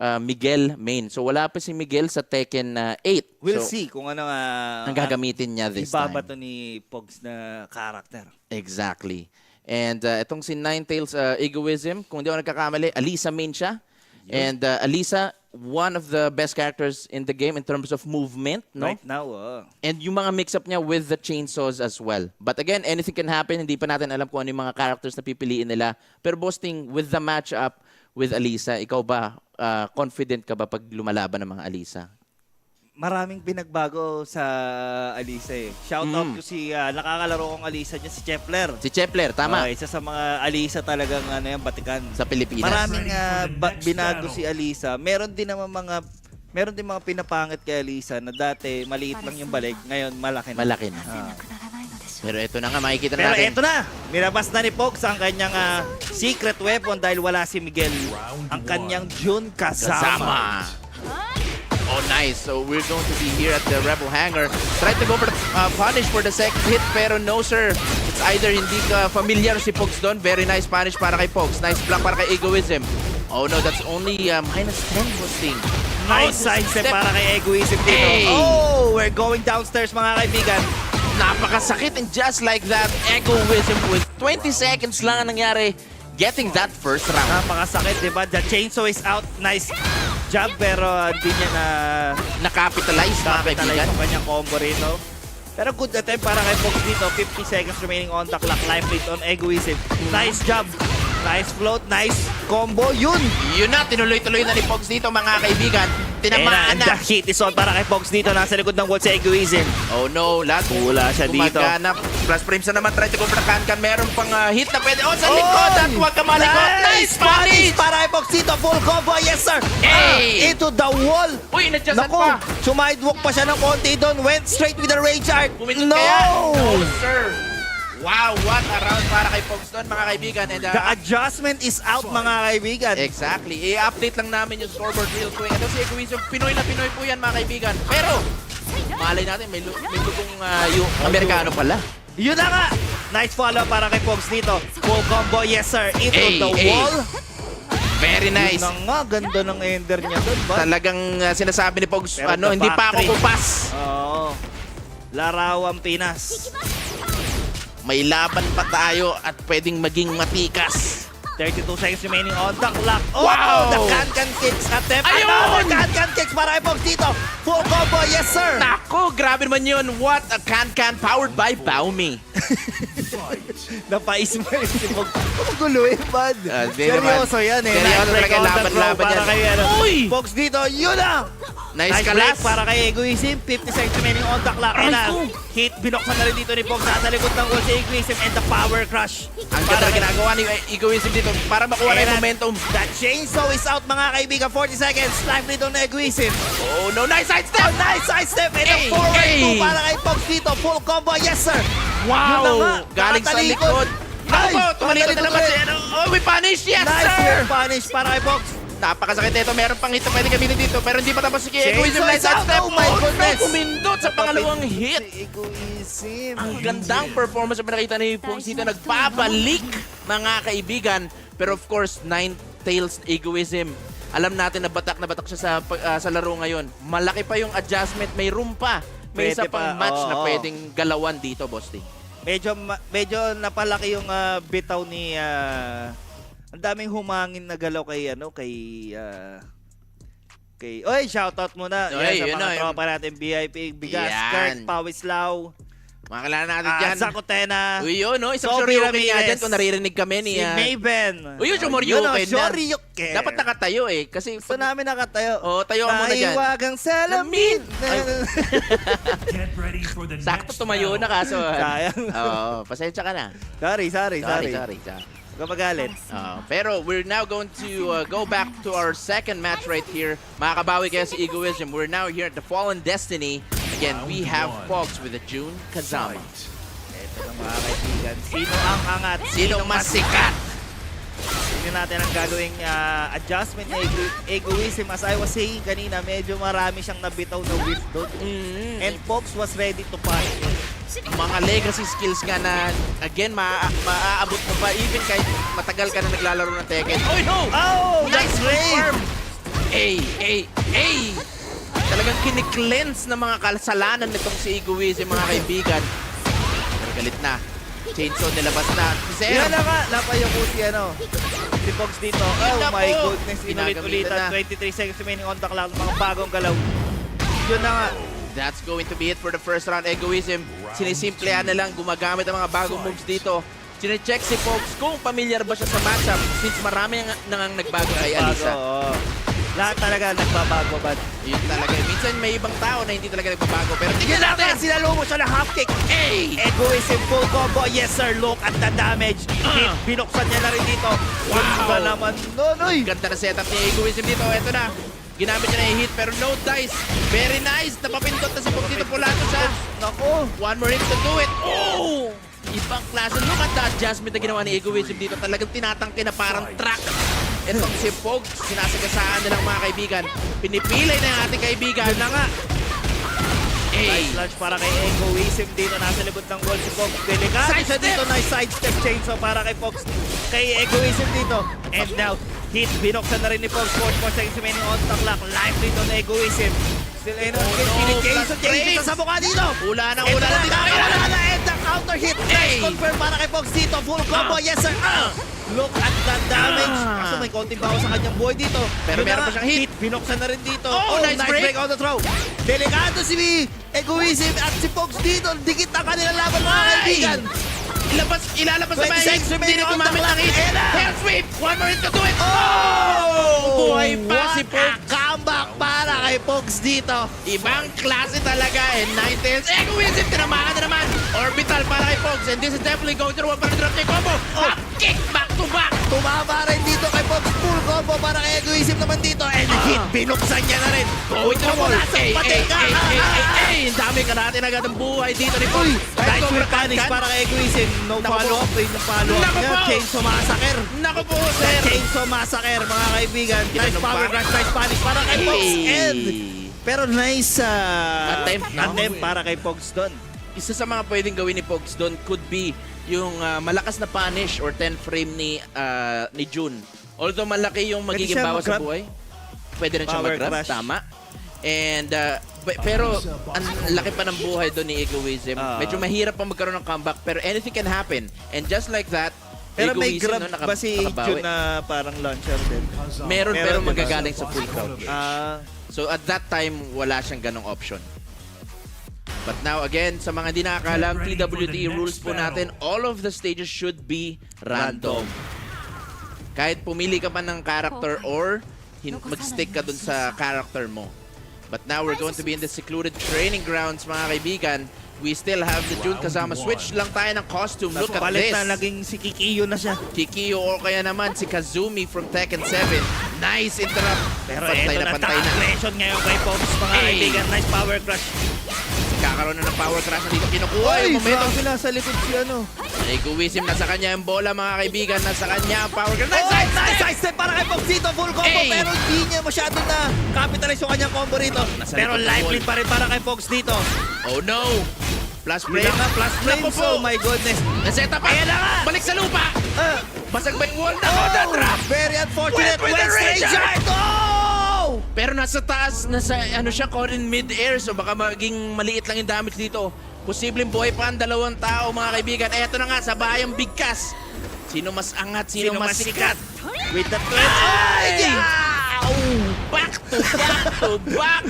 Miguel main. So wala pa si Miguel sa Tekken 8. We'll so, see kung ano ang gagamitin niya this time. Ibabato ni Pogs na character. Exactly. And itong si Ninetales Egoism, kung hindi ako nagkakamali, Alisa main siya. And Alisa, one of the best characters in the game in terms of movement, no? Right now, And yung mga mix-up niya with the chainsaws as well. But again, anything can happen. Hindi pa natin alam kung ano yung mga characters na pipiliin nila. Pero boasting, with the matchup with Alisa, ikaw ba, confident ka ba pag lumalaban ng mga Alisa? Maraming pinagbago sa Alisa eh. Shoutout ko si nakakalaro kong Alisa niya, si Chepler. Si Chepler, tama. Isa sa mga Alisa talagang batikan. Sa Pilipinas. Maraming binago si Alisa. Meron din mga pinapangit kay Alisa na dati maliit lang yung balik, ngayon malaki na. Malaki na. Pero ito na nga, makikita Pero natin. ito na, nilabas na ni Pogs ang kanyang secret weapon dahil wala si Miguel. Ang kanyang Jun kasama. Oh, nice. So we're going to be here at the Rebel Hangar. Try to go for the punish for the second hit, pero no, sir. It's either hindi ka familiar si Pogs doon. Very nice punish para kay Pogs. Nice block para kay Egoism. Oh no, that's only minus 10 boosting. Nice side step para kay Egoism dito. Hey! Oh, we're going downstairs mga kaibigan. Napakasakit, and just like that, Egoism with 20 seconds lang ang nangyari, getting that first round. Napakasakit, diba? The chainsaw is out. Nice job, pero hindi niya na-capitalize yung kanyang combo rito. Pero good attempt para kay Pogs dito. 50 seconds remaining on the clock. Life rate on Egoism. Nice job. Nice float. Nice combo. Yun na, tinuloy-tuloy na ni Pogs dito, mga kaibigan. Tinamaan na. The hit is on para kay Pogs dito. Nasa likod ng wall si Egoism. Oh no, last wala siya dito. Gumaganap. Plus frames na naman. Try to go for the can-can. Meron pang hit na pwede. Oh, sa likod. At huwag ka malikot. Nice punish para kay Pogs dito. Full combo. Yes, sir. Hey! Into the wall. Uy, nadyasan pa. Sumaidwalk pa siya ng konti doon. Went straight with the rage art. No! No, sir. Wow, what a round para kay Pogs doon, mga kaibigan. And, the adjustment is out, mga kaibigan. Exactly. I-update lang namin yung scoreboard real quick. Ito si Egoism, Pinoy na Pinoy po yan, mga kaibigan. Pero, malay natin, may lugong yung Amerikano pala. Yun na nga! Nice follow para kay Pogs dito. Full combo, yes sir. Into the wall. Very nice. Yun na nga, ganda ng ender niya doon. Talagang sinasabi ni Pogs, hindi pa ako pupas. Oo. Larawan Pinas. May laban pa tayo at pwedeng maging matikas. 32 seconds remaining on the clock. Oh, wow! The can-can kicks attempt. Ayun! Another can-can kicks para kay Pogs dito. Full combo, yes sir. Nako, grabe naman yun. What a can-can powered by Baumi. Napa-smile si Pogs. Guluhin, bad. Di naman. Seryoso yan eh. Seryoso talaga yung laban-laban yan. Para kay ano. Uy! Pogs dito, yun na! Nice break kalas. para kay Egoism. 50 seconds remaining on the clock. And hit, binoksan na rin dito ni Pogs. Sa likod ng wall si Egoism and the power crush. Ang ganda ginagawa ni Egoism dito para makuha na yung momentum. That chainsaw is out mga kaibigan. 40 seconds. Live lead on Egoism. Oh no, nice sidestep! Oh, nice sidestep. And a forward 2 para kay Pogs dito. Full combo. Yes, sir. Wow! Yun na nga. Galing sa likod. Ay! Tumalikod na naman siya. Oh, we punish! Yes, nice, sir! Nice punish para kay Pogs. Napakasakit nito. Meron pang hit na pwede gamitin dito. Pero hindi pa tapos si Egoism. Nice sidestep. Oh my goodness. Kumindot sa pangalawang hit. Egoism. Ang gandang performance na nakita ni Pogs dito. Nagpabalik, mga kaibigan. Pero of course, Ninetales Egoism. Alam natin na batak siya sa laro ngayon. Malaki pa yung adjustment. May room pa. May isa pang match na pwedeng galawan dito, Bosti. Medyo napalaki yung bitaw ni ang daming humangin na galaw kay oy, shoutout muna sa mga tropa natin, VIP, Bigas, Kurt, Pawislaw. Mga kilala natin dyan. Sakotena. Uy, yun, no? Isang Shoryuken nga dyan kung naririnig kami ni... Si Maven. Uy, yung Shoryuken. Shoryuken. Dapat nakatayo eh. Kasi gusto namin nakatayo. Oo, tayo ka muna dyan. Naiwagang salamin. Sakto tumayo na kaso. Sayang. Oo, pasensya ka na. Sorry. Magalit. Pero we're now going to go back to our second match right here. Makakabawi kaya si Egoism. We're now here at the Fallen Destiny. Again, we have Pogs with a Jun Kazama. Ito na mga kaibigan. Sino ang angat? Sino mas sikat? Tingnan natin ang gagawing adjustment ni Egoism. As I was saying kanina, medyo marami siyang nabitaw na whiff doon. And Pogs was ready to punish. Mga legacy skills nga na, again, maaabot mo pa even kahit matagal ka na naglalaro ng Tekken. Oh no! Oh! Nice confirm! Talagang kiniklense ng mga kasalanan nitong si Egoism, mga kaibigan. Pero galit na. Chainsaw nilabas na. Yan na nga, napayoko si Pogs dito. Oh my goodness, inulit-ulitan. 23 seconds remaining on the clock. Mga bagong galaw. Yun na nga. That's going to be it for the first round. Egoism, sinisimplehan na lang, gumagamit ang mga bagong moves dito. Sine-check si Pogs kung familiar ba siya sa matchup since marami nang nagbago kay Alisa. Lahat talaga nagbabago, bad. Yun talaga. Minsan may ibang tao na hindi talaga nagbabago. Pero tingnan natin! Sinalo mo siya ng half kick. Egoism full combo. Yes sir, look at the damage. Binuksan niya na rin dito. Wow! Naman nun, ganda na setup ni Egoism dito. Ito na. Ginamit niya na i-hit pero no dice. Very nice. Napapindot na si Pogs dito. Pulato siya. Naku. One more hit to do it. Oh! Ibang klase. Look at the adjustment na ginawa ni Egoism dito. Talagang tinatangke na parang truck. Itong si Pogs, sinasagasaan na lang mga kaibigan. Pinipilay na yung ating kaibigan. Yun na nga. Nice launch para kay Egoism dito. Nasa likod ng wall si Pogs. Delikado siya dito. Nice sidestep chainsaw para kay Pogs. Kay Egoism dito. And now, hit. Binoksan na rin ni Pogs. 44 seconds remaining on the clock. Live lead on Egoism. Still in on Chainsaw sa mukha dito. Ula na dito. Wala na. And the counter hit. Nice confirm para kay Pogs dito. Full combo. Yes sir. Look at the damage. Kaso may konting bawas sa kanyang buhay dito. Pero meron pa siyang hit. Binoksan na rin dito. Oh, nice break on the throw. Delikado si Egoism at si Pogs dito. Dikit ang kanilang laban mga kaibigan. Ilalabas sa mga hits. Hindi na gumamit ng hit. Hair sweep. One more hit to do it. Oh! Buhay pa si Pogs. Comeback para kay Pogs dito. Ibang klase talaga eh. Ninetales. Egoism, tinamaan na naman. Orbital para kay Pogs. And this is definitely going to work para drop niya combo. Kick back to back. Tumama rin dito kay Pogs. Full combo para kay Egoism naman dito. And hit. Binuksan niya na rin. Going to wall. Ang dami ka natin agad ang buhay dito ni Pogs. Nice mechanics para kay Egoism. No follow-up. No follow-up niya. Chainsaw Massacre. Naku po, sir. Chainsaw Massacre, mga kaibigan. Nice power crush. Nice punish para kay Pogs. Pero nice attempt para kay Pogs doon. Isa sa mga pwedeng gawin ni Pogs doon could be yung malakas na punish or 10 frame ni Jun. Although malaki yung magiging bawas sa buhay, pwede rin siya mag-grab. Tama. And pero ang laki pa ng buhay doon ni Egoism. Medyo mahirap pa magkaroon ng comeback pero anything can happen. And just like that, pero may Egoism, grab ba si Jun na parang launcher din? Meron pero magagaling sa full crowd. Ah. So at that time, wala siyang ganong option. But now again, sa mga hindi nakakalam, TWT rules po natin, all of the stages should be random. Kahit pumili ka pa ng character or mag-stick ka dun sa character mo. But now we're going to be in the secluded training grounds, mga kaibigan. We still have the Jun kasama. Switch lang tayo ng costume. Look at Palit this. na, naging si Kikiyo na siya. Kikiyo o kaya naman si Kazumi from Tekken 7. Nice interrupt. Pero pantay ito na na, pantay na. aggression ngayon kay Pops, mga kaibigan. Nice power crush. Kakaroon na ng power crush na dito. Kinukuha yung momentum. Ay, nasa likod si ano. Egoism, nasa kanya yung bola, mga kaibigan. Nasa kanya ang power crush. Nice Nice step para kay Pops dito. Full combo. Pero hindi niya masyado na capitalize yung kanyang combo rito. Pero lifeline pa rin para kay Pops dito. Oh no. Plus frame. Plus frame. Oh my goodness. Naseta pa. Ayan na nga. Balik sa lupa. Basag ba yung wall na ko? Drop. Very unfortunate. With the Reinhardt. Oh! Pero nasa taas, nasa ano siya, caught in mid-air. So baka maging maliit lang yung damage dito. Posibleng buhay pa ang dalawang tao, mga kaibigan. Eto na nga, sa bayang bigkas. Sino mas angat, sino mas sikat? With the twins. Ay! Back to back.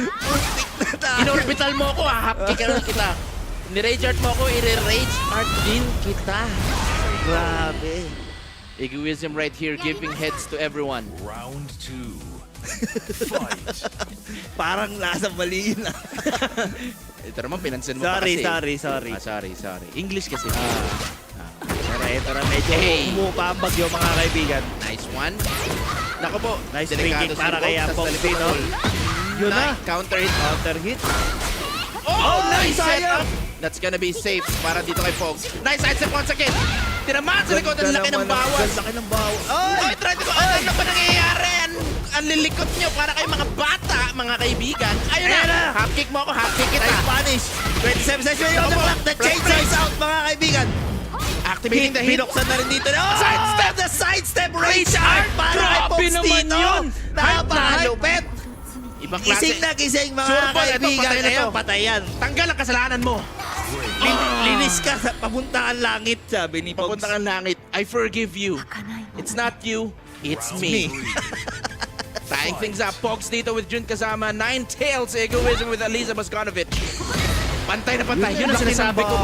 Inorbital mo ako, hahapki ka na kita. Ni-rage art mo ako, i-rage art din kita. Grabe. Egoism right here, giving heads to everyone. Round 2. Parang nasa mali na. Ito naman, pinansin mo Sorry, pa kasi. sorry. English kasi. Pero ito na medyo umupa ang bagyo, mga kaibigan. Nice one. Nako po. Nice free kick para kay Pops dito. Yun na. Counter hit. Counter hit. Oh, nice setup. That's gonna be safe para dito kay Pogs. Nice side step once again. Tinamaan sa likod. Ang laki ng bawas. Ang laki ng bawas. Ay, try to go. Ano ba nangyayari? Ang lilikot nyo para kay mga bata, mga kaibigan. Ayun na. Half kick mo ako. Half kick kita. Nice punish. 27 seconds on the clock. The chainsaw is out, mga kaibigan. Activating the hit. Binuksan na rin dito. Side step. The side step. Rage art para kay Pops dito. Napakalupit. Ibang klase. Gising na gising, mga Sure po, kaibigan. ito, patay na to. Patay yan. Tanggal ang kasalanan mo. Linis ka sa papuntang langit, sabi ni Pogs. Papuntang langit. I forgive you. It's not you, it's me. Tying things up. Pogs dito with Jun kasama. Nine Tails. Egoism with Aliza Bosconovich. Pantay na pantay. Yun ang sinasabi ko.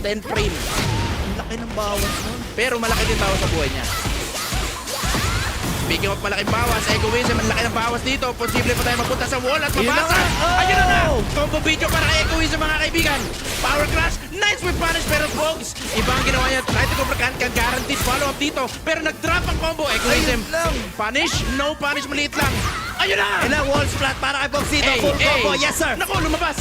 10 frame. Ang laki ng bawas nun. Pero malaki din bawas sa buhay niya. Speaking of malaking bawas, Egoism, ang laki ng bawas dito. Posible pa tayo mapunta sa wall at mabasa. Ayun na nga! Combo video para kay Egoism, mga kaibigan. Power crash. Nice with punish, pero Pogs. Ibang ginawa niya. Try to go for guaranteed follow-up dito. Pero nag-drop ang combo. Egoism. Punish. No punish. Maliit lang. Ayun na! Ilang wall splat para kay Pogs dito. Full combo. Yes, sir. Naku, lumabas.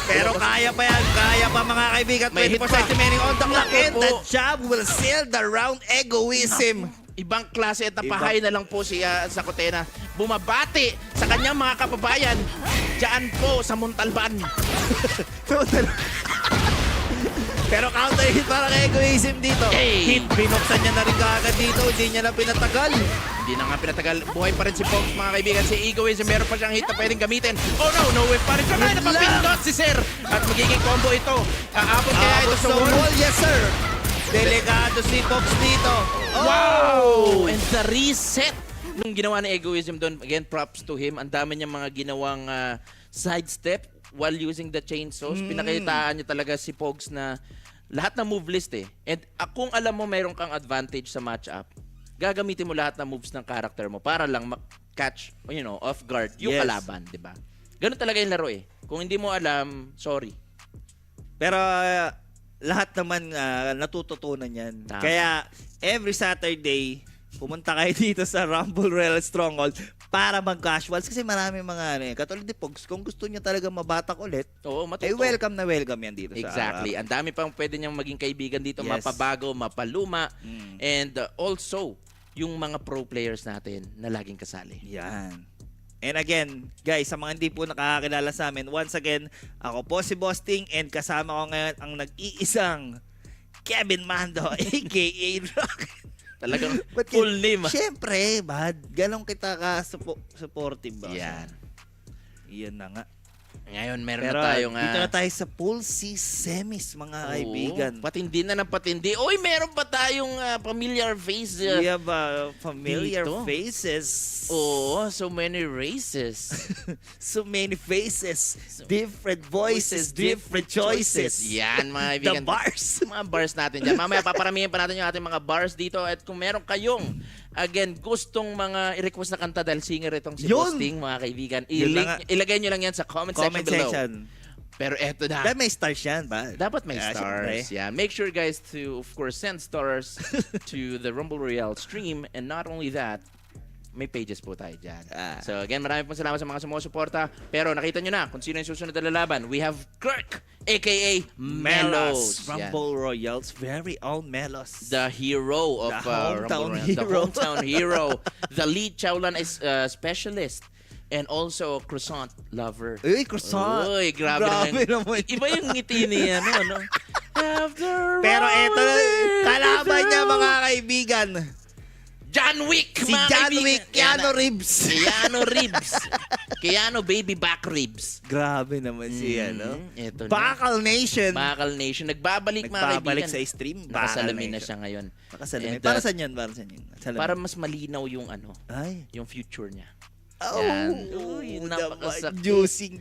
Pero kaya pa yan. Kaya pa, mga kaibigan. 24 remaining on the clock. And the job will seal the round. Egoism. Ibang klase at napahay na lang po siya sa Kotena. Bumabati sa kanyang mga kababayan dyan po sa Montalban. Pero counter hit para kay Egoism dito. Hit, binuksan niya na rin kaagad dito. Hindi niya na pinatagal. Hindi na nga pinatagal. Buhay pa rin si Pogs, mga kaibigan. Si Egoism, meron pa siyang hit na pwedeng gamitin. Oh no, no way pa rin. Kamay na papindot si Sir. At magiging combo ito. Aabot kaya ito sa wall. Yes, sir. Delikado si Pogs dito. Wow! And the reset nung ginawa ni Egoism doon. Again, props to him. Ang dami niyang mga ginawang sidestep while using the chainsaws. Pinakitaan niya talaga si Pogs na lahat ng move list eh. And kung alam mo mayroon kang advantage sa matchup, gagamitin mo lahat ng moves ng character mo para lang catch, off guard yung kalaban, di ba? Ganun talaga yung laro eh. Kung hindi mo alam, sorry. Pero lahat naman natututunan yan. Tama. Kaya every Saturday, pumunta kayo dito sa Rumble Royal Stronghold para mag-casuals kasi marami mga katulad ni Pogs, kung gusto niya talaga mabatak ulit, welcome na welcome yan dito sa Exactly. Ang dami pang pwede niyang maging kaibigan dito, mapabago, mapaluma, and also yung mga pro players natin na laging kasali. Yan. And again, guys, sa mga hindi po nakakakilala sa amin, once again, ako po si Bosting and kasama ko ngayon ang nag-iisang Kevin Mando, a.k.a. Rock. Talagang full name. Siyempre, bad. Ganon kita ka-supportive ba? Yan. Iyan na nga. Ngayon, meron Pero na tayong... dito na tayo sa Pool C semis, mga kaibigan. Patindi na ng patindi. Uy, meron pa tayong familiar face. We have familiar dito. faces. Oo, so many races. So many faces. Different voices, different choices. Yan, mga kaibigan. The bars. Mga bars natin dyan. Mamaya, paparamihin pa natin yung ating mga bars dito. At kung meron kayong, again, gustong mga i-request na kanta dahil singer itong si Posting, mga kaibigan, ilagay nyo lang yan sa comment section below. Pero eto na. Dapat may stars yan ba? Dapat may stars. Yeah. Make sure guys to, of course, send stars to the Rumble Royale stream. And not only that, may pages po tayo dyan. So again, marami pong salamat sa mga sumusuporta. Pero nakita nyo na kung sino yung susunod na lalaban. We have Kirk, aka Melos. Rumble Royale's very own Melos. The hero of hometown Rumble Royale. hero. The hometown hero. The lead Chowlan is specialist. And also, croissant lover. Uy, croissant. Uy, grabe naman. Iba yung ngiti niya, no? Pero eto na, kalaban niya, mga kaibigan. John Wick, si John Wick, Keanu Reeves. Keanu Reeves. Keanu baby back ribs. Grabe naman si Eto Bakal Nation. Bakal Nation. Nagbabalik, mga kaibigan. Nagbabalik sa stream. Nakasalamin na siya ngayon. Nakasalamin. Para saan yan? Para mas malinaw yung yung future niya. Uy, juicy.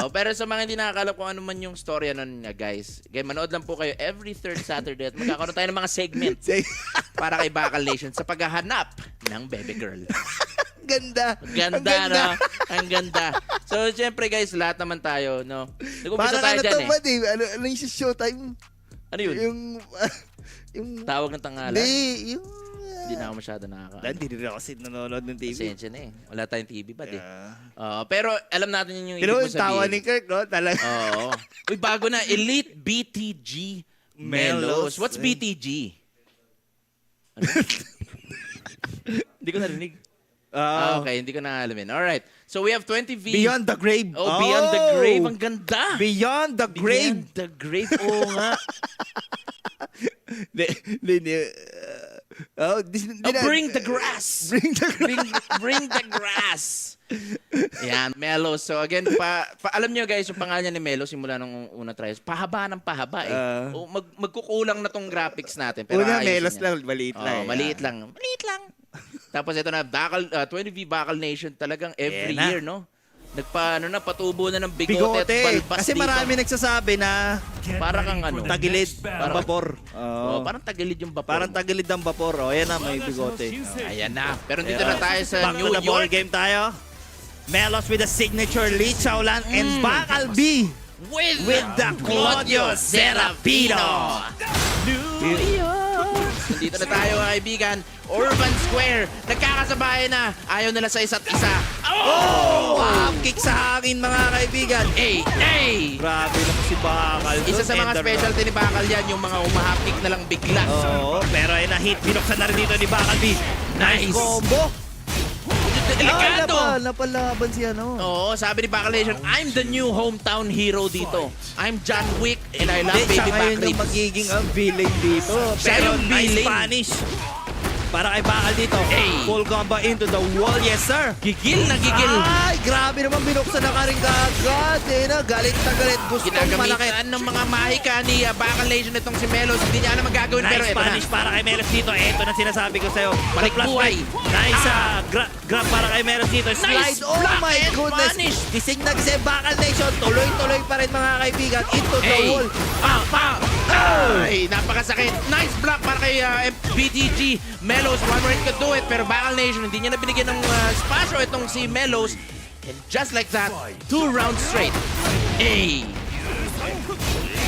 Pero sa mga hindi nakakala kung ano man yung storya nun, guys, manood lang po kayo every third Saturday at magkakaroon tayo ng mga segment para kay Bakal Nation sa paghahanap ng baby girl. Ganda. No? Ang ganda. So, syempre guys, lahat naman tayo, no? Nag-umpisa tayo dyan Ano yung showtime? Ano yun? Yung tawag ng tangalan? Hindi na ako masyado nakaka. Hindi rin ako kasi nanonood ng TV. Pasensya na Wala tayong TV ba pero alam natin yun yung ibig mo sabihin. Tawa ni Kirk, no? Talaga. Oo. Uy, bago na. Elite BTG Melos. What's BTG? Hindi ko narinig. Okay, hindi ko na alamin. Alright. So we have 20 V. Beyond the Grave. Beyond the Grave. Ang ganda. Beyond the Grave. Beyond the Grave. Oo nga. Bring the grass. Bring the grass. Yan, Melos. So again, alam nyo guys, yung pangalan niya ni Melos simula nung una trials, pahaba ng pahaba magkukulang na tong graphics natin. Pero una, Melos lang, maliit lang. Maliit lang. Tapos ito na, 20V Bakal Nation talagang every year, no? Patubo na ng bigote at balbas kasi dito. marami nagsasabi na para kang tagilid ang vapor. Parang tagilid yung vapor. Parang tagilid ang vapor. Ayan na, may bigote. Ayan na. Pero dito na tayo sa Back New to the ball game tayo. Melos with a signature Lee Chowlan and Bakal B with the Claudio Serafino. Dito na tayo, mga kaibigan. Urban Square. Nagkakasabayan na. Ayaw nila sa isa't isa. Kick sa hangin, mga kaibigan. Grabe naman si Bakal. Isa sa mga specialty ni Bakal yan, yung mga umahapkick na lang bigla. Pero ay na-hit. Binuksan na rin dito ni Bakal B. Nice combo. Delikado. Napalaban siya, no? Oo, sabi ni Bakal Nation, I'm the new hometown hero dito. I'm John Wick and I love baby back ribs. Siya magiging villain dito. Siya yung villain. Spanish. Para kay Bakal dito. Full combo into the wall. Yes, sir. Gigil na gigil. Ay, grabe naman. Binuksan na ka rin agad. Galit na galit. Gustong malaki. Ginagamitan ng mga mahika ni Bakal Nation itong si Melos. Hindi niya alam magagawin. Nice pero ito Spanish na. para kay Melos dito. Ito na sinasabi ko sa'yo. Balik buhay. Nice grab para kay Melos dito. Slide. Oh my goodness. Spanish. Gising na gising Bakal Nation. Tuloy-tuloy pa rin, mga kaibigan. Into the wall. Ay, napakasakit. Nice block para kay BTG. Melos, one more hit could do it. Pero Bakal Nation, hindi niya na binigyan ng spasyo itong si Melos. And just like that, 2 rounds straight.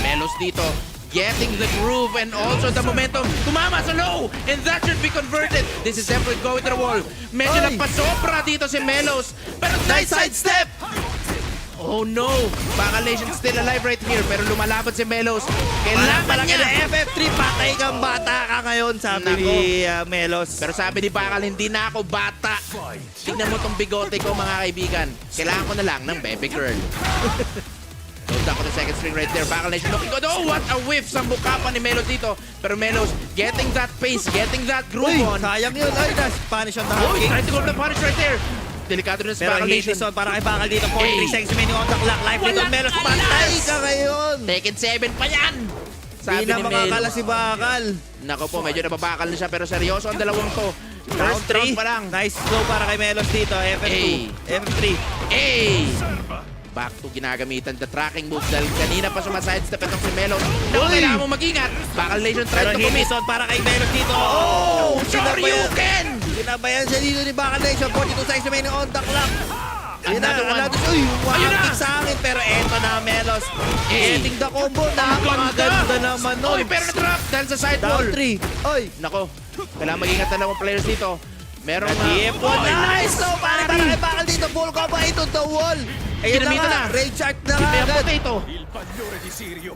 Melos dito, getting the groove and also the momentum. Tumama sa low, and that should be converted. This is definitely going to the wall. Medyo nagpasobra dito si Melos. Pero nice sidestep! Oh no! Bakal Nation still alive right here, pero lumalaban si Melos. Kailangan niya na FF3, patay kang bata ka ngayon, sabi ni Melos. Pero sabi ni Bakal, hindi na ako bata. Tingnan mo tong bigote ko, mga kaibigan. Kailangan ko na lang ng baby girl. Load ako the second string right there. Bakal Nation looking good. Oh, what a whiff sa mukha pa ni Melos dito. Pero Melos getting that pace, getting that groove on. Sayang yun. Ay, Spanish on the half kick. Trying to go to the punish right there. delikado rin sa Pero Bakal hit Nation. is on para kay Bakal dito. 43 seconds remaining on the clock. Life lead on Melos. Patay ka ngayon. Tekken 7 pa yan! Di na makakala si Bakal. Nako po, medyo nababakal na siya pero seryoso ang dalawang to. Round First round 3. pa lang. Nice slow para kay Melos dito. FF2. FF3. Back to ginagamitan the tracking move dahil kanina pa sumasidestep itong si Melos. Naku, kailangan mo mag-ingat. Bakal Nation tried Pero to hit commit. is on para kay Melos dito. Shoryuken! Sinabayan siya dito ni Bakal Nation. 42 seconds remaining on the clock. Another one. Uy, wakik sa akin. Pero eto na, Melos. Getting the combo. Napakaganda naman nun. Oy, pero na-trap dahil sa sidewall. Down 3. Oy. Nako, kailangan mag-ingat na lang mga players dito. Merong DF1. Nice! So, para kay Bakal dito. Full combo into the wall. Ayun na Ginamita nga. na. Ray chart na May agad. potato.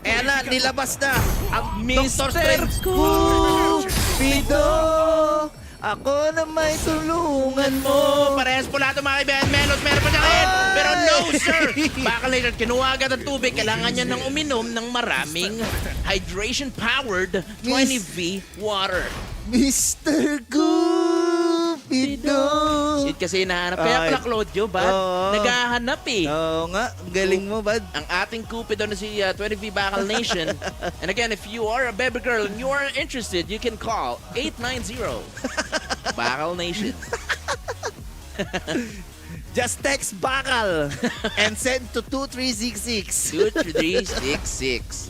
Ayan na, nilabas na. Ang Dr. Strength. Cupido, ako na may tulungan mo. Parehas po lahat ng mga kaibigan. Melos, meron pa siya ngayon. Pero no, sir. Bakal Nation, kinuha agad ang tubig. Kailangan niya ng uminom ng maraming hydration-powered 20V water. Mr. Cupido. Shit kasi hinahanap. Kaya pala Claudio, bad? Naghahanap eh. Oo nga, galing mo, bad. Ang ating Cupido na si 20V Bakal Nation. And again, if you are a baby girl and you are interested, you can call 890 Bakal Nation. Just text Bakal and send to 2366. 2366.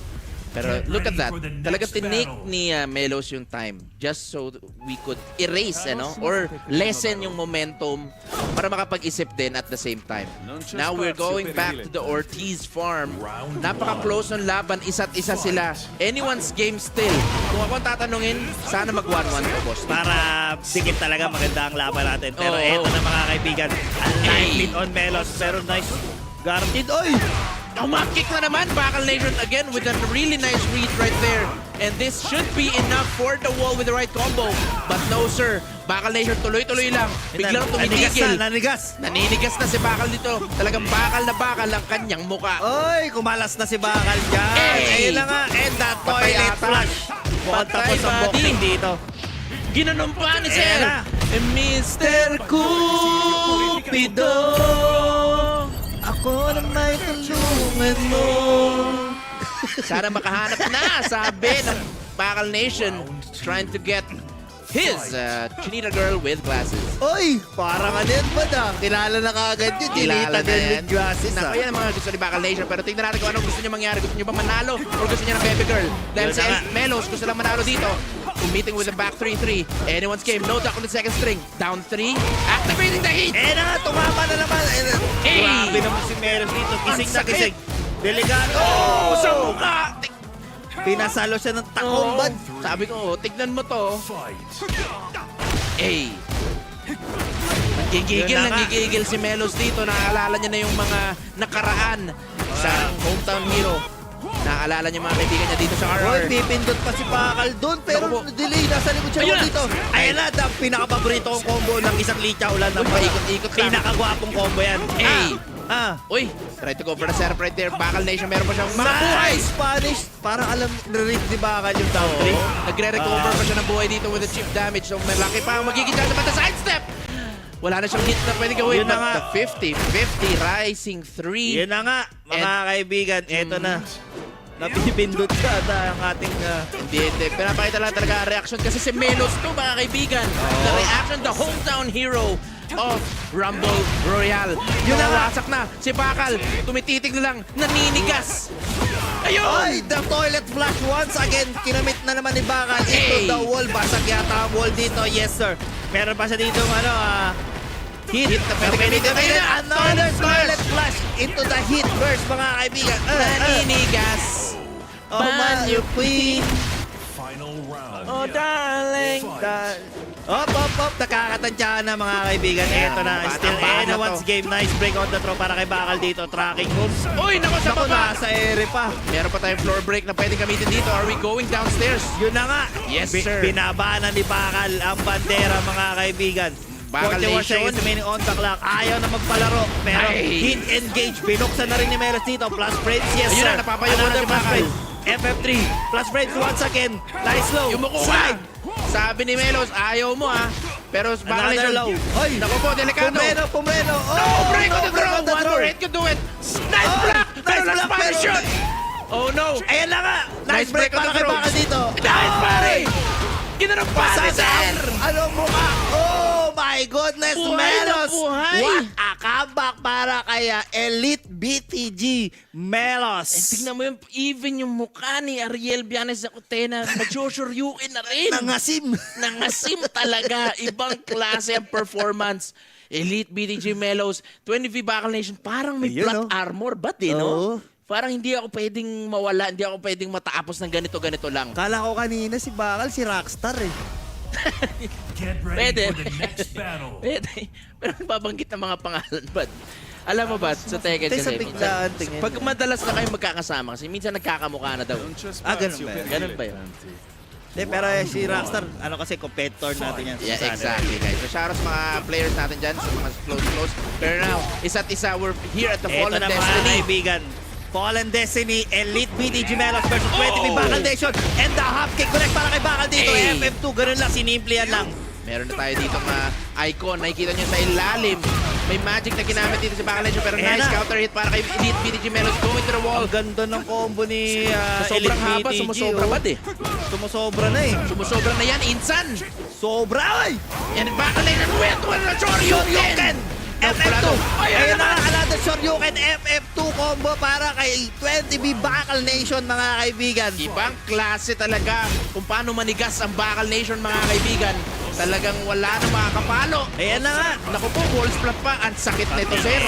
Pero look at that. Talaga tinake ni Melos yung time just so we could erase or lessen yung momentum para makapag-isip din at the same time. Now we're going back to the Ortiz farm. Napaka-close ng laban. Isa't isa sila. Anyone's game still. Kung ako ang tatanungin, sana mag-1-1 to, boss. Para sikip talaga maganda ang laban natin. Pero eto na mga kaibigan. Ang live lead on Melos. Pero nice. Guaranteed. Oy! Umakik na naman, Bakal Nation again with a really nice read right there. And this should be enough for the wall with the right combo. But no, sir. Bakal Nation tuloy-tuloy lang. Biglang tumitigil. Nanigas. Naninigas na si Bakal dito. Talagang bakal na bakal ang kanyang muka. Oy, kumalas na si Bakal dyan. Ayun na nga. And that toilet flush. Mukhang tapos ang boxing dito. Ginanon pa ni Sir. Mr. Cupido. Ako na may tulungan mo. Sana makahanap na, sabi ng Bakal Nation. Trying to get his Chinita girl with glasses. Oy, parang ano yan ba na? Kilala na kaagad yun. Chinita girl with glasses. Naku, yan ang mga gusto ni Bakal Nation. Pero tingnan natin kung anong gusto niya mangyari. Gusto niya ba manalo o gusto niya ng baby girl? Dahil si Melos gusto lang manalo dito. Meeting with the back 3-3. Anyone's game. No duck on the second string. Down 3. Activating the heat. Eh na nga, tumama na naman. Grabe naman si Melos dito. Kising na kising. Delikado. Sa mukha. Pinasalo siya ng takombad. Sabi ko, tignan mo to. Nagigigil si Melos dito. Naaalala niya na yung mga nakaraan sa hometown hero. Naaalala niya mga kaibigan niya dito sa RR. Oy, pipindot pa si Bakal doon. Pero delay, nasa likod siya naman dito. Ayan na, ang pinakapaborito kong combo ng isang licha ulan. Paikot-ikot lang. Pinakagwapong combo yan. Uy, try to go for the setup right there. Bakal Nation, meron pa siyang mga buhay. Spanish, parang alam, na-read ni Bakal yung down 3. Nagre-recover pa siya ng buhay dito with the chip damage. So malaki pa ang magiging chance naman sa sidestep. Wala na siyang hit na pwede gawin. But the 50-50 rising 3. Yun na nga, mga kaibigan. Eto na. Napipindot siya ang ating... Hindi. Pinapakita lang talaga ang reaction kasi si Melos to, mga kaibigan. The reaction, the hometown hero of Rumble Royale. Yung nawasak na, si Bakal, tumititig na lang, naninigas. Ayun! Ay, the toilet flush once again. Kinamit na naman ni Bakal into the wall. Basag yata ang wall dito. Yes, sir. Meron pa siya dito, hit na pwede gamitin. Another toilet flush into the hit burst, mga kaibigan. Naninigas. Oh, man, you queen. Final round. Oh, darling. Op. Nakakatansyahan na, mga kaibigan. Ito na. Still anyone's game. Nice break on the throw para kay Bakal dito. Tracking moves. Uy, naku sa baba. Nasa ere pa. Meron pa tayong floor break na pwedeng gamitin dito. Are we going downstairs? Yun na nga. Yes, sir. Binabaan ni Bakal ang bandera, mga kaibigan. Bakal 41 seconds remaining on the clock. Ayaw na magpalaro. Pero hit engage. Binuksan na rin ni Melos dito. Plus friends. Yes, ayun sir. Na, napapayuhan na si Bakal. FF3. Plus friends once again. Nice low. Yumuko ka. Sabi ni Melos, ayaw mo Pero Bakal Another Nation, low. Oy! naku po, delikado. Pumeno. No, break on the throw. One more hit could do it. Nice block. Pero last punish shot. Oh no. Ayan na nga. Nice break on para the kay throw. Bakal dito. Nice pare. Ginanong pare, sir. Anong mukha? Oh my goodness, Buhay na Melos! buhay. What a comeback para kaya Elite BTG Melos. Tignan mo yung even yung mukha ni Ariel Villanes sa Kutena, mag-shoryukin na rin. Nangasim talaga. Ibang klase ang performance. Elite BTG Melos, 20V Bakal Nation, parang may Ayun, plot no? armor. Ba't no? Parang hindi ako pwedeng mawala, hindi ako pwedeng matapos ng ganito-ganito lang. Kala ko kanina si Bakal si Rockstar eh. Pwede. Pwede. Pero babanggit ng mga pangalan, bad. Alam mo ba, sa Tekken kasi, biglaan tingin. pag madalas na kayo magkakasama, kasi minsan nagkakamukha na daw. Ganun ba yan? Ganun ba yun? Pero si Rockstar, kasi competitor natin yan. Yeah, exactly, guys. So, shout out sa mga players natin dyan, sa mga close. Pero now, isa't isa, we're here at the Fallen Ito na mga Destiny. kaibigan. Fallen Destiny, Elite BTG Melos versus 20B Bakal Nation. And the hop kick connect para kay Bakal dito. Hey. FF2, ganun lang, sinimple yan lang. Meron na tayo dito icon. Nakikita nyo sa ilalim. May magic na ginamit dito sa Bakal Nation. Pero nice counter hit para kay Elite BTG Melos going to the wall. Ang ganda ng combo ni sobrang Elite haba, BTG. sumusobra ba Sumusobra na eh. Sumusobra na yan, Insan. Sobra ay! And Bakal Nation with one na Shoryuken. FF2! Ayun na, another Shoryuken FF2 combo para kay 20B Bakal Nation, mga kaibigan. Ibang klase talaga kung paano manigas ang Bakal Nation, mga kaibigan. Talagang wala na makakapalo. Ayan na nga. Naku po, wall splat pa. Ang sakit nito, sir.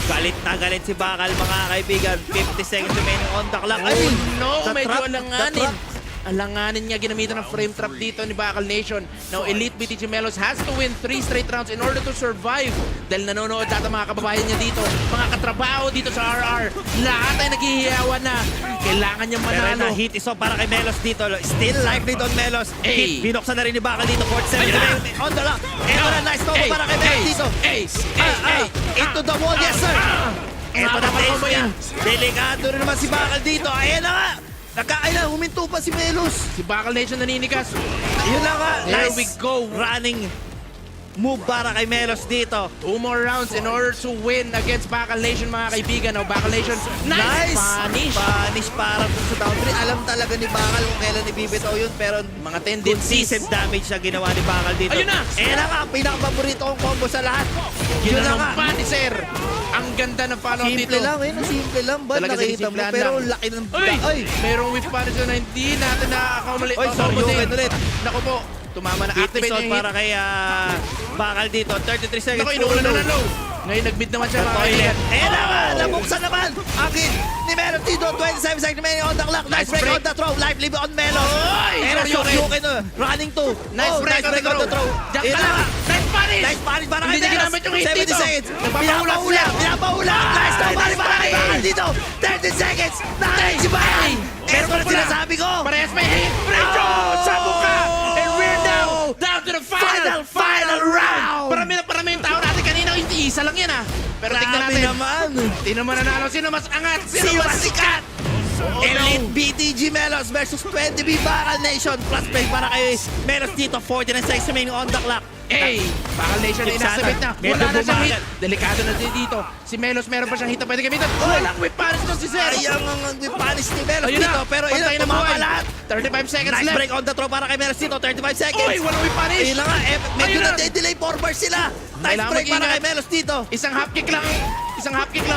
Galit na galit si Bakal, mga kaibigan. 50 seconds remaining on the clock. Oh no, the medyo trap, alanganin. the trap. Alanganin niya, ginamitan ng frame trap dito ni Bakal Nation. Now, Elite BTG Melos has to win 3 straight rounds in order to survive. Dahil nanonood lahat ang mga kababayan niya dito, mga katrabaho dito sa RR. Lahat ay naghihiyawan na. Kailangan niyang Pero manalo. na hit iso para kay Melos dito. Still live dito on Melos. Hey. Hit, binuksan na rin ni Bakal dito. 47 on the lock. Ito na, nice combo para kay Melos dito. Into the wall, yes sir. Ito na, delikado rin naman si Bakal dito. Ayan na nga. Nagkakailan, huminto pa si Melos. Si Bakal Nation naninigas. Yun lang nga. There Nice we go. running move para kay Melos dito. 2 more rounds in order to win against Bakal Nation, mga kaibigan. Now, Bakal Nation, Nice! punish. Punish para dun sa down 3. Alam talaga ni Bakal kung kailan ibibitaw yun, pero mga tendencies. consistent damage na ginawa ni Bakal dito. Ayun na! Ayan na nga, pinakapaborito kong combo sa lahat. Yun na ang nga. punish, sir. Ang ganda ng follow dito. Simple lang, simple lang. Ba, Talaga nakita mo, sinisimplan pero lang. laki ng... Ay! Merong whip punish na hindi natin nakakamali. Oy, Shoryuken ulit. Naku po, tumama na. Hit Activate episode yung para hit. kay Bakal dito. 33 seconds. Naku, inuulan na low. Ngayon, nag-mid naman siya, mga kaibigan. Ayan na nga, nabuksan naman. Ang hit ni Melos dito. 27 seconds remaining on the clock. Nice break on the throw. Life live on Melos. Ayan na, Shoryuken. Running to. Nice break on the throw. Diyan ka lang. Nice punish. Nice punish para kay Hindi niya Melos. ginamit yung hit 70 dito. seconds. Nagpapahula Pinapahula. siya. Pinapahula. Nice to punish para kay Bakal dito. 30 seconds. Nice si Bakal. Ito na sinasabi ko. Parehas may hit. Precho sa mukha. And we're now down to the final round. Parami yung tao natin kanina. Hindi isa lang yan Pero tignan Grabe natin. naman. Sino man nanalo? Sino mas angat? Sino mas sikat? Elite BTG Melos versus 20B Bakal Nation. Plus play para kay Melos dito. 49 seconds remaining on the clock. Hey! Bakal Nation na inasabit na. Medyo Wala na siyang hit. bumagal. Delikado na dito. Si Melos meron pa siyang hit na pwede gamitin. Walang whip punish to si Sir. Sayang ang punish ni Melos Ayun dito. na. Pero yun Pantay na, na tumama buhay. lahat. 35 seconds Nice left. break on the throw para kay Melos dito. 35 seconds. Uy! Walang whip punish. Ayun na nga. Medyo Ayun na. na-delay forward sila. Nice Kailangan break para mag-ingat. kay Melos dito. Isang half kick lang.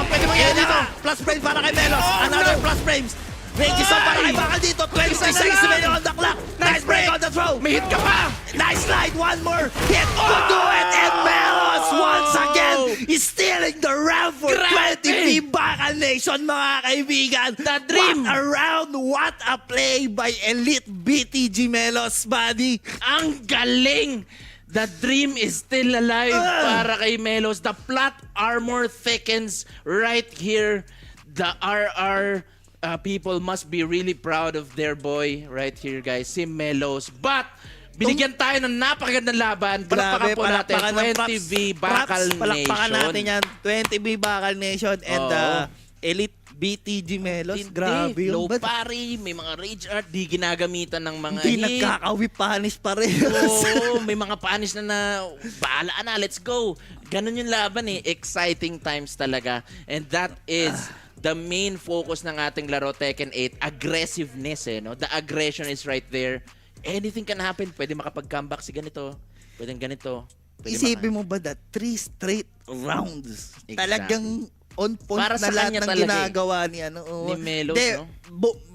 Pwede Ayun mangyari na dito. nga. Plus frame para kay Melos. Another plus frames. Ranges up para kay Bakal dito. 26 seconds remaining on the clock. Nice break on the throw. May hit ka pa. Nice slide, one more hit to do it, and Melos once again is stealing the round for Grabe. 20B Bakal Nation, mga kaibigan. The dream. What a round, what a play by Elite BTG Melos, buddy. Ang galing! The dream is still alive para kay Melos. The plot armor thickens right here. The RR people must be really proud of their boy right here, guys. Si Melos. But, binigyan tayo ng napakagandang laban. Palakpakan po natin. 20V Bakal Nation. Palakpakan natin yan. 20B Bakal Nation and Elite BTG Melos, Hindi, grabe yun. low parry, may mga rage art, di ginagamitan ng mga Hindi hit. nagkakawi panis pa rin. Oo, may mga panis na bahala na, let's go. Ganun yung laban eh. Exciting times talaga. And that is the main focus ng ating laro, Tekken 8. Aggressiveness eh, no? The aggression is right there. Anything can happen. Pwede makapag-comeback si ganito. Pwede ganito. Isipin mo ba that 3 straight rounds? Exactly. Talagang on point Para na sa lahat kanya ng talaga ginagawa ni Ni Melos, De, no?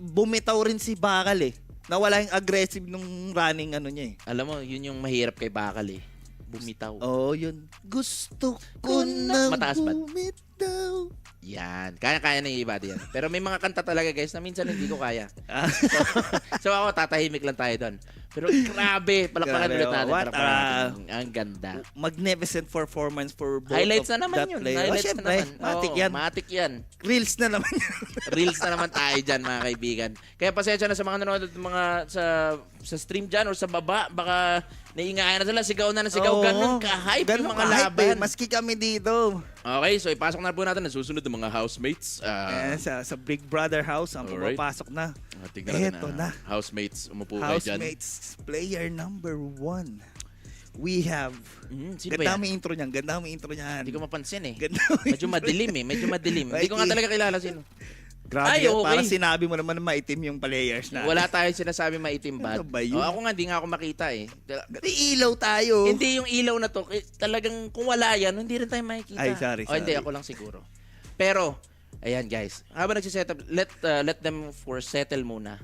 Bumitaw rin si Bakal eh. Nawala yung aggressive nung running niya eh. Alam mo, yun yung mahirap kay Bakal eh. Bumitaw. Oo, yun. Gusto ko na Mataas ba? bumitaw. Yan. Kaya-kaya na yung iba yan. Pero may mga kanta talaga guys na minsan hindi ko kaya. So ako, tatahimik lang tayo doon. Pero grabe, palakpakan ulit natin. Ang ganda. Magnificent performance for both Highlights of na naman that yun. player. Highlights Syempre, na naman. matik yan. Matik yan. Reels na naman. Reels na naman tayo dyan mga kaibigan. Kaya pasensya na sa mga nanonood mga sa stream dyan or sa baba. Baka naiingayan na sila. Sigaw na sigaw. Ganun ka-hype yung mga laban. Maski kami dito. Okay, so ipasok na po natin ang susunod ng mga housemates. Sa Big Brother house, ang pumapasok na. Tingnan Eto natin na. Housemates, umupo kayo dyan. Housemates, player number 1. We have... Ganda mo intro niyan. Hindi ko mapansin eh. Ganda Medyo madilim eh. Hindi ko nga talaga kilala sino. Grabe, Ay, okay. parang sinabi mo naman na maitim yung players natin. Wala tayong sinasabi maitim bad. Ano ba yun? Ako nga, hindi nga ako makita eh. Ilaw tayo. Hindi yung ilaw na to. Talagang kung wala yan, hindi rin tayo makikita. Ay, sorry. Hindi, ako lang siguro. Pero, ayan guys. Habang nagsiset up, let them for settle muna.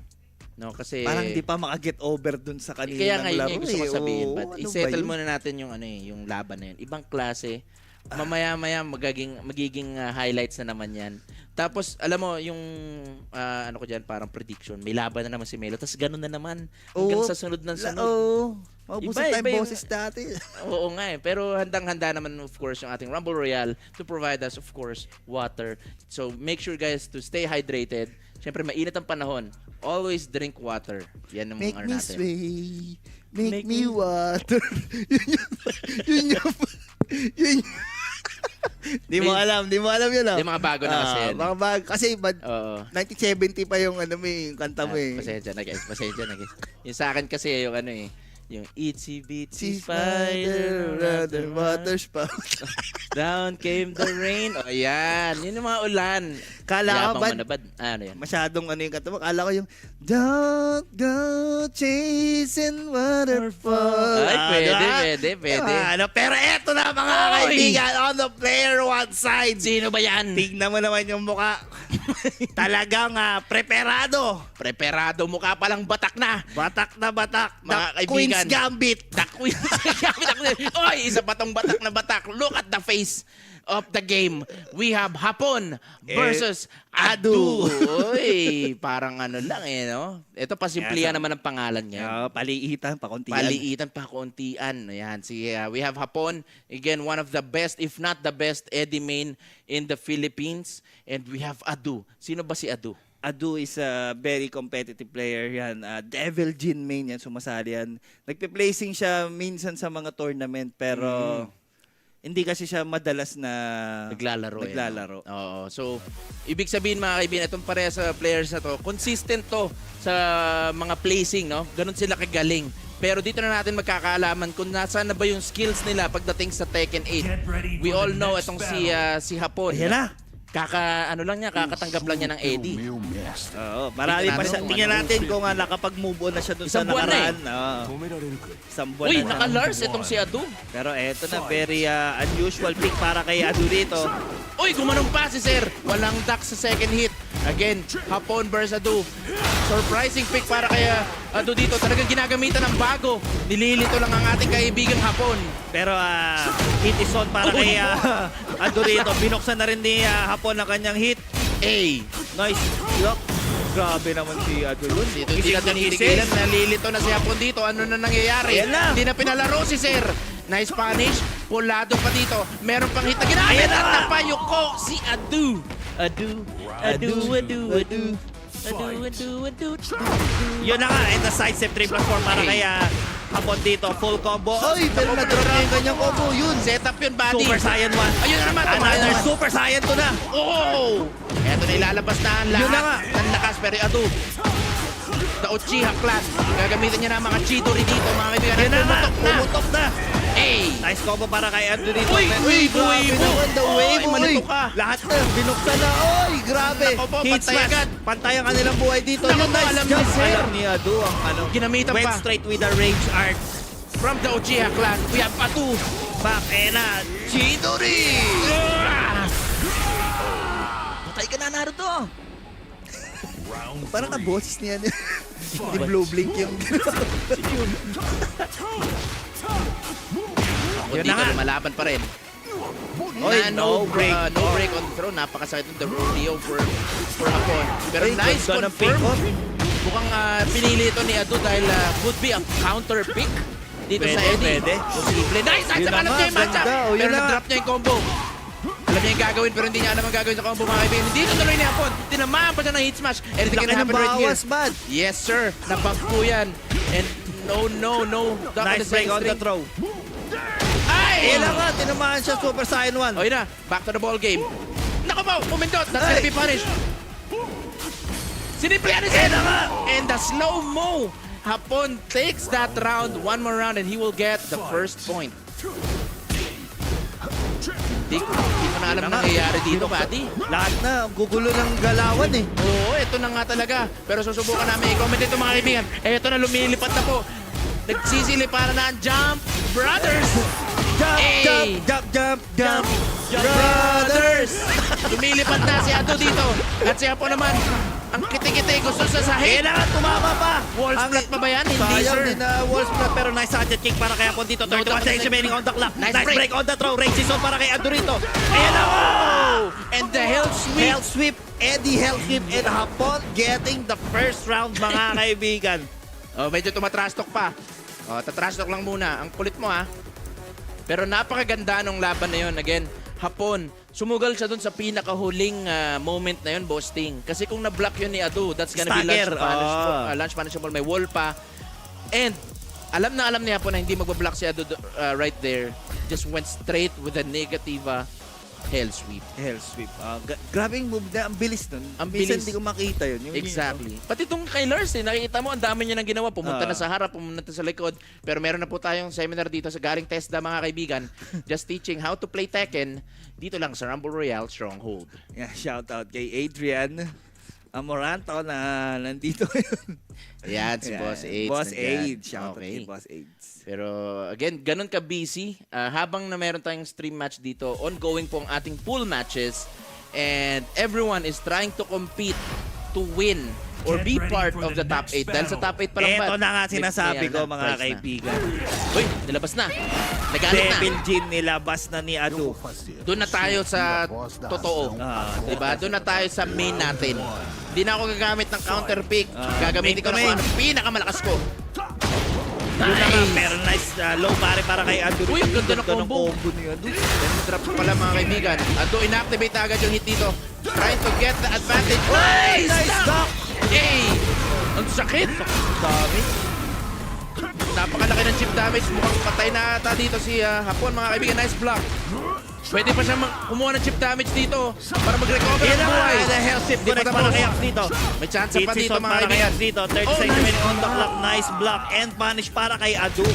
No, kasi parang hindi pa maka-get over dun sa kanila kaya ng ngayon laro. gusto ko sabihin, Oo, but ano i-settle ba yun? muna natin yung yung laban na yan. Ibang klase. Mamaya-maya magiging highlights na naman yan. Tapos, alam mo, yung ano ko dyan, parang prediction. May laban na naman si Melo. Tapos ganun na naman. Hanggang sa sunod ng sunod. Oo. Maubusan tayong yung- boses dati. Oo nga eh. Pero handang-handa naman, of course, yung ating Rumble Royale to provide us, of course, water. So, make sure, guys, to stay hydrated. Siyempre, mainit ang panahon. Always drink water. Yan ang Make mga me natin. sway. Make me water. Yun. Di mo alam yun ah. Di mga bago na kasi yan. Mga bago. Kasi 1970 pa yung yung kanta mo eh. Pasensya na guys. Yung sa akin kasi yung yung itsy bitsy spider rather water spout. Down came the rain. O yan. Yun yung mga ulan. Kala ko ba? Ano yan? Masyadong yung kanta mo. Kala ko yung don't go chasing waterfall. Ay, pwede. Pero eto na mga kaibigan on the player one side. Sino ba yan? Tignan mo naman yung mukha. Talagang preparado. Preparado. Mukha palang batak na. Batak na batak. Mga The kaibigan. Queen's Gambit. The Queen's Gambit. Oy, isa pa tong batak na batak. Look at the face of the game. We have Hapon versus Adu. Uy, parang ano lang no? Ito pasimplihan naman ang pangalan niya. Paliitan, pakuntian. Paliitan, pakuntian. Ayan, we have Hapon. Again, one of the best, if not the best, Eddie main in the Philippines. And we have Adu. Sino ba si Adu? Adu is a very competitive player yan. Devil Jin main yan, sumasali yan. Nagpe-placing siya minsan sa mga tournament pero hindi kasi siya madalas na naglalaro. Oo. So, ibig sabihin mga kaibigan, itong pareha sa players na to, consistent to sa mga placing, no? Ganon sila kagaling. Pero dito na natin magkakaalaman kung nasaan na ba yung skills nila pagdating sa Tekken 8. We all know itong si Hapon. Ayan na. Kakatanggap lang niya ng Eddie. Oo, marami pa siya. Tingnan natin kung nakapag-move on na siya doon sa nakaraan. Isang buwan Uy, na. naka-Lars itong si Adu. Pero eto na, very unusual pick para kay Adu rito. Uy, gumanong pa si Sir. Walang duck sa second hit. Again, Hapon versus Adu. Surprising pick para kay Adu dito. Talagang ginagamitan ng bago. Nililito lang ang ating kaibigang Hapon. Pero hit is on para kay Adu rito. Binuksan na rin ni Hapon ang kanyang hit. Nice. Look. Grabe naman si Adu yun. Dito hindi ka tinitigilan. Nalilito na si Hapon dito. Ano na nangyayari? Hindi na pinalaro si Sir. Nice punish. Pulado pa dito. Meron pang hit na ginamit. At napayuko si Adu. Adu. Yun na nga. And the side step 3+4 para kay Hapon dito, full combo. Ay, pero na-drop na yung kanyang combo. Yun. Setup yun, buddy. Super Saiyan 1. Ayun na naman. Another Super Saiyan 2 na. Oh! Eto na ilalabas na ang Yun na lahat nga. ng lakas. Pero ito, the Uchiha clan. Gagamitin niya na mga Chidori dito, mga kaibigan. Yun na nga. Pumutok na. Pumutok na. Hey! Nice combo para kay Andrew dito. Uy! Uy! Grabe Uy! naman, the wave. Uy, malito ka. Lahat na, binuksan na. Oy, grabe. Nako po, Hit pantay smash. agad. Pantay ang kanilang buhay dito. Nako Yung po, nice alam ni jump. Sir. Alam ni Adu ang ano. Ginamitan Went pa. straight with the rage art. From the Uchiha clan, we have Atu. Back and Chidori. Patay ka na, Naruto. Parang ka-boses niya. Hindi blue blink yung Yun na nga. Lumalaban pa rin. Oy, no break on the throw. Napakasakit ng the rodeo for Hapon. Pero Ay, nice ganda ng confirm. pick-off. Mukhang pinili ito ni Adu dahil would be a counter pick dito sa Eddie. Pwede. Posible. Nice! Nice! Yun na Alam nga, niya yung matchup. ganda. Pero Yun na na-drop niya yung combo. Alam niya yung gagawin pero hindi niya alam ang gagawin sa combo, mga kaibigan. Dito tuloy ni Hapon. Tinamaan pa siya ng hit smash. Anything Laki can ng happen right here. bawas, bad. Yes, sir. Nabag po yan. And no. Duck Nice break on the throw. Ay! Kailan nga, tinamaan siya Super Saiyan 1. O yun na, back to the ball game. Naku po, pumindot. That's gonna be punished. Sinipriano siya. And the slow-mo. Hapon takes that round. One more round and he will get the first point. Hindi ko na alam nangyayari dito, buddy. Lahat na, gugulo ng galawan eh. Oo, ito na nga talaga. Pero susubukan namin i-comment ito, mga kaibigan. Ito na, lumilipat na po. Nagsisiliparan na ang Jump Brothers. Jump, Brothers! Lumilipat na si Ado dito. At siya po naman, ang kiti-kiti gusto sa sahig. Kailangan tumama pa. Wall split pa ba yan? Hindi, Sayang sir. din na wall split pero nice gadget kick para kay Hapon dito. 31 seconds remaining on the clock. Nice break on the throw. Rage is on para kay Ado rito. Ayan na nga! And the hell sweep. Hell sweep. Eddie Hell sweep and Hapon getting the first round, mga kaibigan. Oh, medyo tumatrastok pa. Oh, tatrastok lang muna. Ang kulit mo, ha? Pero napakaganda nung laban na yun. Again, Hapon, sumugal siya dun sa pinakahuling moment na yun, Boss Ting. Kasi kung na-block yun ni Adu, that's gonna Stagger. be lunge punishable. May wall pa. And alam ni Hapon na hindi magbablock si Adu right there. Just went straight with a negative hell sweep. Hell sweep. Grabe yung move na. Ang bilis nun. Ang Minsan bilis. hindi ko makita yun. Exactly. Pati itong kay Lars, nakikita mo, ang dami niya nang ginawa. Pumunta na sa harap, pumunta sa likod. Pero meron na po tayong seminar dito sa galing TESDA, mga kaibigan. Just teaching how to play Tekken. Dito lang sa Rumble Royale Stronghold. Yeah, shout out kay Adrian Amoranto na nandito yun. Ayan, si Boss AIDS. Boss nandyan. AIDS. Shout out kay Boss AIDS. Pero again, ganun ka busy. Habang na meron tayong stream match dito, ongoing po ang ating pool matches. And everyone is trying to compete to win or be part of the top 8. Dahil sa top 8 pa lang ba? Ito na nga sinasabi ko, mga kaibigan. Uy, nilabas na. Nagalit na. Devil Jin nilabas na ni Adu. Doon na tayo sa totoo. Diba? Doon na tayo sa main natin. Hindi na ako gagamit ng counter pick. Gagamitin ko na kung anong pinakamalakas ko. Yun na nga, pero nice low pare para kay Adu. Uy, ang ganda ng combo. ni Adu. Drop pala, mga kaibigan. Ado, inactivate agad yung hit dito. Trying to get the advantage. Nice! Stop! Hey! Ang sakit! Dami. Napakalaki ng chip damage. Mukhang patay na ata dito si Hapon, mga kaibigan. Nice block. Pwede pa siya kumuha ng chip damage dito para mag-recover ng buhay. The hell sip connect para kay Axe dito. May chance pa dito, mga para kay kaibigan. Axe dito. 30 seconds remaining on the clock. Nice block and punish para kay Adu.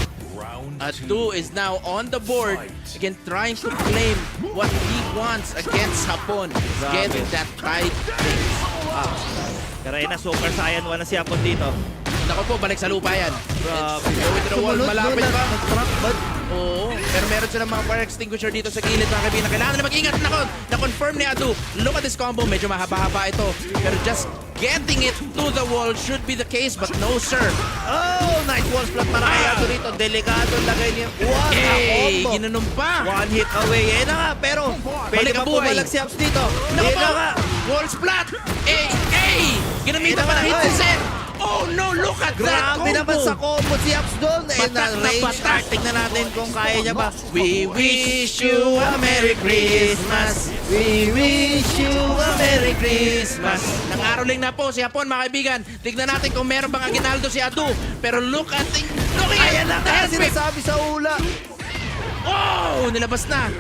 Adu is now on the board. Again, trying to claim what he wants against Hapon. He's getting that tight thing. Karay na, Super Saiyan 1 na si Hapon dito. Nako po, balik sa lupa yan. Grabe. Go with the wall, malapit pa. Nag-trap ba? Oo, pero meron silang mga fire extinguisher dito sa gilid, mga kaibigan. Kailangan na mag-ingat. Na-confirm ni Adu. Look at this combo. Medyo mahaba-haba ito. Pero just getting it to the wall should be the case, but no, sir. Oh, nice wall splat para kay Adu rito. Delikado lagay niya. What a Hey, combo. ginanong pa. One hit away. Eh na nga, pero pwede Balik pa ang buhay. pumalag si Abs dito. Nako Eh po, na nga. wall splat. Hey! Ginamitan pa ng hit Ay. set. Oh no, look at that Grabe combo. naman sa combo si Abs doon. Eh Batak na na range batak. art. Tingnan natin kung kaya niya ba. We wish you a Merry Christmas. We wish you a Merry Christmas. Nangaroling na po si Hapon, mga kaibigan. Tignan natin kung meron bang aginaldo si Adu. Pero look at Ayan na kaya sinasabi sa ula. Oh! Nilabas na.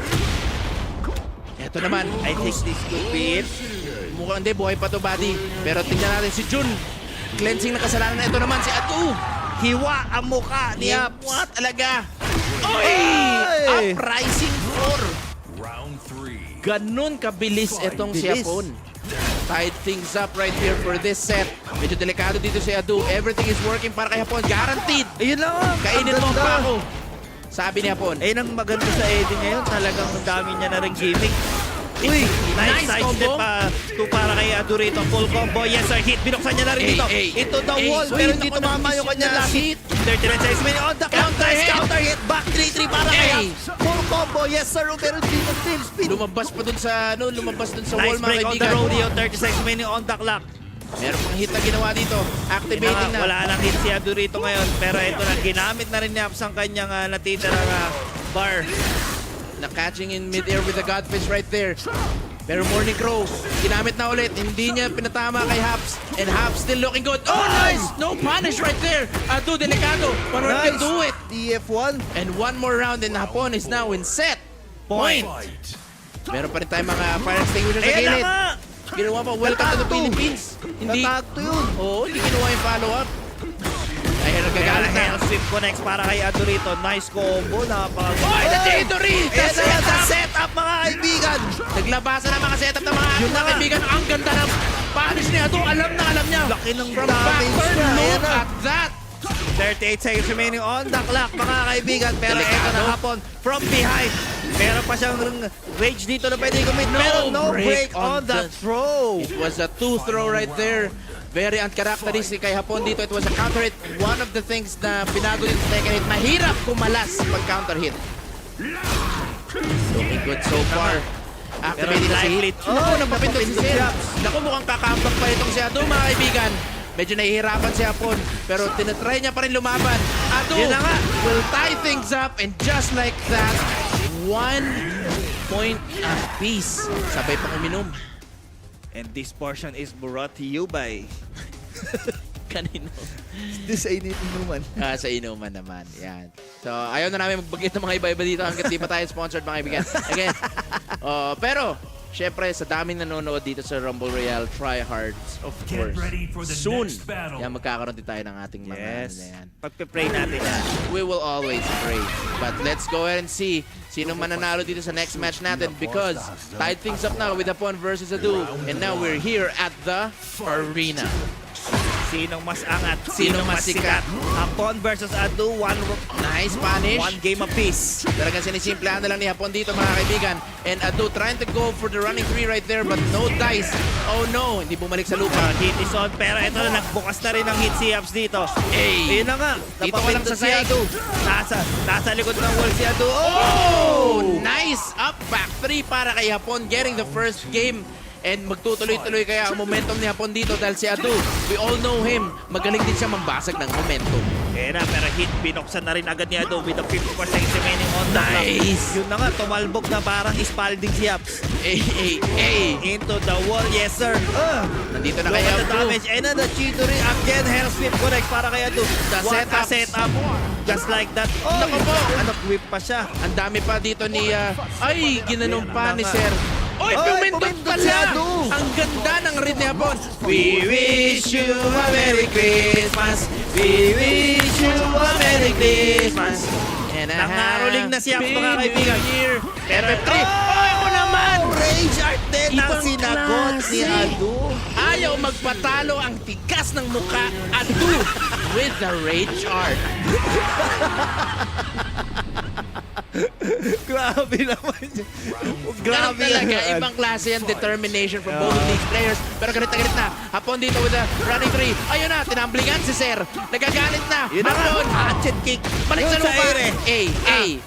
Ito naman. I think this could be it. Mukhang hindi, buhay pa to, buddy. Pero tingnan natin si Jun. Cleansing na kasalanan na ito naman si Adu. Hiwa ang mukha ni Haps. What talaga? Oy! Uprising 4. Round 3. Ganun kabilis itong si Hapon. Tied things up right here for this set. Medyo delikado dito si Adu. Everything is working para kay Hapon. Guaranteed. Ayun lang. Kainin mo pa ako. Sabi ni Hapon. Ayun ang maganda sa Eddie ngayon. Talagang ang dami niya na rin gimmick. Uy, nice side step para kay Adu rito. Full combo. Yes sir, hit. Binuksan niya na rin dito. Into the wall. Pero hindi tumama yung kanyang last hit. 39 seconds remaining on the clock. Nice counter hit. Back 3-3 para kay Haps. Full combo. Yes sir. Pero hindi na tail spin. Lumabas pa dun sa, wall, Nice mga break on the kaibigan. rodeo. 30 seconds remaining on the clock. Meron pang hit na ginawa dito. Activating na. Wala nang hit si Adu rito ngayon. Pero ito na, ginamit na rin ni Haps ang kanyang natitirang bar. Na-catching in mid-air with the Godfish right there. Pero Morning Crow, ginamit na ulit. Hindi niya pinatama kay Haps. And Haps still looking good. Oh, nice! No punish right there. Adu, delikado. Parang can do it. TF1. And one more round and Hapon is now in set point. Meron pa rin tayong mga fire extinguisher sa gilid. Ginawa pa, welcome to the Philippines. Hindi. Natagto yun. Oo, hindi ginawa yung follow-up. Ay, nagagalit na. Sweep connects para kay Adu rito. Nice combo. Napakaganda. Oy, na-Jadori! The setup, mga kaibigan. Naglabasan ang mga setup ng mga kaibigan. Ang ganda ng punish niya. Ito, alam niya. Laki ng From damage backward, na. look at that. 38 seconds remaining on the clock, mga kaibigan. Pero ito na Hapon from behind. Meron pa siyang rage dito na pwede i-commit. Pero no break on the throw. It was a 2-throw right there. Very uncharacteristic kay Hapon dito. It was a counter hit. One of the things na binago dito sa Tekken hit. Mahirap kumalas pag counter hit. Looking good so far. Activating na si hit. Naku, napapindot si Sir. Naku, mukhang kakambak pa itong si Adu, mga kaibigan. Medyo nahihirapan si Hapon, pero tinatry niya pa rin lumaban. Adu will tie things up, and just like that, 1 point apiece. Sabay pang uminom. And this portion is brought to you by... Kanino? This ay inuman. Sa inuman naman. Yan. So, ayaw na namin magbagit ng mga iba-iba dito hanggat di pa tayo sponsored, mga kaibigan. Again. Pero, syempre, sa daming nanonood dito sa Rumble Royale, TRYHARDS, of course. Soon, yan, magkakaroon din tayo ng ating mga yan. Pagpe-pray natin yan. We will always pray. But let's go ahead and see sino mananalo dito sa next match natin because tied things up now with Hapon versus Adu. And now we're here at the arena. Sinong mas angat? Sinong mas sikat? Hapon versus Adu. Nice punish. One game apiece. Talagang sinisimplahan na lang ni Hapon dito, mga kaibigan. And Adu trying to go for the running 3 right there but no dice. Oh no, hindi bumalik sa lupa. Hit is on pero ito na nagbukas na rin ang hit si Haps dito. Hey. Ayun na nga. Dito ka lang sa si Adu. Nasa likod ng wall si Adu. Oh! Nice up back 3 para kay Hapon getting the first game. And magtutuloy-tuloy kaya ang momentum ni Hapon dito dahil si Adu, we all know him, magaling din siya mambasag ng momentum. Pero hit, binuksan na rin agad ni Adu with the 50% remaining on the clock. Nice! Yun na nga, tumalbog na parang Spalding si Haps. Into the wall, yes sir. Nandito na kay Adu. Damage, and the cheatery again, hell sweep connect para kay Adu. What a setup. Just like that. Oh, naku po! Whip pa siya. Ang dami pa dito ni, ginanong pa ni Sir. Oy, pumindot pala! Ang ganda ng read ni Hapon. We wish you a Merry Christmas. We wish you a Merry Christmas. Nangaroling na si Haps, mga kaibigan. Pero ito, ako naman! Rage art din ang sinagot si Adu. Ayaw magpatalo ang tigas ng muka. Adu with the rage art. Grabe naman yun. Grabe talaga. Ibang klase yan. Determination from both of these players. Pero galit na. Hapon dito with the running 3. Ayun na. Tinamblingan si Sir. Nagagalit na. Yun na nga. Hatchet kick. Balik sa lupa.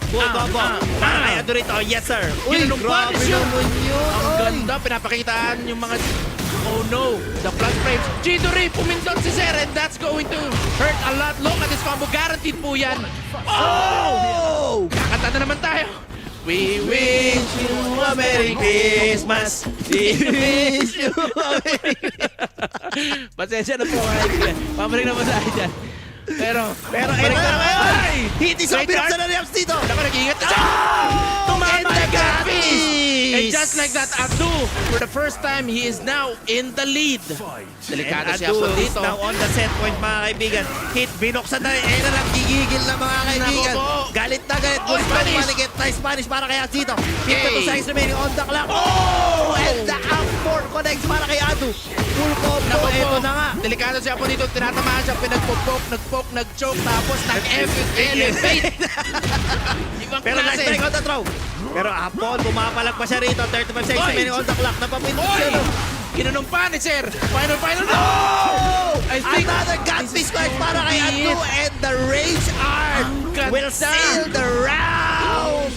Full combo. Para kay Adu rito. Yes sir. Uy, grabe naman yun. Ang ganda. Pinapakitaan yung mga... Oh no, the flash frames. Chidori, pumindot si Sir and that's going to hurt a lot. Look at this combo. Guaranteed po yan. Oh! Kakanta na naman tayo. We wish you a Merry Christmas. We wish you a Merry Pasensya na po mga kaibigan. Pabalik naman tayo dyan. Pero ito na ngayon! Hiti sa binuksan na Reps dito! Naku, nag-iingat na siya! Tumama na And just like that, Adu, for the first time, he is now in the lead. Delikado siya po dito. Now on the set point, mga kaibigan. Hit, binuksan na rin. Ayun na lang, gigigil na mga kaibigan. Galit na galit. Nice Spanish para kay Azito. 52 seconds remaining on the clock. Oh! And the up-4 connects para kay Adu. Full combo. Ito na nga. Delikado siya po dito. Tinatamaan siya. Nag-poke, nag-choke. Tapos nag-elevate. Pero nice break on the throw. Pero Apple, pumapalag pa siya rito. 35 seconds remaining on the clock. Napapindot siya. Kinanumpa ni Sir. Final. No! I think another gut fist fight para kay Adu. And the Rage Art will seal the round.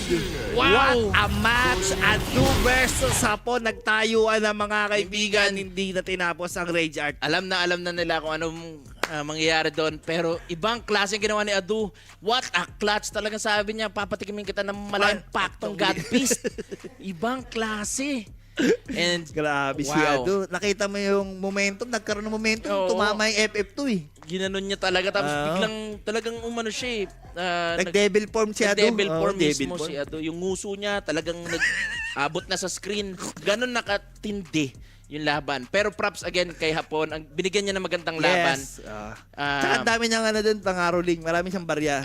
What a match! Adu versus Hapon. Nagtayuan ng mga kaibigan. Hindi na tinapos ang Rage Art. Alam na nila kung anong mangyayari doon. Pero ibang klase ang ginawa ni Adu. What a clutch. Talagang sabi niya, papatikimin kita ng malaking paktong God Fist. Ibang klase. And grabe si Adu. Nakita mo yung momentum. Nagkaroon ng momentum. Tumama yung FF2 eh. Ginanon niya talaga. Tapos biglang talagang umano siya eh. Nag-devil form si Adu. Nag-devil form mismo si Adu. Yung nguso niya talagang nag-abot na sa screen. Ganon nakatindi yung laban. Pero props again kay Hapon. Binigyan niya ng magandang laban. Tsaka dami niyang ano dun, pang-aroling. Marami siyang barya.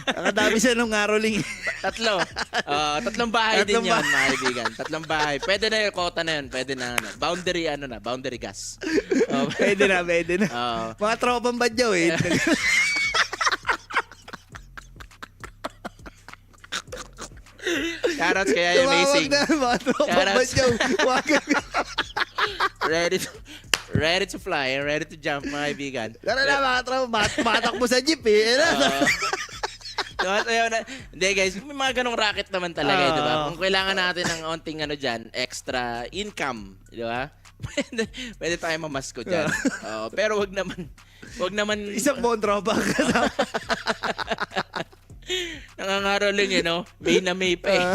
Tsaka dami siya nung aroling. Tatlong bahay din yun, mga kaibigan. Tatlong bahay. Pwede na yung kota na yun. Pwede na, boundary gas. Pwede na. Mga tropang badyaw eh. Shoutouts kaya amazing. Mga tropang badyaw. Ready to fly, ready to jump, mga kaibigan. Gano'n na mga tropa, matakbo sa jeep eh. Hindi guys, may mga ganong racket naman talaga, di ba? Kung kailangan natin ng onting extra income, di ba? Pwede tayo mamasko dyan. Pero wag naman... Isang buong tropa kasama. Nangangaroling, May na May pa eh.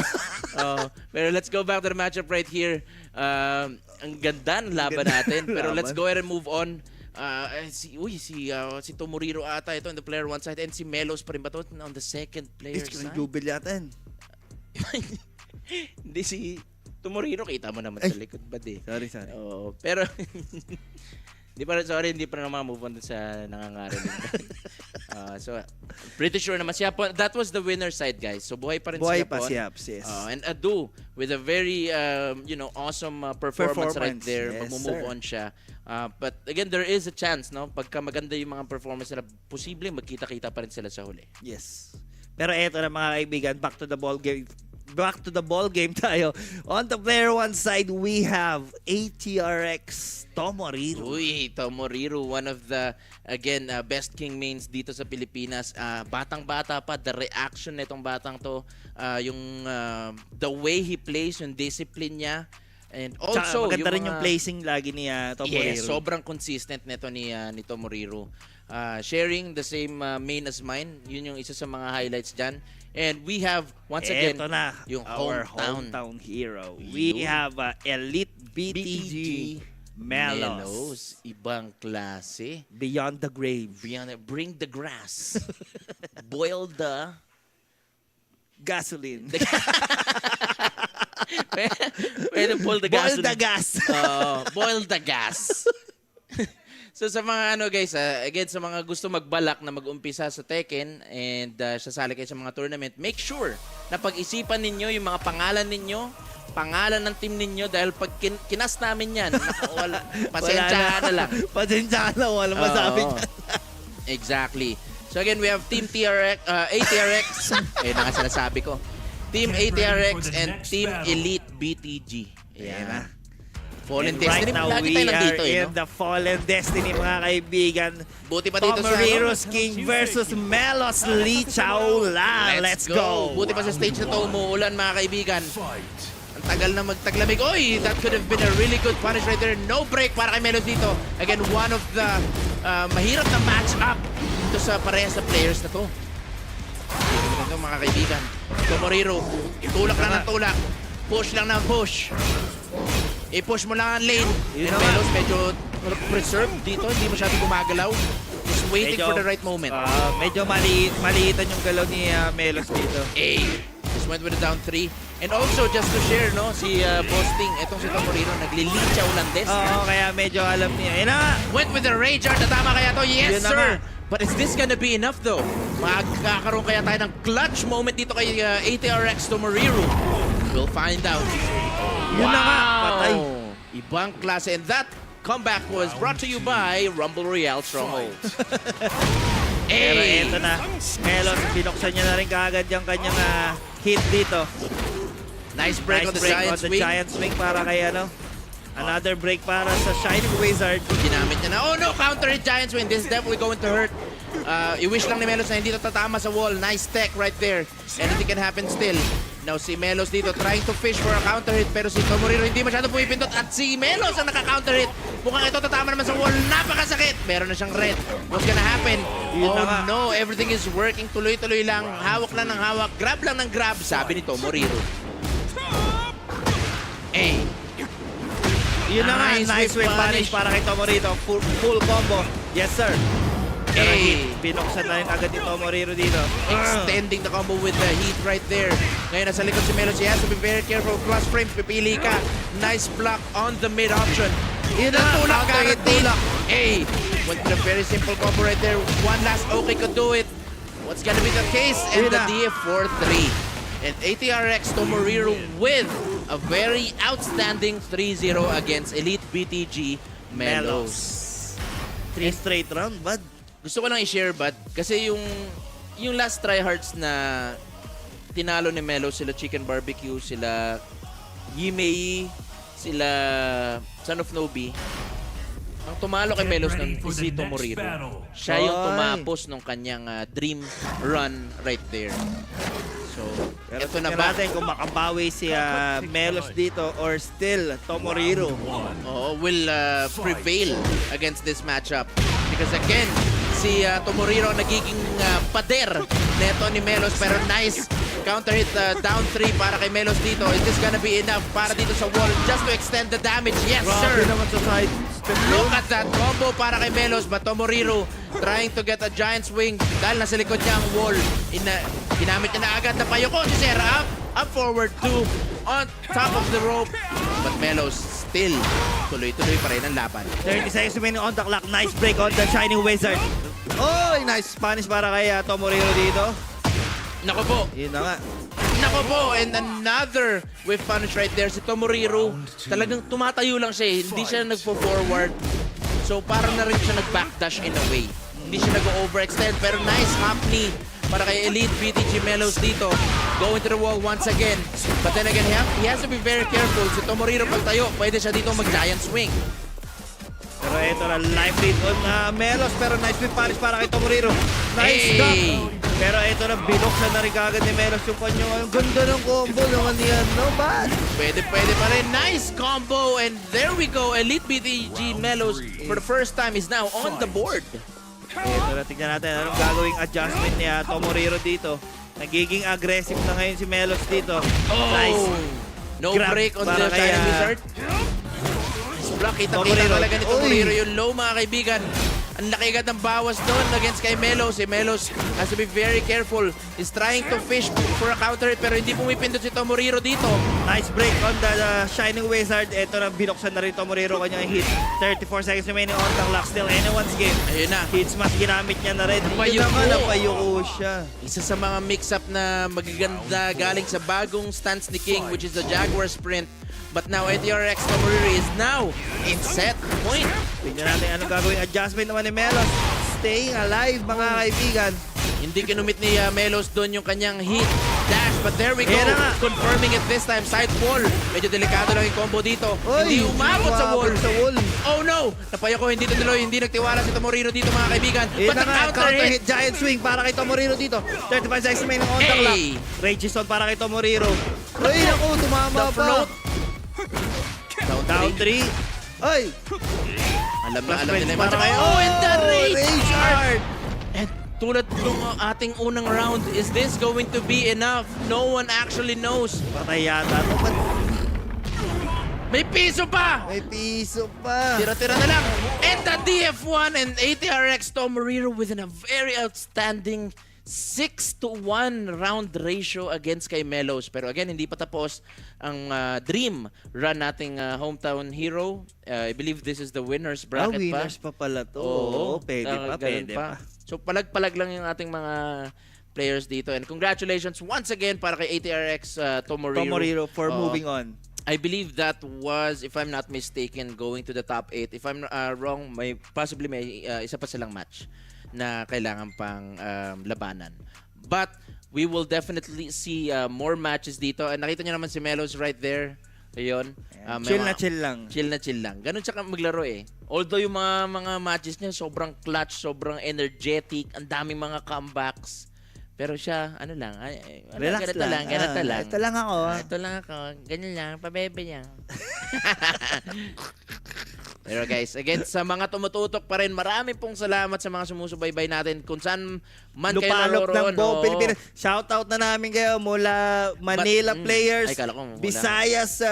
Pero let's go back to the matchup right here. Ang ganda ng laban natin. Pero let's go ahead and move on. Si Tomoriro ata ito on the player one side and si Melos pa rin ba ito on the second player side? Jubil yata yan. Hindi si Tomoriro, kita mo naman sa likod ba di? Sorry. Pero hindi pa naman move on sa nangangaroling. So pretty sure naman siya po. That was the winner side, guys. So buhay pa rin siya po. Buhay pa siya, yes. And Adu with a very awesome performance right there. Mag-move on siya. But again, there is a chance, no? Pagka maganda yung mga performance nila, posibleng magkita-kita pa rin sila sa huli. Yes. Pero eto na mga kaibigan, back to the ball game tayo. On the player one side, we have ATRX Tomoriro. Tomoriro, one of the, again, best king mains dito sa Pilipinas. Batang-bata pa, the reaction nitong batang to, the way he plays, yung discipline niya, and also, maganda rin yung placing lagi ni Tomoriro. Yes, sobrang consistent nito ni Tomoriro. Sharing the same main as mine, yun yung isa sa mga highlights dyan. And we have, once again, yung our hometown hero. We have Elite BTG Melos. Ibang klase. Beyond the grave. Bring the grass. Boil the... gasoline. Pwede boil the gasoline. Boil the gas. Boil the gas. So sa mga guys, again sa mga gusto magbalak na mag-umpisa sa Tekken and sasali kayo sa mga tournament, make sure na pag-isipan ninyo yung mga pangalan ninyo, pangalan ng team ninyo dahil pag kinas namin yan, pasensyahan na lang. Pasensyahan na, wala masabi dyan. Exactly. So again, we have Team ATRX. Ayun na nga sinasabi ko. Team ATRX and Team Elite BTG. Ayan na. Fallen Destiny. Right now, we are in the Fallen Destiny, mga kaibigan. Buti pa dito Tomoriro's King versus Melos Lee Chaola. Let's go! Buti pa sa stage na to, umuulan, mga kaibigan. Ang tagal na magtaglamig. Oy, that could have been a really good punish right there. No break para kay Melos dito. Again, one of the mahirap na match-up dito sa parehas na players na to. dito mga kaibigan. Tomoriro, tulak lang ng tulak. Push lang ng push. I-push mo lang ang lane. And Melos medyo preserved dito. Hindi masyadong gumagalaw. Just waiting for the right moment. Medyo maliitan yung galaw ni Melos dito. Just went with a down 3. And also, just to share, no, si Boasting, etong si Tomoriro, naglilicha Ulandes. Kaya medyo alam niya. Ayun na nga! Went with the Rage Art. Natama kaya to? Yes, Yun na sir! nga. But is this gonna be enough, though? Magkakaroon kaya tayo ng clutch moment dito kay ATRX Tomoriro. We'll find out. Yun na nga! Patay! Ibang klase. And that comeback was brought to you by Rumble Royale Stronghold. Pero eto na. Melos, binuksan niya na rin kaagad yung kanyang hit dito. Nice break on the Giant Swing para kay another break para sa Shining Wizard. Ginamit niya na. Oh no! Counter hit Giant Swing. This is definitely going to hurt. I-wish lang ni Melos na hindi ito tatama sa wall. Nice tech right there. Anything can happen still. Now si Melos dito trying to fish for a counter hit pero si Tomoriro hindi masyado pumipindot at si Melos ang naka-counter hit. Mukhang ito tatama naman sa wall. Napakasakit. Meron na siyang red. What's gonna happen? Oh no! Everything is working. Tuloy-tuloy lang. Hawak lang ng hawak. Grab lang ng grab. Sabi ni Tomoriro. Yun na nga, nice whip punish para kay Tomoriro. Full combo. Yes, sir. Pero binuksan na rin agad ni Tomoriro dito. Extending the combo with the heat right there. Ngayon nasa likod si Melos. He has to be very careful. Plus frames, pipili ka. Nice block on the mid option. Yun na nga, tulak ka agad din. tulak. Went to a very simple combo right there. One last okay could do it. What's gonna be the case? And the DF 4-3. And ATRX Tomoriro with a very outstanding 3-0 against Elite BTG Melos. 3 straight round, bud. Gusto ko lang i-share, bud, kasi yung last tryhards na tinalo ni Melos, sila Chicken Barbecue, sila Yimei, sila Son of Nobi, ang tumalo kay Melos nun is si Tomoriro. Siya yung tumapos nung kanyang dream run right there. So, pero ito na ba? ba? Natin kung makabawi si Melos dito or still Tomoriro will prevail against this matchup. Because again, si Tomoriro nagiging pader neto ni Melos pero nice counter hit down 3 para kay Melos dito. Is this gonna be enough para dito sa wall just to extend the damage? Yes, sir! Naman sa side. Look at that combo para kay Melos, but Tomoriro trying to get a giant swing dahil nasa likod niya ang wall. Ginamit niya na agad na payo ko si Sir up forward 2 on top of the rope. But Melos still tuloy-tuloy pa rin ang laban. 30 seconds remaining on the clock. Nice break on the Shining Wizard. Nice Spanish para kay Tomoriro dito. Nako po. Yun na nga. Nako po, and another whiff punish right there. Si Tomoriro, talagang tumatayo lang siya. Hindi siya nagpo-forward. So parang na rin siya nag-backdash in a way. Hindi siya nag-overextend. Pero nice half knee para kay Elite BTG Melos dito. Going to the wall once again. But then again, he has to be very careful. Si Tomoriro pagtayo, pwede siya dito mag-giant swing. Pero ito na, live lead on Melos. Pero nice whip punish para kay Tomoriro. Nice duck. Pero ito na, binuksan na rin kagad ni Melos yung kanyang. Ang ganda ng combo naman yan. No bad. Pwede pa rin. Nice combo. And there we go. Elite BTG Melos for the first time is now on the board. Ito na, tignan natin anong gagawing adjustment ni Tomoriro dito. Nagiging aggressive na ngayon si Melos dito. Nice. No break on the Shining Wizard. Block, kita-kita talaga ni Tomoriro yung low, mga kaibigan. Ang laki agad ng bawas doon against kay Melos. Si Melos has to be very careful. He's trying to fish for a counter hit pero hindi pumipindot si Tomoriro dito. Nice break on the Shining Wizard. Ito na, binuksan na rin Tomoriro kanyang hit. 34 seconds remaining on the clock. Still anyone's game. Ayun na. Hits mas ginamit niya na rin. Napayuko siya. Isa sa mga mix-up na magaganda galing sa bagong stance ni King, which is the Jaguar Sprint. But now ATRX Tomoriro is now in set point. Tingnan natin anong gagawing adjustment naman ni Melos. Staying alive, mga kaibigan. Hindi kinumit ni Melos doon yung kanyang hit dash. But there we go. Confirming it this time. Side wall. Medyo delikado lang yung combo dito. Hindi umabot sa wall. Oh no! Napaya ko, hindi tuloy. Hindi nagtiwala si Tomoriro dito, mga kaibigan. But the counter hit. Giant swing para kay Tomoriro dito. 35 seconds remaining on the clock. Rage is on para kay Tomoriro. Ay, naku, tumama pa. Down 3. Ay! Alam nila yung match. Oh, and the Rage Art! And Katulad ng ating unang round, is this going to be enough? No one actually knows. Patay yata ito. May piso pa! May piso pa. Tira-tira na lang. And the DF1 and ATRX Tomohiro within a very outstanding 6-1 round ratio against kay Melos. Pero again, hindi pa tapos ang dream run nating hometown hero. I believe this is the winners bracket winners pa pala to. Oo, pwede pa. So palag-palag lang yung ating mga players dito. And congratulations once again para kay ATRX Tomohiro for moving on. I believe that was, if I'm not mistaken, going to the top 8. If I'm wrong, possibly may isa pa silang match na kailangan pang labanan. But we will definitely see more matches dito. And nakita nyo naman si Melos right there. Ayun. Chill na chill lang. Chill na chill lang. Ganun siya maglaro eh. Although yung mga matches niya sobrang clutch, sobrang energetic, ang daming mga comebacks. Pero siya, ano lang, relax lang. Ganito lang. Ito lang ako. Ito lang ako. Ganyan lang, pabebe niya. Pero guys, again, sa mga tumututok pa rin, marami pong salamat sa mga sumusubaybay natin. Kung saan man kayo Lupalop naroon. ng buong Pilipinas. Shoutout na namin kayo mula Manila players, Ay, kala ko, Visayas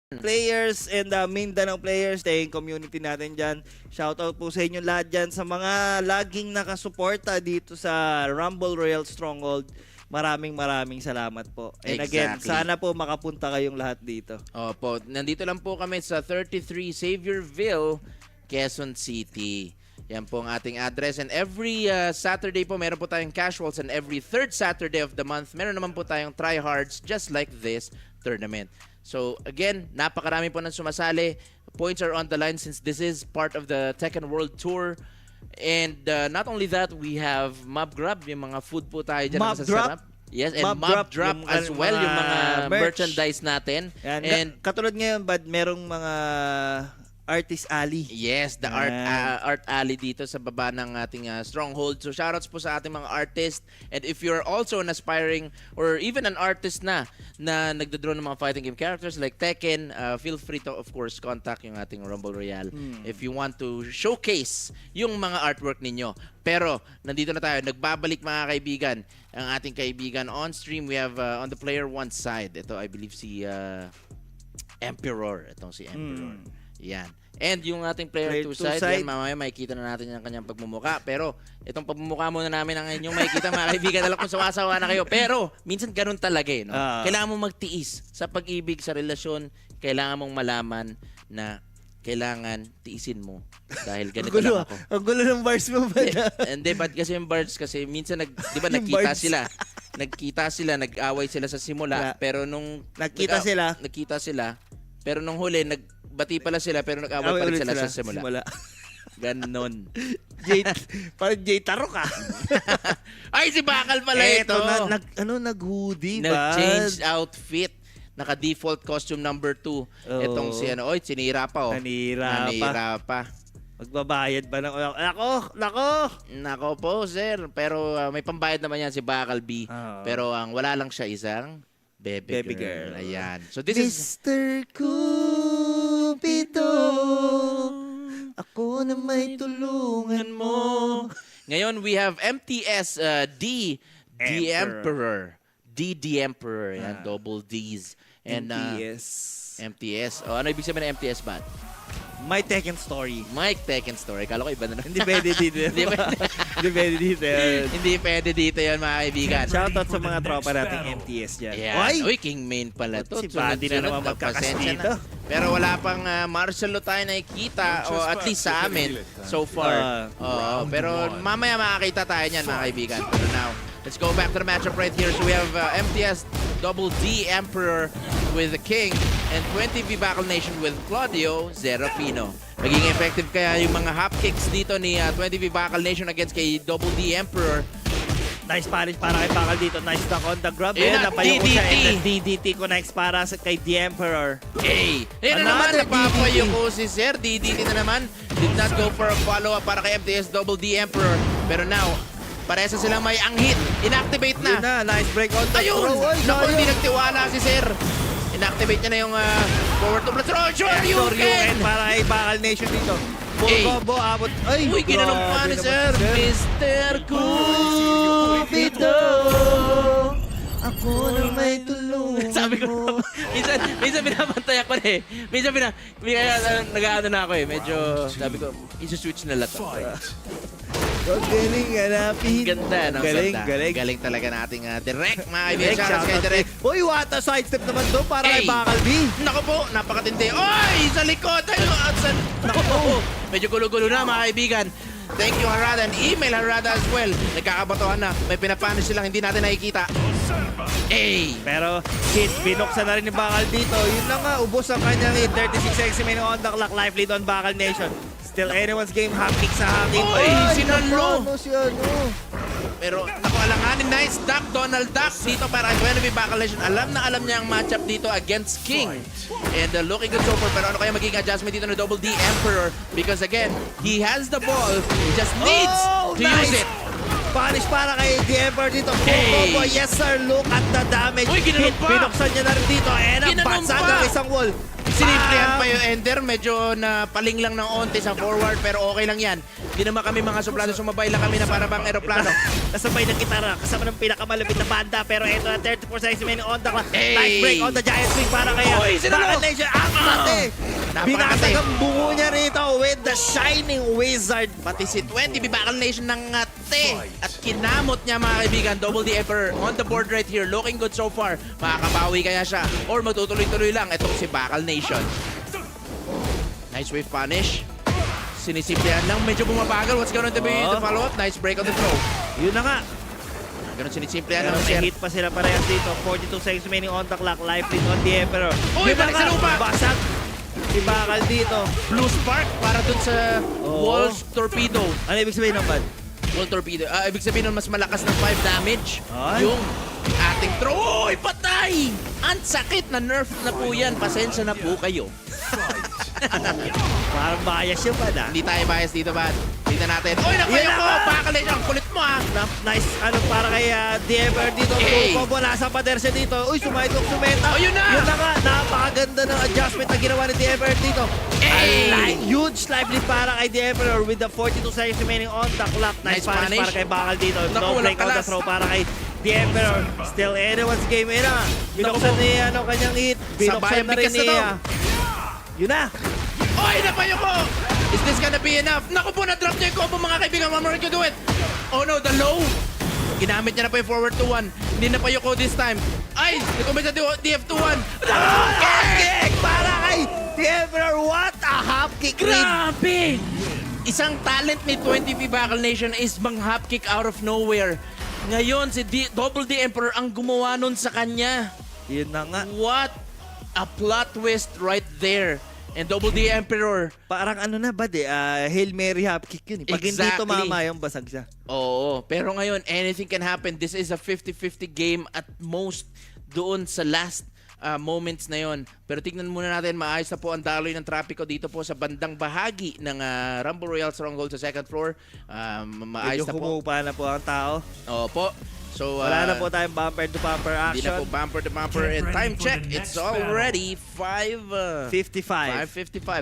players, and Mindanao players, staying community natin dyan. Shoutout po sa inyo lahat dyan, sa mga laging nakasuporta dito sa Rumble Royal Stronghold. Maraming salamat po. And again, sana po makapunta kayong lahat dito. Opo, nandito lang po kami sa 33 Saviorville, Quezon City. Yan po ang ating address. And every Saturday po, meron po tayong casuals. And every third Saturday of the month, meron naman po tayong tryhards just like this tournament. So again, napakarami po nang sumasali. Points are on the line since this is part of the Tekken World Tour. And not only that, we have Mob Grab, yung mga food po tayo dyan. Mob Drop? Yes, and Mob Drop as well, yung mga merchandise natin. Yan. And katulad ngayon, but merong mga Artist Alley. Yes, the art alley dito sa baba ng ating stronghold. So shoutouts po sa ating mga artists. And if you're also an aspiring or even an artist na nagdodraw ng mga fighting game characters like Tekken, feel free to of course contact yung ating Rumble Royale if you want to showcase yung mga artwork ninyo. Pero nandito na tayo, nagbabalik mga kaibigan. Ang ating kaibigan on stream, we have on the player one side. Ito I believe si Emperor. Itong si Emperor. Yan. And yung ating player 2 side, yan, mamaya makikita na natin yung kanyang pagmumuka. Pero itong pagmumuka muna namin ang inyong makikita, mga kaibigan, alam kung sawa-sawa na kayo. Pero minsan ganun talaga eh. No? Kailangan mong magtiis sa pag-ibig, sa relasyon. Kailangan mong malaman na kailangan tiisin mo. Dahil ganito lang ako. Ang gulo ng bars mo ba na? Hindi, ba't kasi yung bars kasi minsan, di ba, nagkita sila, nag-away sila sa simula. Pero nung Nagkita sila, pero nung huli, bati pala sila pero nag-away pa rin sila sa simula. Ganon. Parang Jay Taro ka. Ay, si Bakal pala ito. Nag-hoodie ba? Nag-change outfit. Naka-default costume number 2. Itong si sinira pa Nanira pa. Magbabayad ba ng... Nako po, sir. Pero may pambayad naman yan si Bakal B. Pero ang wala lang siya isang baby girl. Ayan. So this Mr. Cupido, ako na may tulungan mo. Ngayon, we have MTS D Emperor. D Emperor. Yan, double Ds. And, MTS. Oh, ano ibig sabihin ng MTS ba? My Tekken Story. My Tekken Story. Kala ko iba na. Hindi pwede dito. Hindi pwede dito. Hindi pwede dito yan, mga kaibigan. Shoutout sa mga tropa nating MTS dyan. Yeah. Uy, King Main pala to. Si Buddy na naman magkakas dito. Pero wala pang Marcelo tayo nakikita, o at least sa amin, so far. Pero mamaya makakita tayo niyan, mga kaibigan. Pero now, let's go back to the matchup right here. So we have MTS Double D Emperor with the King and 20V Battle Nation with Claudio Zerafino. Maging effective kaya yung mga hop kicks dito ni 20V Battle Nation against kay Double D Emperor. Nice punish para kay Bakal dito. Nice duck on the grab. Napayo ko siya. And DDT connects para kay The Emperor. Hey! Ayun na naman, napapayo ko si Sir. DDT na naman. Did not go for a follow-up para kay MTS Double D Emperor. Pero now, paresa silang may anghit. Inactivate na. Nice break on the throw. Naku, hindi nagtiwala si Sir. Inactivate niya na yung forward to blast. Shoryuken! Para kay Bakal Nation dito. Full combo, abot. Ay, Uy, ginanong pa ni Sir. Mr. Cupido. Ako na may tulungan. Sabi ko, minsan binabantay ako eh. Minsan nag-aano na ako eh. Medyo, sabi ko, isuswitch na lahat. Galing, hanapin. Ganda, no? Galing, Ganda. galing. Galing talaga nating direct, mga kaibigan. Shoutout kay direct. Uy, what a sidestep naman doon para kay Bakal B. Naku po, napakatindi. Oy, sa likod. Naku po. Medyo gulo-gulo na, mga kaibigan. Thank you, Harada. And email Harada as well. Nagkakabatohan na. May pinapanish silang hindi natin nakikita. Pero hit, binuksan na rin ni Bakal dito. Yun na nga, ubos ang kanyang hit. 36 seconds remaining on the clock. Life lead on Bakal Nation. Still anyone's game. Hapkick sa hapkick. Oy, sinalo. Si ano? Pero naku, alanganin. Nice duck, Donald Duck. Dito para kay Buena Bakal Nation. Alam na alam niya ang matchup dito against King. And looking good so far. Pero ano kaya magiging adjustment dito na Double D Emperor? Because again, he has the ball. He just needs to use it. Punish para kay The Emperor dito. Combo, yes sir, look at the damage. Uy, ginanong pa. Binuksan niya na rin dito. And ang Ginanong bansag pa. ng isang wall. Sinimplihan pa yung Ender, medyo na paling lang ng onte sa forward, pero okay lang yan. Hindi naman kami mga suplado, sumabay lang kami na para bang aeroplano. Kasabay ng gitara, kasama ng pinakamalapit na banda, pero ito na 34 seconds remaining on the clock. Nice break on the Giant Swing para kay Bakal Nation. Ang mate! Binasag ang bungo niya rito with the Shining Wizard. Pati si 20, Bakal Nation ng te at kinamot niya, mga kaibigan. Double D Emperor on the board right here, looking good so far. Makakabawi kaya siya or matutuloy-tuloy lang itong si Bakal Nation. Nice wave punish. Sinisimplihan lang, medyo bumabagal. What's going to be the follow-up? Nice break on the throw. Yun na nga. Ganun sinisimplihan lang. May hit pa sila parehas dito. 42 seconds remaining on the clock. Life lead on The Emperor. Uy, balik sa lupa! Basag si Bakal dito. Blue spark para dun sa Wall's Torpedo. Ano ibig sabihin naman? Wall Torpedo. Ibig sabihin nun mas malakas ng 5 damage. Yung ating throw. Uy, patay! Ang sakit na nerf na po yan. Pasensya na po kayo. Parang bias yun ba na? Hindi tayo bias dito, ba? Tingnan natin. Uy, napayo ko! Bakal Nation, ang kulit mo ah! Nice, ano para kay The Emperor dito. Combo, nasa pader siya dito. Uy, sumaitong sumenta. Oh, yun na! Yun na nga, napakaganda ng adjustment na ginawa ni The Emperor dito. Huge life lead para kay The Emperor with the 42 seconds remaining on the clock. Nice punish para kay Bakal dito. No break on the throw para kay The Emperor. Still anyone's game. Yun na, binuksan ni kanyang hit. Binuksan na rin niya. Yun na. Oy, napayo ko! Is this gonna be enough? Naku po, na-drop niya yung combo, mga kaibigan. One more can do it. Oh no, the low. Ginamit niya na pa yung forward to 1. Hindi napayo ko this time. Ay, nag-commit sa DF2-1. Kick para kay The Emperor. What a hop kick. Grabe! Isang talent ni 20p Bakal Nation is mang hop kick out of nowhere. Ngayon, si Double D Emperor ang gumawa nun sa kanya. Yun na nga. What a plot twist right there. And Double D Emperor. Parang ano na ba Hail Mary hop kick yun. Pag hindi tumama yung basag siya. Oo. Pero ngayon, anything can happen. This is a 50-50 game at most doon sa last moments na yon. Pero tignan muna natin, maayos na po ang daloy ng trapiko dito po sa bandang bahagi ng Rumble Royale Stronghold sa second floor. Maayos na po. Humupa na po ang tao. Opo. So, wala na po tayong bumper-to-bumper action. Hindi na po bumper-to-bumper. And time check, it's already 5:55.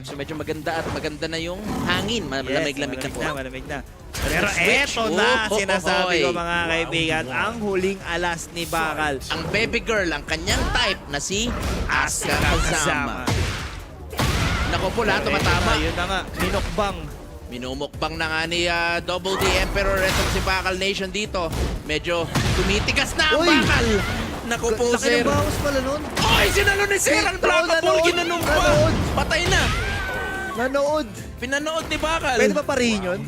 So medyo maganda at maganda na yung hangin. Malamig-lamig na po. Malamig na. Pero eto na, sinasabi ko mga kaibigan, ang huling alas ni Bakal. Ang baby girl, ang kanyang type na si Asuka Kazama. Naku po, lahat tumatama. Yun na nga, minukbang. Minumukbang na nga ni Double D Emperor itong si Bakal Nation dito. Medyo tumitigas na ang Bakal. Naku po, sir. Laki ng bawas pala nun. Oy, sinalo ni Sir ang Blanca Ball. Ginanong pa. Patay na. Nanood. Pinanood ni Bakal. Pwede ba parihin yun?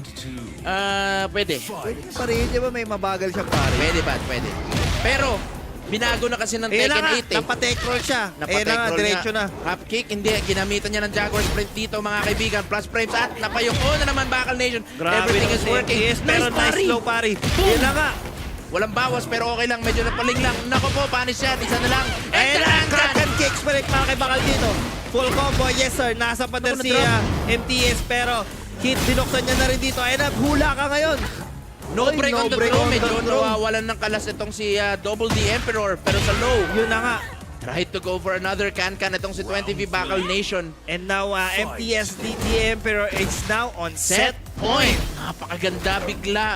Pwede. Pwede parihin, di ba may mabagal siyang pari? Pwede ba? Pwede. Pero, binago na kasi ng Tekken 8 eh. Napatek roll siya. Diretso na. Half kick, hindi. Ginamitan niya ng Jaguar Sprint dito, mga kaibigan. Plus frames at napayoko na naman Bakal Nation. Everything is working. Yes, pero nice slow pari. Yun na nga. Walang bawas pero okay lang. Medyo napaling lang. Nako po, punish yan. Isa na lang. And ang Kraken kicks pa rin para kay Bakal dito. Full combo. Yes sir. Nasa pader si MTS pero hit binuksan niya na rin dito. And hula ka ngayon. No break on the throw. Medyo nawawalan ng kalas itong si Double D Emperor. Pero sa low. Yun na nga. Try to go for another can-can itong si 20V Bakal Nation. And now, MTSD the Emperor is now on set point. Napakaganda bigla.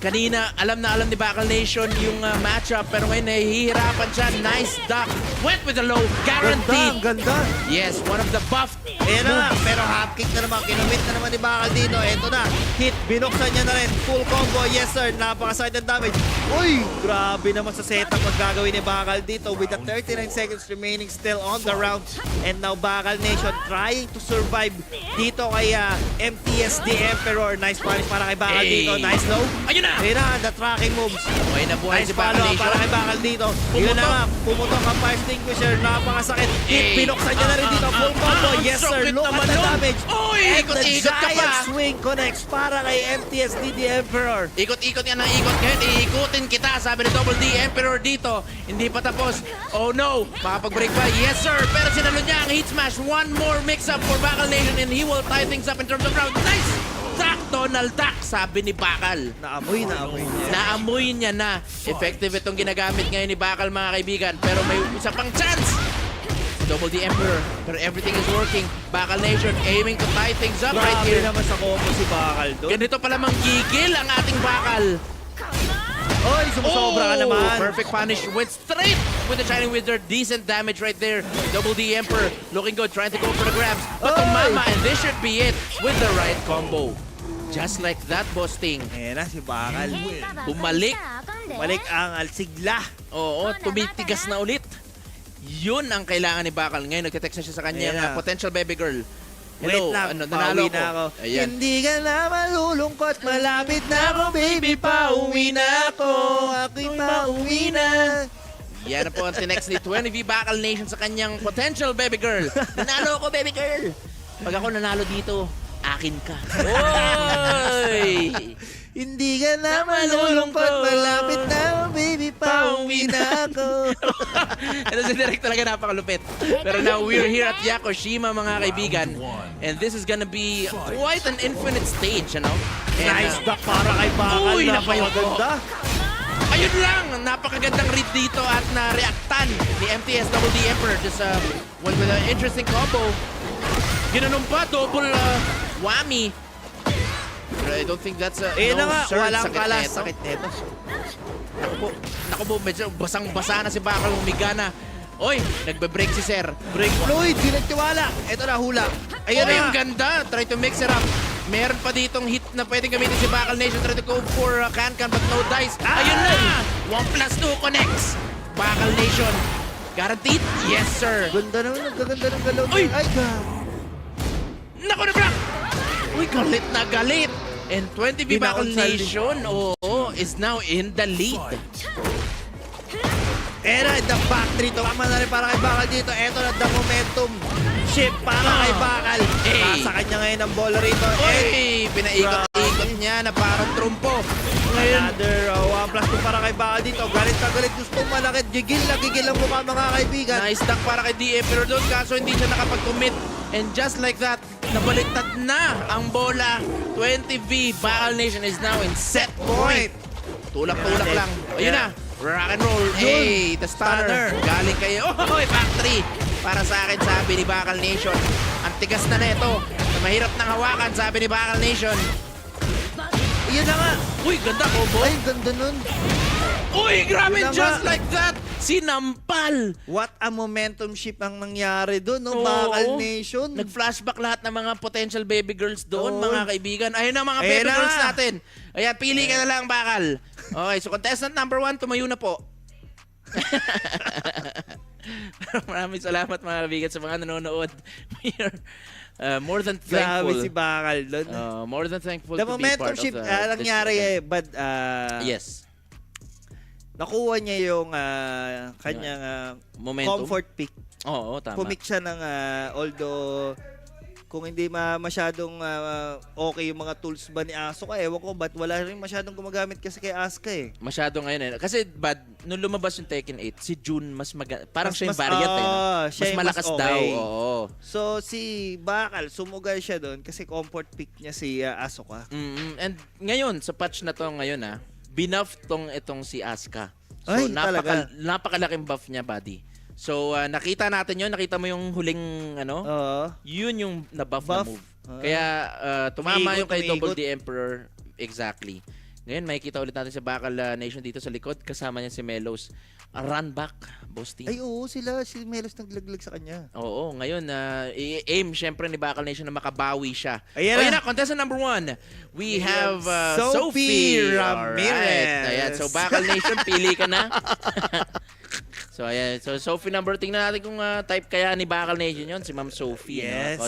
Kanina, alam ni Bakal Nation yung matchup, pero ngayon nahihirapan siya. Nice duck. Went with a low. Guaranteed. Ganda. Yes, one of the buff. Ayan na nga, pero hotkick na naman. Kinumit na naman ni Bakal dito. Ito na, hit. Binuksan niya na rin. Full combo. Yes sir, napaka-side ng damage. Uy, grabe naman sa setup ang gagawin ni Bakal dito with the 39 seconds remaining still on the round. And now Bakal Nation trying to survive dito kay MTSD Emperor. Nice punish para kay Bakal dito. Nice low. Ayun na! Ayun na, the tracking moves. Buhay na buhay Nice si Bakal follow Nation. para kay Bakal dito. Yun na nga, pumutok ang fire extinguisher. Napakasakit. Hit, binuksan niya na rin dito. Full combo. Yes sir, look at the damage. Uy, And the ikot-ikot ka giant pa. swing connects para kay MTSD the Emperor. Ikot-ikot yan ng ikot. Ngayon, iikutin kita. Sabi ni Double D Emperor dito. Hindi pa tapos. Oh no, makapag-break ba? Yes sir, pero sinalo niya ang hit smash. One more mix-up for Bakal Nation and he will tie things up in terms of round. Nice! Duck, Donald Duck, sabi ni Bakal. Naamoy niya. Naamoy niya na. Effective itong ginagamit ngayon ni Bakal, mga kaibigan. Pero may isa pang chance. Double D Emperor, pero everything is working. Bakal Nation aiming to tie things up right Grabe here. naman sa combo si Bakal doon. Ganito pala manggigil ang ating Bakal. Oy, sumusobra ka naman. Perfect punish. Went straight with the Shining Wizard. Decent damage right there. Double D Emperor looking good, trying to go for the grabs. But tumama, and this should be it with the right combo. Just like that, Boss Ting. Ayan na si Bakal. Bumalik. Balik ang sigla. Oo, tumitigas na ulit. Yun ang kailangan ni Bakal. Ngayon, nagte-text na siya sa kanyang potential baby girl. Hello, Wait lang, nanalo pauwi na ako. Ayan. Hindi ka na malulungkot, malapit na ako, baby, pauwi na ako. Ako'y pauwi na. Yan na po ang tinext ni 20V Bakal Nation sa kanyang potential baby girl. Nanalo ako, baby girl. Pag ako nanalo dito, akin ka. Oy! Hindi ka na malulungkot, malapit na ako, baby, pauwi na ako. Ito si Direk talaga napakalupit. Pero now we're here at Yakushima, mga kaibigan. And this is gonna be quite an infinite stage, you know? And, Nice duck para kay Bakal. Uy, Napakaganda. Ayun lang, napakagandang read dito at na-reactan ni MTS Double D Emperor. Just one with an interesting combo. Ginanong pa, double whammy. Pero I don't think that's a Na nga, sir, walang sakit kalas. neto. Sakit neto. Naku po, medyo basang-basa na si Bakal, humiga na. Oy, nagbe-break si Sir. Break fluid, di nagtiwala. Ito na, hula. Ayun Oy, na. ang ganda. Try to mix it up. Meron pa ditong hit na pwedeng gamitin si Bakal Nation. Try to go for can-can but no dice. Ayun na! 1+2 connects. Bakal Nation. Guaranteed? Yes, sir. Ganda naman, nagkaganda ng galaw. Uy! Ay, God. Naku na, Brock! Uy, galit na galit. And 20V Bakal Binaon sa Nation, is now in the lead. Era, the factory. Tama na rin para kay Bakal dito. Eto na, the momentum shift para kay Bakal. Nasa kanya ngayon ang bola rito. Uy, pinaikot-ikot niya na parang trumpo. Ngayon, Another 1+2 para kay Bakal dito. Galit na galit. Gusto malakit. Gigil ang mukha, mga kaibigan. nice duck para kay DA pero doon kaso hindi siya nakapag-commit. And just like that, nabaliktad na ang bola. 20V Bakal Nation is now in set point. Tulak-tulak lang. Ayun na. Rock and roll. Hey, the stunner. Galing kayo. Oh, factory. Para sa akin, sabi ni Bakal Nation. Ang tigas na neto. Na mahirap nang hawakan, sabi ni Bakal Nation. Iyan na nga. Uy, ganda combo. Ay, ganda nun. Uy, grabe, Yun na just nga. like that. Sinampal. What a momentum shift ang nangyari doon, no? Bakal Nation. Nag-flashback lahat ng mga potential baby girls doon, Oo. mga kaibigan. Ayun na mga Ayun baby na. girls natin. Ayan, pili ka na lang, Bakal. Okay, so contestant number 1, tumayo na po. Maraming salamat, mga kaibigan, sa mga nanonood. We are more than thankful. Grabe si Bakal doon. More than thankful The to be momentum part of shift, this nangyari event. but Yes. nakuha niya yung kanyang Momentum? comfort pick. Oo, tama. Pumik siya ng although kung hindi masyadong okay yung mga tools ba ni Asuka, ewan ko, but wala rin masyadong gumagamit kasi kay Asuka eh. Masyado ngayon eh. Kasi bad, nung lumabas yung Tekken 8, si Jun mas parang siya yung Mas- variant eh. No? siya Mas yung malakas mas daw. okay. Oo. So si Bakal, sumugal siya doon kasi comfort pick niya si Asuka. And ngayon, sa patch na to ngayon binuff itong si Asuka. So Ay, talaga? napakalaking buff niya, buddy. So, nakita natin yun. Nakita mo yung huling, ano? Yun yung na-buff na move. Kaya, tumama yung kay Double D Emperor. Exactly. Ngayon, makikita ulit natin sa Bakal Nation dito sa likod. Kasama niya si Melos. Run back, boasting. Ay, oo, si Melos naglaglag sa kanya. Oo, ngayon, aim syempre ni Bakal Nation na makabawi siya. Ayan na, contestant number 1. We have Sophie Ramirez. Alright. Ayan, so Bakal Nation, pili ka na. So, ayan. So, Sophie number, tingnan natin kung type kaya ni Bakal Nation yun. Si Ma'am Sophie, Yes.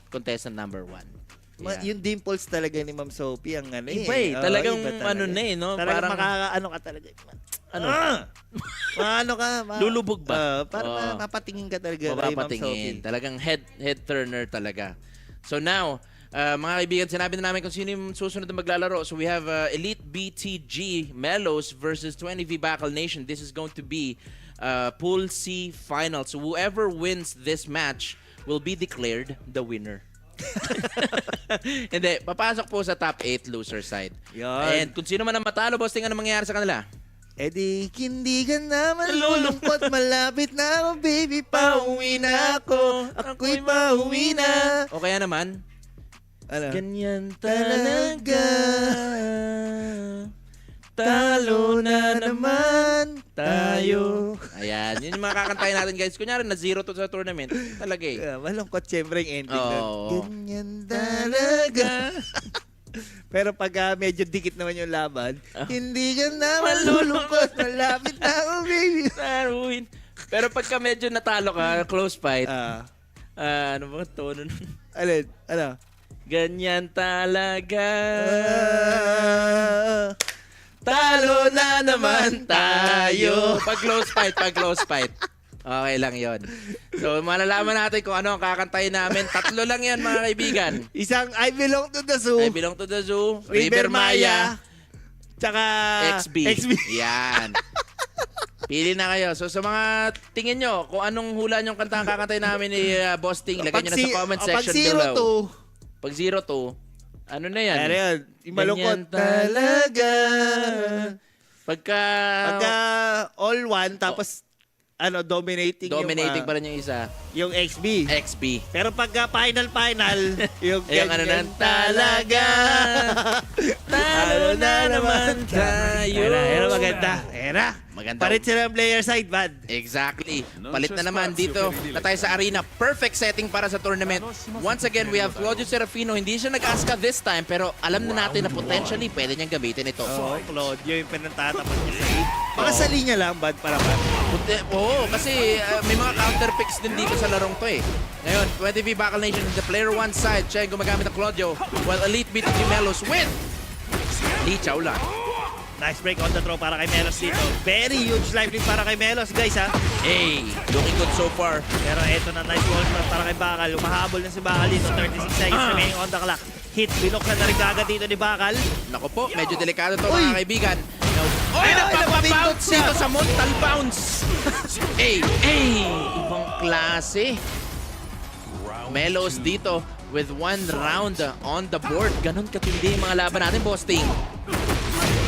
contestant number 1. Yung dimples talaga ni Ma'am Sophie, ang ano Iba eh. Talagang iba talaga. ano na eh, no? Talagang Parang makakaano ka talaga. Ano? Maano ka? Lulubog ba? Para mapatingin ka talaga kay Ma'am Mapapatingin. Sophie. Talagang head turner talaga. So now, mga kaibigan, sinabi na namin kung sino yung susunod na maglalaro. So we have Elite BTG Melos versus 20V Bakal Nation. This is going to be Pool C final. So whoever wins this match will be declared the winner. Hindi, papasok po sa top 8 loser side. Yan. And kung sino man ang matalo, boss, tingnan ang mangyayari sa kanila. Di, hindi ka naman lulungkot. Malapit na ako, baby. Pauwi na ako. Ako'y pauwi na. O kaya naman, ano? Ganyan talaga. Talo na naman tayo. Ayan, yun yung mga kakantahin natin, guys. Kunyari na 0 to sa tournament. Talaga eh. Malungkot siyempre yung ending doon. Oo. Ganyan talaga. Pero pag medyo dikit naman yung laban, hindi ka naman lulungkot. Malapit na ako, baby. Pero pagka medyo natalo ka, close fight, ano ba tono nun? Alin? Ano? Ganyan talaga. Talo na naman tayo. Pag close fight. Okay lang yon. So, malalaman natin kung ano ang kakantahin namin. 3 lang yan, mga kaibigan. Isang I Belong to the Zoo. I Belong to the Zoo. River Maya. Tsaka XB. Yan. Pili na kayo. So, sa mga tingin nyo, kung anong hula nyong kanta ang kakantahin namin ni Boss Ting, lagay nyo na sa comment section below. Pag 0-2, ano na yan? Ano yan? Malungkot talaga. Pagka all one, tapos dominating pa rin yung isa. Yung XB. Pero pagka final, yung ano na talaga. Talo na naman tayo. Era maganda. Maganda. Palit sila ang player side, bad. Exactly. Palit na naman dito na tayo sa arena. Perfect setting para sa tournament. Once again, we have Claudio Serafino. Hindi siya nag-aska this time, pero alam na natin na potentially pwede niyang gamitin ito. Claudio yung pinatatapat niya sa hit. Baka sa linya lang, bad para bad. Oo, kasi may mga counter picks din dito sa larong to eh. Ngayon, 20V Bakal Nation is the player 1 side. Siya yung gumagamit ng Claudio, while Elite BTG Melos win. Lee Chao lang. Nice break on the throw para kay Melos dito. Very huge life lead para kay Melos, guys, ha? Hey, looking good so far. Pero eto na, nice wall shot para kay Bakal. Umahabol na si Bakal dito. 36 seconds remaining on the clock. Hit, binuksan na rin kagad dito ni Bakal. Naku po, medyo delikado to mga kaibigan. Oy, napapabounce dito sa Montal Bounce. Ibang klase. Melos dito with 1 round on the board. Ganon katindi yung mga laban natin, Boss Ting.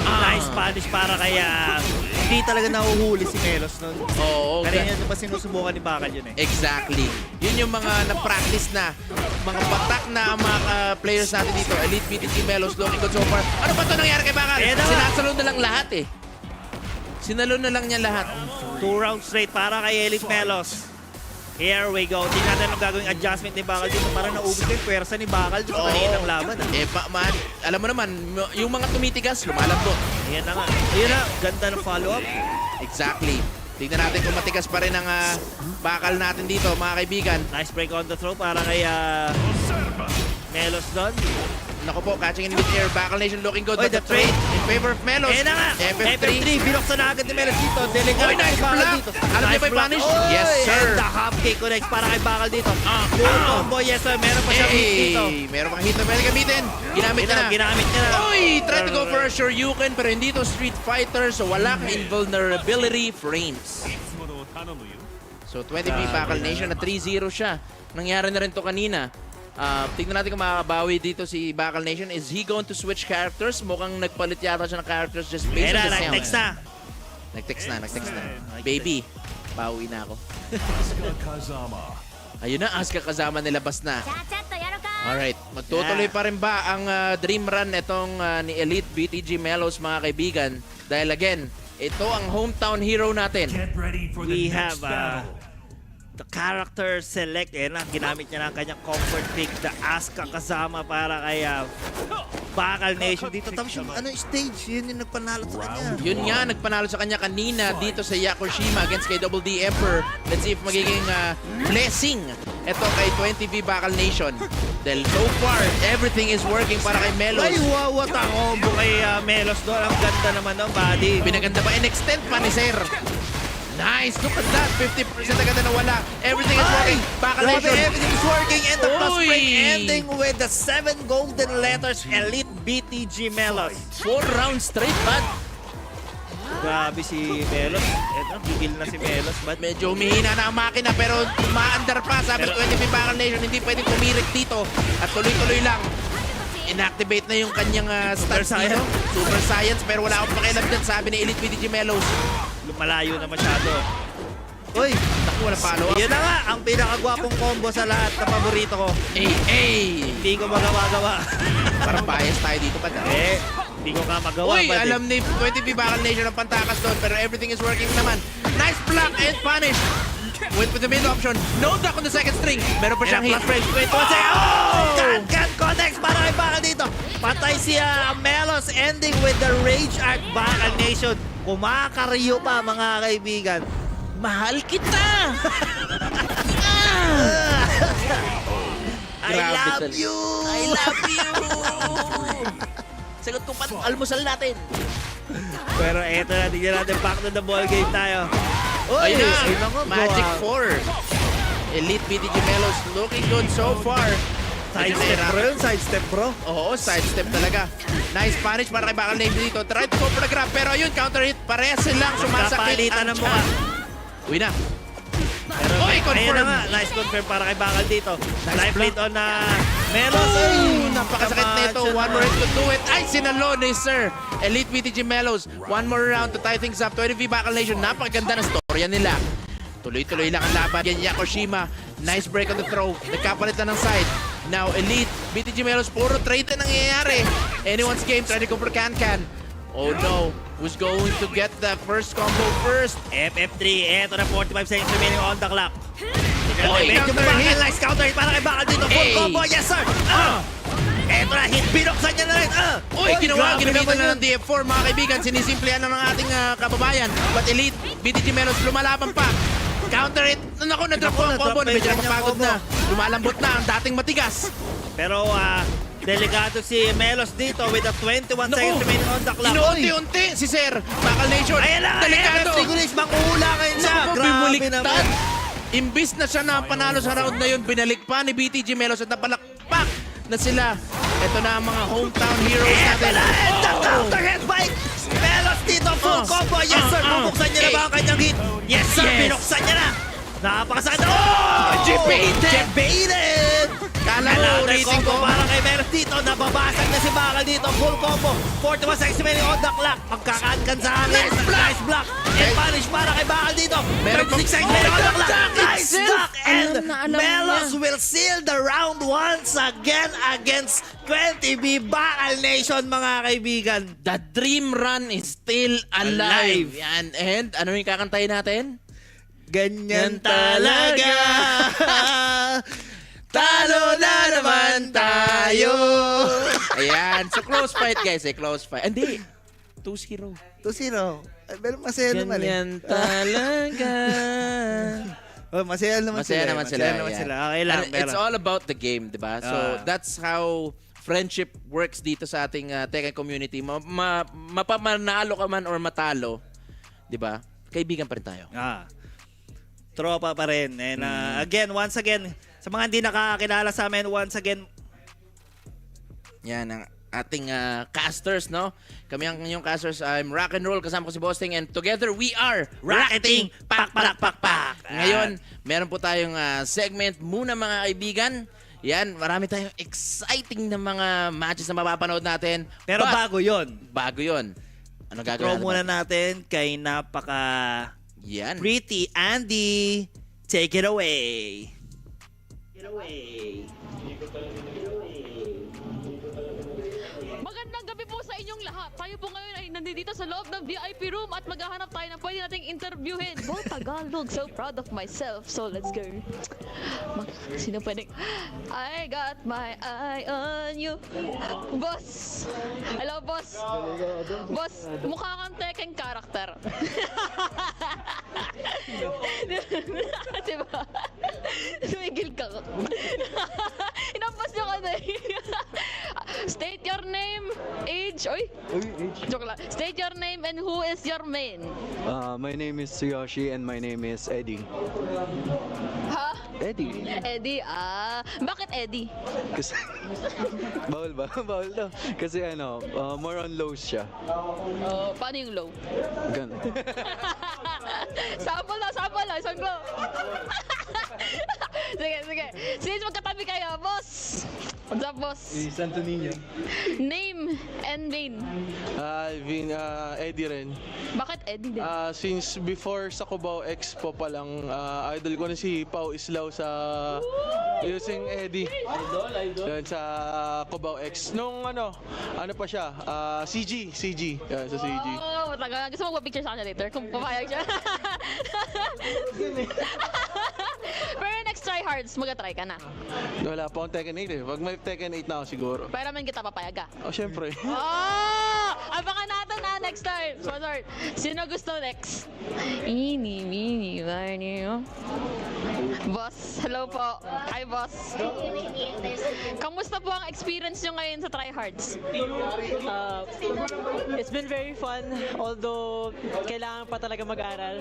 Nice punish para kaya hindi talaga nahuhuli si Melos nun. Oo. Kanina pa sinusubukan ni Bakal yun eh. Exactly. Yun yung mga na-practice na, mga batak na mga players natin dito. Elite BTG Melos, looking good so far. Ano ba ito nangyari kay Bakal? Sinasalo na lang lahat eh. Sinalo na lang niya lahat. 2 rounds straight para kay Elite Melos. Here we go. Tingnan natin ang gagawing adjustment ni Bakal dito para naubos yung pwersa ni Bakal dito sa kanina ng laban. Alam mo naman, yung mga tumitigas, lumalambot. Ayan na nga. Ayan na. Ganda ng follow-up. Exactly. Tingnan natin kung matigas pa rin ang Bakal natin dito, mga kaibigan. Nice break on the throw para kay Melos doon. Naku po, catching in mid-air. Bakal Nation looking good. Oy, the trade in favor of Melos. Ayan na nga. FF3. Binuksan na agad ni Melos dito. Delegate nice Bakal block. dito. Alam niya ba yung punish? Yes, sir. And the half kick connects para kay Bakal dito. Full combo. Yes, sir. Meron pa siyang hit dito. Meron pang hit na pwede gamitin. Ginamit niya na. Ginamit niya na. Uy! Try to go for a Shoryuken pero hindi to Street Fighter so wala kang invulnerability frames. So 20V Bakal Nation na 3-0 siya. Nangyari na rin to kanina. Tignan natin kung makakabawi dito si Bakal Nation. Is he going to switch characters? Mukhang nagpalit yata siya ng characters just based on the sound. Nag-text na. Nag-text na. Baby. Pauwi na ako. Ayun na, Asuka Kazama nilabas na. Alright, magtutuloy pa rin ba ang dream run itong ni Elite BTG Melos mga kaibigan? Dahil again, ito ang hometown hero natin. We have the character select. Ginamit niya ng kanyang comfort pick, the Asuka Kazama para kay Bakal Nation dito. Tapos yung stage, yun yung nagpanalo sa kanya. Yun nga, nagpanalo sa kanya kanina dito sa Yakushima against kay Double D Emperor. Let's see if magiging blessing ito kay 20V Bakal Nation. Dahil so far, everything is working para kay Melos. Ay, wow, what a combo kay Melos doon. Ang ganda naman ng body. Pinaganda pa, in-extend pa ni Sir. Nice! Look at that! 50% agad na nawala. Everything is working. Bakal Nation. Everything is working. And the plus break ending with the 7 golden letters. Elite BTG Melos. 4 rounds straight, bad. Grabe si Melos. Gigil na si Melos. But medyo humihina na ang makina pero umaandar pa. Sabi 20 Bakal Nation, hindi pwedeng kumirik dito. At tuloy-tuloy lang. Inactivate na yung kanyang stats dito. Super Science. Pero wala akong pakialam dyan. Sabi ni Elite BTG Melos. Lumalayo na masyado. Uy! Naku, wala follow-up. Yun na nga, ang pinakagwapong combo sa lahat na paborito ko. Hindi ko magawa-gawa. Parang bias tayo dito pa. Hindi ko nga magawa. Uy, alam ni 20V Bakal Nation ang pantakas doon pero everything is working naman. Nice block and punish. Went with the mid option. No duck on the second string. Meron pa siyang hit. Wait, Can connects para kay Bakal dito. Patay si Melos ending with the Rage Art Bakal Nation. Kumakariyo pa mga kaibigan. Mahal kita! I love you! I love you! Sagot ko pa almusal natin. Pero eto na, tignan natin back to the ball game tayo. Ayun na! Magic 4. Elite BTG Melos looking good so far. Sidestep bro yun, sidestep bro. Oo, sidestep talaga. Nice punish para kay Bakal Nation dito. Try to go for the grab pero yun, counter hit. Parehas silang sumasakit ang ng mukha. Uwi na. Oy, ayun na nga, nice confirm para kay Bakal dito. Life plate on na Melos. Napakasakit nito. One more hit to do it. Ay, sinalo ni Sir. Elite BTG Melos. One more round to tie things up. 20V Bakal Nation. Napakaganda na storya nila. Tuloy-tuloy lang ang laban. Yan Yakushima. Nice break on the throw. Nagkapalit na ng side. Now, Elite, BTG Melos, puro trade na nangyayari. Anyone's game, try to go for Can-Can. Oh no, who's going to get the first combo first? FF3, eto na 45 seconds remaining on the clock. Nice counter hit para kay Bakal dito. Full combo, yes sir! Eto na, hit, binoksan niya na rin. Uy, ginamitan na ng DF4 mga kaibigan. Sinisimplihan na ng ating kababayan. But Elite, BTG Melos, lumalaban pa. Counter it. Naku, na-drop ko ang combo. Medyo napapagod na. Lumalambot na ang dating matigas. Pero delikado si Melos dito with a 21 seconds remaining on the clock. Inuunti-unti si Sir Bakal Nation. Ayan na, delikado. Makula kayo siya. Grabe naman. Imbis na siya na panalo sa round na yun, binalik pa ni BTG Melos at napalakpak na sila. Ito na ang mga hometown heroes natin. The counter hit by Melos dito. Full combo. Yes sir, bubuksan niya na ba ang kanyang hit? Yes sir, binuksan niya na. Napakasakit. Debated! Kala mo, rating ko para kay Melos dito. Nababasag na si Bakal dito. Full combo. 41 seconds remaining on the clock. Magkakaan sa hangin. Nice block. And punish para kay Bakal dito. 36 seconds remaining on the clock. Nice block. And Melos will seal the round once again against 20B Bakal Nation, mga kaibigan. The dream run is still alive. Yan. And ano yung kakantayin natin? Ganyan talaga. Talo na naman tayo. Ayan. So close fight guys. Close fight. Hindi. 2-0. 2-0. Pero masaya naman Ganyan talaga. Masaya naman Masaya naman sila. Okay lang. It's all about the game, di ba? So that's how friendship works dito sa ating Tekken community. Mapamanalo ka man or matalo, di ba? Kaibigan pa rin tayo. Tropa pa rin. And again, once again, sa mga hindi nakakilala sa amin, once again, yan ang ating casters, no? Kami ang inyong casters. I'm Rock and Roll, kasama ko si Bossing, and together we are Rocketing Pak Pak Pak Pak. Ngayon, meron po tayong segment muna mga kaibigan. Yan, marami tayong exciting na mga matches na mapapanood natin. Pero bago yon. Bago yon. Ano gagawin Throw muna natin kay Yan. Pretty Andy, take it away. Magandang gabi po sa inyong lahat. Tayo po ngayon ay nandito sa loob ng VIP room at maghahanap tayo ng pwede nating interviewin. Well, Tagalog, so proud of myself. So let's go. Sino pwedeng? I got my eye on you. Boss! Hello, boss. Boss, mukha kang Tekken character. Diba? Tumigil ka. Inampas yung ano eh. State your name, age. Oy, joke lang. State your name and who is your main. My name is Tsuyoshi and my name is Eddie. Ha? Eddie. Eddie, bakit Eddie? Kasi, bawal ba? Bawal daw. Kasi ano, more on lows siya. Paano yung low? Ganun. Sample lang, isang glow. Sige. Since magkatabi kayo, boss. What's up, boss? Santo Niño. Name and main. Eddie rin. Bakit Eddie din? Since before sa Cubao Expo pa lang, idol ko na si Pao Islao sa using Eddie. Idol. Yan, sa Cubao X. Nung ano pa siya, CG. Yan, sa CG. Oh, matagal. Gusto mo mag-picture sa kanya later kung papayag siya. Pero next TRYHARDS, mag-try ka na. Wala pa akong Tekken 8 eh. Pag may Tekken 8 na ako siguro. Pero naman kita papayag ka. Oh, syempre. Abangan natin na next time. Sponsor. Sino gusto next? Ini, mini, mini. Boss, hello po. Hi, boss. Kamusta po ang experience nyo ngayon sa TRYHARDS? It's been very fun, although kailangan pa talaga mag-aral.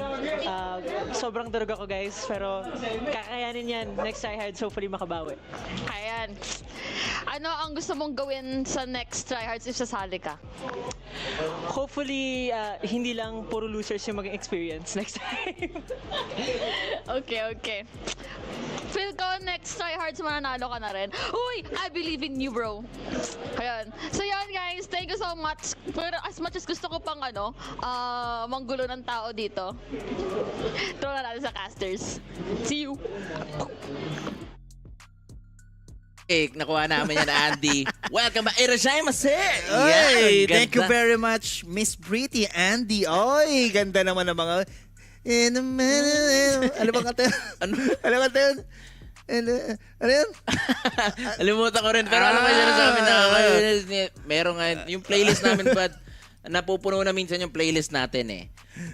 Sobrang durog ako guys, pero kakayanin yan. Next TRYHARDS, hopefully makabawi. Ayan. Ano ang gusto mong gawin sa next TRYHARDS if sasali ka? Hopefully, hindi lang puro losers yung maging experience next time. Okay. Feel ko next TRYHARDS mananalo ka na rin. Uy, I believe in you, bro. Ayan. So yan guys, thank you so much. Pero as much as gusto ko pang manggulo ng tao dito, throw na natin sa casters. See you. Nakuha namin yan, Andy. Welcome back. Irashaimase! Oy, thank you very much, Miss Pretty Andy. Oy, ganda naman ng mga... Ano bang kata yun? Ano kata yun? Ano yun? Alimutan ko rin. Pero alam mo yun sa amin na meron nga, yung playlist namin ba, napupuno na minsan yung playlist natin eh.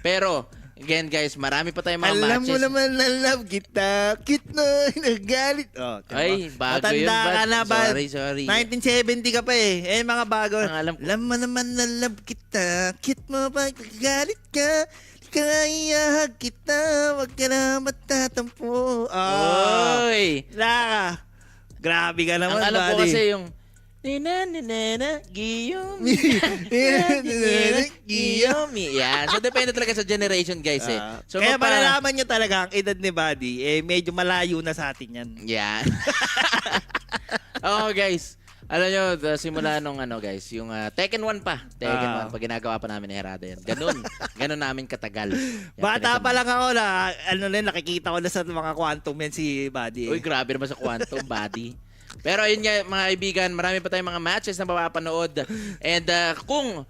Pero, again guys, marami pa tayong mga matches. Alam mo naman na love kita, cute na, nagalit. Oh, ay, bago matanda yun, ka na ba? Sorry. 1970 ka pa eh. Mga bago. Alam mo naman na love kita, cute mo pa, nagalit ka. Kaya kita, wag ka na matatampo. Oy! Laka. Grabe ka naman, buddy. Ang alam ko kasi yung Giyomi. Yan. So, depende talaga sa generation, guys eh. So, kaya malalaman nyo talaga ang edad ni Buddy, medyo malayo na sa atin yan. Yan. Oo, guys. Alam nyo, simula nung guys, yung Tekken 1 pa. Tekken 1 pa, ginagawa pa namin ni Herada yan. Ganun namin katagal. Yan, bata pa lang ako na, nakikita ko na sa mga quantum yan si Buddy. Uy, grabe naman sa quantum, Buddy. Pero yun nga, mga kaibigan, marami pa tayong mga matches na mapapanood. And kung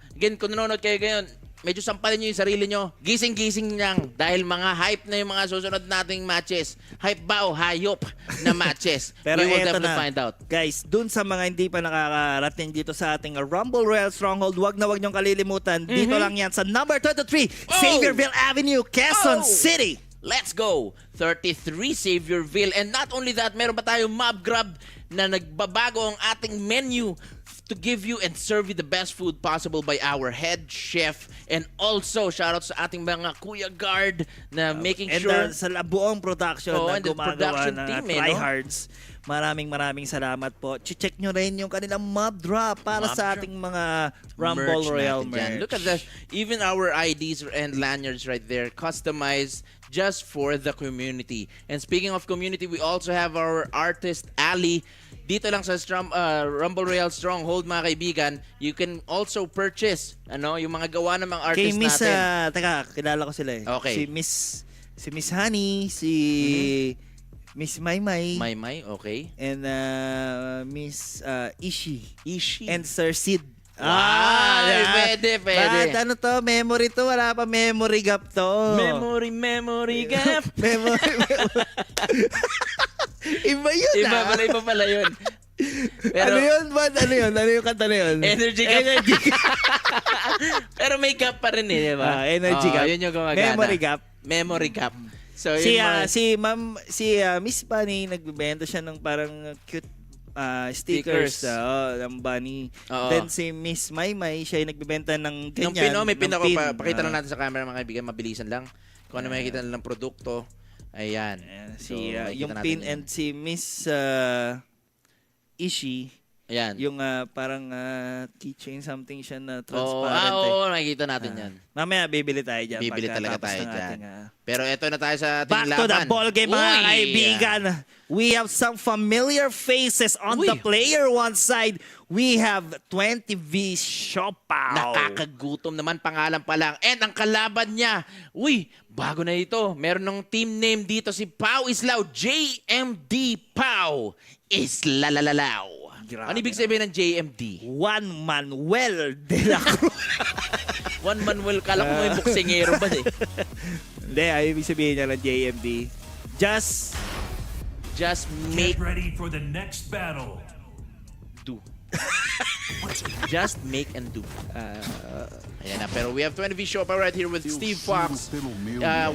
nanonood kayo ngayon, medyo sampalin nyo yung sarili nyo. Gising-gising lang dahil mga hype na yung mga susunod nating matches. Hype ba o hayop na matches? Pero we will eto definitely na, find out. guys, dun sa mga hindi pa nakakarating dito sa ating Rumble Royal Stronghold, wag nyong kalilimutan. Dito lang yan sa number 23, Saviorville Avenue, Quezon City. Let's go! 33 Saviorville. And not only that, meron pa tayong mob grab na nagbabago ang ating menu to give you and serve you the best food possible by our head chef. And also, shoutout sa ating mga Kuya Guard na making sure... And sa buong production na gumagawa ng TRYHARDS. Maraming salamat po. Check nyo rin yung kanilang mob drop para sa ating mga Rumble Royal merch. Look at that. Even our IDs and lanyards right there, customized just for the community. And speaking of community, we also have our Artist Alley. dito lang sa Rumble Royale Stronghold, mga kaibigan. You can also purchase yung mga gawa ng mga artist Kay Miss, natin. teka, kilala ko sila eh. Okay. Si Miss Honey, si Miss Maymay. Maymay, okay. And Miss Ishi. Ishi. And Sir Sid. Pwede. But ano to, memory to, wala pa memory gap to. Memory gap. Iba yun Iba pala yun. Pero, ano yun, Bad? Ano yun? Ano yung kanta na yun? Energy gap. Pero may gap pa rin di ba? Energy gap. Yun yung gumagana. Memory gap. So, Si Miss Bunny, nagbebenta siya ng parang cute stickers ng bunny. Then si Miss Maymay, siya yung nagbebenta ng ganyan. May pin ako. Pakita lang natin sa camera, mga kaibigan. Mabilisan lang. Kung ano makikita lang ng produkto. Ayan. Yung pin and si Miss Ishi. Ayan. Yung parang keychain something siya na transparent. Oo, nakikita natin yan. Mamaya bibili tayo dyan. Bibili talaga tayo dyan. Ating, pero eto na tayo sa ating back laban. to the ball game, mga kaibigan. We have some familiar faces on the player one side. We have 20V Siopaw. Nakakagutom naman, pangalan pa lang. And ang kalaban niya, bago na ito. Meron ng team name dito, si Pau Islao. JMD Pau Islalalaw. Ano ibig sabihin ng JMD? Juan Manuel de la Cruz. Juan Manuel, kala ko may boksingero ba eh? Hindi, ibig sabihin niya ng JMD. Just make... Get ready for the next battle. Do. Just make and do. Ayan na, pero we have 20V Siopaw right here with Steve Fox.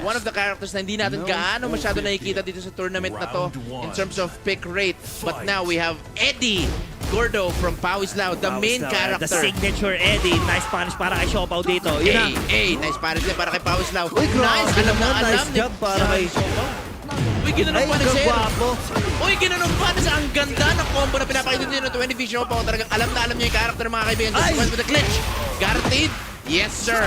One of the characters na hindi natin gaano masyado nakikita dito sa tournament na to in terms of pick rate. But now we have Eddie Gordo from Pau Islao, the main character. The signature Eddie. Nice punish para kay Siopaw dito. Nice punish din para kay Pau Islao. Nice, alam nice job para kay Siopaw. Ginanong pa na siya. Ginanong pa na siya. Ang ganda ng combo na pinapakita nyo ng 20V Siopaw. Talagang alam na alam nyo yung character ng mga kaibigan. Just went with the glitch. Guaranteed? Yes, sir.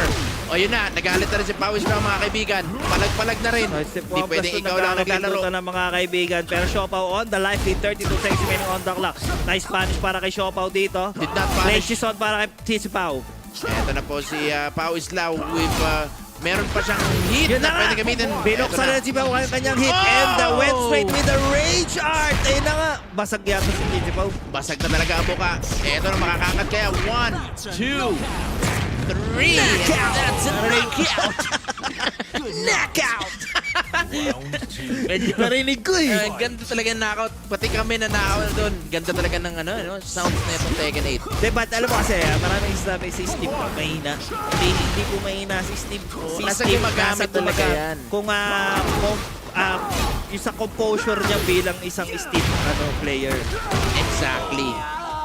Yun na. Nagalit na rin si Pau Islao, mga kaibigan. Palag-palag na rin. Hindi pwedeng ikaw lang naglalaro. Ng mga kaibigan. Pero Siopaw on the life lead. 32 seconds remaining on the clock. Nice punish para kay Siopaw dito. Did not punish. Late on para kay Pau. Ito na po si Pau Islao with... meron pa siyang hit na pwede gamitin. Binuksan na si Pau ang kanyang hit. And went straight with the rage art. Ayun na nga. Basag yata si Pau. Basag na talaga ang buka. Ito na makakakat kaya. 1, 2, 3. That's a knockout. Knockout. Medyo narinig ko eh. Ganda talaga ng knockout. Pati kami na knockout doon. Ganda talaga ng sound na itong Tekken 8. But alam mo kasi, maraming sabi si Steve mahina. Hindi ko mahina si Steve. Si nasa Steve gumagamit talaga yan. Kung yung sa composure niya bilang isang Steve player. Exactly.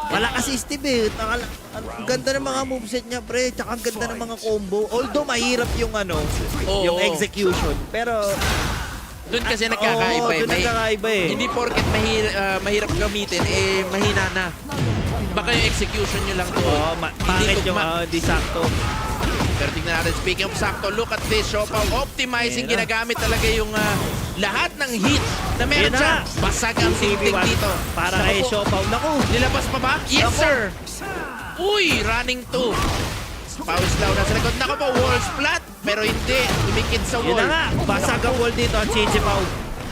Malakas si Steve eh. Ang ganda ng mga moveset niya, pre. Tsaka ang ganda ng mga combo. Although mahirap yung yung execution. Pero doon kasi nagkakaiba eh. Doon nagkakaiba eh. Hindi porket mahirap gamitin, mahina na. Baka yung execution nyo lang doon. Pangit yung di sakto. Pero tingnan natin, speaking of sakto, look at this. Siopaw optimizing, ginagamit talaga yung lahat ng hit na meron siya. Basag ang tingting dito. Para kay Siopaw. Naku! Nilabas pa ba? Yes, sir! Running 2. Pau Islao na sa likod. Naku po, wall splat. Pero hindi, tumikid sa wall. Yun na nga, basag ang wall dito at Siopaw.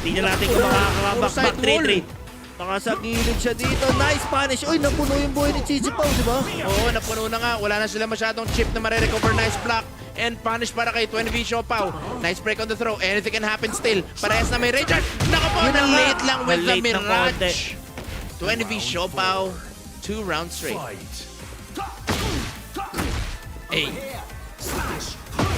Tingnan natin kung makakabak 3-3. Nakasa gilid siya dito. Nice punish. Uy, napuno yung buhay ni Siopaw, di ba? Oo, napuno na nga. Wala na sila masyadong chip na marirecover. Nice block. And punish para kay 20V Siopaw. Nice break on the throw. Anything can happen still. Parehas na may Richard. Naku po, na-late lang with the Mirage. 20V Siopaw. 2 rounds straight.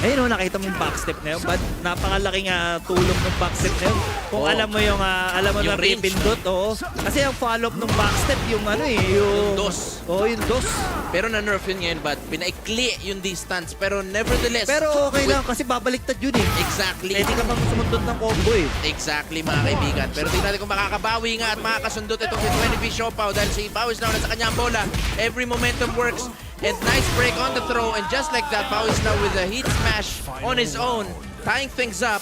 Ayun, nakita mo yung backstep na yun. But napakalaking tulong ng backstep na yun. Kung alam mo yung na pipindot. Kasi ang follow-up ng backstep, yung yung dos. Yung dos. Pero na-nerf yun ngayon, but pinaikli yung distance. Pero nevertheless. Pero okay lang, kasi babaliktad yun eh. Exactly. Pwede ka pang sumundot ng combo eh. Exactly, mga kaibigan. Pero tingnan natin kung makakabawi nga at makakasundot itong si 20V Siopaw dahil si Pau Islao na sa kanyang bola. Every momentum works. And nice break on the throw. And just like that, Pao is now with a heat smash on his own. Tying things up.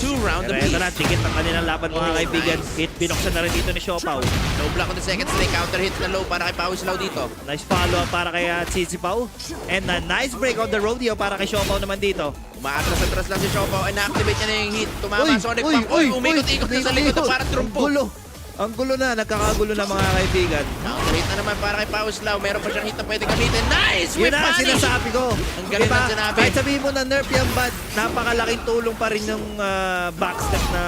2-round Pero apiece. ito na, tikit ang kanilang laban mga kaibigan. Hit, binuksan na rin dito ni Siopaw. No block on the second string. Counter hit na low para kay Pao Islao dito. Nice follow-up para kay Tsitsipaw. And a nice break on the rodeo para kay Siopaw naman dito. Umaatras-atras lang si Siopaw. And na-activate niya na yung hit. Tumama Uy, Sonic uy, Pang. uy, Umikot-ikot na sa likod na parang trumpo. Ang gulo na, nagkakagulo na mga kaibigan. Counter hit na naman para kay Pao Islao. Meron pa siyang hit na pwede gamitin. Nice! Yun With na, punish! sinasabi ko. Ang galing ng sinabi. Kahit sabihin mo na nerf yan, bad, napakalaking tulong pa rin yung backstep na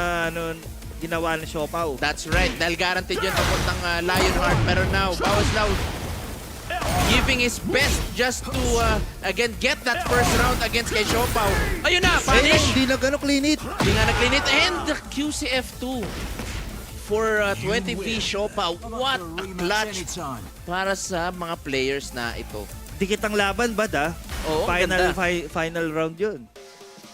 ginawa ni Siopaw. That's right. Dahil guaranteed yun papuntang Lionheart. Pero now, Pao Islao giving his best just to, again, get that first round against kay Siopaw. Ayun na, punish! Hindi na gano'ng clean it. Hindi nga na-clean it. And the QCF2 for 20V Siopaw. What a clutch para sa mga players na ito. Dikit ang laban, bad Oo, final round yun.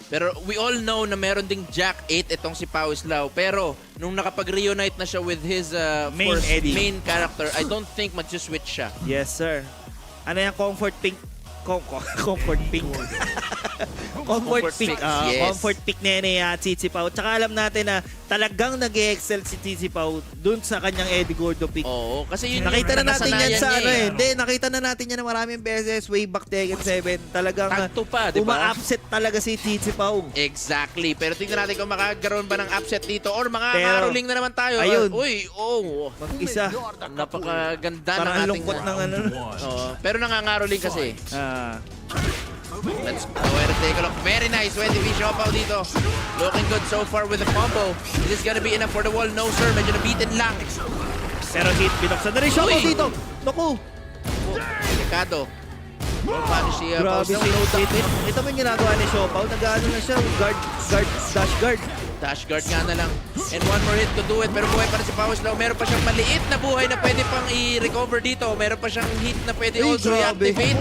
Pero we all know na meron ding Jack 8 itong si Pao Islao. Pero nung nakapag-reunite na siya with his main character, I don't think mag-switch siya. Yes, sir. Ano yung comfort pink? Comfort pink. Comfort pick. Yes. Comfort pick ni Tsitsipaw. Tsaka alam natin na talagang nag-excel si Tsitsipaw dun sa kanyang Eddie Gordo pick. Oo, kasi yun nakita yung na natin yan sa niya eh. Hindi, nakita na natin yan maraming beses way back Tekken 7. Talagang Tagto pa, di ba? uma-upset talaga si Tsitsipaw. Exactly. Pero tingnan natin kung makagaroon ba ng upset dito or makakaroling na naman tayo. Ayun. Uy, Mag-isa. Napakaganda Parang ng ating... lungkot ng ano. Pero nangangaroling kasi. Let's go ahead and take a look. Very nice. 20V Siopaw dito. Looking good so far with the combo. Is this gonna be enough for the wall? No, sir. Medyo nabitin lang. Pero hit, binuksan na rin Siopaw dito. Naku. Delikado. Punish si Grabe si hit. Ito mo yung ginagawa ni Siopaw. Nag-ano na siya. Dash guard. Dash guard nga na lang. And one more hit to do it. Pero buhay pa rin si Pao Islao. Meron pa siyang maliit na buhay na pwede pang i-recover dito. Meron pa siyang hit na pwede also i-activate.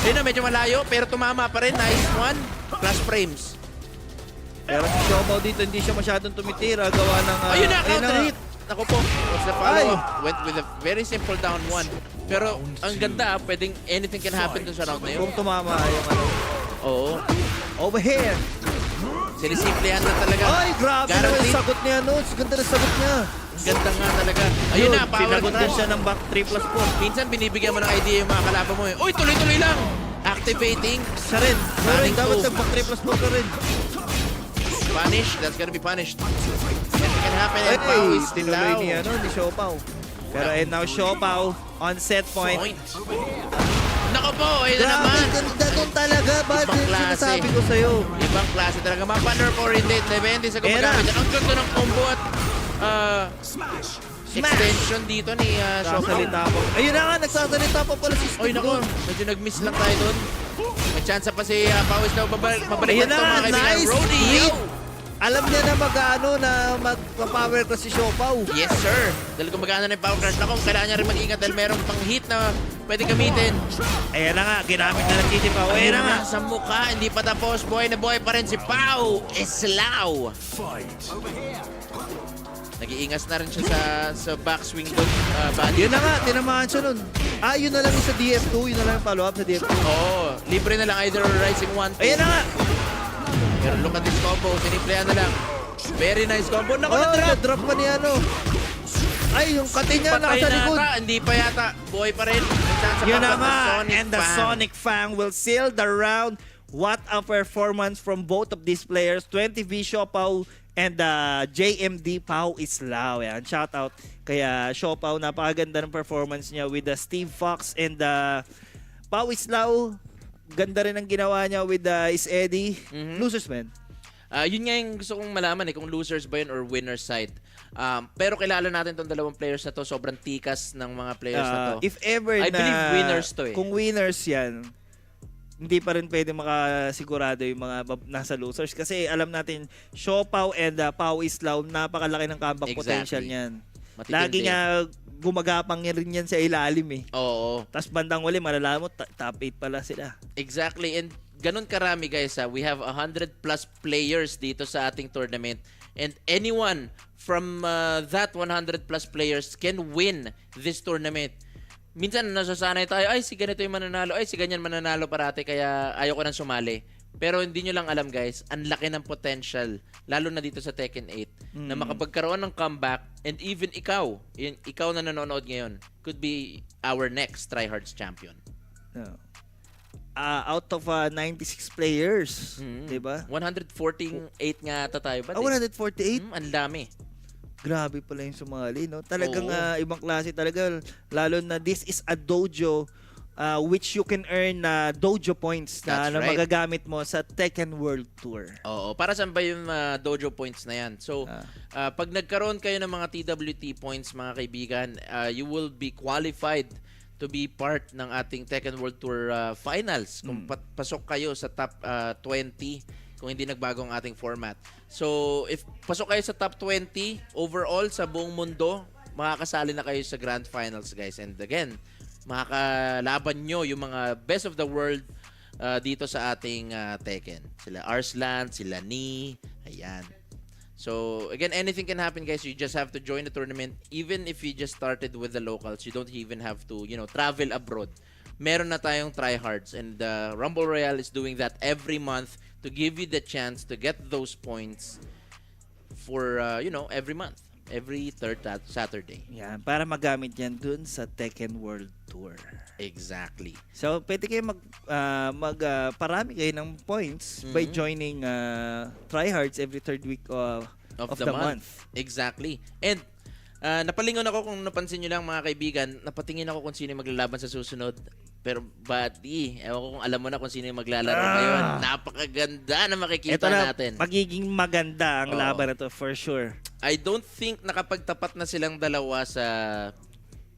Ayun na, medyo malayo. Pero tumama pa rin. Nice one. Plus frames. Pero si Siopaw dito, hindi siya masyadong tumitira. Gawa ng... ayun na, counter hit. Ako po. What's the follow? Went with a very simple down one. Pero ang ganda, pwedeng anything can happen dun sa round na yun. Kung tumama yung ano. Oo. Over here. Sinisimplehan na talaga. Ay, grabe naman yung sagot niya, no? Ganda na sagot niya. Ganda nga talaga. Ayun na, power sinagot din siya ng back 3+4. Minsan binibigyan mo ng idea yung mga kalaban mo eh. Uy, tuloy-tuloy lang! Activating. Siya rin. Dapat nag-back 3+4 ka rin. Punish. That's gonna be punished. Anything can happen. And Pao is tinuloy Islao. ni Siopaw. Pero and now Siopaw on set point. Nako po, ayun na naman. Ganda doon talaga. Bakit Ibang yung klase. sinasabi ko sa'yo? Ibang klase talaga. Mapa-nerf or hindi. Depende sa gumagamit. Ang ganda ng combo at extension dito ni Siopaw. Nagsasalita pa. Ayun na nga, nagsasalita pa pala si Steve. Oy, nako. Medyo nag-miss lang tayo doon. May chance pa si Pao Islao mabalik Ayun ito na, mga kaibigan. nice Rodeo! hit. Alam niya na magpa-power crush si Siopaw. Yes, sir. Dahil kung magkano na yung power crush na kung kailangan niya rin mag-ingat dahil meron pang hit na pwede gamitin. Ayan na nga, ginamit na ng Tsitsipaw. Ayan na nga. Sa mukha, hindi pa tapos. Buhay na buhay pa rin si Pao Islao. Nag-iingas na rin siya sa backswing doon. Yun na nga, tinamaan siya nun. Yun na lang yung sa DF2. Yun na lang yung follow-up sa DF2. Oo, libre na lang either Rising 1, 2. Ayan na nga. Pero look at this combo. Siniplehan na lang. Very nice combo. Naku, na-drop. Na-drop pa ni ano. Ay, yung kati niya Patay nasa na likod. ata. Hindi pa yata. Buhay pa rin. Yun na nga. And the Sonic Fang will seal the round. What a performance from both of these players. 20V Siopaw and JMD Pao Islao. Yan. Shout out kaya Siopaw. Napakaganda ng performance niya with Steve Fox and Pao Islao. Ganda rin ang ginawa niya with Is Eddie. Losers, man. Yun nga yung gusto kong malaman kung losers ba yun or winner side. Pero kilala natin tong dalawang players na to. Sobrang tikas ng mga players na to. If ever I believe winners to eh. Kung winners yan, hindi pa rin pwede makasigurado yung mga nasa losers. Kasi alam natin, Siopaw and Pao Islao, napakalaki ng comeback potential niyan. Lagi nga gumagapang rin yan sa ilalim eh. Oo. Tapos bandang uli, malalaman mo, top 8 pala sila. Exactly. And ganun karami guys. We have 100 plus players dito sa ating tournament. And anyone from that 100 plus players can win this tournament. minsan nasasanay tayo, ay si ganito yung mananalo, ay si ganyan mananalo parate, kaya ayoko nang sumali. Pero hindi nyo lang alam guys, ang laki ng potential, lalo na dito sa Tekken 8, na makapagkaroon ng comeback, and even ikaw na nanonood ngayon, could be our next TryHards champion. Out of 96 players, diba? 148 nga ata tayo ba? 148? Ang dami. Grabe pala yung sumali, no? Talagang ibang klase talaga, lalo na this is a dojo which you can earn dojo points na magagamit mo sa Tekken World Tour. Oo, para saan ba yung dojo points na yan? So, pag nagkaroon kayo ng mga TWT points, mga kaibigan, you will be qualified to be part ng ating Tekken World Tour finals. Kung pasok kayo sa top 20, kung hindi nagbago ang ating format. So, if pasok kayo sa top 20 overall sa buong mundo, makakasali na kayo sa grand finals, guys. And again, makakalaban nyo yung mga best of the world dito sa ating Tekken. Sila Arslan, sila Ni, ayan. So, again, anything can happen, guys. You just have to join the tournament. Even if you just started with the locals, you don't even have to, travel abroad. Meron na tayong TryHards, and Rumble Royale is doing that every month to give you the chance to get those points for, every month. Every third Saturday. Yan, para magamit yan dun sa Tekken World Tour. Exactly. So, pwede kayo parami kayo ng points by joining TryHards every third week of the month. Exactly. And napalingon ako, kung napansin nyo lang mga kaibigan, napatingin ako kung sino yung maglalaban sa susunod. Pero buddy, ewan ko kung alam mo na kung sino yung maglalaro ngayon. Napakaganda na makikita natin. Magiging maganda ang laban na to for sure. I don't think nakapagtapat na silang dalawa sa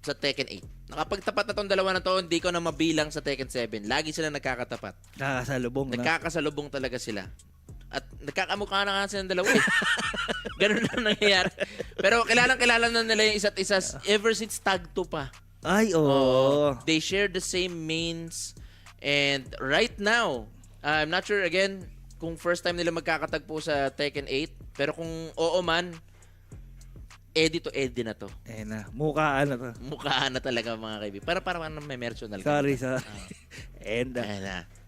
Tekken 8. Nakapagtapat na tong dalawa na to, hindi ko na mabilang sa Tekken 7. Lagi sila nagkakatapat. Nagkakasalubong talaga sila. At nagkakamukha na nga silang dalawa eh. Ganun na nangyayari. Pero kilala na nila yung isa't isa ever since Tag 2 pa. Ay, oo. They share the same mains. And right now, I'm not sure again kung first time nila magkakatagpo sa Tekken 8. Pero kung oo man, Eddie to Eddie na to. Mukhaan na to. Mukhaan na talaga mga kaibigan. Para may personal. Sorry. And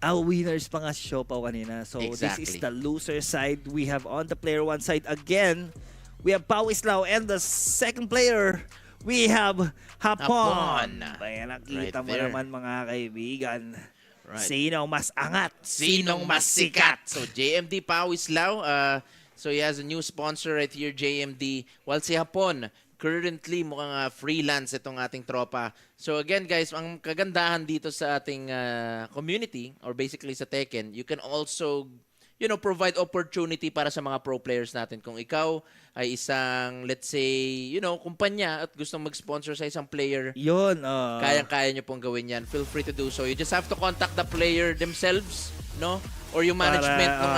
our winners pa nga si Siopaw kanina. So exactly. This is the loser side. We have on the player 1 side again. We have Pao Islao, and the second player, we have Hapon. Kaya nakita mo naman mga kaibigan. Right. Sinong mas angat? Sinong mas sikat? So JMD Pao Islao, so he has a new sponsor right here, JMD. While si Hapon, currently mukhang freelance itong ating tropa. So again guys, ang kagandahan dito sa ating community, or basically sa Tekken, you can also provide opportunity para sa mga pro players natin. Kung ikaw ay isang, let's say, kumpanya at gustong mag-sponsor sa isang player, kayang-kaya nyo pong gawin yan. Feel free to do so. You just have to contact the player themselves, no? Or yung management ng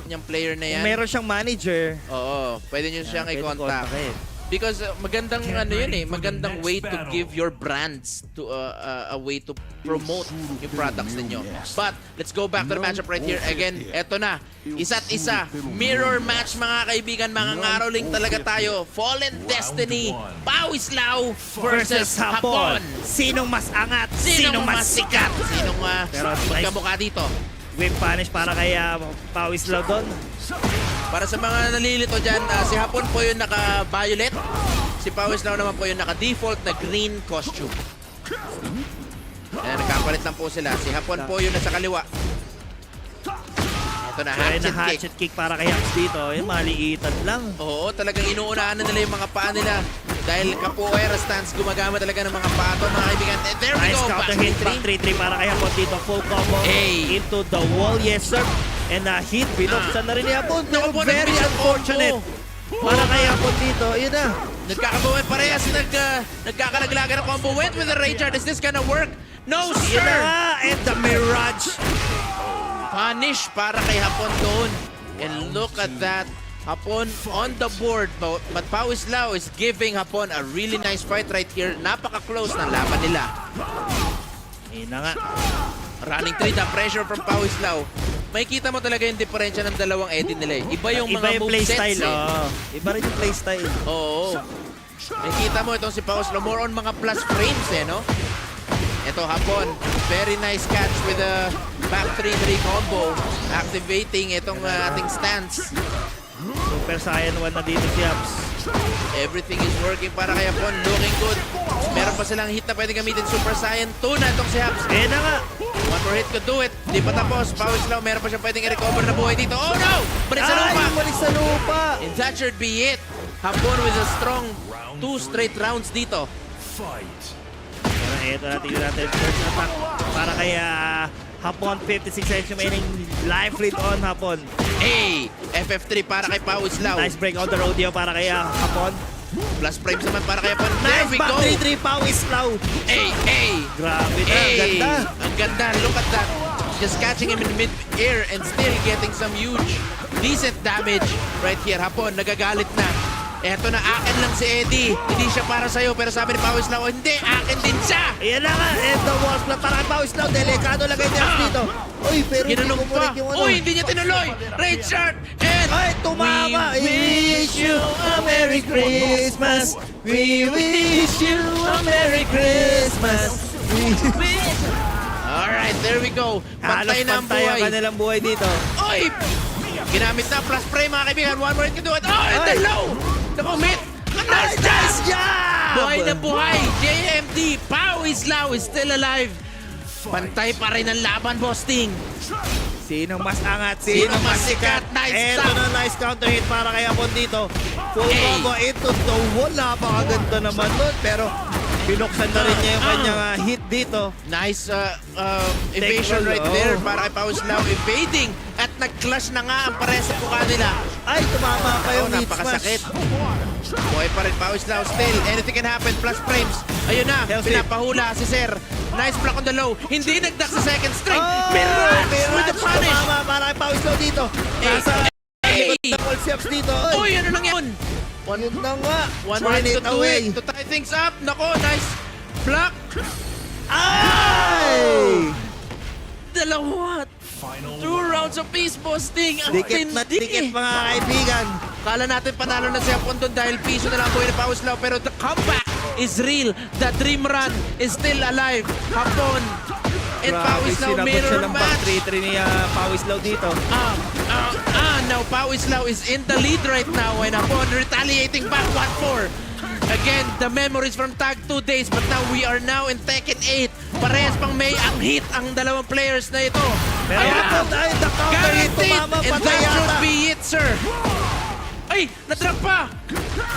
kanyang player na yan. Kung meron siyang manager, pwede nyo siyang i-contact. Because magandang magandang way to give your brands to a way to promote yung products ninyo. But let's go back to the matchup right here. Again, eto na. Isa't isa. Mirror match mga kaibigan. Mga ngaroling talaga tayo. Fallen Destiny. Pao Islao versus Hapon. Sinong mas angat? Sinong mas sikat? Sinong magkamukha dito? Whip punish para kay Pao Islao doon. Para sa mga nalilito dyan, si Hapon po yung naka-violet. Si Pao Islao naman po yung naka-default na green costume. Ayan, nagkapalit lang po sila. Si Hapon po yung nasa kaliwa. Ito na, hatchet kick para kay Hams dito. Yung maliitan lang. Oo, talagang inuunahan na nila yung mga paa nila. Dahil capoeira stance, gumagama talaga ng mga paa to, mga kaibigan. And there we go, counter hit, back 3-3 para kay Hapon dito. Full combo into the wall. Yes, sir. And hit, binuksan na rin ni Hapon. Very unfortunate. Para kay Hapon dito, yun na. Nagkakabuhin parehas, nagkakalaglagan ng combo. Went with the Raychard. Is this gonna work? No, sir! Yun na, and the Mirage. Punish para kay Hapon doon. And look at that. Hapon on the board. But Pao Islao is giving Hapon a really nice fight right here. Napaka-close ng laban nila. Yun na nga. Running 3, the pressure from Pao Islao. Makikita mo talaga yung diferensya ng dalawang Eddie nila eh. Iba yung mga movesets eh. Iba rin yung playstyle. Oo. Makikita mo itong si Pao Islao. More on mga plus frames eh, no? Eto, Hapon. Very nice catch with a back 3-3 combo. Activating itong ating stance. Super Saiyan 1 na dito si Abs. Everything is working para kay Hapon. Looking good. Meron pa silang hit na pwede gamitin. Super Saiyan 2 na itong si Haps. Eh na nga. One more hit could do it. Di pa tapos. Pawis lang. Meron pa siyang pwedeng i-recover na buhay dito. Oh no! Balik sa lupa! Balik sa lupa! And that should be it. Hapon with a strong 2 straight rounds dito. Pero ito na, tingnan natin. First attack para kay Hapon. 56 seconds remaining. Life lead on Hapon. Hey! FF3 para kay Pawislaw. Nice break on the rodeo para kay Hapon. Plus frames naman para kay Hapon. There Nice we back go! 3-3 Pawislaw. Hey! Hey! Grabe na, Hey! ganda. Ang ganda. Look at that. Just catching him in mid-air and still getting some huge, decent damage right here. Hapon, nagagalit na. Eto na, akin lang si Eddie. Hindi siya para sa'yo, pero sabi ni Pawislaw, hindi, akin din siya! Ayan na nga, and the walls na para kay Pawislaw. Delikado lagay niya dito. Uy, pero hindi Ginanong ko pa. yung ano. Uy, hindi niya tinuloy. Red shirt. And ay, tumama. we wish you a Merry Christmas. We wish you a Merry Christmas. Alright, there we go. Halos Pantay na ang pantay ang buhay. kanilang buhay dito. Oy! Ginamit na plus spray mga kaibigan. One more hit can do it. Oh, and then low! Nakumit! Nice job! Buhay na buhay. JMD. Pawislaw is still alive. Pantay pa rin ang laban, Bosting. Sinong mas angat? Sinong mas sikat? Nice Eto stop. na, nice counter hit para kay Hapon dito. Full Hey. combo into the wall. Napakaganda naman nun. Pero binuksan na rin niya yung kanyang hit dito. Nice evasion Take right roll, there oh. para kay Pawislaw. Evading at nag-clash na nga ang pares sa mukha nila. Ay, tumama pa yung hit napakasakit. smash. Buhay pa rin Pawislaw still. Anything can happen. Plus frames. Ayun na. Healthy. Pinapahula si Sir. Nice block on the low. Hindi nagdak sa second string. Oh, Mirage with the Mirage punish. tumama para kay Pawislaw dito. Nasa likod na Paul Siaps dito. Uy, ano lang yun? Yun na nga. One more Turn to it do away. it. To tie things up. Nako, nice block. Ay! Dalawa. 2 rounds of peace Bosting. Ang Dikit na tindi. dikit mga kaibigan. Kala natin panalo na si Hapon doon dahil piso na lang buhay ni Pawislaw. Pero the comeback is real. The dream run is still alive. Hapon and Pawislaw Sinabot siya mirror ng back match. 3-3 ni Pawislaw dito. Now Pawislaw is in the lead right now and Hapon retaliating back 1-4. Again, the memories from Tag 2 days but now we are now in Tekken 8. Parehas pang may ang hit ang dalawang players na ito. Pero Hapon dahil the counter hit Guaranteed! tumama And patay that should yata. be it, sir. Ay! Natrap pa!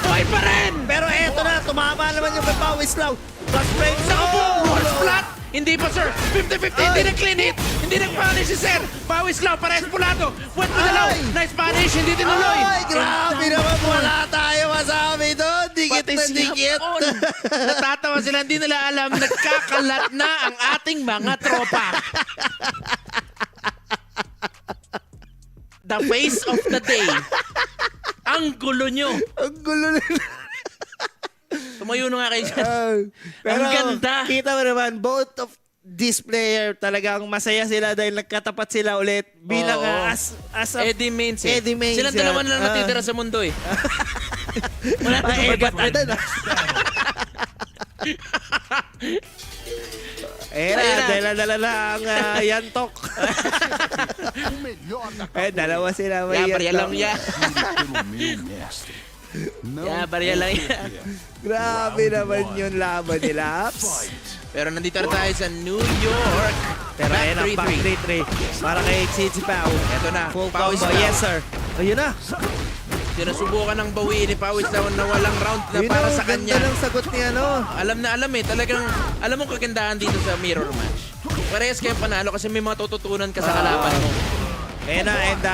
Buhay pa rin! Pero eto na, tumama naman yung kay Pawislaw. Plus frames. Wall flat! Hindi pa, sir. 50-50. Hindi nag-clean hit. Hindi nag-punish si sir. Pawislaw, parehas pulado. Went to the low. Nice punish. Hindi tinuloy. Ay, grabe naman. Wala tayo masabi doon. Dikit Pati na si dikit. Hapon. Natatawa sila. Hindi nila alam. Nagkakalat na ang ating mga tropa. The face of the day. Ang gulo nyo. Ang gulo nila. Tumayo na nga kayo dyan. Pero Ang ganda. kita mo naman, both of this player talagang masaya sila dahil nagkatapat sila ulit bilang Oo. as a Eddie Mains eh. Eddie Mains, Silang dalawa na lang yan. natitira sa mundo eh. Wala na Ebat ada na. Dala-dala na ang yantok. Dalawa sila may Ya, barya lang yantok. yan. Ya, barya lang yan. Grabe naman yung laban nila, Aps. Pero nandito na tayo sa New York. Pero Back ayun ang back 3-3 para kay Chichi Pao. Ito na, Full Pawis combo, na. yes sir. Ayun na. Sinusubukan ng bawiin ni Pawis na walang round na Yun para ang sa ganda kanya. ng sagot niya, no? Alam na alam eh. Talagang, alam mo kagandahan dito sa mirror match. Parehas kayong panalo kasi may mga tututunan ka sa kalaban mo. Ayan na, and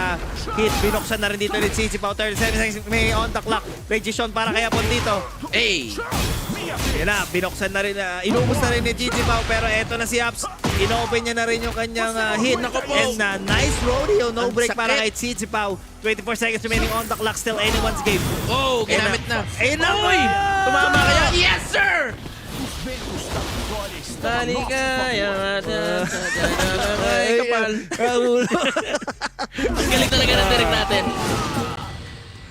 hit, binuksan na rin dito ni Chichi Pao. 37 seconds, may on the clock. Registration para kay Hapon dito. Hey! Ayan na, binuksan na rin, inubos na rin ni Chichi Pao. Pero eto na si Aps, inopen niya na rin yung kanyang hit. Naku po. And nice rodeo, no Ang break para sakit. kay Chichi Pao. 24 seconds remaining on the clock, still anyone's game. Oh, ginamit na. Ayun na, Uy! Tumama kaya? Yes, sir! Tali kaya ay kapal. Ang galing talaga ng direct natin.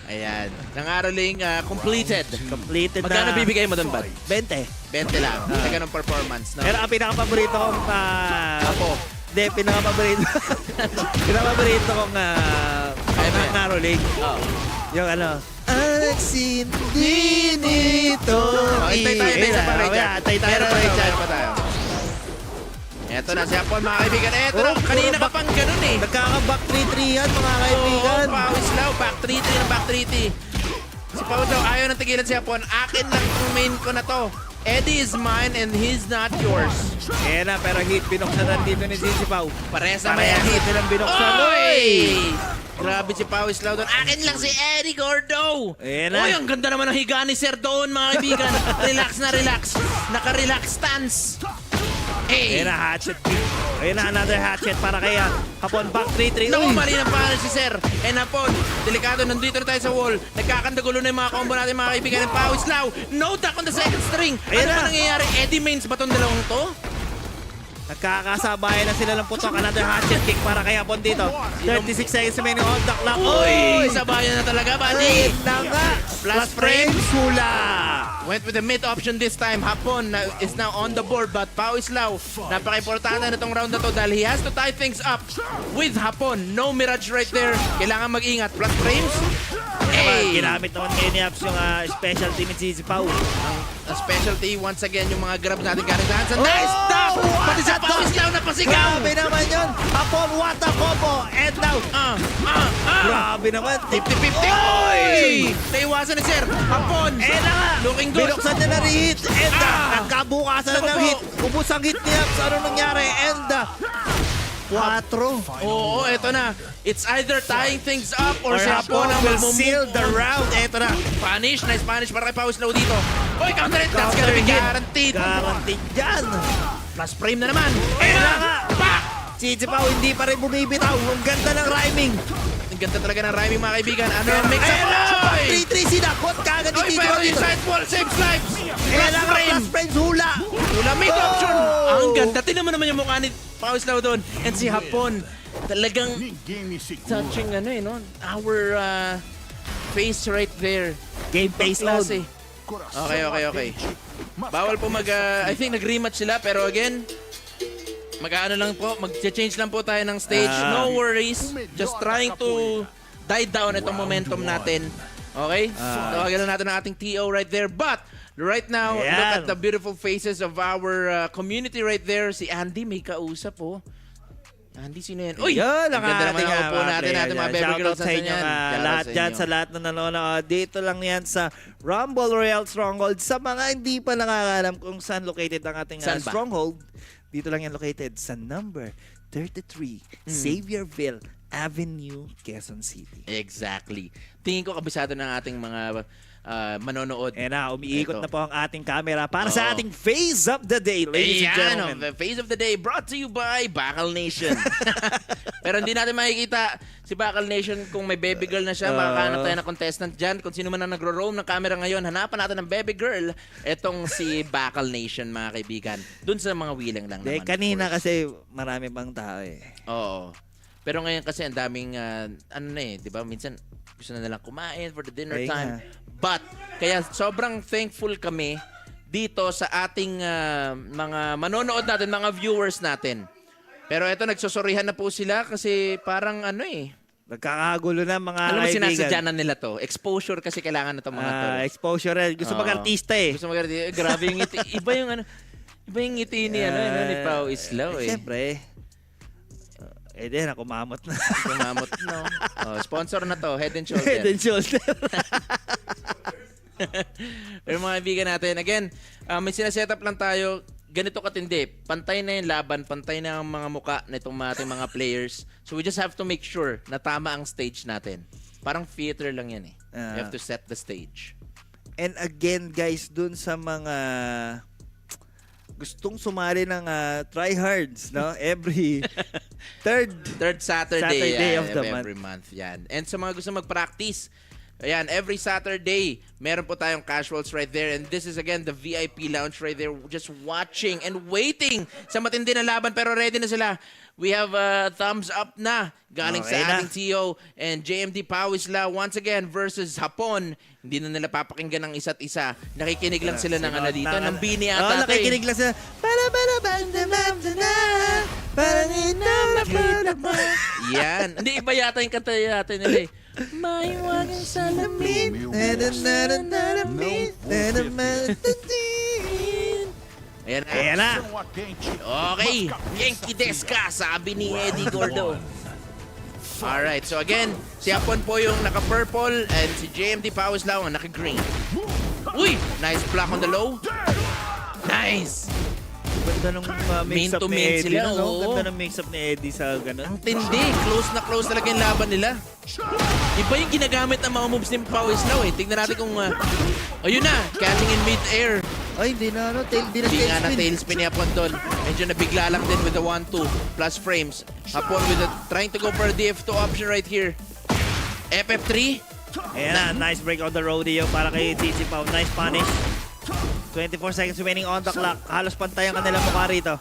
Ayan. Nangaroling completed. Completed Magkano na. bibigay mo doon, Bad? 20. 20 lang. Sa ganong performance, no? Pero ang pinaka-paborito kong Hindi, pinaka-paborito kong naroling. Yung ano, Alex, hindi nito. Tay tayo, isa pa rin dyan. Pero pa tayo. Eto na si Apple, mga kaibigan. Eto na, kanina ka pang ganun eh. Nagkaka-back 3-3 yan, mga kaibigan. Pawislaw, back 3-3 ng back 3-3. Si Pawislaw, ayaw nang tigilan si Apple. Akin lang yung main ko na to. Eddie is mine and he's not yours. Ayan na, pero hit binuksan na dito ni Zizi Pau. Pares na may hit. Silang binuksan. Oy! Grabe si Pawislaw doon. Akin lang si Eddie Gordo. Ayan na. Uy, ang ganda naman ng higa ni Sir doon, mga kaibigan. Relax na relax. Naka-relax stance. Ayan na, hatchet kick. Ayan na, another hatchet para kay Hapon. Back 3-3. Naku, mali ng pangalan si Sir. And Hapon, delikado, nandito na tayo sa wall. Nagkakandagulo na yung mga combo natin, mga kaibigan ng Pawislaw. No duck on the second string. Ano ba nangyayari? Eddie mains ba itong dalawang to? Nagkakasabayan na sila ng putok. Another hatchet kick para kay Hapon dito. 36 seconds remaining on the clock. Uy! Sabayan na talaga, buddy. Plus frames. Hula. Went with the mid option this time. Hapon is now on the board, but Pawislaw, napaka-importante na itong round na to dahil he has to tie things up with Hapon. No Mirage right there. Kailangan mag-ingat. Plus frames. Hey! Ginamit naman kayo ni Abs yung specialty ni Zizi Pau. Ang specialty, once again, yung mga grabs natin galing sa Hansen. Nice stop! Pati sa Pawislaw na pasigaw! Grabe naman yun! Hapon, what a combo! And now! Grabe naman! 50-50! Oy! Naiwasan ni Sir! Hapon! Na nga! Looking good! Binuksan niya na rin hit! And nagkabukasan na ng hit! Ubus ang hit ni Abs! Ano nangyari? And 4. Oo, eto na. It's either tying things up or si Hapon ang will mag-move. seal the round. Eto na. Punish. Nice punish para kay Pawislaw dito. Oy, counter it. That's gonna be guaranteed. Guaranteed yan. Plus frame na naman. Ayun na nga. Zizi Pau hindi pa rin bumibitaw. Ang ganda ng rhyming. Ang ganda talaga ng rhyming, mga kaibigan. Ano yung mix up? Ayun na. 3-3 sinakot kagad Oy, pero inside wall, saves lives. Ayun na nga. Plus frames hula. Hula mid option. Ang ganda. Tingnan mo naman yung mukha ni Pawislaw doon. And si Hapon, talagang touching ano eh, no? Our face right there. Game face load. Okay. Bawal po I think nag-rematch sila, pero again, mag-ano lang po, mag-change lang po tayo ng stage. No worries. Just trying to die down itong momentum natin. Okay? Tawagan na natin ang ating TO right there. But, right now, look at the beautiful faces of our community right there. Si Andy may kausap po. Andy, sino yan? Uy! Yun, ang ganda naman ang upo natin, mga baby girls sa inyo, lahat dyan, sa lahat na nanonood. Dito lang yan sa Rumble Royale Stronghold. Sa mga hindi pa nakakalam kung saan located ang ating Stronghold, dito lang yan located sa number 33, Xavierville Avenue, Quezon City. Exactly. Tingin ko kabisado ng ating mga manonood. Umiikot na po ang ating camera para sa ating Phase of the Day, ladies and gentlemen. The Phase of the Day brought to you by Bakal Nation. Pero hindi natin makikita si Bakal Nation kung may baby girl na siya. Makakahanap tayo ng contestant dyan. Kung sino man ang nagro-roam ng camera ngayon, hanapan natin ng baby girl. Etong si Bakal Nation, mga kaibigan. Doon sa mga wilang lang naman. Kanina kasi marami pang tao eh. Oo. Pero ngayon kasi ang daming, di ba? Minsan gusto na nilang kumain for the dinner time. But, kaya sobrang thankful kami dito sa ating mga manonood natin, mga viewers natin. Pero eto, nagsusurihan na po sila kasi parang nagkakagulo na mga alam mo, kaibigan. sinasadya na nila to. Exposure kasi kailangan na to mga to. Exposure. Gusto mag-artista eh. Gusto mag-artista. Grabe yung ngiti. Iba yung ngiti ni, ni Pao Islaw eh. Siyempre. Kumamot na. Kumamot no. Sponsor na to, Head and Shoulder. Head and Shoulder. Pero mga kaibigan natin, again, may sinaset up lang tayo. Ganito katindi. Pantay na yung laban, pantay na ang mga muka nitong ating mga players. So we just have to make sure na tama ang stage natin. Parang theater lang yan eh. You have to set the stage. And again, guys, dun sa mga gustong sumali ng TRYHARDS, no? Every third Saturday of the month. every month. Yan. And sa mga gusto mag-practice Ayan, every Saturday, meron po tayong casuals right there. And this is again the VIP lounge right there. Just watching and waiting sa matindi na laban. Pero ready na sila. We have a thumbs up na galing Okay sa na. ating TO and JMD Pawisla once again versus Hapon. Hindi na nila papakinggan ng isa't isa. Nakikinig lang sila ng ano dito. Ng bini ata. nakikinig lang sila. Yan. Hindi, iba yata yung kanta natin nila eh. May wagang salamin. Ayan na. Ayan na. Okay. Genki desu ka, sabi ni Eddie Gordo. Alright, so again, si Hapon po yung naka-purple and si JMD Powers lang ang naka-green. Uy! Nice block on the low. Nice! Ganda ng Main mix-up to ni main Eddie. sila, no? oo. Ganda ng mix-up ni Eddie sa ganun. Ang tindi. Close na close talaga yung laban nila. Iba yung ginagamit ng mga moves ni Powers now eh. Tignan natin kung... ayun na! Catching in mid-air. Ay, hindi na Hindi nga na tailspin ni Hapon doon. Medyo nabigla lang din with the 1-2 plus frames. Hapon with the trying to go for a DF2 option right here. FF3. Ayan na, nice break on the rodeo para kay TC Pao. Nice punish. 24 seconds remaining on the clock. Halos pantay ang kanilang mukha rito.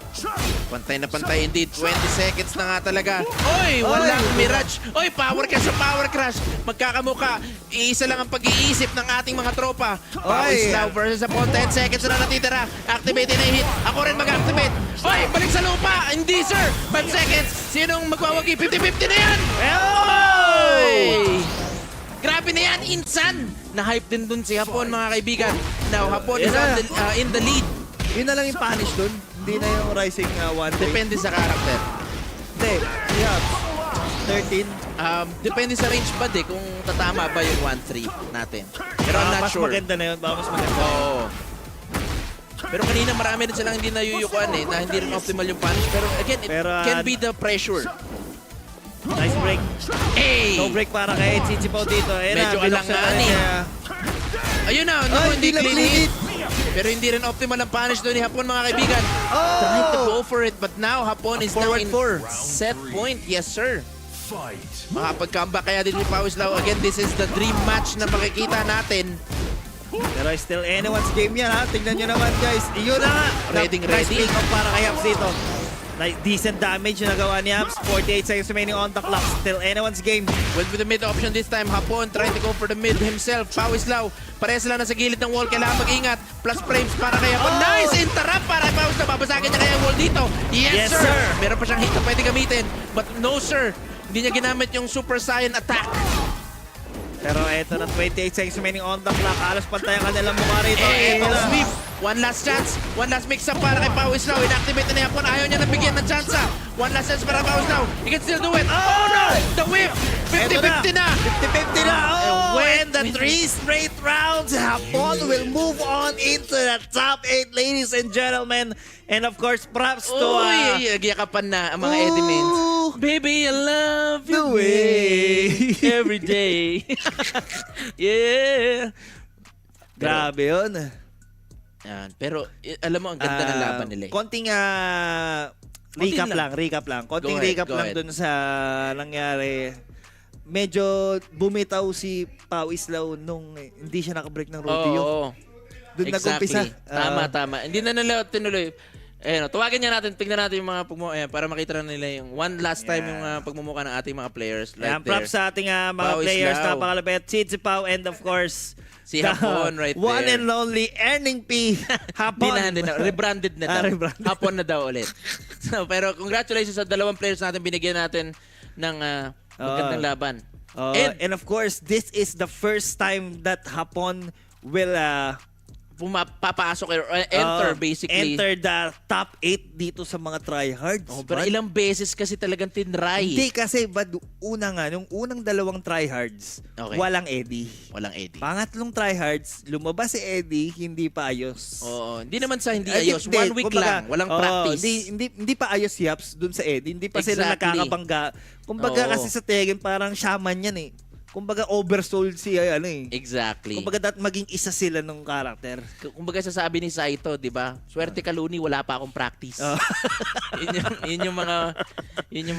Pantay na pantay indeed. 20 seconds na nga talaga. Oy! Walang Mirage. Oy! Power crash sa power crash. Magkakamuka. Iisa lang ang pag-iisip ng ating mga tropa. Pawislaw versus Hapon. 10 seconds na natitira. Activate na hit. Ako rin mag-activate. Oy! Balik sa lupa. Hindi sir. 5 seconds. Sinong magwawagi? 50-50 na yan. Oy! Grabe na yan. Insan. Na-hype din dun si Hapon mga kaibigan. Now, Hapon is in the lead. Yun na lang yung punish dun. Hindi na yung rising 1-3. Depende sa character. Hindi. Yeah. 13. Depende sa range bad eh, kung tatama ba yung 1-3 natin. Pero I'm not sure. Mas maganda na yun. Mas maganda. Oo. Pero kanina marami rin silang hindi nayuyukuan eh, na hindi rin optimal yung punish. Pero again, it can be the pressure. Nice break. Hey! No break para kay Chichipo dito. Medyo alanganin. Ayun na, no, hindi clean it. Pero hindi rin optimal ang punish doon ni Hapon mga kaibigan. Trying to go for it, but now Hapon is now in set point. Yes, sir. Makapag-comeback kaya din ni Pawislaw. Again, this is the dream match na makikita natin. Pero still anyone's game yan ha. Tingnan nyo naman guys. Iyon na nga. Ready. Nice pick-up para kay Haps dito. Decent damage na nagawa ni Haps. 48 seconds remaining on the clock. Still anyone's game. Went with the mid option this time. Hapon trying to go for the mid himself. Pawislaw. Parehas lang nasa gilid ng wall. Kailangan mag-ingat. Plus frames para kay Hapon. Nice! Interrupt para kay Pawislaw. Babasagin niya kaya wall dito. Yes, sir! Meron pa siyang hit na pwede gamitin. But no, sir. Hindi niya ginamit yung Super Saiyan attack. Pero eto na 28 seconds remaining on the clock. Halos pantay ang kanilang mukha rito. Eto na. sweep. One last chance. One last mix-up para kay Pawislaw. Inactivate na niya Hapon. Ayaw niya nabigyan ng chance. One last chance para Pawislaw. He can still do it. Oh no! The whip! 50-50 na! 50-50 na! Oh! And the 3 straight rounds. Hapon will move on into the top 8, ladies and gentlemen. And of course, props to... Uy! Nagyakapan na ang mga Edimins. Baby, I love you every day. Yeah! Grabe yun. Yan. Pero alam mo, ang ganda ng laban nila. Konting recap lang. Konting recap lang dun sa nangyari. Medyo bumitaw si Pawislaw nung hindi siya nakabreak ng rodeo. Oo. Doon nag-umpisa. Tama. Hindi na nila tinuloy. Ayan, tawagin niya natin, tignan natin yung mga pagmumukha para makita na nila yung one last time yung pagmumukha ng ating mga players. Right there. Props sa ating mga players. Napakalapit. Chichi Pao and of course, si Hapon right there. One and only earning P. Hapon. Rebranded na daw. Hapon na daw ulit. So, pero congratulations sa dalawang players natin. Binigyan natin ng magandang laban. And of course, this is the first time that Hapon will papasok or enter basically. Enter the top 8 dito sa mga tryhards. Pero ilang beses kasi talagang tinry. Hindi kasi, nung unang dalawang tryhards, walang Eddie. Pangatlong tryhards, lumabas si Eddie, hindi pa ayos. Oo, hindi naman sa hindi ayos. 1 week lang, walang practice. Hindi pa ayos si Haps dun sa Eddie. Hindi pa sila nakakabangga. Kumbaga kasi sa Tekken, parang shaman yan eh. kumbaga oversold si ano eh. Exactly. Kumbaga maging isa sila ng karakter. Kumbaga sasabi ni Saito, 'di ba? Swerte ka Looney, wala pa akong practice. yun yung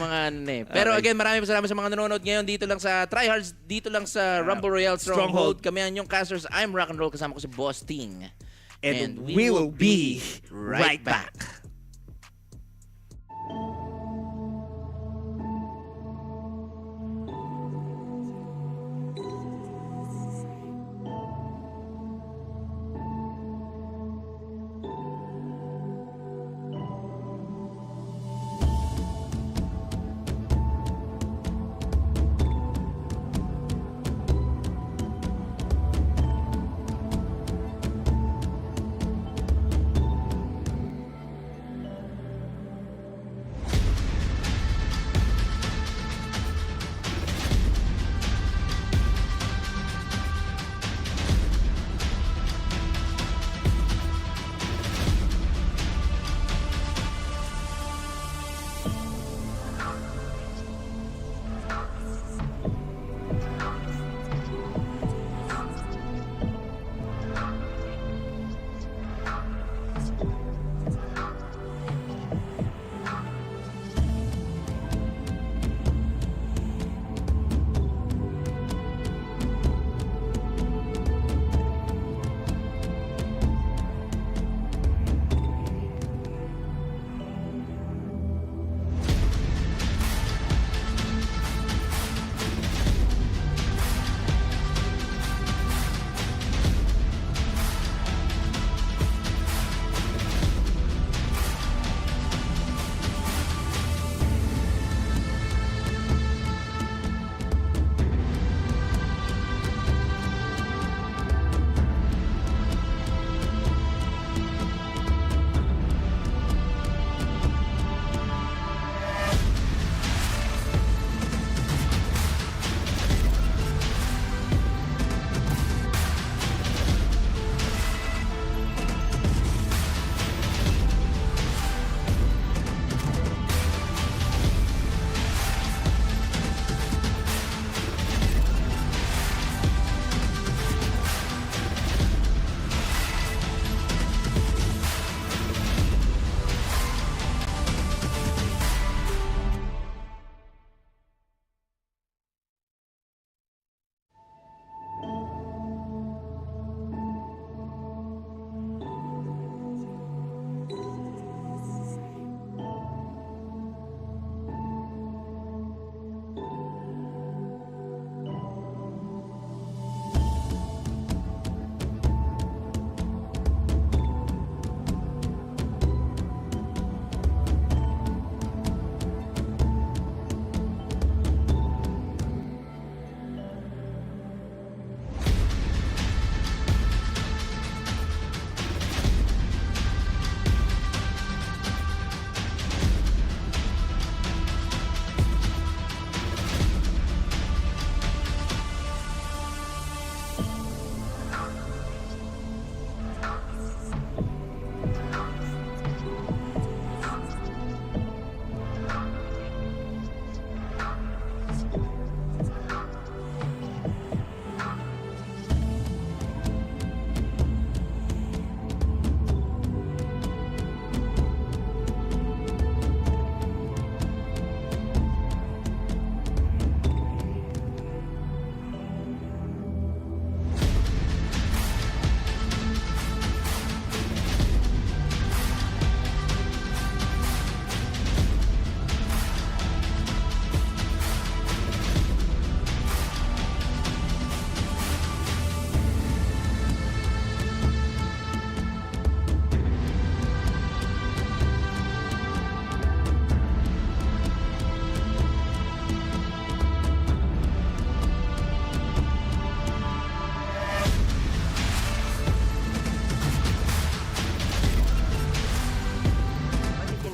mga ano eh. Pero again, maraming salamat sa mga nanonood ngayon dito lang sa TryHards, dito lang sa Rumble Royale Stronghold. Kami ang yung casters. I'm Rock and Roll, kasama ko si Boss Ting. And we will be right back.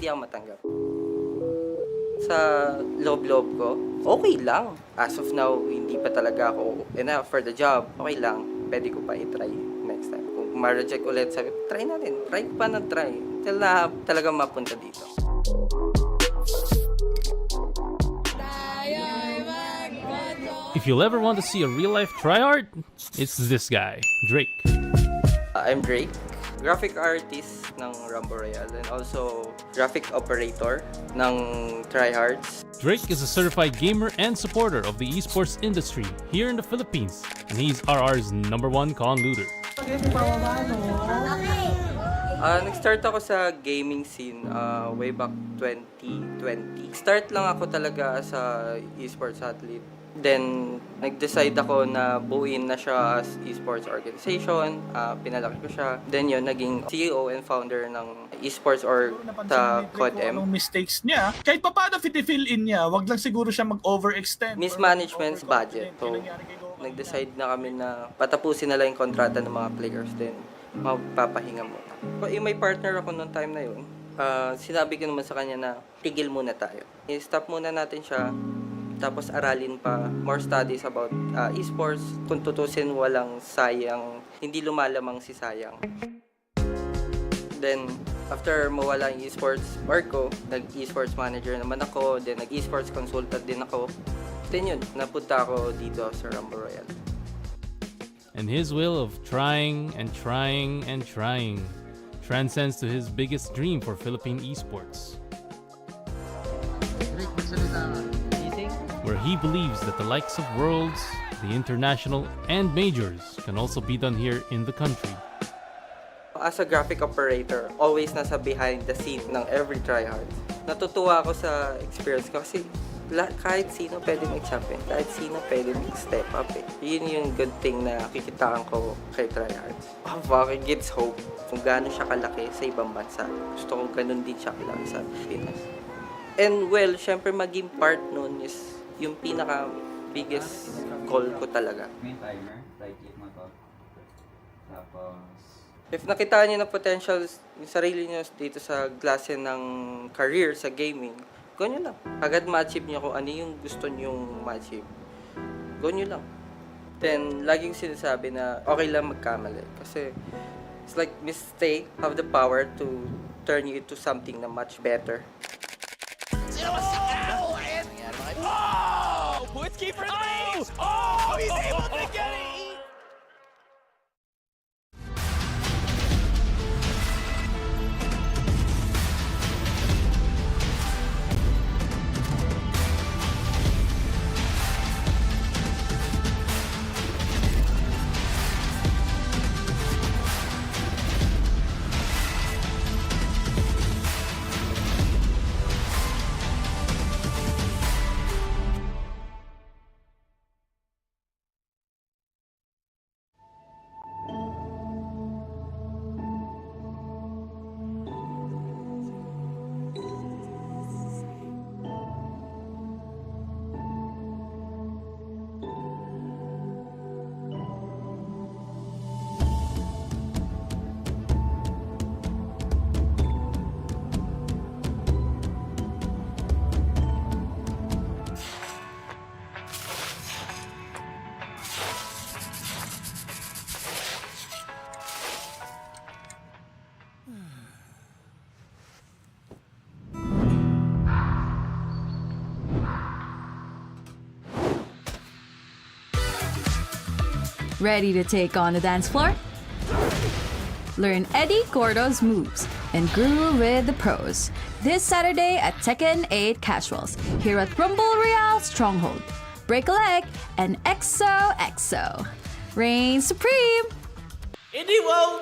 ako matanggap. Sa loob-loob ko, okay lang. As of now, hindi pa talaga ako enough for the job. Okay lang, pwede ko pa i-try next time. Kung ma-reject ulit, sabi, try natin. Try pa na try. Till na talagang mapunta dito. Tayo'y magpatuloy. If you'll ever want to see a real-life tryhard, it's this guy, Drake. I'm Drake, graphic artist ng Rumble Royale and also graphic operator ng TRYHARDS. Drake is a certified gamer and supporter of the esports industry here in the Philippines, and he's RR's #1 con looter. Nag-start ako sa gaming scene way back 2020. Start lang ako talaga sa esports athlete. Then, nag-decide ako na buuin na siya as esports organization. Pinalaki ko siya. Then yun, naging CEO and founder ng esports or CODM. Anong mistakes niya, kahit pa paano fill in niya, wag lang siguro siya mag-overextend. Mismanagement's budget. So, nag-decide na kami na patapusin na lang yung kontrata ng mga players. Then, magpapahinga muna. Yung may partner ako noong time na yun, sinabi ko naman sa kanya na tigil muna tayo. I-stop muna natin siya, tapos aralin pa more studies about esports. Kung tutusin, walang sayang, hindi lumalamang si sayang. Then, after mawala yung esports work ko, nag-esports manager naman ako, then nag-esports consultant din ako. Then yun, napunta ako dito sa Rumble Royale. And his will of trying and trying and trying transcends to his biggest dream for Philippine esports, where he believes that the likes of Worlds, the international, and majors can also be done here in the country. As a graphic operator, always nasa behind the scene ng every tryhard. Natutuwa ako sa experience ko kasi kahit sino pwede mag-champion, kahit sino pwede mag-step up eh. Yun yung good thing na kikitaan ko kay tryhards. Fucking gives hope kung gaano siya kalaki sa ibang bansa. Gusto ko ganun din siya kalaki sa Pinas. And well, syempre maging part nun is yung pinaka biggest goal ko talaga. May timer, right-click mo to. Tapos if nakita niyo na potential yung sarili niyo dito sa klase ng career sa gaming, go nyo lang. Agad ma-achieve niyo kung ano yung gusto niyong ma-achieve. Go nyo lang. Then, laging sinasabi na okay lang magkamali. Kasi, it's like mistake have the power to turn you into something na much better. Oh! Blitzkeeper in the base! Oh! He's able to get it! Ready to take on the dance floor? Learn Eddie Gordo's moves and groove with the pros this Saturday at Tekken 8 Casuals here at Rumble Royale Stronghold. Break a leg and XOXO. Reign supreme! Eddie, whoa!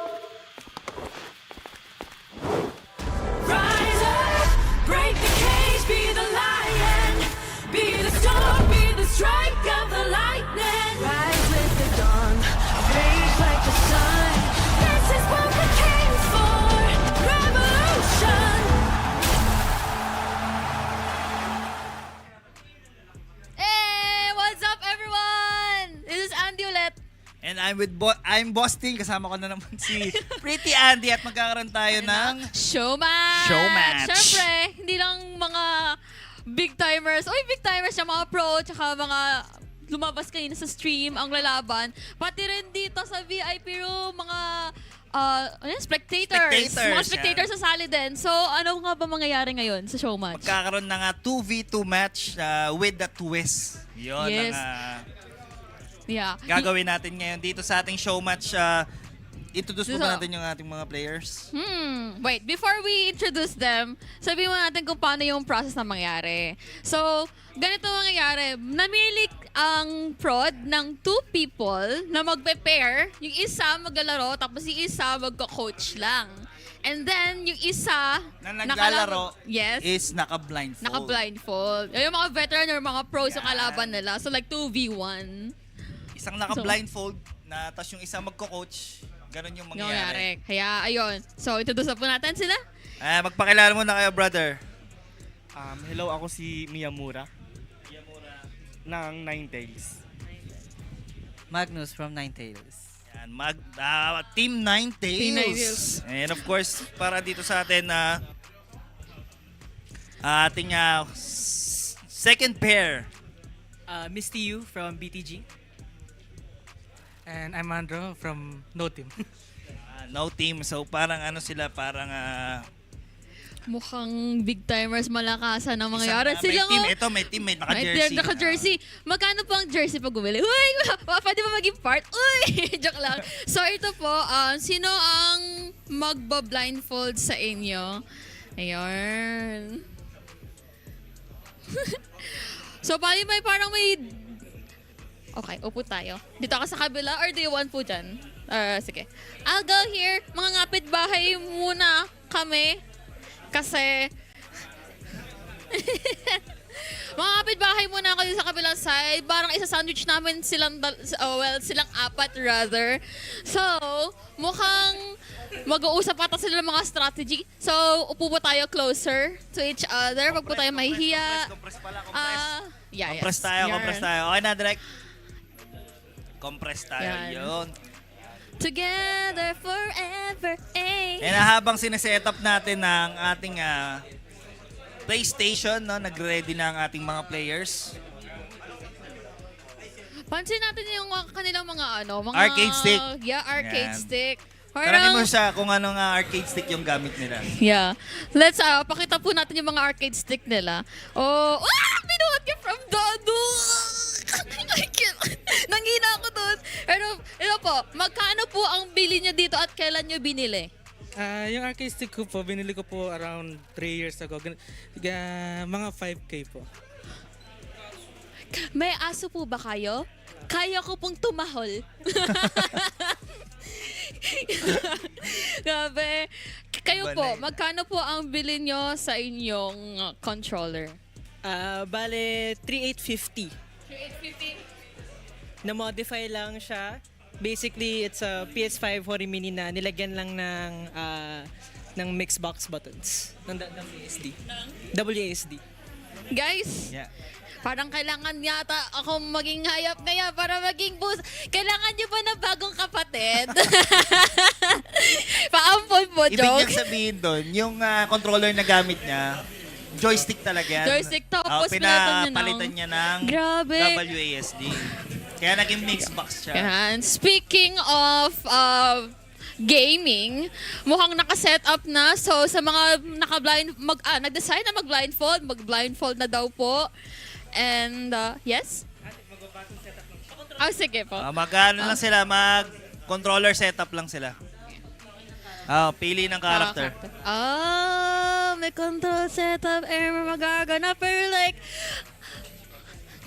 Rise up, break the cage, be the lion, be the storm, be the strike of the lightning. Rise with the dawn, rage like the sun. This is what we came for, revolution. Hey! What's up, everyone? This is Andy ulit. And I'm Bosting, kasama ko na naman si Pretty Andy at magkakaroon tayo ng Showmatch! Showmatch! Siyempre, hindi lang mga big timers. Uy, big timers siya, mga pro, tsaka mga lumabas kanina sa stream, ang lalaban. Pati rin dito sa VIP room, mga spectators. Mga spectators sasali din. So, ano nga ba mangyayari ngayon sa showmatch? Magkakaroon ng 2v2 match with the twist. Yun Yes. ang Yeah. gagawin natin ngayon dito sa ating show match. Introduce po ba natin yung ating mga players? Wait, before we introduce them, sabihin mo natin kung paano yung process na mangyari. So, ganito mangyayari. Namili ang prod ng 2 people na magpe-pair. Yung isa maglalaro, tapos yung isa magko-coach lang. And then, yung isa na naglalaro yes, is naka-blindfold. Naka-blindfold. Yung mga veteran or mga pros yung kalaban nila. So, like 2v1. Isang naka-blindfold na tapos yung isa magko-coach. Ganun yung mangyayari. Kaya, ayun. So, introduce po natin sila. Magpakilala muna kayo, brother. Hello, ako si Miyamura. Ng Ninetales. Magnus from Ninetales. Yan, Team Ninetales. And of course, para dito sa atin ating second pair. Misty Yu from BTG. And I'm Andro from No Team. No Team. So parang ano sila, parang mukhang big timers malakasan ang mga yara. May team, ito may team, may naka-jersey. Naka-jersey. Magkano po ang jersey pag bumili? Uy, pwede ba maging part? Uy, joke lang. So ito po, sino ang magba-blindfold sa inyo? Ayun. So parang may okay, upo tayo. Dito ka sa kabila or do you want po dyan? Sige. I'll go here. Mga ngapit-bahay muna kami. Kasi mga kapitbahay muna kayo sa kabilang side. Parang isa-sandwich namin silang 4 rather. So, mukhang mag-uusap ata sila ng mga strategy. So, upo po tayo closer to each other. Wag po tayo mahihiya. Compress pala, compress. Compress tayo. Okay na, direct. Compress tayo. Yun. Together forever. And habang sineset-up natin ang ating PlayStation, no, nagre-ready na ang ating mga players. Pansin natin yung kanilang mga arcade stick. Yeah, arcade stick. Taranin mo siya kung anong arcade stick yung gamit nila. Yeah. Let's pakita po natin yung mga arcade stick nila. Binuhat ka from Dado! Nangina ako doon. Pero, ito po, magkano po ang bili niya dito at kailan niyo binili? Yung arcade stick ko po, binili ko po around 3 years ago. Mga 5K po. May aso po ba kayo? Kaya ko pong tumahol. Grabe. Kayo po, magkano po ang bili nyo sa inyong controller? Bale, 3,850. 3,850? Na-modify lang siya. Basically, it's a PS5 Hori Mini na nilagyan lang ng mix box buttons. Ng WASD. WASD. Guys, parang kailangan yata ako maging hayop kaya para maging boost. Kailangan nyo ba ng bagong kapatid? Paampon po, joke. Ibig niyang sabihin doon, yung controller na gamit niya, joystick talaga yan. Joystick, tapos pinapalitan niya ng Grabe. WASD. Kaya naging mix box siya. And speaking of gaming, mukhang naka-set up na. So sa mga nag-decide na mag-blindfold na daw po. And yes? Sige po. Mag-ano lang sila, mag-controller setup lang sila. Pili ng character. May control setup magaganap. Pero like,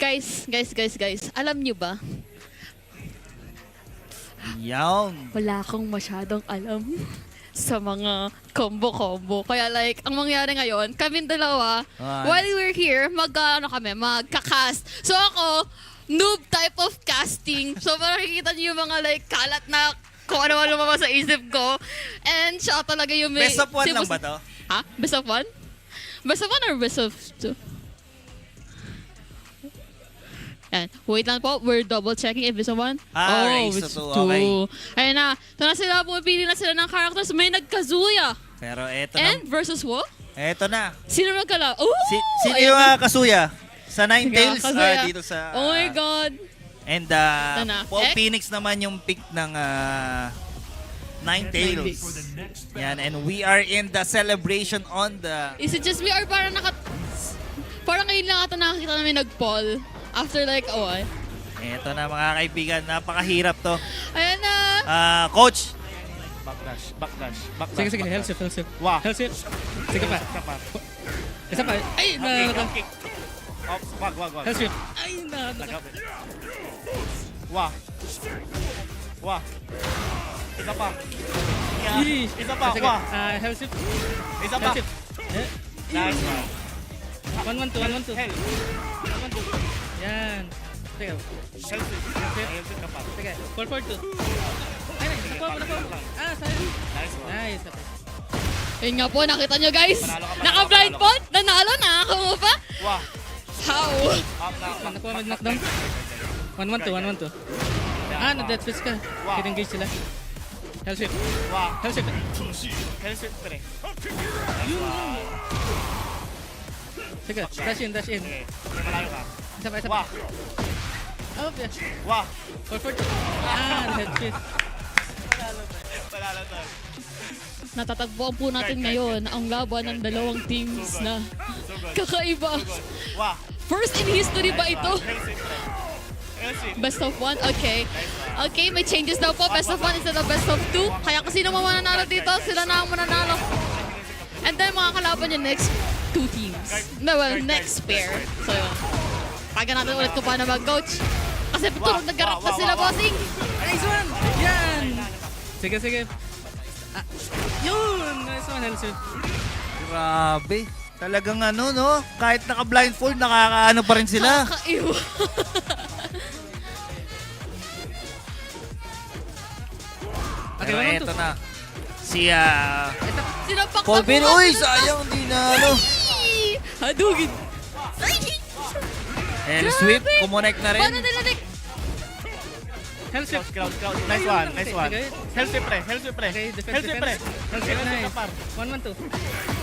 guys, alam nyo ba? Yawn. Wala akong masyadong alam sa mga combo-combo. Kaya like, ang mangyari ngayon, kaming dalawa, while we're here, magka-cast. So ako, noob type of casting. So makikita niyo yung mga like kalat na kung ano-ano lumabas sa isip ko. And siya talaga yung may... Best of 1 lang ba to? Ha? Best of 1? Best of 1 or best of 2? Yan. Wait lang po, we're double checking if it's a 1. Race it's to 2. 2. Okay. Ayun na. Ito na sila, pumipili na sila ng characters. May nagkazuya. Pero eto And versus wo? Eto na. Sino nagkala? Sino yung kasuya? Sa Ninetales? Dito sa... Oh my God. And Paul Phoenix naman yung pick ng Ninetales. Yan, and we are in the celebration on the... Is it just me or parang ngayon lang ata nakakita namin nag-poll? After like, Ito na mga kaibigan, napakahirap to. Ayan na. Coach. Backdash. Sige, health sip. Wah. Health sip. Sige pa. Isa pa. Ay, Okay. Wag. Health sip. Ay, Wah. Isa pa. Isa pa. Sige. Wah. Health sip. Isa pa. Health sip. Nice. 1-1-2. Hell. 1-1-2. Yan. Sige. Health sip ka pa. Sige. 4-4-2. Ay, nakuha mo. Sayang. Nice. Okay. Ayun nga po, nakita nyo guys. Naka-blindfold. Nanalo na ako mo pa. Wah. How? Nakuha mo knockdown. 1-1-2. Na-death fist ka. Kid-engage sila. Health sip. Health sip. Health sip pre. Sige, dash in. Okay. Malayo ka. Isa pa. Oh, yeah. Wah. 4-4-2. Death fist. Palalo to. Natatagpuan po natin ngayon ang laban ng dalawang teams na kakaiba. Wah. First in history ba ito? Best of 1? Okay. Okay, may changes daw po. Best of 1 instead of best of 2. Kaya kung sino mananalo dito, sila na ang mananalo. And then mga kalaban yung next 2 teams. No, well, next pair. So yun. Paga natin ulit kung paano mag-coach. Kasi tulog nag-garap na sila, bossing. Nice one! Yan! Sige. Yun! Nice one, Helsuit. Grabe. Talagang no? Kahit naka-blindfold, nakakaano pa rin sila. Kakaiwa. Pero eto na. Si, Sinampak Colvin. na po. Uy, sayang, di na, Hadugin. And sweep, kumonek na rin. Paano nila Health sip. Crouch. Nice one. Health sip pre. Okay, defense. Health sip pre. Health sip, nice. 1-1-2.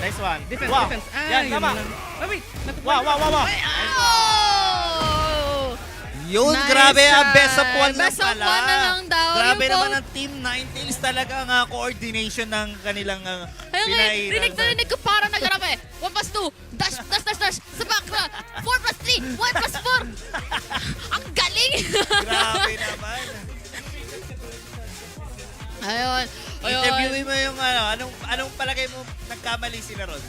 Nice one. Defense. Yan, tama. Wait. Wah. Oh! Yun, Nice grabe. try. Best of 1 na Best of pala. 1 na lang daw. Grabe Yung naman po- ang Team Ninetales talaga ang coordination ng kanilang Ayun nga, rinig ko parang nagarap eh. 1 plus 2, dash. Sa back na. 4 plus 3, 1 plus 4. Ang galing! Grabe naman. Ayun. Interviewin mo yung anong palagay mo nagkamali si Ron?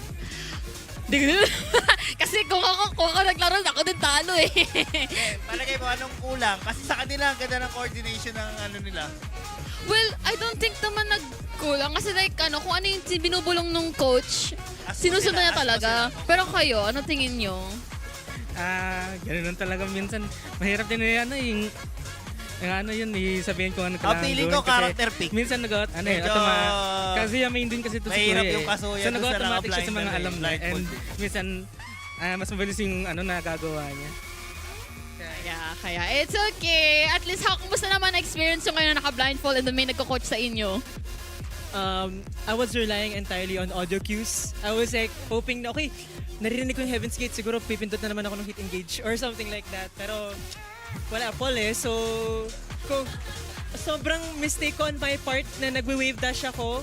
Kasi kung ako naglaro, ako din talo eh. Palagay mo anong kulang? Kasi sa kanila ang ganda ng coordination ng nila. Well, I don't think naman nagkulang. Kasi like, kung ano yung binubulong ng coach, sinusunod niya talaga. Pero kayo, ano tingin nyo? Ganun talaga minsan. Mahirap din yung sabihin ko ano kailangan feeling gawin ko character pick. Minsan Medyo, kasi main din kasi ito si mahirap Kuya yung kasuya So doon sa nag-automatic siya sa mga naka-blind alam na niya. And blindfold. minsan, mas mabilis yung nagagawa niya. Kaya it's okay. At least, kumusta naman experience yung ngayon na naka-blindfold and then may nagko-coach sa inyo? I was relying entirely on audio cues. I was like hoping na, okay, naririnig ko yung Heaven's Gate, siguro pipindot na naman ako ng hit engage or something like that. Pero wala Paul eh. So, sobrang mistake ko on my part na nagwe-wave dash ako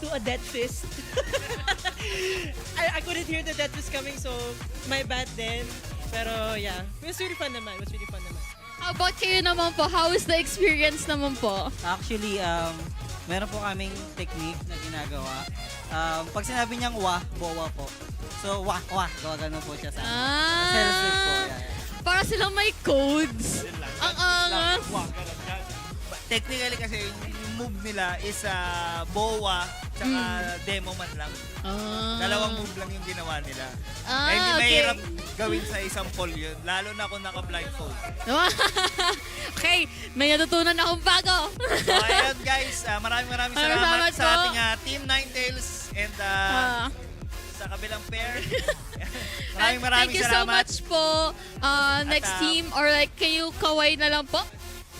to a death fist. I couldn't hear the death fist coming, so my bad then. Pero yeah, it was really fun naman. How about kayo naman po? How is the experience naman po? Actually, meron po kaming technique na ginagawa. Pag sinabi niyang bowa po. So, gawa ganun po siya sa self-flip po. Para silang may codes. Ang angas. Technically kasi yung move nila is bowa tsaka demo man lang. Dalawang move lang yung ginawa nila. Kaya hindi mahirap gawin sa isang poll yun. Lalo na kung naka-blindfold. Okay, may natutunan akong bago. So ayun guys, maraming salamat sa ating Team Ninetales and sa kabilang pair. maraming Thank you salamat. so much po. Next team or like kayo kaway na lang po.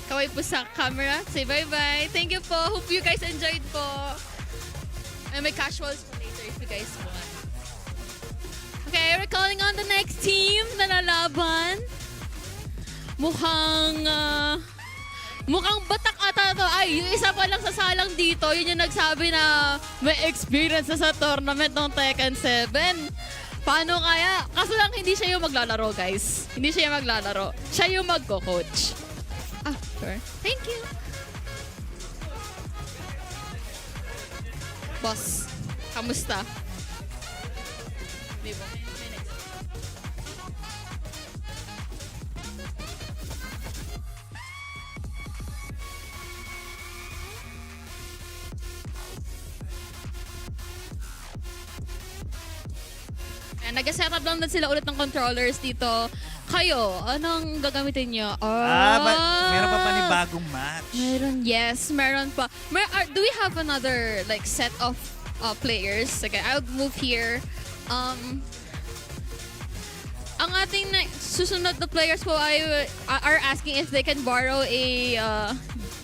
Kaway po sa camera. Say bye-bye. Thank you po. Hope you guys enjoyed po. And may casuals po later if you guys want. Okay, we're calling on the next team na lalaban. Mukhang batak ata to. Ay, yung isa pa lang sasalang dito, yun yung nagsabi na may experience na sa tournament ng Tekken 7. Paano kaya? Kaso lang hindi siya yung maglalaro, guys. Hindi siya yung maglalaro. Siya yung magko-coach. Ah, sure. Thank you. Boss, kamusta? Di ba? Nag-setup lang din sila ulit ng controllers dito. Kayo, anong gagamitin nyo? Meron pa panibagong match. Meron pa. Do we have another like set of players? Okay, I'll move here. Ang ating susunod na players po are asking if they can borrow a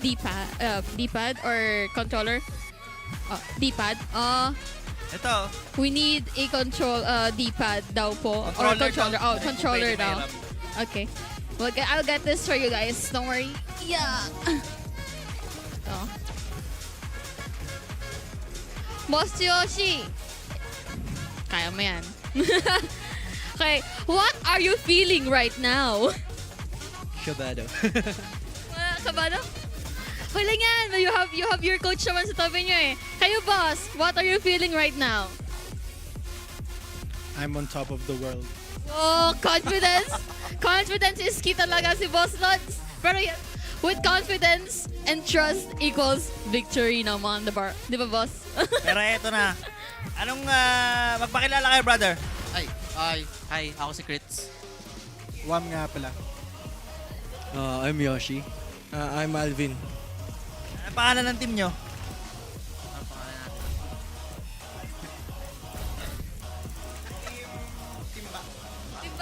D-pad or controller. D-pad. Ito. We need a D-pad daw po. Controller. Controller daw. Okay. Well, I'll get this for you guys. Don't worry. Yeah. Ito. Boss Yoshi. Kaya mo yan. Okay. What are you feeling right now? Kabado. Kabado? Okay lang yan. You have your coach naman sa tabi nyo eh. Kayo, boss, what are you feeling right now? I'm on top of the world. Oh, confidence. Confidence is key talaga si Boss Lods. Pero yan, with confidence and trust equals victory naman, di ba, boss? Pero eto na. Anong magpakilala kayo, brother? Hi, ako si Krits. Wam nga pala. I'm Yoshi. I'm Alvin. Ano pangalan ng team nyo?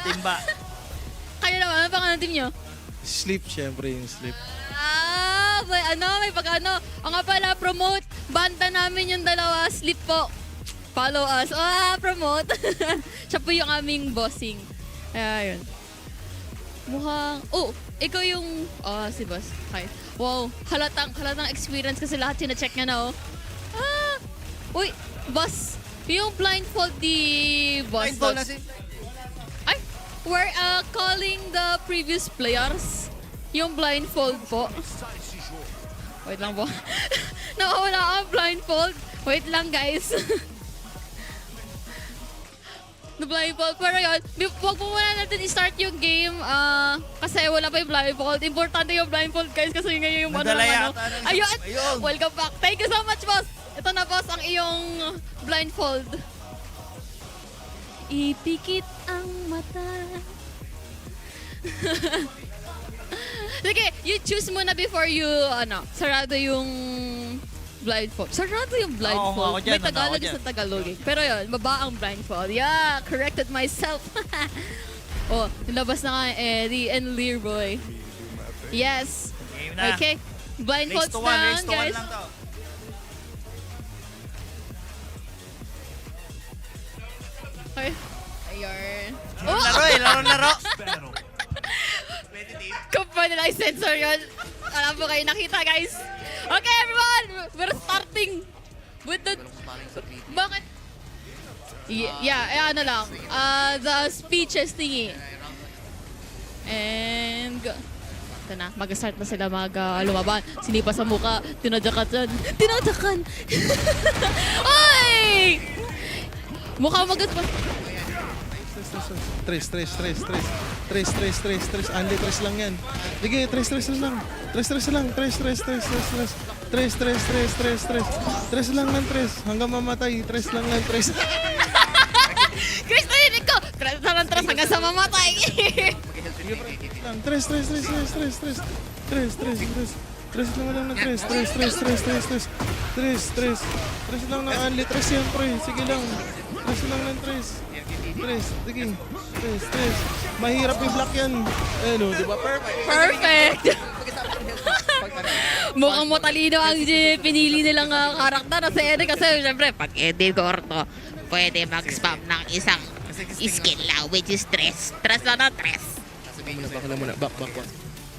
Timba. Kayo naman, ano pangalan ng team nyo? Sleep, syempre yung sleep. May pag-ano. O nga pala, promote. Banda namin yung dalawa, Sleep po. Follow us. Promote. Siya po yung aming bossing. Kaya yun. Mukhang, ikaw yung, si boss. Okay. Wow, halatang experience kasi lahat sina-check niya na, Uy, boss, yung blindfold di boss. Blindfold na si... Ay, we're calling the previous players. Yung blindfold po. Wait lang po. Nawawala ang blindfold. Wait lang, guys. The blindfold. Pero yun, huwag po muna natin i-start yung game kasi wala pa yung blindfold. Importante yung blindfold, guys, kasi ngayon yung Ayun! Welcome back. Thank you so much, boss. Ito na, boss, ang iyong blindfold. Ipikit ang mata. Sige, you choose muna before you, sarado yung blindfold. Sarado yung blindfold. May Tagalog sa Tagalog. Pero yun, baba ang blindfold. Yeah, corrected myself. Nilabas na nga Eddie and Learboy. Yes. Okay. Blindfolds down, guys. Okay. Ayun. Laro. Kung pwede lang i-sensor yun. Alam mo kayo nakita, guys. Okay, everyone! We're starting with the... Bakit? Yeah, ano lang. The speeches thingy. And... Ito na, mag-start na sila lumaban. Sinipa sa muka, tinadyakan. Tinadyakan! Ay! Mukha magas pa. Tres. Anli, tres lang yan. Sige, tres lang. Tres lang. Tres lang ng tres. Hanggang mamatay. Tres lang ng tres. Chris, narinig ko! Tres hanggang sa mamatay. Tres lang ng tres. Tres lang ng Anli. Tres yan, pre. Sige lang. Tres lang ng tres. Sige. Tres. Mahirap i-block yan. Di ba? Perfect! Mukhang matalino ang pinili nilang karakter sa Eddie kasi syempre, pag Eddie Gorto, pwede mag-spam ng isang skill lang, which is tres. Tres lang na tres.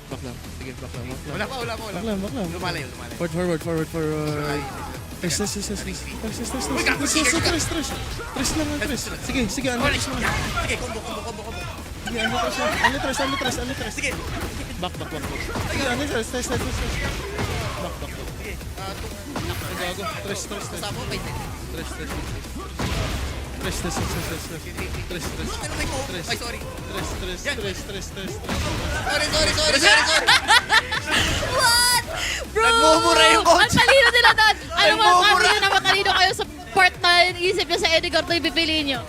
Back lang. Sige, back lang. Wala pa. Back lang. Lumayo. Forward. Tres lang, tres. Sige, unli-tres mo na. Sige, combo. Sige, unli-tres. Sige. Back. Sige, unli-tres. Back. Sige. Gago. Tres. Kasama ko, 20. Tres. Ano may ko? Ay, sorry. Tres. Sorry. What? Bro! Nagmumura yung coach. Ang talino nila doon. Ano mo, Nagmumura. sabi na matalino kayo sa part na isip niya sa Edgar to ipipiliin niyo?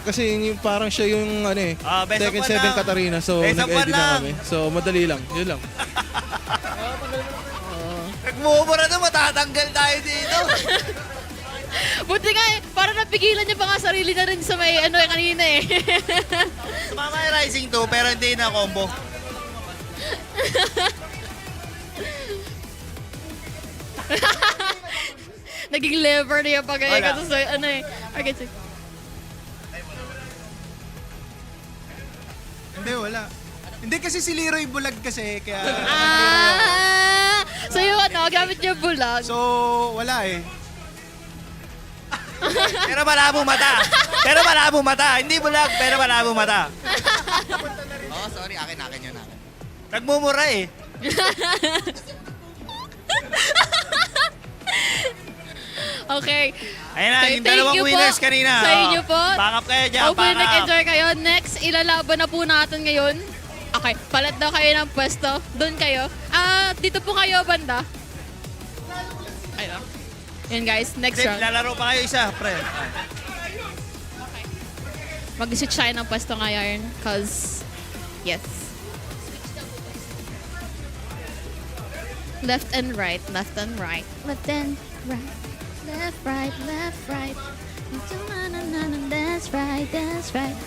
Kasi yung parang siya yung best of Tekken one 7 lang. Katarina. So, Best of one nag-edit na lang. kami. So, madali lang. Yun lang. Nagmumura na, matatanggal tayo dito. Buti nga parang napigilan niya pa nga sarili na rin sa may kanina eh. Sumama yung Rising 2, pero hindi na combo. Naging lever na yung pag-ay Wala. ka sa Okay, sige. Hindi, wala. Hindi kasi si Leroy bulag kasi, kaya... So yung gamit niya bulag. So, wala eh. Pero malabo mata. Hindi bulag, pero malabo mata. Oh, sorry. Akin yun. Nagmumura eh. Okay. Ayun na, Okay, yung thank dalawang you po winners kanina. sa inyo po. Back up kayo dyan, Hopefully back up. nag-enjoy kayo. Next, ilalaban na po natin ngayon. Okay, palat daw kayo ng pwesto. Doon kayo. Dito po kayo, banda. Ayun. Yan guys, next Hindi, round. lalaro pa kayo isa, pre. Mag-switch tayo ng pwesto ngayon. Cause, yes. Left and right, left and right. Left and right. Left, right, left, right. That's right, that's right.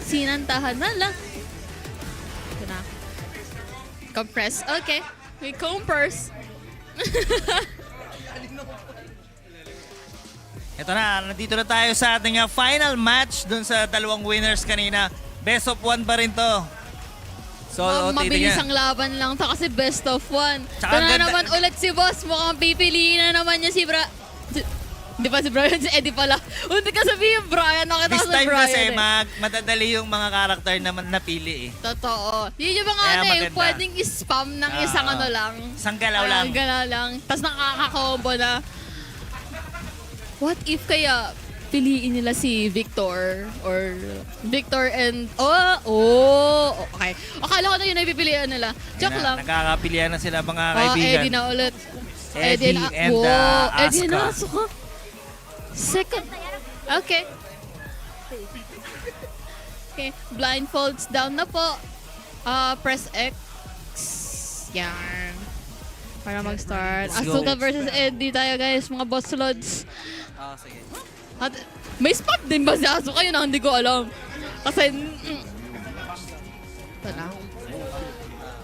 Sinantahan na lang. Ito na. Compress. Okay. We compress. Ito na, nandito na tayo sa ating final match dun sa dalawang winners kanina. Best of one pa rin to. So, Mabilis ang laban lang to kasi best of one. Tsaka Ito na ganda- naman ulit si Boss. Mukhang pipiliin na naman niya si Hindi pa si Brian, si Eddie pala. Hindi ka sabihin Brian, nakita This ko si time Brian kasi, eh. madadali yung mga karakter na napili eh. Totoo. Yun yung mga Kaya yung maganda. pwedeng i-spam ng isang lang. Isang galaw lang. Galaw lang. Tapos nakaka-combo na. What if kaya piliin nila si Victor or Victor and okay. Akala ko na yun ay pipilian nila. Joke lang. Nakakapilian na sila mga kaibigan. Eddie na ulit. Eddie and Eddie na Asuka. Asuka. Second. Okay. Okay. Blindfolds down na po. Press X. Yan. Para mag-start. Let's go. Asuka versus Eddie tayo guys. Mga boss lods. Sige. At may spot din ba si Asuka? Yun ang hindi ko alam. Kasi... Ito na.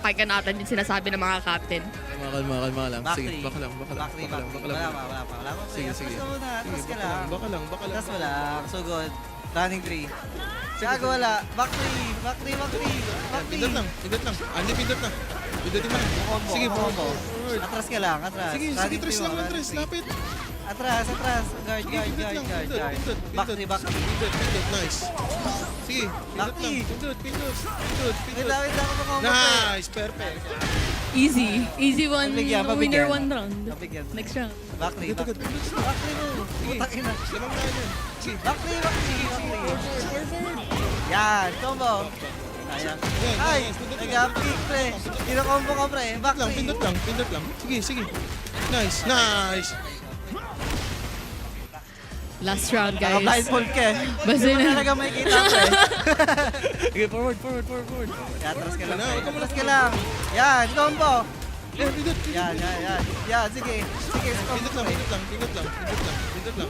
Pakinggan natin yung sinasabi ng mga captain. Kalma lang. Back Sige, three. baka lang. Back three. Wala pa. Sige. Atras ka lang. Baka lang. Atras mo lang. So good. Running 3. Gago wala. Back 3. Pindot lang. Andi, pindot na. Pindotin mo na. Sige, forward. Atras ka lang. Atras. Sige, Running tres three lang mo, ng running tres. three. Lapit. Atras. Guard. Back 3. Pindot. Nice. Sige, Back pindot lang. Wait lang ako makombo. Nice, perfect. Easy one. Pabigyan. Winner one round. Pabigyan. Next round. Back 3. Back 3 mo. Putak ina. Lamang na yan. Sige. Back 3. Yan. Combo. Ayan. Ay! Nag-pick pre. Kino-combo ka pre. Back lang, 3. pindot lang. Sige. Nice. Last round, guys. Naka-blindfold ka eh. Basta Hindi mo na. talaga makikita pre. Sige, forward. Atras ka lang. Atras ka lang. Yan. Combo. Pindot. Yan. Sige. Pindot lang. Sige, pindot lang.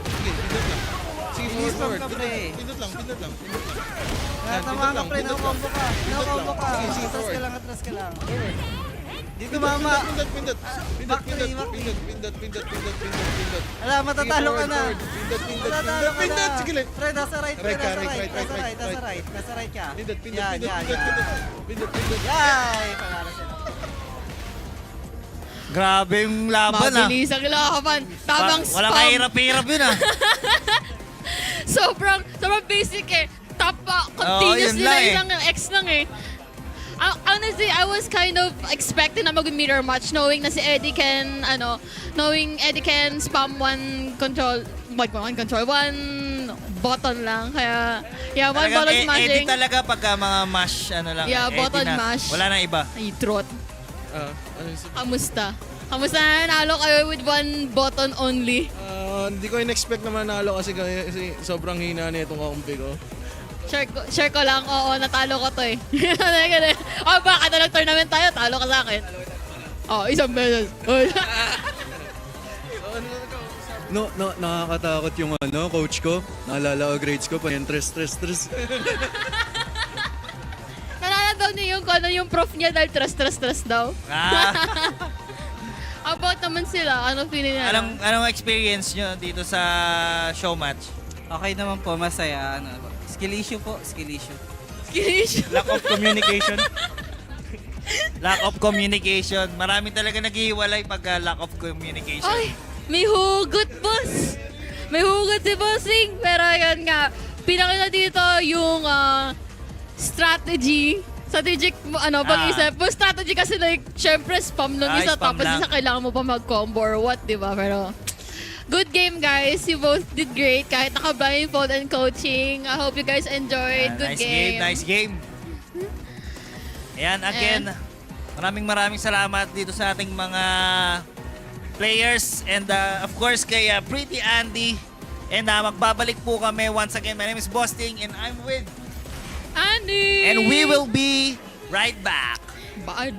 Sige, forward. ka pre. Pindot lang. Tama ka pre. No-combo ka. Atras ka lang. Dito mama. Pindot. Back 3. Ala, matatalo ka na. Matatalo ka na. Sige lang. Pre, nasa right. Right. Nasa right ka. Pindot. Yan. Pindot. Yay! Panalo sila. Grabe yung laban ah. Mabilis ang laban. Tamang spam. Walang kahirap-hirap yun ah. sobrang basic eh. Continuous yun nila lang eh. ilang X lang eh. Honestly, I was kind of expecting na mag-mirror match knowing na si Eddie can, knowing Eddie can spam one button lang. Kaya, yeah, one button smashing. Eddie talaga pagka mga mash, lang. Yeah, Eddie button na. mash. Wala na iba. Ay, trot. Kamusta? Kamusta na nanalo kayo with one button only? Hindi ko in-expect na manalo kasi sobrang hina na itong kakumpi ko. Share ko lang, oo, natalo ko to eh. Baka na nag-tournament tayo, talo ka sa akin. Isang beses. Nakakatakot yung coach ko. Naalala ko grades ko, stress. Nalala daw niya yung prof niya dahil stress daw. About naman sila, ano feeling nila? Anong experience nyo dito sa show match? Okay naman po, masaya. Skill issue po, skill issue. Lack of communication. Lack of communication. Marami talaga naghihiwalay pag lack of communication. Ay, may hugot, boss! May hugot si Bossing! Pero yun nga, pinakita dito yung strategic pag-isip. But strategy kasi like, syempre spam nung isa, spam tapos lang. isa kailangan mo pa mag-combo or what, di ba? Pero, good game, guys. You both did great kahit naka-blindfold and coaching. I hope you guys enjoyed. Good Nice game. Ayan, again, maraming salamat dito sa ating mga players and of course kay Pretty Andy. And magbabalik po kami once again. My name is Bosting and I'm with Andy! And we will be right back. Bye.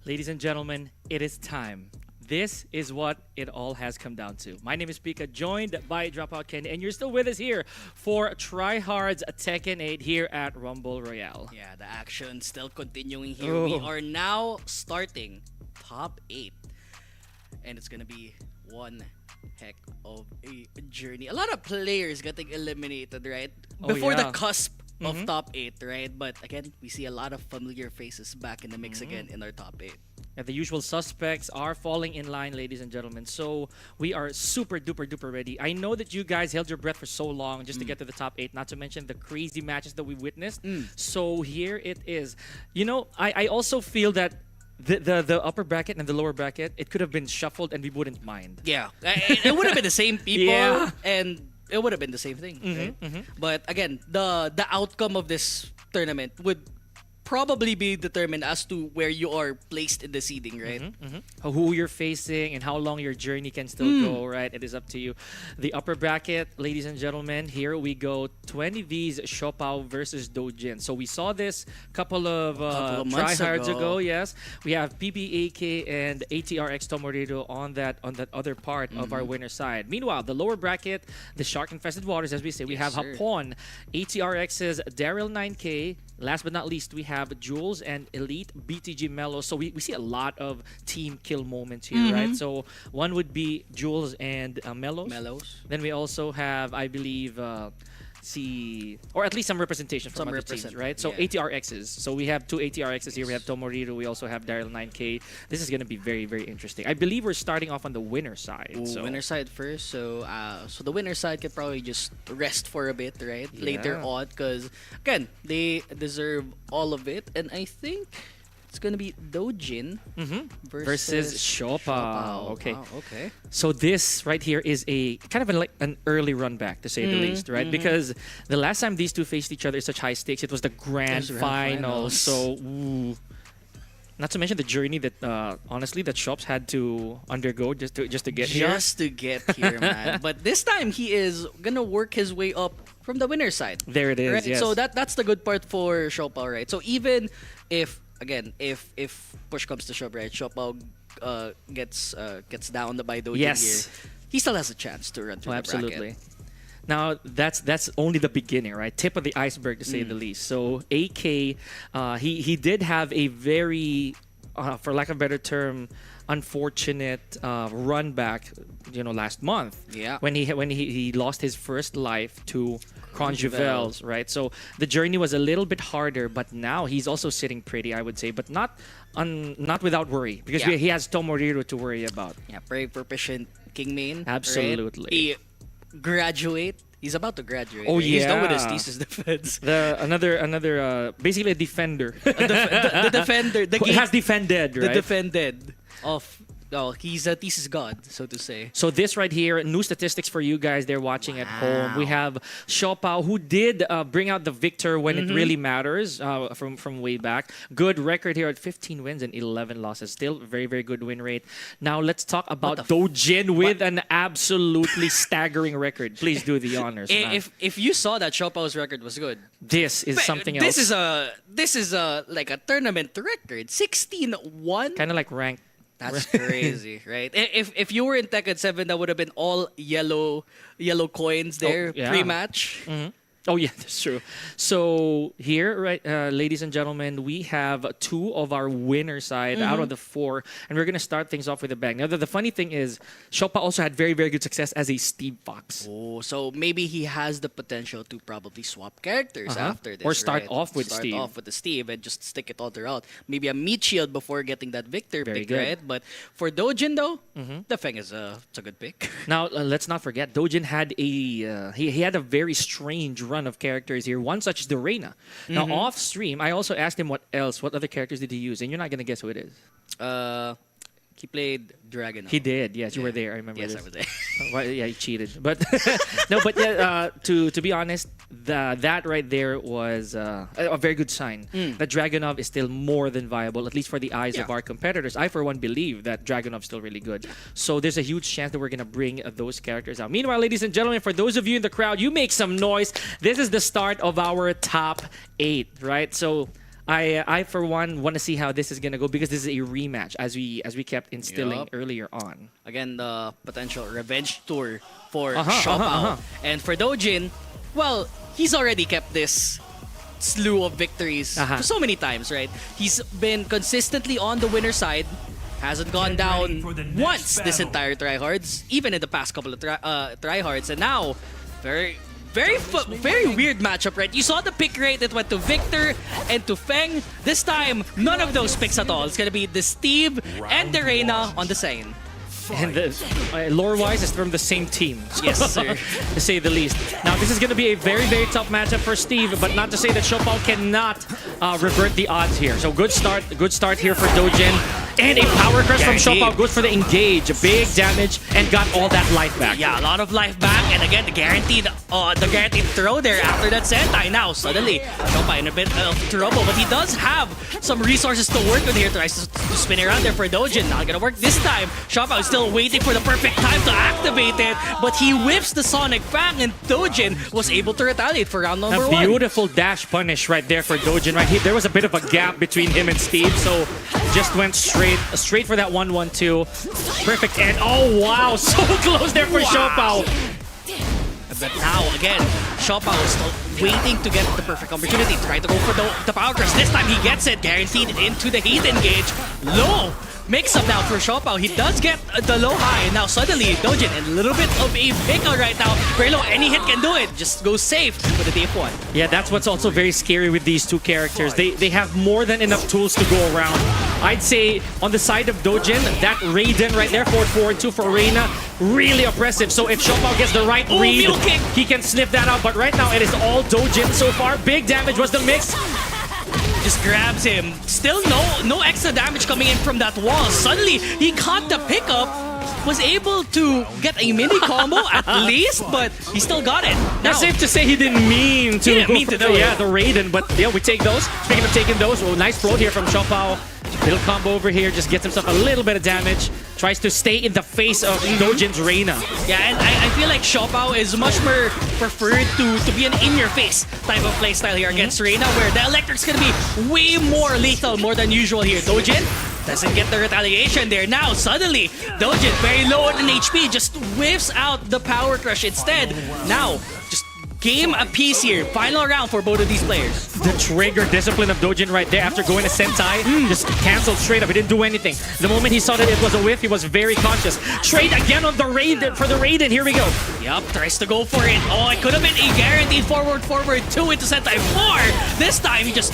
Ladies and gentlemen, it is time. This is what it all has come down to. My name is Pika, joined by Dropout Ken, and you're still with us here for TryHards Tekken 8 here at Rumble Royale. Yeah, the action still continuing here. We are now starting top 8. And it's gonna be one heck of a journey. A lot of players getting eliminated, right? Before the cusp of top 8, right? But again, we see a lot of familiar faces back in the mix again in our top 8. And the usual suspects are falling in line, ladies and gentlemen. So we are super duper duper ready. I know that you guys held your breath for so long just to get to the top 8, not to mention the crazy matches that we witnessed. So here it is. You know, I also feel that the upper bracket and the lower bracket, it could have been shuffled and we wouldn't mind. Yeah, it would have been the same people Yeah. and it would have been the same thing. Right? But again, the outcome of this tournament would probably be determined as to where you are placed in the seeding, right? Who you're facing and how long your journey can still go, right? It is up to you. The upper bracket, ladies and gentlemen, here we go. 20V's Shopao versus Dojin. So we saw this couple of months tryhards ago. ago, yes. We have PBAK and ATRX Tomorito on that other part of our winner side. Meanwhile, the lower bracket, the shark-infested waters, as we say, we have sir. Hapon, ATRX's Daryl 9K. Last but not least, we have Jules and Elite BTG Mello. So we see a lot of team kill moments here, right? So one would be Jules and Mellos. Then we also have, I believe, or at least some representation from other teams, right? So ATRXs. So we have 2 ATRXs here. We have Tomorito. We also have Daryl 9K. This is going to be very, very interesting. I believe we're starting off on the winner side. So Winner side first. So the winner side could probably just rest for a bit, right? Later on, because again, they deserve all of it, and I think it's gonna be Dojin versus Shopao. Okay. Wow, okay. So this right here is a kind of like an early run back, to say the least, right? Because the last time these two faced each other at such high stakes, it was the grand final. So, not to mention the journey that honestly that Shops had to undergo just to get here. Just to get here, man. But this time he is gonna work his way up from the winner side. There it is. Right? Yes. So that's the good part for Shopao, right? So even if push comes to shove, right, Shopao gets down by Dojin here, he still has a chance to run through the absolutely. bracket. Now that's only the beginning, right? Tip of the iceberg, to say the least. So AK, he did have a very, for lack of a better term, unfortunate run back, last month. Yeah. When he lost his first life to Conjuvels, right? So the journey was a little bit harder, but now he's also sitting pretty, I would say, but not without worry, because he has Tomoriro to worry about. Yeah, very proficient King Main. Absolutely. Right? He graduate. He's about to graduate. Oh, right? He's done with his yeah. thesis defense. Another basically a defender. The defender. Who has defended, right? The defended of. Oh, he's a thesis god, so to say. So this right here, new statistics for you guys there watching at home. We have Shopao, who did bring out the victor when it really matters from way back. Good record here at 15 wins and 11 losses. Still very, very good win rate. Now let's talk about Dojin with an absolutely staggering record. Please do the honors. If you saw that Shopao's record was good, this is something else. This is like a tournament record. 16-1. Kind of like ranked. That's crazy, right? If you were in Tekken 7, that would have been all yellow coins there pre-match. Oh yeah, that's true. So here, right, ladies and gentlemen, we have 2 of our winner side out of the 4, and we're gonna start things off with a bang. Now, the funny thing is, Shoppa also had very, very good success as a Steve Fox. Oh, so maybe he has the potential to probably swap characters after this, or start right? off with start Steve. off with the Steve and just stick it all throughout. Maybe a meat shield before getting that Victor Very pick, good. right? But for Dojin though, the Feng is it's a good pick. Now, let's not forget, Dojin had he had a very strange run of characters here. One such is the Reina. Now, off stream, I also asked him what other characters did he use, and you're not gonna guess who it is. He played Dragon. He did, yes. You were there. I remember. Yes, this. I was there. Well, yeah, he cheated, but to be honest, that right there was a very good sign that Dragunov is still more than viable, at least for the eyes of our competitors. I, for one, believe that Dragunov's still really good. So there's a huge chance that we're gonna bring those characters out. Meanwhile, ladies and gentlemen, for those of you in the crowd, you make some noise. This is the start of our top 8, right? So I for one want to see how this is gonna go because this is a rematch, as we kept instilling Yup. earlier on. Again, the potential revenge tour for Uh-huh, Xiao Pao. uh-huh. And for Dojin, well, he's already kept this slew of victories for so many times, right? He's been consistently on the winner side, hasn't gone down once this entire TryHards, even in the past couple of TryHards, and now very weird matchup, right? You saw the pick rate, it went to Victor and to Feng. This time, none of those picks at all. It's gonna be the Steve and the Reyna on the same. And lore-wise, it's from the same team. Yes, sir. To say the least. Now, this is going to be a very, very tough matchup for Steve, but not to say that Xiao Pao cannot revert the odds here. So good start here for Dojin. And a power crush from Xiao Pao goes for the engage. Big damage and got all that life back. Yeah, a lot of life back, and again, the guaranteed throw there after that Sentai. Now, suddenly, Xiao Pao in a bit of trouble, but he does have some resources to work with here. Tries to spin around there for Dojin. Not gonna work this time. Xiao Pao is still waiting for the perfect time to activate it, but he whips the Sonic Fang, and Dojin was able to retaliate for round number one. A beautiful dash punish right there for Dojin. Right here, there was a bit of a gap between him and Steve, so just went straight for that 1-1-2. Perfect, and oh wow, so close there for Xiao Pao. But now, again, Xiao Pao is still waiting to get the perfect opportunity. Try to go for the power crush. This time he gets it, guaranteed into the heat engage. Low mix-up now for Xiao Pao. He does get the low high, and now suddenly Dojin in a little bit of a pickle right now. Very low, any hit can do it. Just go safe with the DF1. Yeah, that's what's also very scary with these two characters. They have more than enough tools to go around. I'd say on the side of Dojin, that Raiden right there, 4-4-2 for Reyna, really oppressive. So if Xiao Pao gets the right read, he can sniff that out. But right now, it is all Dojin so far. Big damage was the mix. Just grabs him. Still no extra damage coming in from that wall. Suddenly, he caught the pickup, was able to get a mini combo at least, but he still got it. Now, safe to say he didn't mean to do it. The Raiden, but yeah, we take those. Speaking of taking those, oh, nice float here from Xiao Pao. Little combo over here, just gets himself a little bit of damage. Tries to stay in the face of Dojin's Reyna. Yeah, and I feel like Xiao Pao is much more preferred to be an in-your-face type of playstyle here against Reyna, where the electric's gonna be way more lethal, more than usual here. Dojin doesn't get the retaliation there. Now, suddenly, Dojin, very low on HP, just whiffs out the power crush instead. Now, just game apiece here. Final round for both of these players. The trigger discipline of Dojin right there after going to Sentai just canceled straight up. He didn't do anything. The moment he saw that it was a whiff, he was very conscious. Trade again on the Raiden for the Raiden. Here we go. Yup, tries to go for it. Oh, it could have been a guaranteed forward 2 into Sentai 4. This time he just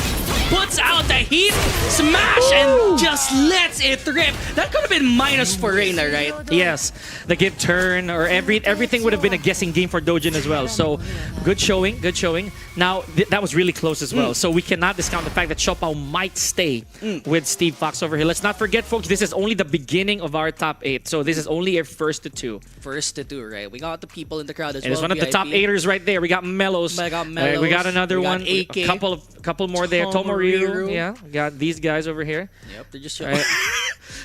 puts out the heat smash and just lets it rip. That could have been minus for Reyna, right? Yes, the give turn or everything would have been a guessing game for Dojin as well. So good showing, good showing. Now that was really close as well. So we cannot discount the fact that Xiao Pao might stay with Steve Fox over here. Let's not forget, folks, this is only the beginning of our top 8. So this is only our first to 2. First to 2, right? We got the people in the crowd as And well. it's one of the top 8ers right there. We got Melos. We got We got another We got one. AK. A couple more there. Tomoru. Yeah, we got these guys over here. Yep, they're just Right.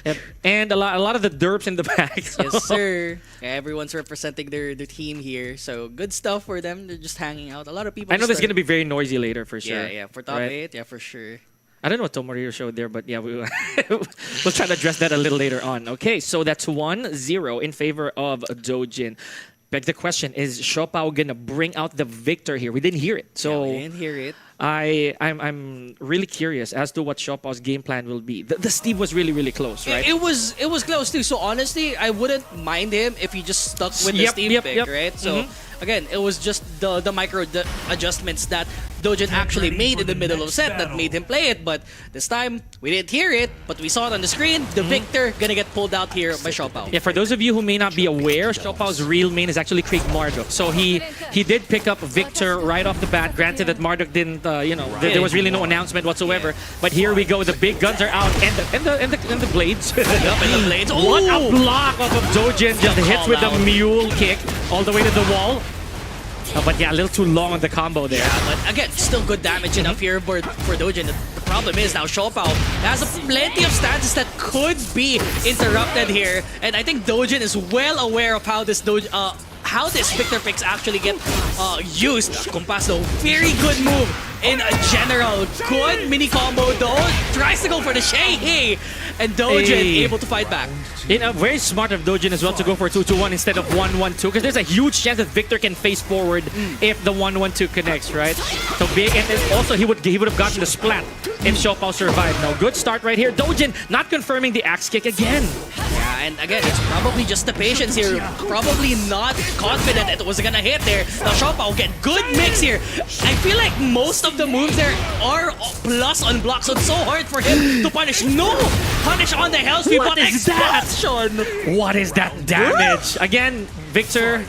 Yep. And a lot of the derps in the back. Yes, sir. Yeah, everyone's representing their team here, so good stuff for them. They're just hanging out. A lot of people. I know this is gonna be very noisy later for sure. Yeah, for top 8, yeah, for sure. I don't know what Tomorio showed there, but yeah, we'll try to address that a little later on. Okay, so that's 1-0 in favor of Dojin. But the question is, Xiao Pao gonna bring out the victor here? We didn't hear it, so we didn't hear it. I'm really curious as to what Xiao Pao's game plan will be. The Steve was really close, right? It was close too. So honestly, I wouldn't mind him if he just stuck with the Steve pick, right? So again, it was just the micro adjustments that Dojin actually made in the middle of the set that made him play it. But this time, we didn't hear it, but we saw it on the screen. The victor gonna get pulled out here by Xiao Pao. Yeah, for those of you who may not be aware, Xiao Pao's real main is actually Craig Marduk. So he did pick up Victor right off the bat. Granted that Marduk didn't, there was really no announcement whatsoever. But here we go. The big guns are out, and the blades. Yep, and the blades. What a block off of Dojin! Just hits with the mule kick all the way to the wall. But yeah, a little too long on the combo there. Yeah, but again, still good damage enough here for Dojin. The problem is now Xiao Pao has plenty of stances that could be interrupted here, and I think Dojin is well aware of how this how this Victor picks actually get used. Compasso, very good move in general. Good mini combo though. Tries to go for the Shei. And Dojin able to fight back. Very smart of Dojin as well to go for 2-2-1 instead of 1-1-2 because there's a huge chance that Victor can face forward if the 1-1-2 connects, right? So big, and also he would have gotten the splat if Xiaopao survived. Now good start right here. Dojin not confirming the axe kick again. Yeah, and again, it's probably just the patience here. Probably not confident it was gonna hit there. Now Xiaopao get good mix here. I feel like most of the moves there are plus on block, so it's so hard for him to punish. No! Punish on the Hellspeed, What but is that? explosion! What is that damage? Again, Victor,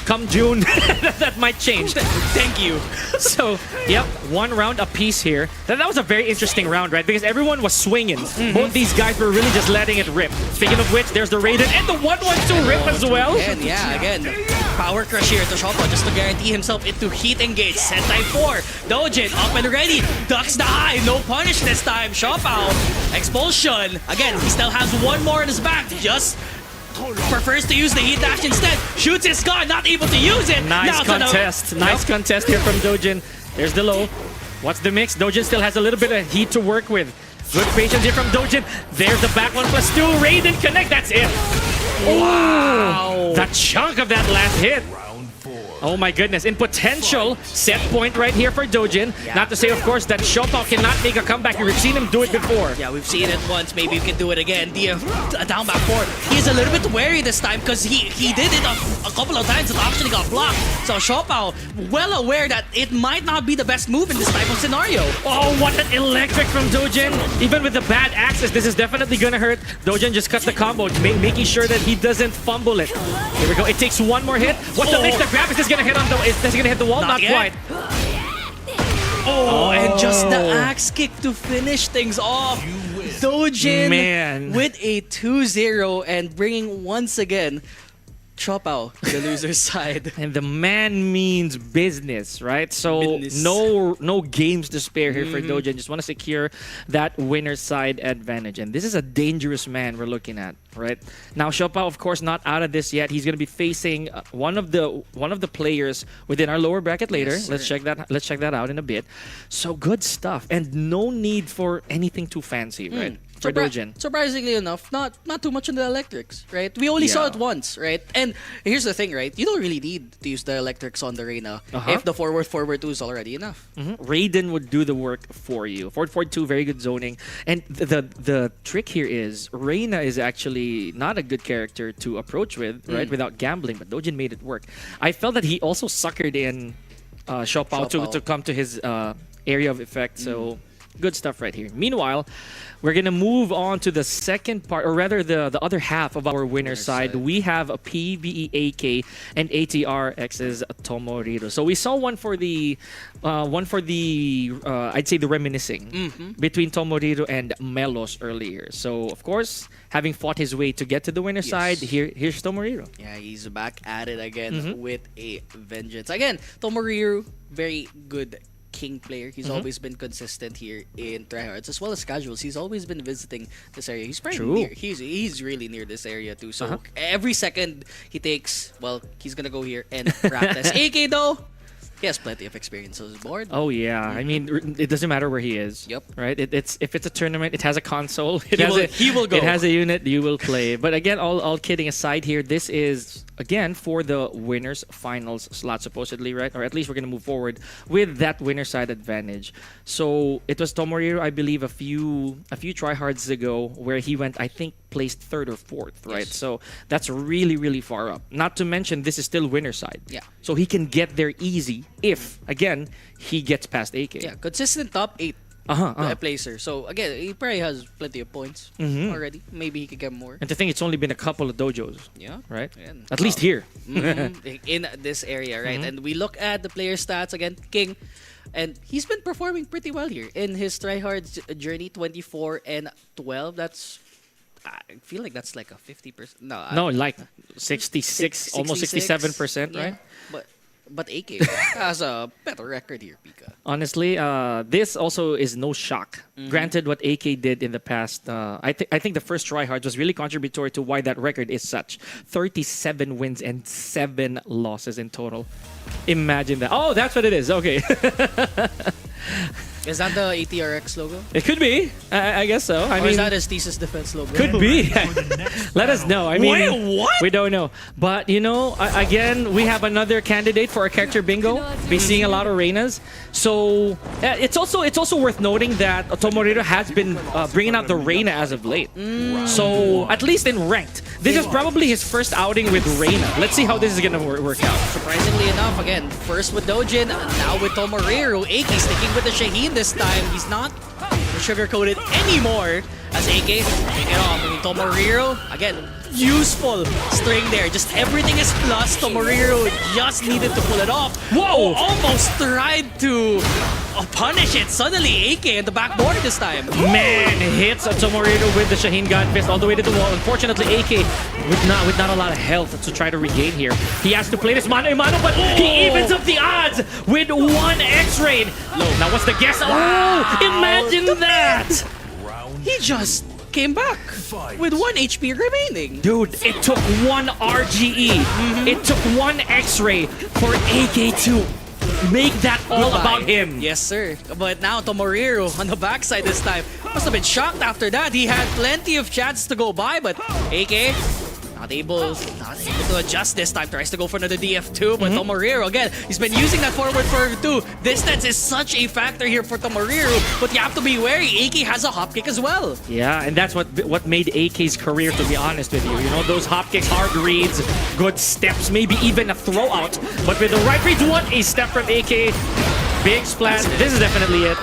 come June, that might change. Thank you. So, yep, 1 round apiece here. That was a very interesting round, right? Because everyone was swinging. Both these guys were really just letting it rip. Speaking of which, there's the Raiden and the 1-1-2 rip as well. And yeah, again, power crush here to Xiaopao just to guarantee himself into heat engage. Sentai 4, Dojin up and ready. Ducks the high, no punish this time. Xiaopao, expulsion. Again, he still has one more in his back. Just prefers to use the heat dash instead. Shoots his gun, not able to use it. Nice contest. Nice contest here from Dojin. There's the low. What's the mix? Dojin still has a little bit of heat to work with. Good patience here from Dojin. There's the back 1+2. Raiden connect. That's it. Wow. The chunk of that last hit. Oh my goodness. In potential set point right here for Dojin. Yeah. Not to say, of course, that Xiaopao cannot make a comeback. We've seen him do it before. Yeah, we've seen it once. Maybe we can do it again. DF down back 4. He's a little bit wary this time because he did it a couple of times. It actually got blocked. So Xiaopao, well aware that it might not be the best move in this type of scenario. Oh, what an electric from Dojin. Even with the bad axes, this is definitely going to hurt. Dojin just cuts the combo, making sure that he doesn't fumble it. Here we go. It takes one more hit. What's the mix? The grab is this going to hit on the... Is this going to hit the wall? Not quite. Oh, and just the axe kick to finish things off. Dojin with a 2-0 and bringing once again Xiaopao to the loser's side. And the man means business, right? So no games to spare here for Dojin. Just want to secure that winner's side advantage. And this is a dangerous man we're looking at, right? Now Xiaopao, of course, not out of this yet. He's going to be facing one of the players within our lower bracket later. Yes, let's check that out in a bit. So good stuff, and no need for anything too fancy, right? For Dojin. Surprisingly enough, not too much on the electrics, right? We only saw it once, right? And here's the thing, right? You don't really need to use the electrics on the Reyna if the forward 2 is already enough. Raiden would do the work for you. Forward 2, very good zoning. And the trick here is Reyna is actually not a good character to approach with, right? Without gambling, but Dojin made it work. I felt that he also suckered in Xiaopao to come to his area of effect, so good stuff right here. Meanwhile, we're going to move on to the second part, or rather the other half of our winner side. We have a PBEAK and ATRX's Tomoriro. So we saw one for the I'd say the reminiscing between Tomoriro and Melos earlier. So of course, having fought his way to get to the winner side, here's Tomoriro. Yeah, he's back at it again with a vengeance. Again, Tomoriro, very good King player. He's always been consistent here in TRYHARDS as well as casuals. He's always been visiting this area. He's probably near. He's really near this area too. So every second he takes, well, he's gonna go here and practice. AK though, he has plenty of experience on his board. Oh yeah, I mean it doesn't matter where he is. Yep. Right. If it's a tournament, it has a console. He will go. It has a unit. You will play. But again, all kidding aside here, this is again for the winners finals slot supposedly, right? Or at least we're gonna move forward with that winner side advantage. So it was Tomoriro, I believe, a few tryhards ago where he went, I think, placed 3rd or 4th, right? Yes. So that's really far up. Not to mention this is still winner side. Yeah. So he can get there easy if again he gets past AK. Yeah, consistent top 8 placer. So again, he probably has plenty of points already. Maybe he could get more. And to think it's only been a couple of dojos. Yeah. Right? And, at least here. In this area, right? And we look at the player stats again, King. And he's been performing pretty well here in his tryhard journey, 24 and 12. That's, I feel like that's like a 50%. No, like 66, almost 67%, yeah. right? But But AK has a better record here, Pika. Honestly, this also is no shock. Granted, what AK did in the past, I think the first TryHards was really contributory to why that record is such. 37 wins and 7 losses in total. Imagine that. Oh, that's what it is. Okay. Is that the ATRX logo? It could be. I guess so. I Or mean, is that his thesis defense logo? could be. Let us know. I mean, Wait, what? We don't know. But, you know, again, we have another candidate for our character bingo. Be seeing a lot of Reynas. So, it's also worth noting that Tomoriro has been bringing out the Reyna as of late. So, at least in ranked. This is probably his first outing with Reyna. Let's see how this is going to work out. Surprisingly enough, again, first with Dojin, now with Tomoriro. AK sticking with the Shaheen this time. He's not sugar-coated anymore as AK taking it off. I mean, Tomoriro, again, useful string there. Just everything is plus. Tomoriro just needed to pull it off. Whoa! Almost tried to punish it. Suddenly, AK in the backboard this time. Man, hits Tomoriro with the Shaheen God Fist all the way to the wall. Unfortunately, AK with not a lot of health to try to regain here. He has to play this mano a mano, but he evens up the odds with 1 X-Ray. Now, what's the guess? Oh, imagine that! He just came back with 1 HP remaining. Dude, it took 1 RGE. It took 1 X-Ray for AK to make that all Goodbye. about him. Yes, sir. But now Tomoriro on the backside this time. Must have been shocked after that. He had plenty of chance to go by, but AK not able to adjust this time. Tries to go for another DF2, but Tomoriro again, he's been using that forward 2. Distance is such a factor here for Tomoriro, but you have to be wary. AK has a hop kick as well. Yeah, and that's what made AK's career, to be honest with you. You know, those hop kicks, hard reads, good steps, maybe even a throw out. But with the right reads, what a step from AK. Big splash. This is definitely it.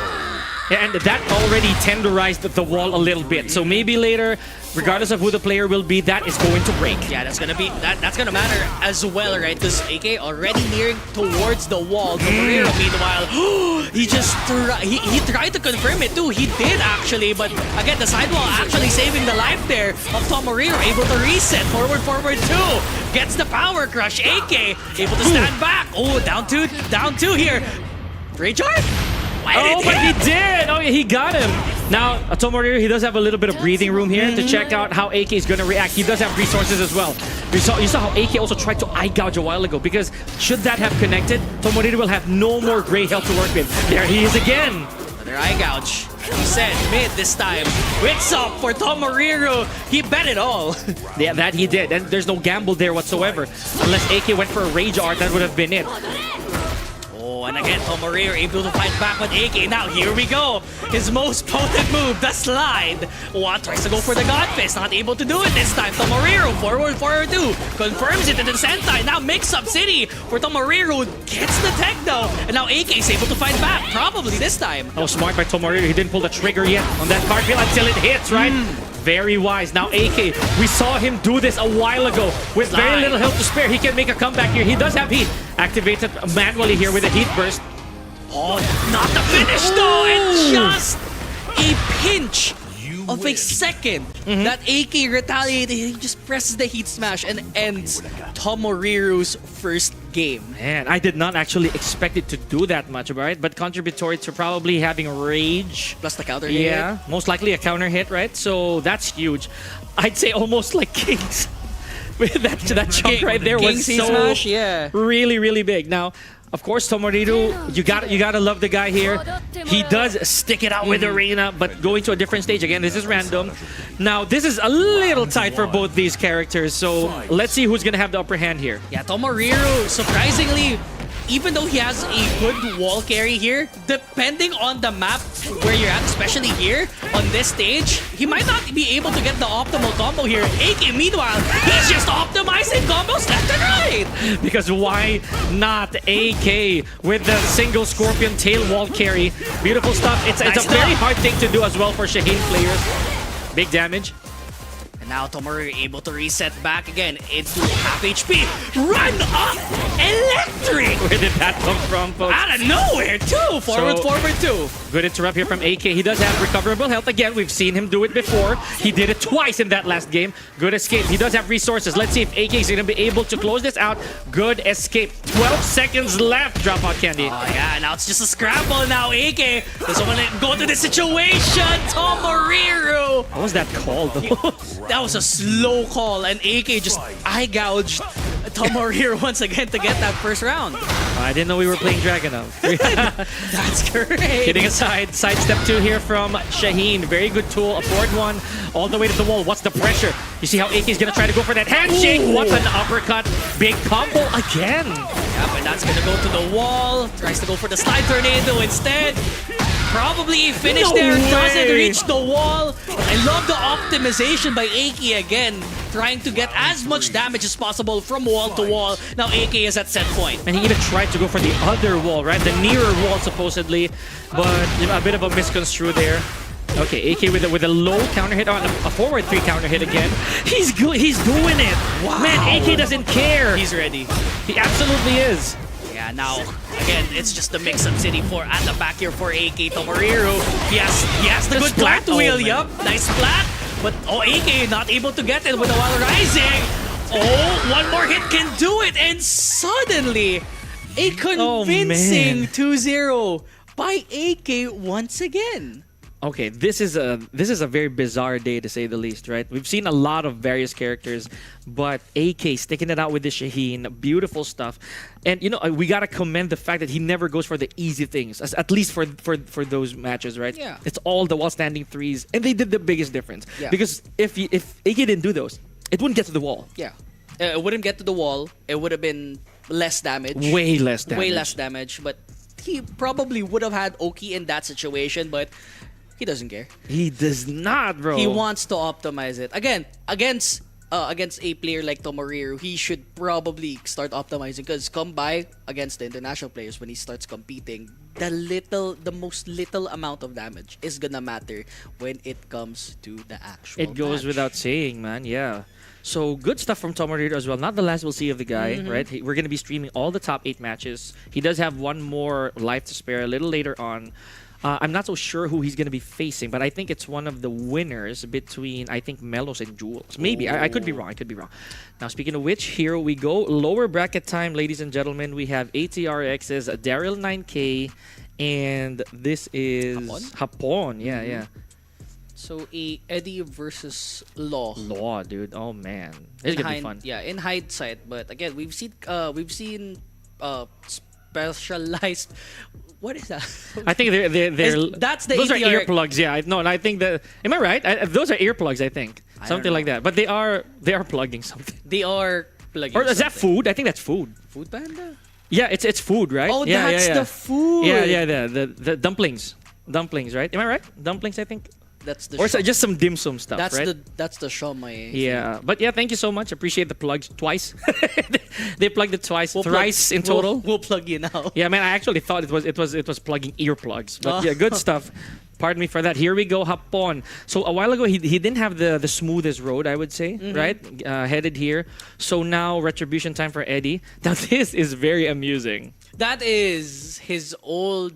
And that already tenderized the wall a little bit. So maybe later, regardless of who the player will be, that is going to break. Yeah, that's gonna be that's gonna matter as well, right? Because AK already nearing towards the wall. Tomoriro, meanwhile, he tried to confirm it too. He did actually, but again, the sidewall actually saving the life there of Tomoriro, able to reset forward 2. Gets the power crush. AK able to stand back. Oh, down two here. Raychard. Oh, but he did! Oh, yeah, he got him. Now, Tomoriro, he does have a little bit of breathing room here to check out how AK is going to react. He does have resources as well. You saw how AK also tried to eye gouge a while ago, because should that have connected, Tomoriro will have no more gray health to work with. There he is again. Another eye gouge. He said mid this time. Wits up for Tomoriro. He bet it all. Yeah, that he did. And there's no gamble there whatsoever. Unless AK went for a rage art, that would have been it. Oh, and again, Tomoriro able to fight back with AK. Now, here we go. His most potent move, the slide. What? Tries to go for the God Fist. Not able to do it this time. Tomoriro, forward 2. Confirms it in the Sentai. Now, mix-up City for Tomoriro. Gets the tech, though. And now AK is able to fight back. Probably this time. Oh, smart by Tomoriro. He didn't pull the trigger yet on that cartwheel until it hits, right? Very wise. Now AK, we saw him do this a while ago. With very little health to spare, he can make a comeback here. He does have heat. Activated manually here with a heat burst. Oh, not the finish though! And just a pinch of a second that AK retaliated. He just presses the heat smash and ends Tomoriro's first game. Man, I did not actually expect it to do that much, right? But contributory to probably having rage. Plus the counter hit. Yeah, most likely a counter hit, right? So that's huge. I'd say almost like Kings. that chunk right there was so smash, yeah. really big. Now, of course, Tomoriro, you gotta love the guy here. He does stick it out with Arena, but going to a different stage again. This is random. Now, this is a little tight for both these characters, so let's see who's gonna have the upper hand here. Yeah, Tomoriro, surprisingly, even though he has a good wall carry here, depending on the map where you're at, especially here on this stage, he might not be able to get the optimal combo here. AK, meanwhile, he's just optimizing combos left and right. Because why not AK with the single Scorpion tail wall carry? Beautiful stuff. It's a very hard thing to do as well for Shaheen players. Big damage. now Tomoru able to reset back again into half HP. Run up! Electric! Where did that come from, folks? Out of nowhere, too! Forward two. Good interrupt here from AK. He does have recoverable health again. We've seen him do it before. He did it twice in that last game. Good escape. He does have resources. Let's see if AK is going to be able to close this out. Good escape. 12 seconds left. Drop out Candy. Oh yeah, now it's just a scramble now. AK doesn't want to go to the situation. Tomoriru! What was that called, though? That was a slow call, and AK just eye gouged Tomoriru once again to get that first round. I didn't know we were playing Dragunov. That's great. Kidding aside, sidestep 2 here from Shaheen. Very good tool. A forward one all the way to the wall. What's the pressure? You see how AK is going to try to go for that handshake. Ooh. What an uppercut. Big combo again. Yeah, but that's going to go to the wall. Tries to go for the slide tornado instead. Probably finished there. Doesn't reach the wall. I love the optimization by AK again. Trying to get as much damage as possible from wall to wall. Now AK is at set point. And he even tried to go for the other wall, right? The nearer wall, supposedly. But you know, a bit of a misconstrue there. Okay, AK with a low counter hit on a forward 3 counter hit again. He's good. He's doing it. Wow. Man, AK doesn't care. He's ready. He absolutely is. Yeah, now, again, it's just the mix-up city for at the back here for AK Tomoriru. He has the good splat. plant wheel, Oh, yup. Nice splat. But, AK not able to get it with the while rising. Oh, one more hit can do it. And suddenly, a convincing 2-0 by AK once again. Okay, this is a very bizarre day to say the least, right? We've seen a lot of various characters, but AK sticking it out with the Shaheen, beautiful stuff. And you know, we gotta commend the fact that he never goes for the easy things, at least for those matches, right? Yeah. It's all the wall standing threes, and they did the biggest difference. Yeah. Because if AK didn't do those, it wouldn't get to the wall. Yeah. It wouldn't get to the wall. It would have been less damage. Way less damage. Way less damage. But he probably would have had Oki in that situation, but he doesn't care. He does not, bro. He wants to optimize it. Again, against a player like Tomoriru, he should probably start optimizing because come by against the international players when he starts competing, the most little amount of damage is gonna matter when it comes to the actual It goes match. without saying, man. Yeah. So good stuff from Tomoriru as well. Not the last we'll see of the guy, right? We're going to be streaming all the top 8 matches. He does have one more life to spare a little later on. I'm not so sure who he's going to be facing, but I think it's one of the winners between, I think, Melos and Jules. Maybe. I could be wrong. I could be wrong. Now, speaking of which, here we go. Lower bracket time, ladies and gentlemen. We have ATRX's Daryl 9K, and this is Hapon. Yeah, yeah. So a Eddie versus Law. Law, dude. Oh man, it's gonna be fun. Yeah, in hindsight, but again, we've seen specialized. What is that? I think they're that's the those ATR. are earplugs. Yeah, I think that. Am I right? Those are earplugs. I think something like that. But they are plugging something. They are plugging. Or is that something. food? I think that's food. Food Panda? Yeah, it's food, right? Oh, yeah, that's the food. Yeah. The dumplings, right? Am I right? Dumplings, I think. That's the. Or just some dim sum stuff, that's right? That's the shawmai. Yeah, but yeah, thank you so much. Appreciate the plugs twice. They plugged it twice, thrice in total. We'll plug you now. Yeah, man, I actually thought it was plugging earplugs. But yeah, good stuff. Pardon me for that. Here we go, Hapon. So a while ago, he didn't have the smoothest road, I would say, right? Headed here. So now retribution time for Eddie. Now this is very amusing. That is his old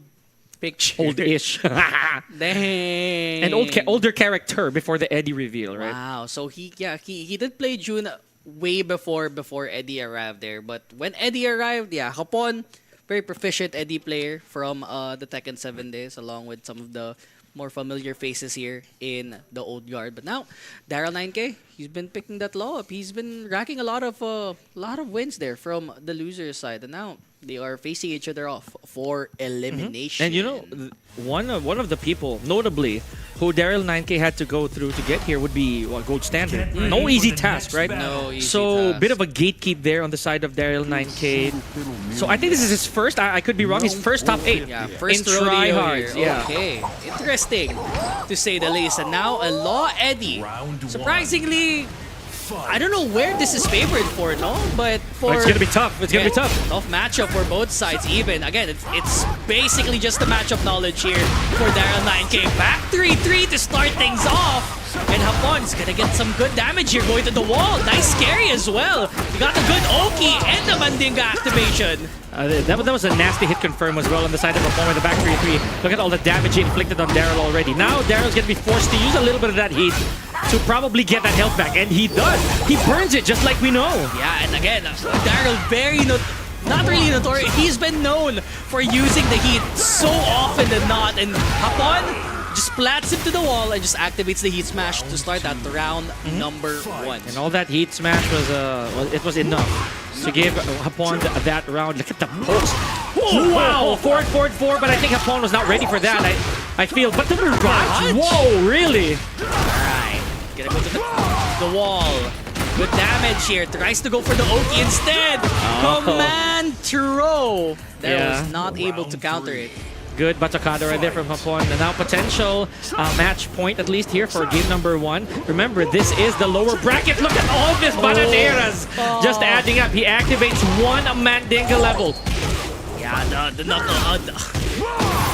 picture. Old-ish. Dang. An older character before the Eddie reveal, right? Wow. So he did play June way before Eddie arrived there. But when Eddie arrived, yeah, Hapon, very proficient Eddie player from the Tekken 7 days, along with some of the more familiar faces here in the old guard. But now, Daryl 9K, he's been picking that law up. He's been racking a lot of wins there from the loser side, and now they are facing each other off for elimination. And you know, one of the people, notably, who Daryl 9K had to go through to get here would be Gold Standard. No easy task, right? No easy So, task. bit of a gatekeep there on the side of Daryl 9K. So, I think this is his first, I could be wrong, his first top 8 Yeah, first in rodeo TRYHARDS. here. Yeah. Okay, interesting to say the least. And now a Law Eddie. Surprisingly, I don't know where this is favored for, no? But for It's gonna be tough. It's gonna be tough. Tough matchup for both sides. Even again, it's basically just the matchup knowledge here for Daryl 9K. Back 3-3 to start things off. And Hapon is gonna get some good damage here going to the wall. Nice scary as well. You got the good Oki and the Mandinga activation. That was a nasty hit confirm as well on the side of Hapon with the back 3-3. Look at all the damage he inflicted on Daryl already. Now Daryl's gonna be forced to use a little bit of that heat to probably get that health back. And he does. He burns it just like we know. Yeah, and again, Daryl very not really notorious. He's been known for using the heat so often than not. And Hapon just plats him to the wall and just activates the heat smash to start that round number 1. And all that heat smash was it was enough to give Hapon that round. Look at the post. Wow, forward, but I think Hapon was not ready for that. I feel, but the revive. Whoa, really? Alright, gonna go to the wall. Good damage here. Tries to go for the Oki instead. Command throw. That was not able to counter it. Good Batacada right there from Hapon. And now potential match point, at least here for game number 1. Remember, this is the lower bracket. Look at all this Bananeras just adding up. He activates 1 Mandinga level. Yeah, the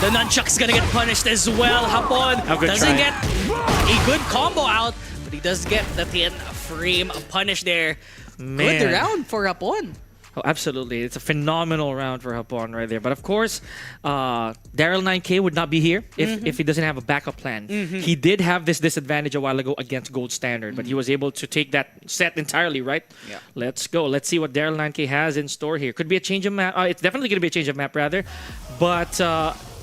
nunchuck's gonna get punished as well. Hapon doesn't get a good combo out, but he does get the 10 frame punish there. Man. Good round for Hapon. Oh, absolutely. It's a phenomenal round for Hapon right there. But of course, Daryl 9K would not be here if he doesn't have a backup plan. He did have this disadvantage a while ago against Gold Standard, but he was able to take that set entirely, right? Yeah. Let's go. Let's see what Daryl 9K has in store here. Could be a change of map. It's definitely going to be a change of map, rather. But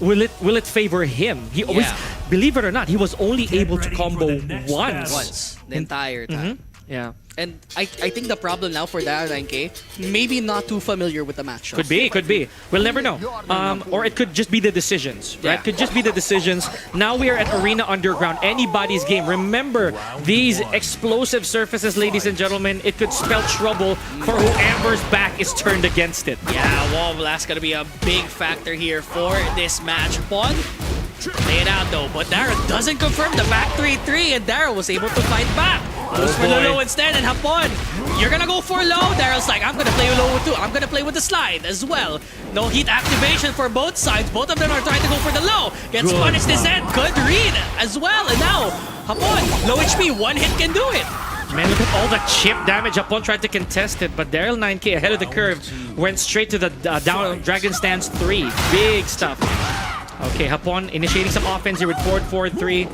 will it favor him? He always, believe it or not, he was only able to combo once. The entire time. Yeah. And I think the problem now for Daryl 9K, maybe not too familiar with the matchup. Could be. We'll never know. Or it could just be the decisions, right? Yeah. Could just be the decisions. Now we are at Arena Underground, anybody's game. Remember, these explosive surfaces, ladies and gentlemen, it could spell trouble for whoever's back is turned against it. Yeah, Wall Blast gonna be a big factor here for this match. Pon, lay it out though, but Daryl doesn't confirm the back 3-3, and Daryl was able to fight back. Goes for the low instead, and Hapon, you're gonna go for low. Daryl's like, I'm gonna play low too. I'm gonna play with the slide as well. No heat activation for both sides. Both of them are trying to go for the low. Gets punished instead. Good read as well. And now, Hapon, low HP, 1 hit can do it. Man, look at all the chip damage. Hapon tried to contest it, but Daryl 9K ahead of the curve went straight to the down Dragon Stance 3. Big stuff. Okay, Hapon initiating some offense here with forward 4-3.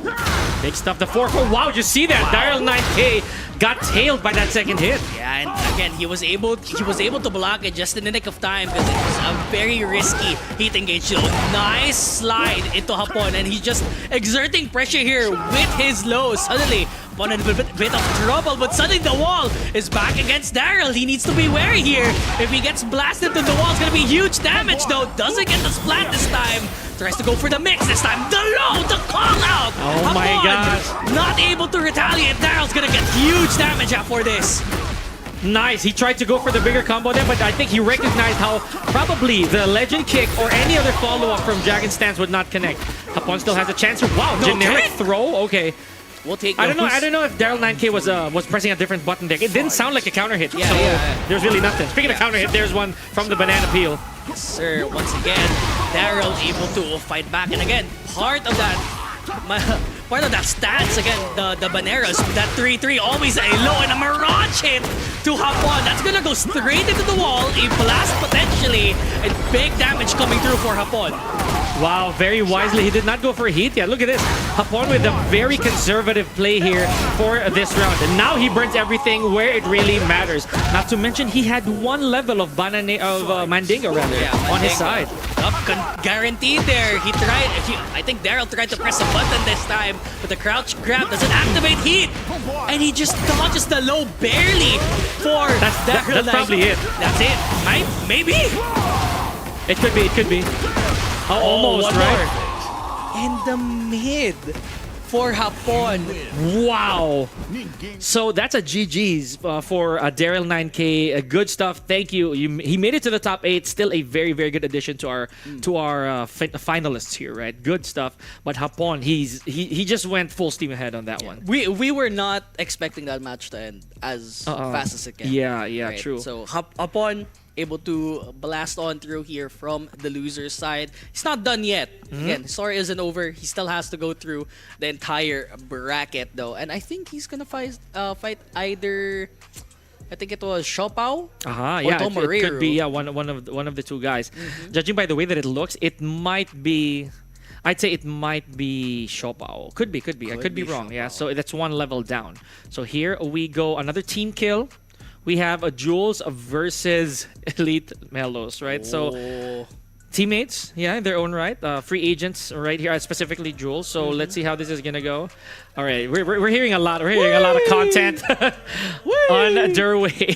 Big stuff. The 4-4. Wow, did you see that? Daryl 9K got tailed by that second hit. Yeah, and again, he was able to block it just in the nick of time because it was a very risky heat engage. So nice slide into Hapon, and he's just exerting pressure here with his low. Suddenly, Hapon in a bit of trouble, but suddenly the wall is back against Daryl. He needs to be wary here. If he gets blasted to the wall, it's gonna be huge damage though. Doesn't get the splat this time. Tries to go for the mix this time. The low, the call out. Oh my gosh. Not able to retaliate. Daryl's gonna get huge damage after this. Nice. He tried to go for the bigger combo there, but I think he recognized how probably the legend kick or any other follow-up from Dragon Stance would not connect. Hapon still has a chance. Wow, generic throw. Okay. We'll take. I don't know if Daryl 9K was pressing a different button there. It didn't sound like a counter hit. Yeah, so yeah. there's really nothing. Speaking of counter hit, there's one from the banana peel. Yes, sir. Once again, Daryl able to fight back, and again, part of that stance again, the Baneras, that 3-3, always a low and a mirage hit to Hapon. That's gonna go straight into the wall, a blast potentially, and big damage coming through for Hapon. Wow, very wisely. He did not go for a heat. Yeah, look at this. Hapon with a very conservative play here for this round. And now he burns everything where it really matters. Not to mention, he had 1 level of Mandinga rather, on his side. Guaranteed there. He tried. I think Daryl tried to press a button this time, but the crouch grab doesn't activate heat, and he just dodges the low barely for Daryl. That's probably it. That's it. Maybe. It could be. It could be. Oh, almost, right? In the mid for Hapon. Wow. So that's a GG's for Daryl 9K. Good stuff. Thank you. He made it to the top 8. Still a very, very good addition to our finalists here, right? Good stuff. But Hapon, he just went full steam ahead on that one. We were not expecting that match to end as fast as it can. Yeah, right? true. So Hapon able to blast on through here from the loser side. He's not done yet. Again, his story isn't over. He still has to go through the entire bracket though. And I think he's gonna fight either, I think it was Shopao or Yeah, it Tomoreru. could be one of the two guys. Judging by the way that it looks, it might be. I'd say it might be Shopao. Could be. I could be wrong. Yeah, so that's one level down. So here we go. Another team kill. We have a Jules versus Elite Melos, right? So teammates, yeah, in their own right. Free agents right here, specifically Jules. So let's see how this is gonna go. All right, we're hearing a lot. We're hearing a lot of content on their way.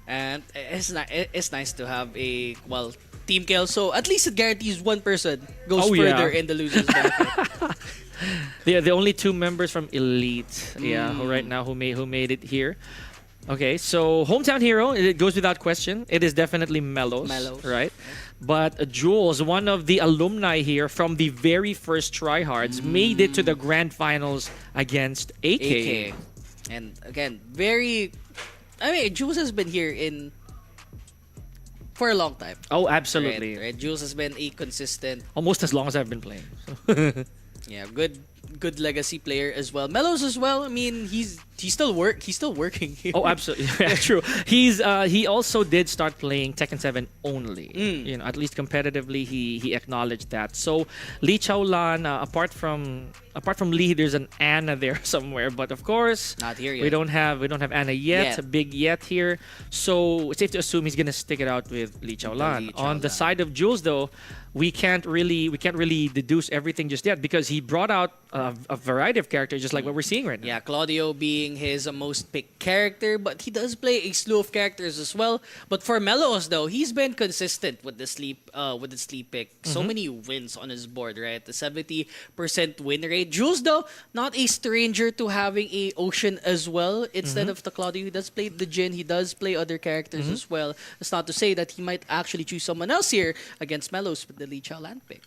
And it's nice to have a team kill. So at least it guarantees one person goes further in the losers bracket. The only two members from Elite, who right now who made it here. Okay, so hometown hero, it goes without question. It is definitely Melos, right? But Jules, one of the alumni here from the very first TryHards, made it to the grand finals against AK. And again, Jules has been here for a long time. Oh, absolutely. Right? Jules has been a consistent, almost as long as I've been playing. yeah, good legacy player as well. Melos as well. I mean, he's still working here. Oh, absolutely. Yeah, true. He also did start playing Tekken 7 only. You know, at least competitively, he acknowledged that. So Lee Chaolan, apart from Lee, there's an Anna there somewhere, but of course, not here yet. We don't have Anna yet. A big yet here. So it's safe to assume he's gonna stick it out with Lee Chaolan. On the side of Jules, though, we can't really deduce everything just yet because he brought out a variety of characters, just like what we're seeing right now. Yeah, Claudio being his most picked character, but he does play a slew of characters as well. But for Melos, though, he's been consistent with the sleep pick. So many wins on his board, right? The 70% win rate. Jules, though, not a stranger to having a Ocean as well. Instead of the Claudio, he does play the Jin. He does play other characters as well. It's not to say that he might actually choose someone else here against Melos with the Lee Chaolan pick.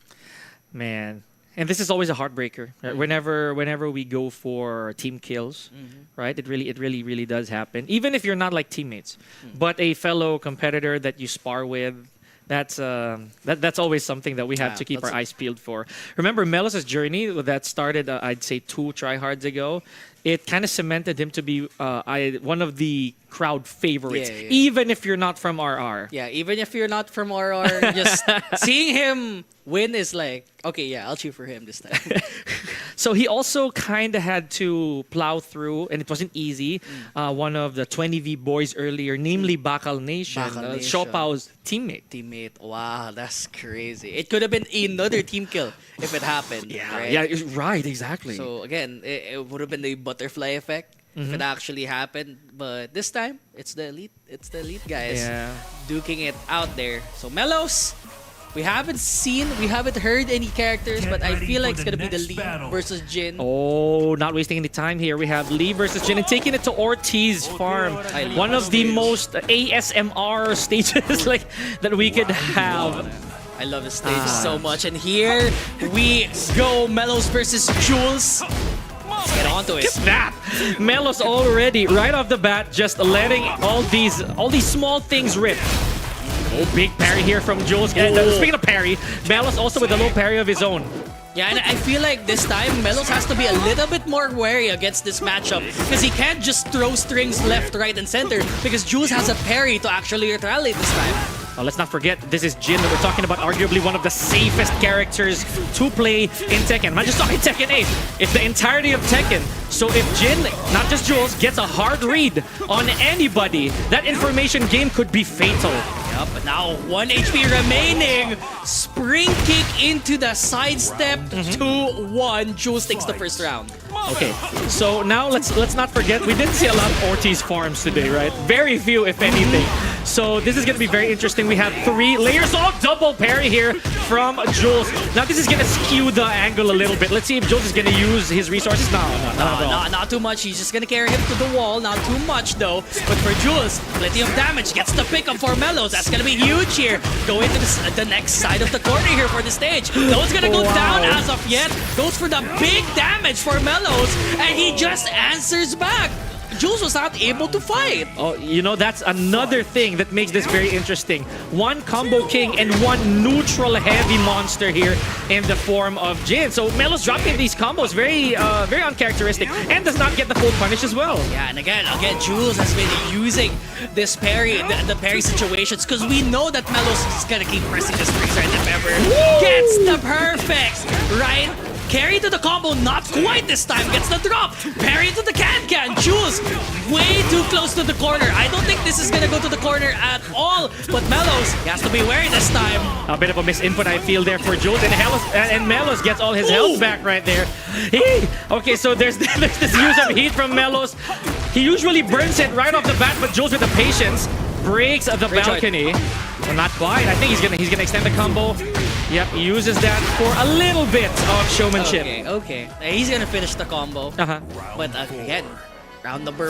Man. And this is always a heartbreaker. Right? Whenever we go for team kills, right? It really does happen. Even if you're not like teammates, but a fellow competitor that you spar with, that's always something that we have to keep our eyes peeled for. Remember Melos' journey that started, I'd say 2 TryHards ago. It kind of cemented him to be one of the crowd favorites, even if you're not from RR. Yeah, even if you're not from RR, just seeing him win is like, okay, yeah, I'll cheer for him this time. So he also kind of had to plow through, and it wasn't easy, one of the 20v boys earlier, namely Bakal Nation, Shopao's teammate. Wow, that's crazy. It could have been another team kill if it happened. Right, exactly. So again, it would have been the butterfly effect if it actually happened. But this time, it's the elite guys duking it out there. So Melos, we haven't heard any characters, but I feel like it's gonna be the Lee versus Jin. Oh, not wasting any time here. We have Lee versus Jin and taking it to Ortiz farm. One of the most ASMR stages that we could have. I love the stage so much. And here we go, Melos versus Jules. Let's get onto it. Look at that! Melos already, right off the bat, just letting all these small things rip. Oh, big parry here from Jules. Speaking of parry, Melos also with a low parry of his own. Yeah, and I feel like this time, Melos has to be a little bit more wary against this matchup because he can't just throw strings left, right, and center because Jules has a parry to actually retaliate this time. Oh, let's not forget, this is Jin that we're talking about, arguably one of the safest characters to play in Tekken. I'm not just talking Tekken 8, it's the entirety of Tekken. So if Jin, not just Jules, gets a hard read on anybody, that information game could be fatal. Yep, but now 1 HP remaining. Spring kick into the sidestep. 2-1. Jules takes the first round. Okay, so now let's not forget, we didn't see a lot of Ortiz farms today, right? Very few, if anything. So this is going to be very interesting. We have 3 layers of double parry here from Jules. Now this is going to skew the angle a little bit. Let's see if Jules is going to use his resources. Not too much. He's just going to carry him to the wall. Not too much though. But for Jules, plenty of damage. Gets the pick up for Melos. That's going to be huge here. Go into the next side of the corner here for the stage. No one's going to go down as of yet. Goes for the big damage for Melos. And he just answers back. Jules was not able to fight. Oh, you know, that's another thing that makes this very interesting. One combo king and one neutral heavy monster here in the form of Jin. So Melo's dropping these combos very very uncharacteristic and does not get the full punish as well. Yeah, and again, Jules has been using this parry, the parry situations, because we know that Melos is gonna keep pressing this freezer and if ever gets the perfect, right? Carry to the combo, not quite this time, gets the drop. Parry to the can. Jules, way too close to the corner. I don't think this is gonna go to the corner at all, but Melos, he has to be wary this time. A bit of a misinput I feel there for Jules, and Melos gets all his health back right there. Okay, so there's this use of heat from Melos. He usually burns it right off the bat, but Jules with the patience breaks the balcony. Well, not quite. I think he's gonna extend the combo. Yep, he uses that for a little bit of showmanship. Okay. He's gonna finish the combo. But again, round number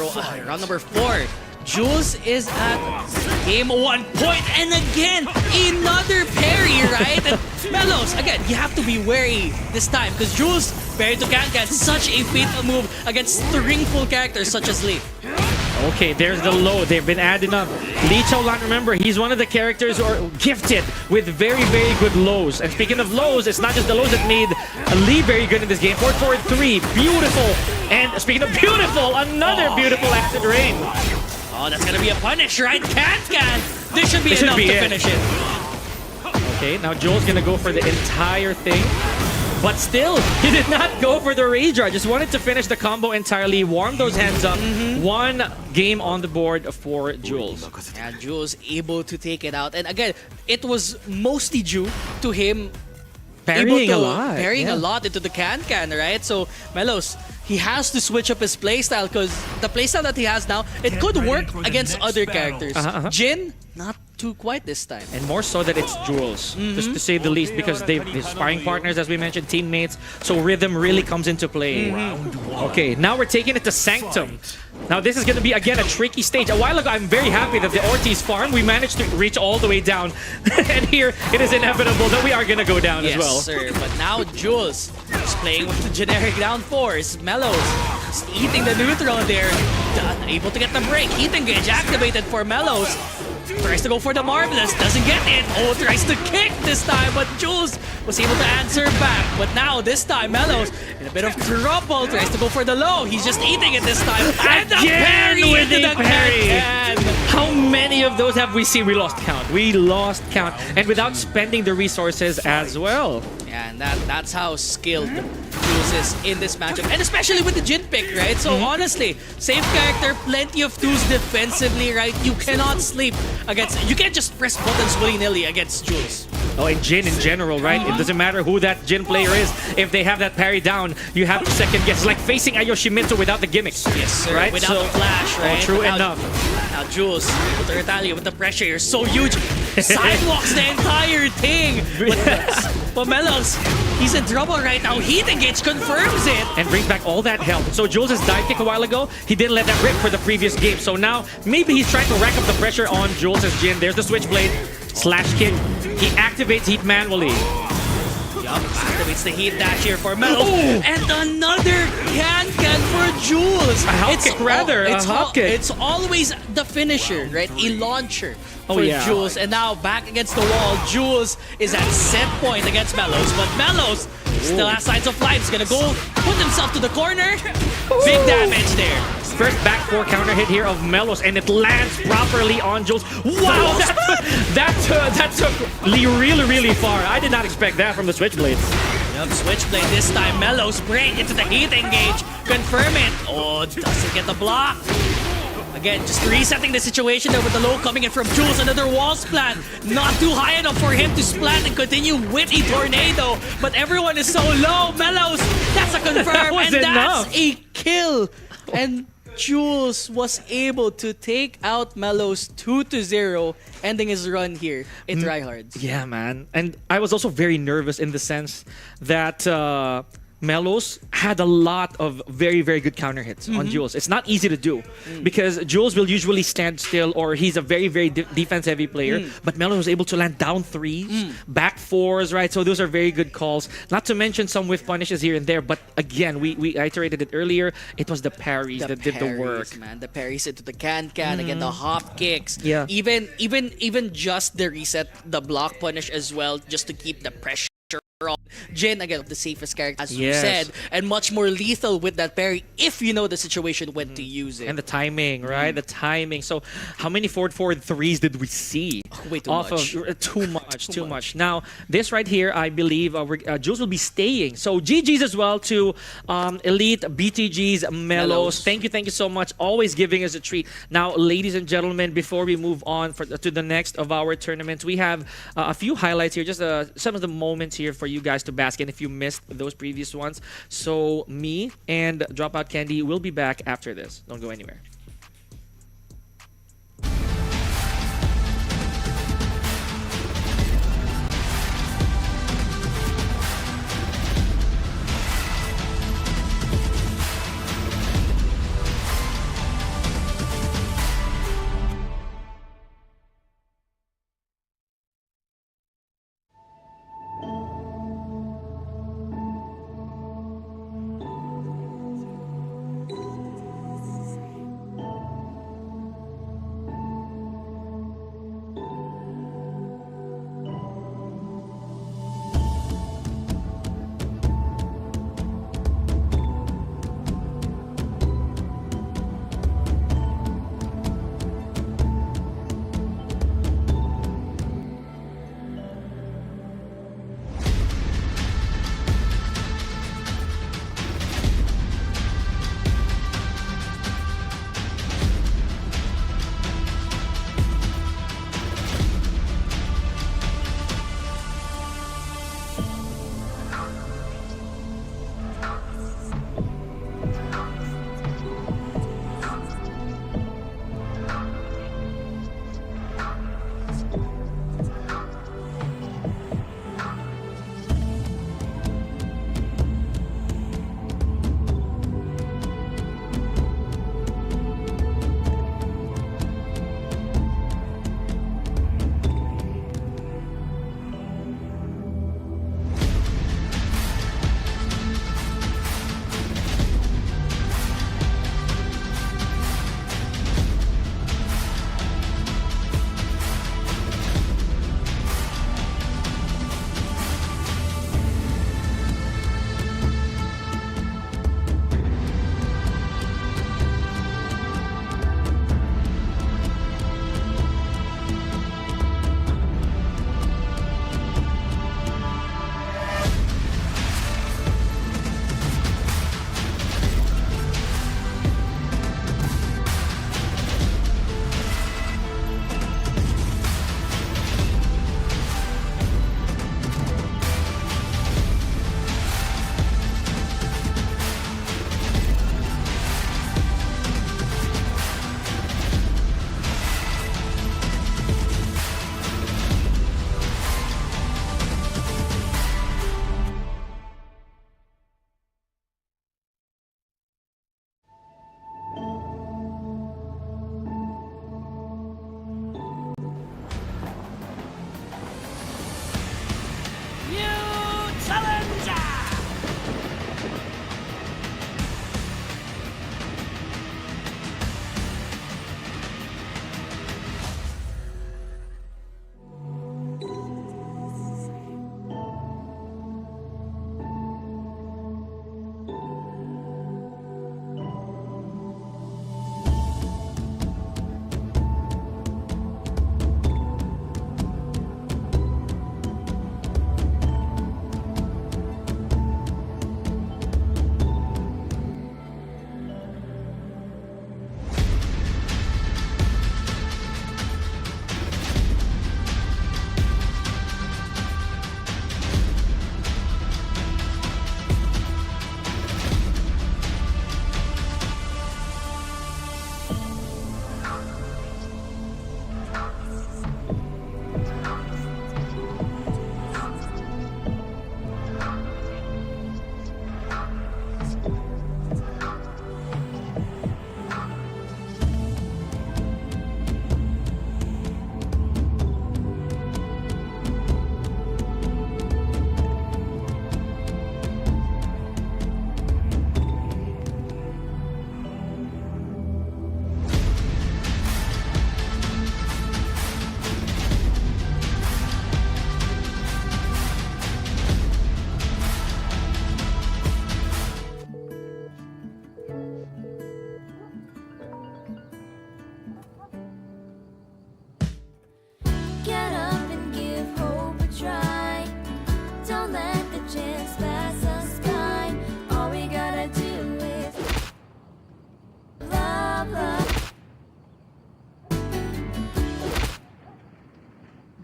4. Jules is at game 1 point, and again, another parry, right? And Melos, again, you have to be wary this time, because Jules, parry to Can, such a fatal move against stringful characters such as Lee. Okay, there's the low. They've been adding up. Lee Chaolan, remember, he's one of the characters who are gifted with very, very good lows. And speaking of lows, it's not just the lows that made Lee very good in this game. 4-4-3, beautiful. And speaking of beautiful, another beautiful acid rain. Oh, that's gonna be a punish, right? Can. This should be enough to finish it. Okay, now Joel's gonna go for the entire thing. But still, he did not go for the rage jar. Just wanted to finish the combo entirely, warm those hands up. One game on the board for Jules. Yeah, Jules able to take it out. And again, it was mostly due to him parrying a lot. Parrying a lot into the can, right? So, Melos, he has to switch up his playstyle because the playstyle that he has now, it could work against other characters. Jin, not too quite this time. And more so that it's Jules, just to say the least, because they're sparring partners, as we mentioned, teammates. So rhythm really comes into play. Okay, now we're taking it to Sanctum. Now this is going to be, again, a tricky stage. A while ago, I'm very happy that the Ortiz farm, we managed to reach all the way down. And here, it is inevitable that we are going to go down as well. Yes, sir. But now Jules is playing with the generic down 4s. Melos is eating the neutral there. Able to get the break. Heat engage activated for Melos. Tries to go for the Marvelous, doesn't get it. Oh, tries to kick this time, but Jules was able to answer back. But now, this time, Melos in a bit of trouble, tries to go for the low. He's just eating it this time. And the parry into the can. How many of those have we seen? We lost count. We lost count. And without spending the resources as well. Yeah, and that's how skilled Jules is in this matchup. And especially with the Jin pick, right? So honestly, safe character, plenty of tools defensively, right? You cannot sleep against... You can't just press buttons willy-nilly against Jules. Oh, and Jin in general, right? It doesn't matter who that Jin player is. If they have that parry down, you have to second guess. It's like facing Ayoshimito without the gimmicks. Yes, sir. Right? Without the flash, right? Oh, true enough. Now Jules, with the retaliate, with the pressure here, so huge. Sidewalks the entire thing. But Melos, he's in trouble right now. Heat engage confirms it. And brings back all that health. So Jules' dive kick a while ago, he didn't let that rip for the previous game. So now, maybe he's trying to rack up the pressure on Jules' Jin. There's the switchblade. Slash kick. He activates heat manually. Yup, activates the heat dash here for Melos. And another can for Jules. A hop kick rather. It's always the finisher, right? A launcher for Jules. And now back against the wall. Jules is at set point against Melos. But Melos still has signs of life. He's gonna go put himself to the corner. Big damage there. First back 4 counter hit here of Melos, and it lands properly on Jules. Wow, that took Lee really, really far. I did not expect that from the Switchblades. Yep, Switchblade this time. Melos break into the heat engage. Confirm it. Oh, doesn't get the block. Again, just resetting the situation there with the low coming in from Jules. Another wall splat. Not too high enough for him to splat and continue with a tornado. But everyone is so low. Melos, that's a confirm. And that's a kill. And Jules was able to take out Melos 2-0, ending his run here in TryHards. Yeah, man. And I was also very nervous in the sense that Melos had a lot of very, very good counter hits on Jules. It's not easy to do because Jules will usually stand still or he's a very, very defense-heavy player. But Melos was able to land down threes, back fours, right? So those are very good calls. Not to mention some whiff punishes here and there. But again, we iterated it earlier. It was the parries that did the work. Man, the parries into the can, again the hop kicks. Yeah. Even just the reset, the block punish as well, just to keep the pressure on. Jin, again, the safest character, as you said, and much more lethal with that parry if you know the situation when to use it. And the timing, right? The timing. So how many forward threes did we see? Way too off much. Of, too much. Now, this right here, I believe Jules will be staying. So GG's as well to Elite, BTG's, Melos. Thank you so much. Always giving us a treat. Now, ladies and gentlemen, before we move on to the next of our tournaments, we have a few highlights here, just some of the moments here for you guys to bask in if you missed those previous ones. So me and Dropout Candy will be back after this. Don't go anywhere.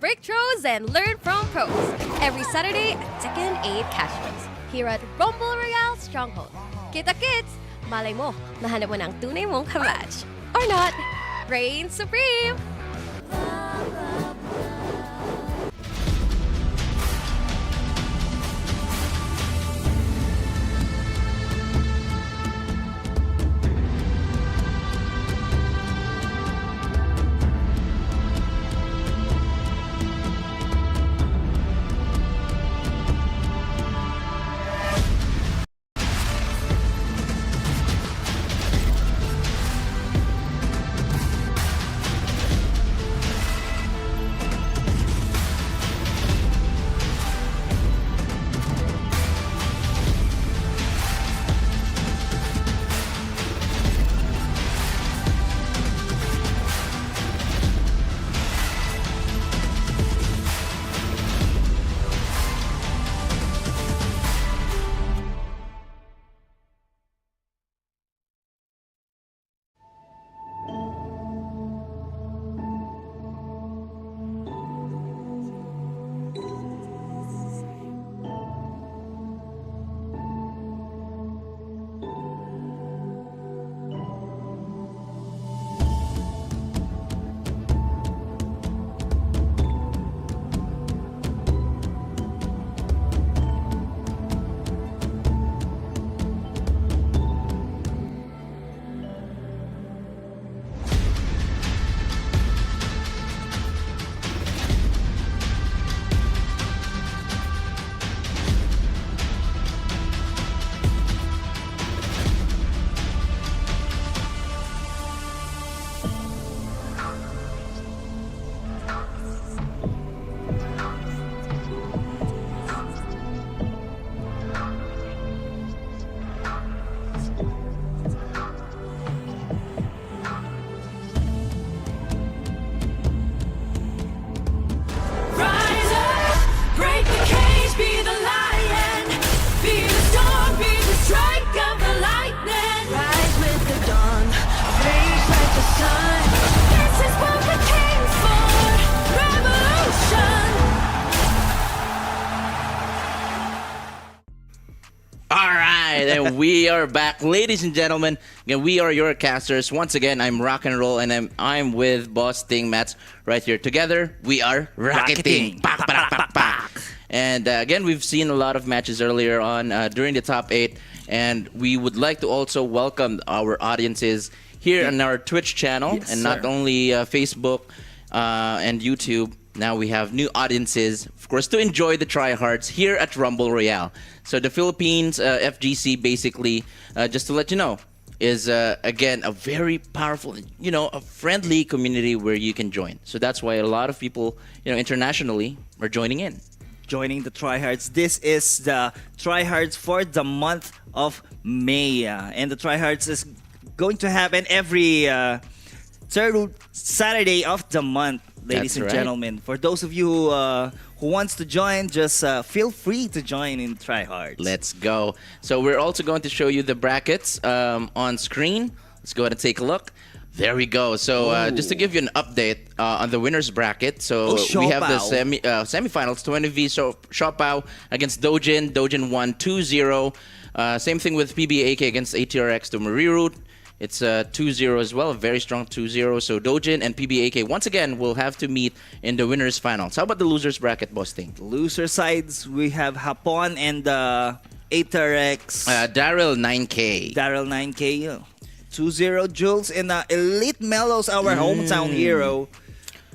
breakthroughs and learn from pros. Every Saturday at Tekken 8 Casuals. Here at Rumble Royale Stronghold. Kita kids, malay mo, nahanap mo ng tunay mong kamatch. Or not, reign supreme! Rise up, break the cage, be the lion, be the storm, be the strike of the lightning. Rise with the dawn, blaze like the sun. This is what we came for, revolution. All right, and we are back, ladies and gentlemen. Again, we are your casters. Once again, I'm Rock and Roll, and I'm with Boss Ting Mats right here. Together, we are rocketing. Pak, pak, pak, pak. And again, we've seen a lot of matches earlier on during the top 8, and we would like to also welcome our audiences here on our Twitch channel, Yes, and not sir. only Facebook and YouTube. Now we have new audiences, of course, to enjoy the TRYHARDS here at Rumble Royale. So the Philippines FGC, basically, just to let you know, is again a very powerful, a friendly community where you can join. So that's why a lot of people, internationally are joining in. Joining the TryHards. This is the TryHards for the month of May. And the TryHards is going to happen every third Saturday of the month, ladies That's and right. gentlemen. For those of you who wants to join, just feel free to join in TryHards. Let's go. So we're also going to show you the brackets on screen. Let's go ahead and take a look. There we go. So just to give you an update on the winners bracket. So we have the semifinals, 20V Shopao against Dojin. Dojin won 2-0. Same thing with PBAK against ATRX to Mariru. It's 2-0 as well, a very strong 2-0. So Dojin and PBAK once again will have to meet in the winners finals. How about the losers bracket, Bosting? The loser sides, we have Hapon and ATRX. Daryl 9K. Daryl 9K. 2-0 Jules and Elite Mellows, our hometown hero.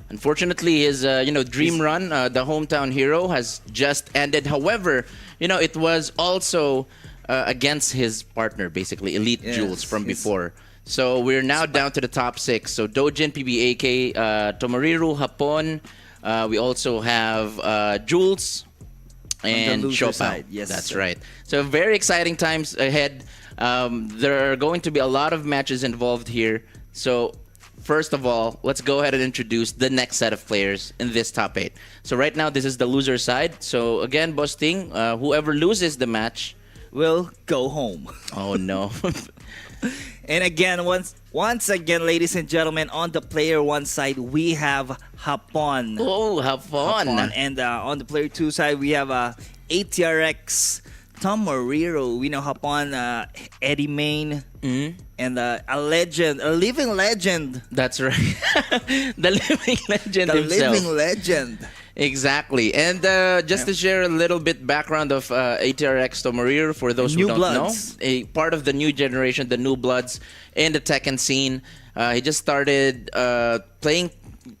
Unfortunately, his dream run, the hometown hero, has just ended. However, it was also against his partner, basically Elite Jules from before. So we're now down to the top 6. So Dojin, PBAK, Tomariru, Hapon. We also have Jules and Shopao. Yes, that's sir. right. So very exciting times ahead. There are going to be a lot of matches involved here. So first of all, let's go ahead and introduce the next set of players in this top 8. So right now, this is the loser side. So again, Bosting, whoever loses the match will go home. Oh no. And again, once again, ladies and gentlemen, on the player 1 side, we have Hapon. Oh, Hapon. And on the player 2 side, we have ATRX, Tom Moriro. We know Hapon, Eddie Main, and a legend, a living legend. That's right. The living legend The himself. living legend. Exactly. And just to share a little bit background of ATRX Tomohiro for those New who don't Bloods. know, a part of the new generation, the New Bloods in the Tekken scene. He just started playing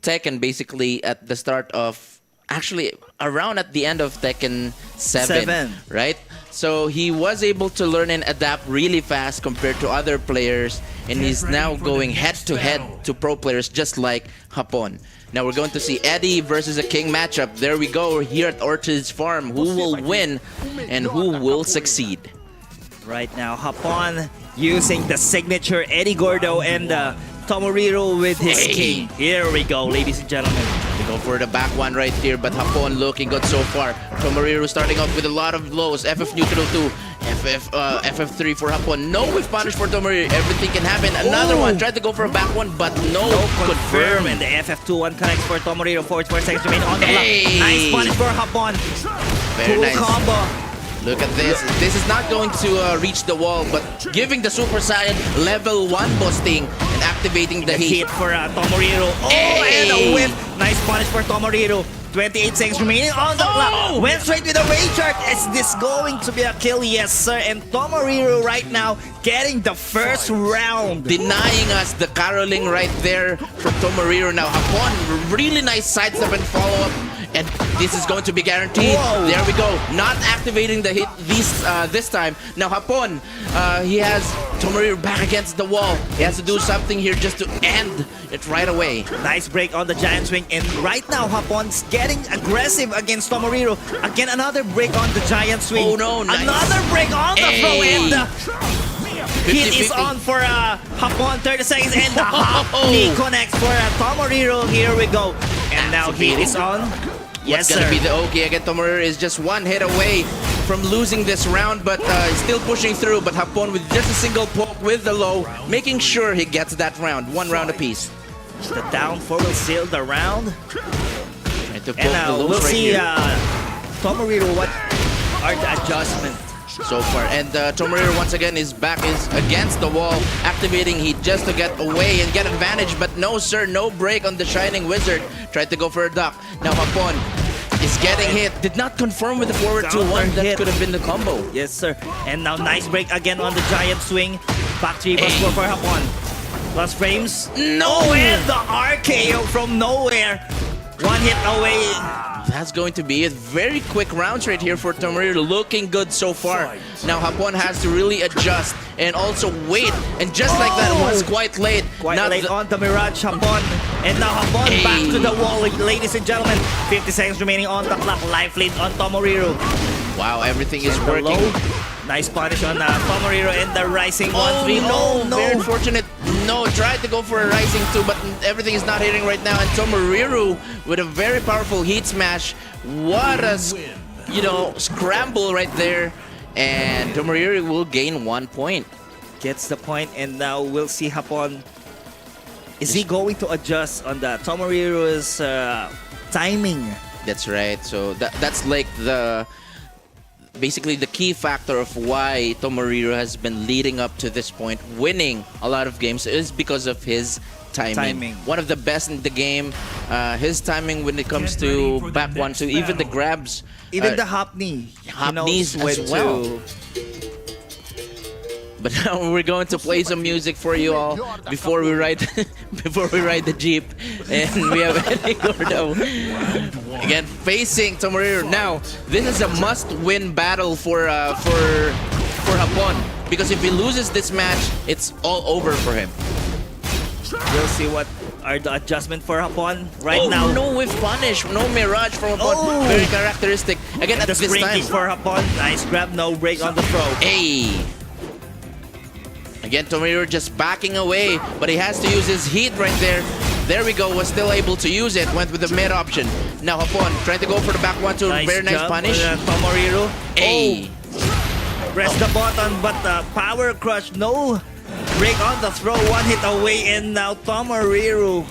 Tekken basically at the start of, actually around at the end of Tekken 7, right? So he was able to learn and adapt really fast compared to other players, and he's now going head to head to pro players just like Hapon. Now we're going to see Eddie versus a King matchup. There we go, here at Orchard's Farm. Who will win and who will succeed? Right now, Hapon using the signature Eddie Gordo and Tomohiro with his King. Here we go, ladies and gentlemen. We go for the back one right here, but Hapon looking good so far. Tomohiro starting off with a lot of lows. FF neutral 2, FF3 for Hapon. No whiff punish for Tomohiro. Everything can happen. Another one. Tried to go for a back one, but no confirm. And the FF2-1 connects for Tomohiro. 44 seconds remaining on the clock. Nice punish for Hapon. Very Cool nice combo. Look at this. This is not going to reach the wall, but giving the Super Saiyan level 1 boosting and activating the heat. Hit for Tomohiro. Oh, and a whip. Nice punish for Tomohiro. 28 seconds remaining on the clock. Went straight with the rage art. Is this going to be a kill? Yes, sir. And Tomohiro right now getting the first round. Denying us the caroling right there from Tomohiro. Now Hapon, really nice sidestep and follow-up. And this is going to be guaranteed. Whoa. There we go. Not activating the hit this time. Now Hapon, he has Tomohiro back against the wall. He has to do something here just to end it right away. Nice break on the giant swing. And right now, Hapon's getting aggressive against Tomohiro. Again, another break on the giant swing. Oh no, nice. Another break on the throw. And the 50, hit is 50. on for Hapon. 30 seconds. And the hop knee connects for Tomohiro. Here we go. And now hit is on. Yes, What's gonna sir. be the okay again? Tomohiro is just one hit away from losing this round, but still pushing through. But Hapon with just a single poke with the low, making sure he gets that round. 1 round apiece. The down 4 will seal the round. Trying to poke And the lows we'll right see here. Tomohiro what are the adjustments. So far, and Tomohiro once again is against the wall, activating heat just to get away and get advantage, but no sir, no break on the Shining Wizard. Tried to go for a duck. Now Hapon is getting hit. Did not confirm with the forward 2-1. That could have been the combo. Yes, sir. And now nice break again on the giant swing. Back 3 plus 4 for Hapon. Plus frames. No! And the RKO from nowhere. 1 hit away. That's going to be it. Very quick rounds right here for Tomohiro. Looking good so far. Now Hapon has to really adjust and also wait. And just like that, it was quite late. Quite late on the Mirage Hapon. And now Hapon back to the wall, ladies and gentlemen. 50 seconds remaining on the clock. Life lead on Tomohiro. Wow, everything is working. Nice punish on Tomohiro and the rising 1-3. Oh, no. Very unfortunate. No, tried to go for a rising 2, but everything is not hitting right now. And Tomohiro with a very powerful heat smash. What a, scramble right there. And Tomohiro will gain 1 point. Gets the point, and now we'll see Hapon. Is he going to adjust on the Tomohiro's timing? That's right. So that's like basically the key factor of why Tomohiro has been leading up to this point, winning a lot of games, is because of his timing. One of the best in the game. His timing when it comes to back 1-2, even the grabs. Even the hop knee. Hop knees as well. But now we're going to play some music for you all before we ride the Jeep. And we have Eddie Gordo again facing Tomohiro. Now, this is a must-win battle for Hapon, because if he loses this match, it's all over for him. We'll see what are the adjustments for Hapon right now. No whiff punish, no mirage from Hapon. Very characteristic. Again, at the this spring time. kick for Hapon. Nice grab, no break on the throw. Hey. Again, Tomohiro just backing away, but he has to use his heat right there. There we go, was still able to use it, went with the mid option. Now Hapon trying to go for the back 1-2, very nice punish. Tomohiro. Hey. Press the button, but the power crush, no break on the throw, one hit away, and now Tomohiro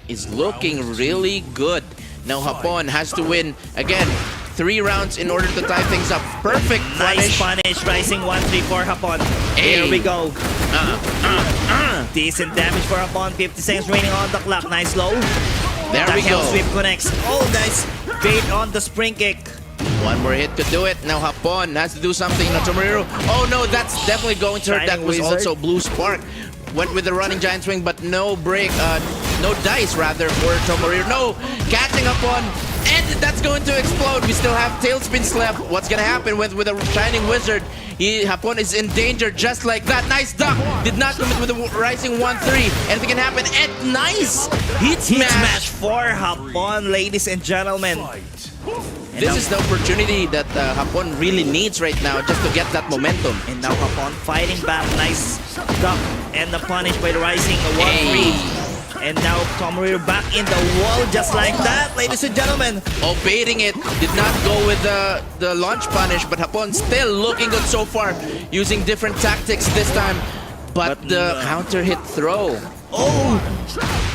is looking really good. Now Hapon has to win again 3 rounds in order to tie things up. Perfect nice punish. punish, rising 1-3 for Hapon. Here we go. Decent damage for Hapon. 50 seconds remaining on the clock. Nice low. There the we hell go. sweep connects. Oh, nice bait on the spring kick. One more hit could do it. Now Hapon has to do something. Now Tomohiro. Oh no, that's definitely going to hurt. That was also Blue Spark. Went with the running giant swing, but no break, no dice rather for Tomohiro. No, catching up on, and that's going to explode. We still have tailspins left. What's gonna happen with a shining wizard? Hapon is in danger just like that. Nice duck. Did not commit with a rising 1-3. Anything can happen. And nice heat smash for Hapon, ladies and gentlemen. This is the opportunity that Hapon really needs right now just to get that momentum. And now Hapon fighting back. Nice duck and the punish by the rising 1-3. And now Tomohiro back in the wall just like that, ladies and gentlemen. Oh, baiting it. Did not go with the launch punish, but Hapon still looking good so far. Using different tactics this time. But the counter hit throw. Oh,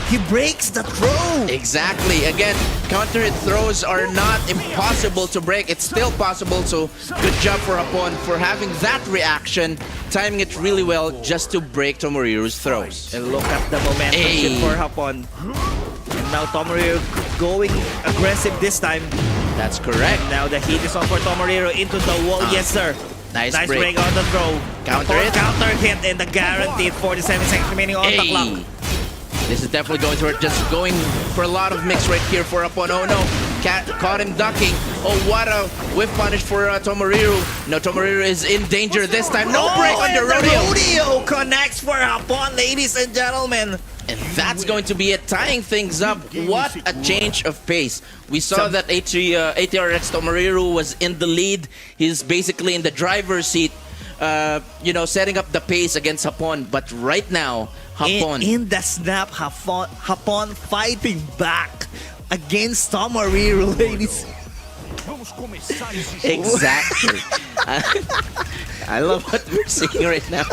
he breaks the throw. Exactly. Again, counter hit throws are not impossible to break. It's still possible. So good job for Hapon for having that reaction, timing it really well just to break Tomohiro's throws. And look at the momentum shift for Hapon. And now Tomohiro going aggressive this time. That's correct. And now the heat is on for Tomohiro into the wall. Yes, sir. Nice break on the throw. Counter hit. Counter hit and the guaranteed 47 seconds remaining on the clock. This is definitely going to hurt. Just going for a lot of mix right here for Hapon. Oh no, caught him ducking. Oh, what a whiff punish for Tomohiro. No, Tomohiro is in danger this time. No break on the rodeo. Rodeo connects for Hapon, ladies and gentlemen. And that's going to be it, tying things up. What a change of pace. We saw that ATRX Tomohiro was in the lead. He's basically in the driver's seat, setting up the pace against Hapon. But right now, Hapon... In the snap, Hapon fighting back against Tomohiro, ladies. Exactly. I love what we're seeing right now.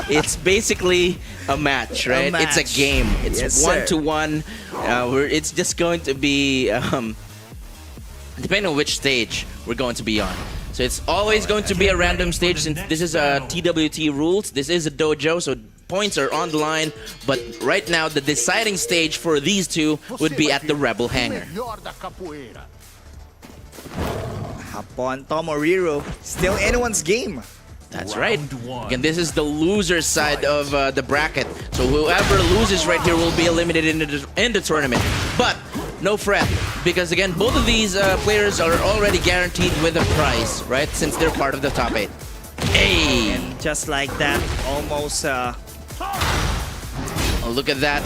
It's basically a match, right? It's a game. It's 1-1. It's just going to be, depending on which stage we're going to be on. So it's always going to be a random stage since this is a TWT rules. This is a dojo, so points are on the line. But right now, the deciding stage for these two would be at the Rebel Hangar. Hapon, Tomohiro, still anyone's game. That's right. Again, this is the loser side of the bracket. So whoever loses right here will be eliminated in the tournament. But no fret, because again, both of these players are already guaranteed with a prize, right? Since they're part of the top 8. Hey! And just like that, almost... Oh, look at that.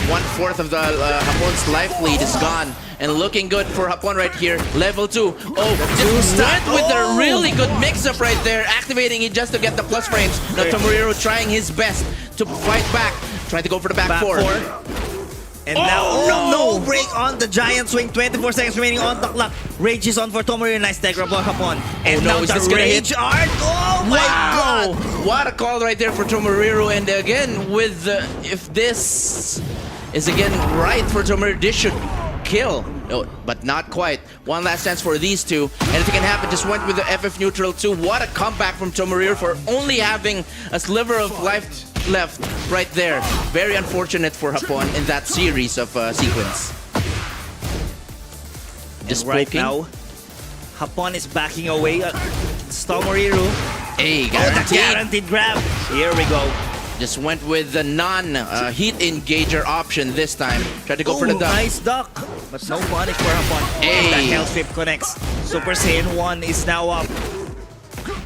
1/4 of the Hapon's life lead is gone. And looking good for Hapon right here. Level 2. Oh, just went with a really good mix-up right there. Activating it just to get the plus frames. Now Tomohiro trying his best to fight back. Trying to go for the back four. And now, no break on the giant swing. 24 seconds remaining on the clock. Rage is on for Tomohiro. Nice tech grab on Hapon. And now is the this gonna rage hit? art. Oh my god! What a call right there for Tomohiro. And again, with if this is again right for Tomohiro, this should kill. No, but not quite. One last chance for these two. Anything can happen. Just went with the FF neutral too. What a comeback from Tomohiro for only having a sliver of life left right there. Very unfortunate for Hapon in that series of sequence. Just right now, Hapon is backing away. Tomohiro. Hey, guaranteed grab. Here we go. Just went with the non-heat engager option this time. Tried to go for the duck. Nice duck. But no punish for Hapon. Hey. The Hell Sweep connects. Super Saiyan 1 is now up.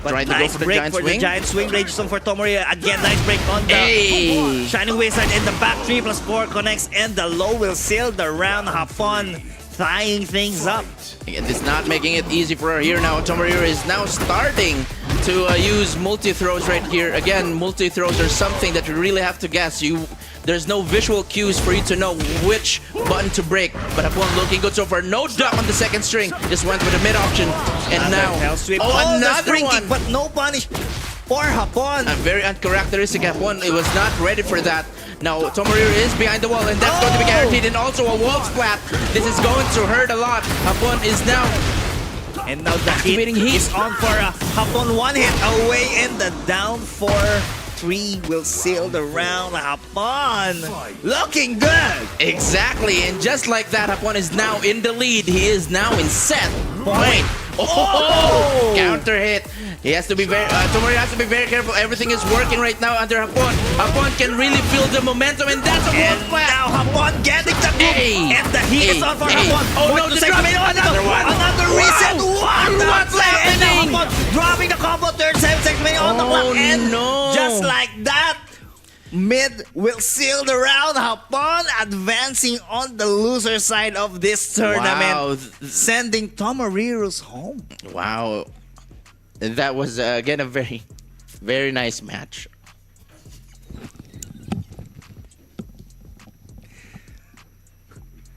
But Trying to nice go for the break giant for swing. the giant swing. Rages on for Tomohiro. Again, nice break on the Shining Wizard in the back. 3+4 connects. And the low will seal the round. Hapon tying things up. Again, it's not making it easy for her here now. Tomohiro is now starting to use multi-throws right here. Again, multi-throws are something that you really have to guess. There's no visual cues for you to know which button to break. But Hapon looking good so far. No duck on the second string. Just went with the mid option. And now, Hell Sweep. another spring one. kick, but no punish. for Hapon. A very uncharacteristic Hapon. It was not ready for that. Now, Tomohiro is behind the wall, and that's going to be guaranteed. And also a wall splat. This is going to hurt a lot. Hapon is now... And now the hit is on for Hapon. One hit away, and the down for 3 will seal the round. Hapon looking good. Exactly, and just like that, Hapon is now in the lead. He is now in set point. Oh! Counter hit. He has to be very, Tomohiro has to be very careful. Everything is working right now under Hapon. Hapon can really feel the momentum, and that's a wall splat. Now Hapon getting the group, and the heat is on for Hapon. Oh no, the drop. Another one. Another reset. What's happening? And now Hapon dropping the combo. 37 seconds remaining on the clock, and no. just like that, mid will seal the round. Hapon advancing on the loser side of this tournament, sending Tomohiro's home. Wow. That was, again, a very, very nice match.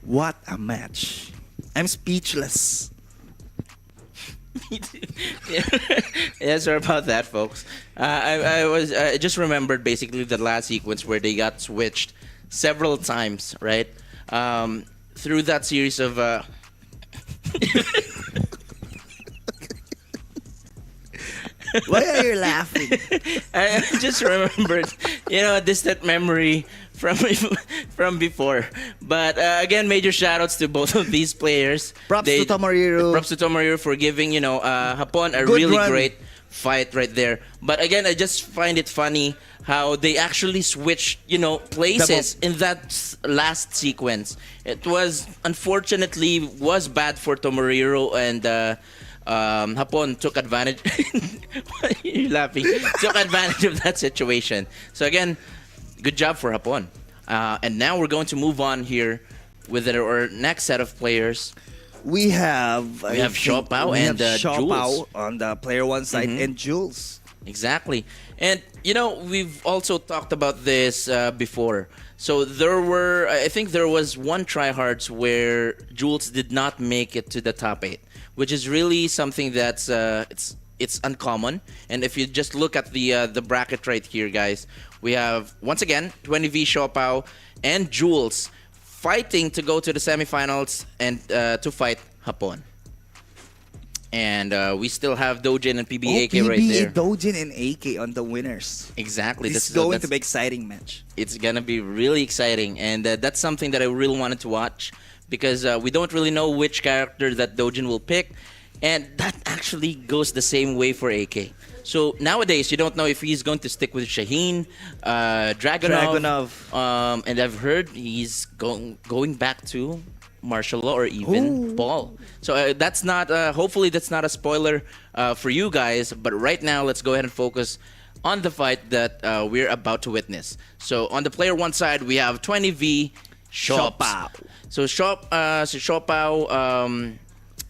What a match. I'm speechless. Yeah, sorry about that, folks. I just remembered basically the last sequence where they got switched several times, right? Through that series of... Why are you laughing? I just remembered, a distant memory from before. But again, major shoutouts to both of these players. Props to Tomohiro. Props to Tomohiro for giving, Hapon a really great fight right there. But again, I just find it funny how they actually switched, places in that last sequence. It was, unfortunately, was bad for Tomohiro, and Hapon took advantage. Why are you laughing? Took advantage of that situation. So again, good job for Hapon. And now we're going to move on here with our next set of players. We have Xiaopao and Jules on the player 1 side, and Jules. Exactly. And we've also talked about this before. So I think there was one TryHards where Jules did not make it to the top 8, which is really something that's it's uncommon. And if you just look at the bracket right here, guys, we have once again 20V Xiaopao and Jules fighting to go to the semifinals and to fight Hapon. And we still have Dojin and PBAK right there. Dojin and AK on the winners. Exactly. This is going to be an exciting match. It's going to be really exciting. And that's something that I really wanted to watch, because we don't really know which character that Dojin will pick. And that actually goes the same way for AK. So nowadays, you don't know if he's going to stick with Shaheen, Dragunov. And I've heard he's going back to martial law or even ball. So that's not, hopefully that's not a spoiler for you guys. But right now, let's go ahead and focus on the fight that we're about to witness. So on the player 1 side, we have 20V Xiaopao. So Xiaopao,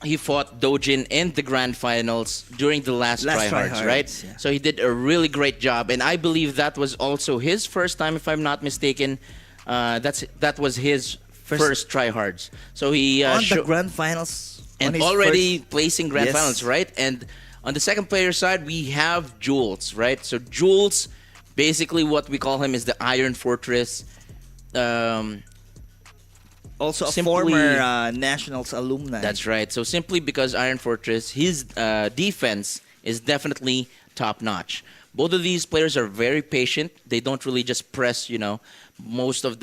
he fought Dojin in the grand finals during the last TryHards, right? Yeah. So he did a really great job, and I believe that was also his first time, if I'm not mistaken. That was his first TryHards. So he on the grand finals, and already placing grand finals, right? And on the second player side, we have Jules, right? So Jules, basically what we call him is the Iron Fortress. Also a former Nationals alumni. That's right. So simply because Iron Fortress, his defense is definitely top-notch. Both of these players are very patient. They don't really just press, most of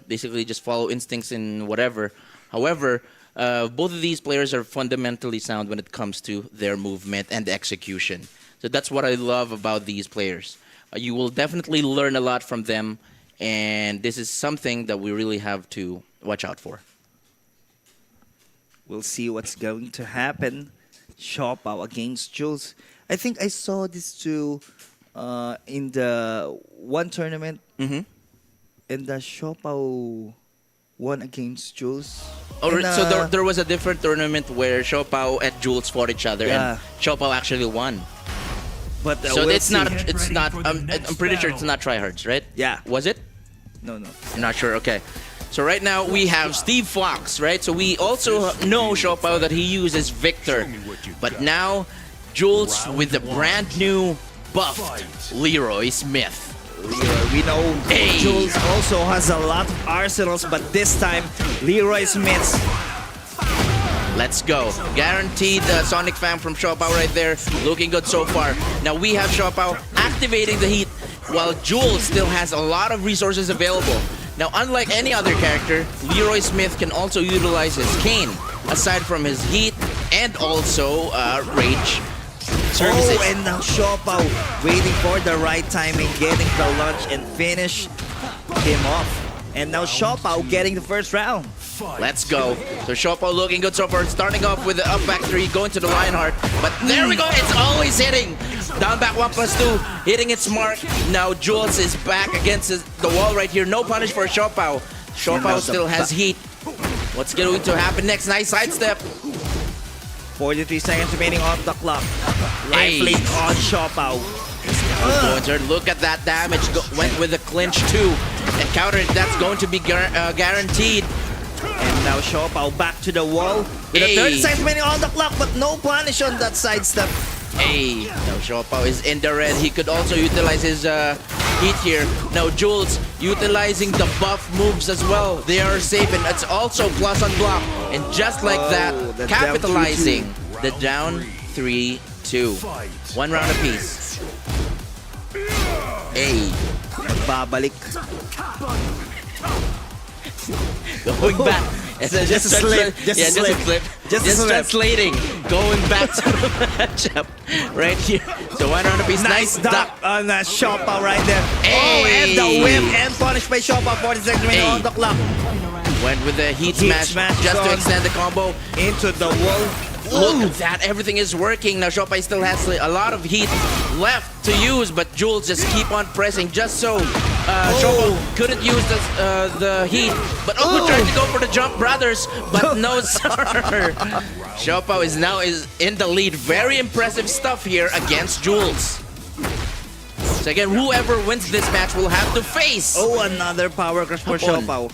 basically just follow instincts and whatever. However, both of these players are fundamentally sound when it comes to their movement and execution. So that's what I love about these players. You will definitely learn a lot from them, and this is something that we really have to watch out for. We'll see what's going to happen. Xiaopao against Jules. I think I saw these two in the one tournament. And the Xiaopao won against Jules. Oh, so there was a different tournament where Xiaopao and Jules fought each other, and Xiaopao actually won. But so it's not. I'm pretty sure it's not TryHards, right? Yeah. Was it? No. I'm not sure. Okay. So right now we have Steve Fox, right? So we also know Xiaopao that he uses Victor, but now Jules with the brand new buffed Leroy Smith. We know Hey. Jules also has a lot of arsenals, but this time Leroy Smith's. Let's go. Guaranteed Sonic Fam from Xiaopao right there. Looking good so far. Now we have Xiaopao activating the heat while Jules still has a lot of resources available. Now, unlike any other character, Leroy Smith can also utilize his cane, aside from his heat and also rage services. Oh, and now Xiaopao waiting for the right timing, getting the launch and finish him off. And now Xiaopao getting the first round. Let's go. So Xiaopao looking good so far, starting off with the up back 3, going to the Lionheart. But there we go, it's always hitting. Down back 1+2, hitting its mark. Now Jules is back against the wall right here. No punish for Xiaopao. Xiaopao still has heat. What's going to happen next? Nice sidestep. 43 seconds remaining on the clock. Life link on Xiaopao. Look at that damage. Went with a clinch too. And counter it. That's going to be guaranteed. And now Xiaopao back to the wall. With a 30 seconds remaining on the clock, but no punish on that sidestep. Hey, now Xiaopao is in the red. He could also utilize his heat here. Now Jules utilizing the buff moves as well. They are safe, and it's also plus on block. And just like that, capitalizing the down 3-2. 1 round apiece. Hey. Babalik. Going back. Just a slip. Just a slip. Just translating. Going back to the matchup right here. So 1 round apiece. Nice duck on Xiaopao right there. Hey. Oh, and the whip and punish by Xiaopao. 40 seconds remaining on the clock. Went with the heat smash just to extend the combo. Into the wall. Look at that, everything is working. Now Xiaopao still has a lot of heat left to use, but Jules just keep on pressing just so Xiaopao couldn't use the heat. But tried to go for the jump, brothers, but no sir. Xiaopao is now in the lead. Very impressive stuff here against Jules. So again, whoever wins this match will have to face. Oh, another power crush for Xiaopao.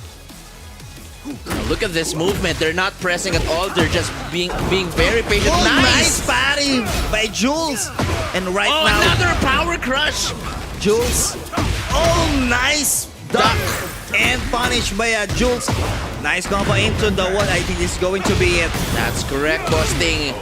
Now look at this movement. They're not pressing at all. They're just being very patient. Oh, nice parry by Jules. And right now, another power crush. Jules. Oh, nice duck and punish by Jules. Nice combo into the wall. I think this is going to be it. That's correct, Busting.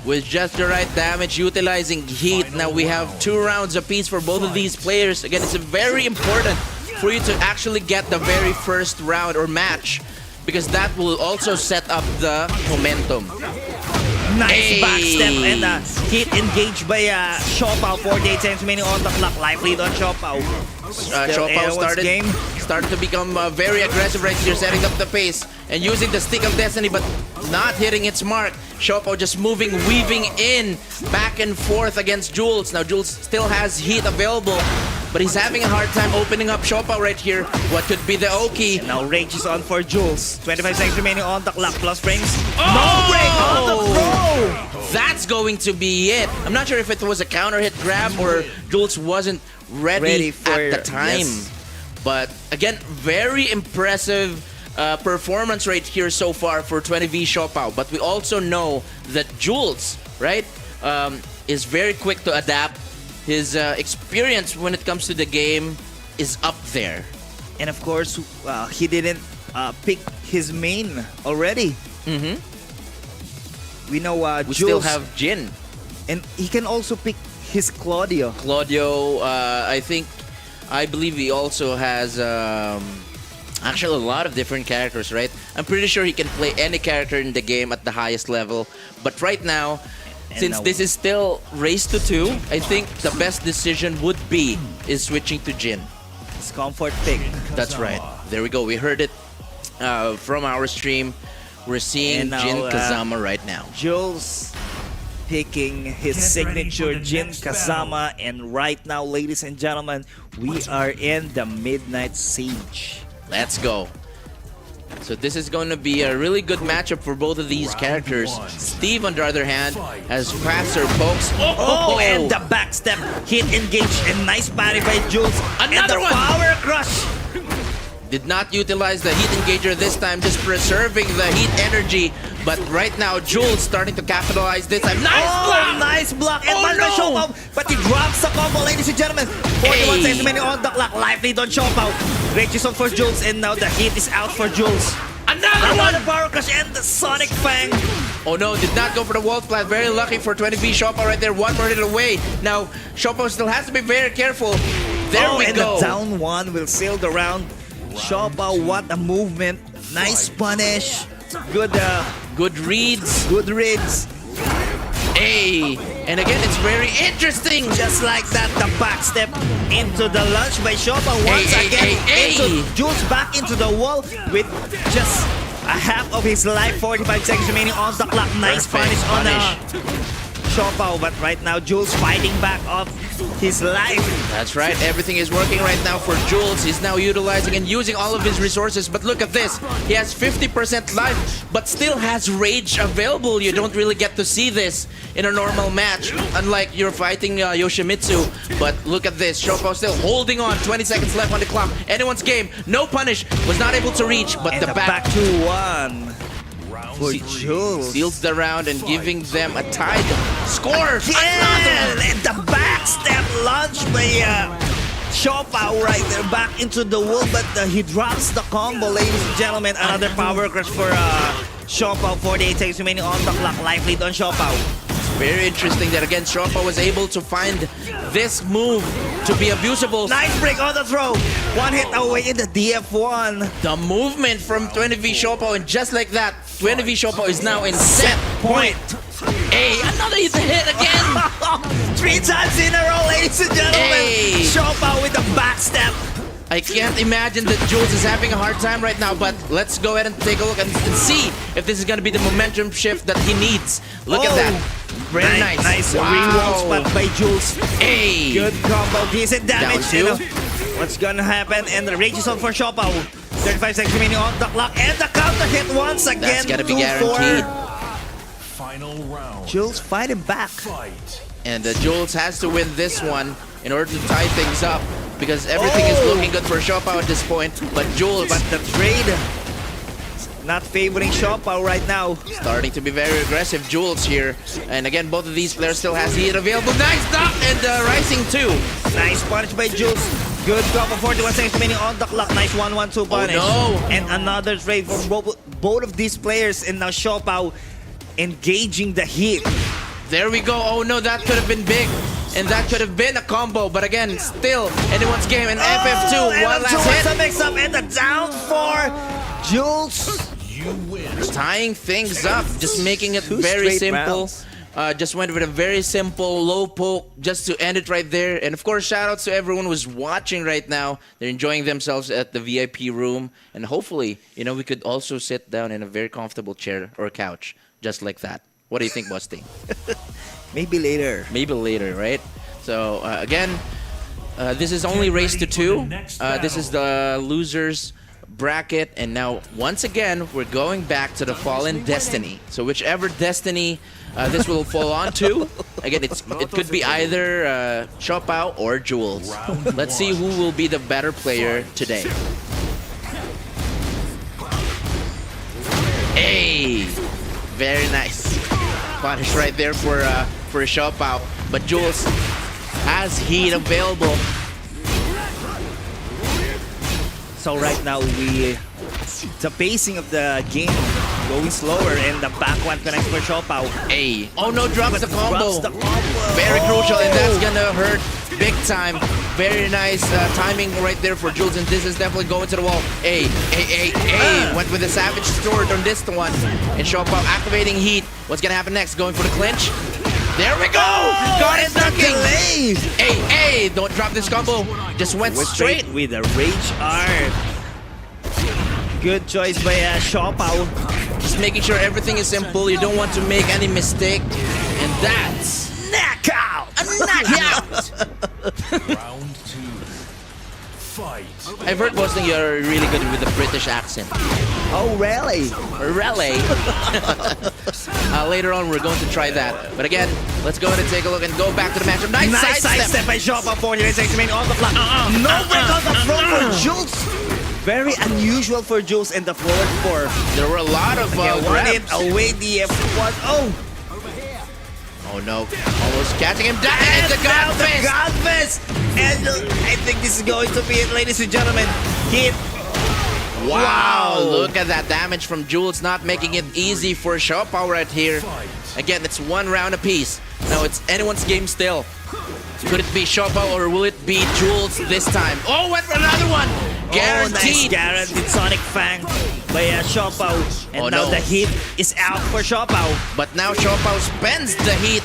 With just the right damage, utilizing heat. Now we have 2 rounds apiece for both of these players. Again, it's very important for you to actually get the very first round or match, because that will also set up the momentum. Nice backstep and hit engaged by Xiaopao. 48 seconds remaining on the clock. Life lead on Xiaopao. Xiaopao started to become very aggressive right here, setting up the pace and using the Stick of Destiny, but not hitting its mark. Xiaopao just moving, weaving in back and forth against Jules. Now Jules still has heat available, but he's having a hard time opening up Xiaopao right here. What could be the Oki? And now rage is on for Jules. 25 seconds remaining on the clock. Plus frames. No break on the throw! That's going to be it. I'm not sure if it was a counter hit grab or Jules wasn't ready for at the time. Yes. But again, very impressive performance right here so far for 20V Xiaopao. But we also know that Jules, right, is very quick to adapt. His experience when it comes to the game is up there. And of course, he didn't pick his main already. We know we Jules, still have Jin. And he can also pick his Claudio. I believe he also has actually a lot of different characters, right? I'm pretty sure he can play any character in the game at the highest level. But right now, since this is still race to 2, I think the best decision would be switching to Jin. His comfort pick. That's right. There we go. We heard it from our stream. We're seeing Jin Kazama right now. Jules picking his signature Jin Kazama, and right now, ladies and gentlemen, we are in the Midnight Siege. Let's go. So this is going to be a really good matchup for both of these characters. Steve, on the other hand, has faster pokes. Oh, and the backstep hit engaged and nice parry by Jules. Another and the power crush. Did not utilize the heat engager this time, just preserving the heat energy But right now, Jules starting to capitalize this time. Nice Oh, block! nice block. And Oh, one by no! Shopao, but he drops the combo, ladies and gentlemen. 41 seconds remaining on the clock. Life lead on Shopao. Rages on for Jules, and now the hit is out for Jules. Another power crush and the Sonic Fang. Oh no, did not go for the wall splat. Very lucky for 20V Shopao right there. One more hit away. Now, Shopao still has to be very careful. There we and go. the down one will seal the round. Shopao, what a movement. Nice punish. Good reads. Good reads. Hey, and again, it's very interesting. Just like that, the backstep into the launch by Shopao once again. Into Jules back into the wall with just a half of his life. 45 seconds remaining on the clock. Nice punish on Shopao, but right now Jules fighting back off his life. That's right. Everything is working right now for Jules. He's now utilizing and using all of his resources. But look at this. He has 50% life, but still has rage available. You don't really get to see this in a normal match, unlike you're fighting Yoshimitsu. But look at this. Shopao still holding on. 20 seconds left on the clock. Anyone's game. No punish. Was not able to reach, but And the back 2-1. For Jules. Seals the round and giving them a tied score. And the backstep launch by Shopao right there back into the wall, but he drops the combo, ladies and gentlemen. Another power crush for Shopao. 48 seconds remaining on the clock. Life lead on Shopao. Very interesting that again Shopao was able to find this move to be abusable. Nice break on the throw. One hit away in the DF1. The movement from 20V Shopao, and just like that, 20V Shopao is now in set point. Hey, another hit again. 3 times in a row, ladies and gentlemen. Hey. Shopao with the backstep. I can't imagine that Jules is having a hard time right now, but let's go ahead and take a look and see if this is going to be the momentum shift that he needs. Look at that. Very nice. Nice Wow. re-wall spot by Jules. Hey. Good combo. Decent damage. Down two. What's gonna happen? And the rage is on for Shopao. 35 seconds remaining on the clock. And the counter hit once again. That's gotta be 2-4. guaranteed. Jules fighting back. And Jules has to win this one in order to tie things up, because everything is looking good for Shopao at this point. But Jules, But the trade not favoring Shopao right now. starting to be very aggressive. Jules here, and again, both of these players still has heat available. Nice knock and rising too. Nice punish by Jules. Good combo. 41 seconds remaining on the clock. Nice 1-1-2 punish. no. And another trade for both of these players. And now Shopao engaging the heat. There we go. Oh no, that could have been big, and that could have been a combo. But again, still anyone's game. And FF2, one last hit. The mix-up and the down for Jules. Tying things up, just making it Two very straight simple. rounds. Just went with a very simple low poke just to end it right there. And of course, shout outs to everyone who's watching right now. They're enjoying themselves at the VIP room. And hopefully, you know, we could also sit down in a very comfortable chair or couch, just like that. What do you think, Busting? Maybe later. Maybe later, right? So, again, this is only race to 2. This is the losers bracket, and now once again we're going back to the Fallen Destiny. So whichever Destiny this will fall onto, again it could be either Shopao or Jules. Let's see who will be the better player today. Hey, very nice punish right there for Shopao, but Jules has heat available. So right now the pacing of the game going slower, and the back one connects for Shopao. Hey, oh no, drops the combo. Drops the combo. Very crucial, and that's gonna hurt big time. Very nice timing right there for Jules, and this is definitely going to the wall. Hey. Went with a savage sword on this one, and Shopao activating heat. What's gonna happen next? Going for the clinch. There we go! Got it ducking! Hey, don't drop this combo. Just went straight. With a rage art. Good choice by Shopao. Just making sure everything is simple. You don't want to make any mistake. And that's knockout! A knockout! Round 2. Fight. I've heard, Boston, you're really good with the British accent. Oh, really? Really? Later on, we're going to try that. But again, let's go ahead and take a look and go back to the matchup. Nice sidestep by Shopao. 49 seconds remaining on the clock. No break on the front for Jules. Very unusual for Jules and the forward 4. There were a lot of One hit grabs. away DF1. Oh! Oh no, almost catching him down. And the now the Godfist! Godfist! And I think this is going to be it, ladies and gentlemen. Hit. Wow, look at that damage from Jules, not making it easy for Shaw Power right here. Again, it's 1 round apiece. Now it's anyone's game still. Could it be Shaw Power or will it be Jules this time? Oh, went for another one! Guaranteed! Oh, nice guaranteed Sonic Fang by Shopao. And now the heat is out for Shopao. But now Shopao spends the heat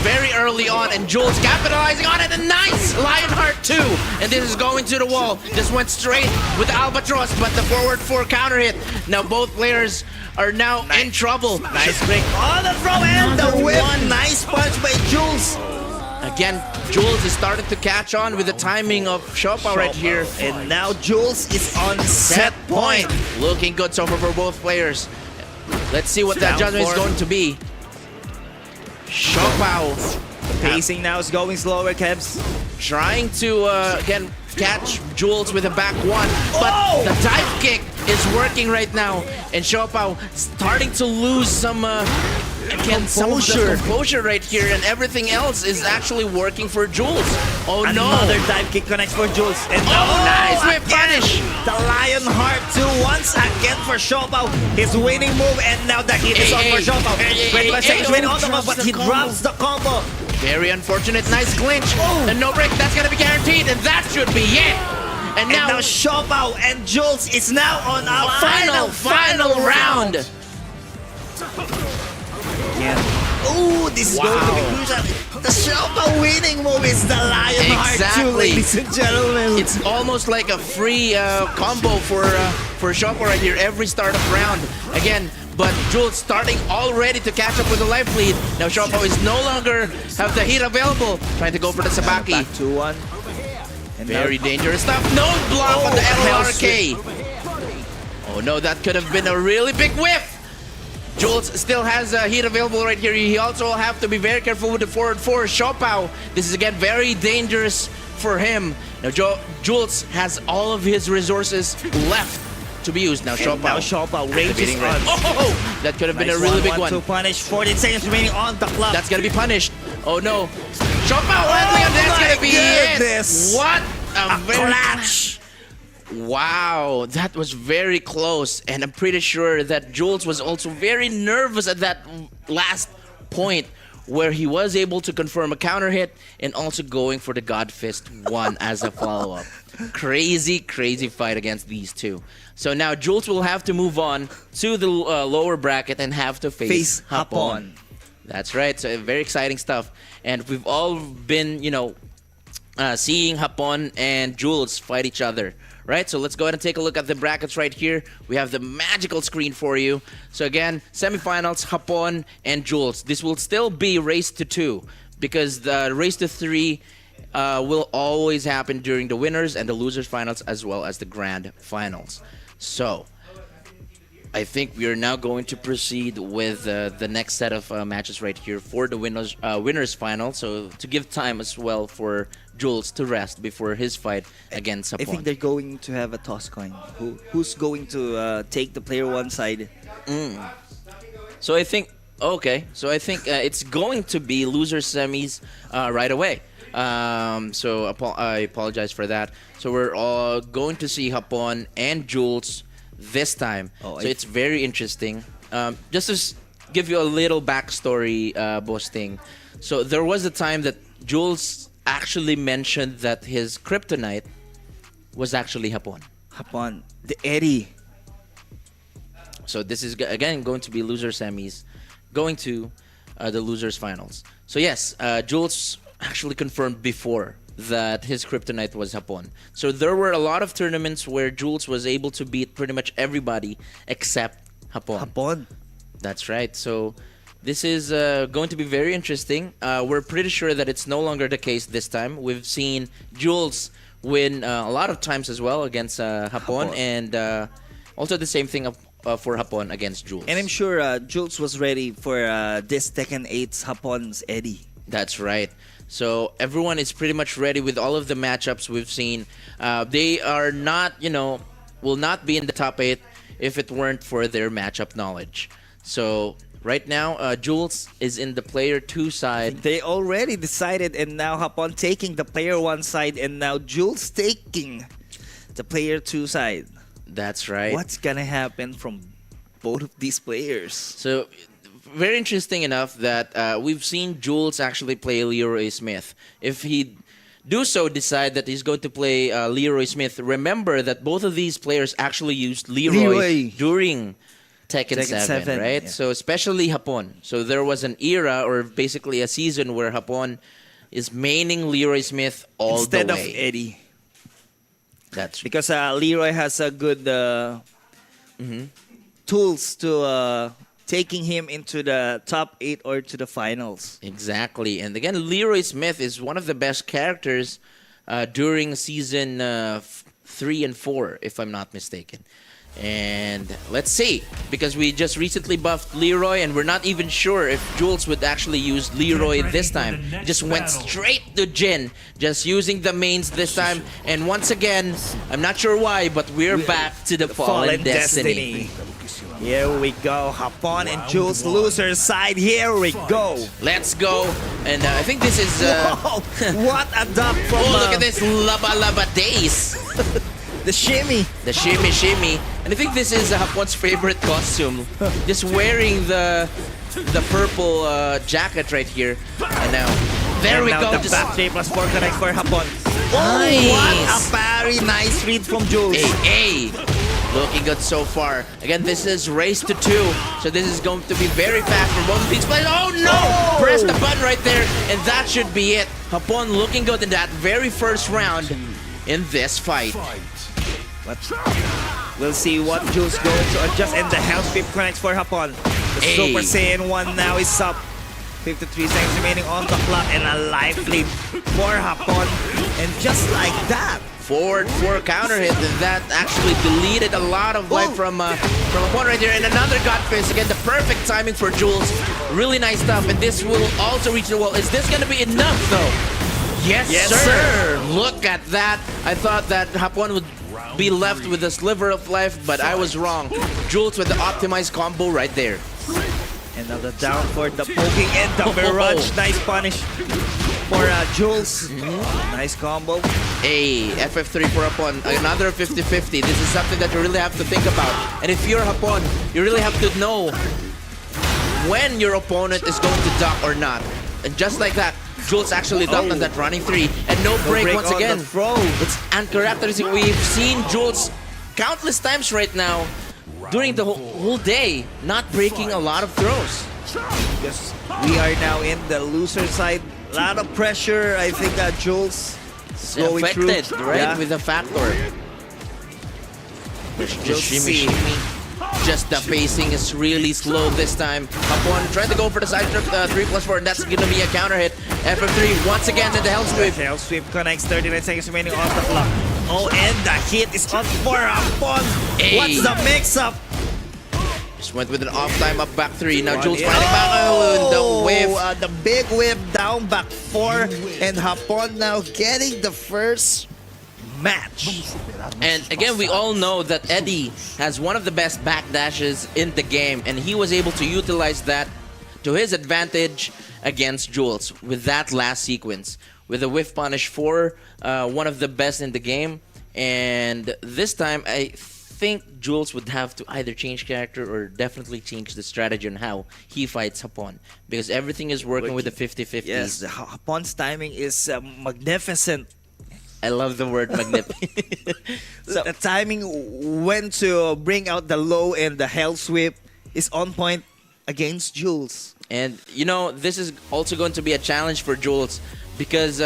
very early on, and Jules capitalizing on it. A nice Lionheart 2, and this is going to the wall. Just went straight with Albatross, but the forward 4 counter hit. Now both players are now in trouble. Nice break on the throw and the whip. Nice punch by Jules. Again, Jules is starting to catch on with the timing of Shopao right here. And now Jules is on set point. Looking good so far for both players. Let's see what that judgment is going to be. Shopao. The pacing now is going slower, Kebs. Trying to, again, catch Jules with a back 1. But the dive kick is working right now. And Shopao starting to lose some... Again, some of the composure right here, and everything else is actually working for Jules. Oh no! Another dive kick connects for Jules. And nice whip punish! The Lionheart 2 once again for Shopao. His winning move, and now the hit is on for Shopao. 21 seconds waiting on the move, but he drops the combo. Very unfortunate, nice clinch. And no break, that's gonna be guaranteed, and that should be it! And now Shopao and Jules is now on our final round! Ooh, this is going to be crucial. The Shopao winning move is the Lionheart 2, ladies and gentlemen. It's almost like a free combo for Shopao right here every start of round. Again, but Jules starting already to catch up with the life lead. Now Shopao is no longer have the heat available. Trying to go for the Sabaki. Back 2-1. Very dangerous stuff. No block on the LRK. Oh no, that could have been a really big whiff. Jules still has heat available right here. He also will have to be very careful with the forward 4. Shopao, this is again very dangerous for him. Now Jules has all of his resources left to be used. Now Shopao ranges on. Oh, that could have been a really big one. To punish. 14 seconds remaining on the clock. That's gonna be punished. Oh no. Shopao landing on that's gonna be it. What a clutch. Wow, that was very close, and I'm pretty sure that Jules was also very nervous at that last point where he was able to confirm a counter hit and also going for the God Fist 1 as a follow-up. Crazy fight against these two. So now Jules will have to move on to the lower bracket and have to face Hapon. That's right, so very exciting stuff. And we've all been, seeing Hapon and Jules fight each other. Right, so let's go ahead and take a look at the brackets right here. We have the magical screen for you. So again, semifinals, Hapon and Jules. This will still be race to 2 because the race to 3 will always happen during the winners and the losers finals as well as the grand finals. So I think we are now going to proceed with the next set of matches right here for the winners final. So to give time as well for Jules to rest before his fight against Hapon. I think they're going to have a toss coin. Who's going to take the player 1 side? So I think it's going to be loser semis right away. So I apologize for that. So we're all going to see Hapon and Jules this time. So it's very interesting. Just to give you a little backstory, Boasting. So there was a time that Jules actually mentioned that his kryptonite was actually Hapon. Hapon, the Eddie. So this is again going to be loser semis, going to the losers finals. So yes, Jules actually confirmed before that his kryptonite was Hapon. So there were a lot of tournaments where Jules was able to beat pretty much everybody except Hapon. Hapon. That's right. So this is going to be very interesting. We're pretty sure that it's no longer the case this time. We've seen Jules win a lot of times as well against Hapon, and also the same thing for Hapon against Jules. And I'm sure Jules was ready for this Tekken 8's Hapon's Eddie. That's right. So everyone is pretty much ready with all of the matchups we've seen. They are not, will not be in the top 8 if it weren't for their matchup knowledge. So right now, Jules is in the player 2 side. They already decided, and now Hapon taking the player 1 side, and now Jules taking the player 2 side. That's right. What's gonna happen from both of these players? So, very interesting enough that we've seen Jules actually play Leroy Smith. If he do so decide that he's going to play Leroy Smith, remember that both of these players actually used Leroy. During Tekken 7, right? Yeah. So especially Hapon. So there was an era, or basically a season, where Hapon is maining Leroy Smith all Instead the of way. Eddie. That's because Leroy has a good tools to taking him into the top 8 or to the finals. Exactly. And again, Leroy Smith is one of the best characters during season 3 and 4, if I'm not mistaken. And let's see, because we just recently buffed Leroy, and we're not even sure if Jules would actually use Leroy this time. Just went straight to Jin, just using the mains this time. And once again, I'm not sure why, but we're back to the Fallen Destiny. Here we go, Hapon and Jules loser side. Here we go. Let's go. And I think this is Whoa, what a duck from oh, look at this Laba Laba Days. The shimmy. The shimmy. And I think this is Hapon's favorite costume. Just wearing the purple jacket right here. And now, there we go. The back 3+4 connects for Hapon. Nice. What a very nice read from Jules. Hey. Looking good so far. Again, this is race to 2. So this is going to be very fast for both of these players. Oh no! Press the button right there, and that should be it. Hapon looking good in that very first round in this fight. But we'll see what Jules going to adjust, and the health sweep connects for Hapon. The Super Saiyan 1 now is up. 53 seconds remaining on the clock, and a life lead for Hapon. And just like that, forward 4 counter hit, and that actually deleted a lot of life from Hapon right there. And another God Fist. Again, the perfect timing for Jules. Really nice stuff, and this will also reach the wall. Is this going to be enough, though? Yes, sir. Look at that. I thought that Hapon would be left with a sliver of life, but I was wrong. Jules with the optimized combo right there. Another down for the poking and the barrage. Nice punish for Jules. Nice combo. Hey, FF3 for Hapon. Another 50-50. This is something that you really have to think about. And if you're Hapon, you really have to know when your opponent is going to duck or not. And just like that, Jules actually ducked on that running 3. And no break once again. It's uncharacteristic. We've seen Jules countless times right now during the whole day not breaking a lot of throws. Yes, we are now in the loser side. A lot of pressure. I think Jules going affected, through. right? With the factor. Just shimmy. Just the pacing is really slow this time. Hapon trying to go for the side trip 3+4, and that's gonna be a counter hit. FF3 once again in the Hell Sweep. Hell Sweep connects, 39 seconds remaining on the clock. Oh, and the hit is on for Hapon. Hey. What's the mix-up? Just went with an off-time up back 3. Now Jules fighting back. Oh, the whip. The big whip down back 4. And Hapon now getting the first match. And again, we all know that Eddie has one of the best backdashes in the game, and he was able to utilize that to his advantage against Jules with that last sequence. With a whiff punish for one of the best in the game. And this time, I think Jules would have to either change character or definitely change the strategy on how he fights Hapon, because everything is working with the 50-50. Yes, Hapon's timing is magnificent. I love the word magnificent. So the timing when to bring out the low and the hell sweep is on point against Jules. And you know, this is also going to be a challenge for Jules, because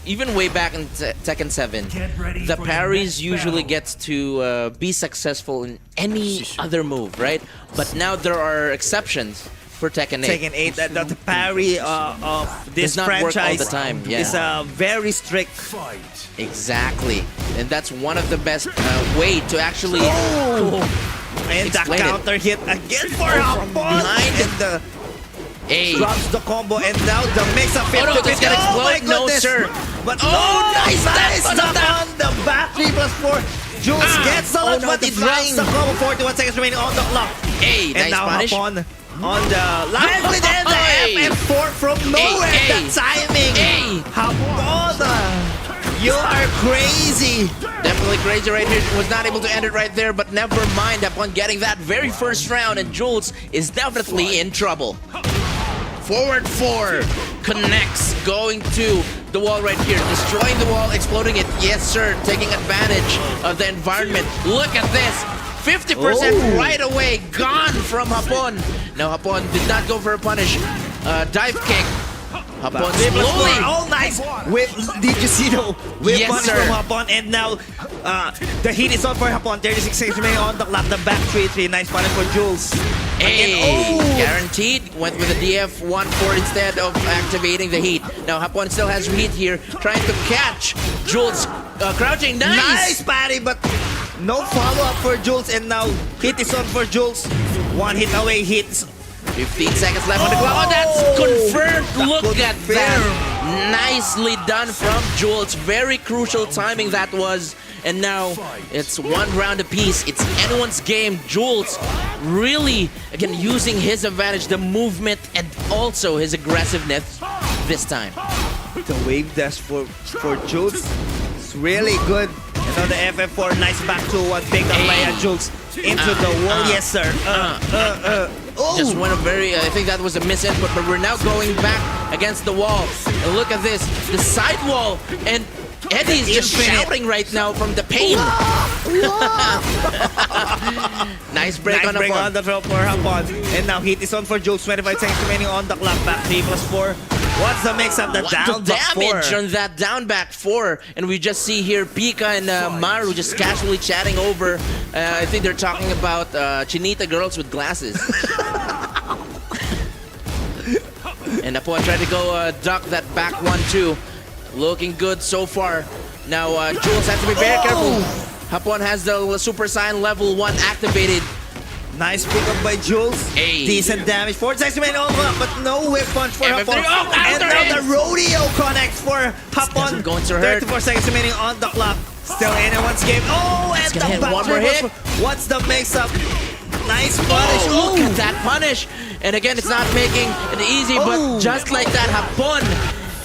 even way back in Tekken 7, the parries usually gets to be successful in any other move, right? But now there are exceptions for Tekken 8. Tekken 8, the parry of this does not franchise work all the time. Yeah. is very strict. Exactly. And that's one of the best way to actually and the counter hit again for Hapon. And the drops the combo, and now the mix-up 50-50. Oh, no, that's gonna explode. My No, goodness. sir. But Oh, nice nice tap on the back 3+4. Jules gets the launch, no, but the it drops the combo. 41 seconds remaining on the clock. Hey, And nice now punish. Hapon on the line with the FF4 from nowhere. Hey, The timing. hey. Hapon, you are crazy. Definitely crazy right here. Was not able to end it right there, but never mind. Upon getting that very first round, and Jules is definitely in trouble. Forward 4 connects, going to the wall right here, destroying the wall, exploding it. Yes, sir, taking advantage of the environment. Look at this. 50% right away, gone from Hapon. Now Hapon did not go for a punish. Dive kick. Hapon slowly. Oh, nice whip. Did you see the whip Yes, punish sir. from Hapon? And now the heat is on for Hapon. 36 seconds remaining on the clock. The back 3-3. Nice punish for Jules. Hey, guaranteed. Went with the DF1-4 instead of activating the heat. Now Hapon still has heat here, trying to catch Jules. Crouching, Nice, Patty, but no follow-up for Jules. And now hit is on for Jules. One hit away, hits. 15 seconds left on the clock. Oh, that's confirmed. Look at that. Nicely done from Jules. Very crucial timing that was. And now it's 1 round apiece. It's anyone's game. Jules really, again, using his advantage, the movement, and also his aggressiveness this time. The wave dash for Jules is really good. And now the FF4, nice back to one. Big up by Jules into the wall. Yes, sir. Just went a very, I think that was a misinput, but we're now going back against the wall. And look at this, the side wall, and Eddie's just shouting right now from the pain. Nice break on the break phone. on the throw for Hapon. And now heat is on for Jules. 25 seconds remaining on the clock. Back 3+4. What's the mix of the down The back damage 4? on that down back 4, and we just see here Pika and Maru just casually chatting over. I think they're talking about Chinita girls with glasses. And Hapon tried to go duck that back 1-2. Looking good so far. Now Jules has to be very careful. Hapon has the Super Saiyan level 1 activated. Nice pick up by Jules. Hey. Decent damage. 4 seconds remaining on the clock, but no whip punch for FF3. Hapon. Oh, And now the rodeo connects for Hapon. Going to hurt. 34 seconds remaining on the clock. Still anyone's game. Oh, and the hit back one more hit. What's the mix-up? Nice punish. Oh, look at that punish. And again, it's not making it easy, but just like that, Hapon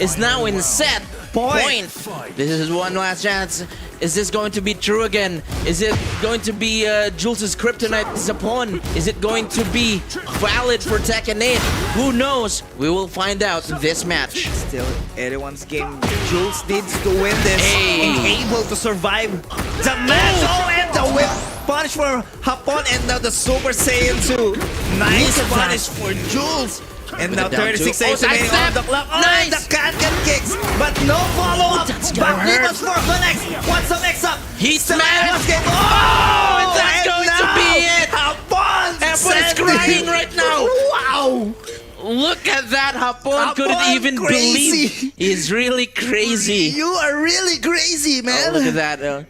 is now in set point. This is one last chance. Is this going to be true again? Is it going to be Jules' kryptonite Hapon? Is it going to be valid for Tekken 8? Who knows? We will find out in this match. Still anyone's game. Jules needs to win this. Hey. Able to survive the match. Oh, and the whip punch for Hapon. And now the Super Saiyan 2. Nice punish for Jules. And now 36 seconds remaining on the clock. Oh, and the Kankan kicks, but no follow-up. Back Nimas for connects. What's the mix-up? Heat Still smash. anyone's game. Oh, and that's and going to now be it. Hapon Hapon is crying right now. Wow. Look at that. Hapon couldn't Hapon even crazy. believe. He's really crazy. You are really crazy, man. Oh, look at that.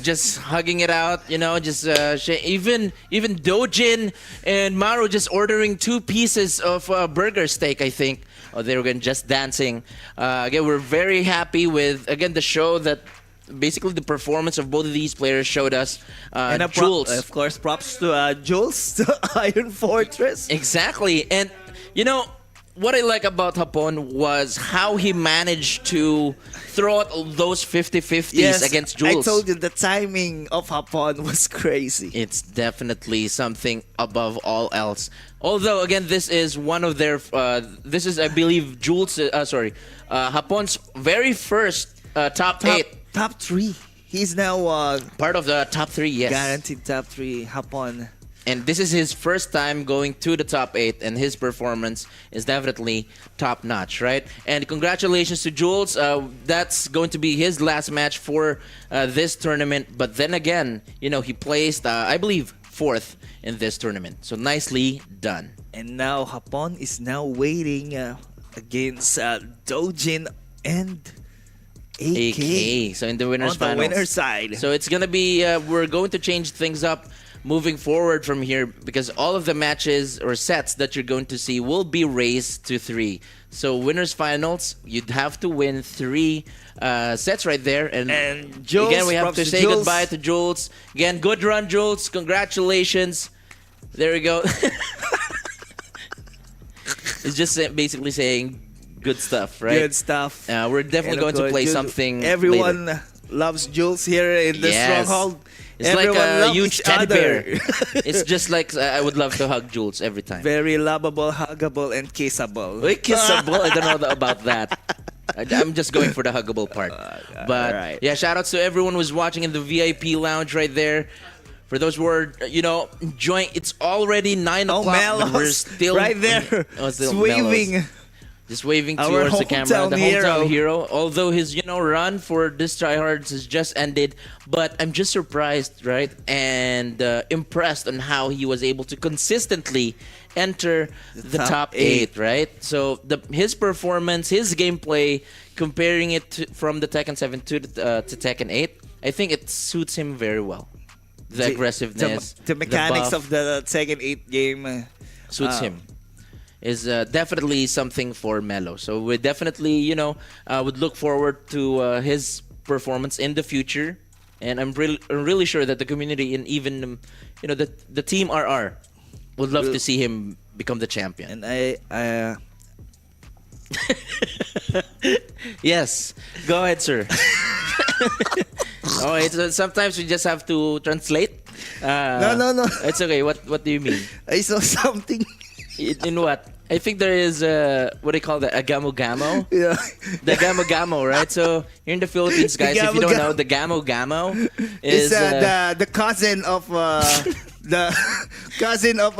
Just hugging it out, you know, just even Dojin and Maru just ordering 2 pieces of burger steak, I think. Oh, they were just dancing. Again, we're very happy with, again, the show that basically the performance of both of these players showed us. And Jules. of course, props to Jules, to Iron Fortress. Exactly. And, you know, what I like about Hapon was how he managed to throw out those 50-50s against Jules. I told you the timing of Hapon was crazy. It's definitely something above all else. Although, again, this is one of their... this is, I believe, Hapon's very first top 8. Top 3. He's now... part of the top 3, yes. Guaranteed top 3, Hapon. And this is his first time going to the top 8, and his performance is definitely top-notch, right? And congratulations to Jules. That's going to be his last match for this tournament. But then again, you know, he placed, I believe, 4th in this tournament. So nicely done. And now Hapon is now waiting against Dojin and AK. So in the winner's on the finals. winner's side. So it's going to be, we're going to change things up moving forward from here, because all of the matches or sets that you're going to see will be raised to 3. So winners finals, you'd have to win 3 sets right there. And Jules, again, we have props to to say Jules. goodbye to Jules. Again, good run, Jules. Congratulations. There we go. It's just basically saying good stuff, right? Good stuff. We're definitely going to play something Everyone later. loves Jules here in the Yes. Stronghold. It's Everyone like a loves huge each teddy other. bear. It's just like I would love to hug Jules every time. Very lovable, huggable, and kissable. Wait, kissable? I don't know about that. I'm just going for the huggable part. But alright. yeah, shout outs to everyone who's watching in the VIP lounge right there. For those who are, enjoying, it's already 9 o'clock, but we're Melos, still right there. still It's waving. Melos. Just waving Our towards the camera, the hometown hero. hero. Although his, run for this tryhards has just ended, but I'm just surprised, right, and impressed on how he was able to consistently enter the top 8, right? So his performance, his gameplay, comparing it from the Tekken 7 to Tekken 8, I think it suits him very well. The aggressiveness, the mechanics buff of the Tekken 8 game suits him. Is definitely something for Melo. So we definitely, would look forward to his performance in the future. And I'm really sure that the community and even, the team RR would love to see him become the champion. And Yes, go ahead, sir. Sometimes we just have to translate. No. It's okay. What do you mean? I saw something. In what? I think there is what do you call that? A gamo-gamo? Yeah. The gamo-gamo, right? So here in the Philippines, guys, if you don't know, the gamo-gamo is the cousin of the cousin of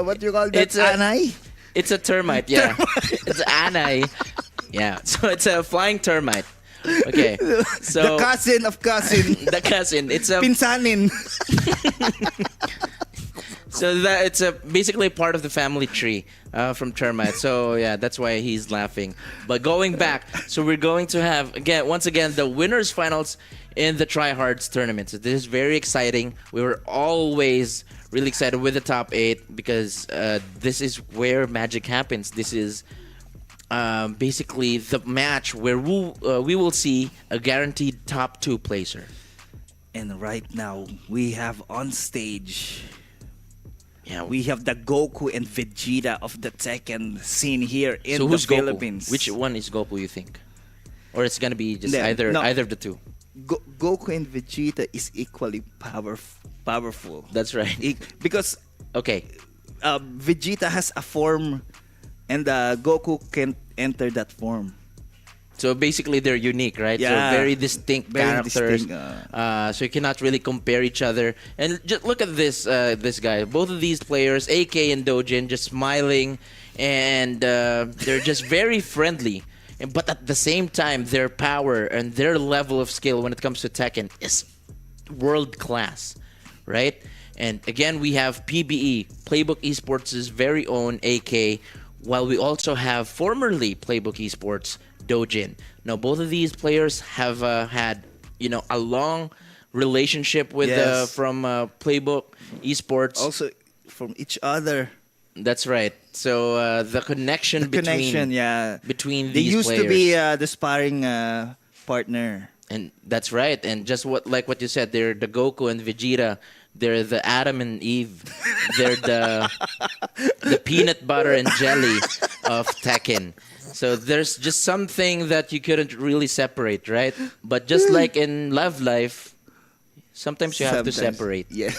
what do you call that? It's Anay? It's a termite, yeah. It's anay. Yeah. So it's a flying termite. Okay. So the cousin of cousin. The cousin. It's a pinsanin. So it's basically part of the family tree from termites. So yeah, that's why he's laughing. But going back, so we're going to have once again the winners finals in the TryHards tournament. So this is very exciting. We were always really excited with the top 8 because this is where magic happens. This is basically the match where we will see a guaranteed top 2 placer. And right now we have on stage. Yeah, we have the Goku and Vegeta of the Tekken scene here in the Philippines. Goku? Which one is Goku, you think? Or it's gonna be just No, either of the two? Goku and Vegeta is equally powerful. That's right. Because okay, Vegeta has a form, and Goku can't enter that form. So basically, they're unique, right? Yeah. So very distinct characters. So you cannot really compare each other. And just look at this guy. Both of these players, AK and Dojin, just smiling, and they're just very friendly. But at the same time, their power and their level of skill when it comes to Tekken is world class, right? And again, we have PBE, Playbook Esports' very own AK, while we also have formerly Playbook Esports, Dojin. Now, both of these players have had, a long relationship with from Playbook Esports. Also from each other. That's right. So the connection between they these used players. to be the sparring partner. And that's right. And just what you said, they're the Goku and Vegeta. They're the Adam and Eve. They're the peanut butter and jelly of Tekken. So there's just something that you couldn't really separate, right? But just like in love life, sometimes you have to separate. Yeah.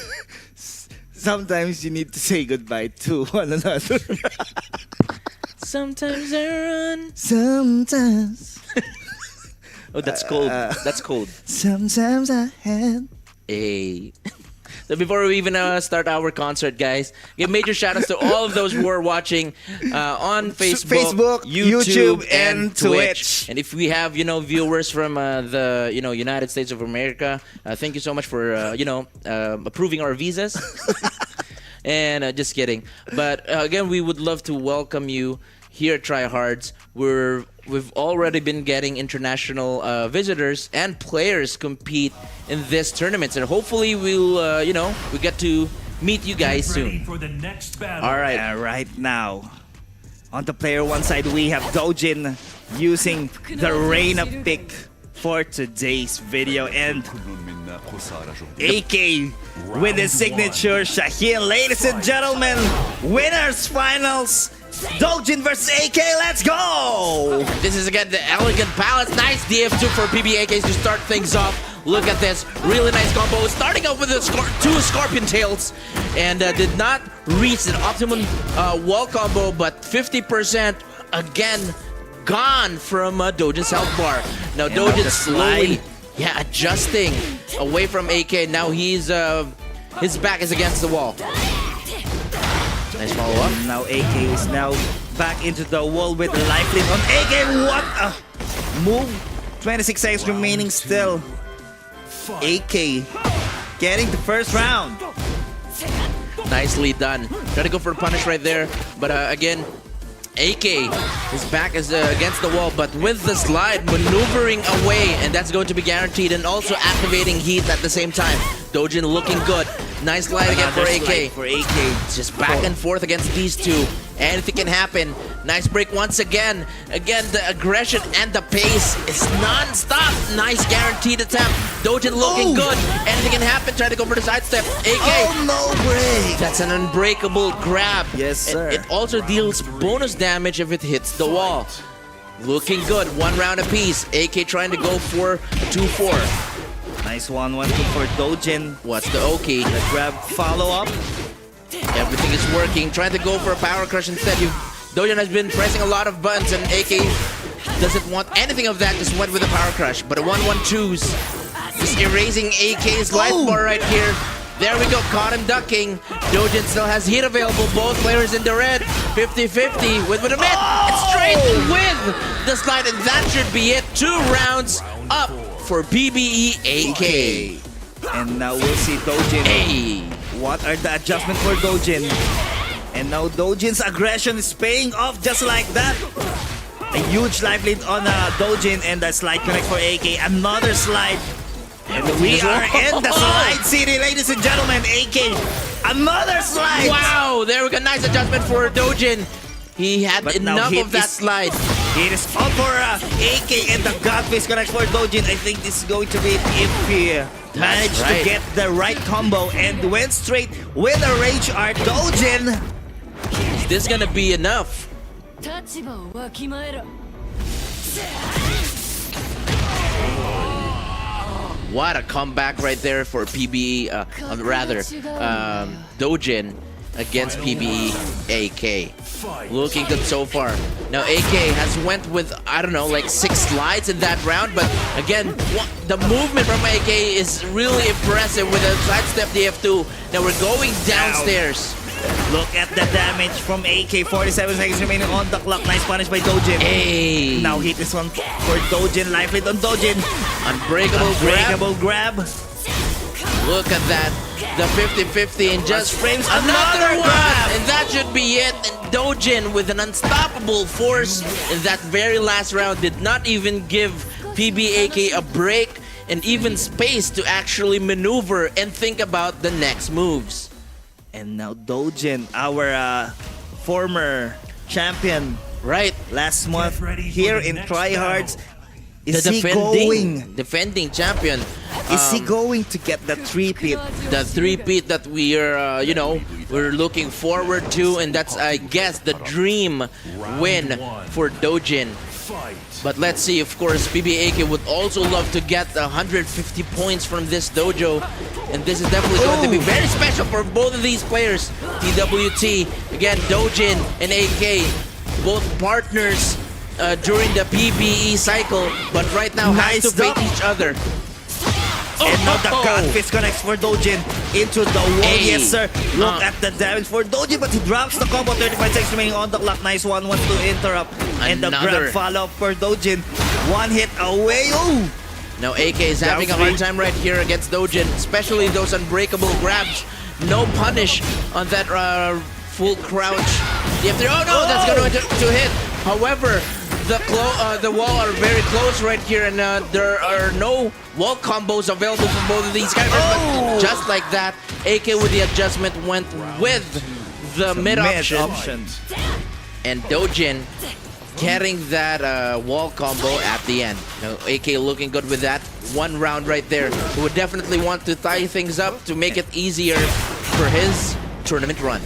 Sometimes you need to say goodbye to one another. Sometimes I run. Sometimes. Oh, that's cold. That's cold. Sometimes I had. Hey. So before we even start our concert, guys, give major shout-outs to all of those who are watching on Facebook, YouTube, and Twitch. And if we have, viewers from the, United States of America, thank you so much for, approving our visas. And just kidding. But again, we would love to welcome you here at TryHards. We're we've already been getting international visitors and players compete in this tournament, and hopefully we'll we get to meet you guys soon. All right. Right now, on the player one side, we have Dojin using the Reina pick for today's video, and AK with his signature Shaheen. Ladies and gentlemen, winners finals, Dojin versus AK, let's go! This is again the Elegant Palace. Nice DF2 for PBAKs to start things off. Look at this, really nice combo. Starting off with two Scorpion Tails, and did not reach the optimum wall combo, but 50% again gone from Dojin's health bar. Now Dojin slowly adjusting away from AK. Now he's his back is against the wall. Nice follow-up. Now AK is now back into the wall with lifelink on AK. What a move! 26 seconds remaining still. AK getting the first round. Nicely done. Try to go for a punish right there, but again, AK, his back is against the wall, but with the slide, maneuvering away, and that's going to be guaranteed, and also activating heat at the same time. Dojin looking good. Nice slide again for AK. It's just back and forth against these two. Anything can happen. Nice break once again. Again, the aggression and the pace is non-stop. Nice guaranteed attempt. Dojin looking good. Anything can happen. Try to go for the sidestep. AK. Oh, no break. That's an unbreakable grab. Yes, sir. It also deals bonus damage if it hits the wall. Looking good. 1 round apiece. AK trying to go for a 2-4. Nice 1-1 for Dojin. What's the OK? The grab follow-up. Everything is working. Trying to go for a power crush instead. Dojin has been pressing a lot of buttons, and AK doesn't want anything of that. Just went with a power crush. But a 1-1 choose. Just erasing AK's life bar right here. There we go. Caught him ducking. Dojin still has heat available. Both players in the red. 50-50 with a mid. And straight with the slide, and that should be it. 2 rounds up for PBE AK. And now we'll see Dojin. Hey. What are the adjustments for Dojin? And now Dojin's aggression is paying off just like that. A huge life lead on Dojin, and the slide connects for AK. Another slide. And we are in the slide city, ladies and gentlemen. AK, another slide. Wow, there we go. Nice adjustment for Dojin. He had enough of that slide. It is up for AK, and the Godface connects for Dojin. I think this is going to be it if he managed to get the right combo and went straight with a Rage Art. Dojin. Is this gonna be enough? What a comeback right there for PBE, Dojin against PBE AK. Looking good so far. Now AK has went with, I don't know, like 6 slides in that round, but again, the movement from AK is really impressive with a sidestep DF2. Now we're going downstairs. Look at the damage from AK. 47 seconds remaining on the clock. Nice punish by Dojin. Hey. Now hit this one for Dojin. Life lead on Dojin. Unbreakable grab. grab. Look at that. The 50-50 and just frames another one. And that should be it. And Dojin with an unstoppable force in that very last round did not even give PBAK a break and even space to actually maneuver and think about the next moves. And now Dojin, our former champion, last month here in TryHards, is he defending champion? Is he going to get the 3-peat? The 3-peat that we are, we're looking forward to, and that's, I guess, the dream win for Dojin. But let's see, of course, PBAK would also love to get 150 points from this dojo. And this is definitely going to be very special for both of these players. TWT, again, Dojin and AK, both partners during the PBE cycle, but right now have to beat each other. And now the Godfist connects for Dojin into the wall. Hey. Yes, sir. Look at the damage for Dojin, but he drops the combo. 35 seconds remaining on the clock. Nice 1-1 to interrupt. And the grab follow-up for Dojin. 1 hit away. Oh! Now AK is having a hard time right here against Dojin, especially those unbreakable grabs. No punish on that full crouch. Oh no, that's going to hit. However, the wall are very close right here, and there are no wall combos available for both of these characters. But just like that, AK with the adjustment went with the mid option. And Dojin getting that wall combo at the end. Now, AK looking good with that. One round right there. He would definitely want to tie things up to make it easier for his tournament run.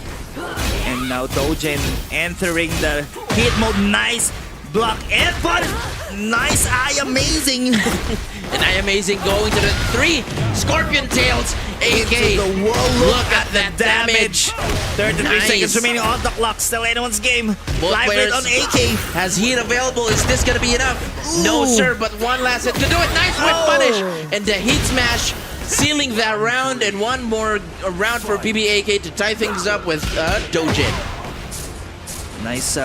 And now Dojin entering the hit mode. Nice block and punish. Nice eye amazing. And eye amazing going to the 3 Scorpion Tails. AK, into the wall. look at that damage. 33 seconds remaining on the clock. Still anyone's game. Both Live players rate on AK. has heat available. Is this gonna be enough? No, sir, but one last hit to do it. Nice whip punish. And the heat smash sealing that round, and one more round for PBAK to tie things up with Dojin. Nice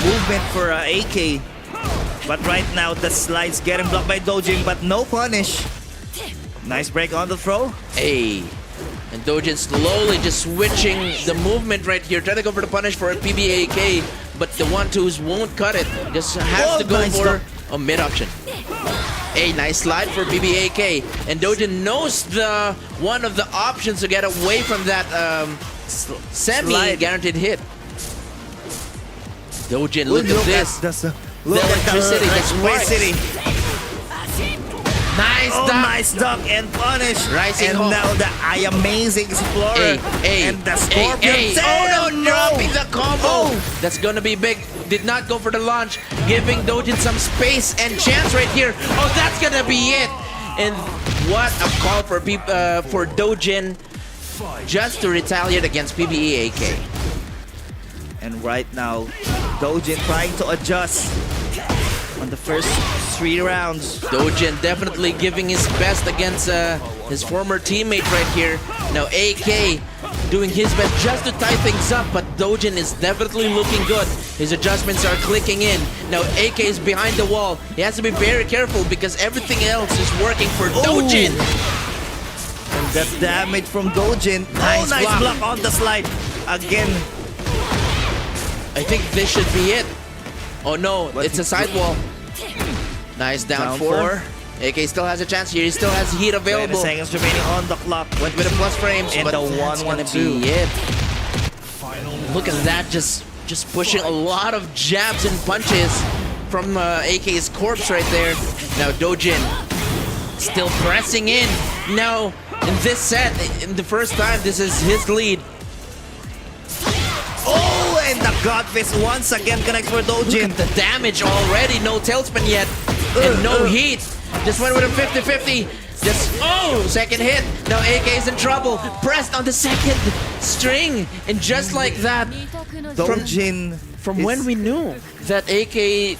movement for AK. But right now, the slide's getting blocked by Dojin, but no punish. Nice break on the throw. Hey. And Dojin slowly just switching the movement right here. Trying to go for the punish for a PBAK, but the 1-2s won't cut it. Just has to go nice for a mid option. A nice slide for PBAK. And Dojin knows the one of the options to get away from that semi-guaranteed hit. Dojin, look at this. Look the electricity, the electricity. Nice duck. Nice duck and punish. Rising and home. now the eye amazing Explorer. And the Scorpion Oh no, dropping the combo. Oh. That's gonna be big. Did not go for the launch, giving Dojin some space and chance right here. Oh, that's gonna be it. And what a call for Dojin just to retaliate against PBAK. And right now, Dojin trying to adjust on the first 3 rounds. Dojin definitely giving his best against his former teammate right here. Now AK doing his best just to tie things up, but Dojin is definitely looking good. His adjustments are clicking in. Now AK is behind the wall. He has to be very careful because everything else is working for Dojin. And that damage from Dojin. Nice block on the slide. Again. I think this should be it. Oh no, it's a sidewall. Nice down 4. AK still has a chance here. He still has heat available. 20 seconds remaining on the clock. Went with a plus frames, and but the that's gonna 1-1-2. be it. Look at that, just pushing a lot of jabs and punches from AK's corpse right there. Now Dojin still pressing in. Now in this set, in the first time, this is his lead. Oh, and the Godfist once again connects for Dojin. Look at the damage already. No tailspin yet. And no heat. Just went with a 50-50. Just, second hit. Now AK is in trouble. Pressed on the second string. And just like that, Dojin from when we knew that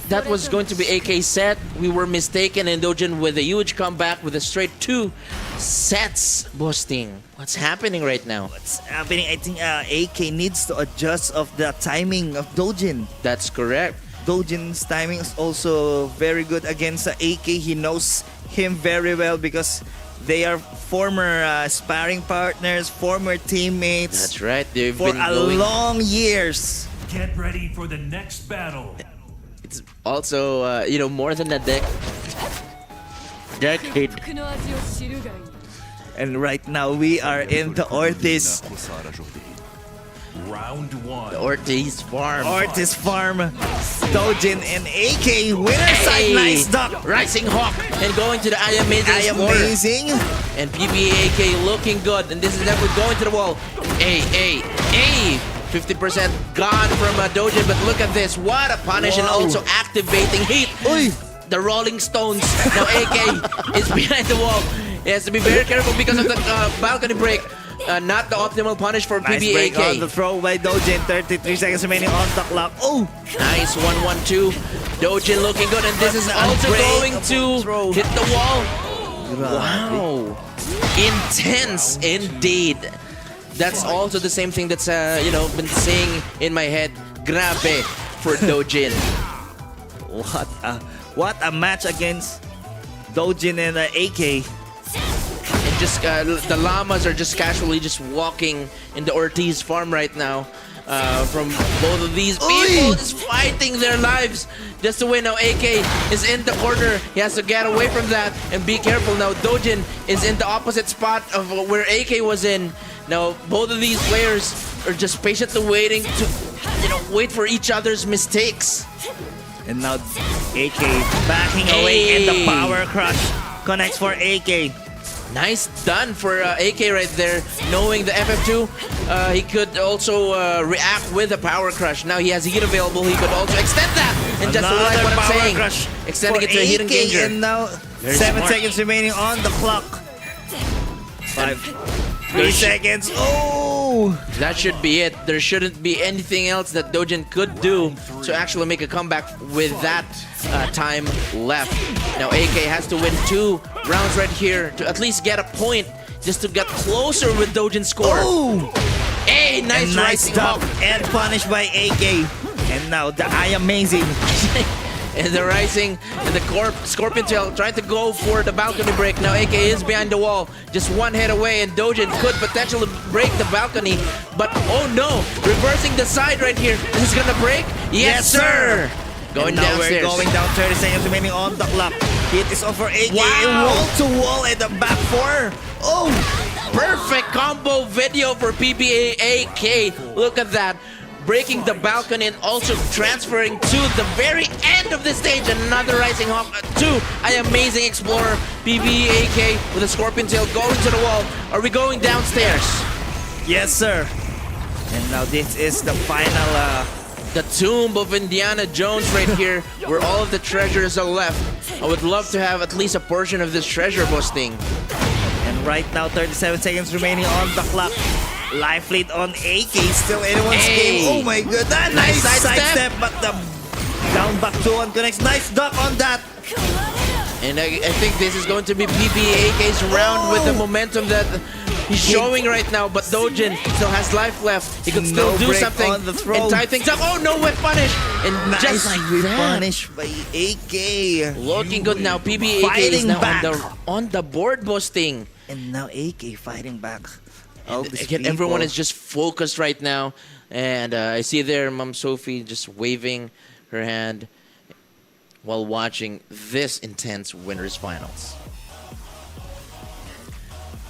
that was going to be AK set, we were mistaken, and Dojin with a huge comeback with a straight 2 sets boosting. What's happening right now? What's happening? I think AK needs to adjust of the timing of Dojin. That's correct. Dojin's timing is also very good against AK. He knows him very well because they are former sparring partners, former teammates. That's right. They've for been a long years. Get ready for the next battle. It's also, more than a decade. And right now we are in the Ortiz. Round 1. The Ortiz farm. Ortiz farm. Dojin and AK winner side. Nice duck. Rising Hawk and going to the I Amazing. And PBAK looking good. And this is definitely going to the wall. 50% gone from Dojin, but look at this. What a punish. And also activating heat. The Rolling Stones. Now AK is behind the wall. He has to be very careful because of the balcony break. Not the optimal punish for Nice PBAK. break on the throw by Dojin. 33 seconds remaining on the clock. Oh! Nice 1-1-2. Dojin looking good, and this is also going to hit the wall. Wow. Intense indeed. That's also the same thing that's been saying in my head. Grabe for Dojin. What a match against Dojin and AK. And just the llamas are just casually just walking in the Ortiz farm right now. from both of these people just fighting their lives just to win. Now AK is in the corner. He has to get away from that and be careful. Now Dojin is in the opposite spot of where AK was in. Now both of these players are just patiently waiting to wait for each other's mistakes. And now AK backing away, and the power crush connects for AK. Nice done for AK right there, knowing the FF2. He could also react with a power crush. Now he has heat available. He could also extend that. And just like what I'm saying, extending it to a heat engager. And now 7 seconds remaining on the clock. 3 seconds. Oh! That should be it. There shouldn't be anything else that Dojin could do to actually make a comeback with that time left. Now AK has to win 2 rounds right here to at least get a point, just to get closer with Dojin's score. Oh! Hey, nice stop and punished by AK. And now the amazing. And the rising and the Scorpion Tail trying to go for the balcony break. Now AK is behind the wall, just 1 hit away, and Dojin could potentially break the balcony. But oh no, reversing the side right here. This is gonna break? Yes, sir! Going now downstairs. we're going down, 30 seconds remaining on the clock. It is over AK, wall to wall, and the back 4. Oh! Perfect combo video for PBA AK. Look at that. Breaking the balcony and also transferring to the very end of the stage. Another Rising Hawk 2. Amazing Explorer. PBAK with a Scorpion Tail going to the wall. Are we going downstairs? Yes, sir. And now this is the final... the tomb of Indiana Jones right here, where all of the treasures are left. I would love to have at least a portion of this treasure boosting. And right now, 37 seconds remaining on the clock. Life lead on AK, still anyone's game. Oh my god, that nice sidestep, but the down back 2-1 connects. Nice duck on that. And I think this is going to be PBAK's round with the momentum that he's showing right now. But Dojin still has life left. He could still do something and tie things up. Oh, no whip punish. And nice just like whip that, punish by AK. looking good now. PBAK is now on the board boosting. And now AK fighting back. Again, everyone is just focused right now. And I see there Mom Sophie just waving her hand while watching this intense winners finals.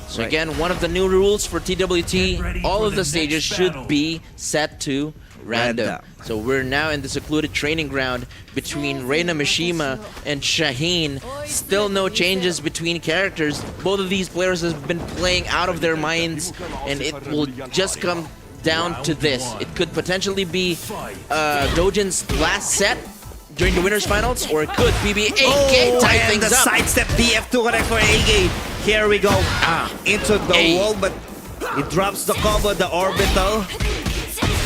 So again, one of the new rules for TWT, all of the stages should be set to random. So we're now in the secluded training ground between Reina Mishima and Shaheen. Still no changes between characters. Both of these players have been playing out of their minds, and it will just come down to this. It could potentially be Dojin's last set during the winners finals, or it could PBAK tie things the up. sidestep DF2 connect for AK. Here we go. Into the wall, but it drops the combo, the orbital.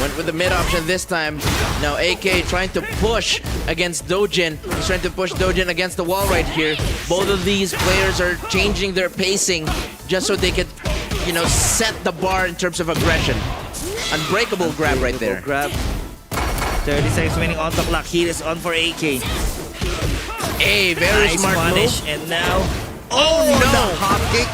Went with the mid option this time. Now AK trying to push against Dojin. He's trying to push Dojin against the wall right here. Both of these players are changing their pacing just so they could, set the bar in terms of aggression. Unbreakable grab right there. Grab. 30 seconds remaining on the clock. Heat is on for AK. Hey, very nice smart punish. move. And now, no! The hop kick.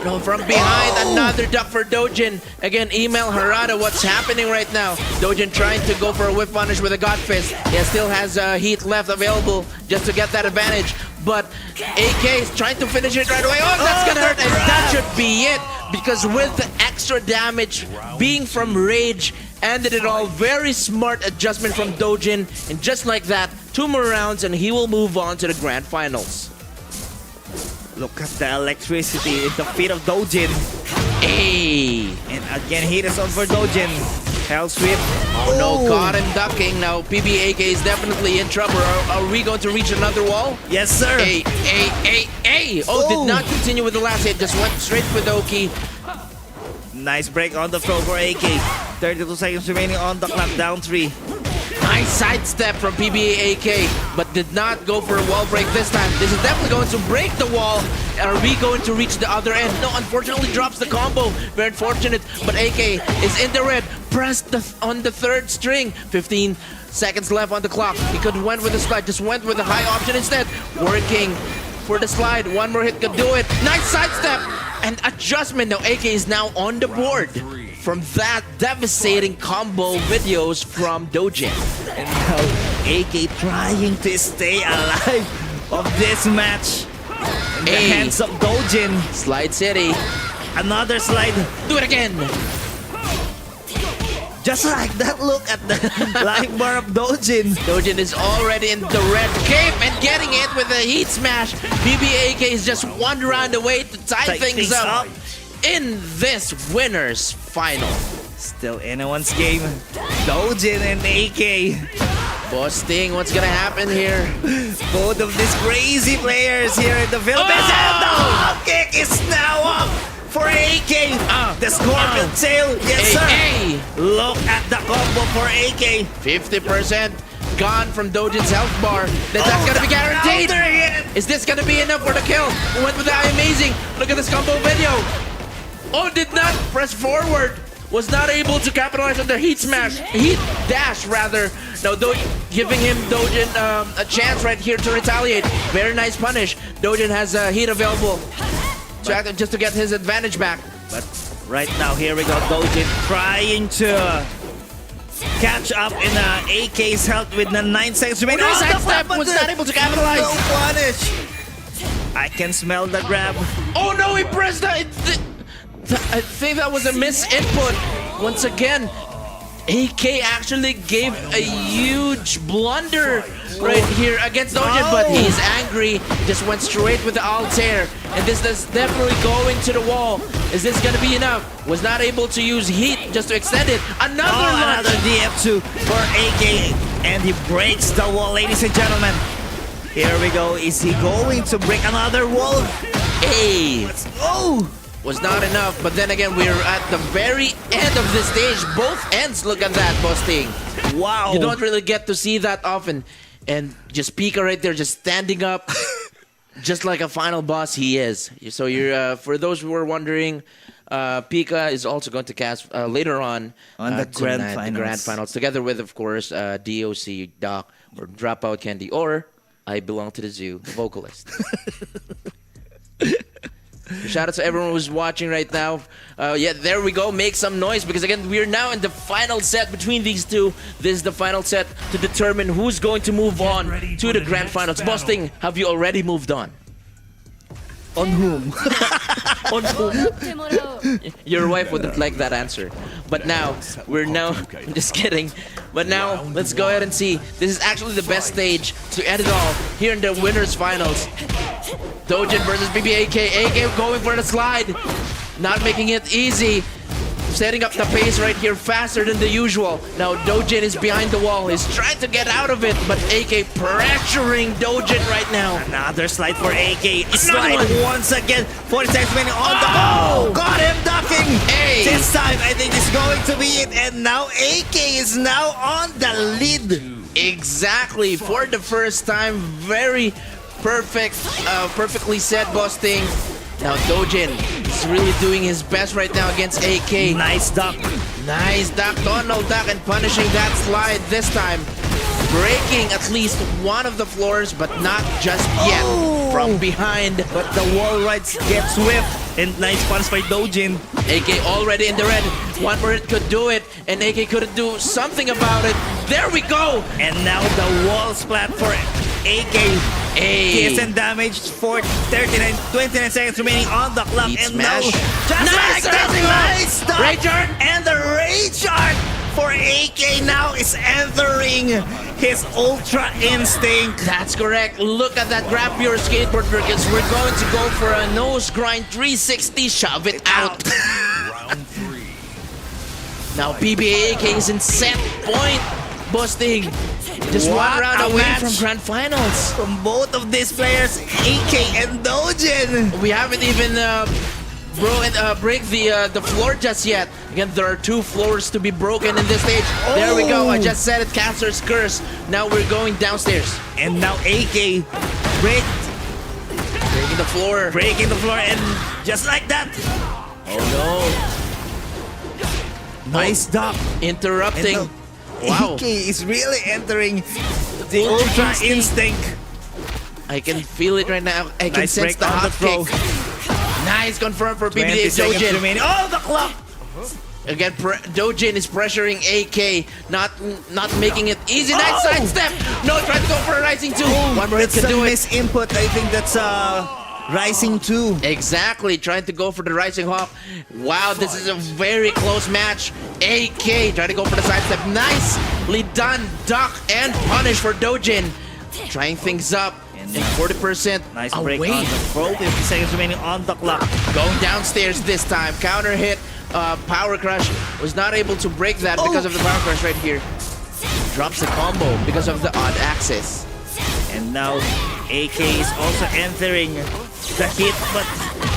No, from behind, another duck for Dojin. Again, email Harada what's happening right now. Dojin trying to go for a whip punish with a God Fist. He still has heat left available just to get that advantage. But AK is trying to finish it right away. Oh, that's gonna hurt, and that should be it. Because with the extra damage being from Rage, ended it all. Very smart adjustment from Dojin. And just like that, 2 more rounds and he will move on to the grand finals. Look at the electricity in the feet of Dojin. Hey! And again, heat is on for Dojin. Hell sweep. Oh no, caught him ducking. Now PBAK is definitely in trouble. Are we going to reach another wall? Yes, sir. Hey! Oh, did not continue with the last hit. Just went straight for Doki. Nice break on the throw for AK. 32 seconds remaining on the clock, down 3. Nice sidestep from PBAK, but did not go for a wall break this time. This is definitely going to break the wall. Are we going to reach the other end? No, unfortunately drops the combo. Very unfortunate, but AK is in the red. Pressed on the 3rd string. 15 seconds left on the clock. He could have went with the slide, just went with the high option instead. Working for the slide. 1 more hit could do it. Nice sidestep. and adjustment. Now AK is now on the board from that devastating combo videos from Dojin. And now AK trying to stay alive of this match. In the hands of Dojin. Slide City. Another slide. Do it again. Just like that, look at the life bar of Dojin. Dojin is already in the red cape and getting it with a heat smash. BBAK is just one round away to tie things up in this winner's final. Still anyone's game. Dojin and AK. Boasting, what's gonna happen here? Both of these crazy players here in the Philippines. And the hop kick is now up for AK. The scorpion tail. Yes, sir. Look at the combo for AK. 50% gone from Dojin's health bar. That's gonna be guaranteed. Is this gonna be enough for the kill? Went with the amazing. Look at this combo video. Oh, did not press forward. Was not able to capitalize on the heat smash. Heat dash, rather. Now, giving him Dojin a chance right here to retaliate. Very nice punish. Dojin has heat available just to get his advantage back. But right now, here we go. Dojin trying to catch up in AK's health with the 9 seconds remaining. Nice sidestep, was not able to capitalize. No punish. I can smell the grab. Oh no, he pressed the I think that was a misinput. Once again, AK actually gave a huge blunder right here against Dojin, but he's angry. Just went straight with the Altair. And this is definitely going to the wall. Is this gonna be enough? Was not able to use heat just to extend it. Another DF2 for AK. And he breaks the wall, ladies and gentlemen. Here we go. Is he going to break another wall? Hey! Let's go! Was not enough, but then again, we're at the very end of the stage. Both ends, look at that, Boasting. Wow. You don't really get to see that often. And just Pika right there, just standing up, just like a final boss he is. So you're, for those who are wondering, Pika is also going to cast later on the grand tonight, finals. the grand finals, together with, of course, DOC, Doc, or Dropout Candy, or I Belong to the Zoo, the vocalist. Shout out to everyone who's watching right now. Yeah, there we go. Make some noise because, again, we're now in the final set between these two. This is the final set to determine who's going to move on to the grand finals. Boasting, have you already moved on? On whom? On whom? Your wife wouldn't like that answer. But now, I'm just kidding. But now, let's go ahead and see. This is actually the best stage to end it all here in the winners finals. Dojin versus BBAK. AK going for the slide. Not making it easy. Setting up the pace right here faster than the usual. Now Dojin is behind the wall. He's trying to get out of it, but AK pressuring Dojin right now. Another slide for AK. Slide once again. 40 seconds remaining on the ball. Got him ducking. Hey. This time, I think it's going to be it. And now AK is now on the lead. Exactly. For the first time, very perfectly said, Boasting. Now Dojin is really doing his best right now against AK. Nice duck. Nice duck, Donald duck, and punishing that slide this time. Breaking at least one of the floors, but not just yet from behind. But the wall rides get swift. And nice punish by Dojin. AK already in the red. One more hit could do it, and AK couldn't do something about it. There we go! And now the wall splat for AK. KSN damage for 29 seconds remaining on the clock. Heat and smash. now, just like that, nice stop. Rage art. And the Rage Art for AK now is entering his Ultra Instinct. That's correct. Look at that. Grab your skateboard because we're going to go for a nose grind 360. Shove it out. Round 3. Now BBAK is in set point. Boasting. Just one round away from grand finals. From both of these players, AK and Dojin. We haven't even break the floor just yet. Again, there are 2 floors to be broken in this stage. There we go. I just said it. Caster's curse. Now we're going downstairs. And now AK breaking the floor. Breaking the floor, and just like that. Oh no. Nice duck. Interrupting. Wow. AK is really entering the Ultra Instinct. I can feel it right now. I can Nice sense break the on hot the throw. kick. Nice confirm for 20 PBA seconds Dojin. remaining. Oh, the clock! Again, Dojin is pressuring AK, not making it easy. Nice sidestep. No, try to go for a Rising 2. One more hit That's can do a it. misinput. I think that's Rising 2. Exactly, trying to go for the Rising Hawk. Wow, this is a very close match. AK trying to go for the sidestep. Nicely done. Duck and punish for Dojin. Trying things up. And 40% Nice away. break on the throw. 50 seconds remaining on the clock. Going downstairs this time. Counter hit. Power Crush was not able to break that because of the Power Crush right here. Drops the combo because of the odd axis. And now AK is also entering the hit, but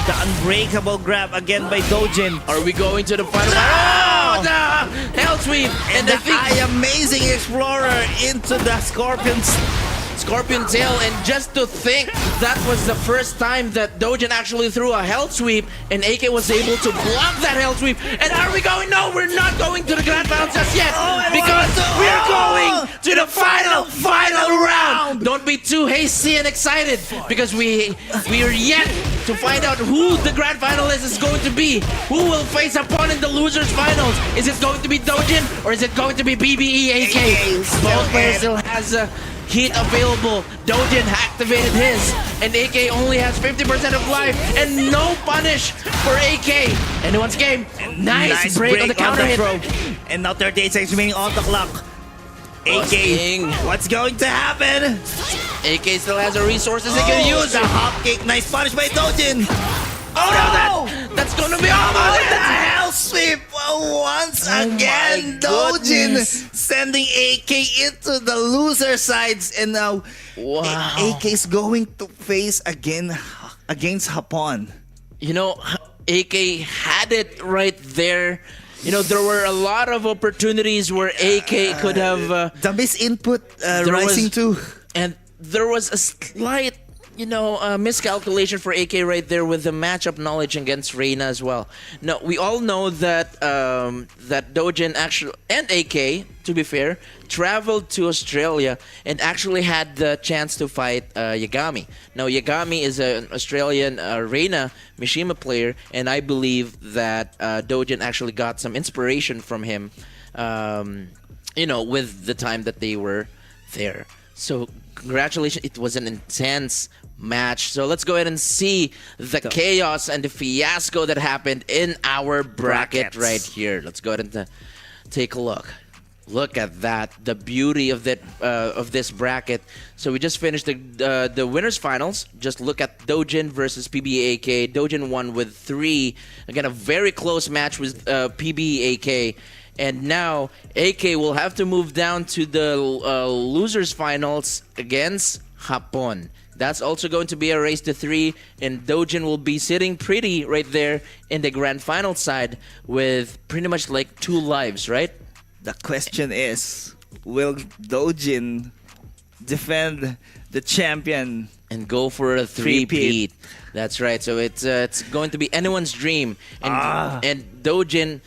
the unbreakable grab again by Dojin. Are we going to the final? Oh, the Hell Sweep! And the amazing Explorer into the Scorpion Tail, and just to think that was the first time that Dojin actually threw a Hell Sweep and AK was able to block that Hell Sweep. And are we going? No, we're not going to the Grand Finals just yet because we're going to the final round. Don't be too hasty and excited because we are yet to find out who the Grand Finalist is going to be. Who will face upon in the Losers Finals? Is it going to be Dojin or is it going to be BBE AK? Both players still has heat available. Dojin activated his, and AK only has 50% of life, and no punish for AK. Anyone's game. Nice break on the counter hit. And now 38 seconds remaining on the clock. AK, what's going to happen? AK still has the resources he can use. The hop kick, nice punish by Dojin. Oh no, that's gonna be almost the Hell Sweep once again. Dojin sending AK into the loser sides, and now AK is going to face again against Hapon. You know, AK had it right there. You know, there were a lot of opportunities where AK could have the misinput Rising 2, and there was a slight, you know, miscalculation for AK right there with the matchup knowledge against Reina as well. Now, we all know that that Dojin actually, and AK, to be fair, traveled to Australia and actually had the chance to fight Yagami. Now, Yagami is an Australian Reina Mishima player, and I believe that Dojin actually got some inspiration from him, you know, with the time that they were there. So, congratulations. It was an intense match. So let's go ahead and see the chaos and the fiasco that happened in our bracket right here. Let's go ahead and take a look. Look at that, the beauty of that of this bracket. So we just finished the winners finals. Just look at Dojin versus PBAK. Dojin won with 3. Again, a very close match with PBAK. And now AK will have to move down to the losers finals against Hapon. That's also going to be a race to 3, and Dojin will be sitting pretty right there in the grand final side with pretty much like 2 lives, right? The question is, will Dojin defend the champion and go for a 3-peat? That's right. So it's going to be anyone's dream, and Dojin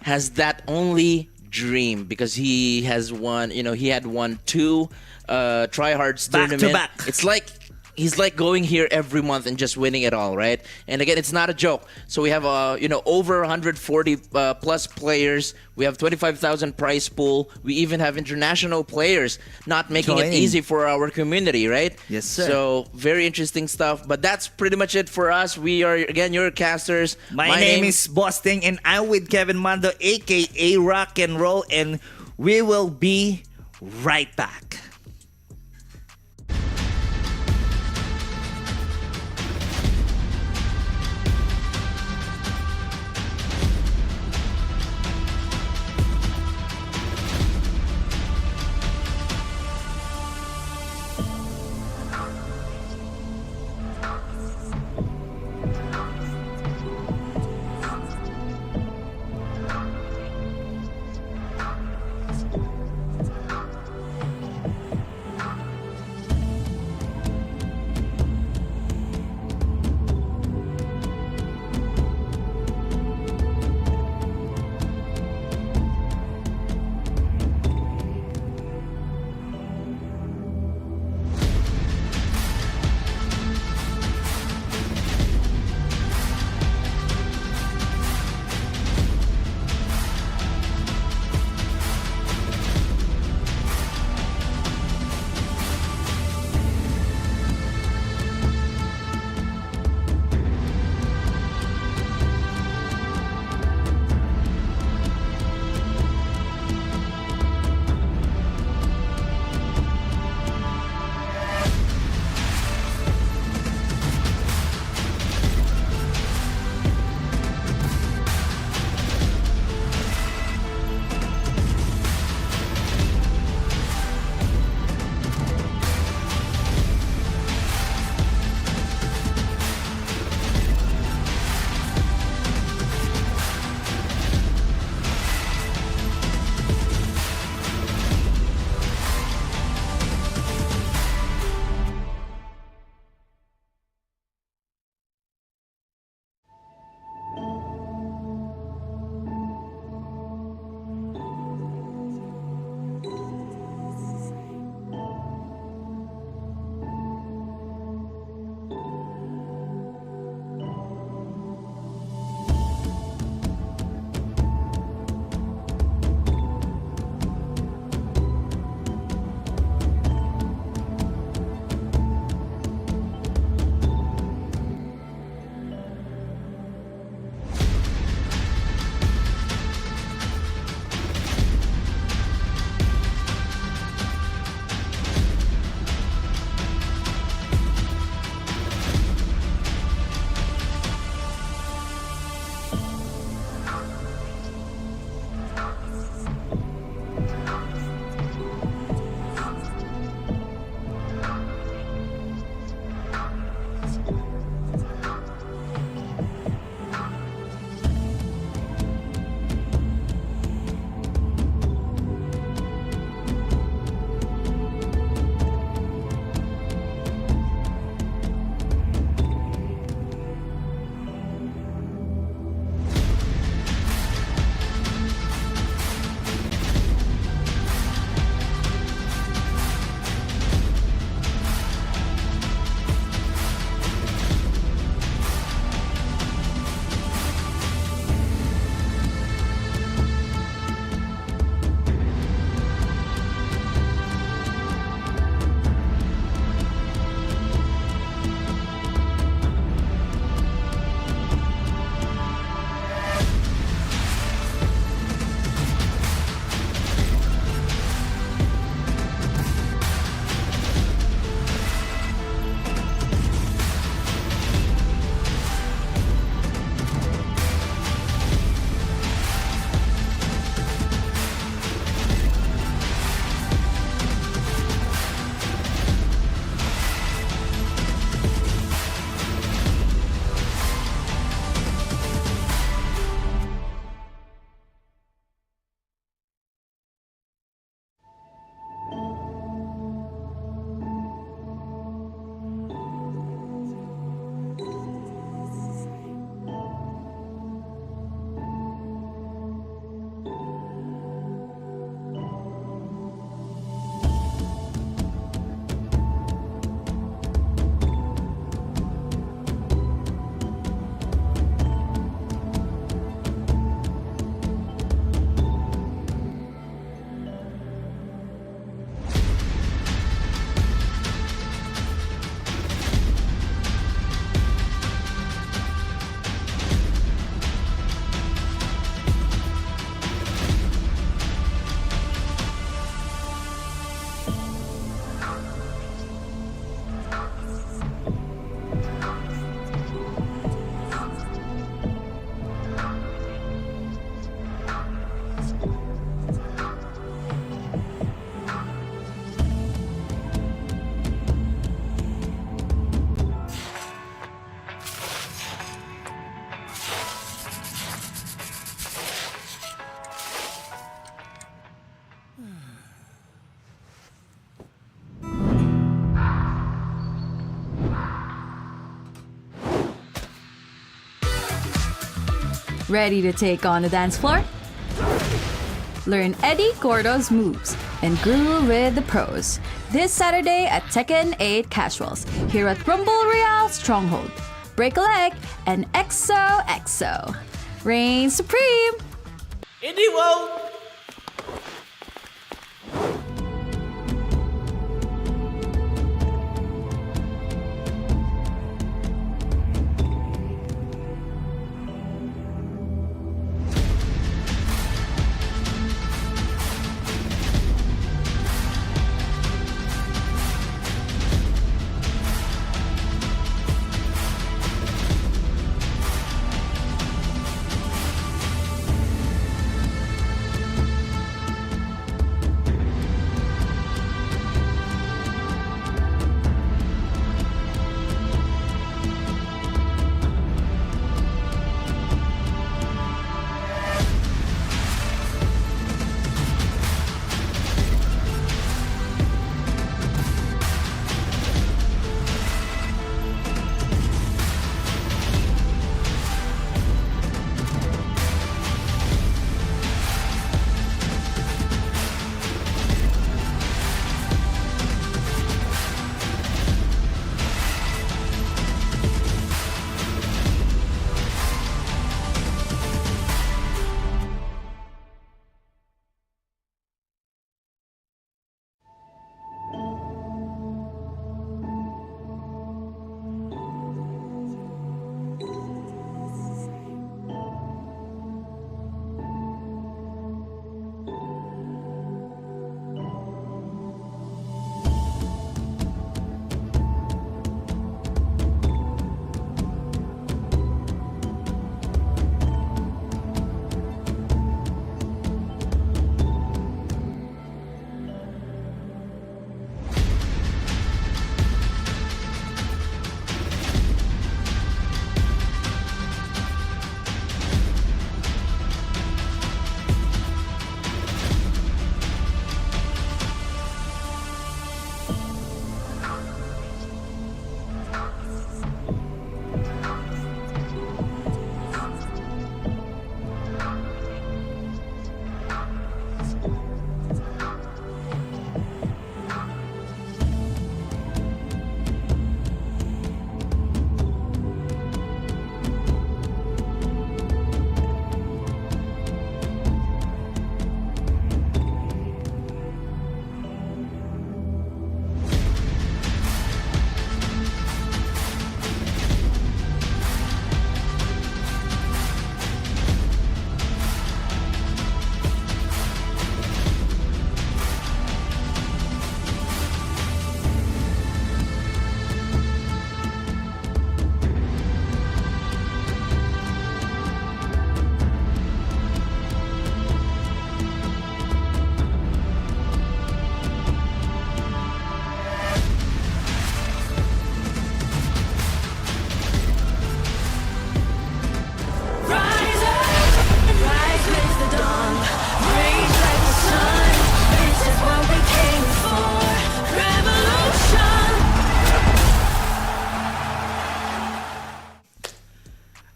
has that only dream because he has won. You know, he had won 2 TRYHARDS tournament. Back to back. It's like he's like going here every month and just winning it all, right? And again, it's not a joke. So we have you know, over 140 plus players. We have 25,000 prize pool. We even have international players, not making it easy for our community, right? Yes, sir. So very interesting stuff. But that's pretty much it for us. We are again your casters. My name is Bosting, and I'm with Kevin Mando, aka Rock and Roll, and we will be right back. Ready to take on the dance floor? Learn Eddie Gordo's moves and groove with the pros. This Saturday at Tekken 8 Casuals, here at Rumble Royale Stronghold. Break a leg and XOXO. Reign supreme! Hindi, wow!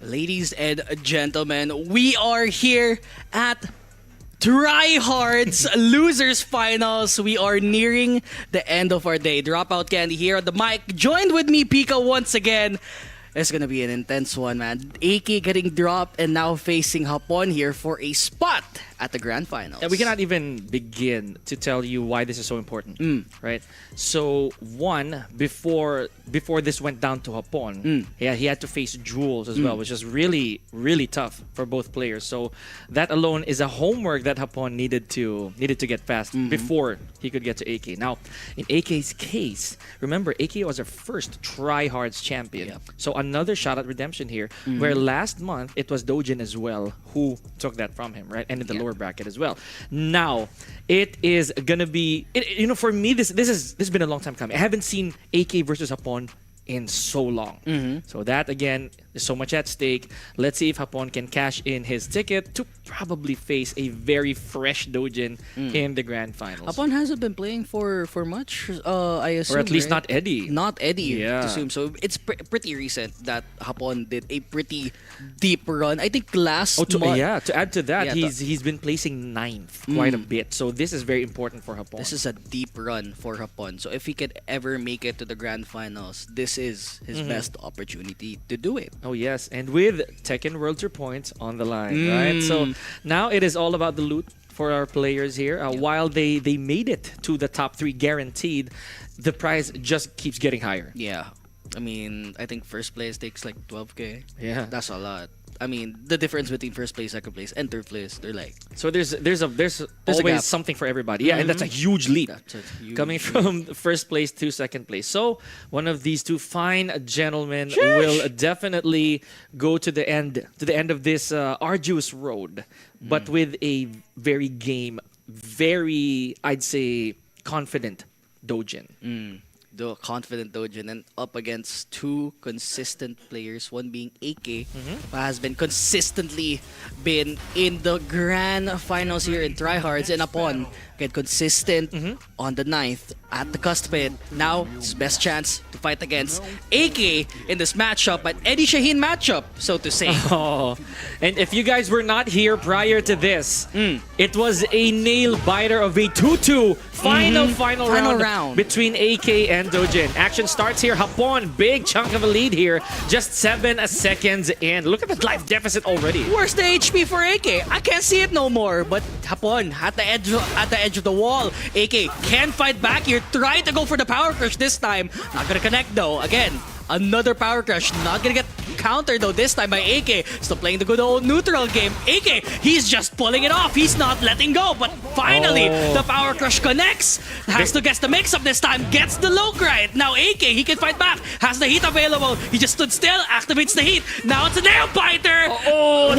Ladies and gentlemen, we are here at TRYHARDS Losers Finals. We are nearing the end of our day. Dropout Candy here on the mic. Joined with me, Pika, once again. It's gonna be an intense one, man. AK getting dropped and now facing Hapon here for a spot at the grand finals. Yeah, we cannot even begin to tell you why this is so important, right? So one, before this went down to Hapon, yeah, he had to face Jules as well, which is really, really tough for both players. So that alone is a homework that Hapon needed to get past before he could get to AK. Now, in AK's case, remember AK was our first TRYHARDS champion. Yep. So another shot at redemption here, where last month it was Dojin as well who took that from him, right? And in the lower bracket as well. Now, it is gonna be, you know, for me, this has been a long time coming. I haven't seen AK versus Hapon in so long. So that again There's so much at stake. Let's see if Hapon can cash in his ticket to probably face a very fresh Dojin in the grand finals. Hapon hasn't been playing for much, I assume. Or at least right? not Eddie. Not Eddie, Yeah. to assume. So it's pretty recent that Hapon did a pretty deep run. I think last month. To add to that, Yeah, he's been placing 9th quite a bit. So this is very important for Hapon. This is a deep run for Hapon. So if he could ever make it to the grand finals, this is his best opportunity to do it. Oh yes, and with Tekken World Tour points on the line, right? So now it is all about the loot for our players here. While they made it to the top 3 guaranteed, the prize just keeps getting higher. Yeah. I mean, I think first place takes like 12K. Yeah. That's a lot. I mean, the difference between first place, second place, and third place, they're like... So there's a always gap. something for everybody. Yeah, and that's a huge leap. That's a huge Coming from first place to second place. So one of these two fine gentlemen will definitely go to the end of this arduous road, but with a very very, I'd say, confident Dojin. The confident Dojin and up against 2 consistent players, one being AK, who has been consistently been in the grand finals here in TryHards, and Hapon get consistent on the 9th at the cuspid. Now, it's best chance to fight against AK in this matchup, an Eddie Shaheen matchup, so to say. Oh, and if you guys were not here prior to this, it was a nail biter of a 2-2 final round between AK and Dojin. Action starts here. Hapon, big chunk of a lead here, just 7 seconds in. Look at the life deficit already. Where's the HP for AK? I can't see it no more. But Hapon at the edge of the wall. AK can fight back here. Try to go for the power crush this time. Not gonna connect though. Again, another power crush. Not gonna get countered though this time by AK. Still playing the good old neutral game. AK, he's just pulling it off. He's not letting go. But finally, the power crush connects. Has to guess the mix-up this time. Gets the low grind. Now AK, he can fight back. Has the heat available. He just stood still. Activates the heat. Now it's a nail biter.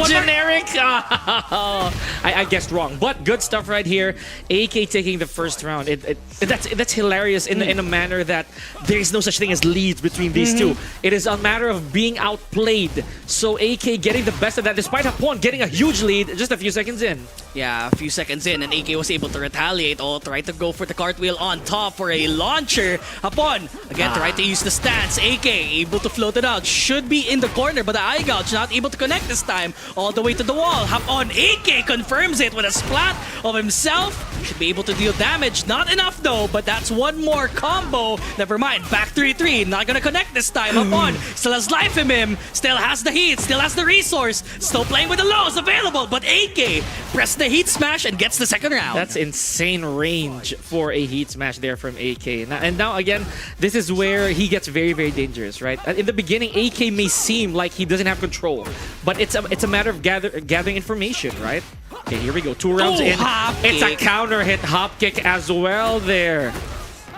Generic. I guessed wrong, but good stuff right here. AK taking the first round. That's hilarious in a manner that there is no such thing as leads between these two. It is a matter of being outplayed. So AK getting the best of that, despite Hapon getting a huge lead just a few seconds in. Yeah, a few seconds in, and AK was able to retaliate. Try to go for the cartwheel on top for a launcher. Hapon, again, tried to use the stance. AK able to float it out. Should be in the corner, but the eye gouge not able to connect this time. All the way to the wall. Hapon, AK confirms it with a splat of himself. Should be able to deal damage. Not enough though, but that's one more combo. Never mind, back 3-3. Not gonna connect this time. Hapon still has life in him. Still has the heat. Still has the resource. Still playing with the lows available, but AK press the heat smash and gets the second round. That's insane range for a heat smash there from AK. And now again, this is where he gets very, very dangerous, right? In the beginning, AK may seem like he doesn't have control, but it's a matter of gathering information, right? Okay, here we go. 2 rounds in. It's a counter hit hop kick as well there.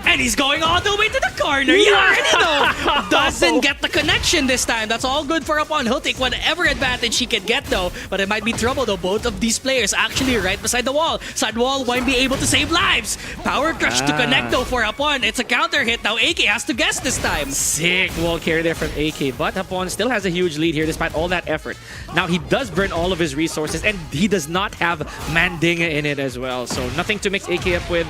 And he's going all the way to the corner. You already know. Doesn't get the connection this time. That's all good for Hapon. He'll take whatever advantage he can get though. But it might be trouble though. Both of these players actually right beside the wall. Side wall won't be able to save lives. Power crush to connect though for Hapon. It's a counter hit. Now AK has to guess this time. Sick wall carry there from AK. But Hapon still has a huge lead here despite all that effort. Now he does burn all of his resources and he does not have Mandinga in it as well. So nothing to mix AK up with.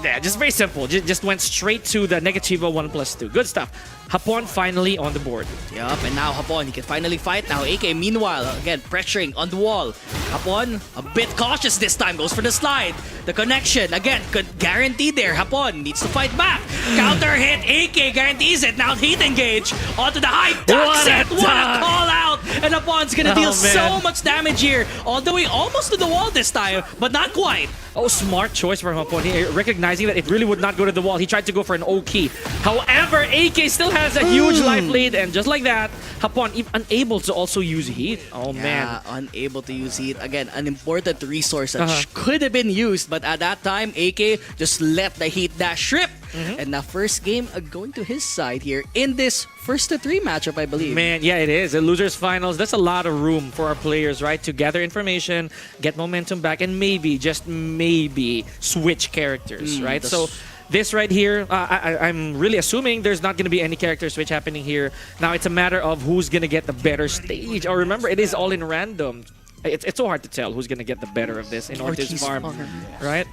Yeah, just very simple. Just went straight to the Negativo 1+2. Good stuff. Hapon finally on the board. Yup, and now Hapon, he can finally fight now. AK, meanwhile, again, pressuring on the wall. Hapon, a bit cautious this time, goes for the slide. The connection, again, guaranteed there. Hapon needs to fight back. Counter hit, AK guarantees it. Now heat engage onto the high ducks it. What a call out! And Hapon's gonna deal so much damage here. All the way almost to the wall this time, but not quite. Oh, smart choice from Hapon. He, recognizing that it really would not go to the wall, he tried to go for an O key. However, AK still has a huge life lead, and just like that, Hapon unable to also use heat. Oh man, unable to use heat. Again, an important resource that could have been used, but at that time, AK just let the heat dash rip. And now first game going to his side here in this 1-3 matchup, I believe. Man, yeah, it is. The losers finals, that's a lot of room for our players, right? To gather information, get momentum back, and maybe, just maybe, switch characters, right? So this right here, I'm really assuming there's not going to be any character switch happening here. Now it's a matter of who's going to get the better stage. Oh, remember, it is all in random. It's so hard to tell who's going to get the better of this in Ortiz Farm, right?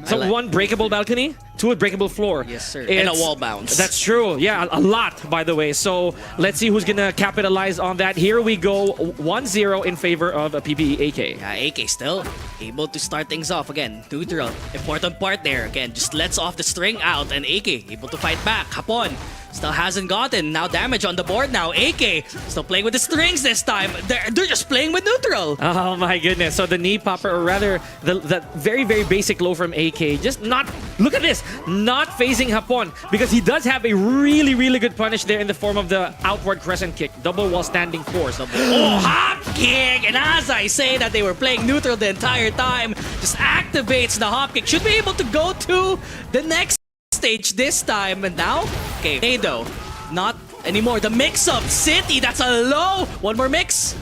So one breakable balcony, two breakable floor. Yes, sir. And a wall bounce. That's true. Yeah, a lot, by the way. So let's see who's going to capitalize on that. Here we go, 1-0 in favor of a PBE AK. Yeah, AK still able to start things off again. Neutral. Important part there. Again, just lets off the string out, and AK able to fight back. Hapon still hasn't gotten now damage on the board now. AK still playing with the strings this time. They're just playing with neutral. Oh my goodness. So the knee popper, or rather the very, very basic low from AK, just not, look at this, not phasing Hapon, because he does have a really, really good punish there in the form of the outward crescent kick. Double while standing force. Oh, hop kick! And as I say that they were playing neutral the entire time, just activates the hop kick. Should be able to go to the next stage this time. And now, okay, Nado, not anymore. The mix-up, City, that's a low. One more mix.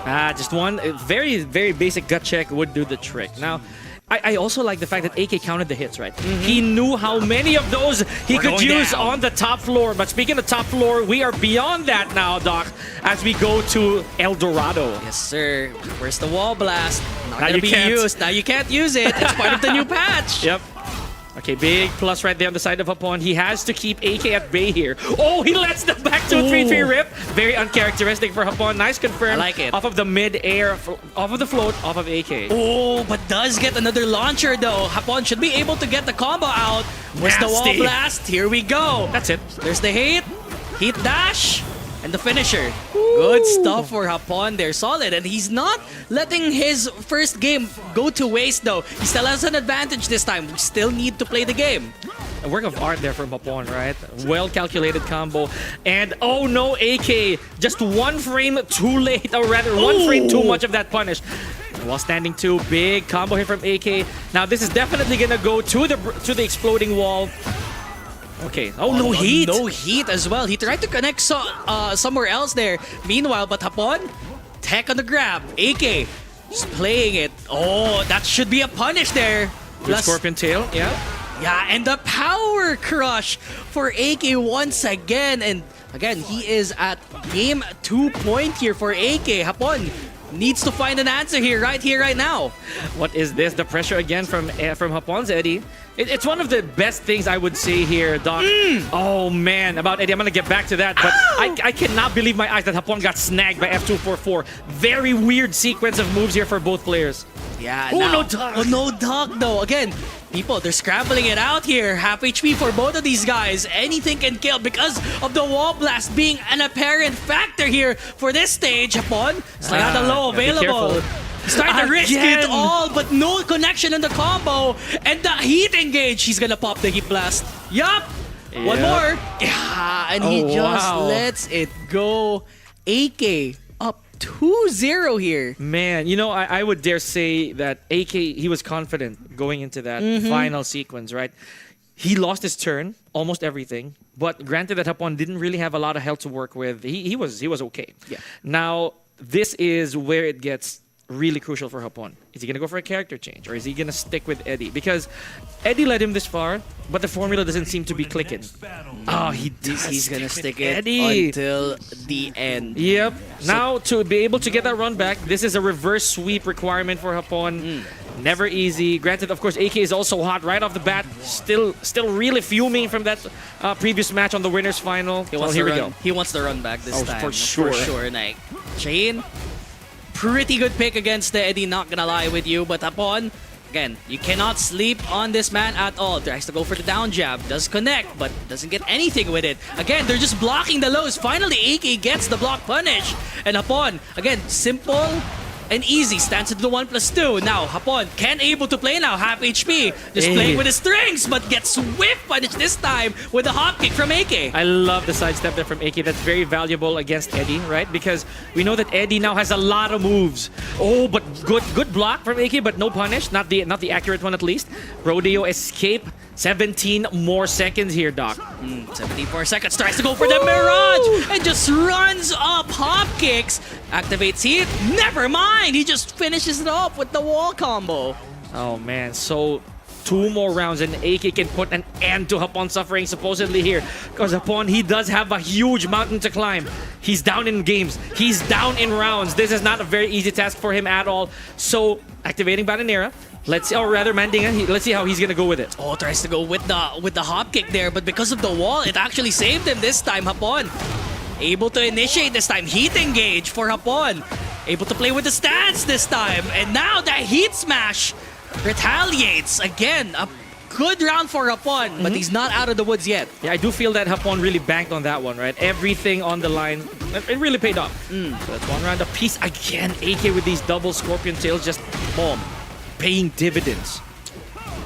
Just one very, very basic gut check would do the trick. Now, I also like the fact that AK counted the hits, right? He knew how many of those he could use on the top floor. But speaking of top floor, we are beyond that now, Doc, as we go to El Dorado. Yes, sir. Where's the wall blast? Not gonna be used. Now you can't use it. It's part of the new patch. Yep. Okay, big plus right there on the side of Hapon. He has to keep AK at bay here. Oh, he lets the back 2-3-3 rip. Very uncharacteristic for Hapon. Nice confirm. I like it. Off of the mid-air, off of the float, off of AK. Oh, but does get another launcher though. Hapon should be able to get the combo out. Where's the wall blast? Here we go. That's it. There's the heat dash, and the finisher. Good stuff for Hapon. They're solid, and he's not letting his first game go to waste though. He still has an advantage this time. We still need to play the game. A work of art there from Hapon, right? Well-calculated combo. And oh no, AK. Just one frame too late, or rather one frame too much of that punish. While standing two, big combo here from AK. Now this is definitely gonna go to the exploding wall. Okay. Oh, no heat. No heat as well. He tried to connect somewhere else there. Meanwhile, but Hapon, tech on the grab. AK just playing it. Oh, that should be a punish there. Good Scorpion Tail, yeah. Yeah, and the power crush for AK once again. And again, he is at game 2 point here for AK. Hapon needs to find an answer here, right now. What is this? The pressure again from Hapon's Eddie. It's one of the best things I would say here, Doc. Oh man, about Eddie, I'm gonna get back to that, but I cannot believe my eyes that Hapon got snagged by F244. Very weird sequence of moves here for both players. Yeah, no Doc. Oh, no Doc though. Again, people, they're scrambling it out here. Half HP for both of these guys. Anything can kill because of the wall blast being an apparent factor here for this stage. Hapon, Slayada low available. Starting to risk it all, but no connection in the combo. And the heat engage. He's gonna pop the heat blast. Yup. One more. Yeah, and he just lets it go. AK up 2-0 here. Man, you know, I would dare say that AK, he was confident going into that final sequence, right? He lost his turn, almost everything. But granted that Hapon didn't really have a lot of health to work with. He was okay. Yeah. Now, this is where it gets really crucial for Hapon. Is he going to go for a character change, or is he going to stick with Eddie? Because Eddie led him this far, but the formula doesn't seem to be clicking. Oh, he's going to stick it Eddie until the end. Yep. Now, to be able to get that run back, this is a reverse sweep requirement for Hapon. Never easy. Granted, of course, AK is also hot right off the bat. Still really fuming from that previous match on the winner's final. Well, here we go. He wants the run back this time. For sure. For sure. Like, Shane, pretty good pick against the Eddie, not gonna lie with you. But Hapon, again, you cannot sleep on this man at all. Tries to go for the down jab. Does connect, but doesn't get anything with it. Again, they're just blocking the lows. Finally, AK gets the block punish. And Hapon, again, simple and easy. Stands into the 1+2. Now, Hapon can able to play now. Half HP. Just playing with the strings, but gets whiff punish this time with a hop kick from AK. I love the sidestep there from AK. That's very valuable against Eddie, right? Because we know that Eddie now has a lot of moves. Oh, but good block from AK, but no punish. Not the accurate one at least. Rodeo escape. 17 more seconds here, Doc. 74 seconds. Tries to go for the Mirage and just runs up hop kicks. Activates heat. Never mind. He just finishes it off with the wall combo. Oh man, so 2 more rounds and AK can put an end to Hapon's suffering supposedly here. Because Hapon, he does have a huge mountain to climb. He's down in games. He's down in rounds. This is not a very easy task for him at all. So, activating Bananera. Let's see, or rather Mandinga, let's see how he's gonna go with it. Oh, tries to go with the hop kick there, but because of the wall, it actually saved him this time. Hapon able to initiate this time. Heat engage for Hapon. Able to play with the stance this time. And now the heat smash retaliates. Again, a good round for Hapon, but he's not out of the woods yet. Yeah, I do feel that Hapon really banked on that one, right? Everything on the line. It really paid off. So that's 1 round apiece. Again, AK with these double scorpion tails, just boom, paying dividends.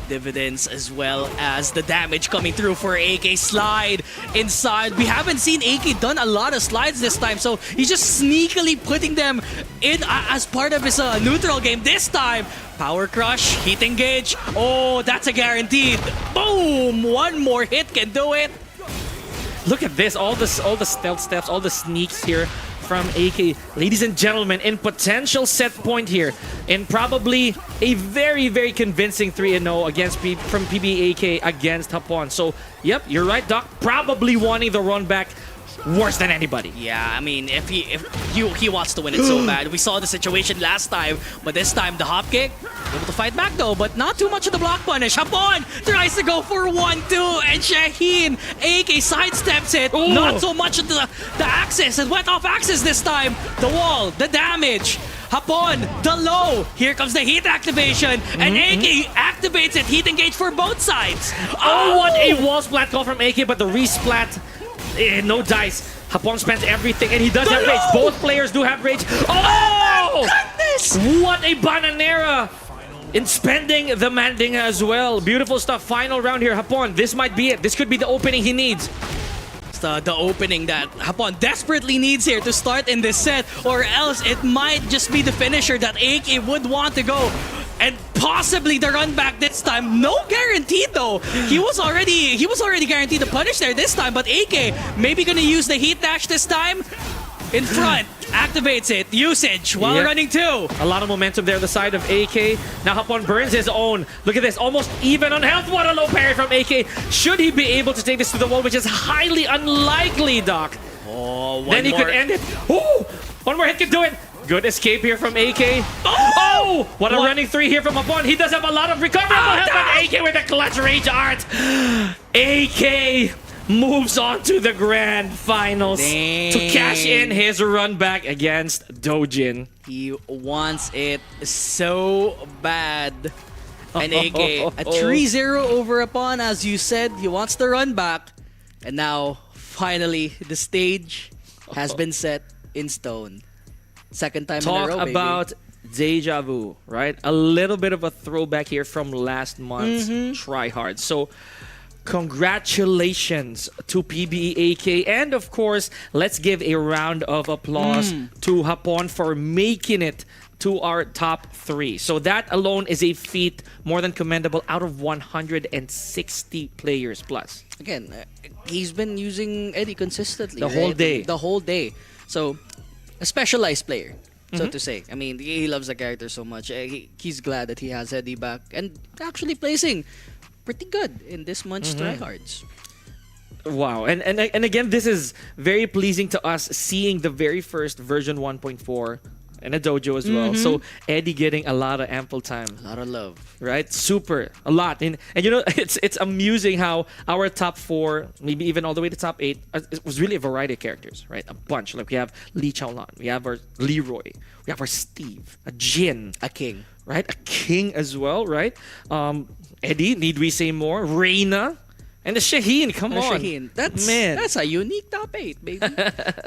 Dividends as well as the damage coming through for AK. Slide inside. We haven't seen AK done a lot of slides this time, so he's just sneakily putting them in as part of his neutral game. This time, power crush, heat engage. Oh, that's a guaranteed. Boom! 1 more hit can do it. Look at this, all the stealth steps, all the sneaks here from AK. Ladies and gentlemen, in potential set point here, in probably a very, very convincing 3-0 against from PBAK against Hapon. So, yep, you're right, Doc. Probably wanting the run back worse than anybody. Yeah, I mean, if he wants to win it so bad. We saw the situation last time, but this time the hop kick, able to fight back though, but not too much of the block punish. Hapon tries to go for 1-2, and Shaheen, AK sidesteps it. Ooh. Not so much of the axis. It went off axis this time. The wall, the damage. Hapon, the low. Here comes the heat activation, and AK activates it. Heat engage for both sides. Oh, what a wall splat call from AK, but the resplat, no dice. Hapon spends everything, and he does have rage. Both players do have rage. Oh! Goodness! What a Bananera! In spending the Mandinga as well. Beautiful stuff. Final round here. Hapon, this might be it. This could be the opening he needs. The opening that Hapon desperately needs here to start in this set, or else it might just be the finisher that AK would want to go. And possibly the run back this time. No guarantee though. He was already guaranteed to punish there this time, but AK maybe gonna use the heat dash this time. In front, activates it, usage while running 2. A lot of momentum there on the side of AK. Now Hapon burns his own. Look at this, almost even on health. What a low parry from AK. Should he be able to take this to the wall, which is highly unlikely, Doc. Oh, then he could end it. Ooh, 1 more hit could do it. Good escape here from AK. Oh! What a running 3 here from Hapon. He does have a lot of recovery. But AK with a clutch rage art. AK moves on to the grand finals to cash in his run back against Dojin. He wants it so bad. And AK, a 3-0 over Hapon, as you said. He wants the run back. And now, finally, the stage has been set in stone. Second time in a row, Talk baby. about deja vu, right? A little bit of a throwback here from last month's TryHards. So, congratulations to PBAK. And of course, let's give a round of applause to Hapon for making it to our top 3. So that alone is a feat more than commendable out of 160 players plus. Again, he's been using Eddie consistently. The whole day. The whole day. So, a specialized player, so to say. I mean, he loves the character so much. He's glad that he has Eddie back and actually placing pretty good in this month's TryHards. Wow. And again, this is very pleasing to us seeing the very first version 1.4 and a dojo as well. So Eddie getting a lot of ample time. A lot of love. Right? Super. A lot. And you know, it's amusing how our top 4, maybe even all the way to top 8, it was really a variety of characters, right? A bunch. Like we have Lee Chaolan, we have our Leroy, we have our Steve, a Jin. A king. Right? A king as well, right? Eddie, need we say more? Reina. And the Shaheen, come on. Shaheen. That's a unique top 8, baby.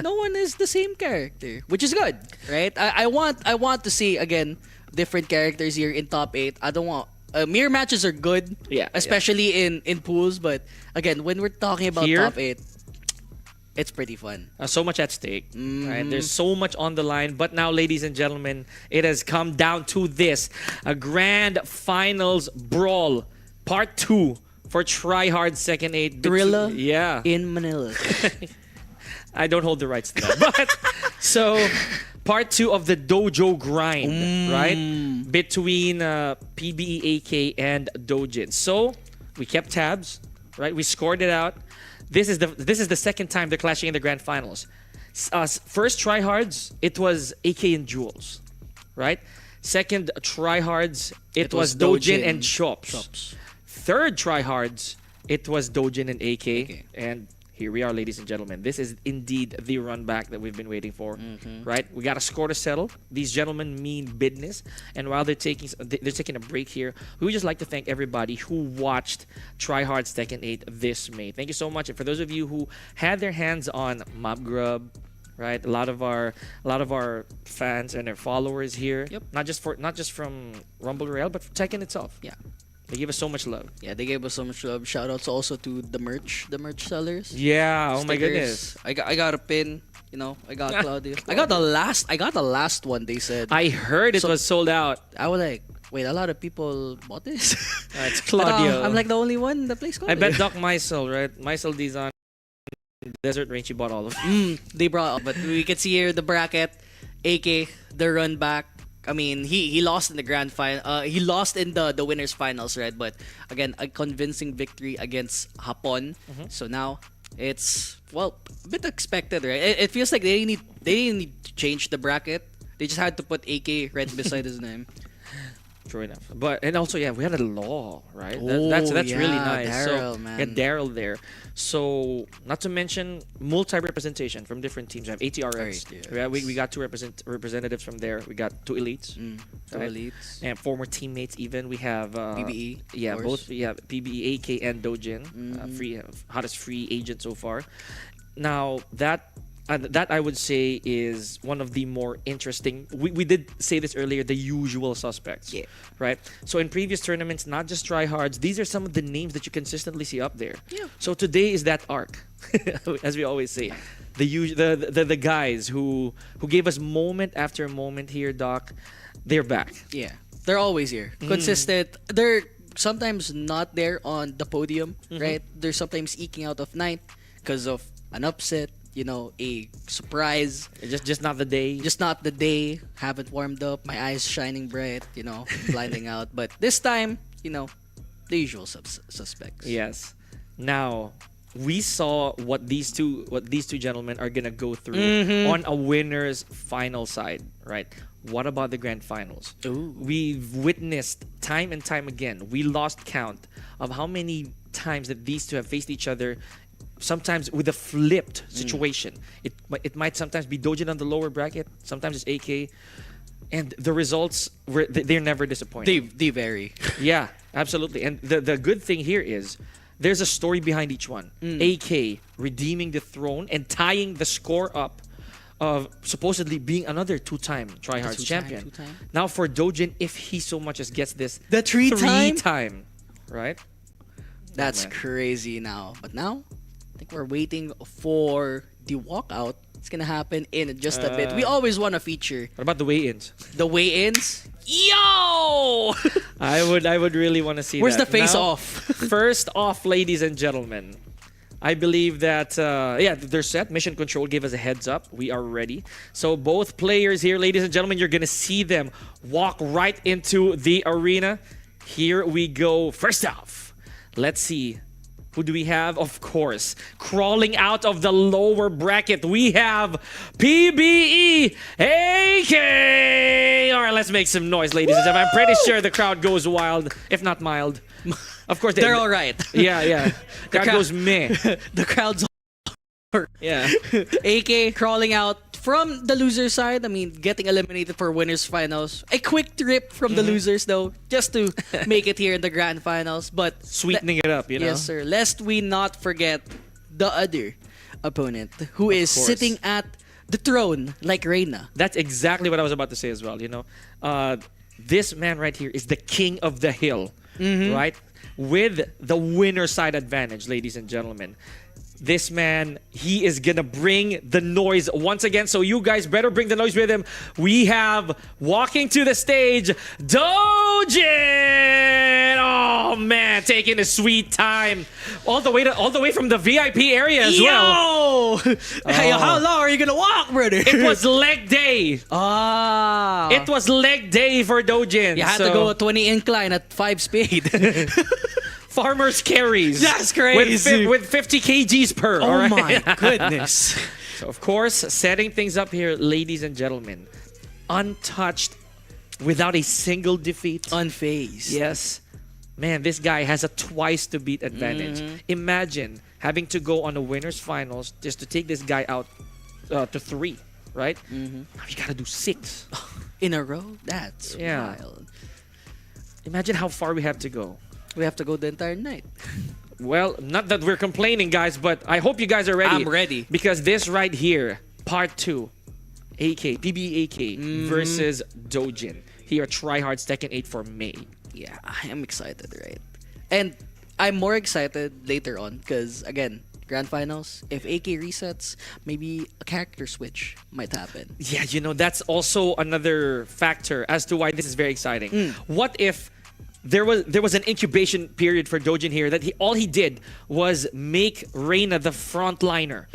No one is the same character, which is good, right? I want to see again different characters here in top 8. I don't want mirror matches are good, especially in pools. But again, when we're talking about Here? top 8, it's pretty fun. So much at stake, right? There's so much on the line. But now, ladies and gentlemen, it has come down to this: a grand finals brawl, part 2. For TryHards Second 8. Thriller yeah. in Manila. I don't hold the rights to that. But so part 2 of the dojo grind, right? Between PBE AK and Dojin. So we kept tabs, right? We scored it out. This is the second time they're clashing in the grand finals. First TryHards, it was AK and Jules, right? Second TryHards, it was Dojin and Chops. Third TryHards, it was Dojin and AK. And here we are, ladies and gentlemen. This is indeed the run back that we've been waiting for, right? We got a score to settle. These gentlemen mean business, and while they're taking a break here, we would just like to thank everybody who watched TryHards Tekken 8 this May. Thank you so much, and for those of you who had their hands on Mob Grub, right? A lot of our fans and their followers here, not just from Rumble Royale, but for Tekken itself. Yeah. They give us so much love. Yeah, they gave us so much love. Shout outs also to the merch sellers. Yeah, oh my Stickers. goodness. I got a pin. You know, I got Claudio. I got the last one. They said. I heard it was sold out. I was like, wait, a lot of people bought this. It's Claudio. I'm like the only one in the place. I bet Doc Mysel, right? Mysel Dizon, Desert Range, he bought all of them. They brought, but we can see here the bracket. AK, the run back. I mean, he lost in the grand final. He lost in the winners finals, right? But again, a convincing victory against Hapon. So now it's a bit expected, right? It feels like they didn't need to change the bracket. They just had to put AK right beside his name. True enough. And also, yeah, we had a law, right? That's really nice. Daryl, so man. we had Daryl there. So not to mention multi-representation from different teams. We have ATRX. We got 2 representatives from there. We got 2 elites. 2 elites. And former teammates even. We have PBE. Yeah, both. Yeah, PBE, AK, and Dojin. Hottest free agent so far. Now that I would say is one of the more interesting. We did say this earlier, the usual suspects. Yeah. Right? So in previous tournaments, not just TryHards, these are some of the names that you consistently see up there. Yeah. So today is that arc, as we always say. The guys who gave us moment after moment here, Doc, they're back. Yeah. They're always here. Consistent. They're sometimes not there on the podium, right? They're sometimes eking out of ninth because of an upset. You know, a surprise. Just not the day. Just not the day. Haven't warmed up. My eyes shining bright. You know, blinding out. But this time, you know, the usual suspects. Yes. Now we saw what these two gentlemen are gonna go through on a winner's final side, right? What about the grand finals? We've witnessed time and time again. We lost count of how many times that these two have faced each other. Sometimes with a flipped situation. It might sometimes be Dojin on the lower bracket, sometimes it's AK, and the results they're never disappointing. They vary. Yeah, absolutely. And the good thing here is there's a story behind each one. AK redeeming the throne and tying the score up of supposedly being another 2-time TryHards champion. Now for Dojin, if he so much as gets this the three-time, right? That's crazy now. But now I think we're waiting for the walkout. It's gonna happen in just a bit. We always want to feature. What about the weigh-ins? The weigh-ins? Yo! I would really want to see Where's that. the face-off? First off, ladies and gentlemen, I believe that they're set. Mission Control gave us a heads up. We are ready. So both players here, ladies and gentlemen, you're gonna see them walk right into the arena. Here we go. First off, let's see. Who do we have? Of course, crawling out of the lower bracket, we have PBE AK. All right, let's make some noise, ladies and gentlemen. I'm pretty sure the crowd goes wild, if not mild. Of course, they're all right. Yeah. The crowd goes meh. The crowd's yeah. AK crawling out from the loser side. I mean, getting eliminated for winners finals. A quick trip from the losers though, just to make it here in the grand finals. But sweetening it up, you know. Yes, sir. Lest we not forget the other opponent who is sitting at the throne like Reina. That's exactly what I was about to say as well. You know, this man right here is the king of the hill, right? With the winner side advantage, ladies and gentlemen. This man, he is gonna bring the noise once again. So you guys better bring the noise with him. We have walking to the stage, Dojin. Oh man, taking a sweet time, all the way from the VIP area as well. Hey, how long are you gonna walk, brother? It was leg day. It was leg day for Dojin. You had to go 20 incline at 5 speed. Farmer's carries. That's crazy. With 50 kgs per. Oh all right? my goodness. So of course, setting things up here, ladies and gentlemen, untouched, without a single defeat. Unfazed. Yes. Man, this guy has a twice to beat advantage. Imagine having to go on the winners finals just to take this guy out to 3, right? Now you gotta do 6 in a row. That's wild. Imagine how far we have to go. We have to go the entire night. Well, not that we're complaining, guys, but I hope you guys are ready. I'm ready. Because this right here, part 2, AK, PBAK versus Dojin. Here at TryHards Tekken 8 for May. Yeah, I am excited, right? And I'm more excited later on because, again, Grand Finals, if AK resets, maybe a character switch might happen. Yeah, you know, that's also another factor as to why this is very exciting. What if there was an incubation period for Dojin here that all he did was make Reina the frontliner.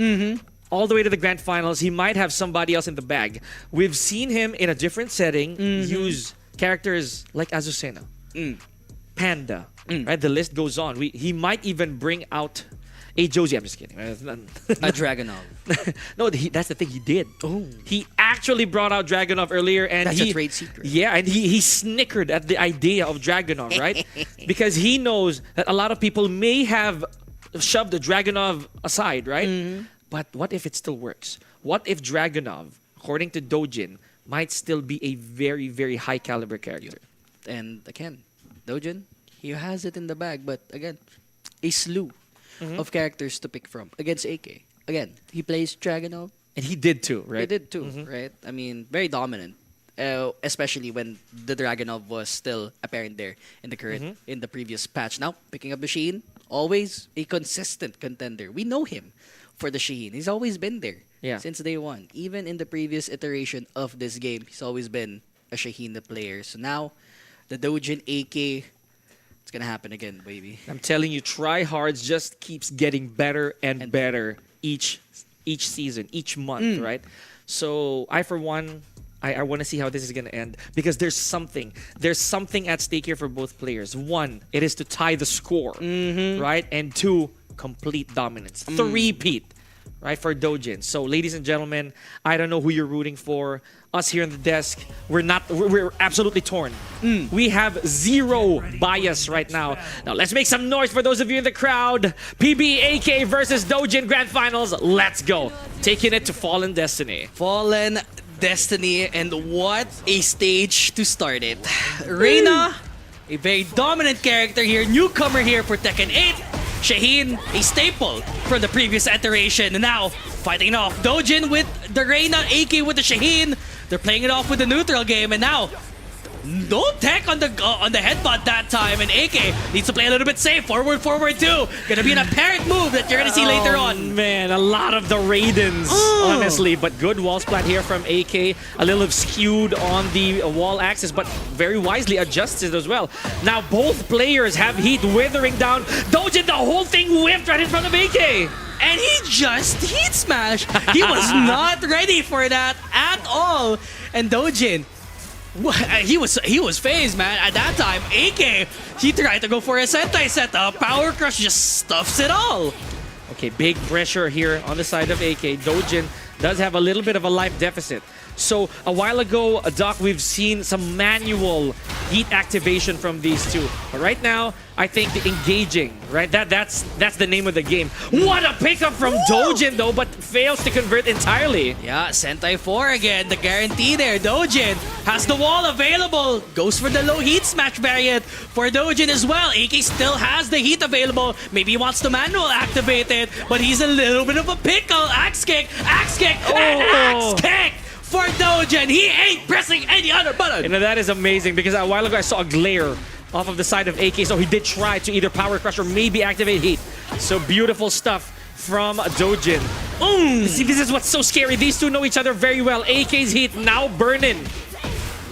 All the way to the grand finals, he might have somebody else in the bag. We've seen him in a different setting use characters like Azucena, Panda, right? The list goes on. He might even bring out a Josie. I'm just kidding. A Dragunov. No, that's the thing. He did. Oh, he actually brought out Dragunov earlier, and that's a trade secret. Yeah, and he snickered at the idea of Dragunov, right? Because he knows that a lot of people may have shoved the Dragunov aside, right? But what if it still works? What if Dragunov, according to Dojin, might still be a very, very high caliber character? And again, Dojin, he has it in the bag, but again, a slew of characters to pick from against AK. Again, he plays Dragunov. And he did too, right? He did too, right? I mean, very dominant. Especially when the Dragunov was still apparent there in the current, in the previous patch. Now, picking up the Sheen, always a consistent contender. We know him for the Sheen. He's always been there since day one. Even in the previous iteration of this game, he's always been a Shaheen player. So now, the Dojin AK, it's gonna happen again, baby. I'm telling you, TryHards just keeps getting better and better each season, each month, right? So I, for one, I want to see how this is going to end because there's something at stake here for both players. One, it is to tie the score, right? And 2, complete dominance. 3-peat, right, for Dojin. So, ladies and gentlemen, I don't know who you're rooting for. Us here on the desk, we're absolutely torn. We have zero bias right now. Now, let's make some noise for those of you in the crowd. PBAK versus Dojin Grand Finals. Let's go. Taking it to Fallen Destiny. Fallen Destiny, and what a stage to start it. Reina, a very dominant character here, newcomer here for Tekken 8. Shaheen, a staple from the previous iteration. And now, fighting off Dojin with the Reina, AK with the Shaheen. They're playing it off with the neutral game, and now no tech on the headbutt that time, and AK needs to play a little bit safe. Forward too. Gonna be an apparent move that you're gonna see later on. Man, a lot of the Raidens, honestly, but good wall splat here from AK. A little skewed on the wall axis, but very wisely adjusted as well. Now both players have heat withering down. Dojin, the whole thing whipped right in front of AK. And he just heat smash. He was not ready for that at all. And Dojin, he was phased, man. At that time, AK, he tried to go for a Sentai setup. Power Crush just stuffs it all. Okay, big pressure here on the side of AK. Dojin does have a little bit of a life deficit. So a while ago, Doc, we've seen some manual heat activation from these two. But right now, I think the engaging, right? That's the name of the game. What a pickup from Dojin, though, but fails to convert entirely. Yeah, Sentai 4 again. The guarantee there. Dojin has the wall available. Goes for the low heat smash variant for Dojin as well. AK still has the heat available. Maybe he wants to manual activate it, but he's a little bit of a pickle. Axe kick, and axe kick for Dojin. He ain't pressing any other button. You know, that is amazing because a while ago I saw a glare off of the side of AK, so he did try to either power crush or maybe activate heat. So beautiful stuff from Dojin. See, this is what's so scary. These two know each other very well. AK's heat now burning.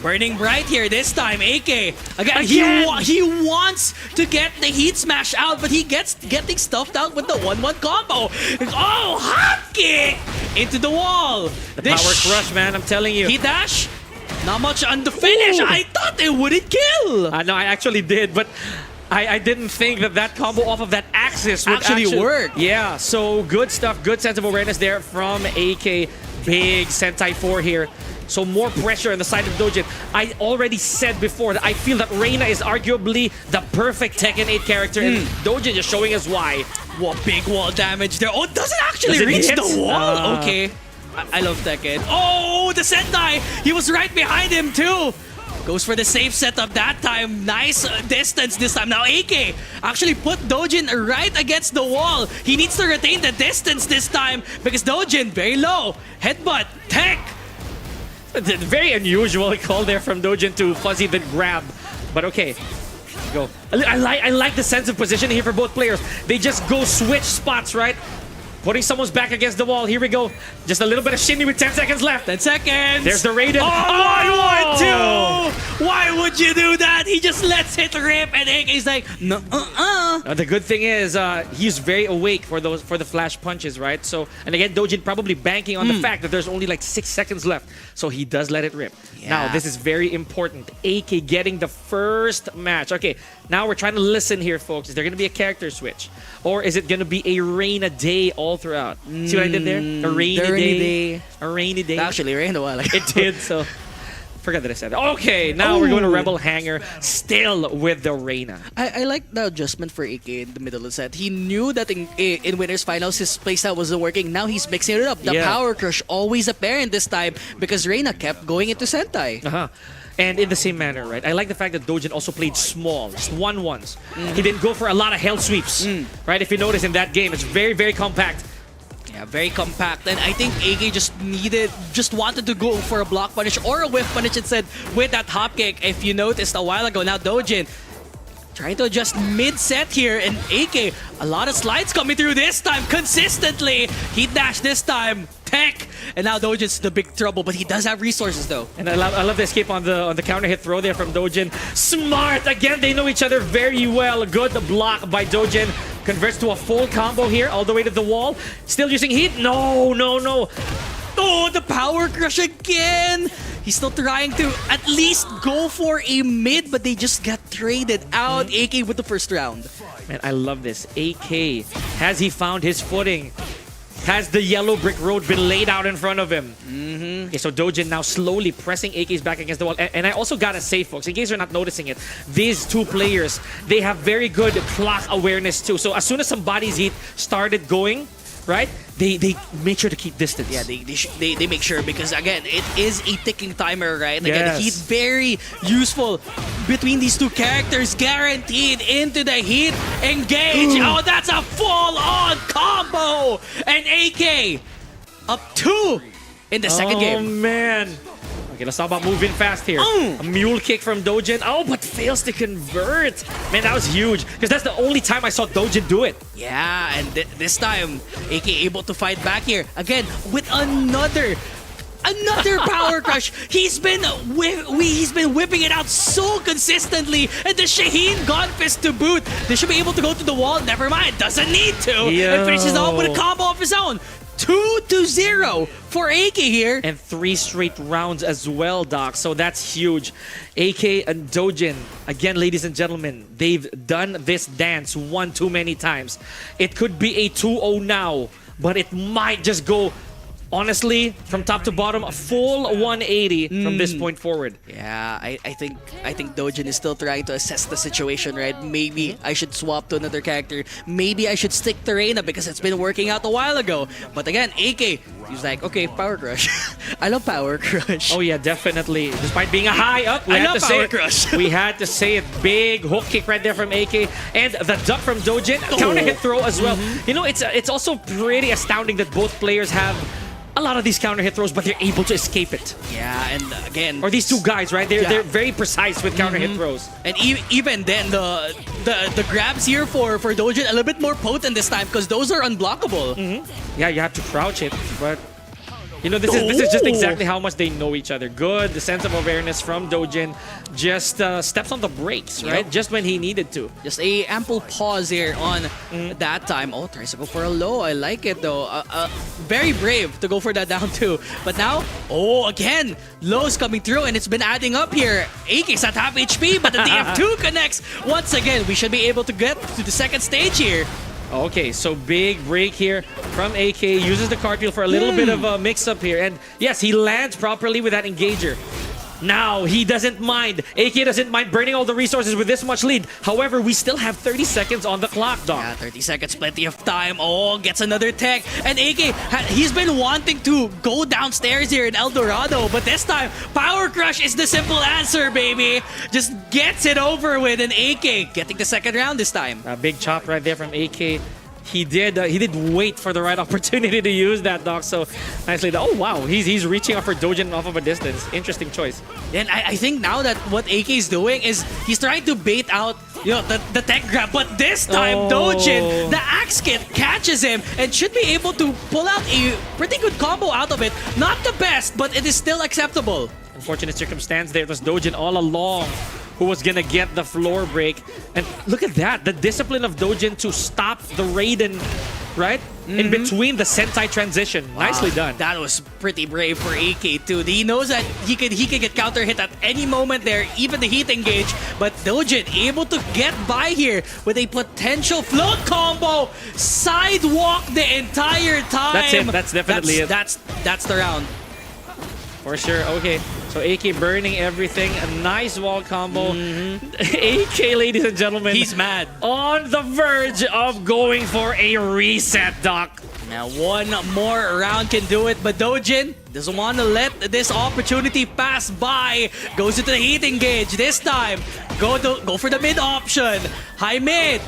Burning bright here this time, AK. Again. He wants to get the heat smash out, but he getting stuffed out with the 1-1 combo. Oh, hot kick into the wall. The power crush, man, I'm telling you. Heat dash, not much on the finish. I thought it wouldn't kill. No, I actually did, but I didn't think that combo off of that axis would Actually work. Yeah, so good stuff. Good sense of awareness there from AK. Big Sentai 4 here. So more pressure on the side of Dojin. I already said before that I feel that Reina is arguably the perfect Tekken 8 character, and Dojin just showing us why. What big wall damage there. Oh, does it actually Does it reach hit? the wall? Okay. I love Tekken. Oh, the Sentai! He was right behind him too. Goes for the safe setup that time. Nice distance this time. Now AK actually put Dojin right against the wall. He needs to retain the distance this time because Dojin very low. Headbutt. Tech. Very unusual call there from Dojin to fuzzy then grab. But okay. Go. I like the sense of position here for both players. They just go switch spots, right? Putting someone's back against the wall. Here we go. Just a little bit of shimmy with 10 seconds left. 10 seconds. There's the Raiden. Oh, 1-1-2. Why would you do that? He just lets it rip, and AK's like, no, The good thing is he's very awake for the flash punches, right? So, and again, Dojin probably banking on the fact that there's only like 6 seconds left. So he does let it rip. Yeah. Now, this is very important. AK getting the first match. Okay, now we're trying to listen here, folks. Is there going to be a character switch? Or is it going to be a Reina day all throughout? See what I did there? A rainy day. A rainy day. Actually, rained a while ago. It did, so forget that I said that. Okay, now we're going to Rebel Hanger, still with the Reina. I like the adjustment for AK in the middle of the set. He knew that in Winners Finals, his playstyle wasn't working. Now he's mixing it up. The power crush always apparent this time because Reina kept going into Sentai. And in the same manner, right? I like the fact that Dojin also played small, just 1-1s. He didn't go for a lot of hell sweeps, right? If you notice in that game, it's very, very compact. Yeah, very compact. And I think AK just wanted to go for a block punish or a whiff punish instead with that hop kick. If you noticed a while ago, now Dojin trying to adjust mid-set here, and AK, a lot of slides coming through this time consistently. Heat dash this time, tech, and now Dojin's the big trouble, but he does have resources though. And I love the escape on the counter hit throw there from Dojin. Smart! Again, they know each other very well. Good block by Dojin. Converts to a full combo here, all the way to the wall. Still using heat? No. Oh, the power crush again! He's still trying to at least go for a mid, but they just got traded out. AK with the first round. Man, I love this. AK, has he found his footing? Has the yellow brick road been laid out in front of him? Okay, so Dojin now slowly pressing AK's back against the wall. And I also gotta say, folks, in case you're not noticing it, these two players, they have very good clock awareness too. So as soon as somebody's heat started going, right, they make sure to keep distance. Yeah, they make sure because again, it is a ticking timer, right? Again, Yes. heat very useful between these two characters, guaranteed into the heat engage. Oh, that's a full-on combo, and AK up 2 in the second game. Oh man. Okay, let's talk about moving fast here. A mule kick from Dojin. Oh, but fails to convert. Man, that was huge. Because that's the only time I saw Dojin do it. Yeah, and this time, AK able to fight back here. Again, with another power crush. He's been whipping it out so consistently. And the Shaheen Gun Fist to boot. They should be able to go to the wall. Never mind. Doesn't need to. And finishes off with a combo of his own. 2-0 for AK here. And 3 straight rounds as well, Doc. So that's huge. AK and Dojin, again, ladies and gentlemen, they've done this dance one too many times. It could be a 2-0 now, but it might just go, honestly, from top to bottom, a full 180 from this point forward. Yeah, I think Dojin is still trying to assess the situation, right? Maybe I should swap to another character. Maybe I should stick to Reina because it's been working out a while ago. But again, AK, he's like, okay, Power Crush. I love Power Crush. Oh yeah, definitely. Despite being a high up, I love Power Crush. We had to say it. Big hook kick right there from AK. And the duck from Dojin. Counter hit throw as well. You know, it's also pretty astounding that both players have a lot of these counter hit throws, but they're able to escape it. Yeah, and again... Or these two guys, right? They're very precise with counter hit throws. And even then, the grabs here for Dojin a little bit more potent this time because those are unblockable. Yeah, you have to crouch it, but... You know, this is just exactly how much they know each other. Good, the sense of awareness from Dojin. Just steps on the brakes, right? Just when he needed to. Just a ample pause here on that time. Oh, tries to go for a low. I like it though. Very brave to go for that down two. But now, again, lows coming through and it's been adding up here. AK's at half HP, but the DF2 connects. Once again, we should be able to get to the second stage here. Okay, so big break here from AK. Uses the cartwheel for a little bit of a mix-up here. And yes, he lands properly with that engager. Now, he doesn't mind. AK doesn't mind burning all the resources with this much lead. However, we still have 30 seconds on the clock, Doc. Yeah, 30 seconds, plenty of time. Gets another tech. And AK, he's been wanting to go downstairs here in El Dorado. But this time, Power Crush is the simple answer, baby. Just gets it over with. And AK getting the second round this time. A big chop right there from AK. He did wait for the right opportunity to use that, Doc. So nicely done. Oh wow, he's reaching up for Dojin off of a distance. Interesting choice. And I think now that what AK is doing is he's trying to bait out the tech grab, but this time Dojin, the axe kit catches him and should be able to pull out a pretty good combo out of it. Not the best, but it is still acceptable. Unfortunate circumstance there. It was Dojin all along who was gonna get the floor break. And look at that, the discipline of Dojin to stop the Raiden, right? In between the Sentai transition. Nicely done. That was pretty brave for AK too. He knows that he could get counter hit at any moment there, even the heat engage. But Dojin able to get by here with a potential float combo. Sidewalk the entire time. That's it. That's definitely it. That's the round. For sure. Okay. So AK burning everything. A nice wall combo. AK, ladies and gentlemen. He's mad. On the verge of going for a reset, Doc. Now one more round can do it, but Dojin doesn't want to let this opportunity pass by. Goes into the heat engage. This time, go for the mid option. High mid.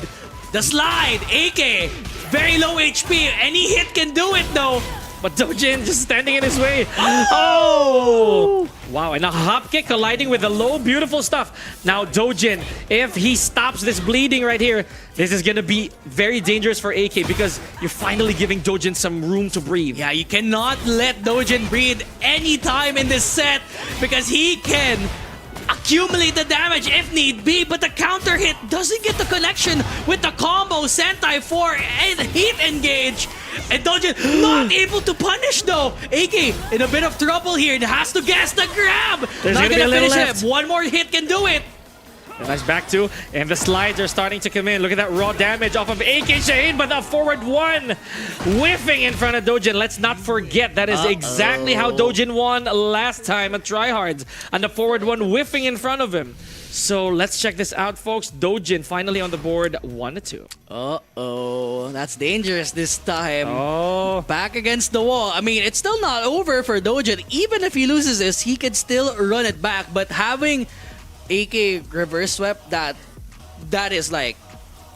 The slide. AK. Very low HP. Any hit can do it though. But Dojin just standing in his way. Oh! Wow, and a hop kick colliding with the low. Beautiful stuff. Now Dojin, if he stops this bleeding right here, this is going to be very dangerous for AK because you're finally giving Dojin some room to breathe. Yeah, you cannot let Dojin breathe any time in this set because he can accumulate the damage if need be, but the counter hit doesn't get the connection with the combo Sentai 4 and heat engage. And Dojin not able to punish though. AK in a bit of trouble here. It has to guess the grab. There's not gonna finish left. it. One more hit can do it. Nice back two, and the slides are starting to come in. Look at that raw damage off of AK Shaheen, but the forward one whiffing in front of Dojin. Let's not forget that is exactly how Dojin won last time at TryHards, and the forward one whiffing in front of him. So let's check this out, folks. Dojin finally on the board, 1-2. That's dangerous this time. Oh, back against the wall. I mean, it's still not over for Dojin. Even if he loses this, he can still run it back. But having AK reverse swept, that is like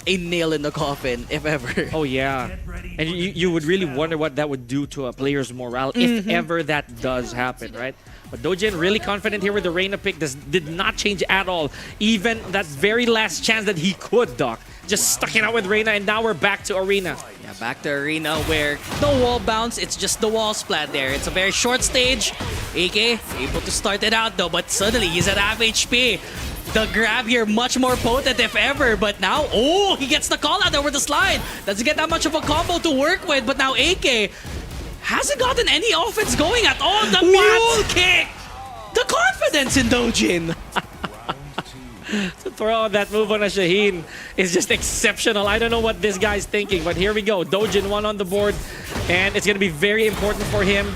a nail in the coffin, if ever. Oh yeah, and you would really wonder what that would do to a player's morale if ever that does happen, right? But Dojin really confident here with the Reina pick. This did not change at all. Even that very last chance that he could, Doc. Just stuck it out with Reina, and now we're back to Arena. Yeah, back to Arena where the wall bounce, it's just the wall splat there. It's a very short stage. AK able to start it out though, but suddenly he's at half HP. The grab here much more potent if ever, but now, he gets the call out over the slide. Doesn't get that much of a combo to work with, but now AK hasn't gotten any offense going at all. The mule kick! The confidence in Dojin! To throw out that move on a Shaheen is just exceptional. I don't know what this guy's thinking, but here we go. Dojin one on the board, and it's going to be very important for him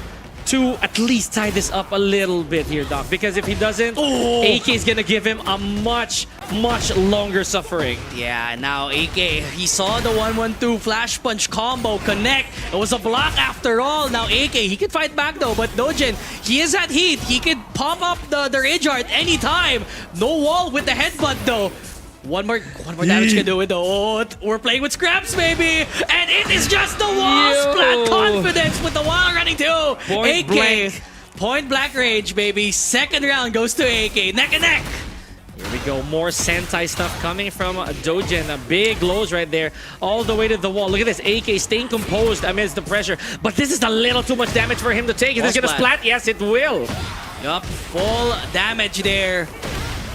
to at least tie this up a little bit here, Doc. Because if he doesn't, AK is going to give him a much, much longer suffering. Yeah, now AK, he saw the 1-1-2 flash punch combo connect. It was a block after all. Now AK, he could fight back though, but Dojin, he is at heat. He could pop up the Rage Art anytime. No wall with the headbutt though. One more damage can do it though. We're playing with scraps, baby! And it is just the wall! Splat confidence with the wall running too! Point AK! blank. Point blank rage, baby. Second round goes to AK. Neck and neck! Here we go. More Sentai stuff coming from Dojin. Big lows right there. All the way to the wall. Look at this. AK staying composed amidst the pressure. But this is a little too much damage for him to take. Is this going to splat? Yes, it will. Yup. Full damage there.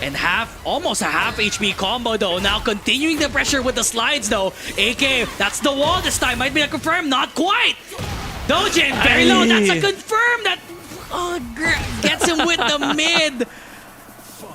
And almost a half HP combo though. Now continuing the pressure with the slides though. AK, that's the wall this time. Might be a confirm. Not quite. Dojin, very low. That's a confirm. That gets him with the mid.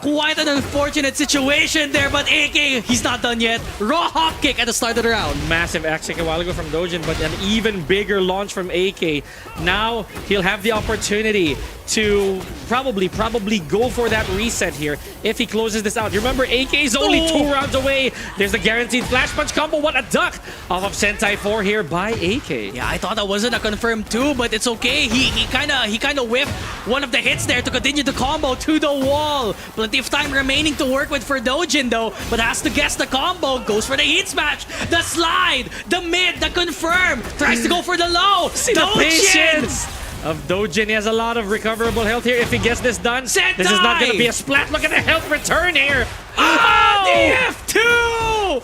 Quite an unfortunate situation there, but AK, he's not done yet. Raw hop kick at the start of the round. Massive X kick a while ago from Dojin, but an even bigger launch from AK. Now he'll have the opportunity to probably go for that reset here if he closes this out. You remember, AK is only 2 rounds away. There's the guaranteed flash punch combo. What a duck off of Sentai 4 here by AK. Yeah, I thought that wasn't a confirm too, but it's okay. He kind of whiffed one of the hits there to continue the combo to the wall. Plenty of time remaining to work with for Dojin though, but has to guess the combo. Goes for the heat smash, the slide, the mid, the confirm. Tries to go for the low. See the patience of Dojin. He has a lot of recoverable health here. If he gets this done, Sentai! This is not going to be a splat. Look at the health return here. DF2!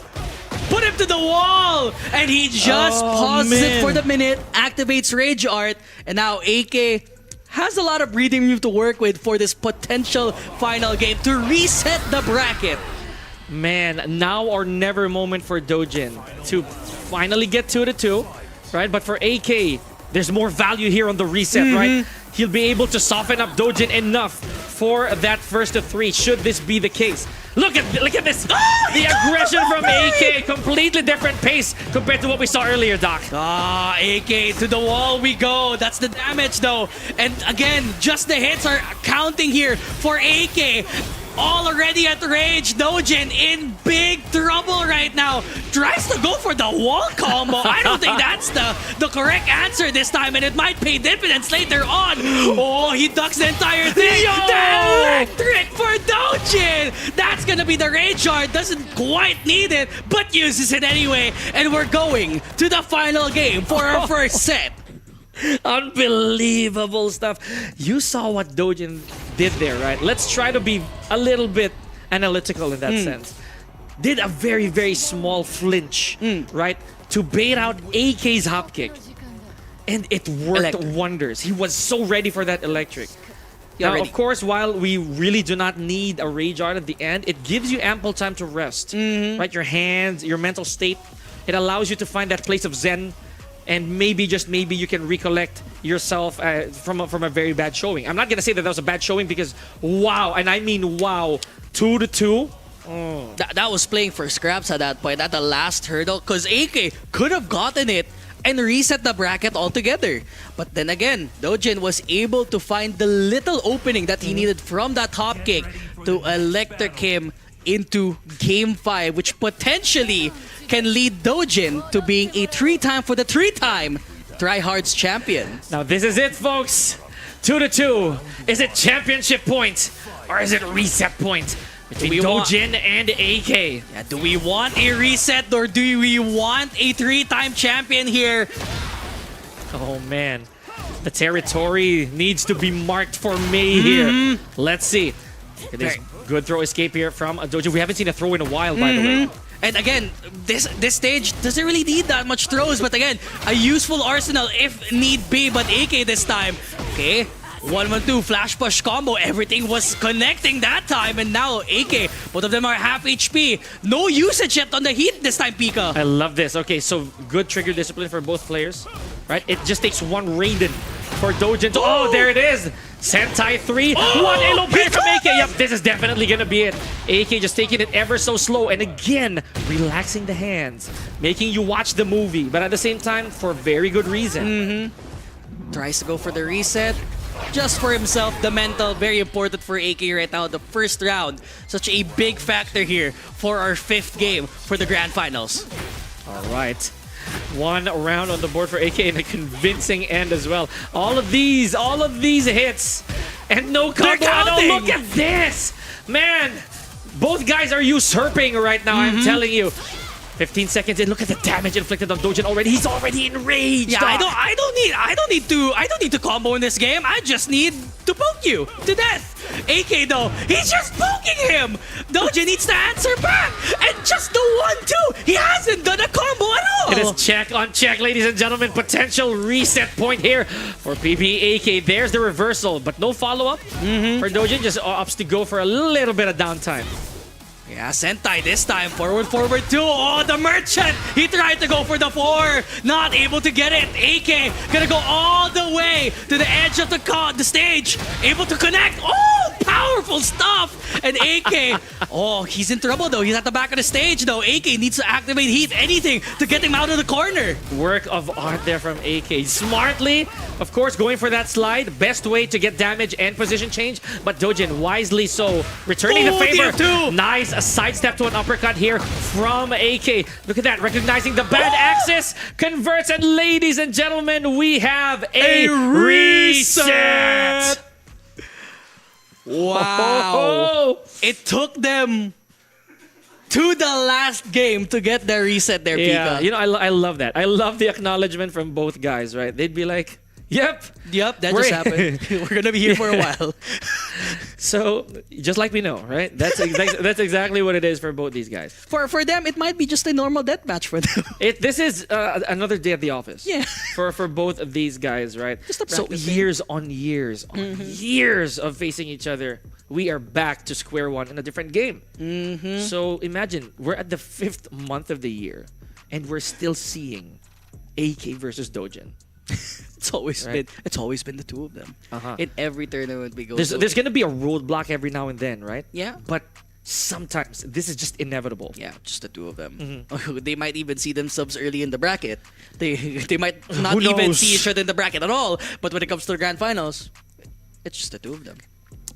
Put him to the wall! And he just pauses it for the minute, activates Rage Art, and now AK has a lot of breathing room to work with for this potential final game to reset the bracket. Man, now or never moment for Dojin to finally get 2-2, right? But for AK, there's more value here on the reset, right? He'll be able to soften up Dojin enough for that first to 3, should this be the case. Look at this! The aggression from AK, completely different pace compared to what we saw earlier, Doc. AK, to the wall we go. That's the damage though. And again, just the hits are counting here for AK. Already at rage, Dojin in big trouble right now. Tries to go for the wall combo. I don't think that's the correct answer this time, and it might pay dividends later on. Oh, he ducks the entire thing. The electric for Dojin. That's gonna be the rage art. Doesn't quite need it, but uses it anyway. And we're going to the final game for our first set. Unbelievable stuff. You saw what Dojin did there, right? Let's try to be a little bit analytical in that sense. Did a very, very small flinch, right? To bait out AK's hop kick. And it worked wonders. He was so ready for that electric. Now, of course, while we really do not need a rage art at the end, it gives you ample time to rest. Right? Your hands, your mental state, it allows you to find that place of zen. And maybe, just maybe, you can recollect yourself from a very bad showing. I'm not going to say that was a bad showing because, wow, and I mean wow, 2-2. That was playing for scraps at that point, at the last hurdle, because AK could have gotten it and reset the bracket altogether. But then again, Dojin was able to find the little opening that he needed from that top kick to electric him into Game 5, which potentially can lead Dojin to being a 3-time for the 3-time TryHards champion. Now this is it, folks. 2-2. Is it championship point or is it reset point between Dojin and AK? Yeah, do we want a reset or do we want a 3-time champion here? Oh man, the territory needs to be marked for May here. Let's see. It is good throw escape here from Dojin. We haven't seen a throw in a while, by the way. And again, this stage doesn't really need that much throws, but again, a useful arsenal if need be. But AK this time, okay, 1-1-2 flash push combo. Everything was connecting that time, and now AK, both of them are half HP. No usage yet on the heat this time, Pika. I love this. Okay, so good trigger discipline for both players, right? It just takes one Raiden for Dojin to... Oh, there it is! Sentai 3, one elo pair from AK. Yep, this is definitely gonna be it. AK just taking it ever so slow, and again, relaxing the hands, making you watch the movie, but at the same time, for very good reason. Tries to go for the reset. Just for himself, the mental, very important for AK right now. The first round, such a big factor here for our 5th game for the grand finals. All right. One round on the board for AK and a convincing end as well. All of these hits and no combo. Oh, look at this, man. Both guys are usurping right now, I'm telling you. 15 seconds in, look at the damage inflicted on Dojin already. He's already enraged. Yeah, I don't need to combo in this game. I just need to poke you to death. AK though, he's just poking him. Dojin needs to answer back. And just the 1-2. He hasn't done a combo at all. It is check on check, ladies and gentlemen. Potential reset point here for PBAK. There's the reversal, but no follow-up for Dojin. Just opts to go for a little bit of downtime. Yeah, Sentai this time. Forward 2. Oh, the Merchant! He tried to go for the 4. Not able to get it. AK gonna go all the way to the edge of the stage. Able to connect. Oh, powerful stuff! And AK, oh, he's in trouble though. He's at the back of the stage though. AK needs to activate heat, anything to get him out of the corner. Work of art there from AK. Smartly, of course, going for that slide. Best way to get damage and position change. But Dojin, wisely so, returning the favor. Nice. A sidestep to an uppercut here from AK. Look at that, recognizing the bad axis, converts, and ladies and gentlemen, we have a reset! Wow! It took them to the last game to get their reset there, Yeah, Pika. you know, I love that. I love the acknowledgement from both guys, right? They'd be like, yep, that just happened. We're gonna be here for a while. So, just like we know, right? That's exactly what it is for both these guys. For them, it might be just a normal deathmatch for them. This is another day at the office. Yeah. For both of these guys, right? Just a so practice years on years of facing each other, we are back to square one in a different game. So imagine we're at the 5th month of the year, and we're still seeing AK versus Dojin. It's always been the two of them. In every tournament we go. There's gonna be a roadblock every now and then, right? Yeah. But sometimes this is just inevitable. Yeah, just the two of them. They might even see themselves early in the bracket. They might not even see each other in the bracket at all. But when it comes to the grand finals, it's just the two of them.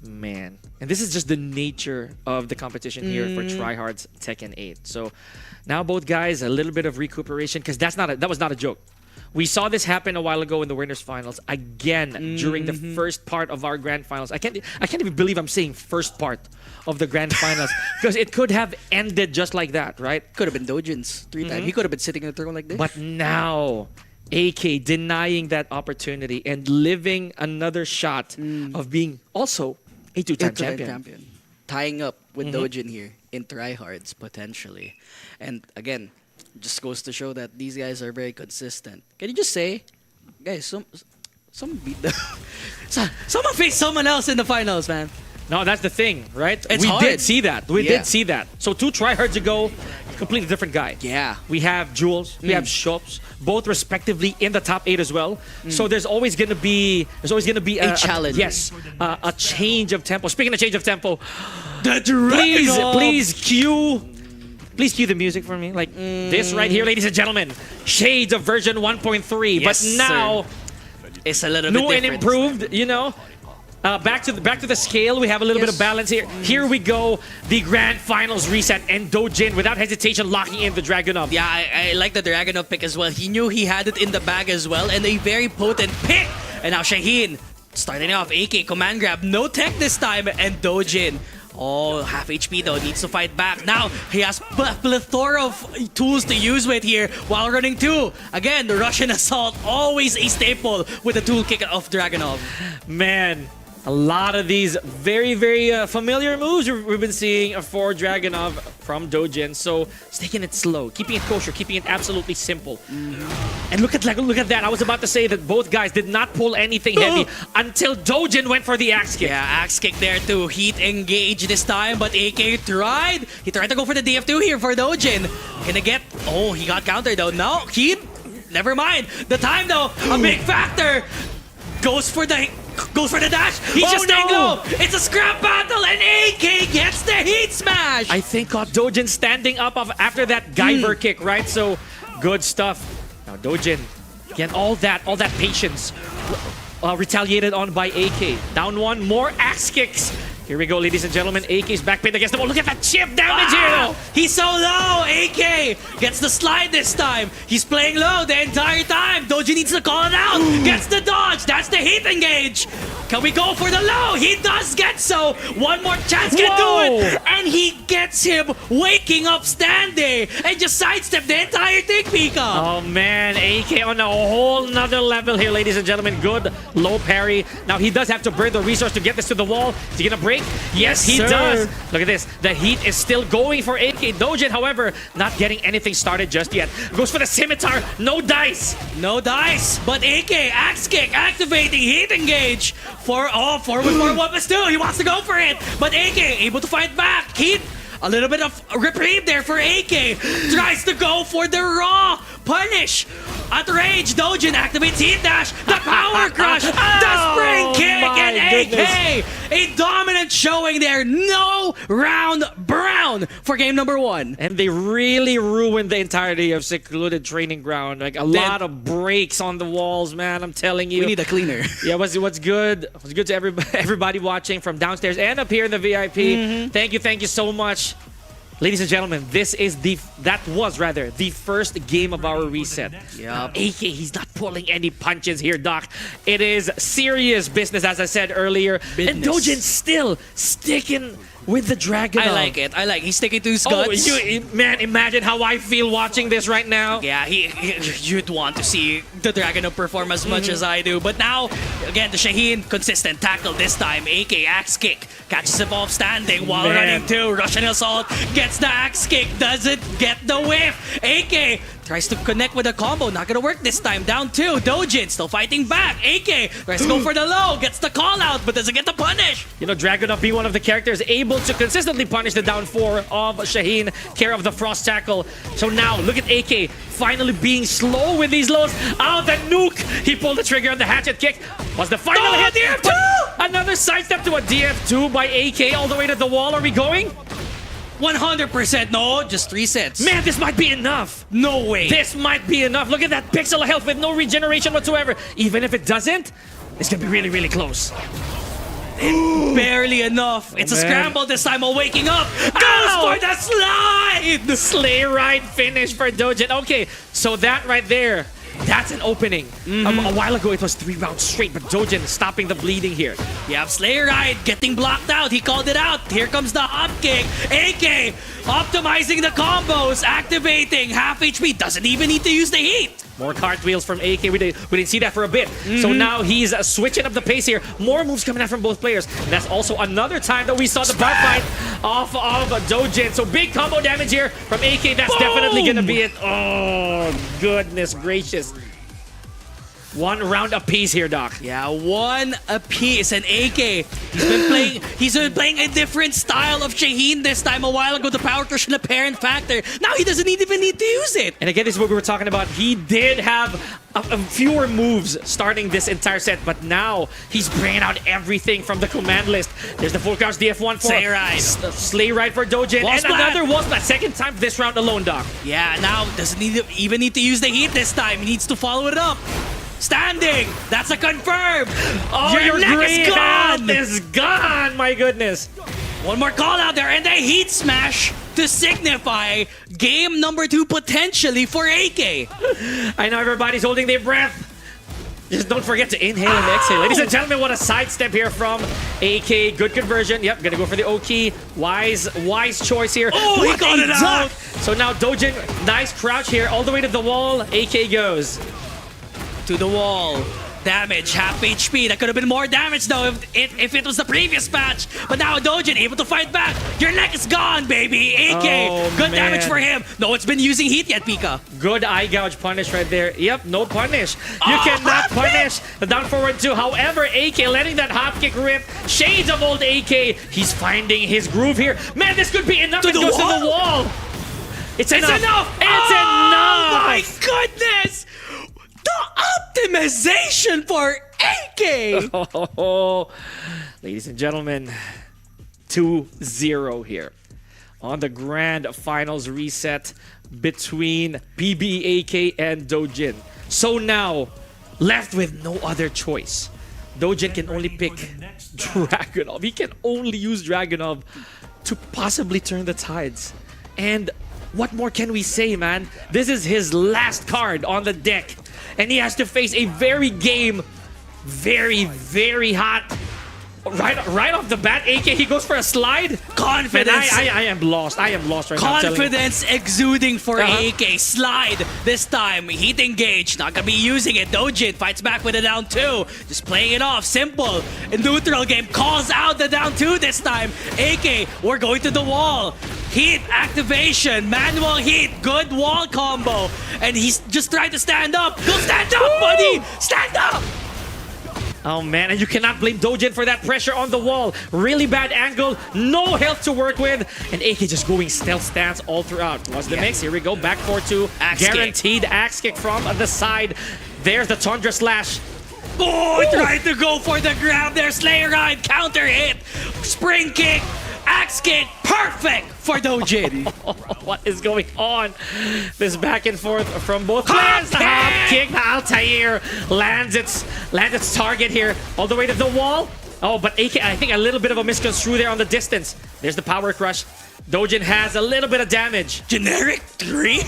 Man, and this is just the nature of the competition here for TryHards Tekken 8. So now both guys a little bit of recuperation, because that was not a joke. We saw this happen a while ago in the winners finals again during the first part of our grand finals. I can't even believe I'm saying first part of the grand finals, because it could have ended just like that, right? Could have been Dojin's 3 times. He could have been sitting in a throne like this. But now AK denying that opportunity and living another shot of being also a 2-time champion. Tying up with Dojin here in TryHards potentially. And again, just goes to show that these guys are very consistent. Can you just say, guys, someone beat them. Someone faced someone else in the finals, man. No, that's the thing, right? It's we hard. did see that. We did see that. So 2 TryHards ago, completely different guy. Yeah. We have Jules, we have Shops, both respectively in the top 8 as well. So there's always gonna be a challenge. A change of tempo. Speaking of change of tempo, please cue the music for me. Like this right here, ladies and gentlemen. Shades of version 1.3. Yes, but now it's a little new bit and different. improved, you know. Back to the scale. We have a little bit of balance here. Here we go. The grand finals reset, and Dojin without hesitation locking in the Dragunov. Yeah, I like the Dragunov pick as well. He knew he had it in the bag as well, and a very potent pick. And now Shaheen starting off AK command grab, no tech this time, and Dojin. Oh, half HP though, needs to fight back. Now, he has a plethora of tools to use with here while running 2. Again, the Russian Assault, always a staple with the tool kick of Dragunov. Man, a lot of these very, very familiar moves we've been seeing for Dragunov from Dojin. So, it's taking it slow, keeping it kosher, keeping it absolutely simple. And look at that. I was about to say that both guys did not pull anything heavy until Dojin went for the axe kick. Yeah, axe kick there too. Heat engage this time, but AK tried. He tried to go for the DF2 here for Dojin. Gonna get... Oh, he got countered though. No, Heat. Never mind. The time though, a big factor. Goes for the dash. He's just staying low. It's a scrap battle, and AK gets the heat smash. I think caught Dojin standing up after that Guyver kick, right? So good stuff. Now Dojin, again, all that patience retaliated on by AK. Down 1, more axe kicks. Here we go, ladies and gentlemen. AK's back pin against the wall. Look at that chip damage here, though. He's so low. AK gets the slide this time. He's playing low the entire time. Doji needs to call it out. Gets the dodge. That's the hit engage. Can we go for the low? He does get so. One more chance can do it. And he gets him waking up standing and just sidestep the entire thing, Pika. Oh man, AK on a whole nother level here, ladies and gentlemen. Good low parry. Now he does have to burn the resource to get this to the wall. Is he gonna break? Yes, he does. Look at this. The heat is still going for AK. Dojin, however, not getting anything started just yet. Goes for the scimitar. No dice. No dice. But AK, axe kick, activating, heat engage. Forward 4-1+2. He wants to go for it. But AK able to fight back. Heat. A little bit of reprieve there for AK. Tries to go for the raw punish. At rage, Dojin activates Heat Dash, the Power Crush, the Spring Kick, and AK! A dominant showing there. No round brown for game number 1. And they really ruined the entirety of Secluded Training Ground. Like a lot of breaks on the walls, man. I'm telling you. We need a cleaner. Yeah, what's good? What's good to everybody watching from downstairs and up here in the VIP. Thank you so much. Ladies and gentlemen, that was the first game of our reset. Yep. AK, he's not pulling any punches here, Doc. It is serious business, as I said earlier. And Dojin still sticking with the Dragon. I like it. He's sticking to his guts. Man, imagine how I feel watching this right now. Yeah, you'd want to see the Dragon perform as much as I do. But now, again, the Shaheen, consistent tackle this time. AK, axe kick, catches him off standing while running to Russian Assault, gets the axe kick, doesn't get the whiff. AK tries to connect with a combo, not gonna work this time. Down 2, Dojin still fighting back. AK tries to go for the low, gets the call out, but doesn't get the punish. You know, Dragunov being one of the characters able to consistently punish the down 4 of Shaheen, care of the Frost Tackle. So now, look at AK finally being slow with these lows. Oh, the nuke! He pulled the trigger on the hatchet kick. Was the final hit? DF2! Another sidestep to a DF2 by AK all the way to the wall. Are we going? 100% no, just 3 sets. Man, this might be enough. No way. This might be enough. Look at that pixel health with no regeneration whatsoever. Even if it doesn't, it's gonna be really, really close. Barely enough. It's a scramble this time while waking up. Goes for the slide! Sleigh ride finish for Dojin. Okay, so that right there, that's an opening. A while ago, it was 3 rounds straight, but Dojin stopping the bleeding here. Yeah, Slayer Ride getting blocked out. He called it out. Here comes the hop kick. AK optimizing the combos, activating half HP. Doesn't even need to use the heat. More cartwheels from AK. We didn't see that for a bit. So now he's switching up the pace here. More moves coming out from both players. And that's also another time that we saw the butt fight off of Dojin. So big combo damage here from AK. That's definitely going to be it. Oh, goodness gracious. 1 round apiece here, Doc. Yeah, 1 apiece. And AK, he's been playing a different style of Shaheen this time. A while ago, the power crush and the parent factor. Now he doesn't even need to use it. And again, this is what we were talking about. He did have fewer moves starting this entire set, but now he's bringing out everything from the command list. There's the full crouch DF1 for Sleigh Ride. Sleigh Ride for Dojin. And another wall splat. Second time this round alone, Doc. Yeah, now doesn't even need to use the heat this time. He needs to follow it up. Standing! That's a confirm! Oh, your neck is gone! health is gone! My goodness! 1 more call out there and a heat smash to signify game number 2 potentially for AK. I know everybody's holding their breath. Just don't forget to inhale and exhale. Ladies and gentlemen, what a sidestep here from AK. Good conversion. Yep, gonna go for the O-key. Wise choice here. Oh, he got it out! So now Dojin, nice crouch here, all the way to the wall. AK goes. To the wall. Damage, half HP. That could have been more damage though if it was the previous match. But now Dojin able to fight back. Your neck is gone, baby. AK, good damage for him. No one's been using heat yet, Pika. Good eye gouge punish right there. Yep, no punish. You cannot punish the down forward 2. However, AK letting that hop kick rip. Shades of old AK. He's finding his groove here. Man, this could be enough to go to the wall. It's enough. It's enough. Oh my goodness. The optimization for AK! Ladies and gentlemen, 2-0 here on the grand finals reset between PBAK and Dojin. So now, left with no other choice Dojin can only pick Dragunov. He can only use Dragunov to possibly turn the tides. And what more can we say, man? This is his last card on the deck. And he has to face a very hot. Right off the bat, AK, he goes for a slide. Confidence. Man, I am lost. I am lost right now. Confidence exuding for AK. Slide this time. Heat engage. Not gonna be using it. Dojin fights back with a down 2. Just playing it off. Simple. In neutral game. Calls out the down 2 this time. AK, we're going to the wall. Heat activation. Manual heat. Good wall combo. And he's just trying to stand up. Go stand up, buddy. Stand up. Oh man, and you cannot blame Dojin for that pressure on the wall. Really bad angle, no health to work with, and AK just going stealth stance all throughout. What's the mix? Here we go, back 4-2. Guaranteed axe kick from the side. There's the Tundra Slash. Oh, tried to go for the grab there. Slayer Ride, counter hit. Spring kick, axe kick, perfect for Dojin. What is going on? This back and forth from both players. The hop kick, Altair lands its target here all the way to the wall. Oh, but AK, I think a little bit of a misconstrue there on the distance. There's the power crush. Dojin has a little bit of damage. Generic 3?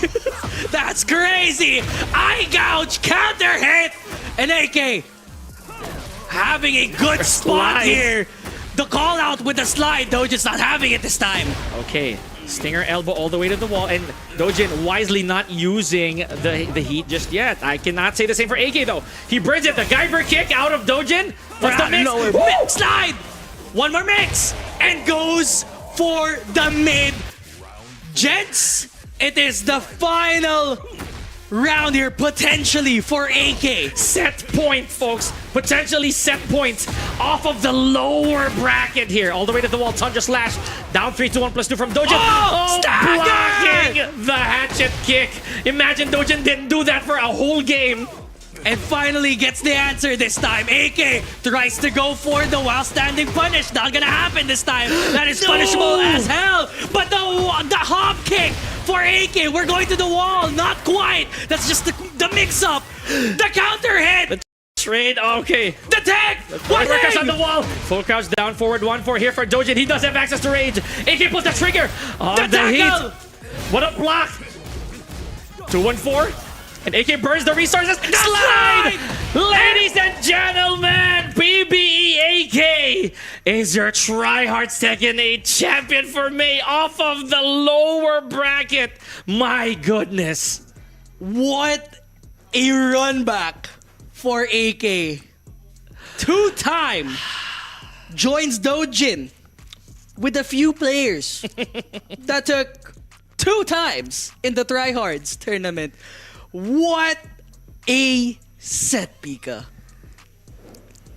That's crazy! Eye gouge, counter hit! And AK having a good spot here. The call out with the slide, Dojin's not having it this time. Okay, Stinger elbow all the way to the wall, and Dojin wisely not using the heat just yet. I cannot say the same for AK though. He brings it, the Guyver kick out of Dojin. What's the mix? Mix slide! One more mix! And goes for the mid. Gents, it is the final round here, potentially, for AK. Set point, folks. Potentially set point off of the lower bracket here. All the way to the wall. Tundra Slash. Down 3-2-1+2 from Dojin. Oh, blocking the hatchet kick. Imagine Dojin didn't do that for a whole game. And finally gets the answer this time. AK tries to go for the while standing punish. Not gonna happen this time. That is punishable as hell. But the hop kick for AK. We're going to the wall. Not quite. That's just the mix-up. The counter hit. The trade. Okay. The tag. One Workers on the wall. Full crouch down forward 1-4 here for Dojin. He does have access to rage. AK pulls the trigger on the heat. What a block. 2-1-4. And AK burns the resources. Slide! Ladies and gentlemen, PBE AK is your TryHards Tekken 8 champion for May off of the lower bracket. My goodness. What a run back for AK. 2-time joins Dojin with a few players that took 2 times in the TryHards tournament. What a set, Pika.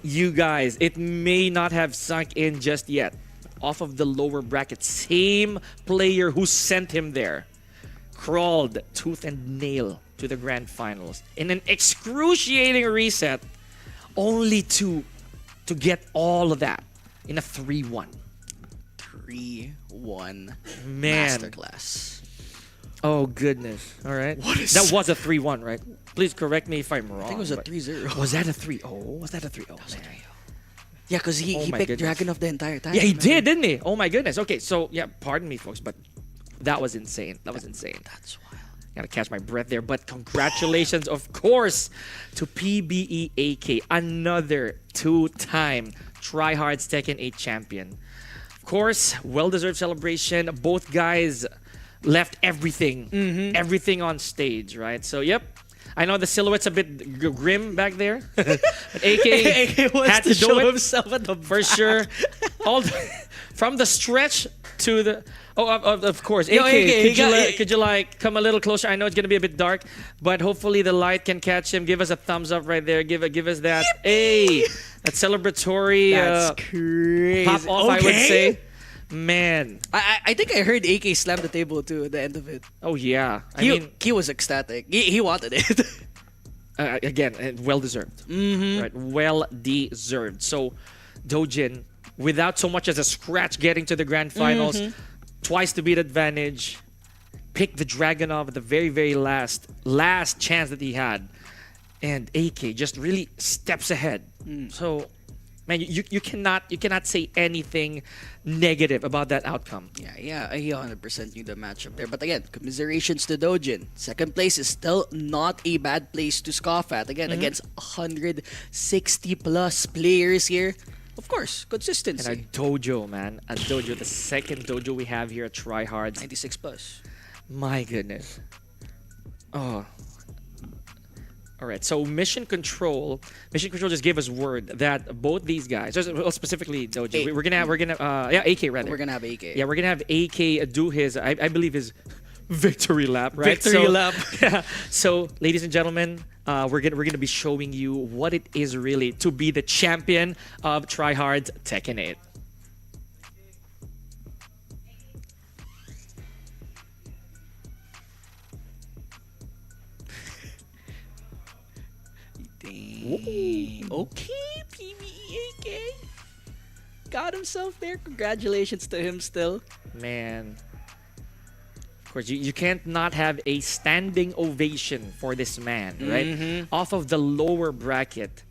You guys, it may not have sunk in just yet. Off of the lower bracket, same player who sent him there crawled tooth and nail to the grand finals in an excruciating reset, only to get all of that in a 3-1. 3-1 Man. masterclass. Oh, goodness. All right. What is that? Was a 3-1, right? Please correct me if I'm wrong. I think it was a 3-0. Was that a 3-0? Was that a 3-0? Man. Yeah, because he picked Dragunov the entire time. Yeah, he did, didn't he? Oh, my goodness. Okay, so, yeah, pardon me, folks, but that was insane. That was insane. That's wild. Gotta catch my breath there. But congratulations, of course, to PBE AK, another 2-time TryHards Tekken 8 champion. Of course, well-deserved celebration. Both guys left everything, everything on stage, right? So, yep. I know the silhouette's a bit grim back there. But AK had to do it himself at the for sure. All from the stretch to the of course. AK, could you like come a little closer? I know it's gonna be a bit dark, but hopefully the light can catch him. Give us a thumbs up right there. Give us that. Hey, that celebratory. That's crazy. Pop off, I would say. Man, I think I heard AK slam the table too at the end of it. Oh yeah, he was ecstatic. He wanted it. Again, well deserved. Right, well deserved. So, Dojin, without so much as a scratch, getting to the grand finals, twice to beat advantage, picked the Dragunov at the very last chance that he had, and AK just really steps ahead. So man, you cannot say anything negative about that outcome. Yeah, I 100% knew the matchup there. But again, commiserations to Dojin. Second place is still not a bad place to scoff at. Again, against 160 plus players here. Of course, consistency. And our dojo, man. A dojo, the second dojo we have here at TryHards. 96 plus. My goodness. Oh. All right, so Mission Control just gave us word that both these guys, well, specifically Dojo, we're gonna AK rather. We're gonna have AK. Yeah, we're gonna have AK do his, I believe his victory lap, right? Victory lap. Yeah. So, ladies and gentlemen, we're gonna be showing you what it is really to be the champion of TryHards Tekken 8. Okay, PBEAK. Got himself there. Congratulations to him still. Man. Of course, you can't not have a standing ovation for this man, right? Off of the lower bracket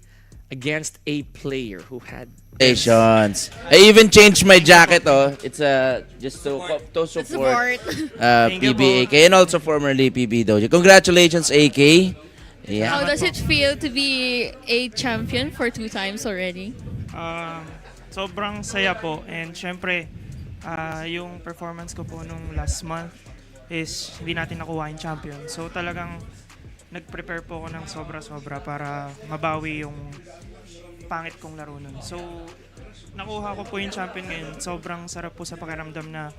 against a player who had... Congratulations. I even changed my jacket, oh. It's just to support PBAK and also formerly PB Dojo. Congratulations, AK. Yeah. How does it feel to be a champion for 2 times already? Sobrang saya po, and syempre yung performance ko po nung last month is hindi natin nakuha yung champion. So talagang nag-prepare po ako ng sobra-sobra para mabawi yung pangit kong laro nun. So nakuha ko po yung champion ngayon. Sobrang sarap po sa pakiramdam na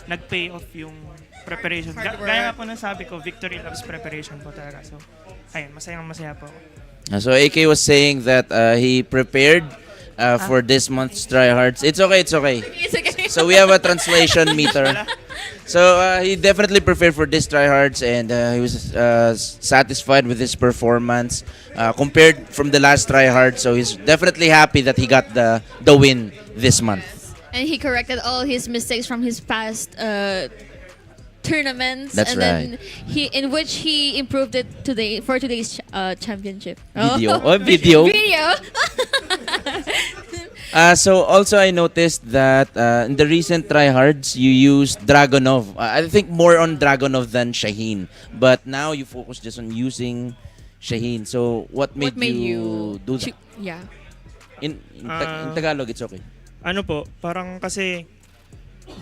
nag-pay off yung preparation. Gaya nga po na sabi ko, victory loves preparation po talaga. So ayun, masaya po. So AK was saying that he prepared for this month's TryHards. It's okay. It's okay. So we have a translation meter. So he definitely prepared for this TryHards, and he was satisfied with his performance compared from the last TryHard. So he's definitely happy that he got the win this month. And he corrected all his mistakes from his past tournaments. That's and then in which he improved it today for today's championship. Video. Oh, video. Video. So also I noticed that in the recent TryHards you used Dragonov. I think more on Dragonov than Shaheen. But now you focus just on using Shaheen. So what made you do that? Yeah. In Tagalog, it's okay. Ano po, parang kasi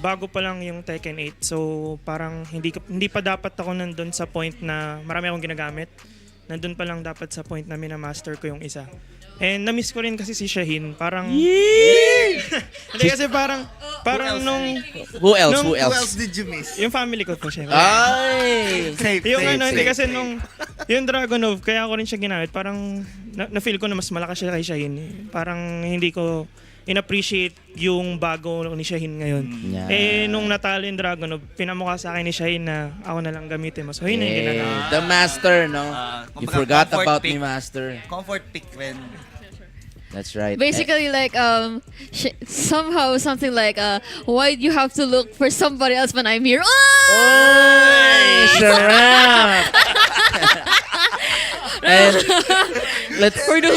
bago pa lang yung Tekken 8. So parang hindi pa dapat ako nandun sa point na marami akong ginagamit. Nandun pa lang dapat sa point na minamaster ko yung isa. And na-miss ko rin kasi si Shaheen. Parang... Hindi kasi parang nung... Who else did you miss? Yung family ko po siya. Ay! Hindi kasi nung... Yung Dragonov, kaya ako rin siya ginamit. Parang na-feel ko na mas malakas siya kay Shaheen. Parang hindi ko in-appreciate yung bago ni Shaheen ngayon. Yeah. Nung natalo yung Dragonov, pinamukha sa akin ni Shaheen na ako na lang gamitin mo. So yun na yung ginagawa. The master, no? You forgot about me, master. Comfort pick, man. That's right. Basically, like somehow something like why do you have to look for somebody else when I'm here? Oh, sure. And let's for the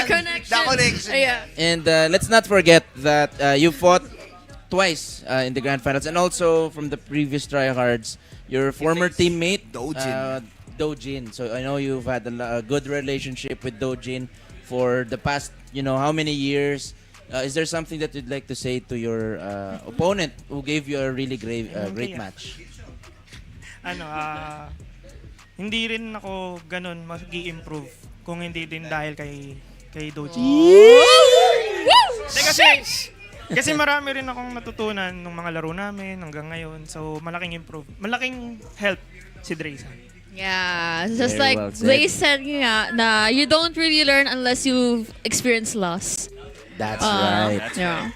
connection. Yeah. And let's not forget that you fought twice in the grand finals, and also from the previous TryHards, your former teammate Dojin. So I know you've had a good relationship with Dojin for the past, how many years? Is there something that you'd like to say to your opponent who gave you a really great match? Hindi rin ako ganun mag-i-improve kung hindi din dahil kay Doji. Kasi marami rin akong natutunan ng mga laro namin hanggang ngayon. So malaking help si Dreysa. Yeah, just Very like well said. they said na you don't really learn unless you've experienced loss. That's right. Yeah.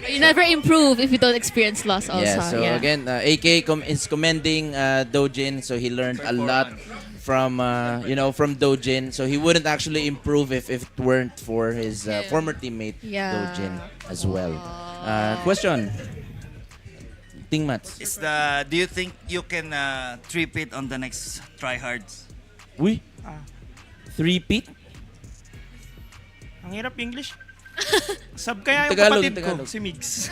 You never improve if you don't experience loss also. Yeah, so again, AK is commending Dojin, so he learned a lot from from Dojin. So he wouldn't actually improve if it weren't for his former teammate Dojin as well. Question. Tingmats. Do you think you can trip it on the next TryHards? Uy. 3-peat? Ang hirap English. Sub kaya yung Tagalog, kapatid Tagalog. ko, si Migs.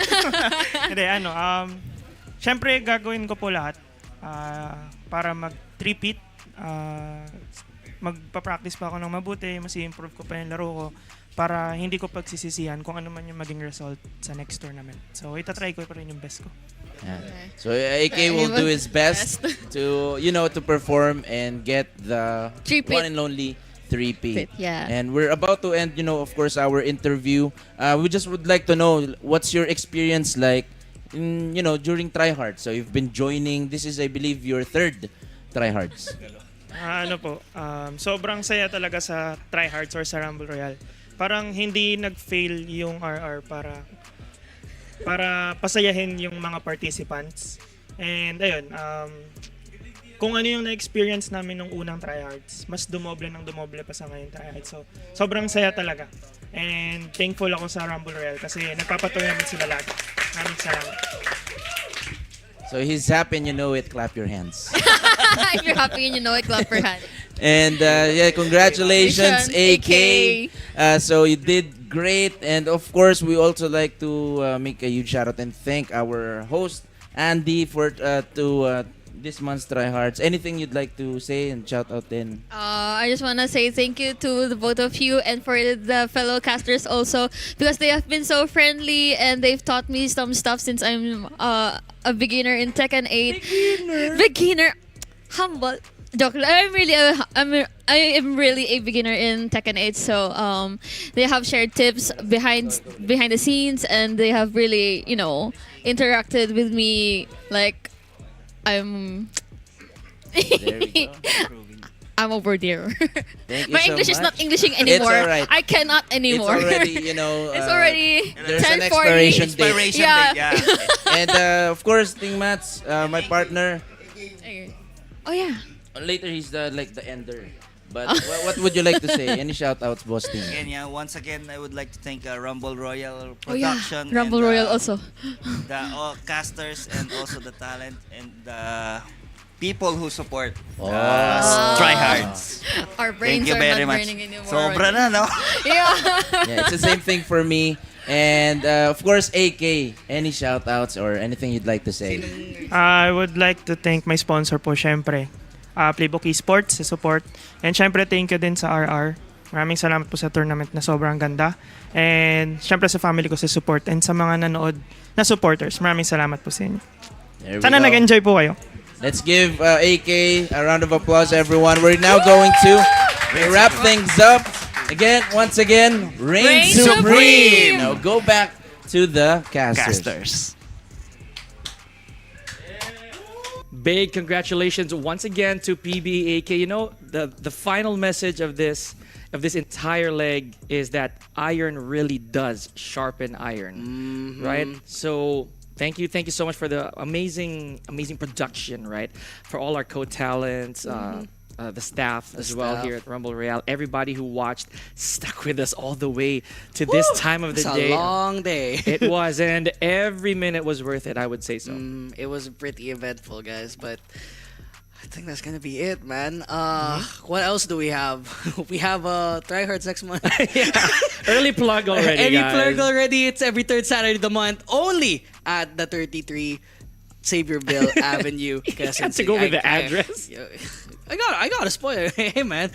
Hindi, syempre gagawin ko po lahat para mag-3-peat. Magpa-practice pa ako ng mabuti, mas i-improve ko pa yung laro ko para hindi ko pagsisisihan kung ano man yung maging result sa next tournament. So, itatry ko pa rin yung best ko. So AK will do his best to to perform and get the Three-peat. one and only 3P. Yeah. And we're about to end, of course, our interview. We just would like to know what's your experience like, during TryHards. So you've been joining. This is, I believe, your third TryHards. Sobrang saya talaga sa TryHards or sa Rumble Royale. Parang hindi nag-fail yung RR para pasayahin yung mga participants. And ayun, kung ano yung na-experience namin nung unang TryHards, mas dumoble pa sa ngayon TryHards. So, sobrang saya talaga. And thankful ako sa Rumble Royale kasi nagpapatuloy namin sila lagi. Maraming salamat. So he's happy and you know it, clap your hands. If you're happy and you know it, clap your hands. And congratulations, AK. So you did great. And of course, we also like to make a huge shout out and thank our host, Andy, for this month's TryHards. Anything you'd like to say and shout out then? I just want to say thank you to the both of you and for the fellow casters also, because they have been so friendly and they've taught me some stuff since I'm a beginner in Tekken 8. Beginner. Humble. Joke. I am really a beginner in Tekken 8, so they have shared tips behind the scenes, and they have really interacted with me like I'm I'm over there. Thank you My so English is not much. Englishing anymore. It's all right. I cannot anymore. It's already, it's already there's an 10:40. expiration date. Yeah. And of course, Ting Mats, my partner. Oh yeah. Later, he's the ender. But what would you like to say? Any shout outs, Boss Ting? Again, once again, I would like to thank Rumble Royale Oh yeah. Production. Rumble and, Royale also. The casters and also the talent and the people who support TryHards. Our brains Thank you are very not much. burning anymore. Sobra na, no? Yeah. It's the same thing for me. And of course, AK, any shout outs or anything you'd like to say? I would like to thank my sponsor po, syempre. Playbook Esports sa support. And syempre, thank you din sa RR. Maraming salamat po sa tournament na sobrang ganda. And syempre sa family ko sa support. And sa mga nanood na supporters, maraming salamat po sa inyo. Sana nag-enjoy po kayo. Let's give AK a round of applause, everyone. We're now going to wrap things up. Once again, reign supreme. Now go back to the casters. Big congratulations once again to PBAK. The final message of this entire leg is that iron really does sharpen iron, right? So thank you so much for the amazing production, right? For all our co-talents, the staff as well here at Rumble Royale. Everybody who watched stuck with us all the way to this time of the day. It's a long day. It was, and every minute was worth it, I would say so. It was pretty eventful, guys, but I think that's gonna be it, man. What else do we have? We have TryHards next month. Early plug already, Early guys. plug already. It's every third Saturday of the month, only at the 33 Saviorville Avenue. You have to go with the address. I gotta spoil it. Hey, man.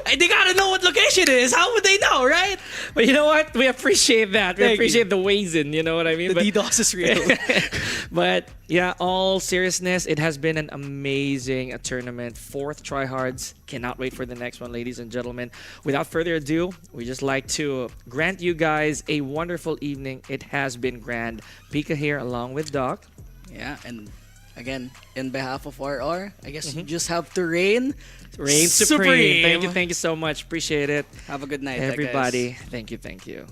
They gotta know what location it is. How would they know, right? But you know what? We appreciate that. We appreciate the ways in, you know what I mean? The DDoS is real. But yeah, all seriousness, it has been an amazing tournament. 4th TryHards. Cannot wait for the next one, ladies and gentlemen. Without further ado, we just like to grant you guys a wonderful evening. It has been grand. Pika here along with Doc. Yeah, and again, in behalf of RR, I guess you just have to reign supreme. Thank you so much. Appreciate it. Have a good night, everybody. guys. Thank you.